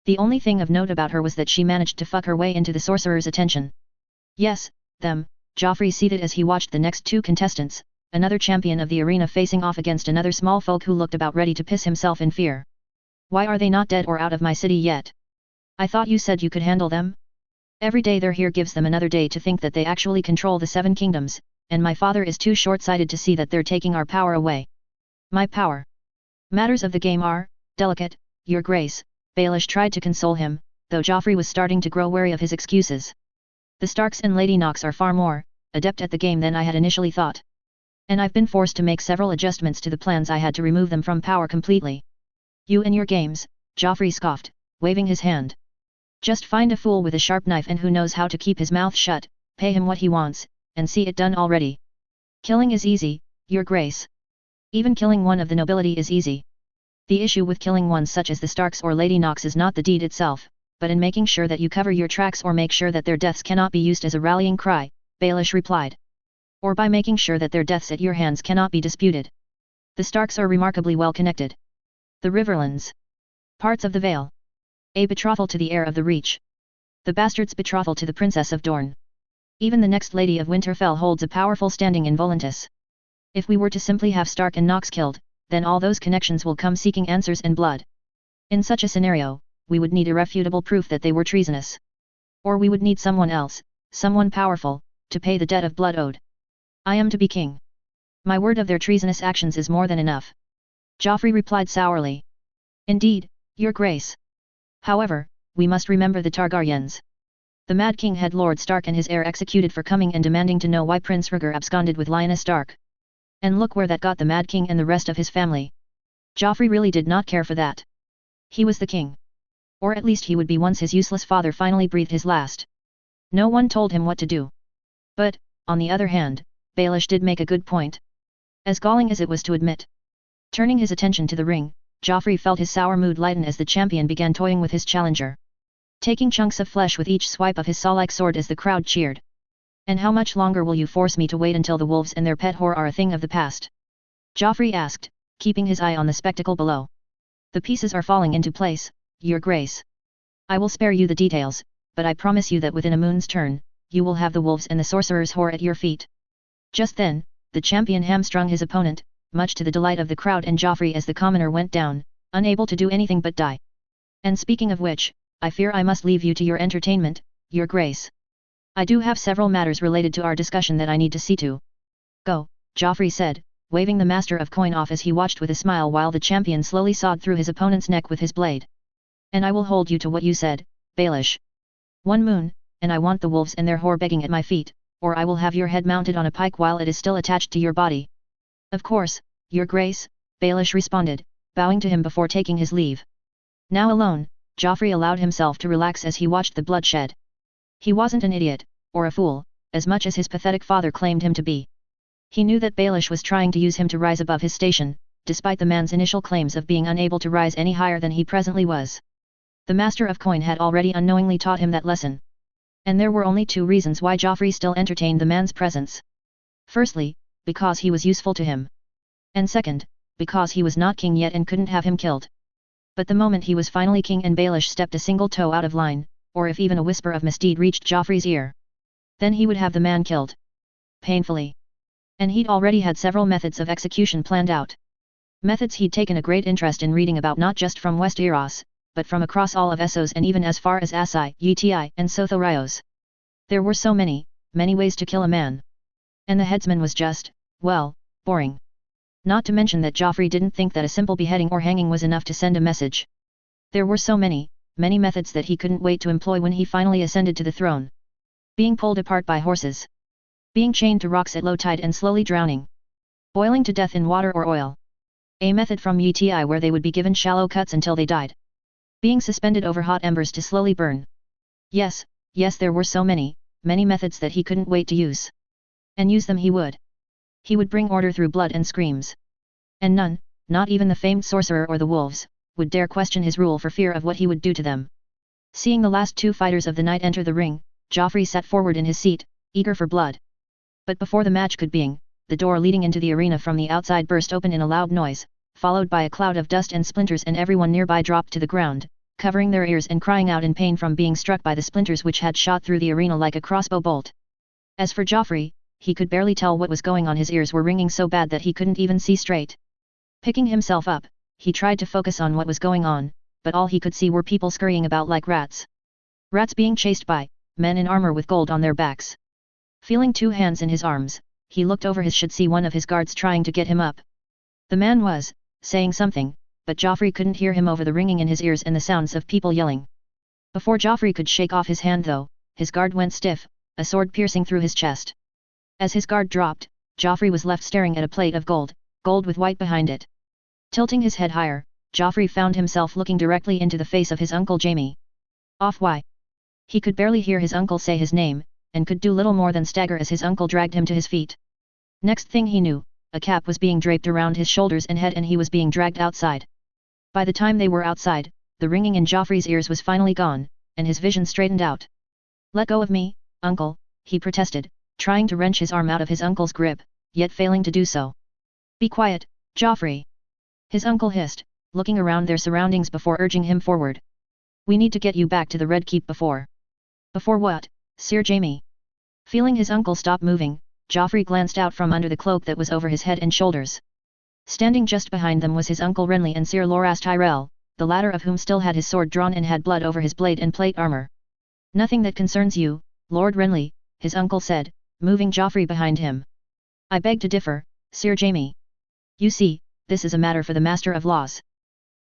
The only thing of note about her was that she managed to fuck her way into the sorcerer's attention. Yes, them, Joffrey seated as he watched the next 2 contestants, another champion of the arena facing off against another small folk who looked about ready to piss himself in fear. Why are they not dead or out of my city yet? I thought you said you could handle them? Every day they're here gives them another day to think that they actually control the 7 kingdoms, and my father is too short-sighted to see that they're taking our power away. My power. Matters of the game are delicate, Your Grace, Baelish tried to console him, though Joffrey was starting to grow wary of his excuses. The Starks and Lady Knox are far more adept at the game than I had initially thought. And I've been forced to make several adjustments to the plans I had to remove them from power completely. You and your games, Joffrey scoffed, waving his hand. Just find a fool with a sharp knife and who knows how to keep his mouth shut, pay him what he wants, and see it done already. Killing is easy, Your Grace. Even killing one of the nobility is easy. The issue with killing one such as the Starks or Lady Knox is not the deed itself, but in making sure that you cover your tracks or make sure that their deaths cannot be used as a rallying cry, Baelish replied. Or by making sure that their deaths at your hands cannot be disputed. The Starks are remarkably well connected. The Riverlands. Parts of the Vale. A betrothal to the heir of the Reach. The bastard's betrothal to the Princess of Dorne. Even the next Lady of Winterfell holds a powerful standing in Volantis. If we were to simply have Stark and Knox killed, then all those connections will come seeking answers and blood. In such a scenario, we would need irrefutable proof that they were treasonous. Or we would need someone else, someone powerful, to pay the debt of blood owed. I am to be king. My word of their treasonous actions is more than enough. Joffrey replied sourly. Indeed, your grace. However, we must remember the Targaryens. The Mad King had Lord Stark and his heir executed for coming and demanding to know why Prince Rhaegar absconded with Lyanna Stark. And look where that got the Mad King and the rest of his family. Joffrey really did not care for that. He was the king. Or at least he would be once his useless father finally breathed his last. No one told him what to do. But, on the other hand, Baelish did make a good point. As galling as it was to admit. Turning his attention to the ring, Joffrey felt his sour mood lighten as the champion began toying with his challenger. Taking chunks of flesh with each swipe of his saw-like sword as the crowd cheered. And how much longer will you force me to wait until the wolves and their pet whore are a thing of the past? Joffrey asked, keeping his eye on the spectacle below. The pieces are falling into place, your grace. I will spare you the details, but I promise you that within a moon's turn, you will have the wolves and the sorcerer's whore at your feet. Just then, the champion hamstrung his opponent, much to the delight of the crowd and Joffrey as the commoner went down, unable to do anything but die. And speaking of which, I fear I must leave you to your entertainment, your grace. I do have several matters related to our discussion that I need to see to. Go, Joffrey said, waving the master of coin off as he watched with a smile while the champion slowly sawed through his opponent's neck with his blade. And I will hold you to what you said, Baelish. 1 moon, and I want the wolves and their whore begging at my feet, or I will have your head mounted on a pike while it is still attached to your body. Of course, your grace, Baelish responded, bowing to him before taking his leave. Now alone, Joffrey allowed himself to relax as he watched the bloodshed. He wasn't an idiot, or a fool, as much as his pathetic father claimed him to be. He knew that Baelish was trying to use him to rise above his station, despite the man's initial claims of being unable to rise any higher than he presently was. The Master of Coin had already unknowingly taught him that lesson. And there were only 2 reasons why Joffrey still entertained the man's presence. Firstly, because he was useful to him. And second, because he was not king yet and couldn't have him killed. But the moment he was finally king and Baelish stepped a single toe out of line, or if even a whisper of misdeed reached Joffrey's ear, then he would have the man killed. Painfully. And he'd already had several methods of execution planned out. Methods he'd taken a great interest in reading about not just from West Eros, but from across all of Essos and even as far as Asai, Uti, and Sotho Rios. There were so many ways to kill a man. And the headsman was just, well, boring. Not to mention that Joffrey didn't think that a simple beheading or hanging was enough to send a message. There were so many methods that he couldn't wait to employ when he finally ascended to the throne. Being pulled apart by horses. Being chained to rocks at low tide and slowly drowning. Boiling to death in water or oil. A method from Uti where they would be given shallow cuts until they died. Being suspended over hot embers to slowly burn. Yes, there were so many methods that he couldn't wait to use. And use them he would. He would bring order through blood and screams. And none, not even the famed sorcerer or the wolves, would dare question his rule for fear of what he would do to them. Seeing the last 2 fighters of the night enter the ring, Joffrey sat forward in his seat, eager for blood. But before the match could begin, the door leading into the arena from the outside burst open in a loud noise, followed by a cloud of dust and splinters, and everyone nearby dropped to the ground, covering their ears and crying out in pain from being struck by the splinters which had shot through the arena like a crossbow bolt. As for Joffrey, he could barely tell what was going on. His ears were ringing so bad that he couldn't even see straight. Picking himself up, he tried to focus on what was going on, but all he could see were people scurrying about like rats. Rats being chased by men in armor with gold on their backs. Feeling 2 hands in his arms, he looked over should see one of his guards trying to get him up. The man was saying something, but Joffrey couldn't hear him over the ringing in his ears and the sounds of people yelling. Before Joffrey could shake off his hand though, his guard went stiff, a sword piercing through his chest. As his guard dropped, Joffrey was left staring at a plate of gold with white behind it. Tilting his head higher, Joffrey found himself looking directly into the face of his uncle Jaime. Off why? He could barely hear his uncle say his name, and could do little more than stagger as his uncle dragged him to his feet. Next thing he knew, a cap was being draped around his shoulders and head and he was being dragged outside. By the time they were outside, the ringing in Joffrey's ears was finally gone, and his vision straightened out. "Let go of me, uncle," he protested, trying to wrench his arm out of his uncle's grip, yet failing to do so. "Be quiet, Joffrey," his uncle hissed, looking around their surroundings before urging him forward. We need to get you back to the Red Keep before. Before what, Sir Jaime? Feeling his uncle stop moving, Joffrey glanced out from under the cloak that was over his head and shoulders. Standing just behind them was his uncle Renly and Sir Loras Tyrell, the latter of whom still had his sword drawn and had blood over his blade and plate armor. Nothing that concerns you, Lord Renly, his uncle said, moving Joffrey behind him. I beg to differ, Sir Jaime. You see, this is a matter for the Master of Laws.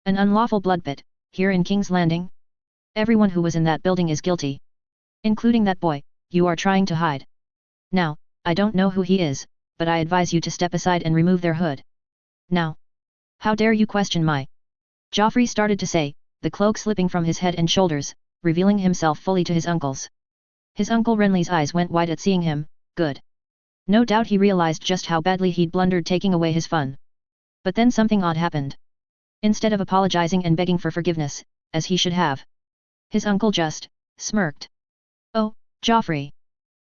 An unlawful bloodbath, here in King's Landing? Everyone who was in that building is guilty. Including that boy, you are trying to hide. Now, I don't know who he is, but I advise you to step aside and remove their hood. Now. How dare you question my... Joffrey started to say, the cloak slipping from his head and shoulders, revealing himself fully to his uncles. His uncle Renly's eyes went wide at seeing him. Good. No doubt he realized just how badly he'd blundered taking away his fun. But then something odd happened. Instead of apologizing and begging for forgiveness, as he should have, his uncle just smirked. Oh, Joffrey.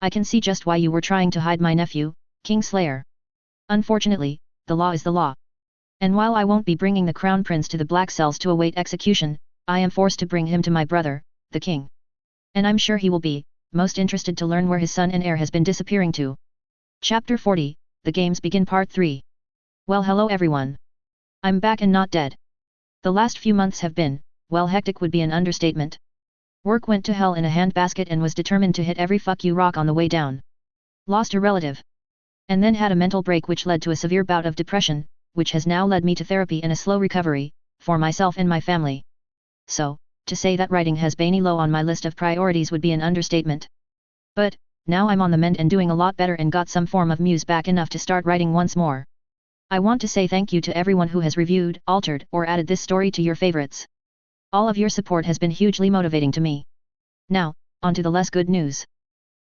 I can see just why you were trying to hide my nephew, Kingslayer. Unfortunately, the law is the law. And while I won't be bringing the Crown Prince to the Black Cells to await execution, I am forced to bring him to my brother, the King. And I'm sure he will be most interested to learn where his son and heir has been disappearing to. Chapter 40, The Games Begin Part 3. Well, hello everyone. I'm back and not dead. The last few months have been, well, hectic would be an understatement. Work went to hell in a handbasket and was determined to hit every fuck you rock on the way down. Lost a relative. And then had a mental break which led to a severe bout of depression, which has now led me to therapy and a slow recovery, for myself and my family. So, to say that writing has been low on my list of priorities would be an understatement. But, now I'm on the mend and doing a lot better and got some form of muse back enough to start writing once more. I want to say thank you to everyone who has reviewed, altered, or added this story to your favorites. All of your support has been hugely motivating to me. Now, on to the less good news.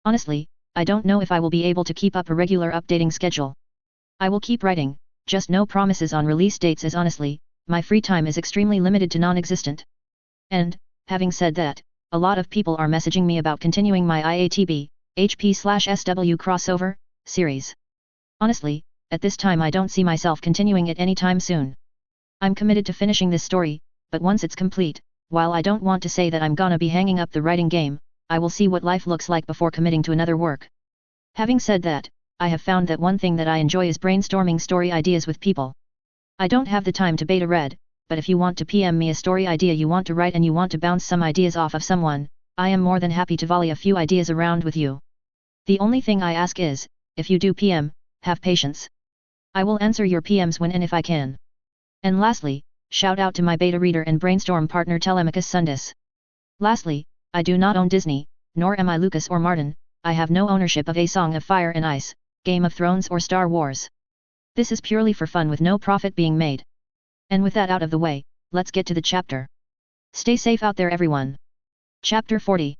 Honestly, I don't know if I will be able to keep up a regular updating schedule. I will keep writing, just no promises on release dates as honestly, my free time is extremely limited to non-existent. And, having said that, a lot of people are messaging me about continuing my IATB, HP/SW crossover, series. Honestly, at this time I don't see myself continuing it anytime soon. I'm committed to finishing this story, but once it's complete, while I don't want to say that I'm gonna be hanging up the writing game, I will see what life looks like before committing to another work. Having said that, I have found that one thing that I enjoy is brainstorming story ideas with people. I don't have the time to beta read, but if you want to PM me a story idea you want to write and you want to bounce some ideas off of someone, I am more than happy to volley a few ideas around with you. The only thing I ask is, if you do PM, have patience. I will answer your PMs when and if I can. And lastly, shout out to my beta reader and brainstorm partner Telemachus Sundus. Lastly, I do not own Disney, nor am I Lucas or Martin, I have no ownership of A Song of Fire and Ice, Game of Thrones or Star Wars. This is purely for fun with no profit being made. And with that out of the way, let's get to the chapter. Stay safe out there everyone. Chapter 40.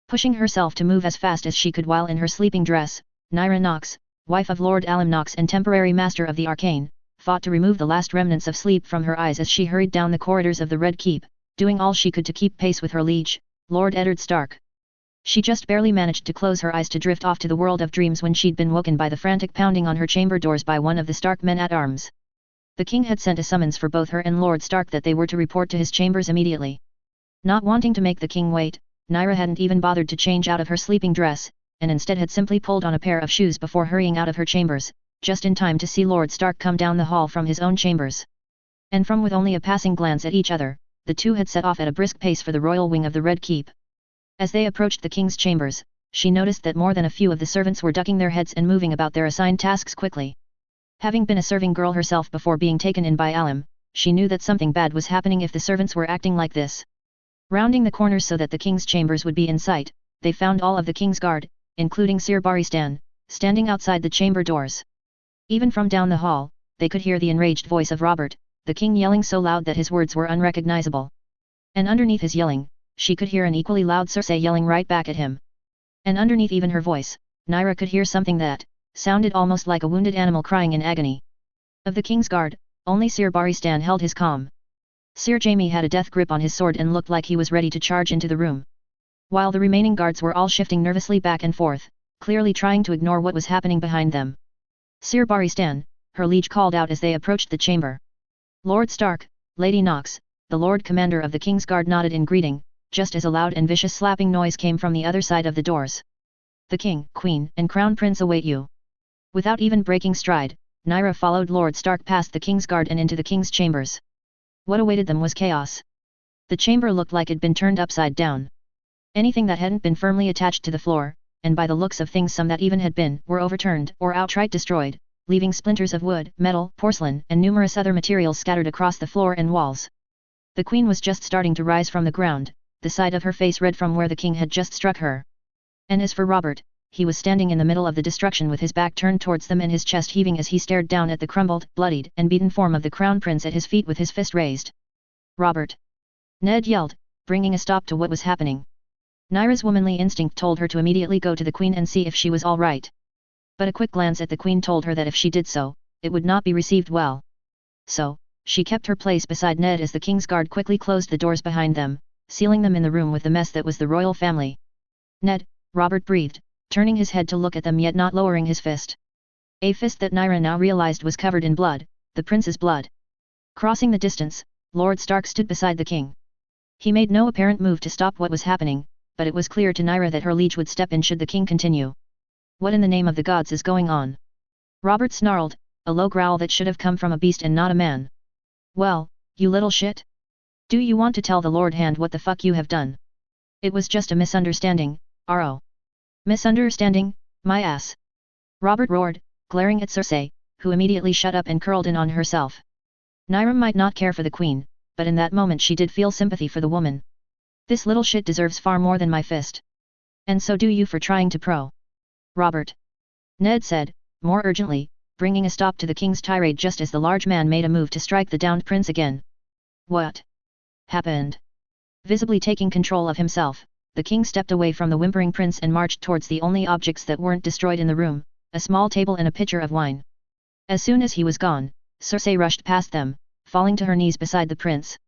Pushing herself to move as fast as she could while in her sleeping dress, Nyra Knox, wife of Lord Alim Knox and temporary master of the arcane, fought to remove the last remnants of sleep from her eyes as she hurried down the corridors of the Red Keep, doing all she could to keep pace with her liege, Lord Eddard Stark. She just barely managed to close her eyes to drift off to the world of dreams when she'd been woken by the frantic pounding on her chamber doors by one of the Stark men-at-arms. The king had sent a summons for both her and Lord Stark that they were to report to his chambers immediately. Not wanting to make the king wait, Nyra hadn't even bothered to change out of her sleeping dress, and instead had simply pulled on a pair of shoes before hurrying out of her chambers, just in time to see Lord Stark come down the hall from his own chambers. And from with only a passing glance at each other, the two had set off at a brisk pace for the royal wing of the Red Keep. As they approached the king's chambers, she noticed that more than a few of the servants were ducking their heads and moving about their assigned tasks quickly. Having been a serving girl herself before being taken in by Alim, she knew that something bad was happening if the servants were acting like this. Rounding the corners so that the king's chambers would be in sight, they found all of the king's guard, including Sir Barristan, standing outside the chamber doors. Even from down the hall, they could hear the enraged voice of Robert, the king yelling so loud that his words were unrecognizable. And underneath his yelling, she could hear an equally loud Cersei yelling right back at him. And underneath even her voice, Nyra could hear something that sounded almost like a wounded animal crying in agony. Of the king's guard, only Sir Barristan held his calm. Sir Jaime had a death grip on his sword and looked like he was ready to charge into the room. While the remaining guards were all shifting nervously back and forth, clearly trying to ignore what was happening behind them. Sir Barristan, her liege called out as they approached the chamber. Lord Stark, Lady Knox, the Lord Commander of the King's Guard nodded in greeting, just as a loud and vicious slapping noise came from the other side of the doors. The king, queen, and crown prince await you. Without even breaking stride, Nyra followed Lord Stark past the king's guard and into the king's chambers. What awaited them was chaos. The chamber looked like it'd been turned upside down. Anything that hadn't been firmly attached to the floor, and by the looks of things some that even had been, were overturned or outright destroyed, leaving splinters of wood, metal, porcelain, and numerous other materials scattered across the floor and walls. The queen was just starting to rise from the ground, the side of her face red from where the king had just struck her. And as for Robert, he was standing in the middle of the destruction with his back turned towards them and his chest heaving as he stared down at the crumbled, bloodied, and beaten form of the crown prince at his feet with his fist raised. Robert! Ned yelled, bringing a stop to what was happening. Nyra's womanly instinct told her to immediately go to the queen and see if she was all right. But a quick glance at the queen told her that if she did so, it would not be received well. So, she kept her place beside Ned as the king's guard quickly closed the doors behind them, sealing them in the room with the mess that was the royal family. Ned, Robert breathed, turning his head to look at them yet not lowering his fist. A fist that Nyra now realized was covered in blood, the prince's blood. Crossing the distance, Lord Stark stood beside the king. He made no apparent move to stop what was happening, but it was clear to Nyra that her liege would step in should the king continue. What in the name of the gods is going on? Robert snarled, a low growl that should have come from a beast and not a man. Well, you little shit? Do you want to tell the Lord Hand what the fuck you have done? It was just a misunderstanding, RO. Misunderstanding, my ass. Robert roared, glaring at Cersei, who immediately shut up and curled in on herself. Nyra might not care for the queen, but in that moment she did feel sympathy for the woman. This little shit deserves far more than my fist. And so do you for trying to pro. Robert. Ned said, more urgently, bringing a stop to the king's tirade just as the large man made a move to strike the downed prince again. What happened? Visibly taking control of himself, the king stepped away from the whimpering prince and marched towards the only objects that weren't destroyed in the room, a small table and a pitcher of wine. As soon as he was gone, Cersei rushed past them, falling to her knees beside the prince.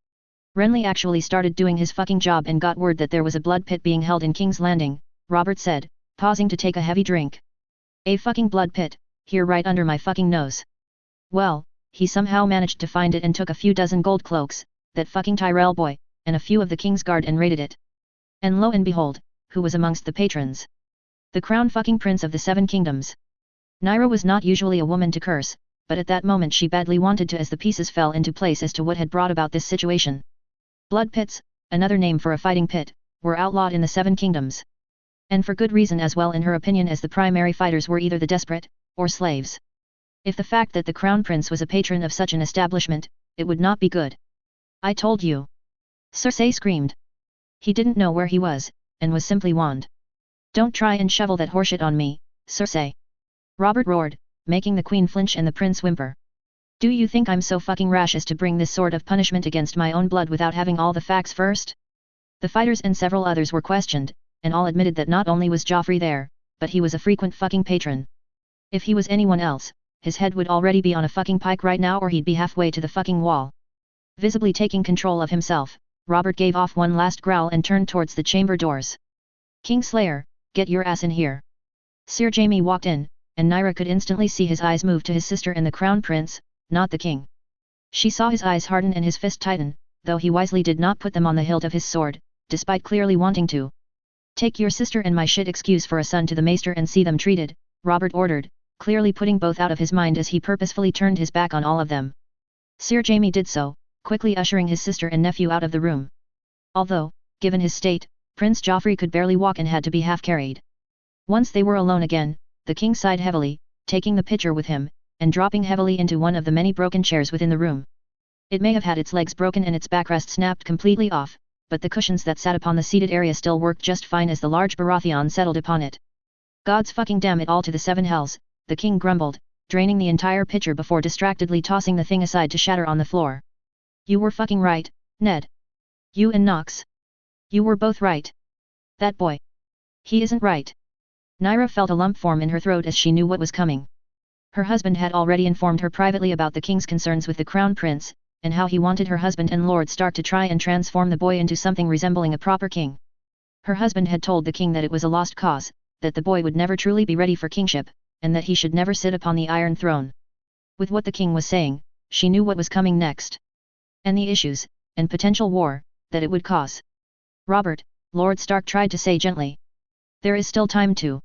Renly actually started doing his fucking job and got word that there was a blood pit being held in King's Landing, Robert said, pausing to take a heavy drink. A fucking blood pit, here right under my fucking nose. Well, he somehow managed to find it and took a few dozen gold cloaks, that fucking Tyrell boy, and a few of the king's guard and raided it. And lo and behold, who was amongst the patrons? The crown fucking prince of the 7 kingdoms. Nyra was not usually a woman to curse, but at that moment she badly wanted to as the pieces fell into place as to what had brought about this situation. Blood pits, another name for a fighting pit, were outlawed in the 7 kingdoms. And for good reason as well in her opinion, as the primary fighters were either the desperate, or slaves. If the fact that the crown prince was a patron of such an establishment, it would not be good. I told you. Cersei screamed. He didn't know where he was, and was simply wand. Don't try and shovel that horseshit on me, Cersei. Robert roared, making the queen flinch and the prince whimper. Do you think I'm so fucking rash as to bring this sort of punishment against my own blood without having all the facts first? The fighters and several others were questioned, and all admitted that not only was Joffrey there, but he was a frequent fucking patron. If he was anyone else, his head would already be on a fucking pike right now or he'd be halfway to the fucking wall. Visibly taking control of himself, Robert gave off one last growl and turned towards the chamber doors. Kingslayer, get your ass in here. Sir Jaime walked in, and Nyra could instantly see his eyes move to his sister and the crown prince, not the king. She saw his eyes harden and his fist tighten, though he wisely did not put them on the hilt of his sword, despite clearly wanting to. Take your sister and my shit excuse for a son to the maester and see them treated, Robert ordered, clearly putting both out of his mind as he purposefully turned his back on all of them. Sir Jaime did so, quickly ushering his sister and nephew out of the room. Although, given his state, Prince Joffrey could barely walk and had to be half-carried. Once they were alone again, the king sighed heavily, taking the pitcher with him, and dropping heavily into one of the many broken chairs within the room. It may have had its legs broken and its backrest snapped completely off, but the cushions that sat upon the seated area still worked just fine as the large Baratheon settled upon it. Gods fucking damn it all to the 7 hells, the king grumbled, draining the entire pitcher before distractedly tossing the thing aside to shatter on the floor. You were fucking right, Ned. You and Nox. You were both right. That boy. He isn't right. Nyra felt a lump form in her throat as she knew what was coming. Her husband had already informed her privately about the king's concerns with the crown prince, and how he wanted her husband and Lord Stark to try and transform the boy into something resembling a proper king. Her husband had told the king that it was a lost cause, that the boy would never truly be ready for kingship, and that he should never sit upon the Iron Throne. With what the king was saying, she knew what was coming next. And the issues, and potential war, that it would cause. Robert, Lord Stark tried to say gently. There is still time to.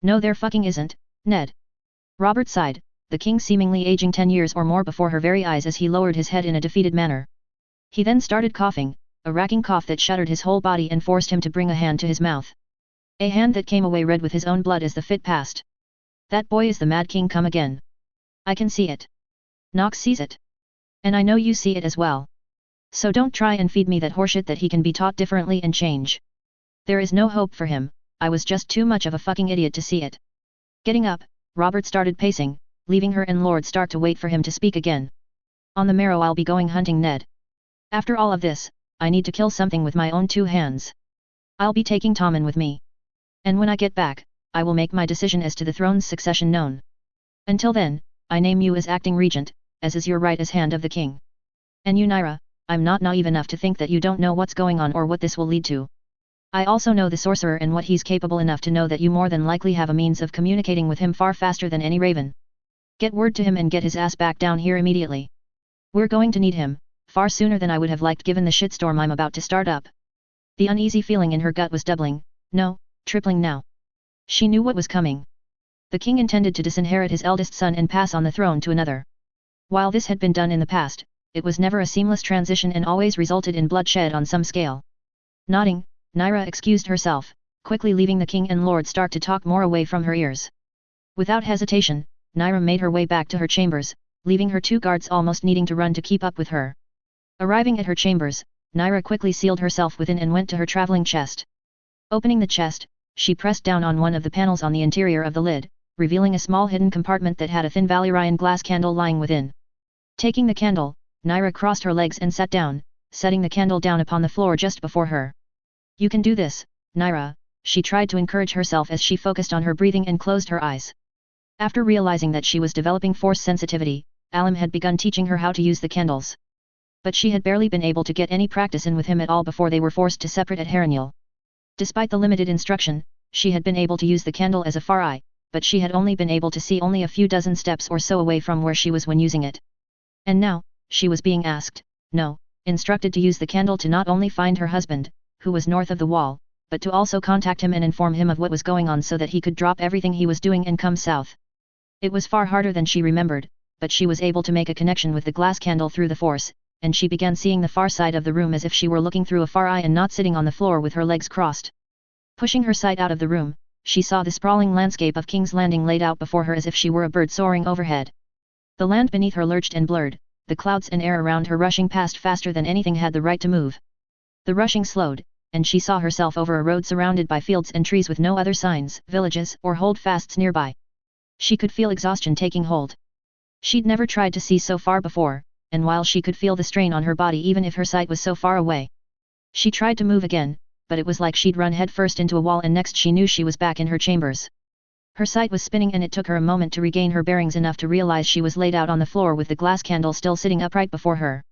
No there fucking isn't, Ned. Robert sighed, the king seemingly aging 10 years or more before her very eyes as he lowered his head in a defeated manner. He then started coughing, a racking cough that shuddered his whole body and forced him to bring a hand to his mouth. A hand that came away red with his own blood as the fit passed. That boy is the Mad King come again. I can see it. Nox sees it. And I know you see it as well. So don't try and feed me that horseshit that he can be taught differently and change. There is no hope for him, I was just too much of a fucking idiot to see it. Getting up, Robert started pacing, leaving her and Lord Stark to wait for him to speak again. On the morrow I'll be going hunting Ned. After all of this, I need to kill something with my own 2 hands. I'll be taking Tommen with me. And when I get back, I will make my decision as to the throne's succession known. Until then, I name you as acting regent, as is your right as hand of the king. And you Nyra, I'm not naive enough to think that you don't know what's going on or what this will lead to. I also know the sorcerer and what he's capable enough to know that you more than likely have a means of communicating with him far faster than any raven. Get word to him and get his ass back down here immediately. We're going to need him, far sooner than I would have liked given the shitstorm I'm about to start up. The uneasy feeling in her gut was doubling, no, tripling now. She knew what was coming. The king intended to disinherit his eldest son and pass on the throne to another. While this had been done in the past, it was never a seamless transition and always resulted in bloodshed on some scale. Nodding, Nyra excused herself, quickly leaving the king and Lord Stark to talk more away from her ears. Without hesitation, Nyra made her way back to her chambers, leaving her 2 guards almost needing to run to keep up with her. Arriving at her chambers, Nyra quickly sealed herself within and went to her traveling chest. Opening the chest, she pressed down on one of the panels on the interior of the lid, revealing a small hidden compartment that had a thin Valyrian glass candle lying within. Taking the candle, Nyra crossed her legs and sat down, setting the candle down upon the floor just before her. You can do this, Nyra, she tried to encourage herself as she focused on her breathing and closed her eyes. After realizing that she was developing force sensitivity, Alim had begun teaching her how to use the candles. But she had barely been able to get any practice in with him at all before they were forced to separate at Harrenhal. Despite the limited instruction, she had been able to use the candle as a far eye, but she had only been able to see only a few dozen steps or so away from where she was when using it. And now, she was being asked, no, instructed to use the candle to not only find her husband, who was north of the wall, but to also contact him and inform him of what was going on so that he could drop everything he was doing and come south. It was far harder than she remembered, but she was able to make a connection with the glass candle through the force, and she began seeing the far side of the room as if she were looking through a far eye and not sitting on the floor with her legs crossed. Pushing her sight out of the room, she saw the sprawling landscape of King's Landing laid out before her as if she were a bird soaring overhead. The land beneath her lurched and blurred, the clouds and air around her rushing past faster than anything had the right to move. The rushing slowed, and she saw herself over a road surrounded by fields and trees with no other signs, villages, or holdfasts nearby. She could feel exhaustion taking hold. She'd never tried to see so far before, and while she could feel the strain on her body even if her sight was so far away. She tried to move again, but it was like she'd run headfirst into a wall and next she knew she was back in her chambers. Her sight was spinning and it took her a moment to regain her bearings enough to realize she was laid out on the floor with the glass candle still sitting upright before her.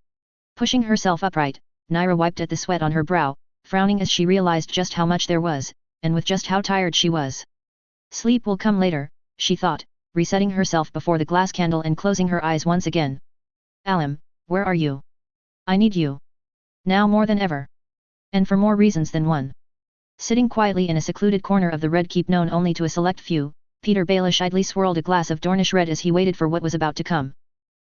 Pushing herself upright, Nyra wiped at the sweat on her brow, frowning as she realized just how much there was, and with just how tired she was. Sleep will come later, she thought, resetting herself before the glass candle and closing her eyes once again. Alim, where are you? I need you. Now more than ever. And for more reasons than one. Sitting quietly in a secluded corner of the Red Keep known only to a select few, Peter Baelish idly swirled a glass of Dornish red as he waited for what was about to come.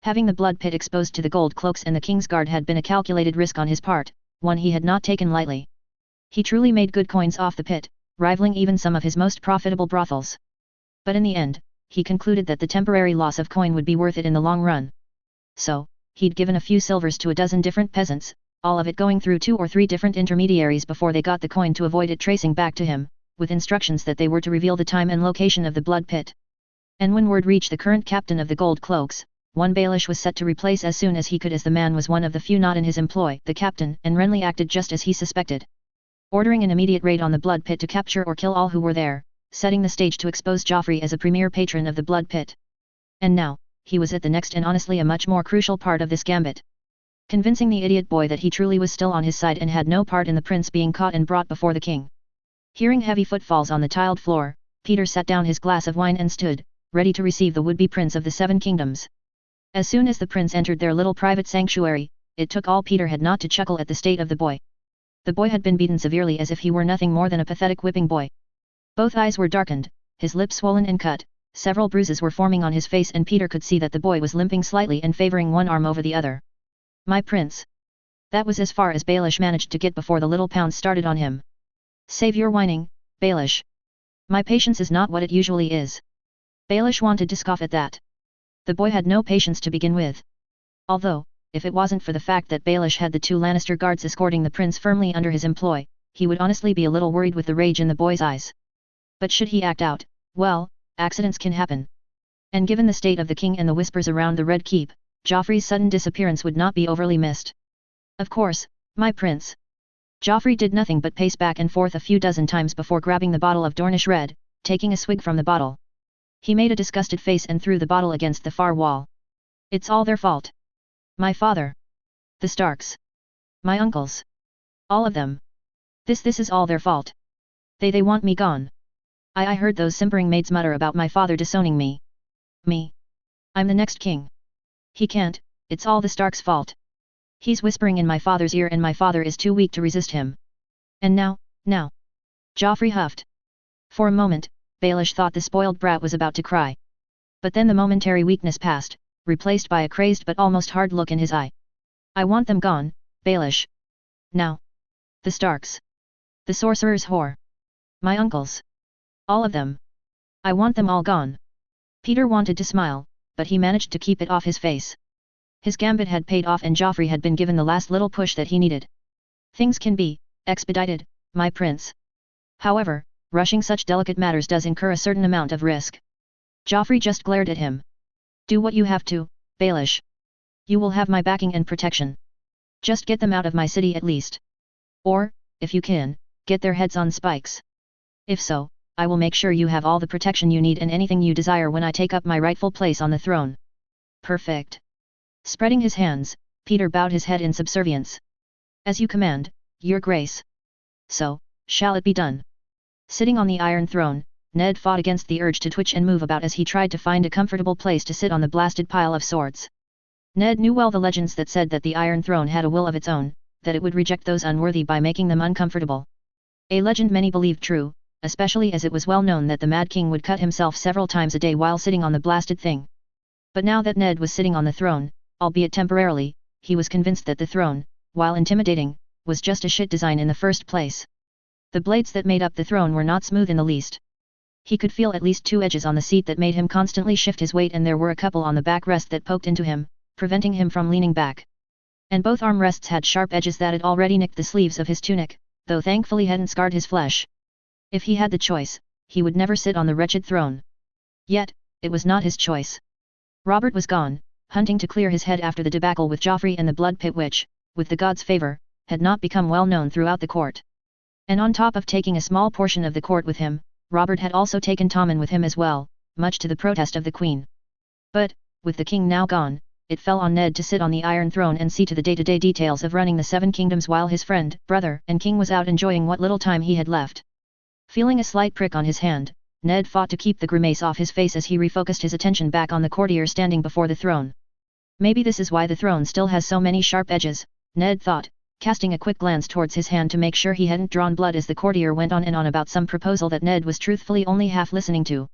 Having the blood pit exposed to the gold cloaks and the King's Guard had been a calculated risk on his part, one he had not taken lightly. He truly made good coins off the pit, rivaling even some of his most profitable brothels. But in the end, he concluded that the temporary loss of coin would be worth it in the long run. So, he'd given a few silvers to a dozen different peasants, all of it going through 2 or 3 different intermediaries before they got the coin to avoid it tracing back to him, with instructions that they were to reveal the time and location of the blood pit. And when word reached the current captain of the gold cloaks, one Baelish was set to replace as soon as he could as the man was one of the few not in his employ, the captain, and Renly acted just as he suspected. Ordering an immediate raid on the blood pit to capture or kill all who were there, setting the stage to expose Joffrey as a premier patron of the blood pit. And now, he was at the next and honestly a much more crucial part of this gambit. Convincing the idiot boy that he truly was still on his side and had no part in the prince being caught and brought before the king. Hearing heavy footfalls on the tiled floor, Peter set down his glass of wine and stood, ready to receive the would-be prince of the 7 kingdoms. As soon as the prince entered their little private sanctuary, it took all Peter had not to chuckle at the state of the boy. The boy had been beaten severely as if he were nothing more than a pathetic whipping boy. Both eyes were darkened, his lips swollen and cut, several bruises were forming on his face and Peter could see that the boy was limping slightly and favoring one arm over the other. My prince. That was as far as Baelish managed to get before the little pounds started on him. Save your whining, Baelish. My patience is not what it usually is. Baelish wanted to scoff at that. The boy had no patience to begin with. Although, if it wasn't for the fact that Baelish had the 2 Lannister guards escorting the prince firmly under his employ, he would honestly be a little worried with the rage in the boy's eyes. But should he act out, well, accidents can happen. And given the state of the king and the whispers around the Red Keep, Joffrey's sudden disappearance would not be overly missed. Of course, my prince. Joffrey did nothing but pace back and forth a few dozen times before grabbing the bottle of Dornish Red, taking a swig from the bottle. He made a disgusted face and threw the bottle against the far wall. It's all their fault. My father. The Starks. My uncles. All of them. This is all their fault. They want me gone. I heard those simpering maids mutter about my father disowning me. Me. I'm the next king. He can't, it's all the Starks' fault. He's whispering in my father's ear and my father is too weak to resist him. And now. Joffrey huffed. For a moment, Baelish thought the spoiled brat was about to cry. But then the momentary weakness passed, replaced by a crazed but almost hard look in his eye. I want them gone, Baelish. Now. The Starks. The Sorcerer's whore. My uncles. All of them. I want them all gone. Peter wanted to smile, but he managed to keep it off his face. His gambit had paid off and Joffrey had been given the last little push that he needed. Things can be expedited, my prince. However, rushing such delicate matters does incur a certain amount of risk. Joffrey just glared at him. Do what you have to, Baelish. You will have my backing and protection. Just get them out of my city at least. Or, if you can, get their heads on spikes. If so, I will make sure you have all the protection you need and anything you desire when I take up my rightful place on the throne. Perfect. Spreading his hands, Peter bowed his head in subservience. As you command, your grace. So, shall it be done? Sitting on the Iron Throne, Ned fought against the urge to twitch and move about as he tried to find a comfortable place to sit on the blasted pile of swords. Ned knew well the legends that said that the Iron Throne had a will of its own, that it would reject those unworthy by making them uncomfortable. A legend many believed true, especially as it was well known that the Mad King would cut himself several times a day while sitting on the blasted thing. But now that Ned was sitting on the throne, albeit temporarily, he was convinced that the throne, while intimidating, was just a shit design in the first place. The blades that made up the throne were not smooth in the least. He could feel at least 2 edges on the seat that made him constantly shift his weight and there were a couple on the backrest that poked into him, preventing him from leaning back. And both armrests had sharp edges that had already nicked the sleeves of his tunic, though thankfully hadn't scarred his flesh. If he had the choice, he would never sit on the wretched throne. Yet, it was not his choice. Robert was gone, hunting to clear his head after the debacle with Joffrey and the blood pit which, with the gods' favor, had not become well known throughout the court. And on top of taking a small portion of the court with him, Robert had also taken Tommen with him as well, much to the protest of the Queen. But, with the king now gone, it fell on Ned to sit on the Iron Throne and see to the day-to-day details of running the 7 kingdoms while his friend, brother, and king was out enjoying what little time he had left. Feeling a slight prick on his hand, Ned fought to keep the grimace off his face as he refocused his attention back on the courtier standing before the throne. Maybe this is why the throne still has so many sharp edges, Ned thought, casting a quick glance towards his hand to make sure he hadn't drawn blood as the courtier went on and on about some proposal that Ned was truthfully only half listening to.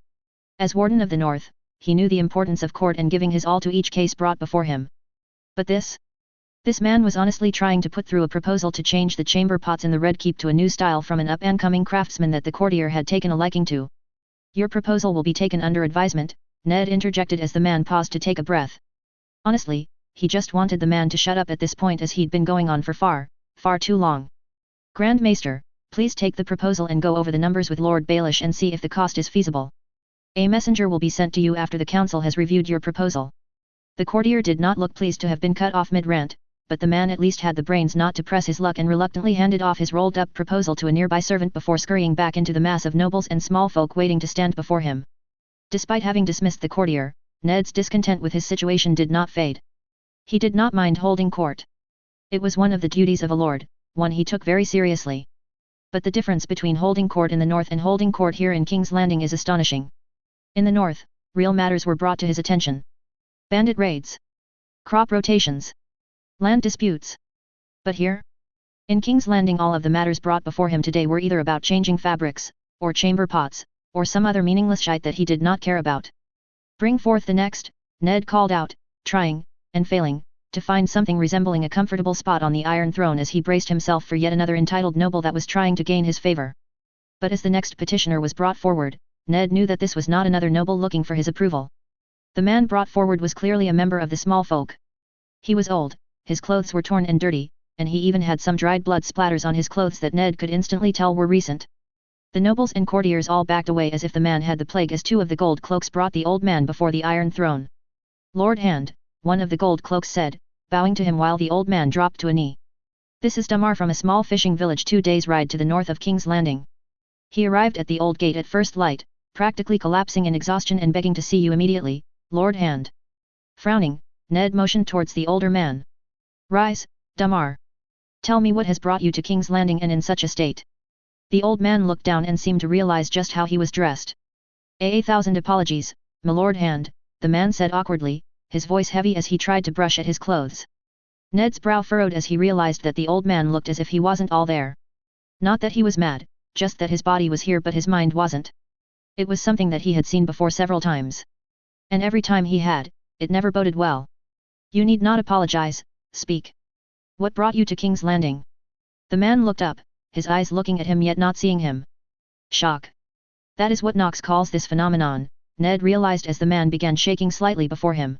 As Warden of the North, he knew the importance of court and giving his all to each case brought before him. But this man was honestly trying to put through a proposal to change the chamber pots in the Red Keep to a new style from an up-and-coming craftsman that the courtier had taken a liking to. Your proposal will be taken under advisement, Ned interjected as the man paused to take a breath. Honestly, he just wanted the man to shut up at this point as he'd been going on for far too long. Grand Maester, please take the proposal and go over the numbers with Lord Baelish and see if the cost is feasible. A messenger will be sent to you after the council has reviewed your proposal. The courtier did not look pleased to have been cut off mid-rant, but the man at least had the brains not to press his luck and reluctantly handed off his rolled-up proposal to a nearby servant before scurrying back into the mass of nobles and small folk waiting to stand before him. Despite having dismissed the courtier, Ned's discontent with his situation did not fade. He did not mind holding court. It was one of the duties of a lord, one he took very seriously. But the difference between holding court in the north and holding court here in King's Landing is astonishing. In the north, real matters were brought to his attention. Bandit raids. Crop rotations. Land disputes. But here? In King's Landing all of the matters brought before him today were either about changing fabrics, or chamber pots, or some other meaningless shite that he did not care about. Bring forth the next, Ned called out, trying, and failing, to find something resembling a comfortable spot on the Iron Throne as he braced himself for yet another entitled noble that was trying to gain his favor. But as the next petitioner was brought forward, Ned knew that this was not another noble looking for his approval. The man brought forward was clearly a member of the small folk. He was old, his clothes were torn and dirty, and he even had some dried blood splatters on his clothes that Ned could instantly tell were recent. The nobles and courtiers all backed away as if the man had the plague as two of the gold cloaks brought the old man before the Iron Throne. Lord Hand, one of the gold cloaks said, bowing to him while the old man dropped to a knee. This is Damar from a small fishing village 2 days' ride to the north of King's Landing. He arrived at the old gate at first light, practically collapsing in exhaustion and begging to see you immediately, Lord Hand. Frowning, Ned motioned towards the older man. Rise, Damar. Tell me what has brought you to King's Landing and in such a state. The old man looked down and seemed to realize just how he was dressed. A thousand apologies, my Lord Hand, the man said awkwardly, his voice heavy as he tried to brush at his clothes. Ned's brow furrowed as he realized that the old man looked as if he wasn't all there. Not that he was mad, just that his body was here but his mind wasn't. It was something that he had seen before several times. And every time he had, it never boded well. You need not apologize, speak. What brought you to King's Landing? The man looked up, his eyes looking at him yet not seeing him. Shock. That is what Knox calls this phenomenon, Ned realized as the man began shaking slightly before him.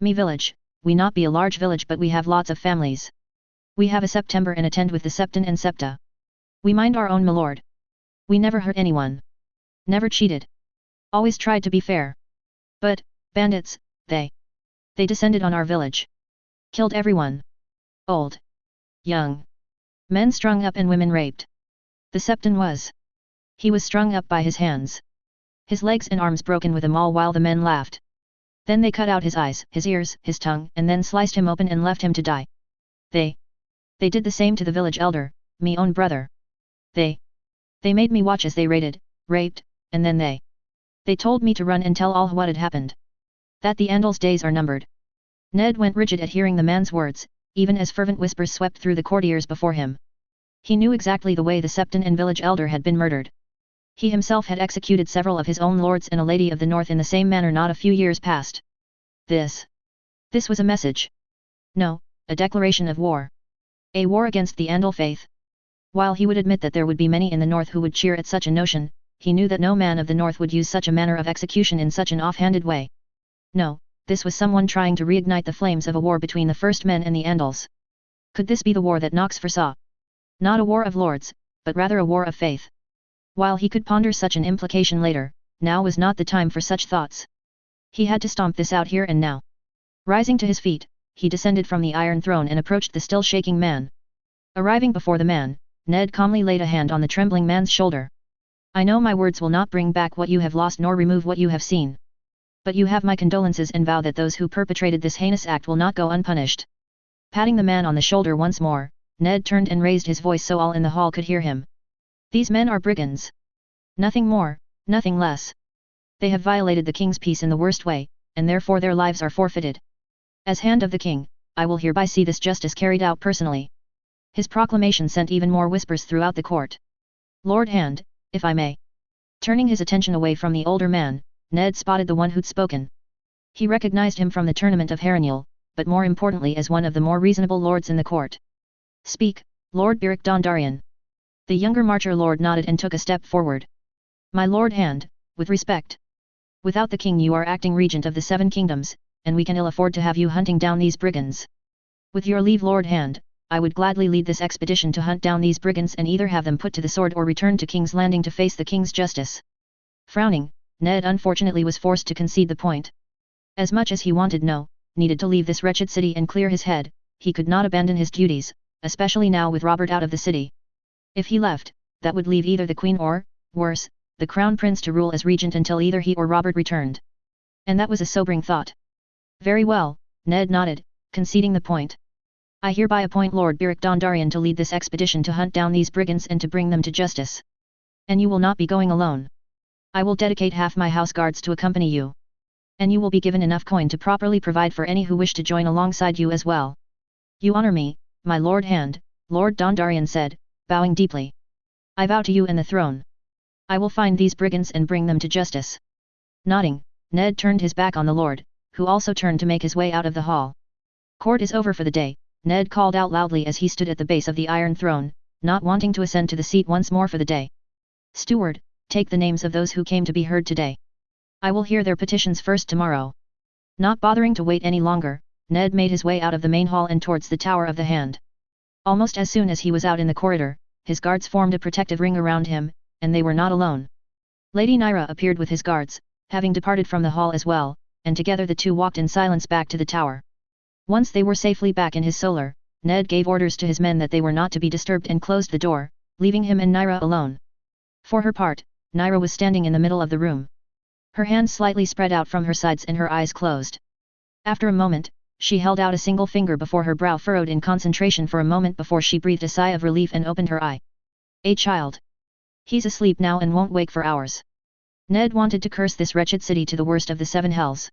Me village, we not be a large village but we have lots of families. We have a September and attend with the Septon and Septa. We mind our own my lord. We never hurt anyone. Never cheated. Always tried to be fair. But, bandits, they descended on our village. Killed everyone. Old. Young. Men strung up and women raped. The Septon was. He was strung up by his hands. His legs and arms broken with them all while the men laughed. Then they cut out his eyes, his ears, his tongue, and then sliced him open and left him to die. They did the same to the village elder, me own brother. They made me watch as they raided, raped, and then they told me to run and tell all what had happened. That the Andal's days are numbered. Ned went rigid at hearing the man's words, even as fervent whispers swept through the courtiers before him. He knew exactly the way the Septon and village elder had been murdered. He himself had executed several of his own lords and a lady of the north in the same manner not a few years past. This was a message. No, a declaration of war. A war against the Andal faith. While he would admit that there would be many in the north who would cheer at such a notion, he knew that no man of the north would use such a manner of execution in such an offhanded way. No, this was someone trying to reignite the flames of a war between the first men and the Andals. Could this be the war that Knox foresaw? Not a war of lords, but rather a war of faith. While he could ponder such an implication later, now was not the time for such thoughts. He had to stomp this out here and now. Rising to his feet, he descended from the Iron Throne and approached the still shaking man. Arriving before the man, Ned calmly laid a hand on the trembling man's shoulder. I know my words will not bring back what you have lost nor remove what you have seen. But you have my condolences and vow that those who perpetrated this heinous act will not go unpunished. Patting the man on the shoulder once more, Ned turned and raised his voice so all in the hall could hear him. These men are brigands. Nothing more, nothing less. They have violated the king's peace in the worst way, and therefore their lives are forfeited. As hand of the king, I will hereby see this justice carried out personally. His proclamation sent even more whispers throughout the court. Lord Hand, if I may. Turning his attention away from the older man, Ned spotted the one who'd spoken. He recognized him from the tournament of Harrenhal, but more importantly as one of the more reasonable lords in the court. Speak, Lord Beric Dondarrion. The younger Marcher Lord nodded and took a step forward. My Lord Hand, with respect. Without the king you are acting regent of the 7 kingdoms, and we can ill afford to have you hunting down these brigands. With your leave Lord Hand, I would gladly lead this expedition to hunt down these brigands and either have them put to the sword or return to King's Landing to face the king's justice. Frowning, Ned unfortunately was forced to concede the point. As much as he needed to leave this wretched city and clear his head, he could not abandon his duties, especially now with Robert out of the city. If he left, that would leave either the queen or, worse, the crown prince to rule as regent until either he or Robert returned. And that was a sobering thought. Very well, Ned nodded, conceding the point. I hereby appoint Lord Beric Dondarrion to lead this expedition to hunt down these brigands and to bring them to justice. And you will not be going alone. I will dedicate half my house guards to accompany you. And you will be given enough coin to properly provide for any who wish to join alongside you as well. You honor me, my Lord Hand, Lord Dondarrion said, bowing deeply. I vow to you and the throne. I will find these brigands and bring them to justice. Nodding, Ned turned his back on the Lord, who also turned to make his way out of the hall. Court is over for the day, Ned called out loudly as he stood at the base of the Iron Throne, not wanting to ascend to the seat once more for the day. Steward, take the names of those who came to be heard today. I will hear their petitions first tomorrow. Not bothering to wait any longer, Ned made his way out of the main hall and towards the Tower of the Hand. Almost as soon as he was out in the corridor, his guards formed a protective ring around him, and they were not alone. Lady Nyra appeared with his guards, having departed from the hall as well, and together the two walked in silence back to the tower. Once they were safely back in his solar, Ned gave orders to his men that they were not to be disturbed and closed the door, leaving him and Nyra alone. For her part, Nyra was standing in the middle of the room. Her hands slightly spread out from her sides and her eyes closed. After a moment, she held out a single finger before her brow furrowed in concentration for a moment before she breathed a sigh of relief and opened her eye. A child. He's asleep now and won't wake for hours. Ned wanted to curse this wretched city to the worst of the seven hells.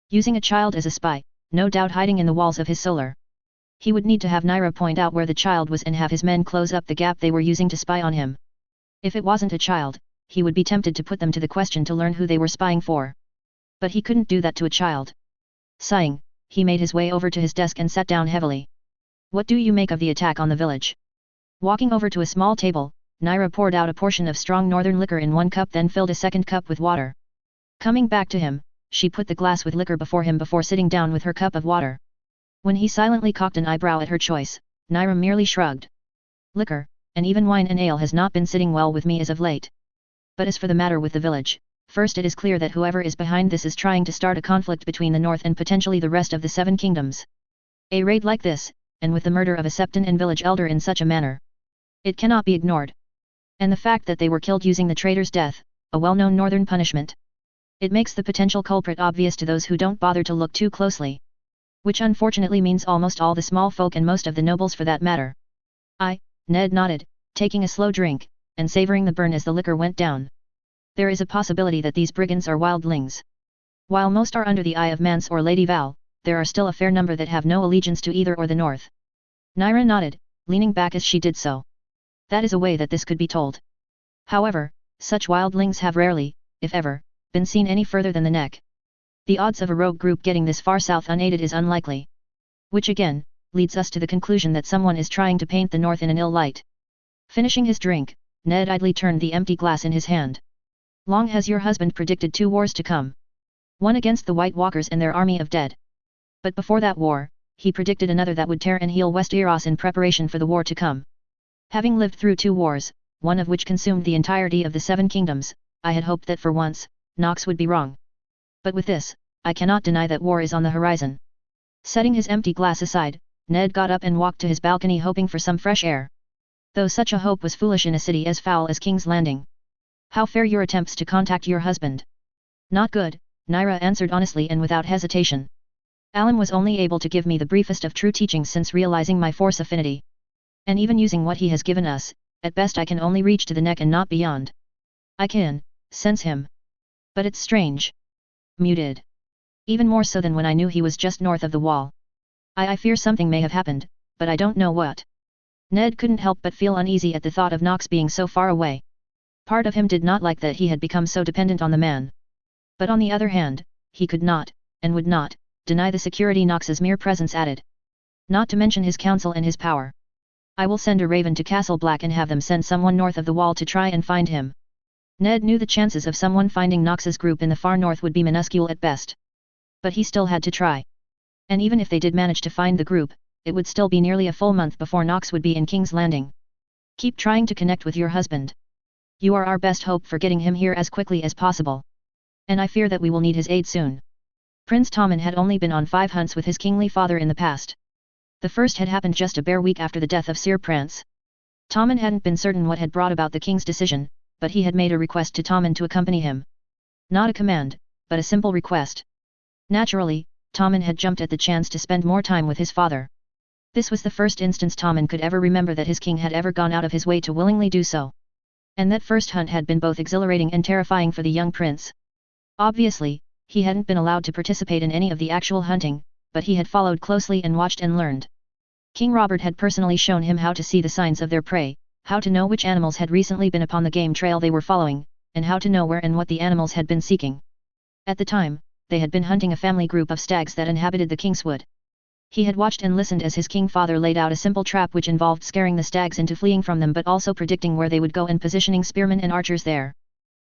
Using a child as a spy, no doubt hiding in the walls of his solar. He would need to have Nyra point out where the child was and have his men close up the gap they were using to spy on him. If it wasn't a child, he would be tempted to put them to the question to learn who they were spying for. But he couldn't do that to a child. Sighing, he made his way over to his desk and sat down heavily. What do you make of the attack on the village? Walking over to a small table, Nyra poured out a portion of strong northern liquor in one cup, then filled a second cup with water. Coming back to him, she put the glass with liquor before him before sitting down with her cup of water. When he silently cocked an eyebrow at her choice, Nyra merely shrugged. Liquor, and even wine and ale has not been sitting well with me as of late. But as for the matter with the village, first it is clear that whoever is behind this is trying to start a conflict between the north and potentially the rest of the seven kingdoms. A raid like this, and with the murder of a septon and village elder in such a manner. It cannot be ignored. And the fact that they were killed using the traitor's death, a well-known northern punishment. It makes the potential culprit obvious to those who don't bother to look too closely. Which unfortunately means almost all the small folk and most of the nobles for that matter. Ned nodded, taking a slow drink, and savoring the burn as the liquor went down. There is a possibility that these brigands are wildlings. While most are under the eye of Mance or Lady Val, there are still a fair number that have no allegiance to either or the north. Nyra nodded, leaning back as she did so. That is a way that this could be told. However, such wildlings have rarely, if ever, been seen any further than the neck. The odds of a rogue group getting this far south unaided is unlikely. Which again, leads us to the conclusion that someone is trying to paint the north in an ill light. Finishing his drink, Ned idly turned the empty glass in his hand. Long has your husband predicted 2 wars to come. One against the White Walkers and their army of dead. But before that war, he predicted another that would tear and heal Westeros in preparation for the war to come. Having lived through 2 wars, one of which consumed the entirety of the 7 kingdoms, I had hoped that for once, Knox would be wrong. But with this, I cannot deny that war is on the horizon. Setting his empty glass aside, Ned got up and walked to his balcony hoping for some fresh air. Though such a hope was foolish in a city as foul as King's Landing. How fare your attempts to contact your husband? Not good, Nyra answered honestly and without hesitation. Alan was only able to give me the briefest of true teachings since realizing my force affinity. And even using what he has given us, at best I can only reach to the neck and not beyond. I can sense him. But it's strange. Muted. Even more so than when I knew he was just north of the wall. I fear something may have happened, but I don't know what. Ned couldn't help but feel uneasy at the thought of Knox being so far away. Part of him did not like that he had become so dependent on the man. But on the other hand, he could not, and would not, deny the security Knox's mere presence added. Not to mention his counsel and his power. I will send a raven to Castle Black and have them send someone north of the wall to try and find him. Ned knew the chances of someone finding Knox's group in the far north would be minuscule at best. But he still had to try. And even if they did manage to find the group, it would still be nearly a full month before Knox would be in King's Landing. Keep trying to connect with your husband. You are our best hope for getting him here as quickly as possible. And I fear that we will need his aid soon. Prince Tommen had only been on 5 hunts with his kingly father in the past. The first had happened just a bare week after the death of Sir Prance. Tommen hadn't been certain what had brought about the king's decision, but he had made a request to Tommen to accompany him. Not a command, but a simple request. Naturally, Tommen had jumped at the chance to spend more time with his father. This was the first instance Tommen could ever remember that his king had ever gone out of his way to willingly do so. And that first hunt had been both exhilarating and terrifying for the young prince. Obviously, he hadn't been allowed to participate in any of the actual hunting, but he had followed closely and watched and learned. King Robert had personally shown him how to see the signs of their prey, how to know which animals had recently been upon the game trail they were following, and how to know where and what the animals had been seeking. At the time, they had been hunting a family group of stags that inhabited the Kingswood. He had watched and listened as his king father laid out a simple trap which involved scaring the stags into fleeing from them but also predicting where they would go and positioning spearmen and archers there.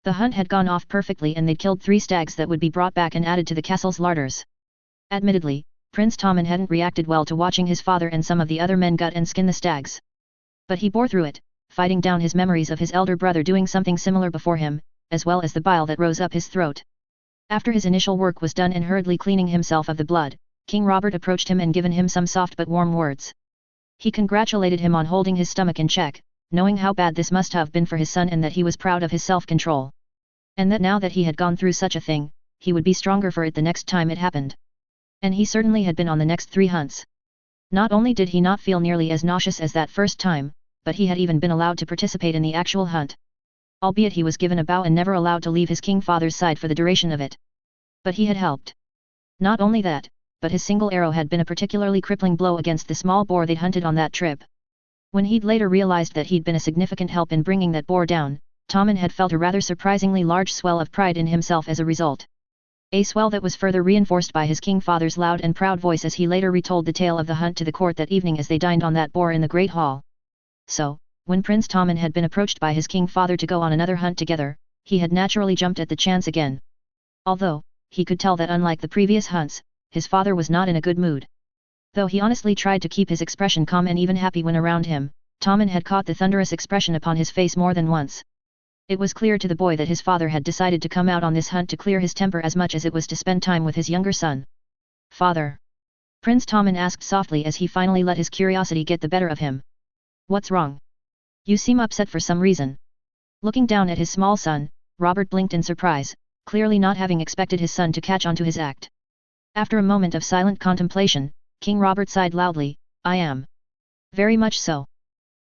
The hunt had gone off perfectly and they'd killed 3 stags that would be brought back and added to the castle's larders. Admittedly, Prince Tommen hadn't reacted well to watching his father and some of the other men gut and skin the stags. But he bore through it, fighting down his memories of his elder brother doing something similar before him, as well as the bile that rose up his throat. After his initial work was done and hurriedly cleaning himself of the blood, King Robert approached him and given him some soft but warm words. He congratulated him on holding his stomach in check, knowing how bad this must have been for his son and that he was proud of his self-control. And that now that he had gone through such a thing, he would be stronger for it the next time it happened. And he certainly had been on the next 3 hunts. Not only did he not feel nearly as nauseous as that first time, but he had even been allowed to participate in the actual hunt. Albeit he was given a bow and never allowed to leave his king father's side for the duration of it. But he had helped. Not only that, but his single arrow had been a particularly crippling blow against the small boar they'd hunted on that trip. When he'd later realized that he'd been a significant help in bringing that boar down, Tommen had felt a rather surprisingly large swell of pride in himself as a result. A swell that was further reinforced by his king father's loud and proud voice as he later retold the tale of the hunt to the court that evening as they dined on that boar in the Great Hall. So, when Prince Tommen had been approached by his king father to go on another hunt together, he had naturally jumped at the chance again. Although, he could tell that unlike the previous hunts, his father was not in a good mood. Though he honestly tried to keep his expression calm and even happy when around him, Tommen had caught the thunderous expression upon his face more than once. It was clear to the boy that his father had decided to come out on this hunt to clear his temper as much as it was to spend time with his younger son. "Father?" Prince Tommen asked softly as he finally let his curiosity get the better of him. "What's wrong? You seem upset for some reason." Looking down at his small son, Robert blinked in surprise, clearly not having expected his son to catch on to his act. After a moment of silent contemplation, King Robert sighed loudly, "I am. Very much so.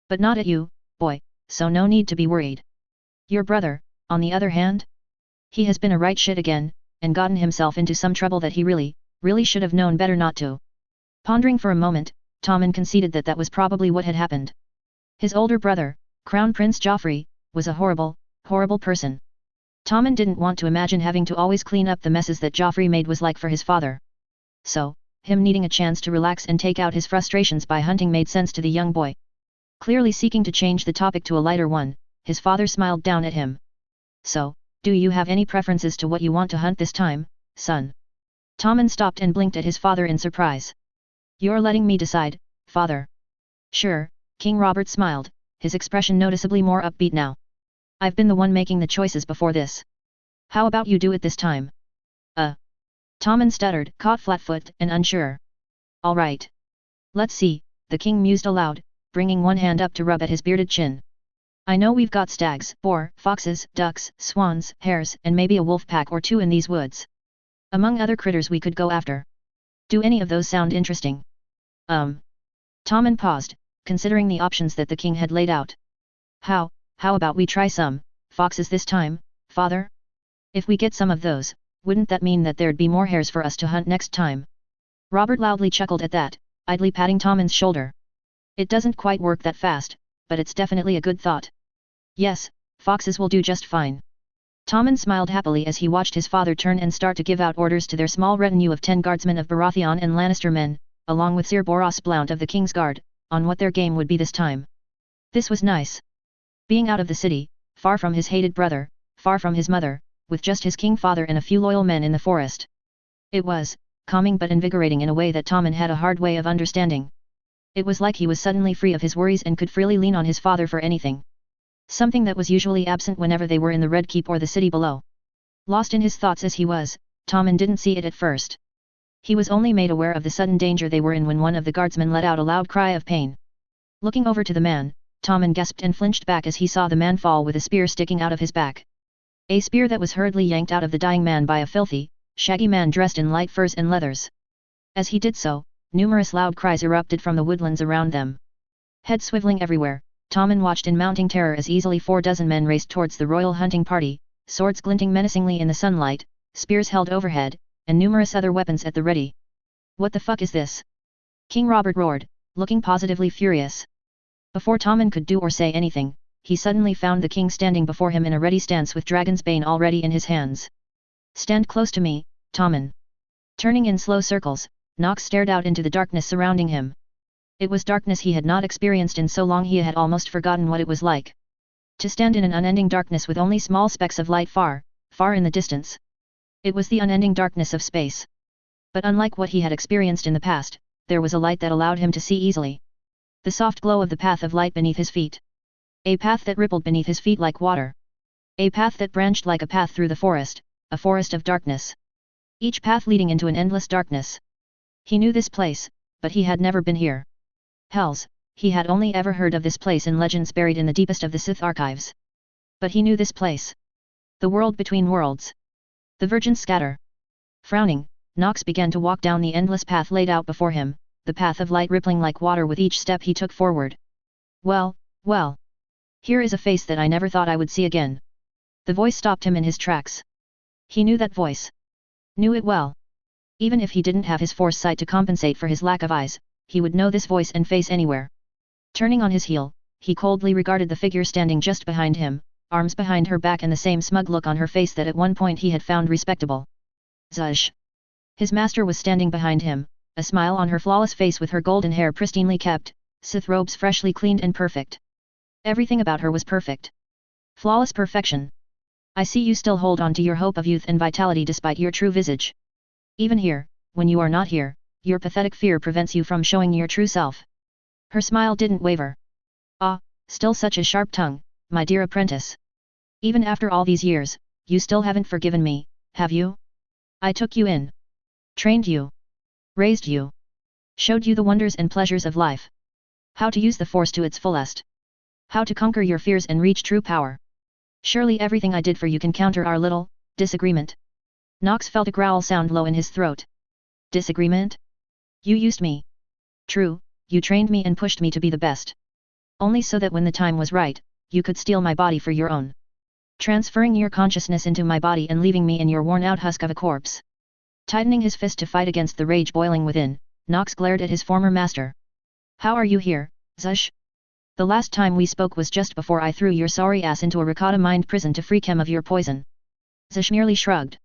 But not at you, boy, so no need to be worried. Your brother, on the other hand? He has been a right shit again, and gotten himself into some trouble that he really should have known better not to." Pondering for a moment, Tommen conceded that was probably what had happened. His older brother, Crown Prince Joffrey, was a horrible person. Tommen didn't want to imagine having to always clean up the messes that Joffrey made was like for his father. So, him needing a chance to relax and take out his frustrations by hunting made sense to the young boy. Clearly seeking to change the topic to a lighter one, his father smiled down at him. "So, do you have any preferences to what you want to hunt this time, son?" Tommen stopped and blinked at his father in surprise. "You're letting me decide, father?" "Sure," King Robert smiled, his expression noticeably more upbeat now. "I've been the one making the choices before this. How about you do it this time?" Tommen stuttered, caught flat-footed and unsure. "All right. Let's see," the king mused aloud, bringing one hand up to rub at his bearded chin. "I know we've got stags, boar, foxes, ducks, swans, hares, and maybe a wolf pack or 2 in these woods. Among other critters we could go after. Do any of those sound interesting?" Tommen paused, considering the options that the king had laid out. How about we try some foxes this time, father? If we get some of those, wouldn't that mean that there'd be more hares for us to hunt next time?" Robert loudly chuckled at that, idly patting Tommen's shoulder. "It doesn't quite work that fast, but it's definitely a good thought. Yes, foxes will do just fine." Tommen smiled happily as he watched his father turn and start to give out orders to their small retinue of 10 guardsmen of Baratheon and Lannister men, along with Sir Boros Blount of the King's Guard, on what their game would be this time. This was nice. Being out of the city, far from his hated brother, far from his mother, with just his king father and a few loyal men in the forest. It was calming but invigorating in a way that Tommen had a hard way of understanding. It was like he was suddenly free of his worries and could freely lean on his father for anything. Something that was usually absent whenever they were in the Red Keep or the city below. Lost in his thoughts as he was, Tommen didn't see it at first. He was only made aware of the sudden danger they were in when one of the guardsmen let out a loud cry of pain. Looking over to the man, Tommen gasped and flinched back as he saw the man fall with a spear sticking out of his back. A spear that was hurriedly yanked out of the dying man by a filthy, shaggy man dressed in light furs and leathers. As he did so, numerous loud cries erupted from the woodlands around them. Head swiveling everywhere, Tommen watched in mounting terror as easily 4 dozen men raced towards the royal hunting party, swords glinting menacingly in the sunlight, spears held overhead, and numerous other weapons at the ready. "What the fuck is this?" King Robert roared, looking positively furious. Before Tommen could do or say anything, he suddenly found the king standing before him in a ready stance with Dragon's Bane already in his hands. "Stand close to me, Tommen." Turning in slow circles, Nox stared out into the darkness surrounding him. It was darkness he had not experienced in so long he had almost forgotten what it was like. To stand in an unending darkness with only small specks of light far, far in the distance. It was the unending darkness of space. But unlike what he had experienced in the past, there was a light that allowed him to see easily. The soft glow of the path of light beneath his feet. A path that rippled beneath his feet like water. A path that branched like a path through the forest, a forest of darkness. Each path leading into an endless darkness. He knew this place, but he had never been here. Hells, he had only ever heard of this place in legends buried in the deepest of the Sith archives. But he knew this place. The world between worlds. The virgins scatter. Frowning, Nox began to walk down the endless path laid out before him, the path of light rippling like water with each step he took forward. Well, well. Here is a face that I never thought I would see again. The voice stopped him in his tracks. He knew that voice. Knew it well. Even if he didn't have his force sight to compensate for his lack of eyes, he would know this voice and face anywhere. Turning on his heel, he coldly regarded the figure standing just behind him, arms behind her back and the same smug look on her face that at one point he had found respectable. Zush! His master was standing behind him, a smile on her flawless face with her golden hair pristinely kept, Sith robes freshly cleaned and perfect. Everything about her was perfect. Flawless perfection. I see you still hold on to your hope of youth and vitality despite your true visage. Even here, when you are not here, your pathetic fear prevents you from showing your true self. Her smile didn't waver. Ah, still such a sharp tongue, my dear apprentice. Even after all these years, you still haven't forgiven me, have you? I took you in. Trained you. Raised you. Showed you the wonders and pleasures of life. How to use the force to its fullest. How to conquer your fears and reach true power. Surely everything I did for you can counter our little disagreement. Nox felt a growl sound low in his throat. Disagreement? You used me. True, you trained me and pushed me to be the best. Only so that when the time was right, you could steal my body for your own. Transferring your consciousness into my body and leaving me in your worn-out husk of a corpse. Tightening his fist to fight against the rage boiling within, Nox glared at his former master. How are you here, Zush? The last time we spoke was just before I threw your sorry ass into a Rakata-mined prison to free Kem of your poison. Zush merely shrugged.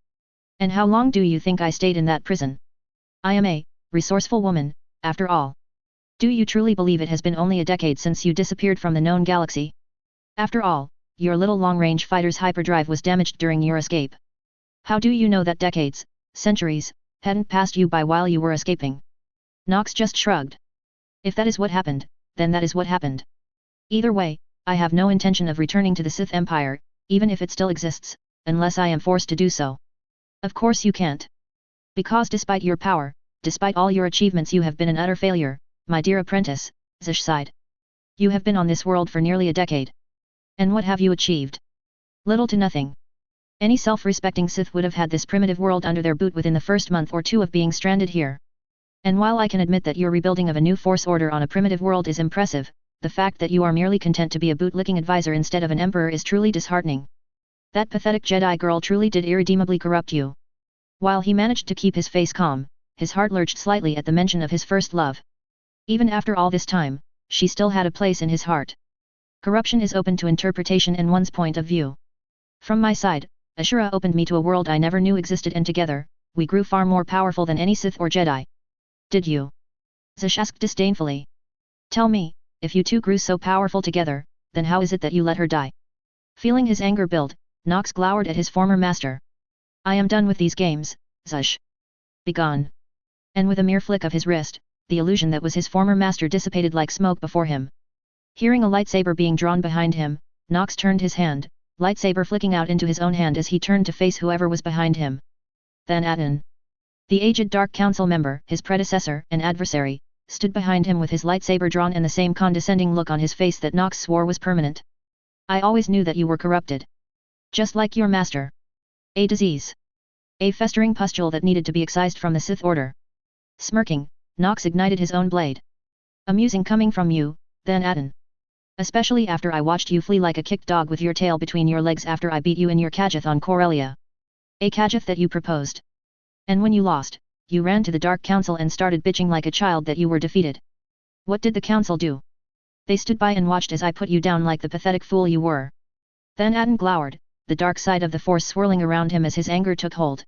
And how long do you think I stayed in that prison? I am a resourceful woman, after all. Do you truly believe it has been only a decade since you disappeared from the known galaxy? After all, your little long-range fighter's hyperdrive was damaged during your escape. How do you know that decades, centuries, hadn't passed you by while you were escaping? Nox just shrugged. If that is what happened, then that is what happened. Either way, I have no intention of returning to the Sith Empire, even if it still exists, unless I am forced to do so. Of course you can't. Because despite your power, despite all your achievements you have been an utter failure, my dear apprentice, Zush sighed. You have been on this world for nearly a decade. And what have you achieved? Little to nothing. Any self-respecting Sith would have had this primitive world under their boot within the first month or two of being stranded here. And while I can admit that your rebuilding of a new Force order on a primitive world is impressive, the fact that you are merely content to be a bootlicking advisor instead of an emperor is truly disheartening. That pathetic Jedi girl truly did irredeemably corrupt you. While he managed to keep his face calm, his heart lurched slightly at the mention of his first love. Even after all this time, she still had a place in his heart. Corruption is open to interpretation and one's point of view. From my side, Ashura opened me to a world I never knew existed and together, we grew far more powerful than any Sith or Jedi. Did you? Zush asked disdainfully. Tell me, if you two grew so powerful together, then how is it that you let her die? Feeling his anger build, Nox glowered at his former master. I am done with these games, Zush. Begone. And with a mere flick of his wrist, the illusion that was his former master dissipated like smoke before him. Hearing a lightsaber being drawn behind him, Nox turned his hand, lightsaber flicking out into his own hand as he turned to face whoever was behind him. Then Aten. The aged Dark Council member, his predecessor and adversary, stood behind him with his lightsaber drawn and the same condescending look on his face that Nox swore was permanent. I always knew that you were corrupted. Just like your master. A disease. A festering pustule that needed to be excised from the Sith Order. Smirking, Nox ignited his own blade. Amusing coming from you, then Aten. Especially after I watched you flee like a kicked dog with your tail between your legs after I beat you in your Kajith on Corellia. A Kajith that you proposed. And when you lost, you ran to the Dark Council and started bitching like a child that you were defeated. What did the council do? They stood by and watched as I put you down like the pathetic fool you were. Then Aden glowered, the dark side of the force swirling around him as his anger took hold.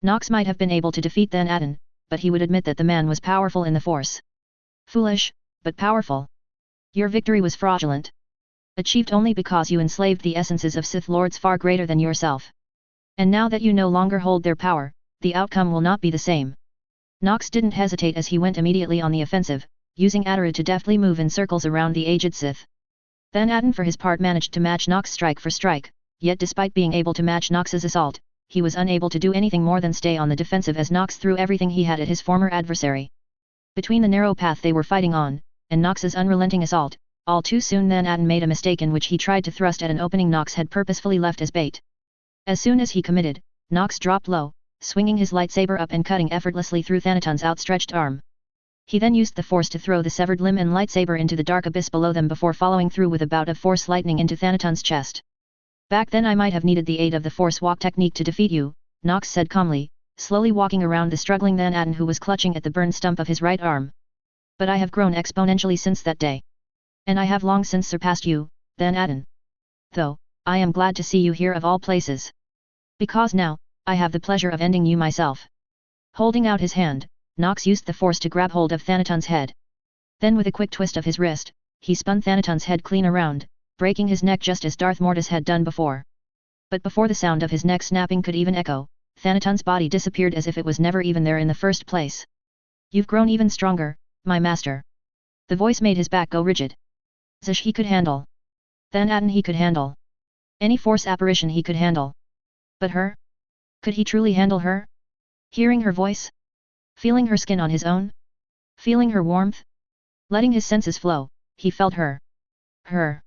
Nox might have been able to defeat Then Aden, but he would admit that the man was powerful in the force. Foolish, but powerful. Your victory was fraudulent. Achieved only because you enslaved the essences of Sith Lords far greater than yourself. And now that you no longer hold their power, the outcome will not be the same. Nox didn't hesitate as he went immediately on the offensive, using Ataru to deftly move in circles around the aged Sith. Then Aden for his part managed to match Nox strike for strike, yet despite being able to match Nox's assault, he was unable to do anything more than stay on the defensive as Nox threw everything he had at his former adversary. Between the narrow path they were fighting on, and Nox's unrelenting assault, all too soon Then Aden made a mistake in which he tried to thrust at an opening Nox had purposefully left as bait. As soon as he committed, Nox dropped low, swinging his lightsaber up and cutting effortlessly through Thanaton's outstretched arm. He then used the force to throw the severed limb and lightsaber into the dark abyss below them before following through with a bout of force lightning into Thanaton's chest. Back then I might have needed the aid of the force walk technique to defeat you, Nox said calmly, slowly walking around the struggling Then Aden who was clutching at the burned stump of his right arm. But I have grown exponentially since that day. And I have long since surpassed you, Then Aden. Though, I am glad to see you here of all places. Because now, I have the pleasure of ending you myself. Holding out his hand, Nox used the force to grab hold of Thanaton's head. Then with a quick twist of his wrist, he spun Thanaton's head clean around, breaking his neck just as Darth Mortis had done before. But before the sound of his neck snapping could even echo, Thanaton's body disappeared as if it was never even there in the first place. You've grown even stronger, my master. The voice made his back go rigid. Zish he could handle. Then Aden he could handle. Any force apparition he could handle. But her? Could he truly handle her? Hearing her voice? Feeling her skin on his own? Feeling her warmth? Letting his senses flow, he felt her. Her.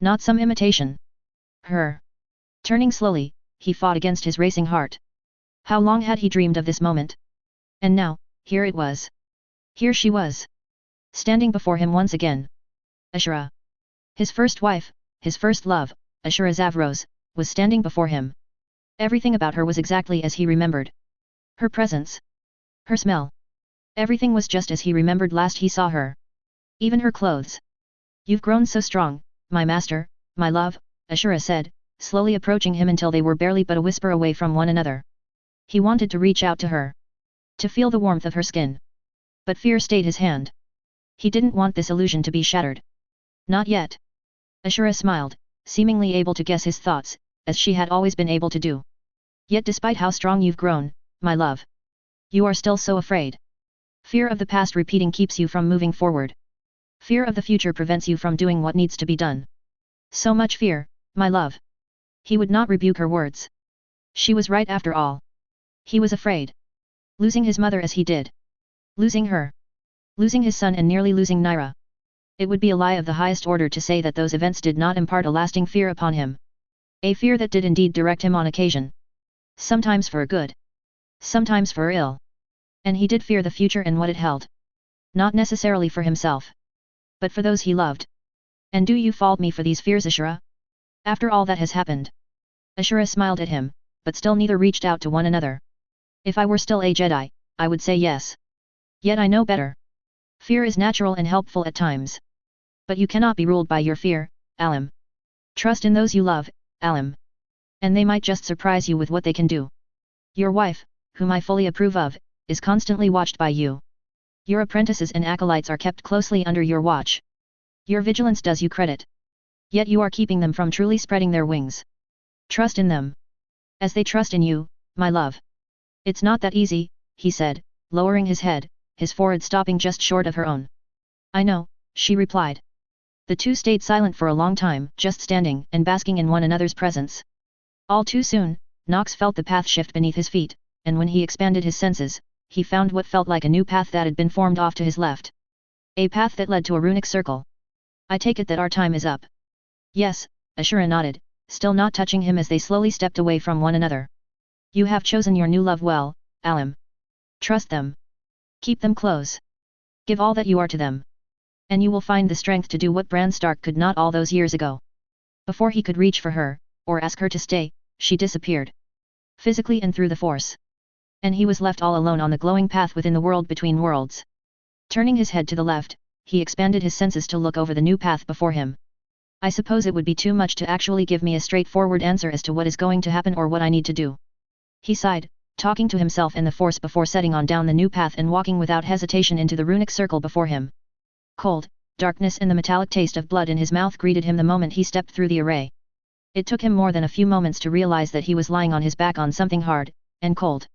Not some imitation. Her. Turning slowly, he fought against his racing heart. How long had he dreamed of this moment? And now, here it was. Here she was. Standing before him once again. Ashura. His first wife, his first love, Ashura Zavros, was standing before him. Everything about her was exactly as he remembered. Her presence. Her smell. Everything was just as he remembered last he saw her. Even her clothes. You've grown so strong, my master, my love, Ashura said, slowly approaching him until they were barely but a whisper away from one another. He wanted to reach out to her. To feel the warmth of her skin. But fear stayed his hand. He didn't want this illusion to be shattered. Not yet. Ashura smiled, seemingly able to guess his thoughts, as she had always been able to do. Yet despite how strong you've grown, my love, you are still so afraid. Fear of the past repeating keeps you from moving forward. Fear of the future prevents you from doing what needs to be done. So much fear, my love. He would not rebuke her words. She was right after all. He was afraid. Losing his mother as he did. Losing her. Losing his son and nearly losing Naira. It would be a lie of the highest order to say that those events did not impart a lasting fear upon him. A fear that did indeed direct him on occasion. Sometimes for good. Sometimes for ill. And he did fear the future and what it held. Not necessarily for himself. But for those he loved. And do you fault me for these fears, Ashura? After all that has happened. Ashura smiled at him, but still neither reached out to one another. If I were still a Jedi, I would say yes. Yet I know better. Fear is natural and helpful at times. But you cannot be ruled by your fear, Alim. Trust in those you love, Alim. And they might just surprise you with what they can do. Your wife, whom I fully approve of, is constantly watched by you. Your apprentices and acolytes are kept closely under your watch. Your vigilance does you credit. Yet you are keeping them from truly spreading their wings. Trust in them. As they trust in you, my love. It's not that easy, he said, lowering his head, his forehead stopping just short of her own. I know, she replied. The two stayed silent for a long time, just standing and basking in one another's presence. All too soon, Nox felt the path shift beneath his feet, and when he expanded his senses, he found what felt like a new path that had been formed off to his left. A path that led to a runic circle. I take it that our time is up. Yes, Ashura nodded, still not touching him as they slowly stepped away from one another. You have chosen your new love well, Alim. Trust them. Keep them close. Give all that you are to them. And you will find the strength to do what Bran Stark could not all those years ago. Before he could reach for her, or ask her to stay, she disappeared. Physically and through the Force. And he was left all alone on the glowing path within the world between worlds. Turning his head to the left, he expanded his senses to look over the new path before him. I suppose it would be too much to actually give me a straightforward answer as to what is going to happen or what I need to do. He sighed, talking to himself and the force before setting on down the new path and walking without hesitation into the runic circle before him. Cold, darkness and the metallic taste of blood in his mouth greeted him the moment he stepped through the array. It took him more than a few moments to realize that he was lying on his back on something hard and cold.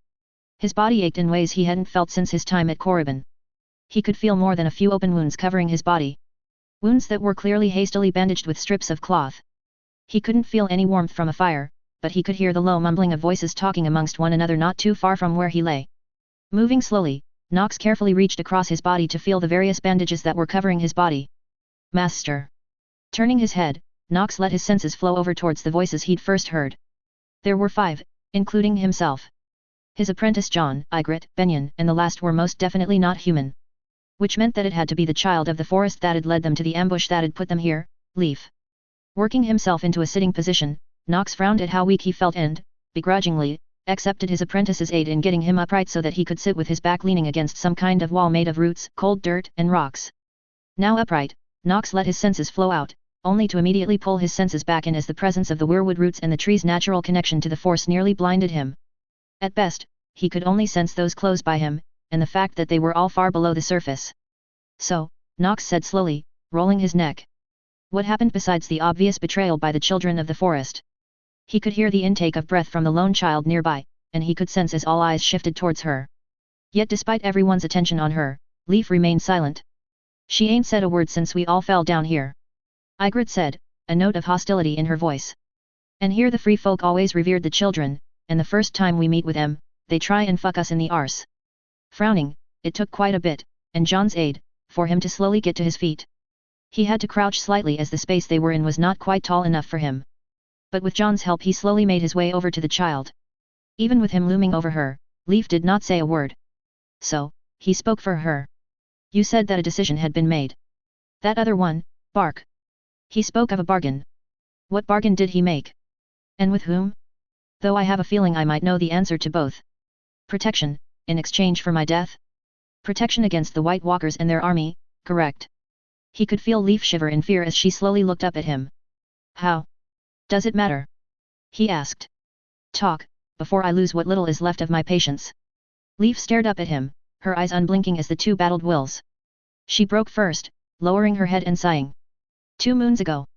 His body ached in ways he hadn't felt since his time at Korriban. He could feel more than a few open wounds covering his body. Wounds that were clearly hastily bandaged with strips of cloth. He couldn't feel any warmth from a fire, but he could hear the low mumbling of voices talking amongst one another not too far from where he lay. Moving slowly, Nox carefully reached across his body to feel the various bandages that were covering his body. Master. Turning his head, Nox let his senses flow over towards the voices he'd first heard. There were 5, including himself. His apprentice John, Ygritte, Benyon, and the last were most definitely not human. Which meant that it had to be the child of the forest that had led them to the ambush that had put them here, Leaf. Working himself into a sitting position, Nox frowned at how weak he felt and, begrudgingly, accepted his apprentice's aid in getting him upright so that he could sit with his back leaning against some kind of wall made of roots, cold dirt, and rocks. Now upright, Nox let his senses flow out, only to immediately pull his senses back in as the presence of the weirwood roots and the tree's natural connection to the force nearly blinded him. At best, he could only sense those close by him, and the fact that they were all far below the surface. So, Nox said slowly, rolling his neck. What happened besides the obvious betrayal by the children of the forest? He could hear the intake of breath from the lone child nearby, and he could sense as all eyes shifted towards her. Yet despite everyone's attention on her, Leaf remained silent. She ain't said a word since we all fell down here. Ygritte said, a note of hostility in her voice. And here the free folk always revered the children, and the first time we meet with them, they try and fuck us in the arse. Frowning, it took quite a bit, and John's aid, for him to slowly get to his feet. He had to crouch slightly as the space they were in was not quite tall enough for him. But with John's help he slowly made his way over to the child. Even with him looming over her, Leaf did not say a word. So, he spoke for her. You said that a decision had been made. That other one, Bark. He spoke of a bargain. What bargain did he make? And with whom? Though I have a feeling I might know the answer to both. Protection, in exchange for my death? Protection against the White Walkers and their army, correct? He could feel Leaf shiver in fear as she slowly looked up at him. How? Does it matter? He asked. Talk, before I lose what little is left of my patience. Leaf stared up at him, her eyes unblinking as the two battled wills. She broke first, lowering her head and sighing. 2 moons ago.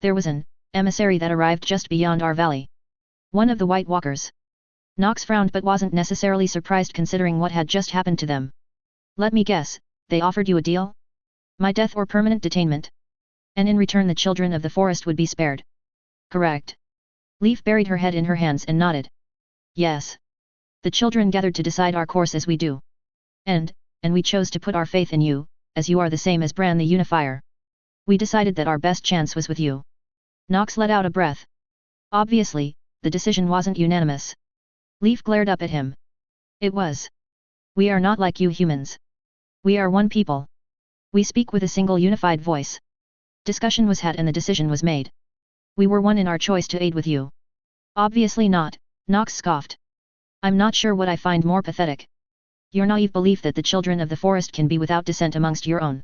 There was an emissary that arrived just beyond our valley. One of the White Walkers. Nox frowned but wasn't necessarily surprised considering what had just happened to them. Let me guess, they offered you a deal? My death or permanent detainment? And in return the children of the forest would be spared. Correct. Leaf buried her head in her hands and nodded. Yes. The children gathered to decide our course as we do. And we chose to put our faith in you, as you are the same as Bran the Unifier. We decided that our best chance was with you. Nox let out a breath. Obviously, the decision wasn't unanimous. Leaf glared up at him. It was. We are not like you humans. We are one people. We speak with a single unified voice. Discussion was had and the decision was made. We were one in our choice to aid with you. Obviously not, Nox scoffed. I'm not sure what I find more pathetic. Your naive belief that the children of the forest can be without dissent amongst your own.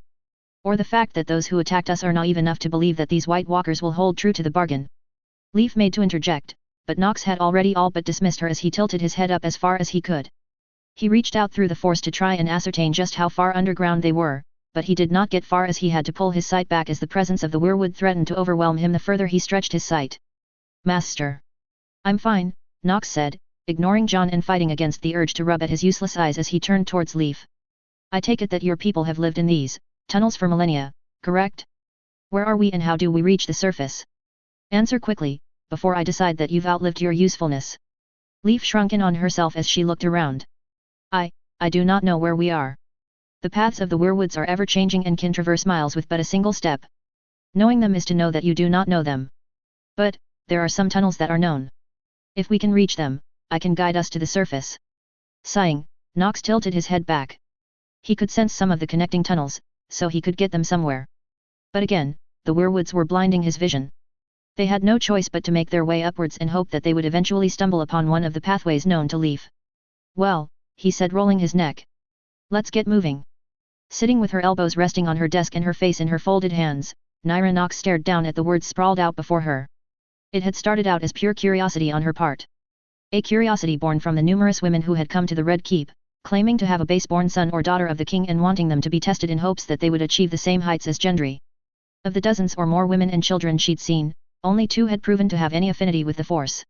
Or the fact that those who attacked us are naive enough to believe that these White Walkers will hold true to the bargain. Leaf made to interject, but Nox had already all but dismissed her as he tilted his head up as far as he could. He reached out through the force to try and ascertain just how far underground they were, but he did not get far as he had to pull his sight back as the presence of the weirwood threatened to overwhelm him the further he stretched his sight. Master. I'm fine, Nox said, ignoring John and fighting against the urge to rub at his useless eyes as he turned towards Leaf. I take it that your people have lived in these tunnels for millennia, correct? Where are we and how do we reach the surface? Answer quickly, before I decide that you've outlived your usefulness. Leaf shrunk in on herself as she looked around. I do not know where we are. The paths of the weirwoods are ever-changing and can traverse miles with but a single step. Knowing them is to know that you do not know them. But, there are some tunnels that are known. If we can reach them, I can guide us to the surface. Sighing, Nox tilted his head back. He could sense some of the connecting tunnels, so he could get them somewhere. But again, the weirwoods were blinding his vision. They had no choice but to make their way upwards and hope that they would eventually stumble upon one of the pathways known to Leaf. Well, he said rolling his neck. Let's get moving. Sitting with her elbows resting on her desk and her face in her folded hands, Naira Nox stared down at the words sprawled out before her. It had started out as pure curiosity on her part. A curiosity born from the numerous women who had come to the Red Keep, claiming to have a base-born son or daughter of the king and wanting them to be tested in hopes that they would achieve the same heights as Gendry. Of the dozens or more women and children she'd seen, only 2 had proven to have any affinity with the Force.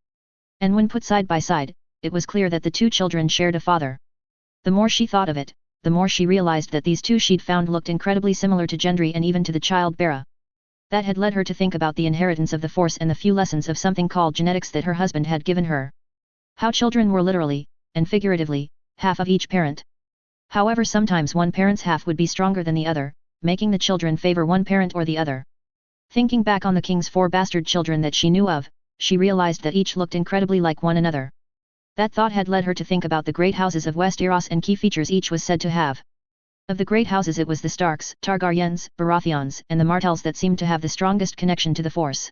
And when put side by side, it was clear that the 2 children shared a father. The more she thought of it, the more she realized that these 2 she'd found looked incredibly similar to Gendry and even to the child Bera. That had led her to think about the inheritance of the Force and the few lessons of something called genetics that her husband had given her. How children were literally, and figuratively, half of each parent. However, sometimes one parent's half would be stronger than the other, making the children favor one parent or the other. Thinking back on the king's 4 bastard children that she knew of, she realized that each looked incredibly like one another. That thought had led her to think about the great houses of Westeros and key features each was said to have. Of the great houses it was the Starks, Targaryens, Baratheons, and the Martells that seemed to have the strongest connection to the Force.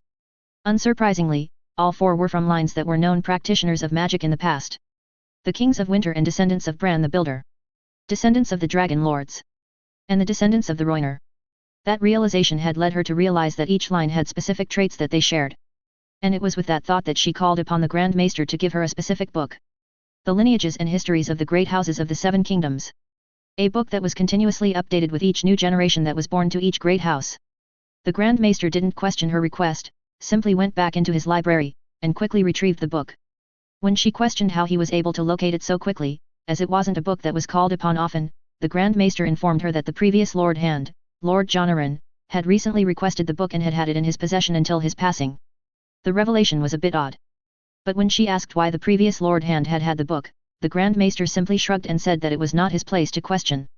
Unsurprisingly, all 4 were from lines that were known practitioners of magic in the past. The Kings of Winter and descendants of Bran the Builder. Descendants of the Dragon Lords. And the descendants of the Rhoynar. That realization had led her to realize that each line had specific traits that they shared. And it was with that thought that she called upon the Grand Maester to give her a specific book. The lineages and histories of the great houses of the 7 kingdoms. A book that was continuously updated with each new generation that was born to each great house. The Grand Maester didn't question her request, simply went back into his library, and quickly retrieved the book. When she questioned how he was able to locate it so quickly, as it wasn't a book that was called upon often, the Grand Maester informed her that the previous Lord Hand, Lord Jon Arryn, had recently requested the book and had had it in his possession until his passing. The revelation was a bit odd. But when she asked why the previous Lord Hand had had the book, the Grand Maester simply shrugged and said that it was not his place to question.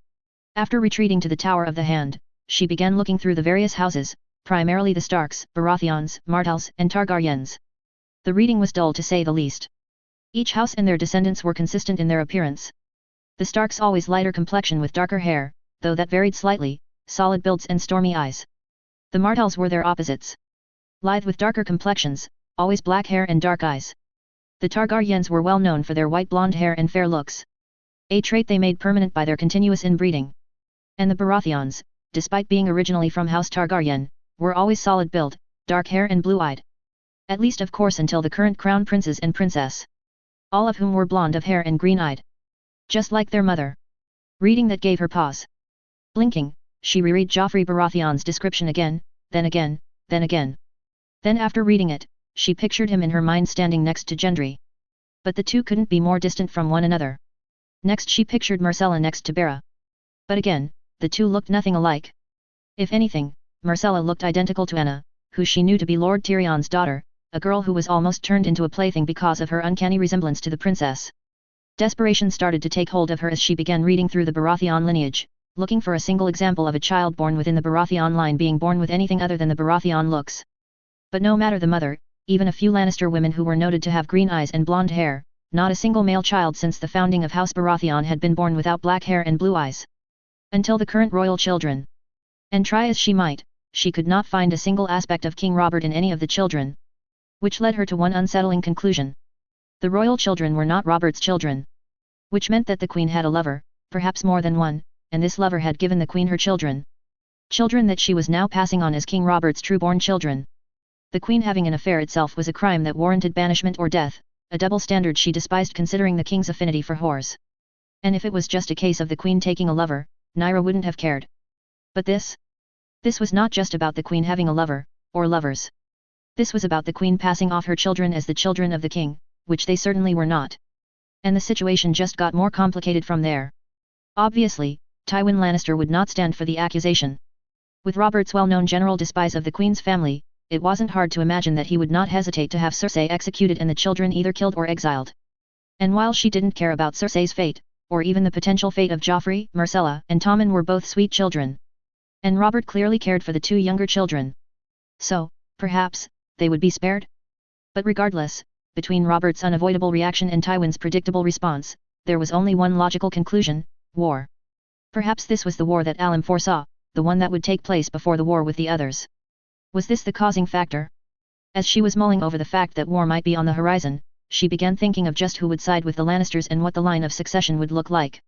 After retreating to the Tower of the Hand, she began looking through the various houses, primarily the Starks, Baratheons, Martells, and Targaryens. The reading was dull to say the least. Each house and their descendants were consistent in their appearance. The Starks always lighter complexion with darker hair, though that varied slightly, solid builds and stormy eyes. The Martells were their opposites. Lithe with darker complexions, always black hair and dark eyes. The Targaryens were well known for their white blonde hair and fair looks. A trait they made permanent by their continuous inbreeding. And the Baratheons, despite being originally from House Targaryen, were always solid build, dark hair and blue-eyed. At least of course until the current crown princes and princess. All of whom were blonde of hair and green-eyed. Just like their mother. Reading that gave her pause. Blinking, she reread Joffrey Baratheon's description again, then again, then again. Then after reading it, she pictured him in her mind standing next to Gendry. But the 2 couldn't be more distant from one another. Next she pictured Myrcella next to Bera. But again, the 2 looked nothing alike. If anything, Myrcella looked identical to Anna, who she knew to be Lord Tyrion's daughter, a girl who was almost turned into a plaything because of her uncanny resemblance to the princess. Desperation started to take hold of her as she began reading through the Baratheon lineage, looking for a single example of a child born within the Baratheon line being born with anything other than the Baratheon looks. But no matter the mother, even a few Lannister women who were noted to have green eyes and blonde hair, not a single male child since the founding of House Baratheon had been born without black hair and blue eyes. Until the current royal children. And try as she might, she could not find a single aspect of King Robert in any of the children. Which led her to one unsettling conclusion. The royal children were not Robert's children. Which meant that the Queen had a lover, perhaps more than one, and this lover had given the Queen her children. Children that she was now passing on as King Robert's true-born children. The Queen having an affair itself was a crime that warranted banishment or death, a double standard she despised considering the King's affinity for whores. And if it was just a case of the Queen taking a lover, Naira wouldn't have cared. But this? This was not just about the Queen having a lover, or lovers. This was about the Queen passing off her children as the children of the King, which they certainly were not. And the situation just got more complicated from there. Obviously, Tywin Lannister would not stand for the accusation. With Robert's well-known general despise of the Queen's family, it wasn't hard to imagine that he would not hesitate to have Cersei executed and the children either killed or exiled. And while she didn't care about Cersei's fate, or even the potential fate of Joffrey, Myrcella, and Tommen were both sweet children. And Robert clearly cared for the 2 younger children. So, perhaps, they would be spared? But regardless, between Robert's unavoidable reaction and Tywin's predictable response, there was only one logical conclusion: war. Perhaps this was the war that Alim foresaw, the one that would take place before the war with the others. Was this the causing factor? As she was mulling over the fact that war might be on the horizon, she began thinking of just who would side with the Lannisters and what the line of succession would look like.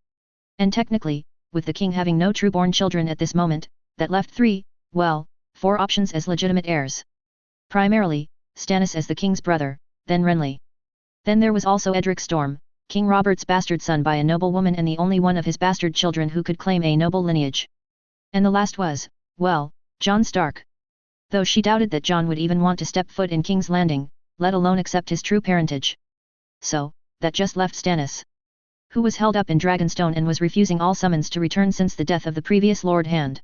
And technically, with the king having no true-born children at this moment, that left four options as legitimate heirs. Primarily, Stannis as the king's brother, then Renly. Then there was also Edric Storm, King Robert's bastard son by a noble woman and the only one of his bastard children who could claim a noble lineage. And the last was, Jon Stark. Though she doubted that Jon would even want to step foot in King's Landing, let alone accept his true parentage. So, that just left Stannis, who was held up in Dragonstone and was refusing all summons to return since the death of the previous Lord Hand.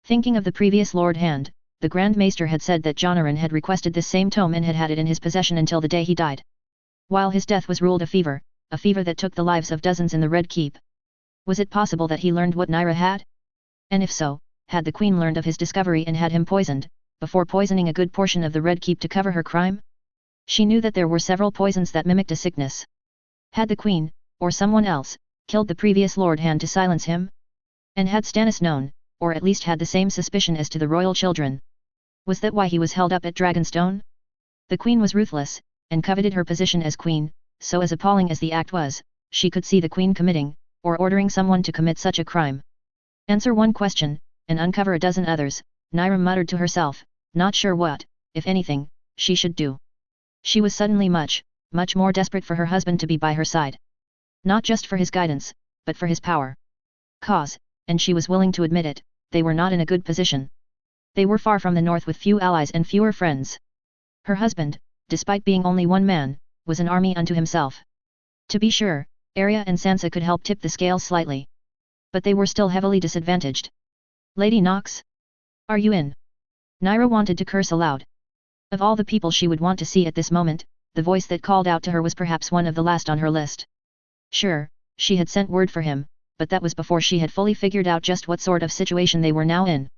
Thinking of the previous Lord Hand, the Grand Maester had said that Jon Arryn had requested this same tome and had had it in his possession until the day he died. While his death was ruled a fever that took the lives of dozens in the Red Keep. Was it possible that he learned what Nyra had? And if so, had the Queen learned of his discovery and had him poisoned, before poisoning a good portion of the Red Keep to cover her crime? She knew that there were several poisons that mimicked a sickness. Had the Queen, or someone else, killed the previous Lord Hand to silence him? And had Stannis known, or at least had the same suspicion as to the royal children? Was that why he was held up at Dragonstone? The Queen was ruthless, and coveted her position as Queen, so as appalling as the act was, she could see the Queen committing, or ordering someone to commit such a crime. Answer one question, and uncover a dozen others, Nyra muttered to herself, not sure what, if anything, she should do. She was suddenly much more desperate for her husband to be by her side. Not just for his guidance, but for his power. And she was willing to admit it, they were not in a good position. They were far from the north with few allies and fewer friends. Her husband, despite being only one man, was an army unto himself. To be sure, Arya and Sansa could help tip the scales slightly. But they were still heavily disadvantaged. Lady Nox? Are you in? Nyra wanted to curse aloud. Of all the people she would want to see at this moment, the voice that called out to her was perhaps one of the last on her list. Sure, she had sent word for him, but that was before she had fully figured out just what sort of situation they were now in.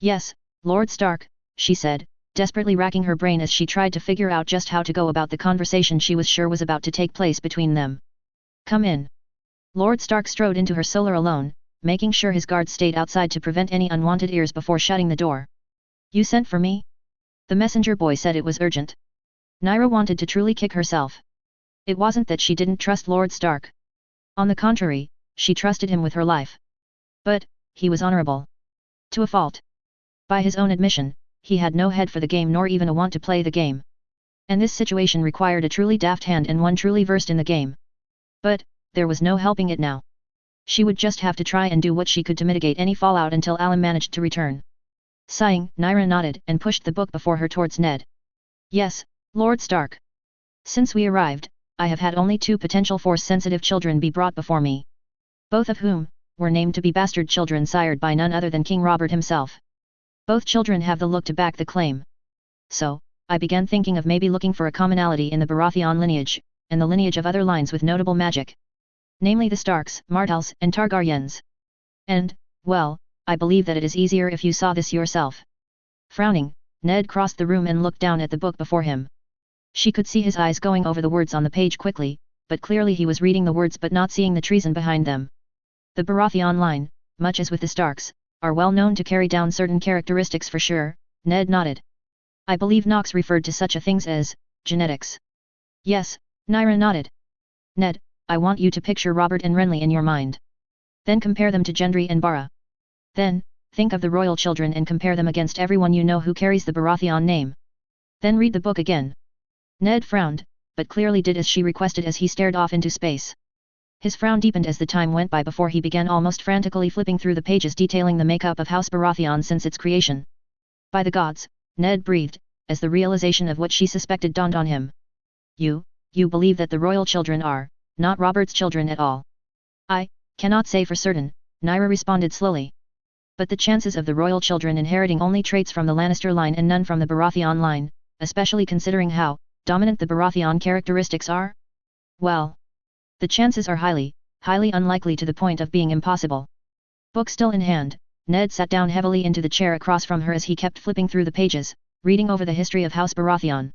Yes, Lord Stark, she said, desperately racking her brain as she tried to figure out just how to go about the conversation she was sure was about to take place between them. Come in. Lord Stark strode into her solar alone, making sure his guards stayed outside to prevent any unwanted ears before shutting the door. You sent for me? The messenger boy said it was urgent. Nyra wanted to truly kick herself. It wasn't that she didn't trust Lord Stark. On the contrary, she trusted him with her life. But, he was honorable. To a fault. By his own admission, he had no head for the game nor even a want to play the game. And this situation required a truly daft hand and one truly versed in the game. But, there was no helping it now. She would just have to try and do what she could to mitigate any fallout until Alan managed to return. Sighing, Nyra nodded and pushed the book before her towards Ned. Yes, Lord Stark. Since we arrived, I have had only 2 potential Force-sensitive children be brought before me. Both of whom were named to be bastard children sired by none other than King Robert himself. Both children have the look to back the claim. So, I began thinking of maybe looking for a commonality in the Baratheon lineage, and the lineage of other lines with notable magic. Namely the Starks, Martells, and Targaryens. And, I believe that it is easier if you saw this yourself. Frowning, Ned crossed the room and looked down at the book before him. She could see his eyes going over the words on the page quickly, but clearly he was reading the words but not seeing the treason behind them. The Baratheon line, much as with the Starks, are well known to carry down certain characteristics for sure, Ned nodded. I believe Nox referred to such a things as genetics. Yes, Nyra nodded. Ned, I want you to picture Robert and Renly in your mind. Then compare them to Gendry and Bara. Then, think of the royal children and compare them against everyone you know who carries the Baratheon name. Then read the book again. Ned frowned, but clearly did as she requested as he stared off into space. His frown deepened as the time went by before he began almost frantically flipping through the pages detailing the makeup of House Baratheon since its creation. By the gods, Ned breathed, as the realization of what she suspected dawned on him. You believe that the royal children are not Robert's children at all? I cannot say for certain, Nyra responded slowly. But the chances of the royal children inheriting only traits from the Lannister line and none from the Baratheon line, especially considering how dominant the Baratheon characteristics are? Well, the chances are highly unlikely to the point of being impossible. Book still in hand, Ned sat down heavily into the chair across from her as he kept flipping through the pages, reading over the history of House Baratheon.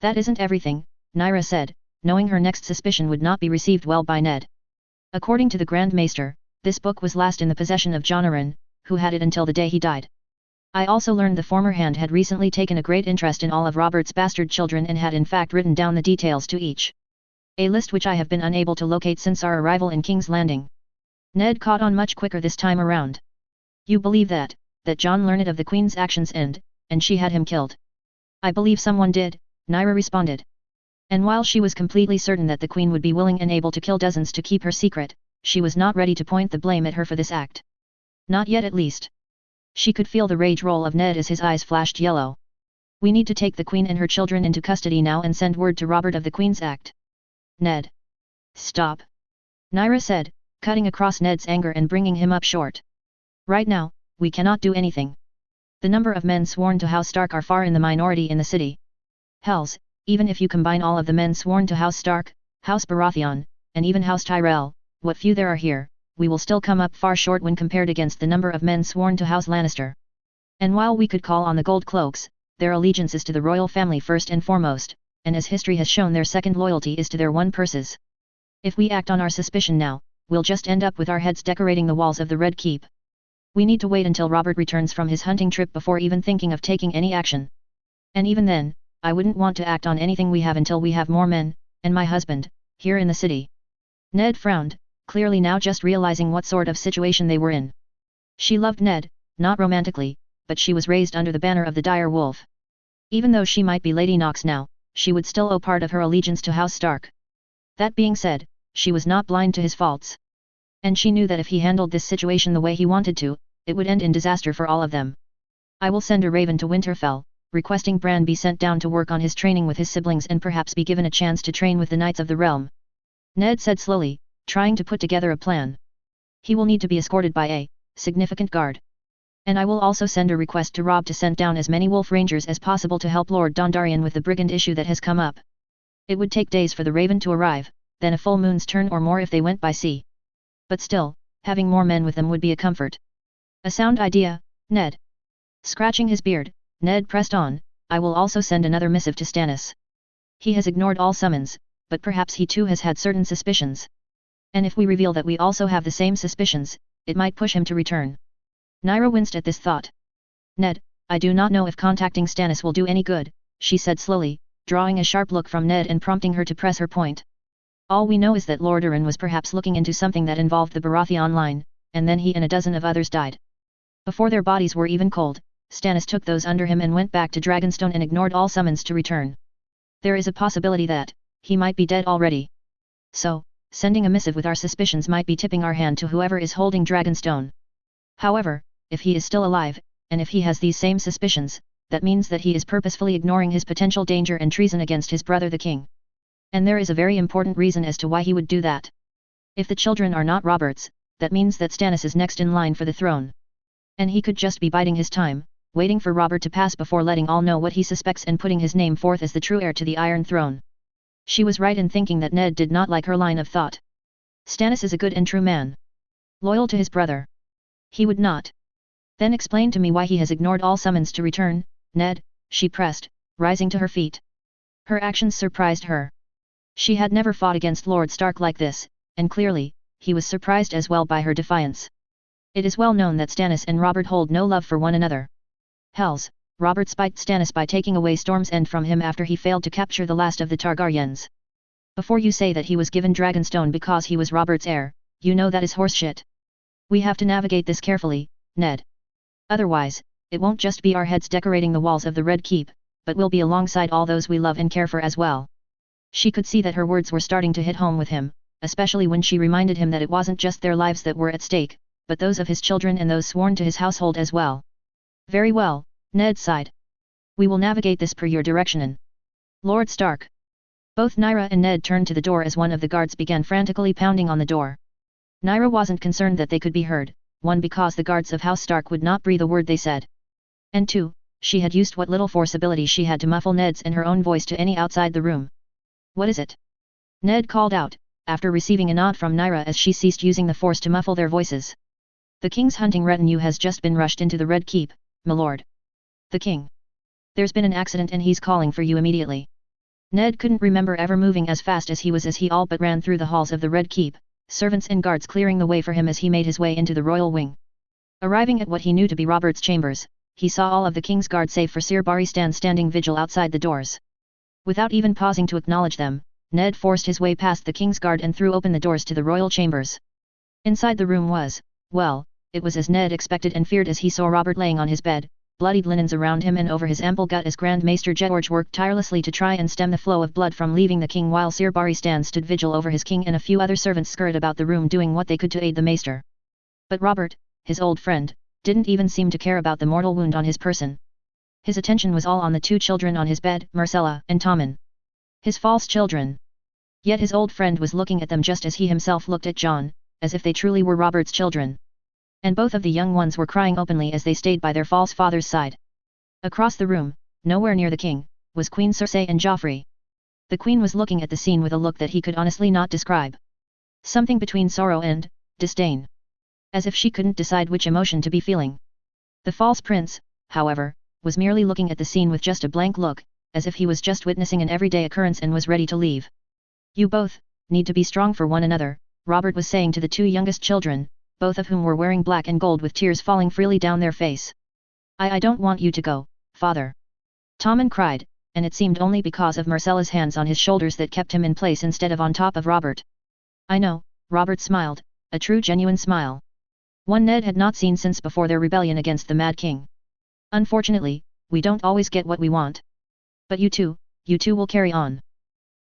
That isn't everything, Nyra said, knowing her next suspicion would not be received well by Ned. According to the Grand Maester, this book was last in the possession of Jon Arryn, who had it until the day he died. I also learned the former hand had recently taken a great interest in all of Robert's bastard children and had in fact written down the details to each. A list which I have been unable to locate since our arrival in King's Landing. Ned caught on much quicker this time around. You believe that John learned of the Queen's actions and she had him killed? I believe someone did, Naira responded. And while she was completely certain that the Queen would be willing and able to kill dozens to keep her secret, she was not ready to point the blame at her for this act. Not yet at least. She could feel the rage roll of Ned as his eyes flashed yellow. We need to take the Queen and her children into custody now and send word to Robert of the Queen's act. Ned. Stop. Naira said, cutting across Ned's anger and bringing him up short. Right now, we cannot do anything. The number of men sworn to House Stark are far in the minority in the city. Hells, even if you combine all of the men sworn to House Stark, House Baratheon, and even House Tyrell, what few there are here, we will still come up far short when compared against the number of men sworn to House Lannister. And while we could call on the Gold Cloaks, their allegiance is to the royal family first and foremost, and as history has shown their second loyalty is to their one purses. If we act on our suspicion now, we'll just end up with our heads decorating the walls of the Red Keep. We need to wait until Robert returns from his hunting trip before even thinking of taking any action. And even then, I wouldn't want to act on anything we have until we have more men, and my husband, here in the city. Ned frowned, clearly now just realizing what sort of situation they were in. She loved Ned, not romantically, but she was raised under the banner of the dire wolf. Even though she might be Lady Knox now, she would still owe part of her allegiance to House Stark. That being said, she was not blind to his faults. And she knew that if he handled this situation the way he wanted to, it would end in disaster for all of them. I will send a raven to Winterfell, requesting Bran be sent down to work on his training with his siblings and perhaps be given a chance to train with the Knights of the Realm. Ned said slowly, trying to put together a plan. He will need to be escorted by a significant guard. And I will also send a request to Robb to send down as many wolf rangers as possible to help Lord Dondarrion with the brigand issue that has come up. It would take days for the raven to arrive, then a full moon's turn or more if they went by sea. But still, having more men with them would be a comfort. A sound idea, Ned. Scratching his beard, Ned pressed on, I will also send another missive to Stannis. He has ignored all summons, but perhaps he too has had certain suspicions. And if we reveal that we also have the same suspicions, it might push him to return. Naira winced at this thought. Ned, I do not know if contacting Stannis will do any good, she said slowly, drawing a sharp look from Ned and prompting her to press her point. All we know is that Lord Arryn was perhaps looking into something that involved the Baratheon line, and then he and a dozen of others died. Before their bodies were even cold, Stannis took those under him and went back to Dragonstone and ignored all summons to return. There is a possibility that he might be dead already. So, sending a missive with our suspicions might be tipping our hand to whoever is holding Dragonstone. However, if he is still alive, and if he has these same suspicions, that means that he is purposefully ignoring his potential danger and treason against his brother the king. And there is a very important reason as to why he would do that. If the children are not Robert's, that means that Stannis is next in line for the throne. And he could just be biding his time, waiting for Robert to pass before letting all know what he suspects and putting his name forth as the true heir to the Iron Throne. She was right in thinking that Ned did not like her line of thought. Stannis is a good and true man. Loyal to his brother. He would not. Then explain to me why he has ignored all summons to return, Ned, she pressed, rising to her feet. Her actions surprised her. She had never fought against Lord Stark like this, and clearly, he was surprised as well by her defiance. It is well known that Stannis and Robert hold no love for one another. Hells, Robert spiked Stannis by taking away Storm's End from him after he failed to capture the last of the Targaryens. Before you say that he was given Dragonstone because he was Robert's heir, you know that is horseshit. We have to navigate this carefully, Ned. Otherwise, it won't just be our heads decorating the walls of the Red Keep, but we'll be alongside all those we love and care for as well. She could see that her words were starting to hit home with him, especially when she reminded him that it wasn't just their lives that were at stake, but those of his children and those sworn to his household as well. Very well, Ned sighed. We will navigate this per your direction. Lord Stark. Both Naira and Ned turned to the door as one of the guards began frantically pounding on the door. Naira wasn't concerned that they could be heard, one because the guards of House Stark would not breathe a word they said. And two, she had used what little force ability she had to muffle Ned's and her own voice to any outside the room. What is it? Ned called out, after receiving a nod from Naira as she ceased using the force to muffle their voices. The king's hunting retinue has just been rushed into the Red Keep, my lord. The king. There's been an accident and he's calling for you immediately. Ned couldn't remember ever moving as fast as he was as he all but ran through the halls of the Red Keep, servants and guards clearing the way for him as he made his way into the royal wing. Arriving at what he knew to be Robert's chambers, he saw all of the king's guard save for Sir Barristan standing vigil outside the doors. Without even pausing to acknowledge them, Ned forced his way past the king's guard and threw open the doors to the royal chambers. Inside the room was, well, it was as Ned expected and feared as he saw Robert laying on his bed, bloodied linens around him and over his ample gut as Grand Maester George worked tirelessly to try and stem the flow of blood from leaving the king while Sir Baristan stood vigil over his king and a few other servants scurried about the room doing what they could to aid the maester. But Robert, his old friend, didn't even seem to care about the mortal wound on his person. His attention was all on the two children on his bed, Marcella and Tommen. His false children. Yet his old friend was looking at them just as he himself looked at John, as if they truly were Robert's children. And both of the young ones were crying openly as they stayed by their false father's side. Across the room, nowhere near the king, was Queen Cersei and Joffrey. The queen was looking at the scene with a look that he could honestly not describe. Something between sorrow and disdain. As if she couldn't decide which emotion to be feeling. The false prince, however, was merely looking at the scene with just a blank look, as if he was just witnessing an everyday occurrence and was ready to leave. You both need to be strong for one another, Robert was saying to the two youngest children, both of whom were wearing black and gold with tears falling freely down their face. I don't want you to go, father. Tommen cried, and it seemed only because of Marcella's hands on his shoulders that kept him in place instead of on top of Robert. I know, Robert smiled, a true genuine smile. One Ned had not seen since before their rebellion against the Mad King. Unfortunately, we don't always get what we want. But you two will carry on.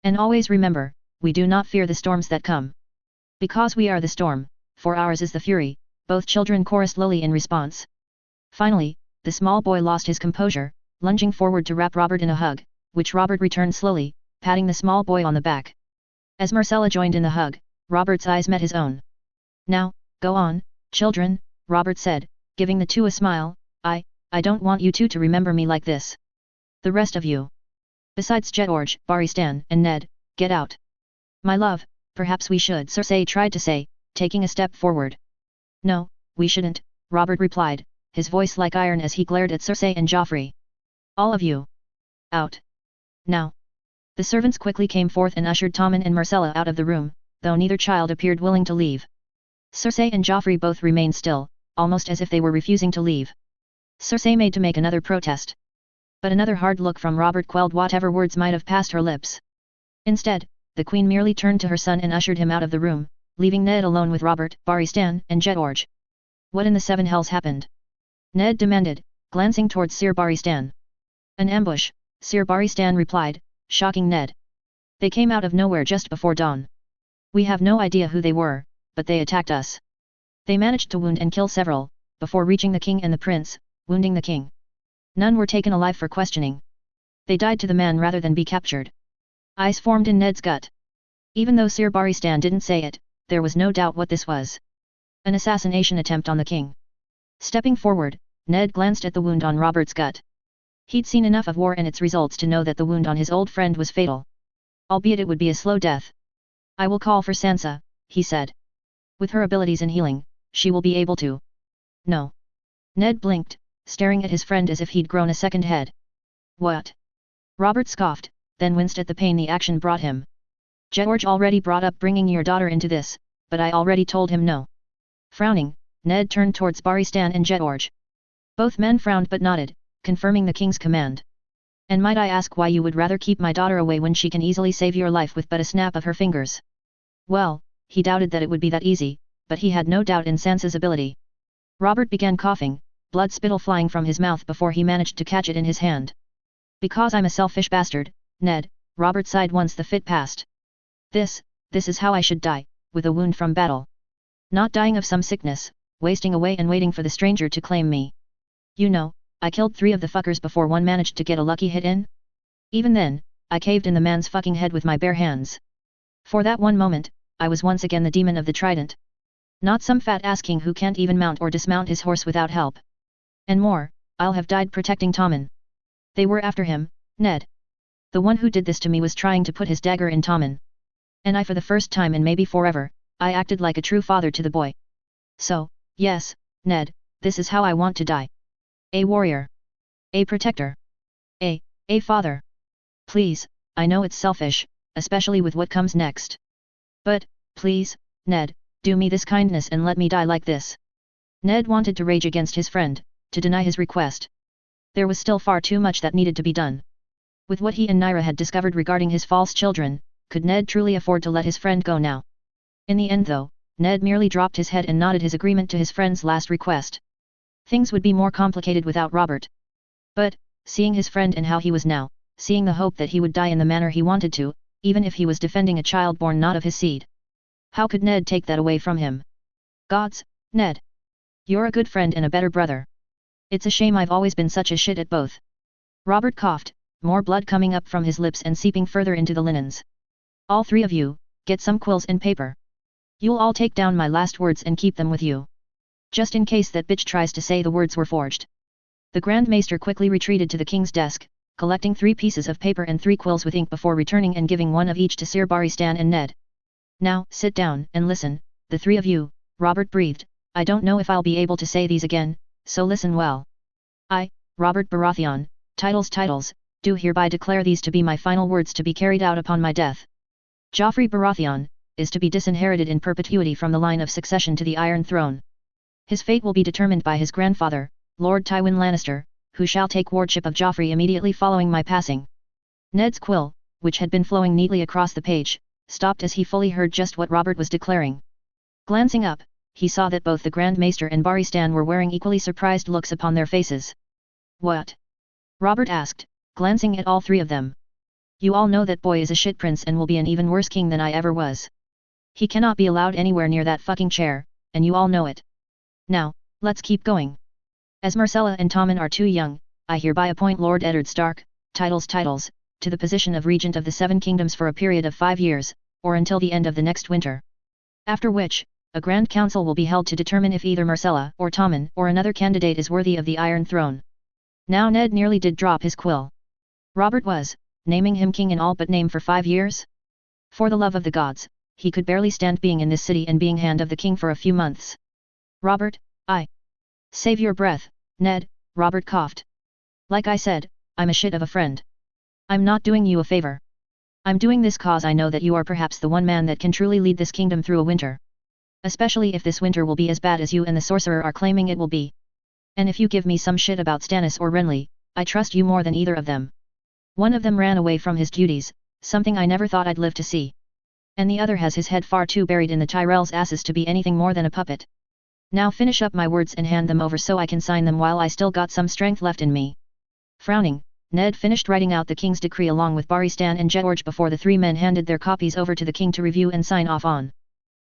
And always remember, we do not fear the storms that come. Because we are the storm, for ours is the fury, both children chorused lowly in response. Finally, the small boy lost his composure, lunging forward to wrap Robert in a hug, which Robert returned slowly, patting the small boy on the back. As Marcella joined in the hug, Robert's eyes met his own. Now, go on, children, Robert said, giving the two a smile. I don't want you two to remember me like this. The rest of you. Besides George, Baristan, and Ned, get out. My love, perhaps we should, Cersei tried to say, taking a step forward. No, we shouldn't, Robert replied, his voice like iron as he glared at Cersei and Joffrey. All of you. Out. Now. The servants quickly came forth and ushered Tommen and Marcella out of the room, though neither child appeared willing to leave. Cersei and Joffrey both remained still, almost as if they were refusing to leave. Cersei made to make another protest. But another hard look from Robert quelled whatever words might have passed her lips. Instead, the queen merely turned to her son and ushered him out of the room, leaving Ned alone with Robert, Baristan, and George. What in the seven hells happened? Ned demanded, glancing towards Sir Baristan. An ambush, Sir Baristan replied, shocking Ned. They came out of nowhere just before dawn. We have no idea who they were, but they attacked us. They managed to wound and kill several, before reaching the king and the prince, wounding the king. None were taken alive for questioning. They died to the man rather than be captured. Ice formed in Ned's gut. Even though Sir Baristan didn't say it, there was no doubt what this was. An assassination attempt on the king. Stepping forward, Ned glanced at the wound on Robert's gut. He'd seen enough of war and its results to know that the wound on his old friend was fatal. Albeit it would be a slow death. I will call for Sansa, he said. With her abilities in healing, she will be able to. No. Ned blinked, staring at his friend as if he'd grown a second head. What? Robert scoffed, then winced at the pain the action brought him. George already brought up bringing your daughter into this, but I already told him no. Frowning, Ned turned towards Baristan and George. Both men frowned but nodded, confirming the king's command. And might I ask why you would rather keep my daughter away when she can easily save your life with but a snap of her fingers? Well, he doubted that it would be that easy, but he had no doubt in Sansa's ability. Robert began coughing, blood spittle flying from his mouth before he managed to catch it in his hand. Because I'm a selfish bastard, Ned, Robert sighed once the fit passed. This is how I should die, with a wound from battle. Not dying of some sickness, wasting away and waiting for the stranger to claim me. You know, I killed 3 of the fuckers before one managed to get a lucky hit in. Even then, I caved in the man's fucking head with my bare hands. For that one moment, I was once again the demon of the trident. Not some fat ass king who can't even mount or dismount his horse without help. And more, I'll have died protecting Tommen. They were after him, Ned. The one who did this to me was trying to put his dagger in Tommen. And I, for the first time and maybe forever, I acted like a true father to the boy. So, yes, Ned, this is how I want to die. A warrior. A protector. A father. Please, I know it's selfish, especially with what comes next. But, please, Ned, do me this kindness and let me die like this. Ned wanted to rage against his friend, to deny his request. There was still far too much that needed to be done. With what he and Nyra had discovered regarding his false children, could Ned truly afford to let his friend go now? In the end though, Ned merely dropped his head and nodded his agreement to his friend's last request. Things would be more complicated without Robert. But, seeing his friend and how he was now, seeing the hope that he would die in the manner he wanted to, even if he was defending a child born not of his seed. How could Ned take that away from him? Gods, Ned! You're a good friend and a better brother. It's a shame I've always been such a shit at both. Robert coughed, more blood coming up from his lips and seeping further into the linens. All three of you, get some quills and paper. You'll all take down my last words and keep them with you. Just in case that bitch tries to say the words were forged. The Grand Maester quickly retreated to the king's desk, collecting 3 pieces of paper and 3 quills with ink before returning and giving one of each to Sir Baristan and Ned. Now, sit down and listen, the 3 of you, Robert breathed. I don't know if I'll be able to say these again, so listen well. I, Robert Baratheon, titles, do hereby declare these to be my final words to be carried out upon my death. Joffrey Baratheon is to be disinherited in perpetuity from the line of succession to the Iron Throne. His fate will be determined by his grandfather, Lord Tywin Lannister, who shall take wardship of Joffrey immediately following my passing. Ned's quill, which had been flowing neatly across the page, stopped as he fully heard just what Robert was declaring. Glancing up, he saw that both the Grand Maester and Baristan were wearing equally surprised looks upon their faces. What? Robert asked, glancing at all 3 of them. You all know that boy is a shit prince and will be an even worse king than I ever was. He cannot be allowed anywhere near that fucking chair, and you all know it. Now, let's keep going. As Myrcella and Tommen are too young, I hereby appoint Lord Eddard Stark, titles, to the position of Regent of the 7 Kingdoms for a period of 5 years, or until the end of the next winter. After which, a Grand Council will be held to determine if either Myrcella or Tommen or another candidate is worthy of the Iron Throne. Now Ned nearly did drop his quill. Robert was, naming him king in all but name for 5 years? For the love of the gods, he could barely stand being in this city and being hand of the king for a few months. Robert, Save your breath, Ned, Robert coughed. Like I said, I'm a shit of a friend. I'm not doing you a favor. I'm doing this cause I know that you are perhaps the one man that can truly lead this kingdom through a winter. Especially if this winter will be as bad as you and the Sorcerer are claiming it will be. And if you give me some shit about Stannis or Renly, I trust you more than either of them. One of them ran away from his duties, something I never thought I'd live to see. And the other has his head far too buried in the Tyrell's asses to be anything more than a puppet. Now finish up my words and hand them over so I can sign them while I still got some strength left in me. Frowning, Ned finished writing out the king's decree along with Baristan and George before the 3 men handed their copies over to the king to review and sign off on.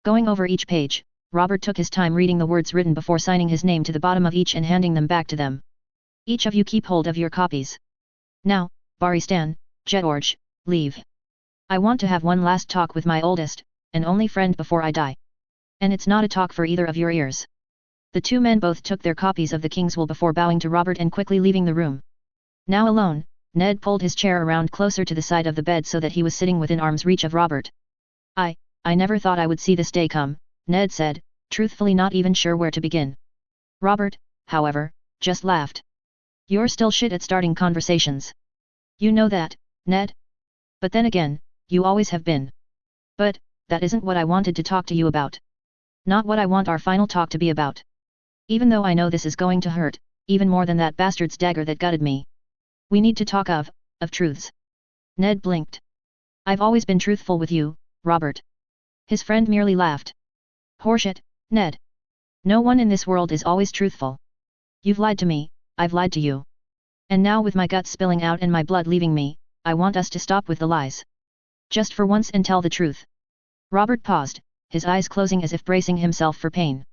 Going over each page, Robert took his time reading the words written before signing his name to the bottom of each and handing them back to them. Each of you keep hold of your copies. Now, Baristan, George, leave. I want to have one last talk with my oldest, and only friend before I die. And it's not a talk for either of your ears. The 2 men both took their copies of the King's Will before bowing to Robert and quickly leaving the room. Now alone, Ned pulled his chair around closer to the side of the bed so that he was sitting within arm's reach of Robert. I never thought I would see this day come, Ned said, truthfully not even sure where to begin. Robert, however, just laughed. You're still shit at starting conversations. You know that, Ned? But then again, you always have been. But, that isn't what I wanted to talk to you about. Not what I want our final talk to be about. Even though I know this is going to hurt, even more than that bastard's dagger that gutted me. We need to talk of truths. Ned blinked. I've always been truthful with you, Robert. His friend merely laughed. Horseshit, Ned. No one in this world is always truthful. You've lied to me, I've lied to you. And now with my guts spilling out and my blood leaving me, I want us to stop with the lies. Just for once and tell the truth. Robert paused, his eyes closing as if bracing himself for pain.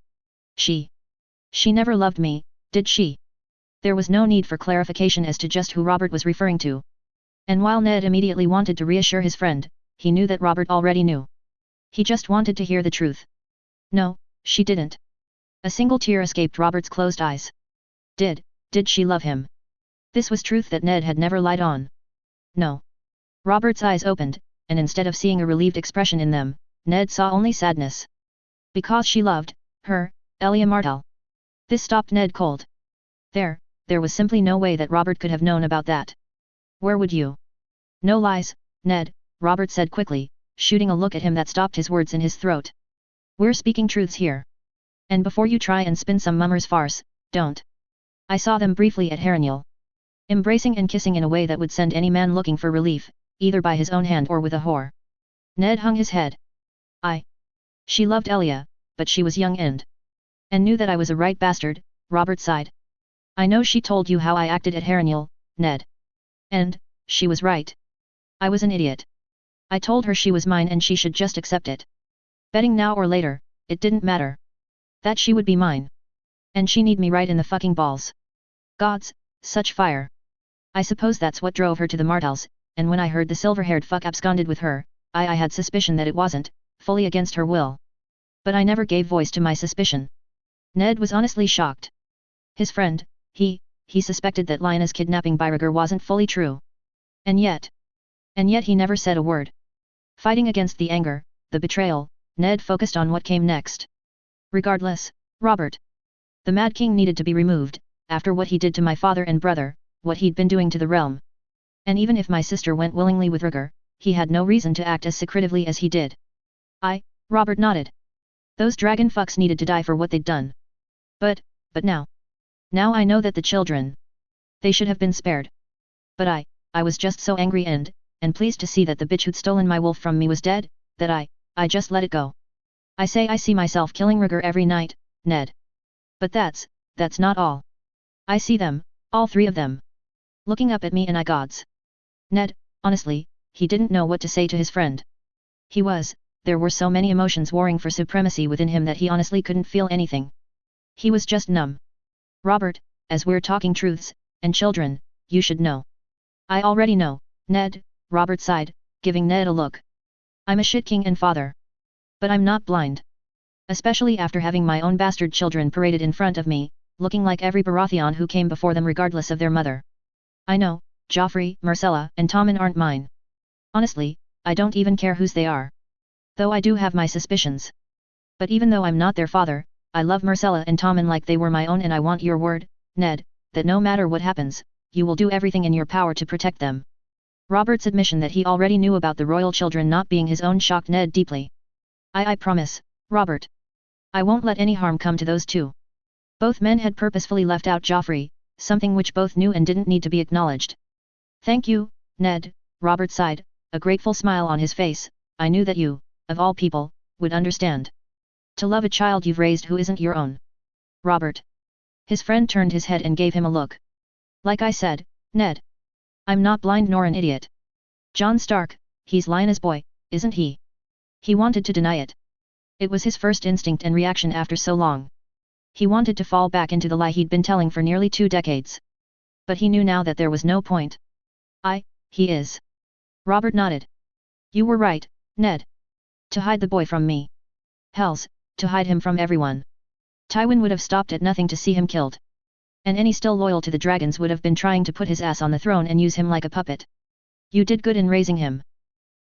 She never loved me, did she? There was no need for clarification as to just who Robert was referring to. And while Ned immediately wanted to reassure his friend, he knew that Robert already knew. He just wanted to hear the truth. No, she didn't. A single tear escaped Robert's closed eyes. Did she love him? This was truth that Ned had never lied on. No. Robert's eyes opened, and instead of seeing a relieved expression in them, Ned saw only sadness. Because she loved her, Elia Martell. This stopped Ned cold. There was simply no way that Robert could have known about that. Where would you? No lies, Ned, Robert said quickly, shooting a look at him that stopped his words in his throat. We're speaking truths here. And before you try and spin some mummer's farce, don't. I saw them briefly at Harrenhal. Embracing and kissing in a way that would send any man looking for relief, either by his own hand or with a whore. Ned hung his head. She loved Elia, but she was young and knew that I was a right bastard. Robert sighed. I know she told you how I acted at Harrenhal, Ned. And, she was right. I was an idiot. I told her she was mine and she should just accept it. Betting now or later, it didn't matter. That she would be mine. And she need me right in the fucking balls. Gods, such fire. I suppose that's what drove her to the Martells, and when I heard the silver-haired fuck absconded with her, I had suspicion that it wasn't, fully against her will. But I never gave voice to my suspicion. Ned was honestly shocked. His friend, he suspected that Lyanna's kidnapping Byriger wasn't fully true. And yet he never said a word. Fighting against the anger, the betrayal, Ned focused on what came next. Regardless, Robert. The Mad King needed to be removed, after what he did to my father and brother, what he'd been doing to the realm. And even if my sister went willingly with Rhaegar, he had no reason to act as secretively as he did. Robert nodded. Those dragon fucks needed to die for what they'd done. But now. Now I know that the children. They should have been spared. But I was just so angry and pleased to see that the bitch who'd stolen my wolf from me was dead, that I just let it go. I see myself killing Rhaegar every night, Ned. But that's not all. I see them, all three of them. Looking up at me and gods. Ned, honestly, he didn't know what to say to his friend. There were so many emotions warring for supremacy within him that he honestly couldn't feel anything. He was just numb. Robert, as we're talking truths, and children, you should know. I already know, Ned, Robert sighed, giving Ned a look. I'm a shit king and father. But I'm not blind. Especially after having my own bastard children paraded in front of me, looking like every Baratheon who came before them regardless of their mother. I know, Joffrey, Myrcella, and Tommen aren't mine. Honestly, I don't even care whose they are. Though I do have my suspicions. But even though I'm not their father, I love Myrcella and Tommen like they were my own, and I want your word, Ned, that no matter what happens, you will do everything in your power to protect them. Robert's admission that he already knew about the royal children not being his own shocked Ned deeply. I promise, Robert. I won't let any harm come to those two. Both men had purposefully left out Joffrey, something which both knew and didn't need to be acknowledged. Thank you, Ned, Robert sighed, a grateful smile on his face. I knew that you, of all people, would understand. To love a child you've raised who isn't your own. Robert. His friend turned his head and gave him a look. Like I said, Ned. I'm not blind nor an idiot. Jon Stark, he's Lyanna's boy, isn't he? He wanted to deny it. It was his first instinct and reaction after so long. He wanted to fall back into the lie he'd been telling for nearly 2 decades. But he knew now that there was no point. He is. Robert nodded. You were right, Ned. To hide the boy from me. Hells, to hide him from everyone. Tywin would have stopped at nothing to see him killed. And any still loyal to the dragons would have been trying to put his ass on the throne and use him like a puppet. You did good in raising him.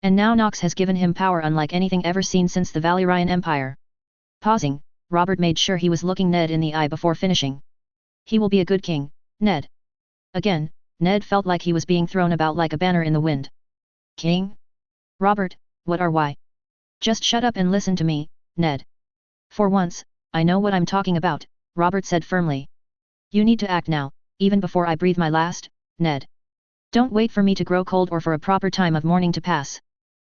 And now Nox has given him power unlike anything ever seen since the Valyrian Empire. Pausing, Robert made sure he was looking Ned in the eye before finishing. He will be a good king, Ned. Again, Ned felt like he was being thrown about like a banner in the wind. King? Robert, what are why? Just shut up and listen to me, Ned. For once, I know what I'm talking about, Robert said firmly. You need to act now, even before I breathe my last, Ned. Don't wait for me to grow cold or for a proper time of mourning to pass.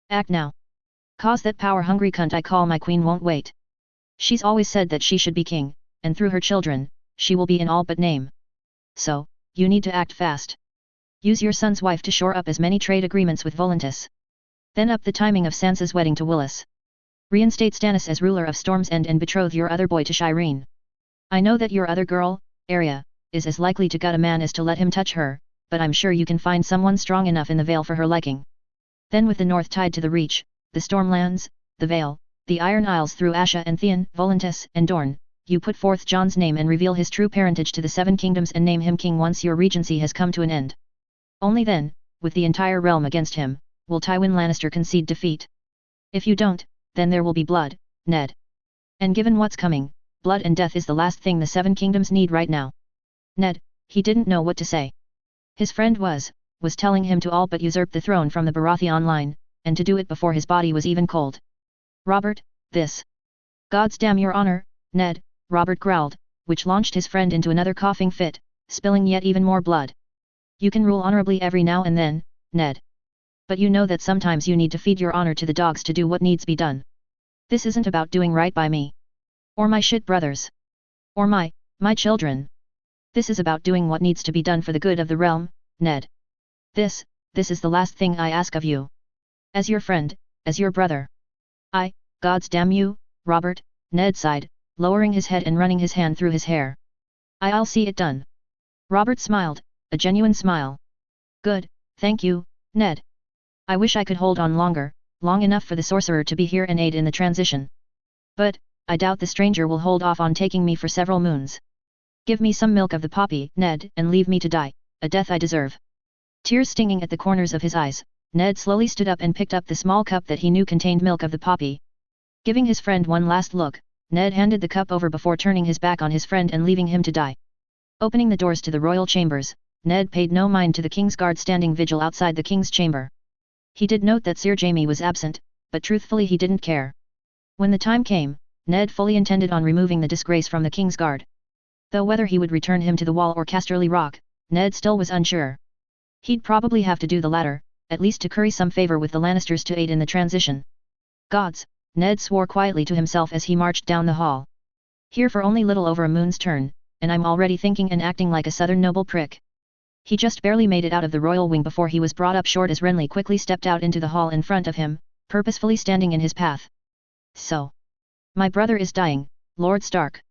Act now. Cause that power-hungry cunt I call my queen won't wait. She's always said that she should be king, and through her children, she will be in all but name. So, you need to act fast. Use your son's wife to shore up as many trade agreements with Volantis. Then up the timing of Sansa's wedding to Willis. Reinstate Stannis as ruler of Storm's End and betroth your other boy to Shireen. I know that your other girl, Arya, is as likely to gut a man as to let him touch her, but I'm sure you can find someone strong enough in the Vale for her liking. Then with the north tied to the Reach, the Stormlands, the Vale, the Iron Isles through Asha and Theon, Volantis and Dorne, you put forth Jon's name and reveal his true parentage to the 7 kingdoms and name him king once your regency has come to an end. Only then, with the entire realm against him, will Tywin Lannister concede defeat. If you don't, then there will be blood, Ned. And given what's coming, blood and death is the last thing the 7 kingdoms need right now. Ned, he didn't know what to say. His friend was telling him to all but usurp the throne from the Baratheon line, and to do it before his body was even cold. Robert, this. God's damn your honor, Ned, Robert growled, which launched his friend into another coughing fit, spilling yet even more blood. You can rule honorably every now and then, Ned. But you know that sometimes you need to feed your honor to the dogs to do what needs be done. This isn't about doing right by me. Or my shit brothers. Or my children. This is about doing what needs to be done for the good of the realm, Ned. This is the last thing I ask of you. As your friend, as your brother. Gods damn you, Robert, Ned sighed, lowering his head and running his hand through his hair. I'll see it done. Robert smiled, a genuine smile. Good, thank you, Ned. I wish I could hold on longer, long enough for the sorcerer to be here and aid in the transition. But, I doubt the stranger will hold off on taking me for several moons. Give me some milk of the poppy, Ned, and leave me to die, a death I deserve. Tears stinging at the corners of his eyes, Ned slowly stood up and picked up the small cup that he knew contained milk of the poppy. Giving his friend one last look, Ned handed the cup over before turning his back on his friend and leaving him to die. Opening the doors to the royal chambers, Ned paid no mind to the king's guard standing vigil outside the king's chamber. He did note that Sir Jaime was absent, but truthfully he didn't care. When the time came, Ned fully intended on removing the disgrace from the king's guard. Though whether he would return him to the wall or Casterly Rock, Ned still was unsure. He'd probably have to do the latter, at least to curry some favor with the Lannisters to aid in the transition. Gods, Ned swore quietly to himself as he marched down the hall. Here for only little over a moon's turn, and I'm already thinking and acting like a southern noble prick. He just barely made it out of the royal wing before he was brought up short as Renly quickly stepped out into the hall in front of him, purposefully standing in his path. So. My brother is dying, Lord Stark.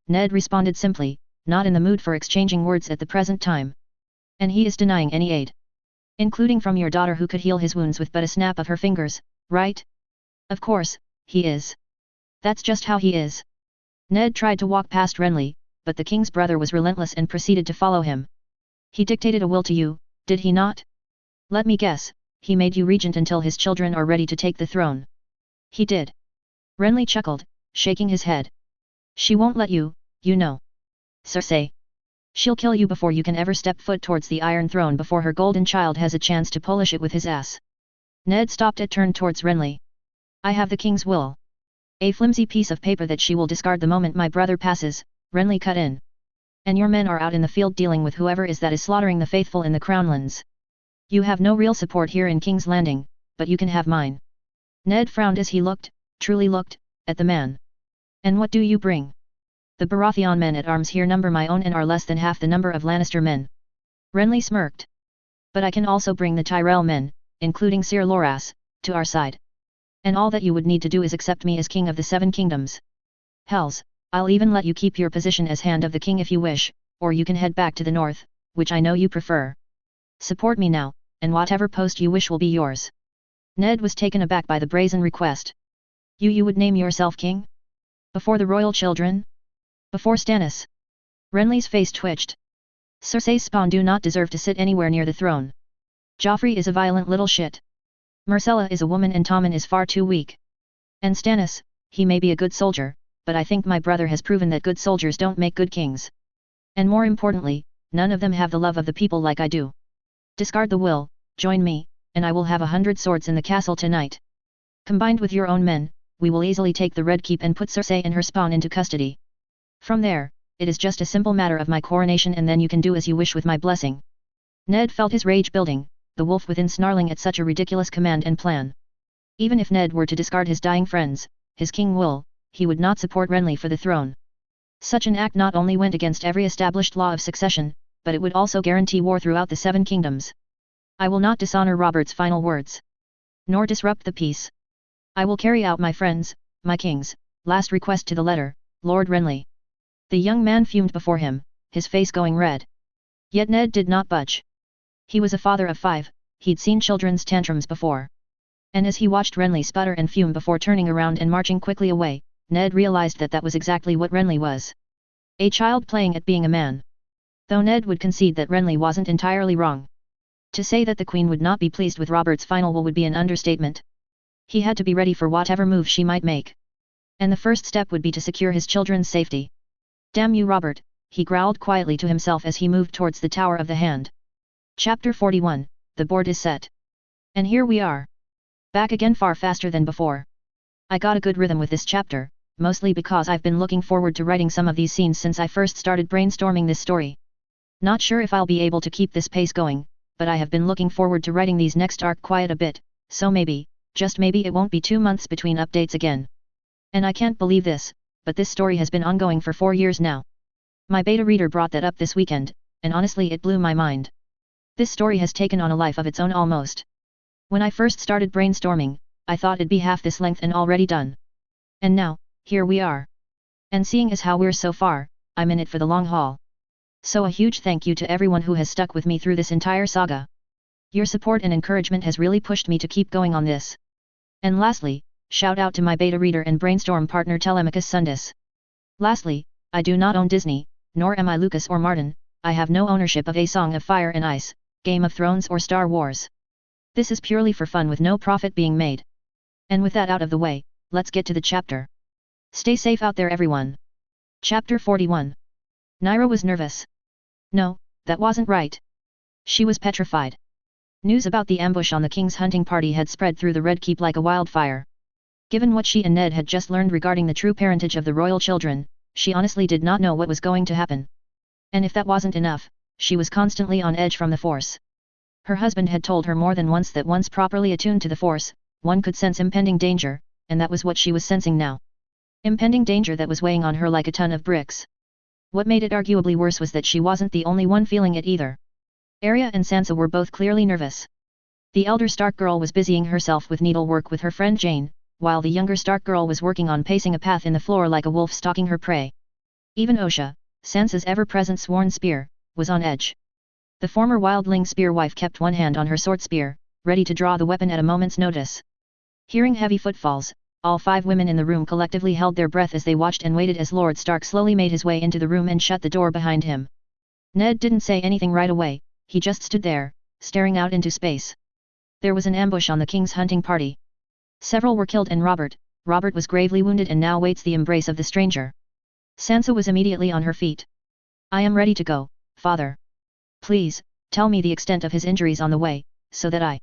Ned responded simply, not in the mood for exchanging words at the present time. And he is denying any aid. Including from your daughter who could heal his wounds with but a snap of her fingers, right? Of course, he is. That's just how he is. Ned tried to walk past Renly, but the king's brother was relentless and proceeded to follow him. He dictated a will to you, did he not? Let me guess, he made you regent until his children are ready to take the throne. He did. Renly chuckled, shaking his head. She won't let you, you know. Cersei. She'll kill you before you can ever step foot towards the Iron Throne before her golden child has a chance to polish it with his ass. Ned stopped and turned towards Renly. I have the king's will. A flimsy piece of paper that she will discard the moment my brother passes, Renly cut in. And your men are out in the field dealing with whoever is that is slaughtering the faithful in the Crownlands. You have no real support here in King's Landing, but you can have mine. Ned frowned as he looked, truly looked, at the man. And what do you bring? The Baratheon men at arms here number my own and are less than half the number of Lannister men. Renly smirked. But I can also bring the Tyrell men, including Sir Loras, to our side. And all that you would need to do is accept me as king of the Seven Kingdoms. Hells, I'll even let you keep your position as hand of the king if you wish, or you can head back to the north, which I know you prefer. Support me now, and whatever post you wish will be yours. Ned was taken aback by the brazen request. You would name yourself king? Before the royal children? Before Stannis? Renly's face twitched. Cersei's spawn do not deserve to sit anywhere near the throne. Joffrey is a violent little shit. Myrcella is a woman and Tommen is far too weak. And Stannis, he may be a good soldier, but I think my brother has proven that good soldiers don't make good kings. And more importantly, none of them have the love of the people like I do. Discard the will, join me, and I will have 100 swords in the castle tonight. Combined with your own men, we will easily take the Red Keep and put Cersei and her spawn into custody. From there, it is just a simple matter of my coronation and then you can do as you wish with my blessing. Ned felt his rage building, the wolf within snarling at such a ridiculous command and plan. Even if Ned were to discard his dying friends, his king will, he would not support Renly for the throne. Such an act not only went against every established law of succession, but it would also guarantee war throughout the Seven Kingdoms. I will not dishonor Robert's final words. Nor disrupt the peace. I will carry out my friends, my king's, last request to the letter, Lord Renly. The young man fumed before him, his face going red. Yet Ned did not budge. He was a father of 5, he'd seen children's tantrums before. And as he watched Renly sputter and fume before turning around and marching quickly away, Ned realized that that was exactly what Renly was. A child playing at being a man. Though Ned would concede that Renly wasn't entirely wrong. To say that the Queen would not be pleased with Robert's final will would be an understatement. He had to be ready for whatever move she might make. And the first step would be to secure his children's safety. Damn you Robert, he growled quietly to himself as he moved towards the Tower of the Hand. Chapter 41, the board is set. And here we are. Back again far faster than before. I got a good rhythm with this chapter, mostly because I've been looking forward to writing some of these scenes since I first started brainstorming this story. Not sure if I'll be able to keep this pace going, but I have been looking forward to writing these next arc quite a bit, so maybe, just maybe it won't be 2 months between updates again. And I can't believe this, but this story has been ongoing for 4 years now. My beta reader brought that up this weekend, and honestly it blew my mind. This story has taken on a life of its own almost. When I first started brainstorming, I thought it'd be half this length and already done. And now, here we are. And seeing as how we're so far, I'm in it for the long haul. So a huge thank you to everyone who has stuck with me through this entire saga. Your support and encouragement has really pushed me to keep going on this. And lastly, shout out to my beta reader and brainstorm partner Telemachus Sundus. Lastly, I do not own Disney, nor am I Lucas or Martin. I have no ownership of A Song of Fire and Ice, Game of Thrones or Star Wars. This is purely for fun with no profit being made. And with that out of the way, let's get to the chapter. Stay safe out there everyone. Chapter 41. Naira was nervous. No, that wasn't right. She was petrified. News about the ambush on the king's hunting party had spread through the Red Keep like a wildfire. Given what she and Ned had just learned regarding the true parentage of the royal children, she honestly did not know what was going to happen. And if that wasn't enough, she was constantly on edge from the Force. Her husband had told her more than once that once properly attuned to the Force, one could sense impending danger, and that was what she was sensing now. Impending danger that was weighing on her like a ton of bricks. What made it arguably worse was that she wasn't the only one feeling it either. Arya and Sansa were both clearly nervous. The elder Stark girl was busying herself with needlework with her friend Jane, while the younger Stark girl was working on pacing a path in the floor like a wolf stalking her prey. Even Osha, Sansa's ever-present sworn spear, was on edge. The former wildling spear wife kept one hand on her sword spear, ready to draw the weapon at a moment's notice. Hearing heavy footfalls, all 5 women in the room collectively held their breath as they watched and waited as Lord Stark slowly made his way into the room and shut the door behind him. Ned didn't say anything right away, he just stood there, staring out into space. There was an ambush on the king's hunting party. Several were killed and Robert was gravely wounded and now waits the embrace of the stranger. Sansa was immediately on her feet. I am ready to go, father. Please, tell me the extent of his injuries on the way, so that I...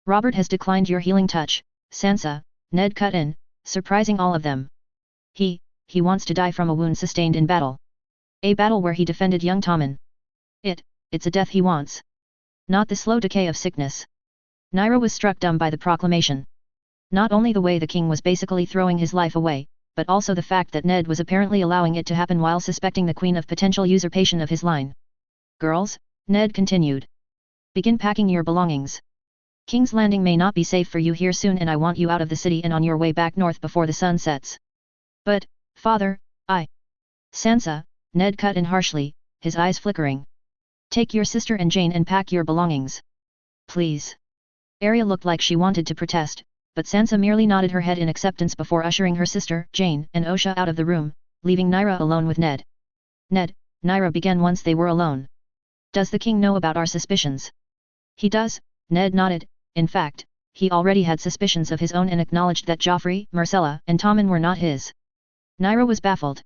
Robert has declined your healing touch, Sansa, Ned cut in, surprising all of them. He wants to die from a wound sustained in battle. A battle where he defended young Tommen. It's a death he wants. Not the slow decay of sickness. Naira was struck dumb by the proclamation. Not only the way the king was basically throwing his life away, but also the fact that Ned was apparently allowing it to happen while suspecting the queen of potential usurpation of his line. Girls, Ned continued. Begin packing your belongings. King's Landing may not be safe for you here soon and I want you out of the city and on your way back north before the sun sets. But, father, Sansa, Ned cut in harshly, his eyes flickering. Take your sister and Jane and pack your belongings. Please. Arya looked like she wanted to protest, but Sansa merely nodded her head in acceptance before ushering her sister, Jane, and Osha out of the room, leaving Naira alone with Ned. Ned, Naira began once they were alone. Does the king know about our suspicions? He does, Ned nodded. In fact, he already had suspicions of his own and acknowledged that Joffrey, Myrcella, and Tommen were not his. Naira was baffled.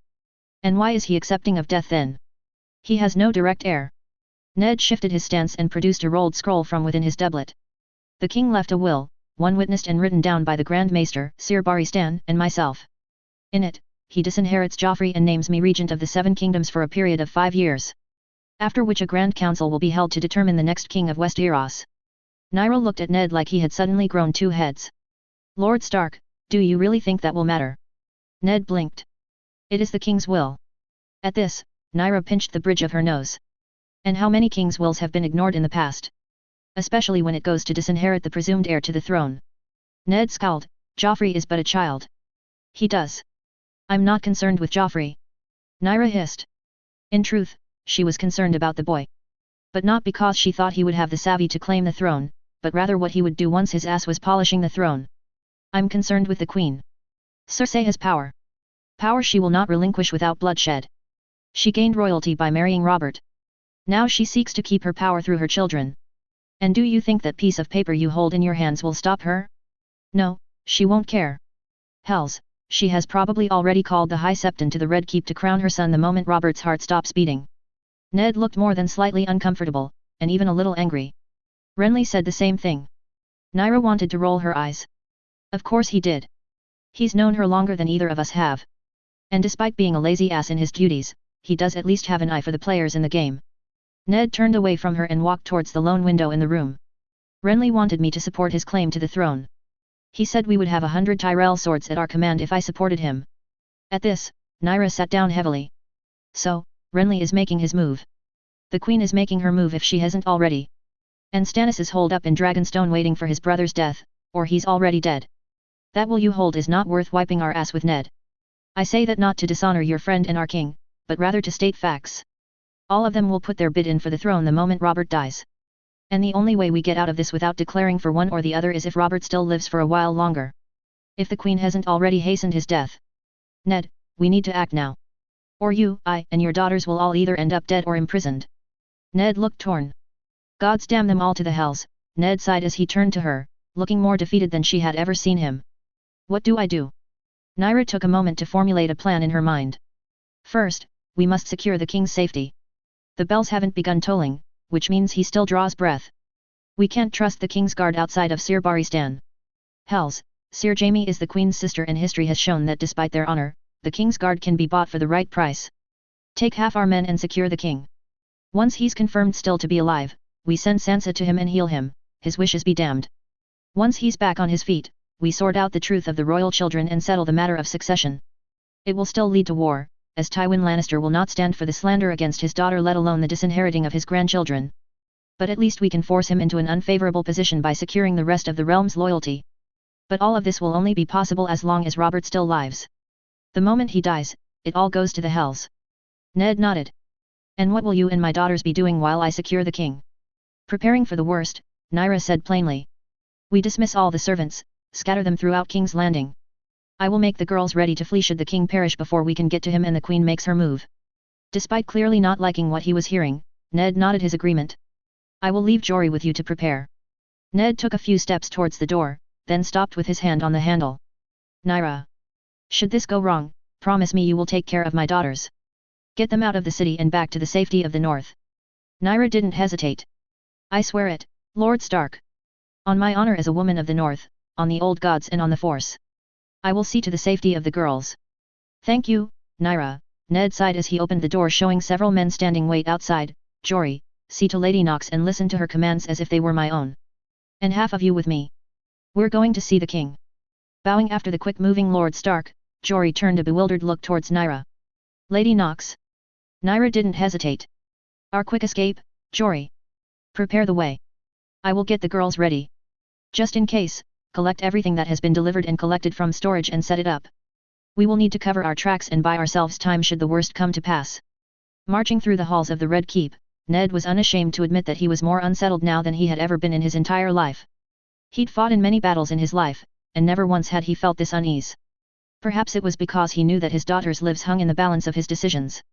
And why is he accepting of death then? He has no direct heir. Ned shifted his stance and produced a rolled scroll from within his doublet. The king left a will, one witnessed and written down by the Grand Maester, Sir Barristan, and myself. In it, he disinherits Joffrey and names me regent of the 7 kingdoms for a period of 5 years. After which a grand council will be held to determine the next king of Westeros. Naira looked at Ned like he had suddenly grown 2 heads. Lord Stark, do you really think that will matter? Ned blinked. It is the king's will. At this, Naira pinched the bridge of her nose. And how many king's wills have been ignored in the past? Especially when it goes to disinherit the presumed heir to the throne. Ned scowled. Joffrey is but a child. He does. I'm not concerned with Joffrey. Naira hissed. In truth, she was concerned about the boy. But not because she thought he would have the savvy to claim the throne, but rather what he would do once his ass was polishing the throne. I'm concerned with the queen. Cersei has power. Power she will not relinquish without bloodshed. She gained royalty by marrying Robert. Now she seeks to keep her power through her children. And do you think that piece of paper you hold in your hands will stop her? No, she won't care. Hells, she has probably already called the High Septon to the Red Keep to crown her son the moment Robert's heart stops beating. Ned looked more than slightly uncomfortable, and even a little angry. Renly said the same thing. Naira wanted to roll her eyes. Of course he did. He's known her longer than either of us have. And despite being a lazy ass in his duties, he does at least have an eye for the players in the game. Ned turned away from her and walked towards the lone window in the room. Renly wanted me to support his claim to the throne. He said we would have 100 Tyrell swords at our command if I supported him. At this, Naira sat down heavily. So, Renly is making his move. The queen is making her move if she hasn't already. And Stannis is holed up in Dragonstone waiting for his brother's death, or he's already dead. That will you hold is not worth wiping our ass with, Ned. I say that not to dishonor your friend and our king, but rather to state facts. All of them will put their bid in for the throne the moment Robert dies. And the only way we get out of this without declaring for one or the other is if Robert still lives for a while longer. If the queen hasn't already hastened his death. Ned, we need to act now. Or you, I, and your daughters will all either end up dead or imprisoned. Ned looked torn. Gods damn them all to the hells, Ned sighed as he turned to her, looking more defeated than she had ever seen him. What do I do? Naira took a moment to formulate a plan in her mind. First, we must secure the king's safety. The bells haven't begun tolling, which means he still draws breath. We can't trust the king's guard outside of Sir Barristan. Hells, Sir Jaime is the queen's sister and history has shown that despite their honor, the king's guard can be bought for the right price. Take half our men and secure the king. Once he's confirmed still to be alive, we send Sansa to him and heal him, his wishes be damned. Once he's back on his feet, we sort out the truth of the royal children and settle the matter of succession. It will still lead to war, as Tywin Lannister will not stand for the slander against his daughter let alone the disinheriting of his grandchildren. But at least we can force him into an unfavorable position by securing the rest of the realm's loyalty. But all of this will only be possible as long as Robert still lives. The moment he dies, it all goes to the hells. Ned nodded. And what will you and my daughters be doing while I secure the king? Preparing for the worst, Naira said plainly. We dismiss all the servants, scatter them throughout King's Landing. I will make the girls ready to flee should the king perish before we can get to him and the queen makes her move. Despite clearly not liking what he was hearing, Ned nodded his agreement. I will leave Jory with you to prepare. Ned took a few steps towards the door, then stopped with his hand on the handle. Naira. Should this go wrong, promise me you will take care of my daughters. Get them out of the city and back to the safety of the north. Naira didn't hesitate. I swear it, Lord Stark. On my honor as a woman of the north, on the old gods and on the force. I will see to the safety of the girls. Thank you, Naira, Ned sighed as he opened the door showing several men standing wait outside. Jory, see to Lady Knox and listen to her commands as if they were my own. And half of you with me. We're going to see the king. Bowing after the quick-moving Lord Stark, Jory turned a bewildered look towards Naira. Lady Knox. Naira didn't hesitate. Our quick escape, Jory. Prepare the way. I will get the girls ready. Just in case, collect everything that has been delivered and collected from storage and set it up. We will need to cover our tracks and buy ourselves time should the worst come to pass. Marching through the halls of the Red Keep, Ned was unashamed to admit that he was more unsettled now than he had ever been in his entire life. He'd fought in many battles in his life, and never once had he felt this unease. Perhaps it was because he knew that his daughter's lives hung in the balance of his decisions.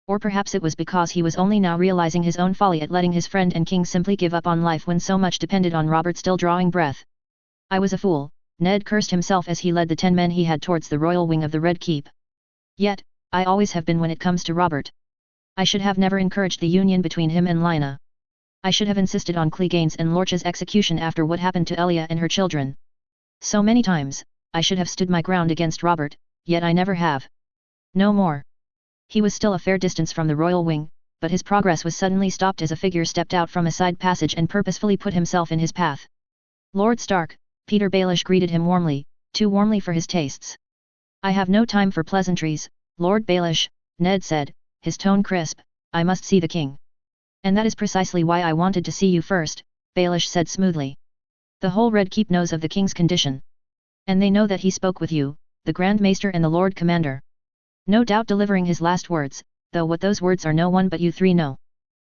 Or perhaps it was because he was only now realizing his own folly at letting his friend and king simply give up on life when so much depended on Robert still drawing breath. I was a fool, Ned cursed himself as he led the 10 men he had towards the royal wing of the Red Keep. Yet, I always have been when it comes to Robert. I should have never encouraged the union between him and Lyanna. I should have insisted on Clegane's and Lorcha's execution after what happened to Elia and her children. So many times, I should have stood my ground against Robert, yet I never have. No more. He was still a fair distance from the royal wing, but his progress was suddenly stopped as a figure stepped out from a side passage and purposefully put himself in his path. Lord Stark, Peter Baelish greeted him warmly, too warmly for his tastes. I have no time for pleasantries, Lord Baelish, Ned said, his tone crisp, I must see the king. And that is precisely why I wanted to see you first, Baelish said smoothly. The whole Red Keep knows of the king's condition. And they know that he spoke with you, the Grand Maester and the Lord Commander. No doubt delivering his last words, though what those words are no one but you three know.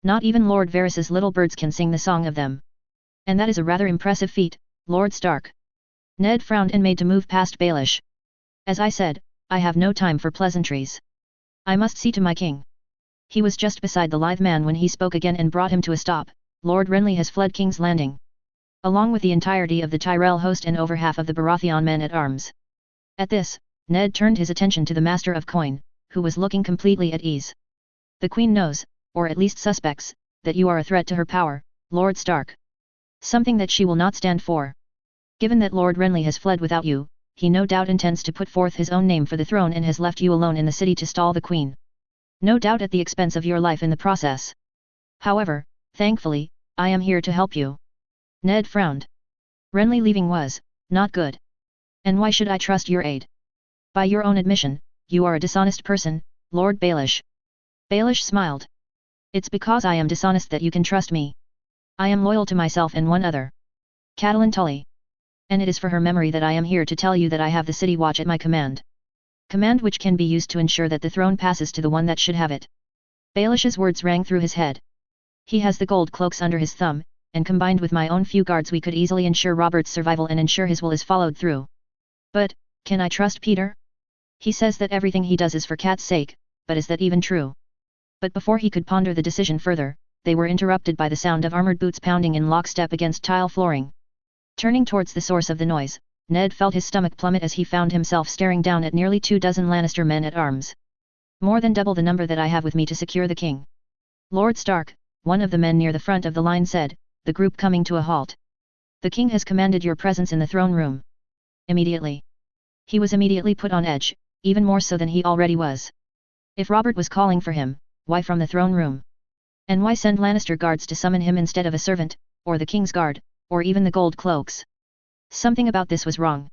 Not even Lord Varys's little birds can sing the song of them. And that is a rather impressive feat, Lord Stark. Ned frowned and made to move past Baelish. As I said, I have no time for pleasantries. I must see to my king. He was just beside the lithe man when he spoke again and brought him to a stop. Lord Renly has fled King's Landing. Along with the entirety of the Tyrell host and over half of the Baratheon men at arms. At this, Ned turned his attention to the Master of Coin, who was looking completely at ease. The Queen knows, or at least suspects, that you are a threat to her power, Lord Stark. Something that she will not stand for. Given that Lord Renly has fled without you, he no doubt intends to put forth his own name for the throne and has left you alone in the city to stall the Queen. No doubt at the expense of your life in the process. However, thankfully, I am here to help you. Ned frowned. Renly leaving was, not good. And why should I trust your aid? By your own admission, you are a dishonest person, Lord Baelish. Baelish smiled. It's because I am dishonest that you can trust me. I am loyal to myself and one other. Catelyn Tully. And it is for her memory that I am here to tell you that I have the city watch at my command. Command which can be used to ensure that the throne passes to the one that should have it. Baelish's words rang through his head. He has the gold cloaks under his thumb, and combined with my own few guards we could easily ensure Robert's survival and ensure his will is followed through. But, can I trust Peter? He says that everything he does is for Kat's sake, but is that even true? But before he could ponder the decision further, they were interrupted by the sound of armored boots pounding in lockstep against tile flooring. Turning towards the source of the noise, Ned felt his stomach plummet as he found himself staring down at nearly 24 Lannister men at arms. More than double the number that I have with me to secure the king. Lord Stark, one of the men near the front of the line said, the group coming to a halt. The king has commanded your presence in the throne room. Immediately. He was immediately put on edge, even more so than he already was. If Robert was calling for him, why from the throne room? And why send Lannister guards to summon him instead of a servant, or the king's guard, or even the gold cloaks? Something about this was wrong.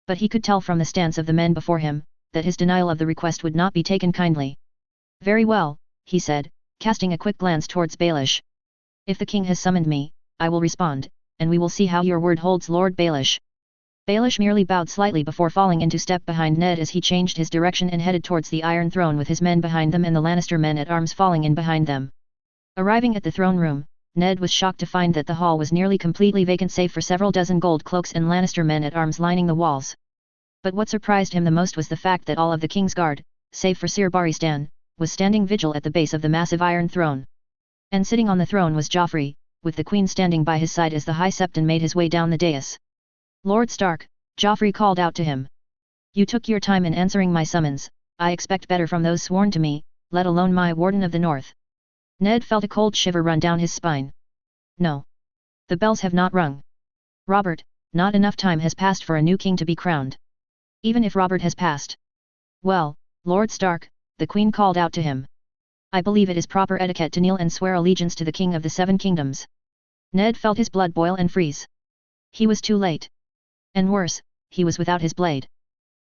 But he could tell from the stance of the men before him, that his denial of the request would not be taken kindly. Very well, he said, casting a quick glance towards Baelish. If the king has summoned me, I will respond, and we will see how your word holds, Lord Baelish. Baelish merely bowed slightly before falling into step behind Ned as he changed his direction and headed towards the Iron Throne with his men behind them and the Lannister men at arms falling in behind them. Arriving at the throne room, Ned was shocked to find that the hall was nearly completely vacant save for several dozen gold cloaks and Lannister men at arms lining the walls. But what surprised him the most was the fact that all of the king's guard, save for Sir Barristan, was standing vigil at the base of the massive Iron Throne. And sitting on the throne was Joffrey, with the queen standing by his side as the High Septon made his way down the dais. Lord Stark, Joffrey called out to him. You took your time in answering my summons, I expect better from those sworn to me, let alone my Warden of the North. Ned felt a cold shiver run down his spine. No. The bells have not rung. Robert, not enough time has passed for a new king to be crowned. Even if Robert has passed. Well, Lord Stark, the queen called out to him. I believe it is proper etiquette to kneel and swear allegiance to the king of the Seven Kingdoms. Ned felt his blood boil and freeze. He was too late. And worse, he was without his blade.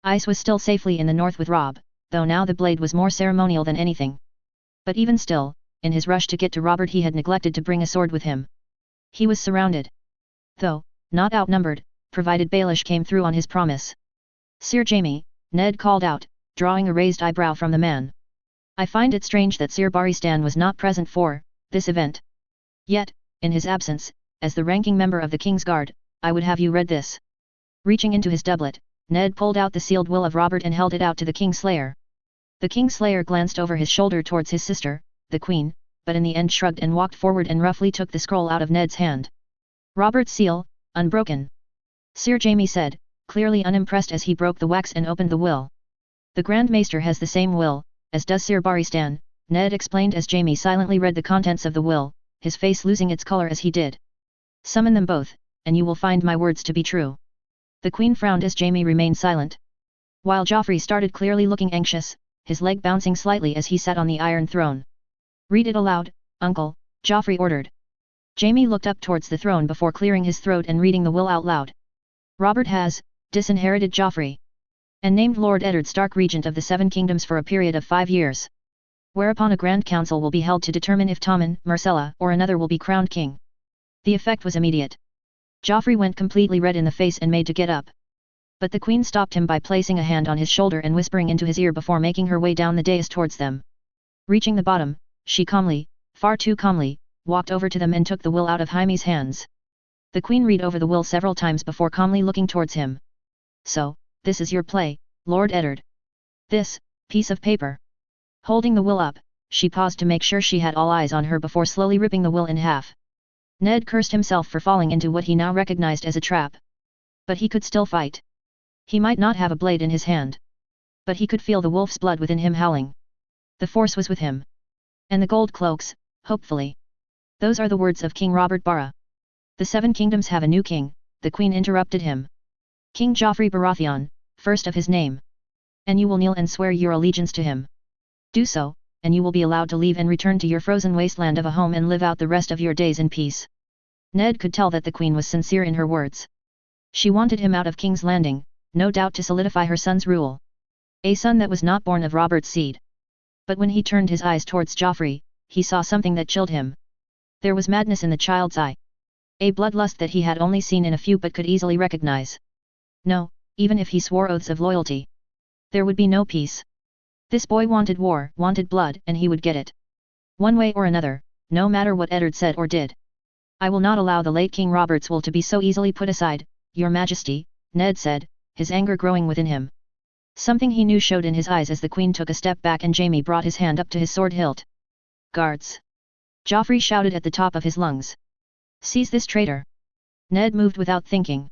Ice was still safely in the north with Robb, though now the blade was more ceremonial than anything. But even still, in his rush to get to Robert he had neglected to bring a sword with him. He was surrounded. Though, not outnumbered, provided Baelish came through on his promise. Sir Jaime, Ned called out, drawing a raised eyebrow from the man. I find it strange that Sir Barristan was not present for this event. Yet, in his absence, as the ranking member of the King's Guard, I would have you read this. Reaching into his doublet, Ned pulled out the sealed will of Robert and held it out to the Kingslayer. The Kingslayer glanced over his shoulder towards his sister, the Queen, but in the end shrugged and walked forward and roughly took the scroll out of Ned's hand. Robert's seal, unbroken. Sir Jaime said, clearly unimpressed as he broke the wax and opened the will. The Grand Maester has the same will, as does Sir Barristan, Ned explained as Jaime silently read the contents of the will, his face losing its color as he did. Summon them both, and you will find my words to be true. The Queen frowned as Jaime remained silent. While Joffrey started clearly looking anxious, his leg bouncing slightly as he sat on the Iron Throne. Read it aloud, Uncle, Joffrey ordered. Jaime looked up towards the throne before clearing his throat and reading the will out loud. Robert has disinherited Joffrey. And named Lord Eddard Stark Regent of the Seven Kingdoms for a period of 5 years. Whereupon a Grand Council will be held to determine if Tommen, Myrcella or another will be crowned king. The effect was immediate. Joffrey went completely red in the face and made to get up. But the Queen stopped him by placing a hand on his shoulder and whispering into his ear before making her way down the dais towards them. Reaching the bottom, she calmly, far too calmly, walked over to them and took the will out of Jaime's hands. The Queen read over the will several times before calmly looking towards him. So, this is your play, Lord Eddard. This piece of paper. Holding the will up, she paused to make sure she had all eyes on her before slowly ripping the will in half. Ned cursed himself for falling into what he now recognized as a trap. But he could still fight. He might not have a blade in his hand. But he could feel the wolf's blood within him howling. The force was with him. And the gold cloaks, hopefully. Those are the words of King Robert Barra. The Seven Kingdoms have a new king, the Queen interrupted him. King Joffrey Baratheon, first of his name. And you will kneel and swear your allegiance to him. Do so, and you will be allowed to leave and return to your frozen wasteland of a home and live out the rest of your days in peace. Ned could tell that the Queen was sincere in her words. She wanted him out of King's Landing, no doubt to solidify her son's rule. A son that was not born of Robert's seed. But when he turned his eyes towards Joffrey, he saw something that chilled him. There was madness in the child's eye. A bloodlust that he had only seen in a few but could easily recognize. No, even if he swore oaths of loyalty, there would be no peace. This boy wanted war, wanted blood, and he would get it. One way or another, no matter what Eddard said or did. I will not allow the late King Robert's will to be so easily put aside, Your Majesty, Ned said, his anger growing within him. Something he knew showed in his eyes as the Queen took a step back and Jaime brought his hand up to his sword hilt. Guards! Joffrey shouted at the top of his lungs. Seize this traitor! Ned moved without thinking.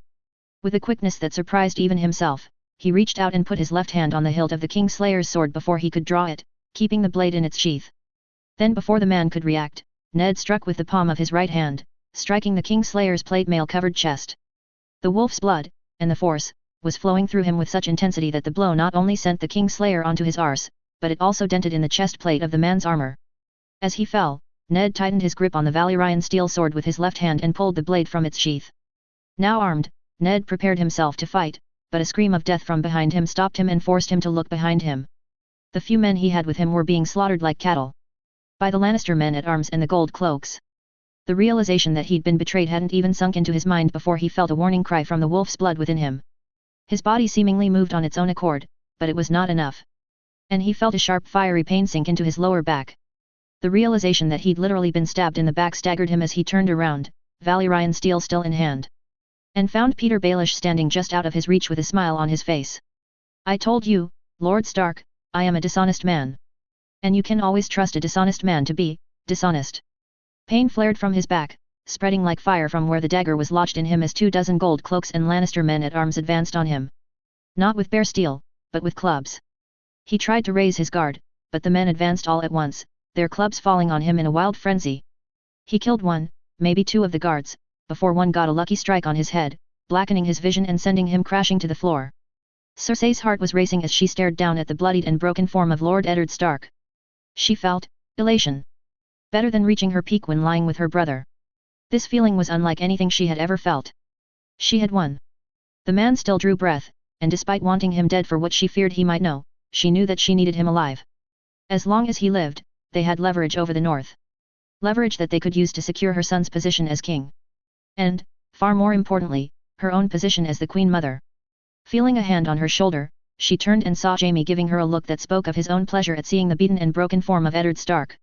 With a quickness that surprised even himself, he reached out and put his left hand on the hilt of the Kingslayer's sword before he could draw it, keeping the blade in its sheath. Then before the man could react, Ned struck with the palm of his right hand, striking the Kingslayer's plate mail-covered chest. The wolf's blood, and the force, was flowing through him with such intensity that the blow not only sent the Kingslayer onto his arse, but it also dented in the chest plate of the man's armor. As he fell, Ned tightened his grip on the Valyrian steel sword with his left hand and pulled the blade from its sheath. Now armed, Ned prepared himself to fight, but a scream of death from behind him stopped him and forced him to look behind him. The few men he had with him were being slaughtered like cattle by the Lannister men at arms and the gold cloaks. The realization that he'd been betrayed hadn't even sunk into his mind before he felt a warning cry from the wolf's blood within him. His body seemingly moved on its own accord, but it was not enough. And he felt a sharp fiery pain sink into his lower back. The realization that he'd literally been stabbed in the back staggered him as he turned around, Valyrian steel still in hand. And found Peter Baelish standing just out of his reach with a smile on his face. I told you, Lord Stark, I am a dishonest man. And you can always trust a dishonest man to be dishonest. Pain flared from his back, spreading like fire from where the dagger was lodged in him as 24 gold cloaks and Lannister men at arms advanced on him. Not with bare steel, but with clubs. He tried to raise his guard, but the men advanced all at once, their clubs falling on him in a wild frenzy. He killed one, maybe two of the guards, before one got a lucky strike on his head, blackening his vision and sending him crashing to the floor. Cersei's heart was racing as she stared down at the bloodied and broken form of Lord Eddard Stark. She felt elation. Better than reaching her peak when lying with her brother. This feeling was unlike anything she had ever felt. She had won. The man still drew breath, and despite wanting him dead for what she feared he might know, she knew that she needed him alive. As long as he lived, they had leverage over the north. Leverage that they could use to secure her son's position as king. And, far more importantly, her own position as the Queen Mother. Feeling a hand on her shoulder, she turned and saw Jaime giving her a look that spoke of his own pleasure at seeing the beaten and broken form of Eddard Stark.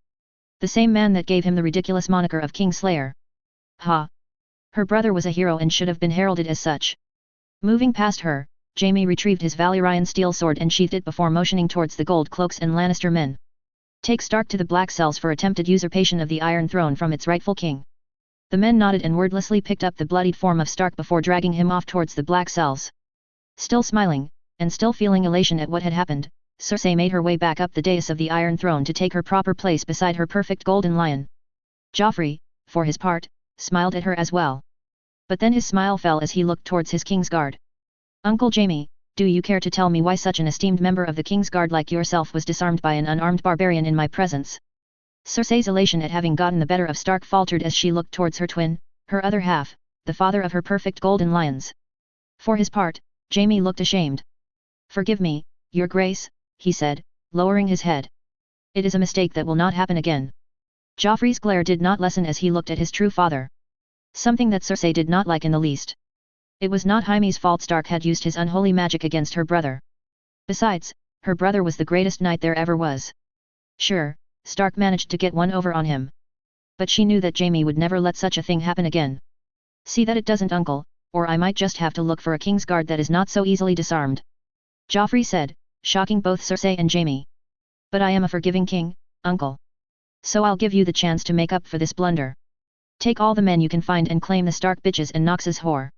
The same man that gave him the ridiculous moniker of Kingslayer. Ha! Her brother was a hero and should have been heralded as such. Moving past her, Jaime retrieved his Valyrian steel sword and sheathed it before motioning towards the gold cloaks and Lannister men. Take Stark to the Black Cells for attempted usurpation of the Iron Throne from its rightful king. The men nodded and wordlessly picked up the bloodied form of Stark before dragging him off towards the Black Cells. Still smiling, and still feeling elation at what had happened, Cersei made her way back up the dais of the Iron Throne to take her proper place beside her perfect golden lion. Joffrey, for his part, smiled at her as well. But then his smile fell as he looked towards his Kingsguard. Uncle Jaime, do you care to tell me why such an esteemed member of the Kingsguard like yourself was disarmed by an unarmed barbarian in my presence? Cersei's elation at having gotten the better of Stark faltered as she looked towards her twin, her other half, the father of her perfect golden lions. For his part, Jaime looked ashamed. Forgive me, Your Grace, he said, lowering his head. It is a mistake that will not happen again. Joffrey's glare did not lessen as he looked at his true father. Something that Cersei did not like in the least. It was not Jaime's fault Stark had used his unholy magic against her brother. Besides, her brother was the greatest knight there ever was. Sure, Stark managed to get one over on him. But she knew that Jaime would never let such a thing happen again. See that it doesn't, uncle, or I might just have to look for a Kingsguard that is not so easily disarmed. Joffrey said, shocking both Cersei and Jaime. But I am a forgiving king, uncle. So I'll give you the chance to make up for this blunder. Take all the men you can find and claim the Stark bitches and Nox's whore.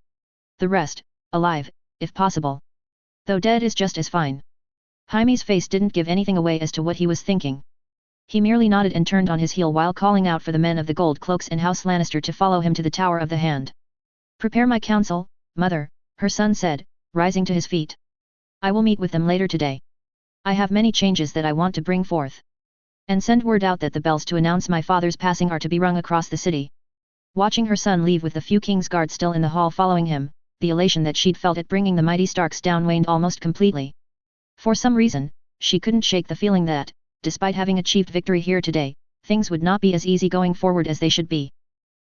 The rest, alive, if possible. Though dead is just as fine. Jaime's face didn't give anything away as to what he was thinking. He merely nodded and turned on his heel while calling out for the men of the gold cloaks and House Lannister to follow him to the Tower of the Hand. Prepare my council, mother, her son said, rising to his feet. I will meet with them later today. I have many changes that I want to bring forth. And send word out that the bells to announce my father's passing are to be rung across the city. Watching her son leave with the few Kingsguard still in the hall following him, the elation that she'd felt at bringing the mighty Starks down waned almost completely. For some reason, she couldn't shake the feeling that, despite having achieved victory here today, things would not be as easy going forward as they should be.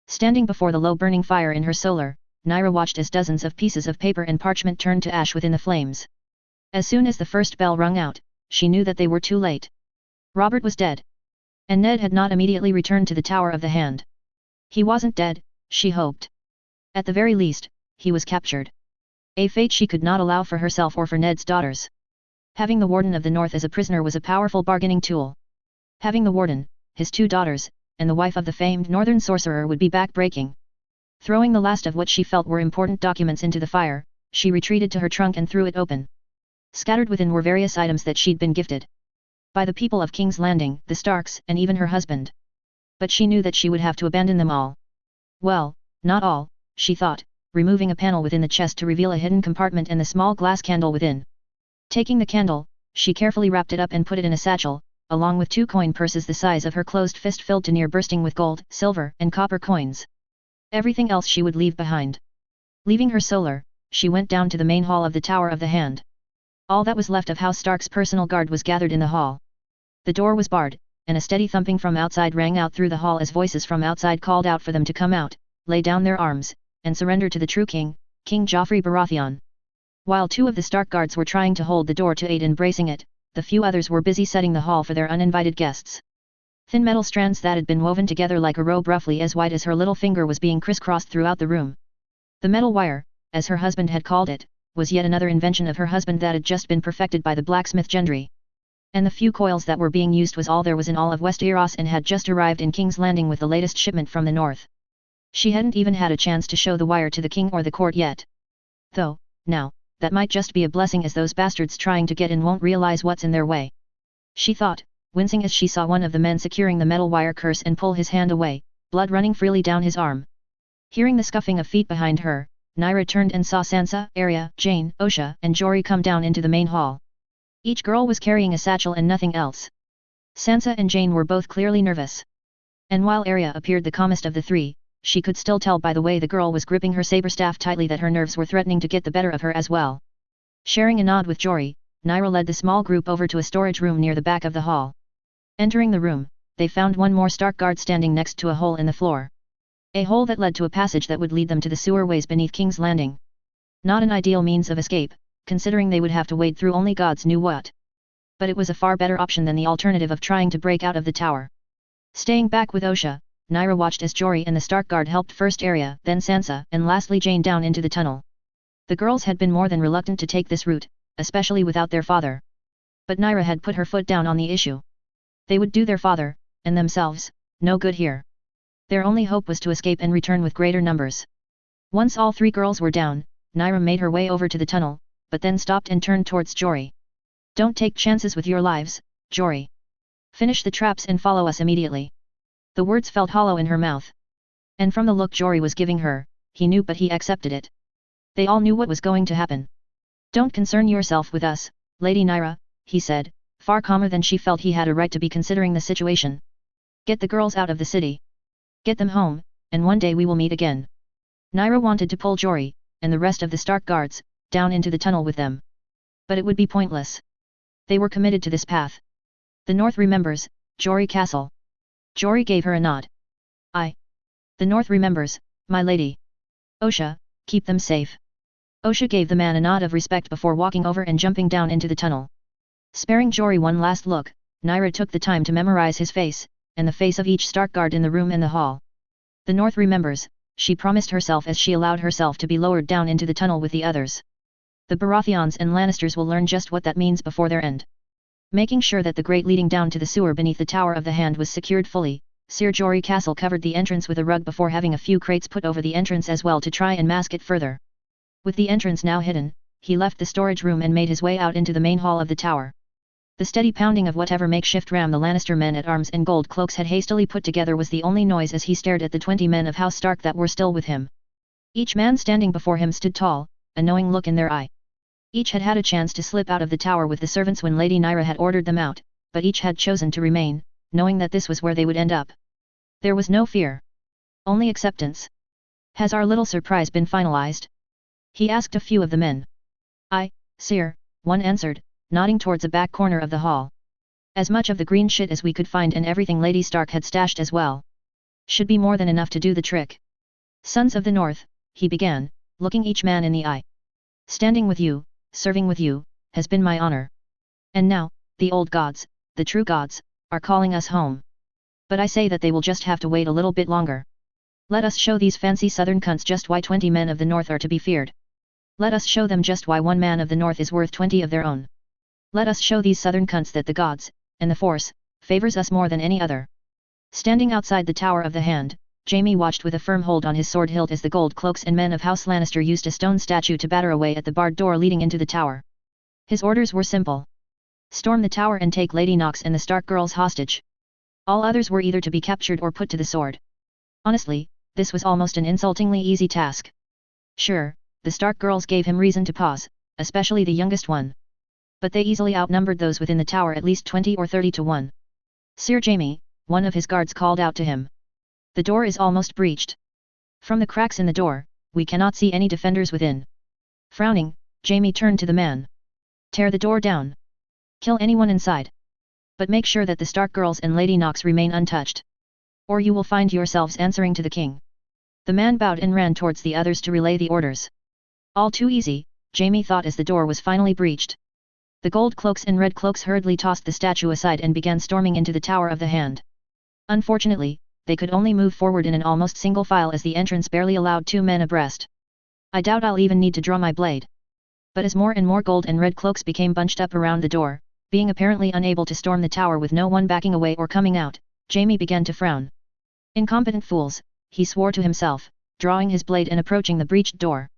Standing before the low burning fire in her solar, Naira watched as dozens of pieces of paper and parchment turned to ash within the flames. As soon as the first bell rung out, she knew that they were too late. Robert was dead. And Ned had not immediately returned to the Tower of the Hand. He wasn't dead, she hoped. At the very least, he was captured. A fate she could not allow for herself or for Ned's daughters. Having the Warden of the North as a prisoner was a powerful bargaining tool. Having the Warden, his 2 daughters, and the wife of the famed Northern Sorcerer would be back-breaking. Throwing the last of what she felt were important documents into the fire, she retreated to her trunk and threw it open. Scattered within were various items that she'd been gifted by the people of King's Landing, the Starks, and even her husband. But she knew that she would have to abandon them all. Well, not all, she thought, removing a panel within the chest to reveal a hidden compartment and the small glass candle within. Taking the candle, she carefully wrapped it up and put it in a satchel, along with 2 coin purses the size of her closed fist filled to near bursting with gold, silver, and copper coins. Everything else she would leave behind. Leaving her solar, she went down to the main hall of the Tower of the Hand. All that was left of House Stark's personal guard was gathered in the hall. The door was barred, and a steady thumping from outside rang out through the hall as voices from outside called out for them to come out, lay down their arms, and surrender to the true king, King Joffrey Baratheon. While 2 of the Stark guards were trying to hold the door to aid in bracing it, the few others were busy setting the hall for their uninvited guests. Thin metal strands that had been woven together like a robe roughly as wide as her little finger was being crisscrossed throughout the room. The metal wire, as her husband had called it, was yet another invention of her husband that had just been perfected by the blacksmith Gendry. And the few coils that were being used was all there was in all of Westeros and had just arrived in King's Landing with the latest shipment from the north. She hadn't even had a chance to show the wire to the king or the court yet. Though, now, that might just be a blessing as those bastards trying to get in won't realize what's in their way. She thought, wincing as she saw one of the men securing the metal wire curse and pull his hand away, blood running freely down his arm. Hearing the scuffing of feet behind her, Naira turned and saw Sansa, Arya, Jane, Osha, and Jory come down into the main hall. Each girl was carrying a satchel and nothing else. Sansa and Jane were both clearly nervous. And while Arya appeared the calmest of the 3, she could still tell by the way the girl was gripping her saber staff tightly that her nerves were threatening to get the better of her as well. Sharing a nod with Jory, Naira led the small group over to a storage room near the back of the hall. Entering the room, they found one more Stark guard standing next to a hole in the floor. A hole that led to a passage that would lead them to the sewerways beneath King's Landing. Not an ideal means of escape, considering they would have to wade through only gods knew what. But it was a far better option than the alternative of trying to break out of the tower. Staying back with Osha, Naira watched as Jory and the Stark guard helped first Arya, then Sansa, and lastly Jane down into the tunnel. The girls had been more than reluctant to take this route, especially without their father. But Naira had put her foot down on the issue. They would do their father, and themselves, no good here. Their only hope was to escape and return with greater numbers. Once all 3 girls were down, Naira made her way over to the tunnel, but then stopped and turned towards Jory. Don't take chances with your lives, Jory. Finish the traps and follow us immediately. The words felt hollow in her mouth. And from the look Jory was giving her, he knew but he accepted it. They all knew what was going to happen. Don't concern yourself with us, Lady Naira, he said, far calmer than she felt he had a right to be considering the situation. Get the girls out of the city. Get them home, and one day we will meet again. Naira wanted to pull Jory, and the rest of the Stark guards, down into the tunnel with them. But it would be pointless. They were committed to this path. The North remembers, Jory Castle. Jory gave her a nod. The North remembers, my lady. Osha, keep them safe. Osha gave the man a nod of respect before walking over and jumping down into the tunnel. Sparing Jory one last look, Naira took the time to memorize his face, and the face of each Stark guard in the room and the hall. The North remembers, she promised herself as she allowed herself to be lowered down into the tunnel with the others. The Baratheons and Lannisters will learn just what that means before their end. Making sure that the grate leading down to the sewer beneath the Tower of the Hand was secured fully, Sir Jory Castle covered the entrance with a rug before having a few crates put over the entrance as well to try and mask it further. With the entrance now hidden, he left the storage room and made his way out into the main hall of the tower. The steady pounding of whatever makeshift ram the Lannister men at arms and gold cloaks had hastily put together was the only noise as he stared at the 20 men of House Stark that were still with him. Each man standing before him stood tall, a knowing look in their eye. Each had had a chance to slip out of the tower with the servants when Lady Naira had ordered them out, but each had chosen to remain, knowing that this was where they would end up. There was no fear. Only acceptance. Has our little surprise been finalized? He asked a few of the men. Sire, one answered, nodding towards a back corner of the hall. As much of the green shit as we could find and everything Lady Stark had stashed as well. Should be more than enough to do the trick. Sons of the North, he began, looking each man in the eye. Standing with you, serving with you, has been my honor. And now, the old gods, the true gods, are calling us home. But I say that they will just have to wait a little bit longer. Let us show these fancy southern cunts just why 20 men of the North are to be feared. Let us show them just why one man of the North is worth 20 of their own. Let us show these southern cunts that the gods, and the Force, favors us more than any other. Standing outside the Tower of the Hand, Jaime watched with a firm hold on his sword hilt as the gold cloaks and men of House Lannister used a stone statue to batter away at the barred door leading into the tower. His orders were simple. Storm the tower and take Lady Nox and the Stark girls hostage. All others were either to be captured or put to the sword. Honestly, this was almost an insultingly easy task. Sure, the Stark girls gave him reason to pause, especially the youngest one. But they easily outnumbered those within the tower at least 20 or 30 to 1. Sir Jaime, one of his guards called out to him. The door is almost breached. From the cracks in the door, we cannot see any defenders within. Frowning, Jaime turned to the man. Tear the door down. Kill anyone inside. But make sure that the Stark girls and Lady Nox remain untouched. Or you will find yourselves answering to the king. The man bowed and ran towards the others to relay the orders. All too easy, Jaime thought as the door was finally breached. The gold cloaks and red cloaks hurriedly tossed the statue aside and began storming into the Tower of the Hand. Unfortunately, they could only move forward in an almost single file as the entrance barely allowed 2 men abreast. I doubt I'll even need to draw my blade. But as more and more gold and red cloaks became bunched up around the door, being apparently unable to storm the tower with no one backing away or coming out, Jaime began to frown. Incompetent fools, he swore to himself, drawing his blade and approaching the breached door.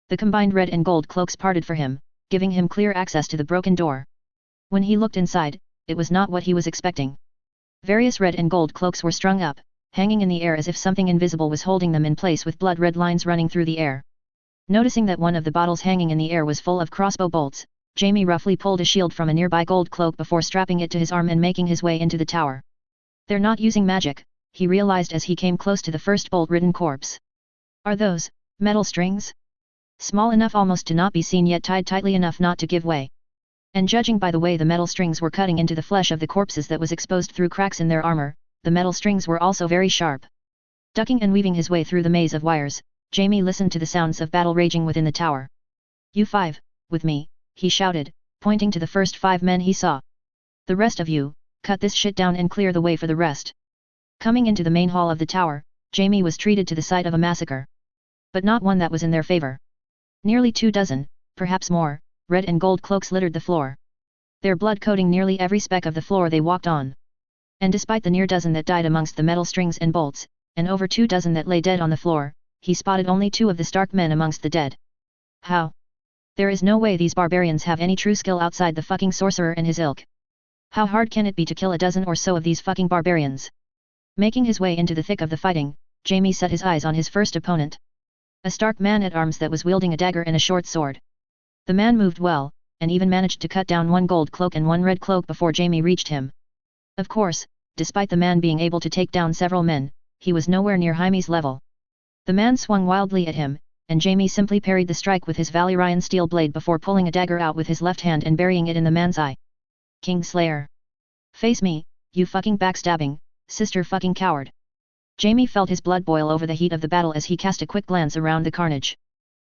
The combined red and gold cloaks parted for him, giving him clear access to the broken door. When he looked inside, it was not what he was expecting. Various red and gold cloaks were strung up, hanging in the air as if something invisible was holding them in place with blood-red lines running through the air. Noticing that one of the bottles hanging in the air was full of crossbow bolts, Jaime roughly pulled a shield from a nearby gold cloak before strapping it to his arm and making his way into the tower. They're not using magic, he realized as he came close to the first bolt-ridden corpse. Are those metal strings? Small enough almost to not be seen yet tied tightly enough not to give way. And judging by the way the metal strings were cutting into the flesh of the corpses that was exposed through cracks in their armor, the metal strings were also very sharp. Ducking and weaving his way through the maze of wires, Jaime listened to the sounds of battle raging within the tower. You 5, with me, he shouted, pointing to the first 5 men he saw. The rest of you, cut this shit down and clear the way for the rest. Coming into the main hall of the tower, Jaime was treated to the sight of a massacre. But not one that was in their favor. Nearly 24, perhaps more, red and gold cloaks littered the floor. Their blood coating nearly every speck of the floor they walked on. And despite the near dozen that died amongst the metal strings and bolts, and over 24 that lay dead on the floor, he spotted only 2 of the Stark men amongst the dead. How? There is no way these barbarians have any true skill outside the fucking sorcerer and his ilk. How hard can it be to kill a dozen or so of these fucking barbarians? Making his way into the thick of the fighting, Jaime set his eyes on his first opponent. A Stark man-at-arms that was wielding a dagger and a short sword. The man moved well, and even managed to cut down 1 gold cloak and 1 red cloak before Jaime reached him. Of course, despite the man being able to take down several men, he was nowhere near Jaime's level. The man swung wildly at him, and Jaime simply parried the strike with his Valyrian steel blade before pulling a dagger out with his left hand and burying it in the man's eye. Kingslayer. Face me, you fucking backstabbing, sister fucking coward. Jaime felt his blood boil over the heat of the battle as he cast a quick glance around the carnage.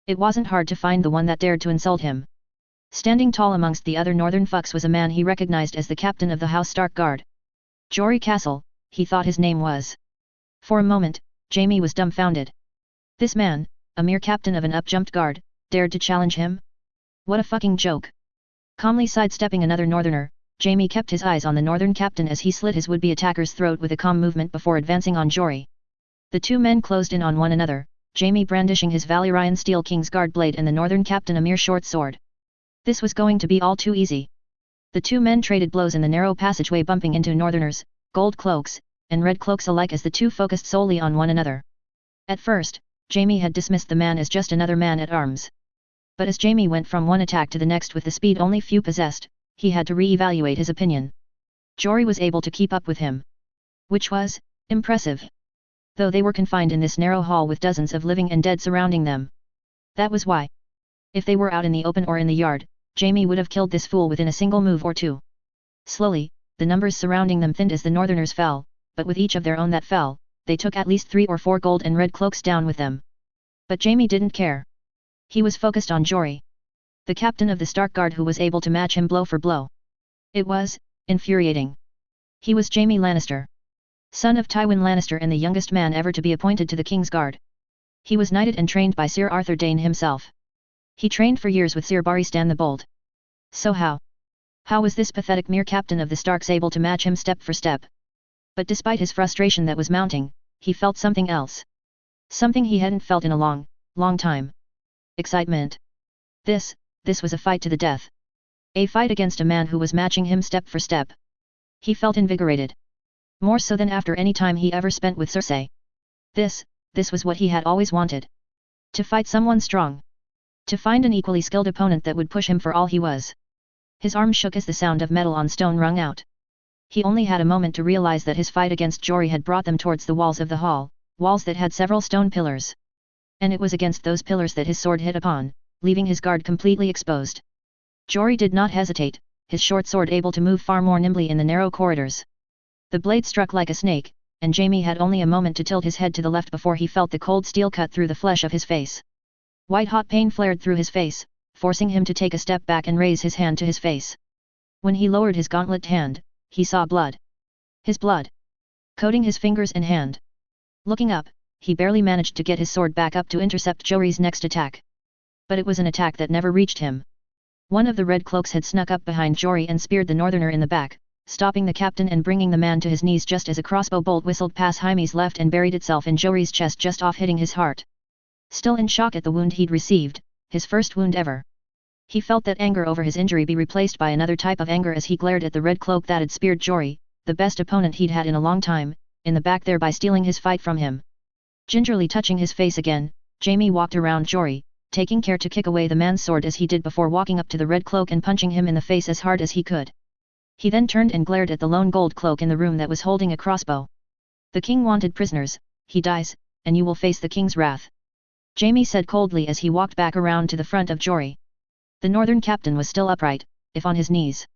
It wasn't hard to find the one that dared to insult him. Standing tall amongst the other northern fucks was a man he recognized as the captain of the House Stark Guard. Jory Castle, he thought his name was. For a moment, Jaime was dumbfounded. This man, a mere captain of an up-jumped guard, dared to challenge him? What a fucking joke. Calmly sidestepping another northerner, Jaime kept his eyes on the northern captain as he slit his would-be attacker's throat with a calm movement before advancing on Jory. The 2 men closed in on one another, Jaime brandishing his Valyrian steel King's Guard blade and the northern captain a mere short sword. This was going to be all too easy. The 2 men traded blows in the narrow passageway bumping into northerners, gold cloaks, and red cloaks alike as the 2 focused solely on one another. At first, Jaime had dismissed the man as just another man at arms. But as Jaime went from one attack to the next with the speed only few possessed, he had to re-evaluate his opinion. Jory was able to keep up with him. Which was impressive. Though they were confined in this narrow hall with dozens of living and dead surrounding them. That was why. If they were out in the open or in the yard, Jamie would have killed this fool within a single move or two. Slowly, the numbers surrounding them thinned as the northerners fell, but with each of their own that fell, they took at least 3 or 4 gold and red cloaks down with them. But Jamie didn't care. He was focused on Jory, the captain of the Stark Guard, who was able to match him blow for blow. It was infuriating. He was Jaime Lannister, son of Tywin Lannister and the youngest man ever to be appointed to the King's Guard. He was knighted and trained by Sir Arthur Dayne himself. He trained for years with Sir Barristan the Bold. So how was this pathetic mere captain of the Starks able to match him step for step? But despite his frustration that was mounting, he felt something else. Something he hadn't felt in a long, long time. Excitement. This was a fight to the death. A fight against a man who was matching him step for step. He felt invigorated. More so than after any time he ever spent with Cersei. This was what he had always wanted. To fight someone strong. To find an equally skilled opponent that would push him for all he was. His arm shook as the sound of metal on stone rung out. He only had a moment to realize that his fight against Jory had brought them towards the walls of the hall, walls that had several stone pillars. And it was against those pillars that his sword hit upon, leaving his guard completely exposed. Jory did not hesitate, his short sword able to move far more nimbly in the narrow corridors. The blade struck like a snake, and Jaime had only a moment to tilt his head to the left before he felt the cold steel cut through the flesh of his face. White-hot pain flared through his face, forcing him to take a step back and raise his hand to his face. When he lowered his gauntlet hand, he saw blood. His blood coating his fingers and hand. Looking up, he barely managed to get his sword back up to intercept Jory's next attack. But it was an attack that never reached him. One of the red cloaks had snuck up behind Jory and speared the northerner in the back, stopping the captain and bringing the man to his knees just as a crossbow bolt whistled past Jaime's left and buried itself in Jory's chest just off hitting his heart. Still in shock at the wound he'd received, his first wound ever. He felt that anger over his injury be replaced by another type of anger as he glared at the red cloak that had speared Jory, the best opponent he'd had in a long time, in the back thereby stealing his fight from him. Gingerly touching his face again, Jaime walked around Jory, taking care to kick away the man's sword as he did before walking up to the red cloak and punching him in the face as hard as he could. He then turned and glared at the lone gold cloak in the room that was holding a crossbow. The king wanted prisoners, he dies, and you will face the king's wrath. Jaime said coldly as he walked back around to the front of Jory. The northern captain was still upright, if on his knees.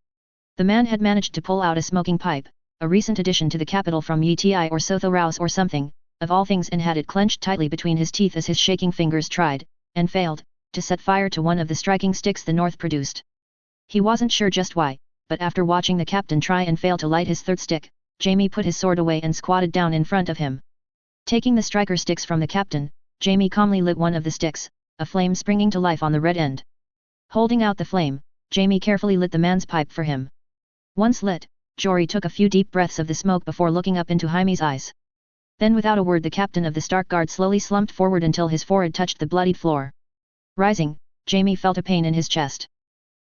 The man had managed to pull out a smoking pipe, a recent addition to the capital from Yeti or Sotho or something, of all things, and had it clenched tightly between his teeth as his shaking fingers tried, and failed, to set fire to one of the striking sticks the north produced. He wasn't sure just why, but after watching the captain try and fail to light his third stick, Jaime put his sword away and squatted down in front of him. Taking the striker sticks from the captain, Jaime calmly lit one of the sticks, a flame springing to life on the red end. Holding out the flame, Jaime carefully lit the man's pipe for him. Once lit, Jory took a few deep breaths of the smoke before looking up into Jaime's eyes. Then without a word the captain of the Stark Guard slowly slumped forward until his forehead touched the bloodied floor. Rising, Jaime felt a pain in his chest.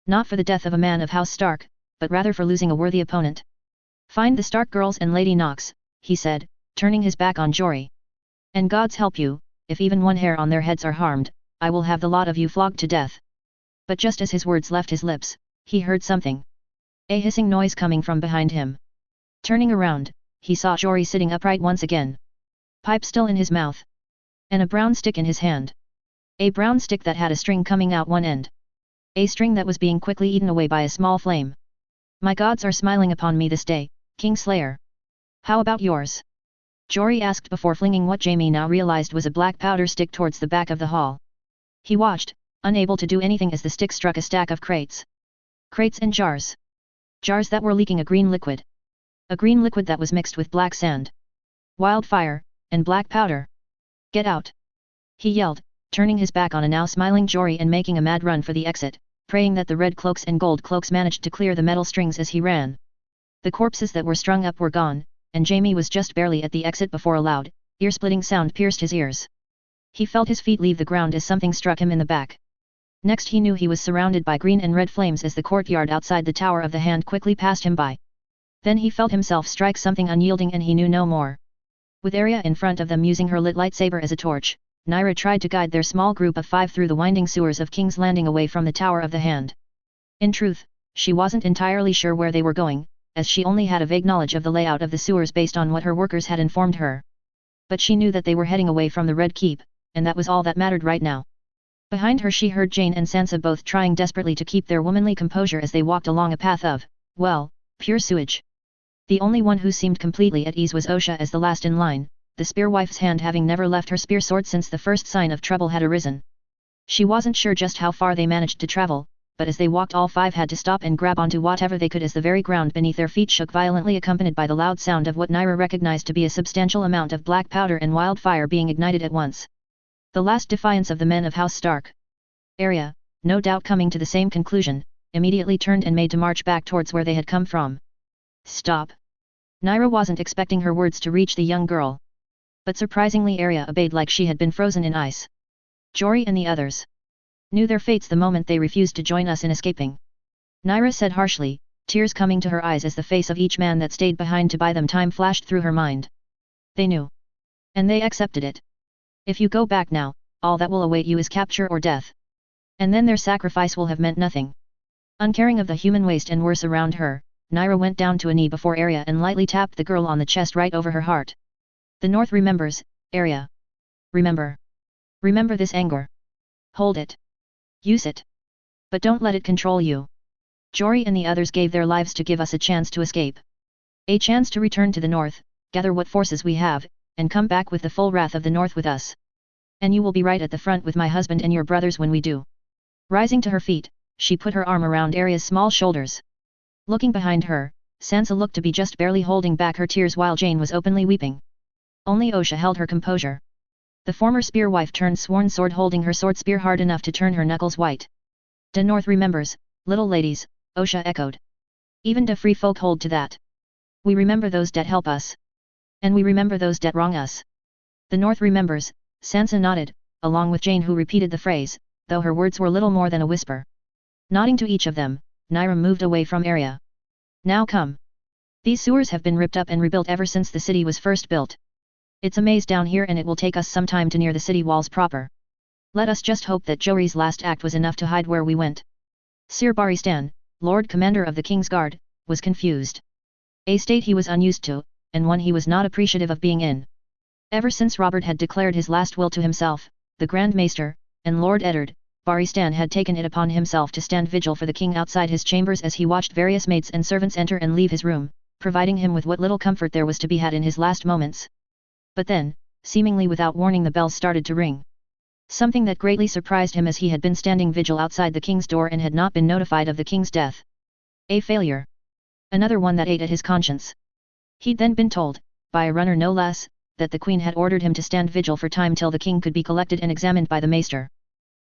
Not for the death of a man of House Stark, but rather for losing a worthy opponent. "Find the Stark girls and Lady Knox," he said, turning his back on Jory. "And God's help you, if even one hair on their heads are harmed, I will have the lot of you flogged to death." But just as his words left his lips, he heard something. A hissing noise coming from behind him. Turning around, he saw Jory sitting upright once again. Pipe still in his mouth. And a brown stick in his hand. A brown stick that had a string coming out one end. A string that was being quickly eaten away by a small flame. "My gods are smiling upon me this day, Kingslayer. How about yours?" Jory asked before flinging what Jaime now realized was a black powder stick towards the back of the hall. He watched, unable to do anything as the stick struck a stack of crates. Crates and jars. Jars that were leaking a green liquid. A green liquid that was mixed with black sand. Wildfire, and black powder. "Get out!" he yelled, turning his back on a now smiling Jory and making a mad run for the exit, praying that the red cloaks and gold cloaks managed to clear the metal strings as he ran. The corpses that were strung up were gone, and Jaime was just barely at the exit before a loud, ear-splitting sound pierced his ears. He felt his feet leave the ground as something struck him in the back. Next he knew he was surrounded by green and red flames as the courtyard outside the Tower of the Hand quickly passed him by. Then he felt himself strike something unyielding and he knew no more. With Arya in front of them using her lit lightsaber as a torch, Nyra tried to guide their small group of 5 through the winding sewers of King's Landing away from the Tower of the Hand. In truth, she wasn't entirely sure where they were going, as she only had a vague knowledge of the layout of the sewers based on what her workers had informed her. But she knew that they were heading away from the Red Keep, and that was all that mattered right now. Behind her she heard Jane and Sansa both trying desperately to keep their womanly composure as they walked along a path of, well, pure sewage. The only one who seemed completely at ease was Osha as the last in line, the spearwife's hand having never left her spear sword since the first sign of trouble had arisen. She wasn't sure just how far they managed to travel, but as they walked all five had to stop and grab onto whatever they could as the very ground beneath their feet shook violently, accompanied by the loud sound of what Naira recognized to be a substantial amount of black powder and wildfire being ignited at once. The last defiance of the men of House Stark. Arya, no doubt coming to the same conclusion, immediately turned and made to march back towards where they had come from. Stop! Naira wasn't expecting her words to reach the young girl. But surprisingly Arya obeyed like she had been frozen in ice. Jory and the others knew their fates the moment they refused to join us in escaping. Naira said harshly, tears coming to her eyes as the face of each man that stayed behind to buy them time flashed through her mind. They knew. And they accepted it. If you go back now, all that will await you is capture or death. And then their sacrifice will have meant nothing. Uncaring of the human waste and worse around her, Naira went down to a knee before Arya and lightly tapped the girl on the chest right over her heart. The North remembers, Arya. Remember. Remember this anger. Hold it. Use it. But don't let it control you. Jory and the others gave their lives to give us a chance to escape. A chance to return to the North, gather what forces we have, and come back with the full wrath of the North with us. And you will be right at the front with my husband and your brothers when we do. Rising to her feet, she put her arm around Arya's small shoulders. Looking behind her, Sansa looked to be just barely holding back her tears while Jane was openly weeping. Only Osha held her composure. The former spearwife turned sworn sword holding her sword spear hard enough to turn her knuckles white. The North remembers, little ladies, Osha echoed. Even the free folk hold to that. We remember those that help us. And we remember those that wrong us. The North remembers, Sansa nodded, along with Jane who repeated the phrase, though her words were little more than a whisper. Nodding to each of them, Naira moved away from Arya. Now come. These sewers have been ripped up and rebuilt ever since the city was first built. It's a maze down here and it will take us some time to near the city walls proper. Let us just hope that Jory's last act was enough to hide where we went. Sir Barristan, Lord Commander of the King's Guard, was confused. A state he was unused to, and one he was not appreciative of being in. Ever since Robert had declared his last will to himself, the Grand Maester, and Lord Eddard, Barristan had taken it upon himself to stand vigil for the king outside his chambers as he watched various maids and servants enter and leave his room, providing him with what little comfort there was to be had in his last moments. But then, seemingly without warning, the bells started to ring. Something that greatly surprised him as he had been standing vigil outside the king's door and had not been notified of the king's death. A failure. Another one that ate at his conscience. He'd then been told, by a runner no less, that the queen had ordered him to stand vigil for time till the king could be collected and examined by the maester.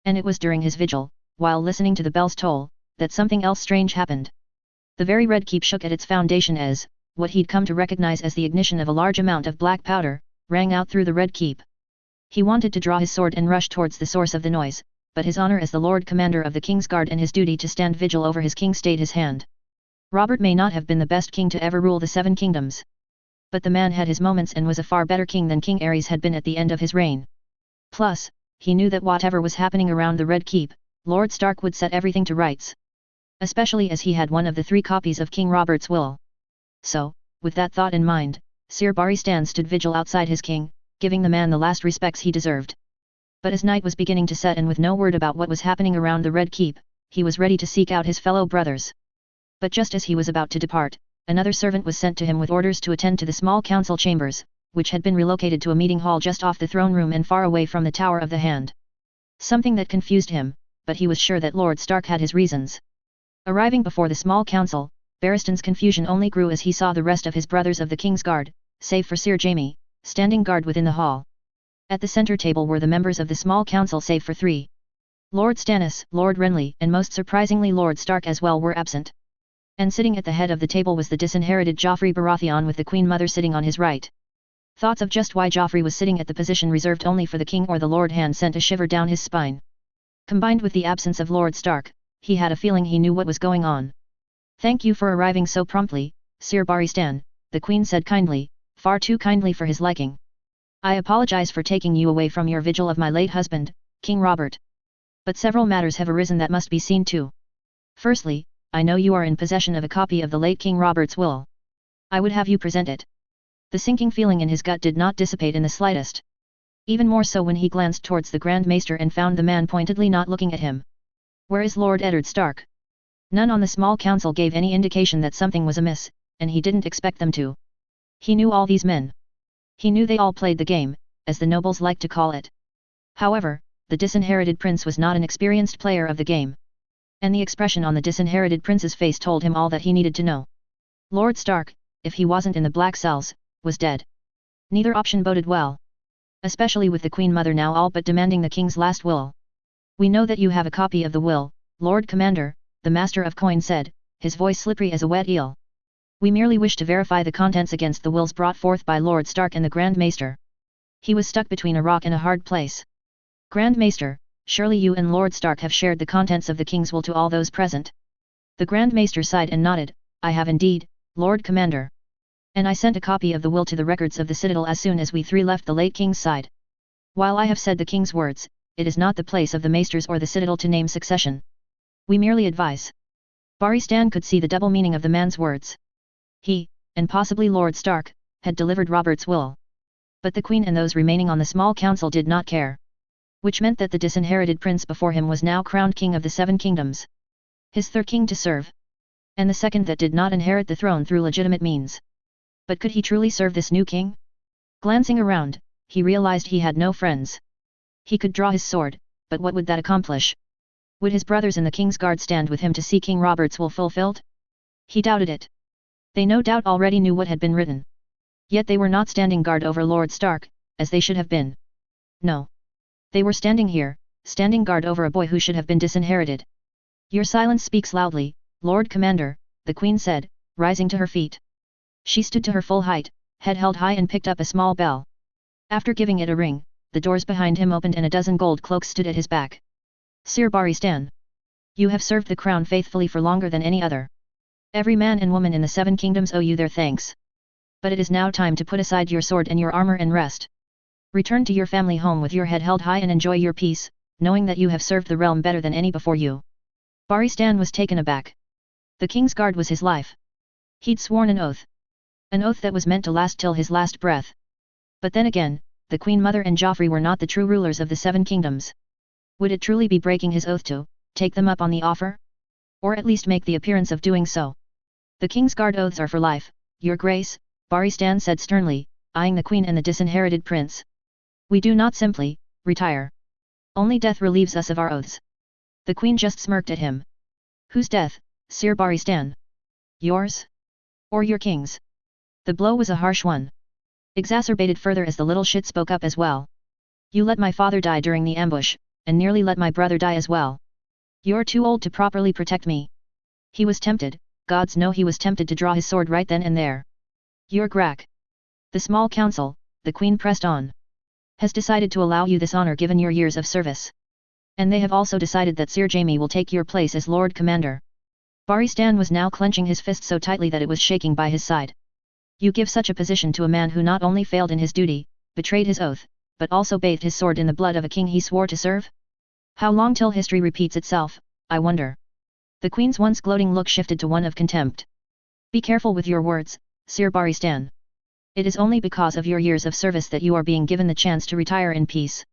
And it was during his vigil, while listening to the bells toll, that something else strange happened. The very Red Keep shook at its foundation as, what he'd come to recognize as the ignition of a large amount of black powder, rang out through the Red Keep. He wanted to draw his sword and rush towards the source of the noise, but his honor as the Lord Commander of the King's Guard and his duty to stand vigil over his king stayed his hand. Robert may not have been the best king to ever rule the Seven Kingdoms. But the man had his moments and was a far better king than King Aerys had been at the end of his reign. Plus, he knew that whatever was happening around the Red Keep, Lord Stark would set everything to rights. Especially as he had one of the 3 copies of King Robert's will. So, with that thought in mind, Sir Barristan stood vigil outside his king, giving the man the last respects he deserved. But as night was beginning to set and with no word about what was happening around the Red Keep, he was ready to seek out his fellow brothers. But just as he was about to depart, another servant was sent to him with orders to attend to the small council chambers, which had been relocated to a meeting hall just off the throne room and far away from the Tower of the Hand. Something that confused him, but he was sure that Lord Stark had his reasons. Arriving before the small council, Barristan's confusion only grew as he saw the rest of his brothers of the King's Guard, save for Sir Jaime, standing guard within the hall. At the center table were the members of the small council save for 3. Lord Stannis, Lord Renly, and most surprisingly Lord Stark as well were absent. And sitting at the head of the table was the disinherited Joffrey Baratheon with the Queen Mother sitting on his right. Thoughts of just why Joffrey was sitting at the position reserved only for the king or the Lord Hand sent a shiver down his spine. Combined with the absence of Lord Stark, he had a feeling he knew what was going on. "Thank you for arriving so promptly, Sir Barristan," the Queen said kindly, far too kindly for his liking. "I apologize for taking you away from your vigil of my late husband, King Robert. But several matters have arisen that must be seen to. Firstly, I know you are in possession of a copy of the late King Robert's will. I would have you present it." The sinking feeling in his gut did not dissipate in the slightest. Even more so when he glanced towards the Grand Maester and found the man pointedly not looking at him. Where is Lord Eddard Stark? None on the small council gave any indication that something was amiss, and he didn't expect them to. He knew all these men. He knew they all played the game, as the nobles like to call it. However, the disinherited prince was not an experienced player of the game. And the expression on the disinherited prince's face told him all that he needed to know. Lord Stark, if he wasn't in the black cells, was dead. Neither option boded well. Especially with the Queen Mother now all but demanding the king's last will. We know that you have a copy of the will, Lord Commander, the Master of Coin said, his voice slippery as a wet eel. We merely wish to verify the contents against the wills brought forth by Lord Stark and the Grand Maester. He was stuck between a rock and a hard place. Grand Maester, surely you and Lord Stark have shared the contents of the king's will to all those present. The Grand Maester sighed and nodded, I have indeed, Lord Commander. And I sent a copy of the will to the records of the citadel as soon as we three left the late king's side. While I have said the king's words, it is not the place of the maesters or the citadel to name succession. We merely advise. Baristan could see the double meaning of the man's words. He, and possibly Lord Stark, had delivered Robert's will. But the Queen and those remaining on the small council did not care. Which meant that the disinherited prince before him was now crowned king of the Seven Kingdoms. His third king to serve. And the second that did not inherit the throne through legitimate means. But could he truly serve this new king? Glancing around, he realized he had no friends. He could draw his sword, but what would that accomplish? Would his brothers in the king's guard stand with him to see King Robert's will fulfilled? He doubted it. They no doubt already knew what had been written. Yet they were not standing guard over Lord Stark, as they should have been. No. They were standing here, standing guard over a boy who should have been disinherited. Your silence speaks loudly, Lord Commander, the Queen said, rising to her feet. She stood to her full height, head held high and picked up a small bell. After giving it a ring, the doors behind him opened and a dozen gold cloaks stood at his back. Sir Baristan. You have served the crown faithfully for longer than any other. Every man and woman in the Seven Kingdoms owe you their thanks. But it is now time to put aside your sword and your armor and rest. Return to your family home with your head held high and enjoy your peace, knowing that you have served the realm better than any before you. Baristan was taken aback. The king's guard was his life. He'd sworn an oath. An oath that was meant to last till his last breath. But then again, the Queen Mother and Joffrey were not the true rulers of the Seven Kingdoms. Would it truly be breaking his oath to take them up on the offer? Or at least make the appearance of doing so? The King's Guard oaths are for life, Your Grace, Baristan said sternly, eyeing the Queen and the disinherited prince. We do not simply retire. Only death relieves us of our oaths. The Queen just smirked at him. Whose death, Sir Baristan? Yours? Or your king's? The blow was a harsh one. Exacerbated further as the little shit spoke up as well. You let my father die during the ambush, and nearly let my brother die as well. You're too old to properly protect me. He was tempted, gods know he was tempted to draw his sword right then and there. Your Grak. The small council, the Queen pressed on. Has decided to allow you this honor given your years of service. And they have also decided that Sir Jaime will take your place as Lord Commander. Baristan was now clenching his fist so tightly that it was shaking by his side. You give such a position to a man who not only failed in his duty, betrayed his oath, but also bathed his sword in the blood of a king he swore to serve? How long till history repeats itself, I wonder? The Queen's once gloating look shifted to one of contempt. Be careful with your words, Sir Baristan. It is only because of your years of service that you are being given the chance to retire in peace.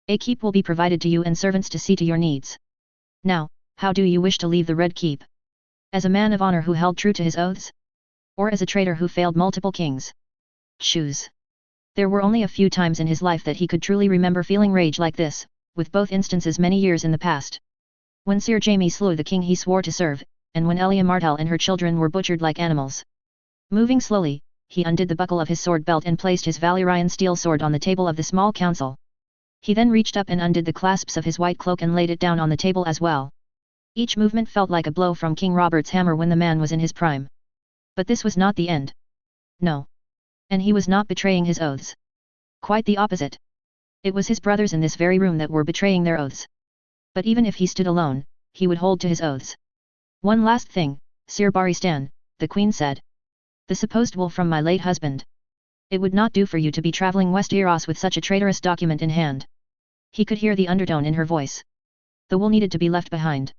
A keep will be provided to you and servants to see to your needs. Now, how do you wish to leave the Red Keep? As a man of honor who held true to his oaths? Or as a traitor who failed multiple kings? Choose. There were only a few times in his life that he could truly remember feeling rage like this, with both instances many years in the past. When Sir Jaime slew the king he swore to serve, and when Elia Martell and her children were butchered like animals. Moving slowly, he undid the buckle of his sword belt and placed his Valyrian steel sword on the table of the small council. He then reached up and undid the clasps of his white cloak and laid it down on the table as well. Each movement felt like a blow from King Robert's hammer when the man was in his prime. But this was not the end. No. And he was not betraying his oaths. Quite the opposite. It was his brothers in this very room that were betraying their oaths. But even if he stood alone, he would hold to his oaths. One last thing, Sir Baristan, the Queen said. The supposed will from my late husband. It would not do for you to be travelling West Eros with such a traitorous document in hand. He could hear the undertone in her voice. The will needed to be left behind.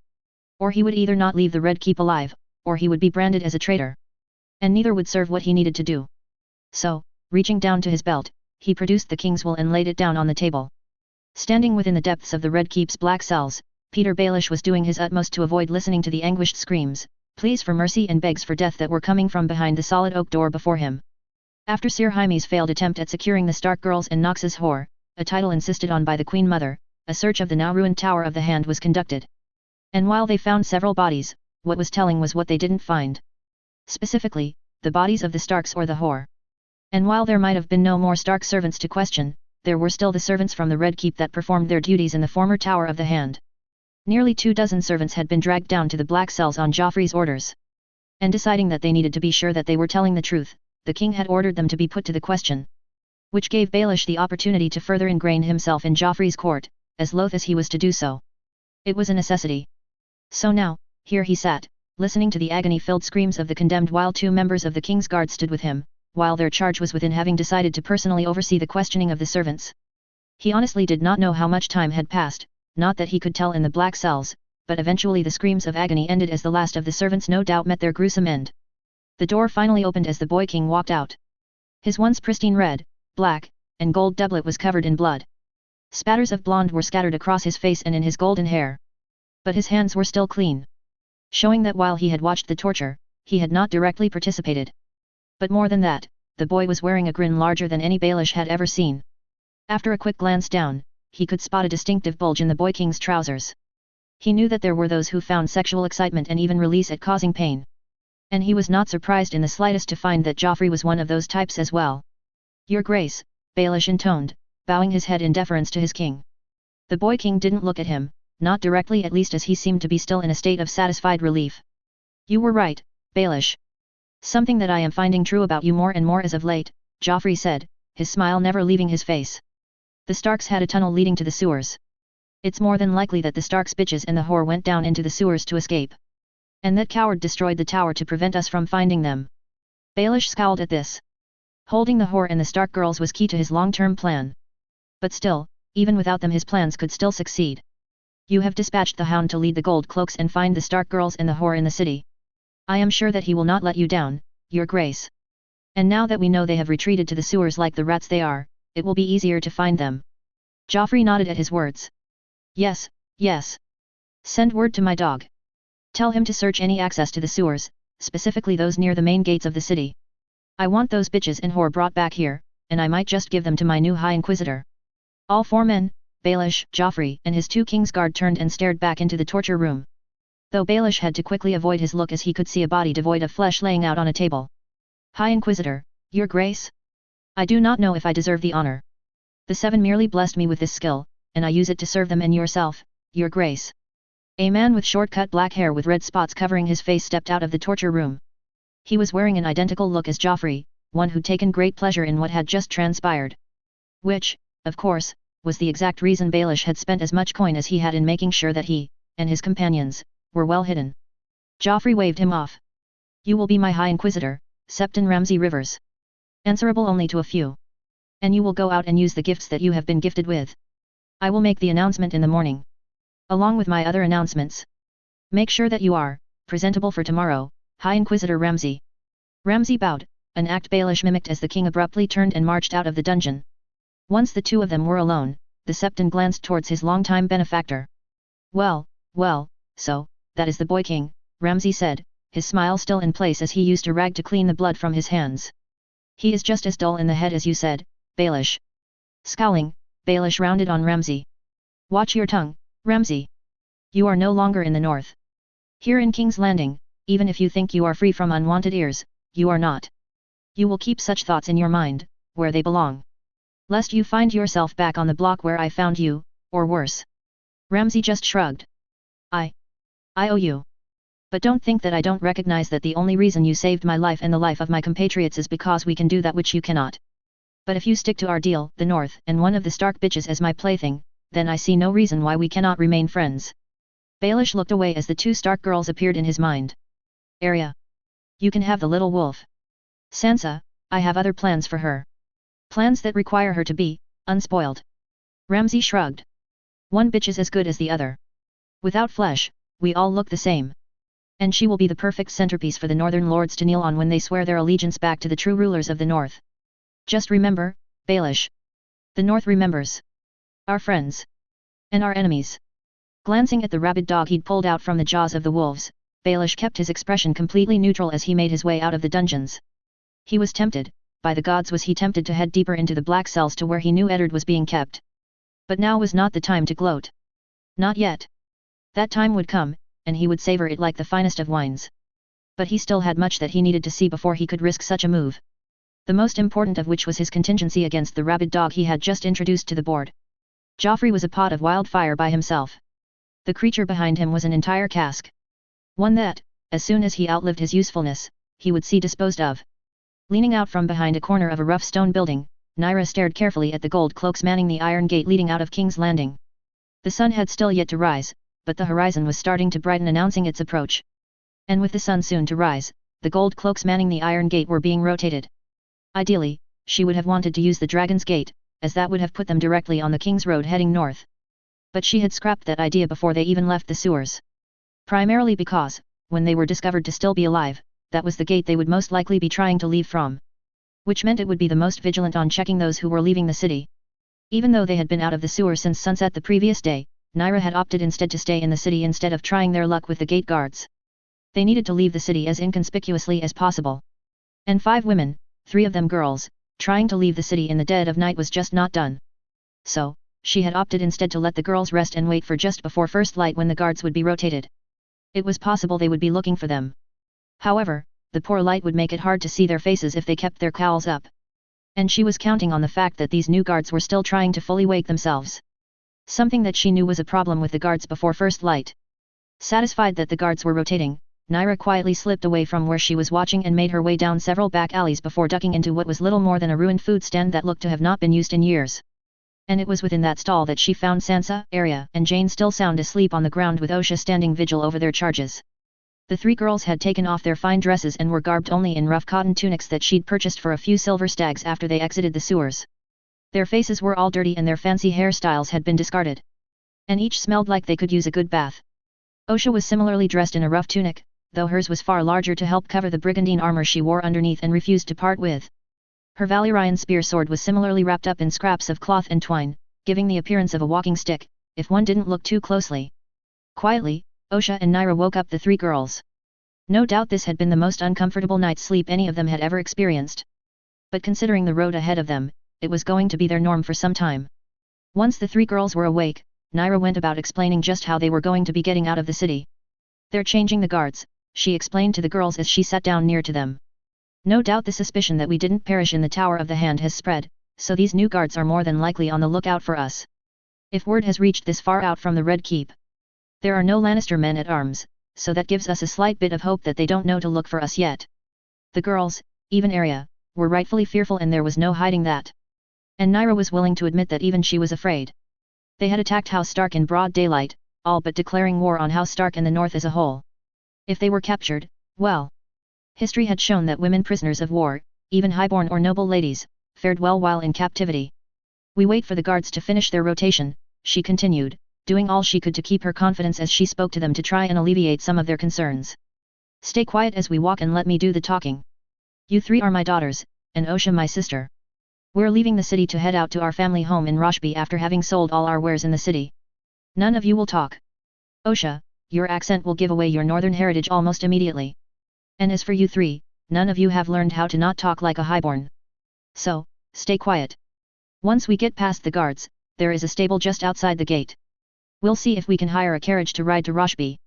Or he would either not leave the Red Keep alive, or he would be branded as a traitor. And neither would serve what he needed to do. So, reaching down to his belt, he produced the king's will and laid it down on the table. Standing within the depths of the Red Keep's black cells, Peter Baelish was doing his utmost to avoid listening to the anguished screams, pleas for mercy and begs for death that were coming from behind the solid oak door before him. After Sir Jaime's failed attempt at securing the Stark girls and Nox's whore, a title insisted on by the Queen Mother, a search of the now ruined Tower of the Hand was conducted. And while they found several bodies, what was telling was what they didn't find. Specifically, the bodies of the Starks or the whore. And while there might have been no more Stark servants to question, there were still the servants from the Red Keep that performed their duties in the former Tower of the Hand. Nearly 24 servants had been dragged down to the black cells on Joffrey's orders. And deciding that they needed to be sure that they were telling the truth, the king had ordered them to be put to the question. Which gave Baelish the opportunity to further ingrain himself in Joffrey's court, as loath as he was to do so. It was a necessity. So now, here he sat, listening to the agony-filled screams of the condemned while 2 members of the king's guard stood with him, while their charge was within having decided to personally oversee the questioning of the servants. He honestly did not know how much time had passed, not that he could tell in the black cells, but eventually the screams of agony ended as the last of the servants no doubt met their gruesome end. The door finally opened as the boy king walked out. His once pristine red, black, and gold doublet was covered in blood. Spatters of blonde were scattered across his face and in his golden hair. But his hands were still clean, showing that while he had watched the torture, he had not directly participated. But more than that, the boy was wearing a grin larger than any Baelish had ever seen. After a quick glance down, he could spot a distinctive bulge in the boy king's trousers. He knew that there were those who found sexual excitement and even release at causing pain. And he was not surprised in the slightest to find that Joffrey was one of those types as well. "Your Grace," Baelish intoned, bowing his head in deference to his king. The boy king didn't look at him, not directly at least, as he seemed to be still in a state of satisfied relief. "You were right, Baelish. Something that I am finding true about you more and more as of late," Joffrey said, his smile never leaving his face. "The Starks had a tunnel leading to the sewers. It's more than likely that the Starks bitches and the whore went down into the sewers to escape. And that coward destroyed the tower to prevent us from finding them." Baelish scowled at this. Holding the whore and the Stark girls was key to his long-term plan. But still, even without them his plans could still succeed. "You have dispatched the Hound to lead the Gold Cloaks and find the Stark girls and the whore in the city. I am sure that he will not let you down, Your Grace. And now that we know they have retreated to the sewers like the rats they are, it will be easier to find them." Joffrey nodded at his words. "Yes, yes. Send word to my dog. Tell him to search any access to the sewers, specifically those near the main gates of the city. I want those bitches and whore brought back here, and I might just give them to my new High Inquisitor." All 4 men, Baelish, Joffrey and his 2 Kingsguard, turned and stared back into the torture room. Though Baelish had to quickly avoid his look as he could see a body devoid of flesh laying out on a table. "High Inquisitor, Your Grace? I do not know if I deserve the honor. The 7 merely blessed me with this skill, and I use it to serve them and yourself, Your Grace." A man with short-cut black hair with red spots covering his face stepped out of the torture room. He was wearing an identical look as Joffrey, one who'd taken great pleasure in what had just transpired. Which, of course, was the exact reason Baelish had spent as much coin as he had in making sure that he, and his companions, were well hidden. Joffrey waved him off. "You will be my High Inquisitor, Septon Ramsay Rivers. Answerable only to a few. And you will go out and use the gifts that you have been gifted with. I will make the announcement in the morning. Along with my other announcements. Make sure that you are presentable for tomorrow, High Inquisitor Ramsay." Ramsay bowed, an act Baelish mimicked as the king abruptly turned and marched out of the dungeon. Once the 2 of them were alone, the Septon glanced towards his longtime benefactor. Well, so, that is the boy king," Ramsay said, his smile still in place as he used a rag to clean the blood from his hands. "He is just as dull in the head as you said, Baelish." Scowling, Baelish rounded on Ramsay. "Watch your tongue, Ramsay. You are no longer in the north. Here in King's Landing, even if you think you are free from unwanted ears, you are not. You will keep such thoughts in your mind, where they belong. Lest you find yourself back on the block where I found you, or worse." Ramsay just shrugged. I owe you. But don't think that I don't recognize that the only reason you saved my life and the life of my compatriots is because we can do that which you cannot. But if you stick to our deal, the North, and one of the Stark bitches as my plaything, then I see no reason why we cannot remain friends." Baelish looked away as the 2 Stark girls appeared in his mind. "Arya. You can have the little wolf. Sansa, I have other plans for her. Plans that require her to be unspoiled." Ramsay shrugged. "One bitch is as good as the other. Without flesh, we all look the same. And she will be the perfect centerpiece for the Northern Lords to kneel on when they swear their allegiance back to the true rulers of the North. Just remember, Baelish. The North remembers. Our friends. And our enemies. Glancing at the rabid dog he'd pulled out from the jaws of the wolves, Baelish kept his expression completely neutral as he made his way out of the dungeons. He was tempted, by the gods was he tempted to head deeper into the black cells to where he knew Eddard was being kept. But now was not the time to gloat. Not yet. That time would come, and he would savor it like the finest of wines. But he still had much that he needed to see before he could risk such a move. The most important of which was his contingency against the rabid dog he had just introduced to the board. Joffrey was a pot of wildfire by himself. The creature behind him was an entire cask. One that, as soon as he outlived his usefulness, he would see disposed of. Leaning out from behind a corner of a rough stone building, Nyra stared carefully at the gold cloaks manning the iron gate leading out of King's Landing. The sun had still yet to rise, but the horizon was starting to brighten announcing its approach. And with the sun soon to rise, the gold cloaks manning the iron gate were being rotated. Ideally, she would have wanted to use the Dragon's Gate, as that would have put them directly on the King's Road heading north. But she had scrapped that idea before they even left the sewers. Primarily because, when they were discovered to still be alive, that was the gate they would most likely be trying to leave from. Which meant it would be the most vigilant on checking those who were leaving the city. Even though they had been out of the sewer since sunset the previous day, Nyra had opted instead to stay in the city instead of trying their luck with the gate guards. They needed to leave the city as inconspicuously as possible. And 5 women, 3 of them girls, trying to leave the city in the dead of night was just not done. So, she had opted instead to let the girls rest and wait for just before first light when the guards would be rotated. It was possible they would be looking for them. However, the poor light would make it hard to see their faces if they kept their cowls up. And she was counting on the fact that these new guards were still trying to fully wake themselves. Something that she knew was a problem with the guards before first light. Satisfied that the guards were rotating, Nyra quietly slipped away from where she was watching and made her way down several back alleys before ducking into what was little more than a ruined food stand that looked to have not been used in years. And it was within that stall that she found Sansa, Arya, and Jane still sound asleep on the ground with Osha standing vigil over their charges. The 3 girls had taken off their fine dresses and were garbed only in rough cotton tunics that she'd purchased for a few silver stags after they exited the sewers. Their faces were all dirty and their fancy hairstyles had been discarded. And each smelled like they could use a good bath. Osha was similarly dressed in a rough tunic, though hers was far larger to help cover the brigandine armor she wore underneath and refused to part with. Her Valyrian spear sword was similarly wrapped up in scraps of cloth and twine, giving the appearance of a walking stick, if one didn't look too closely. Quietly, Osha and Nyra woke up the 3 girls. No doubt this had been the most uncomfortable night's sleep any of them had ever experienced. But considering the road ahead of them, it was going to be their norm for some time. Once the 3 girls were awake, Nyra went about explaining just how they were going to be getting out of the city. They're changing the guards, she explained to the girls as she sat down near to them. No doubt the suspicion that we didn't perish in the Tower of the Hand has spread, so these new guards are more than likely on the lookout for us. If word has reached this far out from the Red Keep. There are no Lannister men at arms, so that gives us a slight bit of hope that they don't know to look for us yet. The girls, even Arya, were rightfully fearful and there was no hiding that. And Nyra was willing to admit that even she was afraid. They had attacked House Stark in broad daylight, all but declaring war on House Stark and the North as a whole. If they were captured, well. History had shown that women prisoners of war, even highborn or noble ladies, fared well while in captivity. We wait for the guards to finish their rotation, she continued, doing all she could to keep her confidence as she spoke to them to try and alleviate some of their concerns. Stay quiet as we walk and let me do the talking. You 3 are my daughters, and Osha my sister. We're leaving the city to head out to our family home in Roshby after having sold all our wares in the city. None of you will talk. Osha, your accent will give away your northern heritage almost immediately. And as for you 3, none of you have learned how to not talk like a highborn. So, stay quiet. Once we get past the guards, there is a stable just outside the gate. We'll see if we can hire a carriage to ride to Roshby.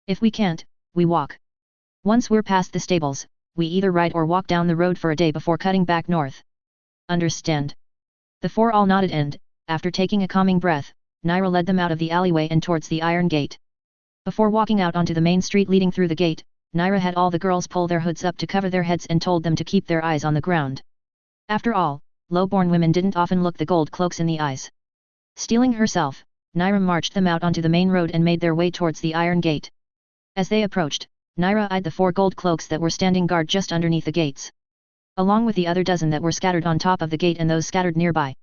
If we can't, we walk. Once we're past the stables, we either ride or walk down the road for a day before cutting back north. Understand? The 4 all nodded and, after taking a calming breath, Nyra led them out of the alleyway and towards the iron gate. Before walking out onto the main street leading through the gate, Nyra had all the girls pull their hoods up to cover their heads and told them to keep their eyes on the ground. After all, low-born women didn't often look the gold cloaks in the eyes. Steeling herself, Nyra marched them out onto the main road and made their way towards the iron gate. As they approached, Nyra eyed the 4 gold cloaks that were standing guard just underneath the gates. Along with the other dozen that were scattered on top of the gate and those scattered nearby.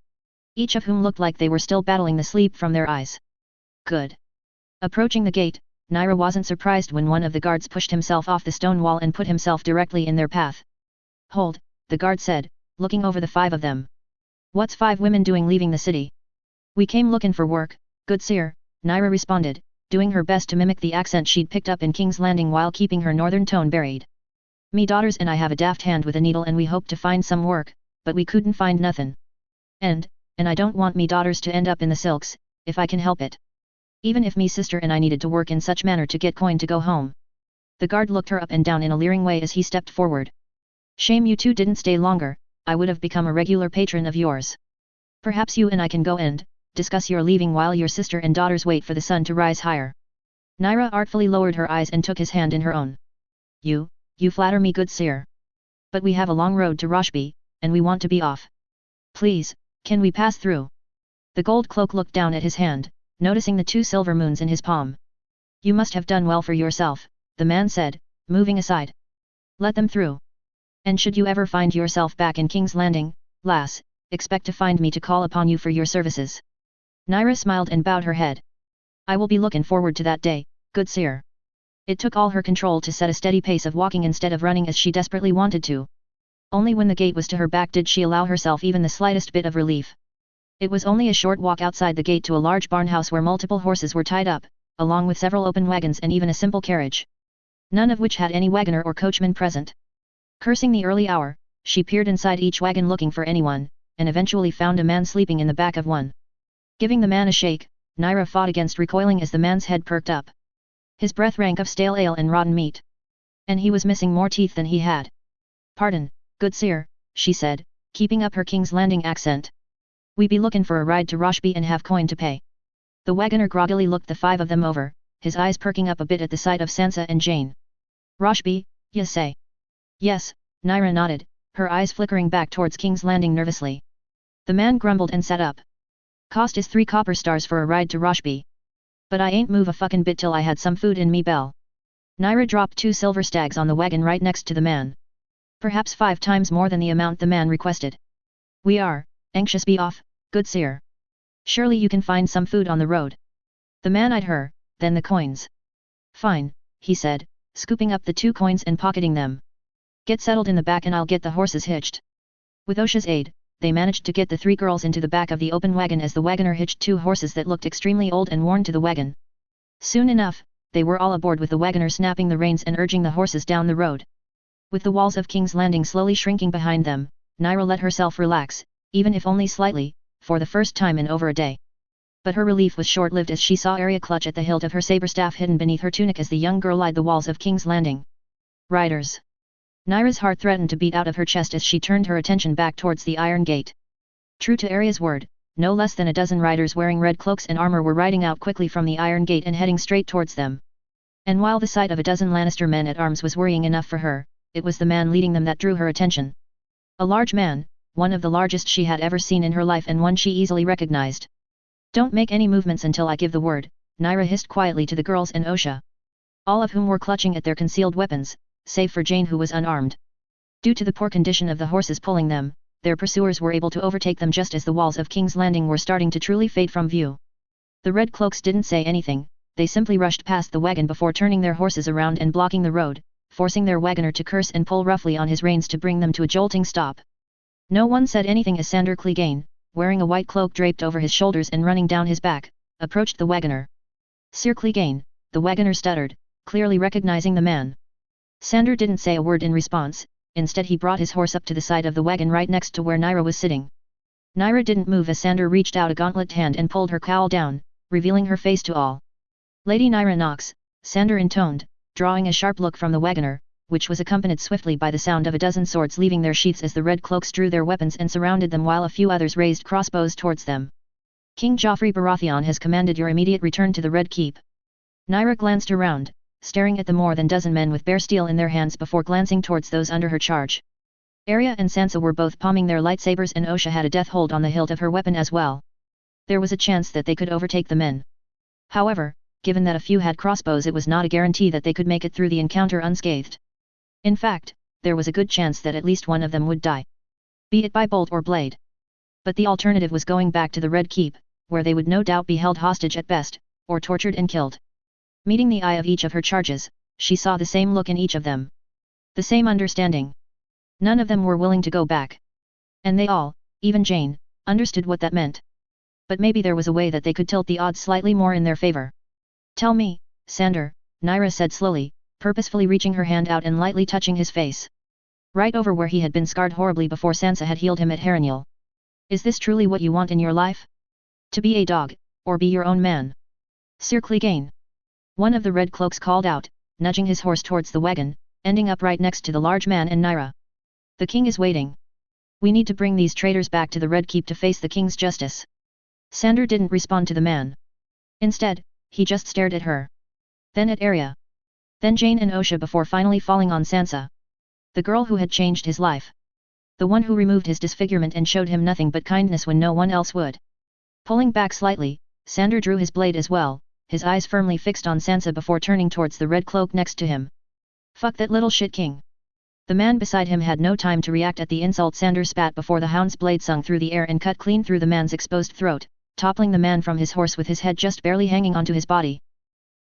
Each of whom looked like they were still battling the sleep from their eyes. Good. Approaching the gate, Nyra wasn't surprised when one of the guards pushed himself off the stone wall and put himself directly in their path. Hold, the guard said, looking over the 5 of them. What's 5 women doing leaving the city? We came looking for work, good sir, Naira responded, doing her best to mimic the accent she'd picked up in King's Landing while keeping her northern tone buried. Me daughters and I have a daft hand with a needle and we hope to find some work, but we couldn't find nothin'. And I don't want me daughters to end up in the silks, if I can help it. Even if me sister and I needed to work in such manner to get coin to go home. The guard looked her up and down in a leering way as he stepped forward. Shame you two didn't stay longer, I would have become a regular patron of yours. Perhaps you and I can go and discuss your leaving while your sister and daughters wait for the sun to rise higher. Naira artfully lowered her eyes and took his hand in her own. You flatter me good sir. But we have a long road to Roshby, and we want to be off. Please, can we pass through? The gold cloak looked down at his hand, noticing the 2 silver moons in his palm. You must have done well for yourself, the man said, moving aside. Let them through. And should you ever find yourself back in King's Landing, lass, expect to find me to call upon you for your services. Naira smiled and bowed her head. I will be looking forward to that day, good sir. It took all her control to set a steady pace of walking instead of running as she desperately wanted to. Only when the gate was to her back did she allow herself even the slightest bit of relief. It was only a short walk outside the gate to a large barn house where multiple horses were tied up, along with several open wagons and even a simple carriage. None of which had any wagoner or coachman present. Cursing the early hour, she peered inside each wagon looking for anyone, and eventually found a man sleeping in the back of one. Giving the man a shake, Naira fought against recoiling as the man's head perked up. His breath rank of stale ale and rotten meat. And he was missing more teeth than he had. Pardon, good sir, she said, keeping up her King's Landing accent. We be looking for a ride to Roshby and have coin to pay. The wagoner groggily looked the 5 of them over, his eyes perking up a bit at the sight of Sansa and Jane. Roshby, you say? Yes, Naira nodded, her eyes flickering back towards King's Landing nervously. The man grumbled and sat up. Cost is 3 copper stars for a ride to Roshby. But I ain't move a fucking bit till I had some food in me bell. Naira dropped 2 silver stags on the wagon right next to the man. Perhaps 5 times more than the amount the man requested. We are anxious be off, good sir. Surely you can find some food on the road. The man eyed her, then the coins. Fine, he said, scooping up the 2 coins and pocketing them. Get settled in the back and I'll get the horses hitched. With Osha's aid, they managed to get the 3 girls into the back of the open wagon as the wagoner hitched 2 horses that looked extremely old and worn to the wagon. Soon enough, they were all aboard with the wagoner snapping the reins and urging the horses down the road. With the walls of King's Landing slowly shrinking behind them, Naira let herself relax, even if only slightly, for the first time in over a day. But her relief was short-lived as she saw Arya clutch at the hilt of her saber staff hidden beneath her tunic as the young girl eyed the walls of King's Landing. Riders. Naira's heart threatened to beat out of her chest as she turned her attention back towards the iron gate. True to Arya's word, no less than a dozen riders wearing red cloaks and armor were riding out quickly from the iron gate and heading straight towards them. And while the sight of a dozen Lannister men at arms was worrying enough for her, it was the man leading them that drew her attention. A large man, one of the largest she had ever seen in her life and one she easily recognized. Don't make any movements until I give the word, Naira hissed quietly to the girls and Osha. All of whom were clutching at their concealed weapons, save for Jane who was unarmed. Due to the poor condition of the horses pulling them, their pursuers were able to overtake them just as the walls of King's Landing were starting to truly fade from view. The red cloaks didn't say anything, they simply rushed past the wagon before turning their horses around and blocking the road, forcing their wagoner to curse and pull roughly on his reins to bring them to a jolting stop. No one said anything as Sandor Clegane, wearing a white cloak draped over his shoulders and running down his back, approached the wagoner. Sir Clegane, the wagoner stuttered, clearly recognizing the man. Sandor didn't say a word in response, instead he brought his horse up to the side of the wagon right next to where Naira was sitting. Naira didn't move as Sandor reached out a gauntlet hand and pulled her cowl down, revealing her face to all. Lady Naira Knox, Sandor intoned, drawing a sharp look from the wagoner, which was accompanied swiftly by the sound of a dozen swords leaving their sheaths as the red cloaks drew their weapons and surrounded them while a few others raised crossbows towards them. King Joffrey Baratheon has commanded your immediate return to the Red Keep. Naira glanced around, staring at the more than dozen men with bare steel in their hands before glancing towards those under her charge. Arya and Sansa were both palming their lightsabers and Osha had a death hold on the hilt of her weapon as well. There was a chance that they could overtake the men. However, given that a few had crossbows, it was not a guarantee that they could make it through the encounter unscathed. In fact, there was a good chance that at least one of them would die. Be it by bolt or blade. But the alternative was going back to the Red Keep, where they would no doubt be held hostage at best, or tortured and killed. Meeting the eye of each of her charges, she saw the same look in each of them. The same understanding. None of them were willing to go back. And they all, even Jane, understood what that meant. But maybe there was a way that they could tilt the odds slightly more in their favor. Tell me, Sander, Naira said slowly, purposefully reaching her hand out and lightly touching his face. Right over where he had been scarred horribly before Sansa had healed him at Harrenhal. Is this truly what you want in your life? To be a dog, or be your own man? Sir Clegane. One of the red cloaks called out, nudging his horse towards the wagon, ending up right next to the large man and Naira. The king is waiting. We need to bring these traitors back to the Red Keep to face the king's justice. Sander didn't respond to the man. Instead, he just stared at her. Then at Arya. Then Jane and Osha before finally falling on Sansa. The girl who had changed his life. The one who removed his disfigurement and showed him nothing but kindness when no one else would. Pulling back slightly, Sander drew his blade as well, his eyes firmly fixed on Sansa before turning towards the red cloak next to him. Fuck that little shit king. The man beside him had no time to react at the insult Sander spat before the hound's blade sung through the air and cut clean through the man's exposed throat, toppling the man from his horse with his head just barely hanging onto his body.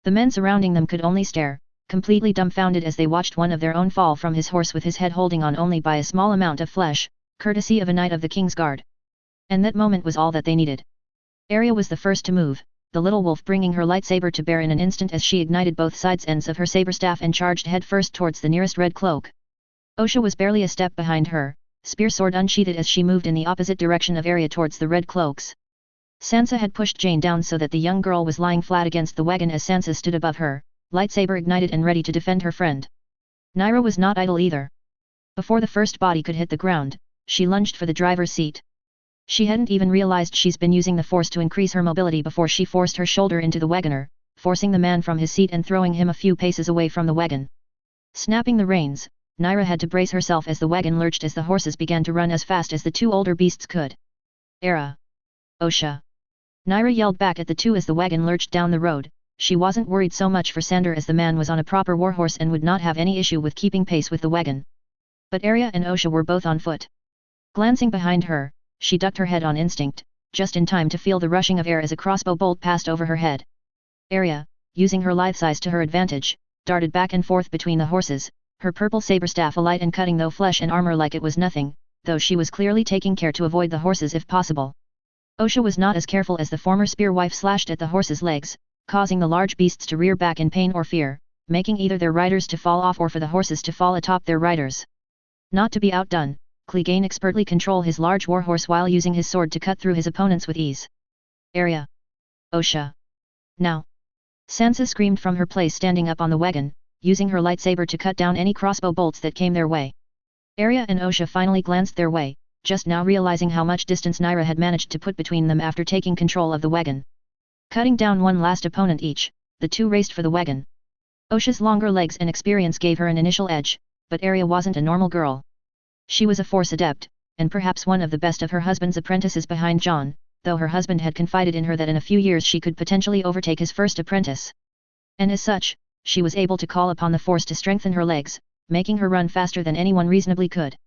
The men surrounding them could only stare, completely dumbfounded as they watched one of their own fall from his horse with his head holding on only by a small amount of flesh, courtesy of a knight of the King's Guard. And that moment was all that they needed. Arya was the first to move, the little wolf bringing her lightsaber to bear in an instant as she ignited both sides ends of her saber staff and charged headfirst towards the nearest red cloak. Osha was barely a step behind her, spear sword unsheathed as she moved in the opposite direction of Arya towards the red cloaks. Sansa had pushed Jane down so that the young girl was lying flat against the wagon as Sansa stood above her, lightsaber ignited and ready to defend her friend. Naira was not idle either. Before the first body could hit the ground, she lunged for the driver's seat. She hadn't even realized she's been using the force to increase her mobility before she forced her shoulder into the wagoner, forcing the man from his seat and throwing him a few paces away from the wagon. Snapping the reins, Naira had to brace herself as the wagon lurched as the horses began to run as fast as the two older beasts could. Era. Osha. Naira yelled back at the two as the wagon lurched down the road. She wasn't worried so much for Sander as the man was on a proper warhorse and would not have any issue with keeping pace with the wagon. But Arya and Osha were both on foot. Glancing behind her, she ducked her head on instinct, just in time to feel the rushing of air as a crossbow bolt passed over her head. Arya, using her lithe size to her advantage, darted back and forth between the horses, her purple saber staff alight and cutting though flesh and armor like it was nothing, though she was clearly taking care to avoid the horses if possible. Osha was not as careful as the former spear wife slashed at the horses' legs, causing the large beasts to rear back in pain or fear, making either their riders to fall off or for the horses to fall atop their riders. Not to be outdone, Clegane expertly controlled his large warhorse while using his sword to cut through his opponents with ease. Arya. Osha. Now. Sansa screamed from her place standing up on the wagon, using her lightsaber to cut down any crossbow bolts that came their way. Arya and Osha finally glanced their way, just now realizing how much distance Naira had managed to put between them after taking control of the wagon. Cutting down one last opponent each, the two raced for the wagon. Osha's longer legs and experience gave her an initial edge, but Arya wasn't a normal girl. She was a force adept, and perhaps one of the best of her husband's apprentices behind Jon, though her husband had confided in her that in a few years she could potentially overtake his first apprentice. And as such, she was able to call upon the force to strengthen her legs, making her run faster than anyone reasonably could.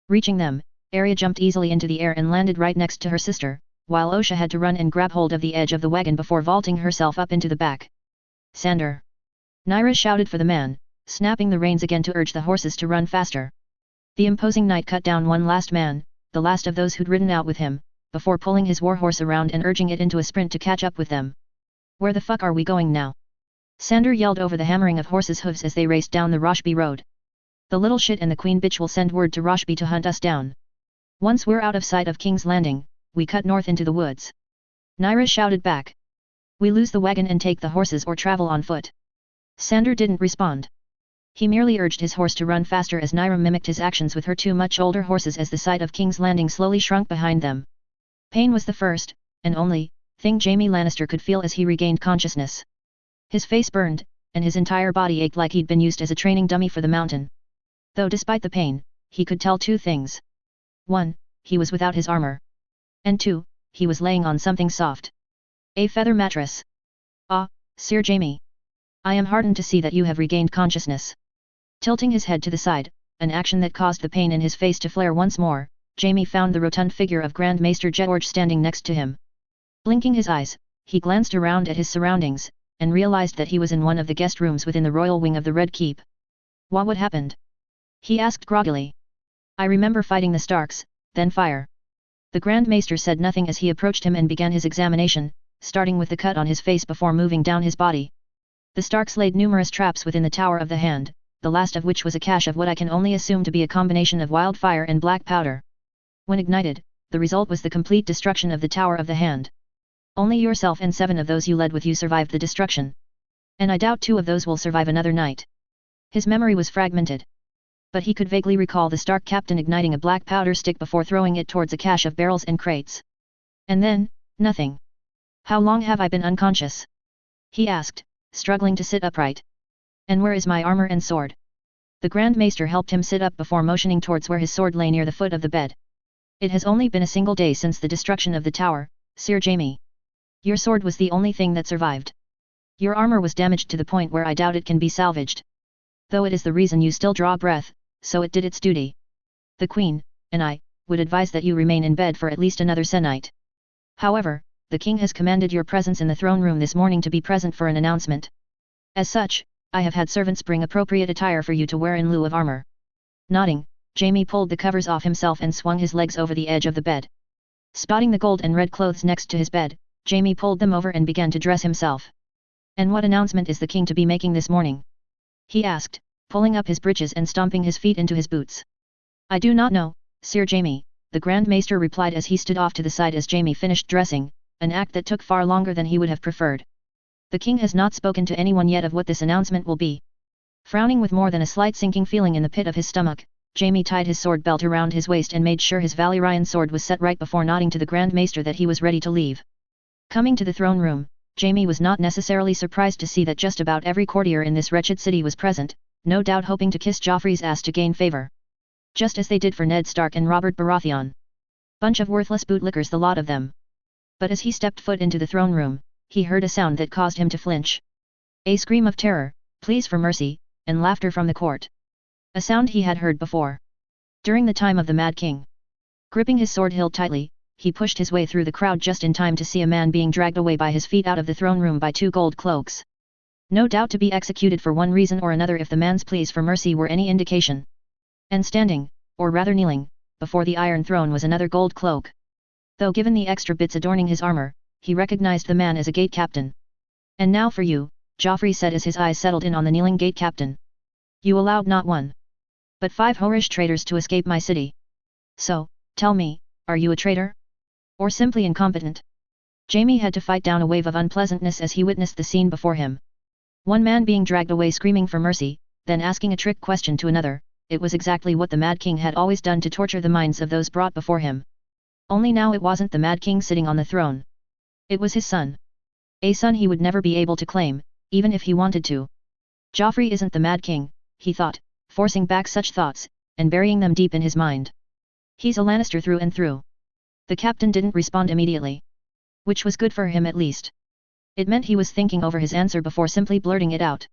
Reaching them, Arya jumped easily into the air and landed right next to her sister, while Osha had to run and grab hold of the edge of the wagon before vaulting herself up into the back. Sander. Naira shouted for the man, snapping the reins again to urge the horses to run faster. The imposing knight cut down one last man, the last of those who'd ridden out with him, before pulling his warhorse around and urging it into a sprint to catch up with them. Where the fuck are we going now? Sander yelled over the hammering of horses' hooves as they raced down the Roshby road. The little shit and the queen bitch will send word to Roshby to hunt us down. Once we're out of sight of King's Landing, we cut north into the woods. Naira shouted back. We lose the wagon and take the horses or travel on foot. Sander didn't respond. He merely urged his horse to run faster as Naira mimicked his actions with her two much older horses as the sight of King's Landing slowly shrunk behind them. Pain was the first, and only, thing Jaime Lannister could feel as he regained consciousness. His face burned, and his entire body ached like he'd been used as a training dummy for the mountain. Though despite the pain, he could tell two things. 1, he was without his armor. And 2, he was laying on something soft. A feather mattress. Ah, Sir Jaime. I am heartened to see that you have regained consciousness. Tilting his head to the side, an action that caused the pain in his face to flare once more, Jaime found the rotund figure of Grand Maester George standing next to him. Blinking his eyes, he glanced around at his surroundings, and realized that he was in one of the guest rooms within the royal wing of the Red Keep. What happened? He asked groggily. I remember fighting the Starks, then fire. The Grand Maester said nothing as he approached him and began his examination, starting with the cut on his face before moving down his body. The Starks laid numerous traps within the Tower of the Hand, the last of which was a cache of what I can only assume to be a combination of wildfire and black powder. When ignited, the result was the complete destruction of the Tower of the Hand. Only yourself and 7 of those you led with you survived the destruction. And I doubt 2 of those will survive another night. His memory was fragmented. But he could vaguely recall the Stark captain igniting a black powder stick before throwing it towards a cache of barrels and crates. And then, nothing. How long have I been unconscious? He asked, struggling to sit upright. And where is my armor and sword? The Grand Maester helped him sit up before motioning towards where his sword lay near the foot of the bed. It has only been a single day since the destruction of the tower, Sir Jaime. Your sword was the only thing that survived. Your armor was damaged to the point where I doubt it can be salvaged. Though it is the reason you still draw breath, so it did its duty. The Queen, and I, would advise that you remain in bed for at least another se'night. However, the King has commanded your presence in the throne room this morning to be present for an announcement. As such, I have had servants bring appropriate attire for you to wear in lieu of armor. Nodding, Jaime pulled the covers off himself and swung his legs over the edge of the bed. Spotting the gold and red clothes next to his bed, Jaime pulled them over and began to dress himself. And what announcement is the King to be making this morning? He asked, pulling up his breeches and stomping his feet into his boots. I do not know, Sir Jaime, the Grand Maester replied as he stood off to the side as Jaime finished dressing, an act that took far longer than he would have preferred. The King has not spoken to anyone yet of what this announcement will be. Frowning with more than a slight sinking feeling in the pit of his stomach, Jaime tied his sword belt around his waist and made sure his Valyrian sword was set right before nodding to the Grand Maester that he was ready to leave. Coming to the throne room, Jaime was not necessarily surprised to see that just about every courtier in this wretched city was present, no doubt hoping to kiss Joffrey's ass to gain favor. Just as they did for Ned Stark and Robert Baratheon. Bunch of worthless bootlickers, the lot of them. But as he stepped foot into the throne room, he heard a sound that caused him to flinch. A scream of terror, pleas for mercy, and laughter from the court. A sound he had heard before. During the time of the Mad King. Gripping his sword hilt tightly, he pushed his way through the crowd just in time to see a man being dragged away by his feet out of the throne room by 2 gold cloaks. No doubt to be executed for one reason or another if the man's pleas for mercy were any indication. And standing, or rather kneeling, before the Iron Throne was another gold cloak. Though given the extra bits adorning his armor, he recognized the man as a gate captain. And now for you, Joffrey said as his eyes settled in on the kneeling gate captain. You allowed not 1, but 5 whorish traitors to escape my city. So, tell me, are you a traitor? Or simply incompetent? Jaime had to fight down a wave of unpleasantness as he witnessed the scene before him. One man being dragged away screaming for mercy, then asking a trick question to another. It was exactly what the Mad King had always done to torture the minds of those brought before him. Only now it wasn't the Mad King sitting on the throne. It was his son. A son he would never be able to claim, even if he wanted to. Joffrey isn't the Mad King, he thought, forcing back such thoughts, and burying them deep in his mind. He's a Lannister through and through. The captain didn't respond immediately. Which was good for him at least. It meant he was thinking over his answer before simply blurting it out.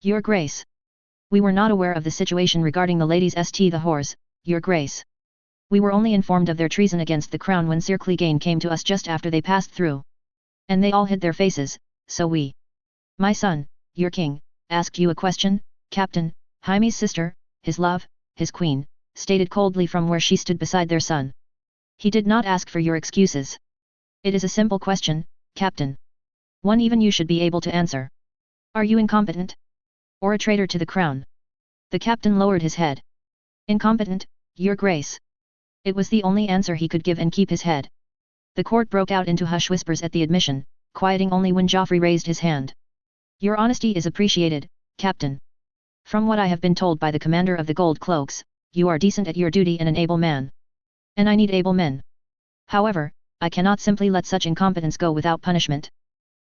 Your Grace. We were not aware of the situation regarding the ladies St. the whores, Your Grace. We were only informed of their treason against the crown when Sir Clegane came to us just after they passed through. And they all hid their faces, so we. My son, your king, asked you a question, Captain. Jaime's sister, his love, his queen, stated coldly from where she stood beside their son. He did not ask for your excuses. It is a simple question, Captain. One even you should be able to answer. Are you incompetent? Or a traitor to the crown? The captain lowered his head. Incompetent, Your Grace. It was the only answer he could give and keep his head. The court broke out into hush whispers at the admission, quieting only when Joffrey raised his hand. Your honesty is appreciated, Captain. From what I have been told by the commander of the Gold Cloaks, you are decent at your duty and an able man. And I need able men. However, I cannot simply let such incompetence go without punishment.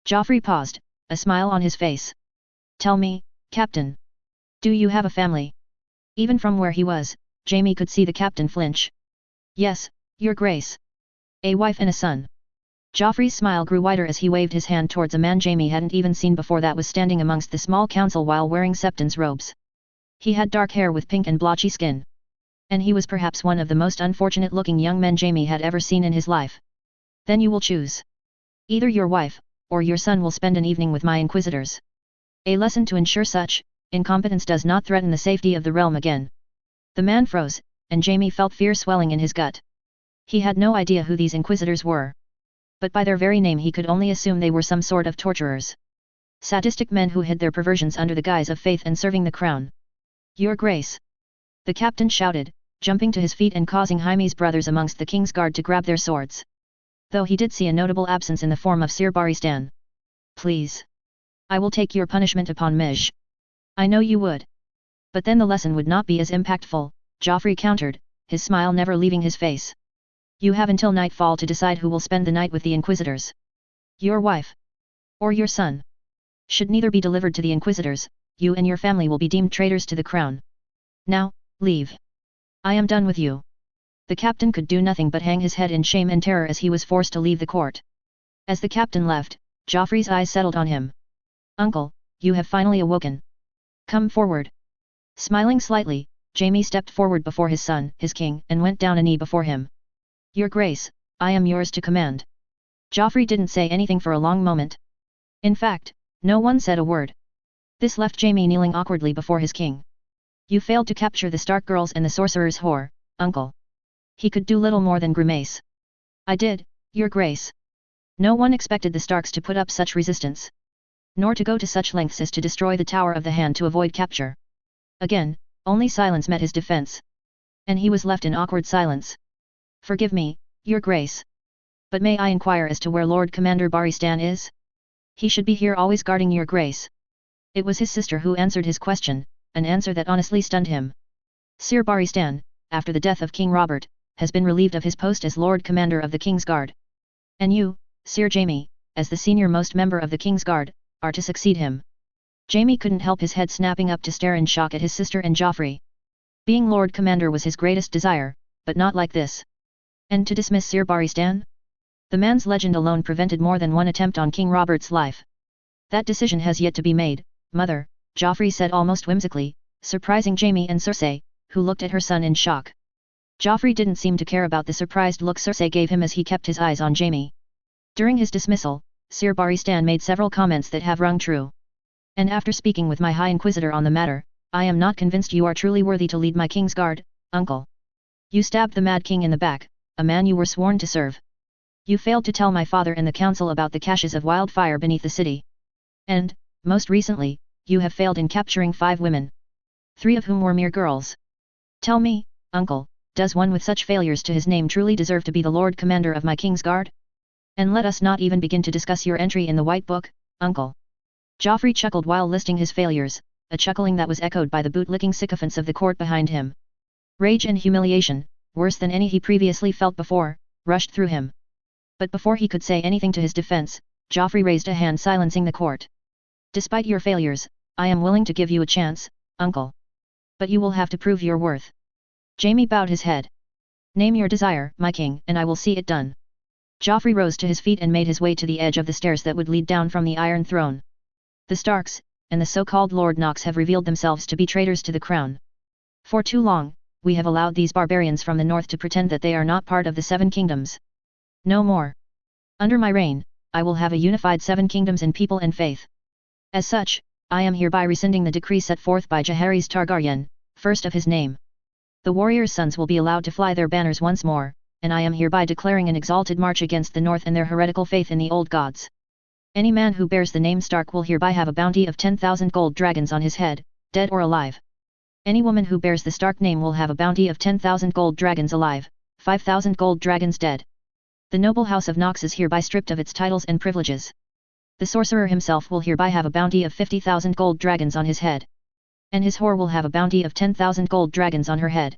Joffrey paused, a smile on his face. Tell me, Captain. Do you have a family? Even from where he was, Jaime could see the captain flinch. Yes, Your Grace. A wife and a son. Joffrey's smile grew wider as he waved his hand towards a man Jaime hadn't even seen before that was standing amongst the small council while wearing Septon's robes. He had dark hair with pink and blotchy skin. And he was perhaps one of the most unfortunate-looking young men Jaime had ever seen in his life. Then you will choose. Either your wife, or your son will spend an evening with my inquisitors. A lesson to ensure such incompetence does not threaten the safety of the realm again. The man froze, and Jaime felt fear swelling in his gut. He had no idea who these inquisitors were. But by their very name he could only assume they were some sort of torturers. Sadistic men who hid their perversions under the guise of faith and serving the crown. Your Grace! The captain shouted, jumping to his feet and causing Jaime's brothers amongst the king's guard to grab their swords. Though he did see a notable absence in the form of Sir Baristan. Please. I will take your punishment upon me. I know you would. But then the lesson would not be as impactful, Joffrey countered, his smile never leaving his face. You have until nightfall to decide who will spend the night with the inquisitors. Your wife. Or your son. Should neither be delivered to the inquisitors, you and your family will be deemed traitors to the crown. Now, leave. I am done with you. The captain could do nothing but hang his head in shame and terror as he was forced to leave the court. As the captain left, Joffrey's eyes settled on him. Uncle, you have finally awoken. Come forward. Smiling slightly, Jaime stepped forward before his son, his king, and went down a knee before him. Your Grace, I am yours to command. Joffrey didn't say anything for a long moment. In fact, no one said a word. This left Jaime kneeling awkwardly before his king. You failed to capture the Stark girls and the sorcerer's whore, uncle. He could do little more than grimace. I did, Your Grace. No one expected the Starks to put up such resistance. Nor to go to such lengths as to destroy the Tower of the Hand to avoid capture. Again, only silence met his defense. And he was left in awkward silence. Forgive me, Your Grace. But may I inquire as to where Lord Commander Baristan is? He should be here always guarding Your Grace. It was his sister who answered his question, an answer that honestly stunned him. Sir Baristan, after the death of King Robert, has been relieved of his post as Lord Commander of the King's Guard. And you, Sir Jaime, as the senior-most member of the King's Guard, are to succeed him. Jaime couldn't help his head snapping up to stare in shock at his sister and Joffrey. Being Lord Commander was his greatest desire, but not like this. And to dismiss Sir Baristan? The man's legend alone prevented more than one attempt on King Robert's life. That decision has yet to be made, Mother, Joffrey said almost whimsically, surprising Jaime and Cersei, who looked at her son in shock. Joffrey didn't seem to care about the surprised look Cersei gave him as he kept his eyes on Jaime. During his dismissal, Sir Baristan made several comments that have rung true. And after speaking with my High Inquisitor on the matter, I am not convinced you are truly worthy to lead my King's Guard, uncle. You stabbed the Mad King in the back, a man you were sworn to serve. You failed to tell my father and the council about the caches of wildfire beneath the city. And, most recently, you have failed in capturing 5 women. 3 of whom were mere girls. Tell me, uncle, does one with such failures to his name truly deserve to be the Lord Commander of my King's Guard? And let us not even begin to discuss your entry in the White Book, uncle. Joffrey chuckled while listing his failures, a chuckling that was echoed by the boot-licking sycophants of the court behind him. Rage and humiliation, worse than any he previously felt before, rushed through him. But before he could say anything to his defense, Joffrey raised a hand silencing the court. Despite your failures, I am willing to give you a chance, uncle. But you will have to prove your worth. Jaime bowed his head. Name your desire, my king, and I will see it done. Joffrey rose to his feet and made his way to the edge of the stairs that would lead down from the Iron Throne. The Starks, and the so-called Lord Knox have revealed themselves to be traitors to the crown. For too long, we have allowed these barbarians from the north to pretend that they are not part of the 7 kingdoms. No more. Under my reign, I will have a unified 7 kingdoms in people and faith. As such, I am hereby rescinding the decree set forth by Jaehaerys Targaryen, first of his name. The warriors' sons will be allowed to fly their banners once more, and I am hereby declaring an exalted march against the north and their heretical faith in the old gods. Any man who bears the name Stark will hereby have a bounty of 10,000 gold dragons on his head, dead or alive. Any woman who bears the Stark name will have a bounty of 10,000 gold dragons alive, 5,000 gold dragons dead. The noble house of Knox is hereby stripped of its titles and privileges. The sorcerer himself will hereby have a bounty of 50,000 gold dragons on his head. And his whore will have a bounty of 10,000 gold dragons on her head.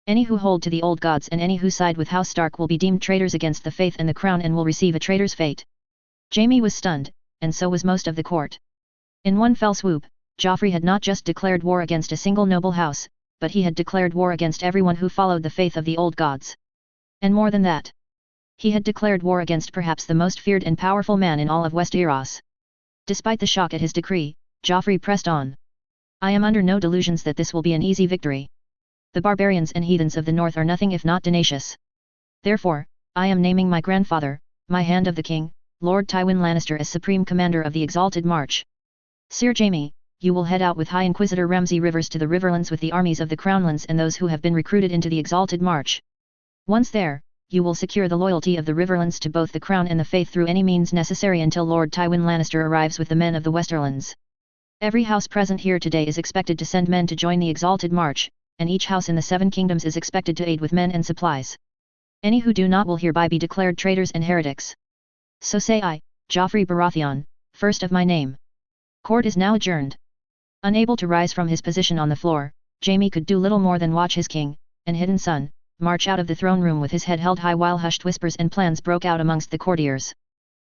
Any who hold to the old gods and any who side with House Stark will be deemed traitors against the faith and the crown and will receive a traitor's fate. Jaime was stunned, and so was most of the court. In one fell swoop, Joffrey had not just declared war against a single noble house, but he had declared war against everyone who followed the faith of the old gods. And more than that. He had declared war against perhaps the most feared and powerful man in all of Westeros. Despite the shock at his decree, Joffrey pressed on. I am under no delusions that this will be an easy victory. The barbarians and heathens of the north are nothing if not tenacious. Therefore, I am naming my grandfather, my Hand of the King, Lord Tywin Lannister as Supreme Commander of the Exalted March. Sir Jaime, you will head out with High Inquisitor Ramsay Rivers to the Riverlands with the armies of the Crownlands and those who have been recruited into the Exalted March. Once there, you will secure the loyalty of the Riverlands to both the crown and the faith through any means necessary until Lord Tywin Lannister arrives with the men of the Westerlands. Every house present here today is expected to send men to join the exalted march, and each house in the 7 kingdoms is expected to aid with men and supplies. Any who do not will hereby be declared traitors and heretics. So say I, Joffrey Baratheon, first of my name. Court is now adjourned. Unable to rise from his position on the floor, Jaime could do little more than watch his king, and hidden son, march out of the throne room with his head held high while hushed whispers and plans broke out amongst the courtiers.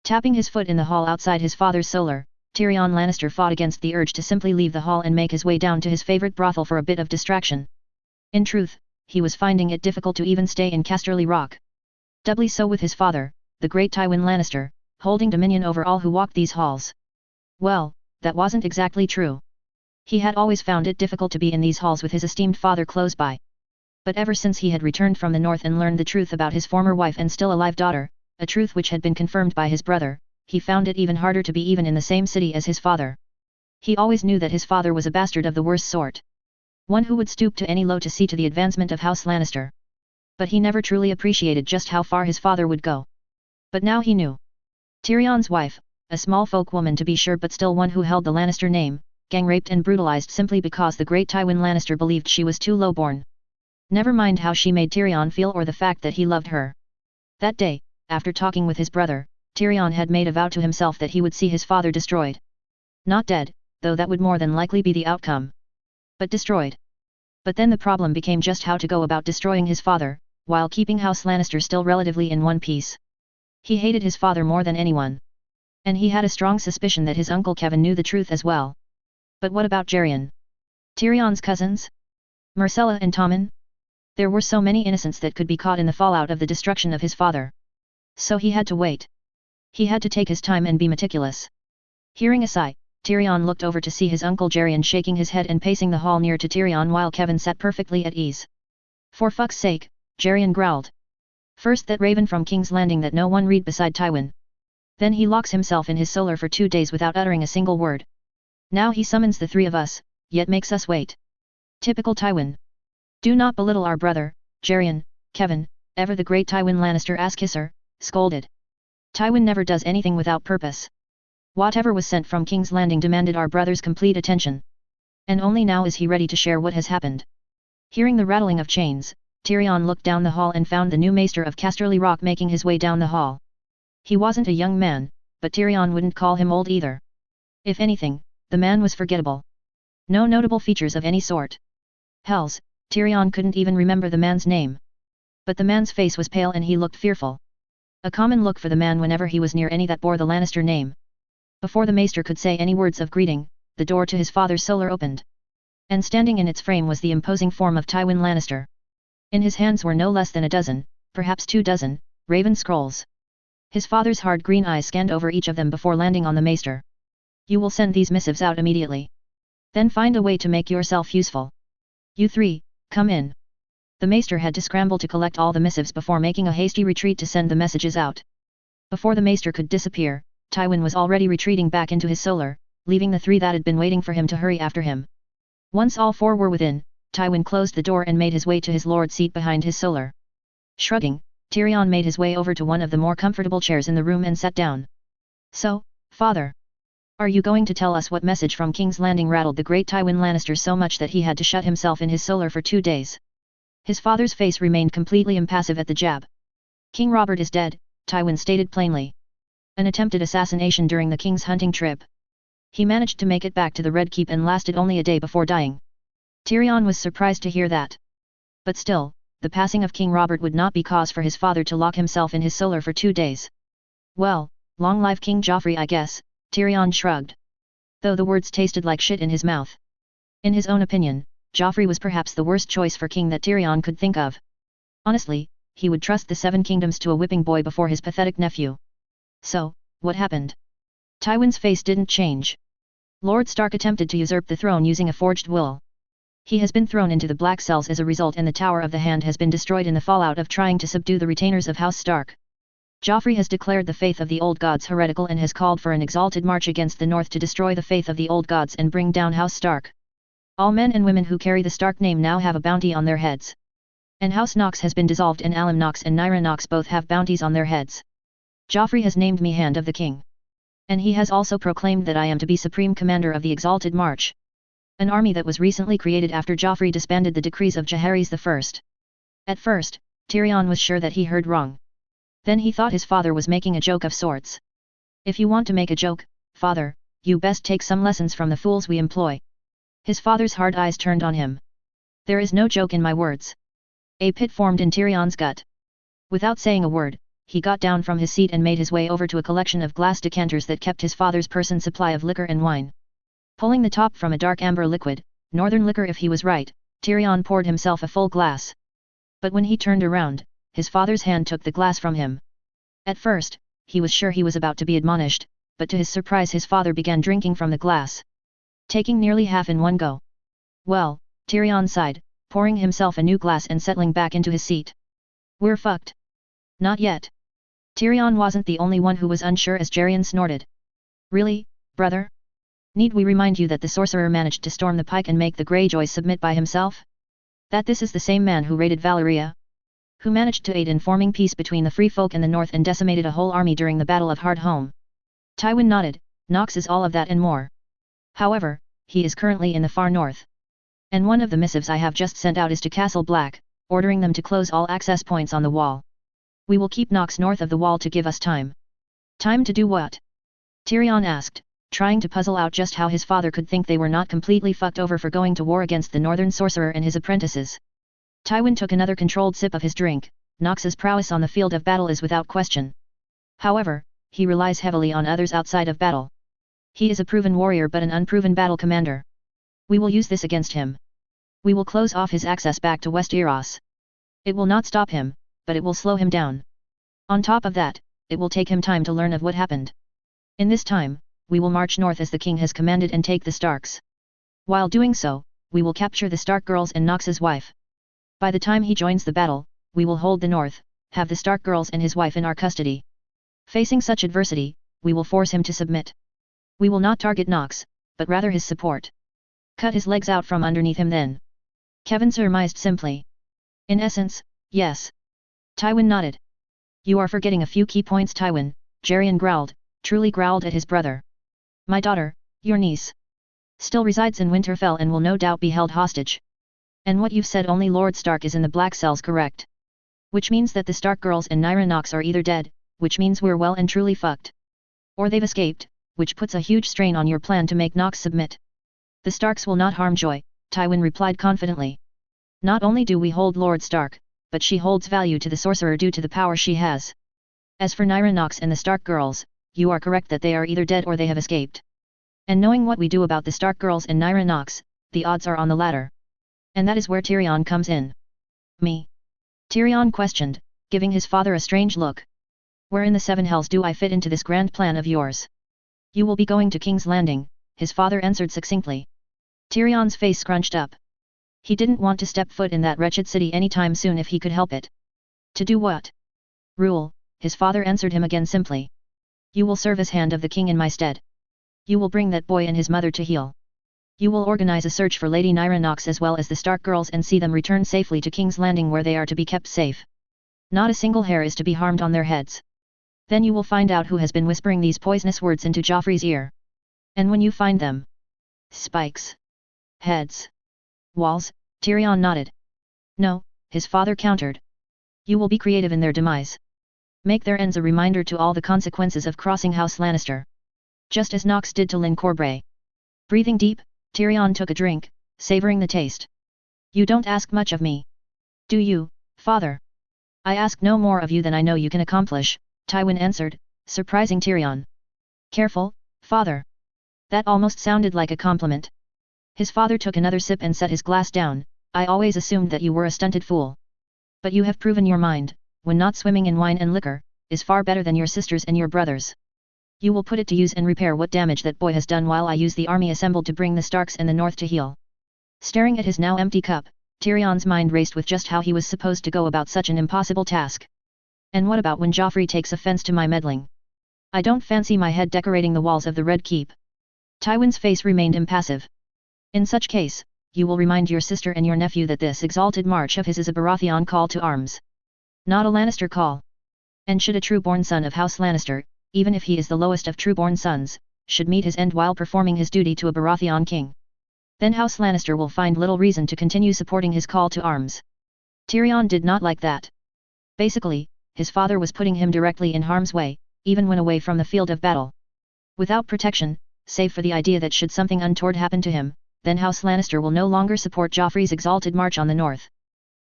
Tapping his foot in the hall outside his father's solar, Tyrion Lannister fought against the urge to simply leave the hall and make his way down to his favorite brothel for a bit of distraction. In truth, he was finding it difficult to even stay in Casterly Rock. Doubly so with his father, the great Tywin Lannister, holding dominion over all who walked these halls. Well, that wasn't exactly true. He had always found it difficult to be in these halls with his esteemed father close by. But ever since he had returned from the north and learned the truth about his former wife and still alive daughter, a truth which had been confirmed by his brother, he found it even harder to be even in the same city as his father. He always knew that his father was a bastard of the worst sort. One who would stoop to any low to see to the advancement of House Lannister. But he never truly appreciated just how far his father would go. But now he knew. Tyrion's wife, a small folk woman to be sure but still one who held the Lannister name, gang-raped and brutalized simply because the great Tywin Lannister believed she was too low-born. Never mind how she made Tyrion feel or the fact that he loved her. That day, after talking with his brother, Tyrion had made a vow to himself that he would see his father destroyed. Not dead, though that would more than likely be the outcome. But destroyed. But then the problem became just how to go about destroying his father, while keeping House Lannister still relatively in one piece. He hated his father more than anyone. And he had a strong suspicion that his uncle Kevin knew the truth as well. But what about Geryon? Tyrion's cousins? Myrcella and Tommen? There were so many innocents that could be caught in the fallout of the destruction of his father. So he had to wait. He had to take his time and be meticulous. Hearing a sigh, Tyrion looked over to see his uncle Geryon shaking his head and pacing the hall near to Tyrion while Kevin sat perfectly at ease. For fuck's sake, Geryon growled. First that raven from King's Landing that no one read beside Tywin. Then he locks himself in his solar for 2 days without uttering a single word. Now he summons the 3 of us, yet makes us wait. Typical Tywin. Do not belittle our brother, Geryon, Kevin, ever the great Tywin Lannister ass-kisser, scolded. Tywin never does anything without purpose. Whatever was sent from King's Landing demanded our brother's complete attention. And only now is he ready to share what has happened. Hearing the rattling of chains, Tyrion looked down the hall and found the new maester of Casterly Rock making his way down the hall. He wasn't a young man, but Tyrion wouldn't call him old either. If anything, the man was forgettable. No notable features of any sort. Hells, Tyrion couldn't even remember the man's name. But the man's face was pale and he looked fearful. A common look for the man whenever he was near any that bore the Lannister name. Before the maester could say any words of greeting, the door to his father's solar opened. And standing in its frame was the imposing form of Tywin Lannister. In his hands were no less than a dozen, perhaps 2 dozen, raven scrolls. His father's hard green eyes scanned over each of them before landing on the maester. You will send these missives out immediately. Then find a way to make yourself useful. You 3, come in. The maester had to scramble to collect all the missives before making a hasty retreat to send the messages out. Before the maester could disappear, Tywin was already retreating back into his solar, leaving the 3 that had been waiting for him to hurry after him. Once all 4 were within, Tywin closed the door and made his way to his lord's seat behind his solar. Shrugging, Tyrion made his way over to one of the more comfortable chairs in the room and sat down. So, father. Are you going to tell us what message from King's Landing rattled the great Tywin Lannister so much that he had to shut himself in his solar for 2 days? His father's face remained completely impassive at the jab. King Robert is dead, Tywin stated plainly. An attempted assassination during the king's hunting trip. He managed to make it back to the Red Keep and lasted only a day before dying. Tyrion was surprised to hear that. But still, the passing of King Robert would not be cause for his father to lock himself in his solar for 2 days. Well, long live King Joffrey I guess, Tyrion shrugged. Though the words tasted like shit in his mouth. In his own opinion, Joffrey was perhaps the worst choice for king that Tyrion could think of. Honestly, he would trust the 7 kingdoms to a whipping boy before his pathetic nephew. So, what happened? Tywin's face didn't change. Lord Stark attempted to usurp the throne using a forged will. He has been thrown into the Black Cells as a result and the Tower of the Hand has been destroyed in the fallout of trying to subdue the retainers of House Stark. Joffrey has declared the faith of the old gods heretical and has called for an exalted march against the north to destroy the faith of the old gods and bring down House Stark. All men and women who carry the Stark name now have a bounty on their heads. And House Knox has been dissolved and Alam Knox and Naira Knox both have bounties on their heads. Joffrey has named me Hand of the King. And he has also proclaimed that I am to be Supreme Commander of the Exalted March. An army that was recently created after Joffrey disbanded the decrees of Jaehaerys I. At first, Tyrion was sure that he heard wrong. Then he thought his father was making a joke of sorts. If you want to make a joke, father, you best take some lessons from the fools we employ. His father's hard eyes turned on him. There is no joke in my words. A pit formed in Tyrion's gut. Without saying a word, he got down from his seat and made his way over to a collection of glass decanters that kept his father's person supply of liquor and wine. Pulling the top from a dark amber liquid, northern liquor if he was right, Tyrion poured himself a full glass. But when he turned around, his father's hand took the glass from him. At first, he was sure he was about to be admonished, but to his surprise his father began drinking from the glass, taking nearly half in one go. Well, Tyrion sighed, pouring himself a new glass and settling back into his seat. We're fucked. Not yet. Tyrion wasn't the only one who was unsure as Jerian snorted. Really, brother? Need we remind you that the sorcerer managed to storm the pike and make the Greyjoys submit by himself? That this is the same man who raided Valyria? Who managed to aid in forming peace between the Free Folk and the North and decimated a whole army during the Battle of Hardhome? Tywin nodded. Knox is all of that and more. However, he is currently in the far north. And one of the missives I have just sent out is to Castle Black, ordering them to close all access points on the wall. We will keep Knox north of the wall to give us time. Time to do what? Tyrion asked, trying to puzzle out just how his father could think they were not completely fucked over for going to war against the Northern Sorcerer and his apprentices. Tywin took another controlled sip of his drink. Knox's prowess on the field of battle is without question. However, he relies heavily on others outside of battle. He is a proven warrior but an unproven battle commander. We will use this against him. We will close off his access back to Westeros. It will not stop him, but it will slow him down. On top of that, it will take him time to learn of what happened. In this time, we will march north as the king has commanded and take the Starks. While doing so, we will capture the Stark girls and Knox's wife. By the time he joins the battle, we will hold the north, have the Stark girls and his wife in our custody. Facing such adversity, we will force him to submit. We will not target Knox, but rather his support. Cut his legs out from underneath him then. Kevin surmised simply. In essence, yes. Tywin nodded. You are forgetting a few key points, Tywin, Jerian growled, truly growled at his brother. My daughter, your niece, still resides in Winterfell and will no doubt be held hostage. And what you've said, only Lord Stark is in the Black Cells, correct? Which means that the Stark girls and Naira Knox are either dead, which means we're well and truly fucked. Or they've escaped, which puts a huge strain on your plan to make Knox submit. The Starks will not harm Joy, Tywin replied confidently. Not only do we hold Lord Stark, but she holds value to the sorcerer due to the power she has. As for Naira Knox and the Stark girls, you are correct that they are either dead or they have escaped. And knowing what we do about the Stark girls and Naira Knox, the odds are on the latter. And that is where Tyrion comes in. Me? Tyrion questioned, giving his father a strange look. Where in the seven hells do I fit into this grand plan of yours? You will be going to King's Landing, his father answered succinctly. Tyrion's face scrunched up. He didn't want to step foot in that wretched city anytime soon if he could help it. To do what? Rule, his father answered him again simply. You will serve as Hand of the King in my stead. You will bring that boy and his mother to heel. You will organize a search for Lady Naira Knox as well as the Stark girls and see them return safely to King's Landing where they are to be kept safe. Not a single hair is to be harmed on their heads. Then you will find out who has been whispering these poisonous words into Joffrey's ear. And when you find them... Spikes. Heads. Walls, Tyrion nodded. No, his father countered. You will be creative in their demise. Make their ends a reminder to all the consequences of crossing House Lannister. Just as Knox did to Lyn Corbray. Breathing deep, Tyrion took a drink, savoring the taste. You don't ask much of me. Do you, father? I ask no more of you than I know you can accomplish, Tywin answered, surprising Tyrion. Careful, father. That almost sounded like a compliment. His father took another sip and set his glass down. I always assumed that you were a stunted fool. But you have proven your mind, when not swimming in wine and liquor, is far better than your sisters and your brothers. You will put it to use and repair what damage that boy has done while I use the army assembled to bring the Starks and the North to heel. Staring at his now empty cup, Tyrion's mind raced with just how he was supposed to go about such an impossible task. And what about when Joffrey takes offense to my meddling? I don't fancy my head decorating the walls of the Red Keep. Tywin's face remained impassive. In such case, you will remind your sister and your nephew that this exalted march of his is a Baratheon call to arms. Not a Lannister call. And should a true-born son of House Lannister, even if he is the lowest of true-born sons, should meet his end while performing his duty to a Baratheon king, then House Lannister will find little reason to continue supporting his call to arms. Tyrion did not like that. Basically, his father was putting him directly in harm's way, even when away from the field of battle. Without protection, save for the idea that should something untoward happen to him, then House Lannister will no longer support Joffrey's exalted march on the north.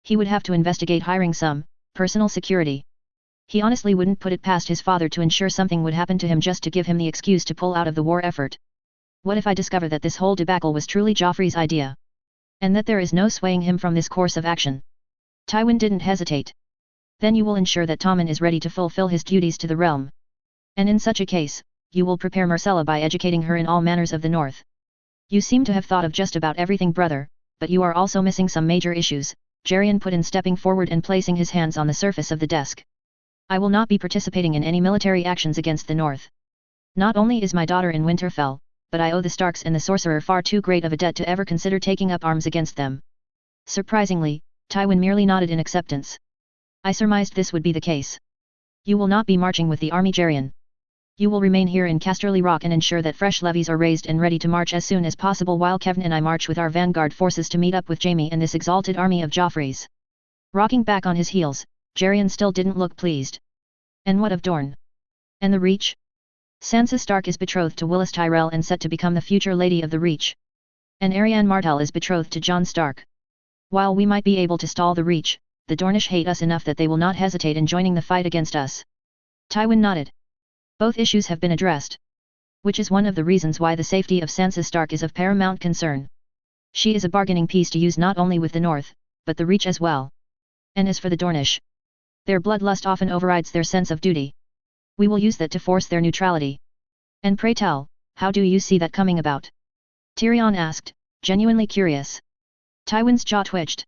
He would have to investigate hiring some personal security. He honestly wouldn't put it past his father to ensure something would happen to him just to give him the excuse to pull out of the war effort. What if I discover that this whole debacle was truly Joffrey's idea? And that there is no swaying him from this course of action? Tywin didn't hesitate. Then you will ensure that Tommen is ready to fulfill his duties to the realm. And in such a case, you will prepare Myrcella by educating her in all manners of the north. You seem to have thought of just about everything, brother, but you are also missing some major issues, Jerion put in, stepping forward and placing his hands on the surface of the desk. I will not be participating in any military actions against the north. Not only is my daughter in Winterfell, but I owe the Starks and the Sorcerer far too great of a debt to ever consider taking up arms against them. Surprisingly, Tywin merely nodded in acceptance. I surmised this would be the case. You will not be marching with the army, Jerion. You will remain here in Casterly Rock and ensure that fresh levies are raised and ready to march as soon as possible, while Kevin and I march with our vanguard forces to meet up with Jaime and this exalted army of Joffrey's. Rocking back on his heels, Jerion still didn't look pleased. And what of Dorne? And the Reach? Sansa Stark is betrothed to Willis Tyrell and set to become the future Lady of the Reach. And Arianne Martell is betrothed to Jon Stark. While we might be able to stall the Reach, the Dornish hate us enough that they will not hesitate in joining the fight against us. Tywin nodded. Both issues have been addressed. Which is one of the reasons why the safety of Sansa Stark is of paramount concern. She is a bargaining piece to use not only with the North, but the Reach as well. And as for the Dornish, their bloodlust often overrides their sense of duty. We will use that to force their neutrality. And pray tell, how do you see that coming about? Tyrion asked, genuinely curious. Tywin's jaw twitched.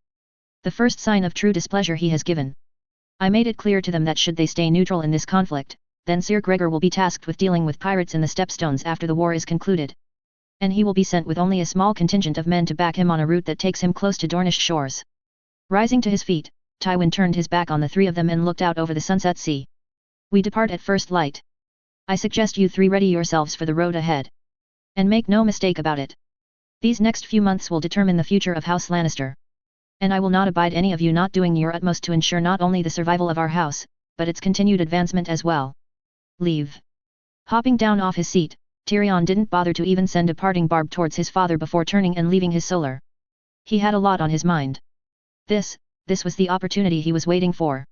The first sign of true displeasure he has given. I made it clear to them that should they stay neutral in this conflict, then Sir Gregor will be tasked with dealing with pirates in the Stepstones after the war is concluded. And he will be sent with only a small contingent of men to back him on a route that takes him close to Dornish shores. Rising to his feet, Tywin turned his back on the three of them and looked out over the sunset sea. We depart at first light. I suggest you three ready yourselves for the road ahead. And make no mistake about it. These next few months will determine the future of House Lannister. And I will not abide any of you not doing your utmost to ensure not only the survival of our house, but its continued advancement as well. Leave. Hopping down off his seat, Tyrion didn't bother to even send a parting barb towards his father before turning and leaving his solar. He had a lot on his mind. This was the opportunity he was waiting for.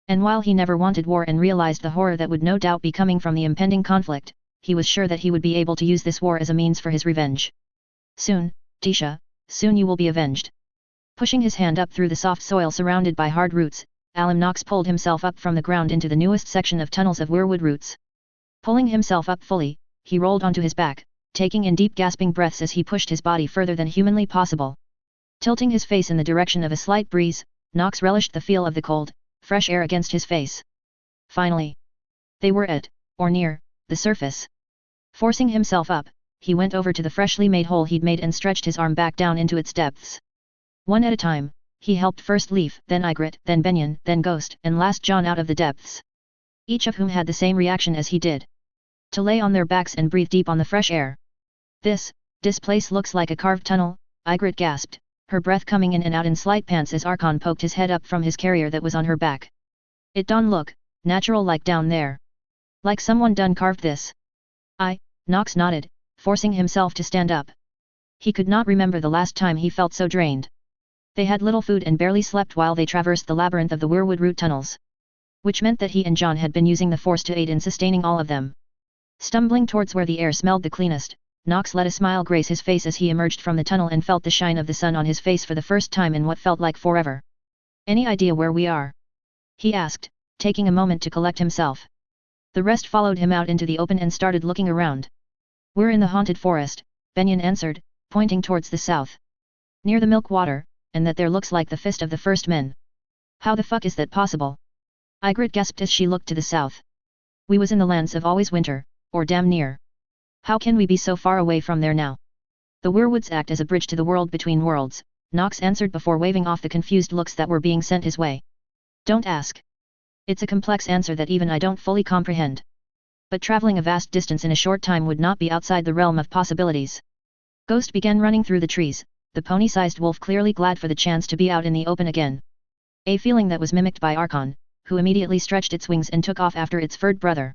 And while he never wanted war and realized the horror that would no doubt be coming from the impending conflict, he was sure that he would be able to use this war as a means for his revenge. Soon, Tisha, soon you will be avenged. Pushing his hand up through the soft soil surrounded by hard roots, Alan Knox pulled himself up from the ground into the newest section of tunnels of weirwood roots. Pulling himself up fully, he rolled onto his back, taking in deep gasping breaths as he pushed his body further than humanly possible. Tilting his face in the direction of a slight breeze, Knox relished the feel of the cold, fresh air against his face. Finally, they were at, or near, the surface. Forcing himself up, he went over to the freshly made hole he'd made and stretched his arm back down into its depths. One at a time, he helped first Leaf, then Ygritte, then Benyon, then Ghost, and last Jon out of the depths. Each of whom had the same reaction as he did. To lay on their backs and breathe deep on the fresh air. This place looks like a carved tunnel, Ygritte gasped, her breath coming in and out in slight pants as Arkon poked his head up from his carrier that was on her back. It don't look natural like down there. Like someone done carved this. Knox nodded, forcing himself to stand up. He could not remember the last time he felt so drained. They had little food and barely slept while they traversed the labyrinth of the weirwood root tunnels. Which meant that he and Jon had been using the Force to aid in sustaining all of them. Stumbling towards where the air smelled the cleanest, Knox let a smile grace his face as he emerged from the tunnel and felt the shine of the sun on his face for the first time in what felt like forever. Any idea where we are? He asked, taking a moment to collect himself. The rest followed him out into the open and started looking around. We're in the haunted forest, Benyon answered, pointing towards the south. Near the milk water, and that there looks like the fist of the first men. How the fuck is that possible? Ygritte gasped as she looked to the south. We was in the lands of always winter, or damn near. How can we be so far away from there now? The Weirwoods act as a bridge to the world between worlds, Nox answered before waving off the confused looks that were being sent his way. Don't ask. It's a complex answer that even I don't fully comprehend. But traveling a vast distance in a short time would not be outside the realm of possibilities. Ghost began running through the trees, the pony-sized wolf clearly glad for the chance to be out in the open again. A feeling that was mimicked by Archon, who immediately stretched its wings and took off after its furred brother.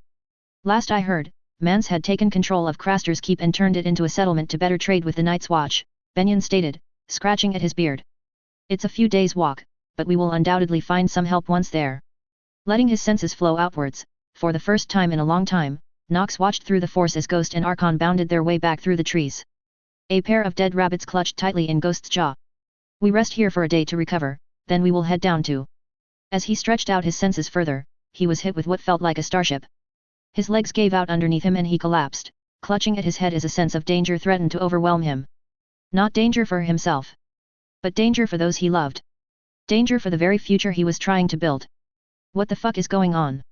Last I heard, Mans had taken control of Craster's Keep and turned it into a settlement to better trade with the Night's Watch, Benyon stated, scratching at his beard. It's a few days' walk, but we will undoubtedly find some help once there. Letting his senses flow outwards, for the first time in a long time, Nox watched through the force as Ghost and Archon bounded their way back through the trees. A pair of dead rabbits clutched tightly in Ghost's jaw. We rest here for a day to recover, then we will head down to. As he stretched out his senses further, he was hit with what felt like a starship. His legs gave out underneath him and he collapsed, clutching at his head as a sense of danger threatened to overwhelm him. Not danger for himself, but danger for those he loved. Danger for the very future he was trying to build. What the fuck is going on?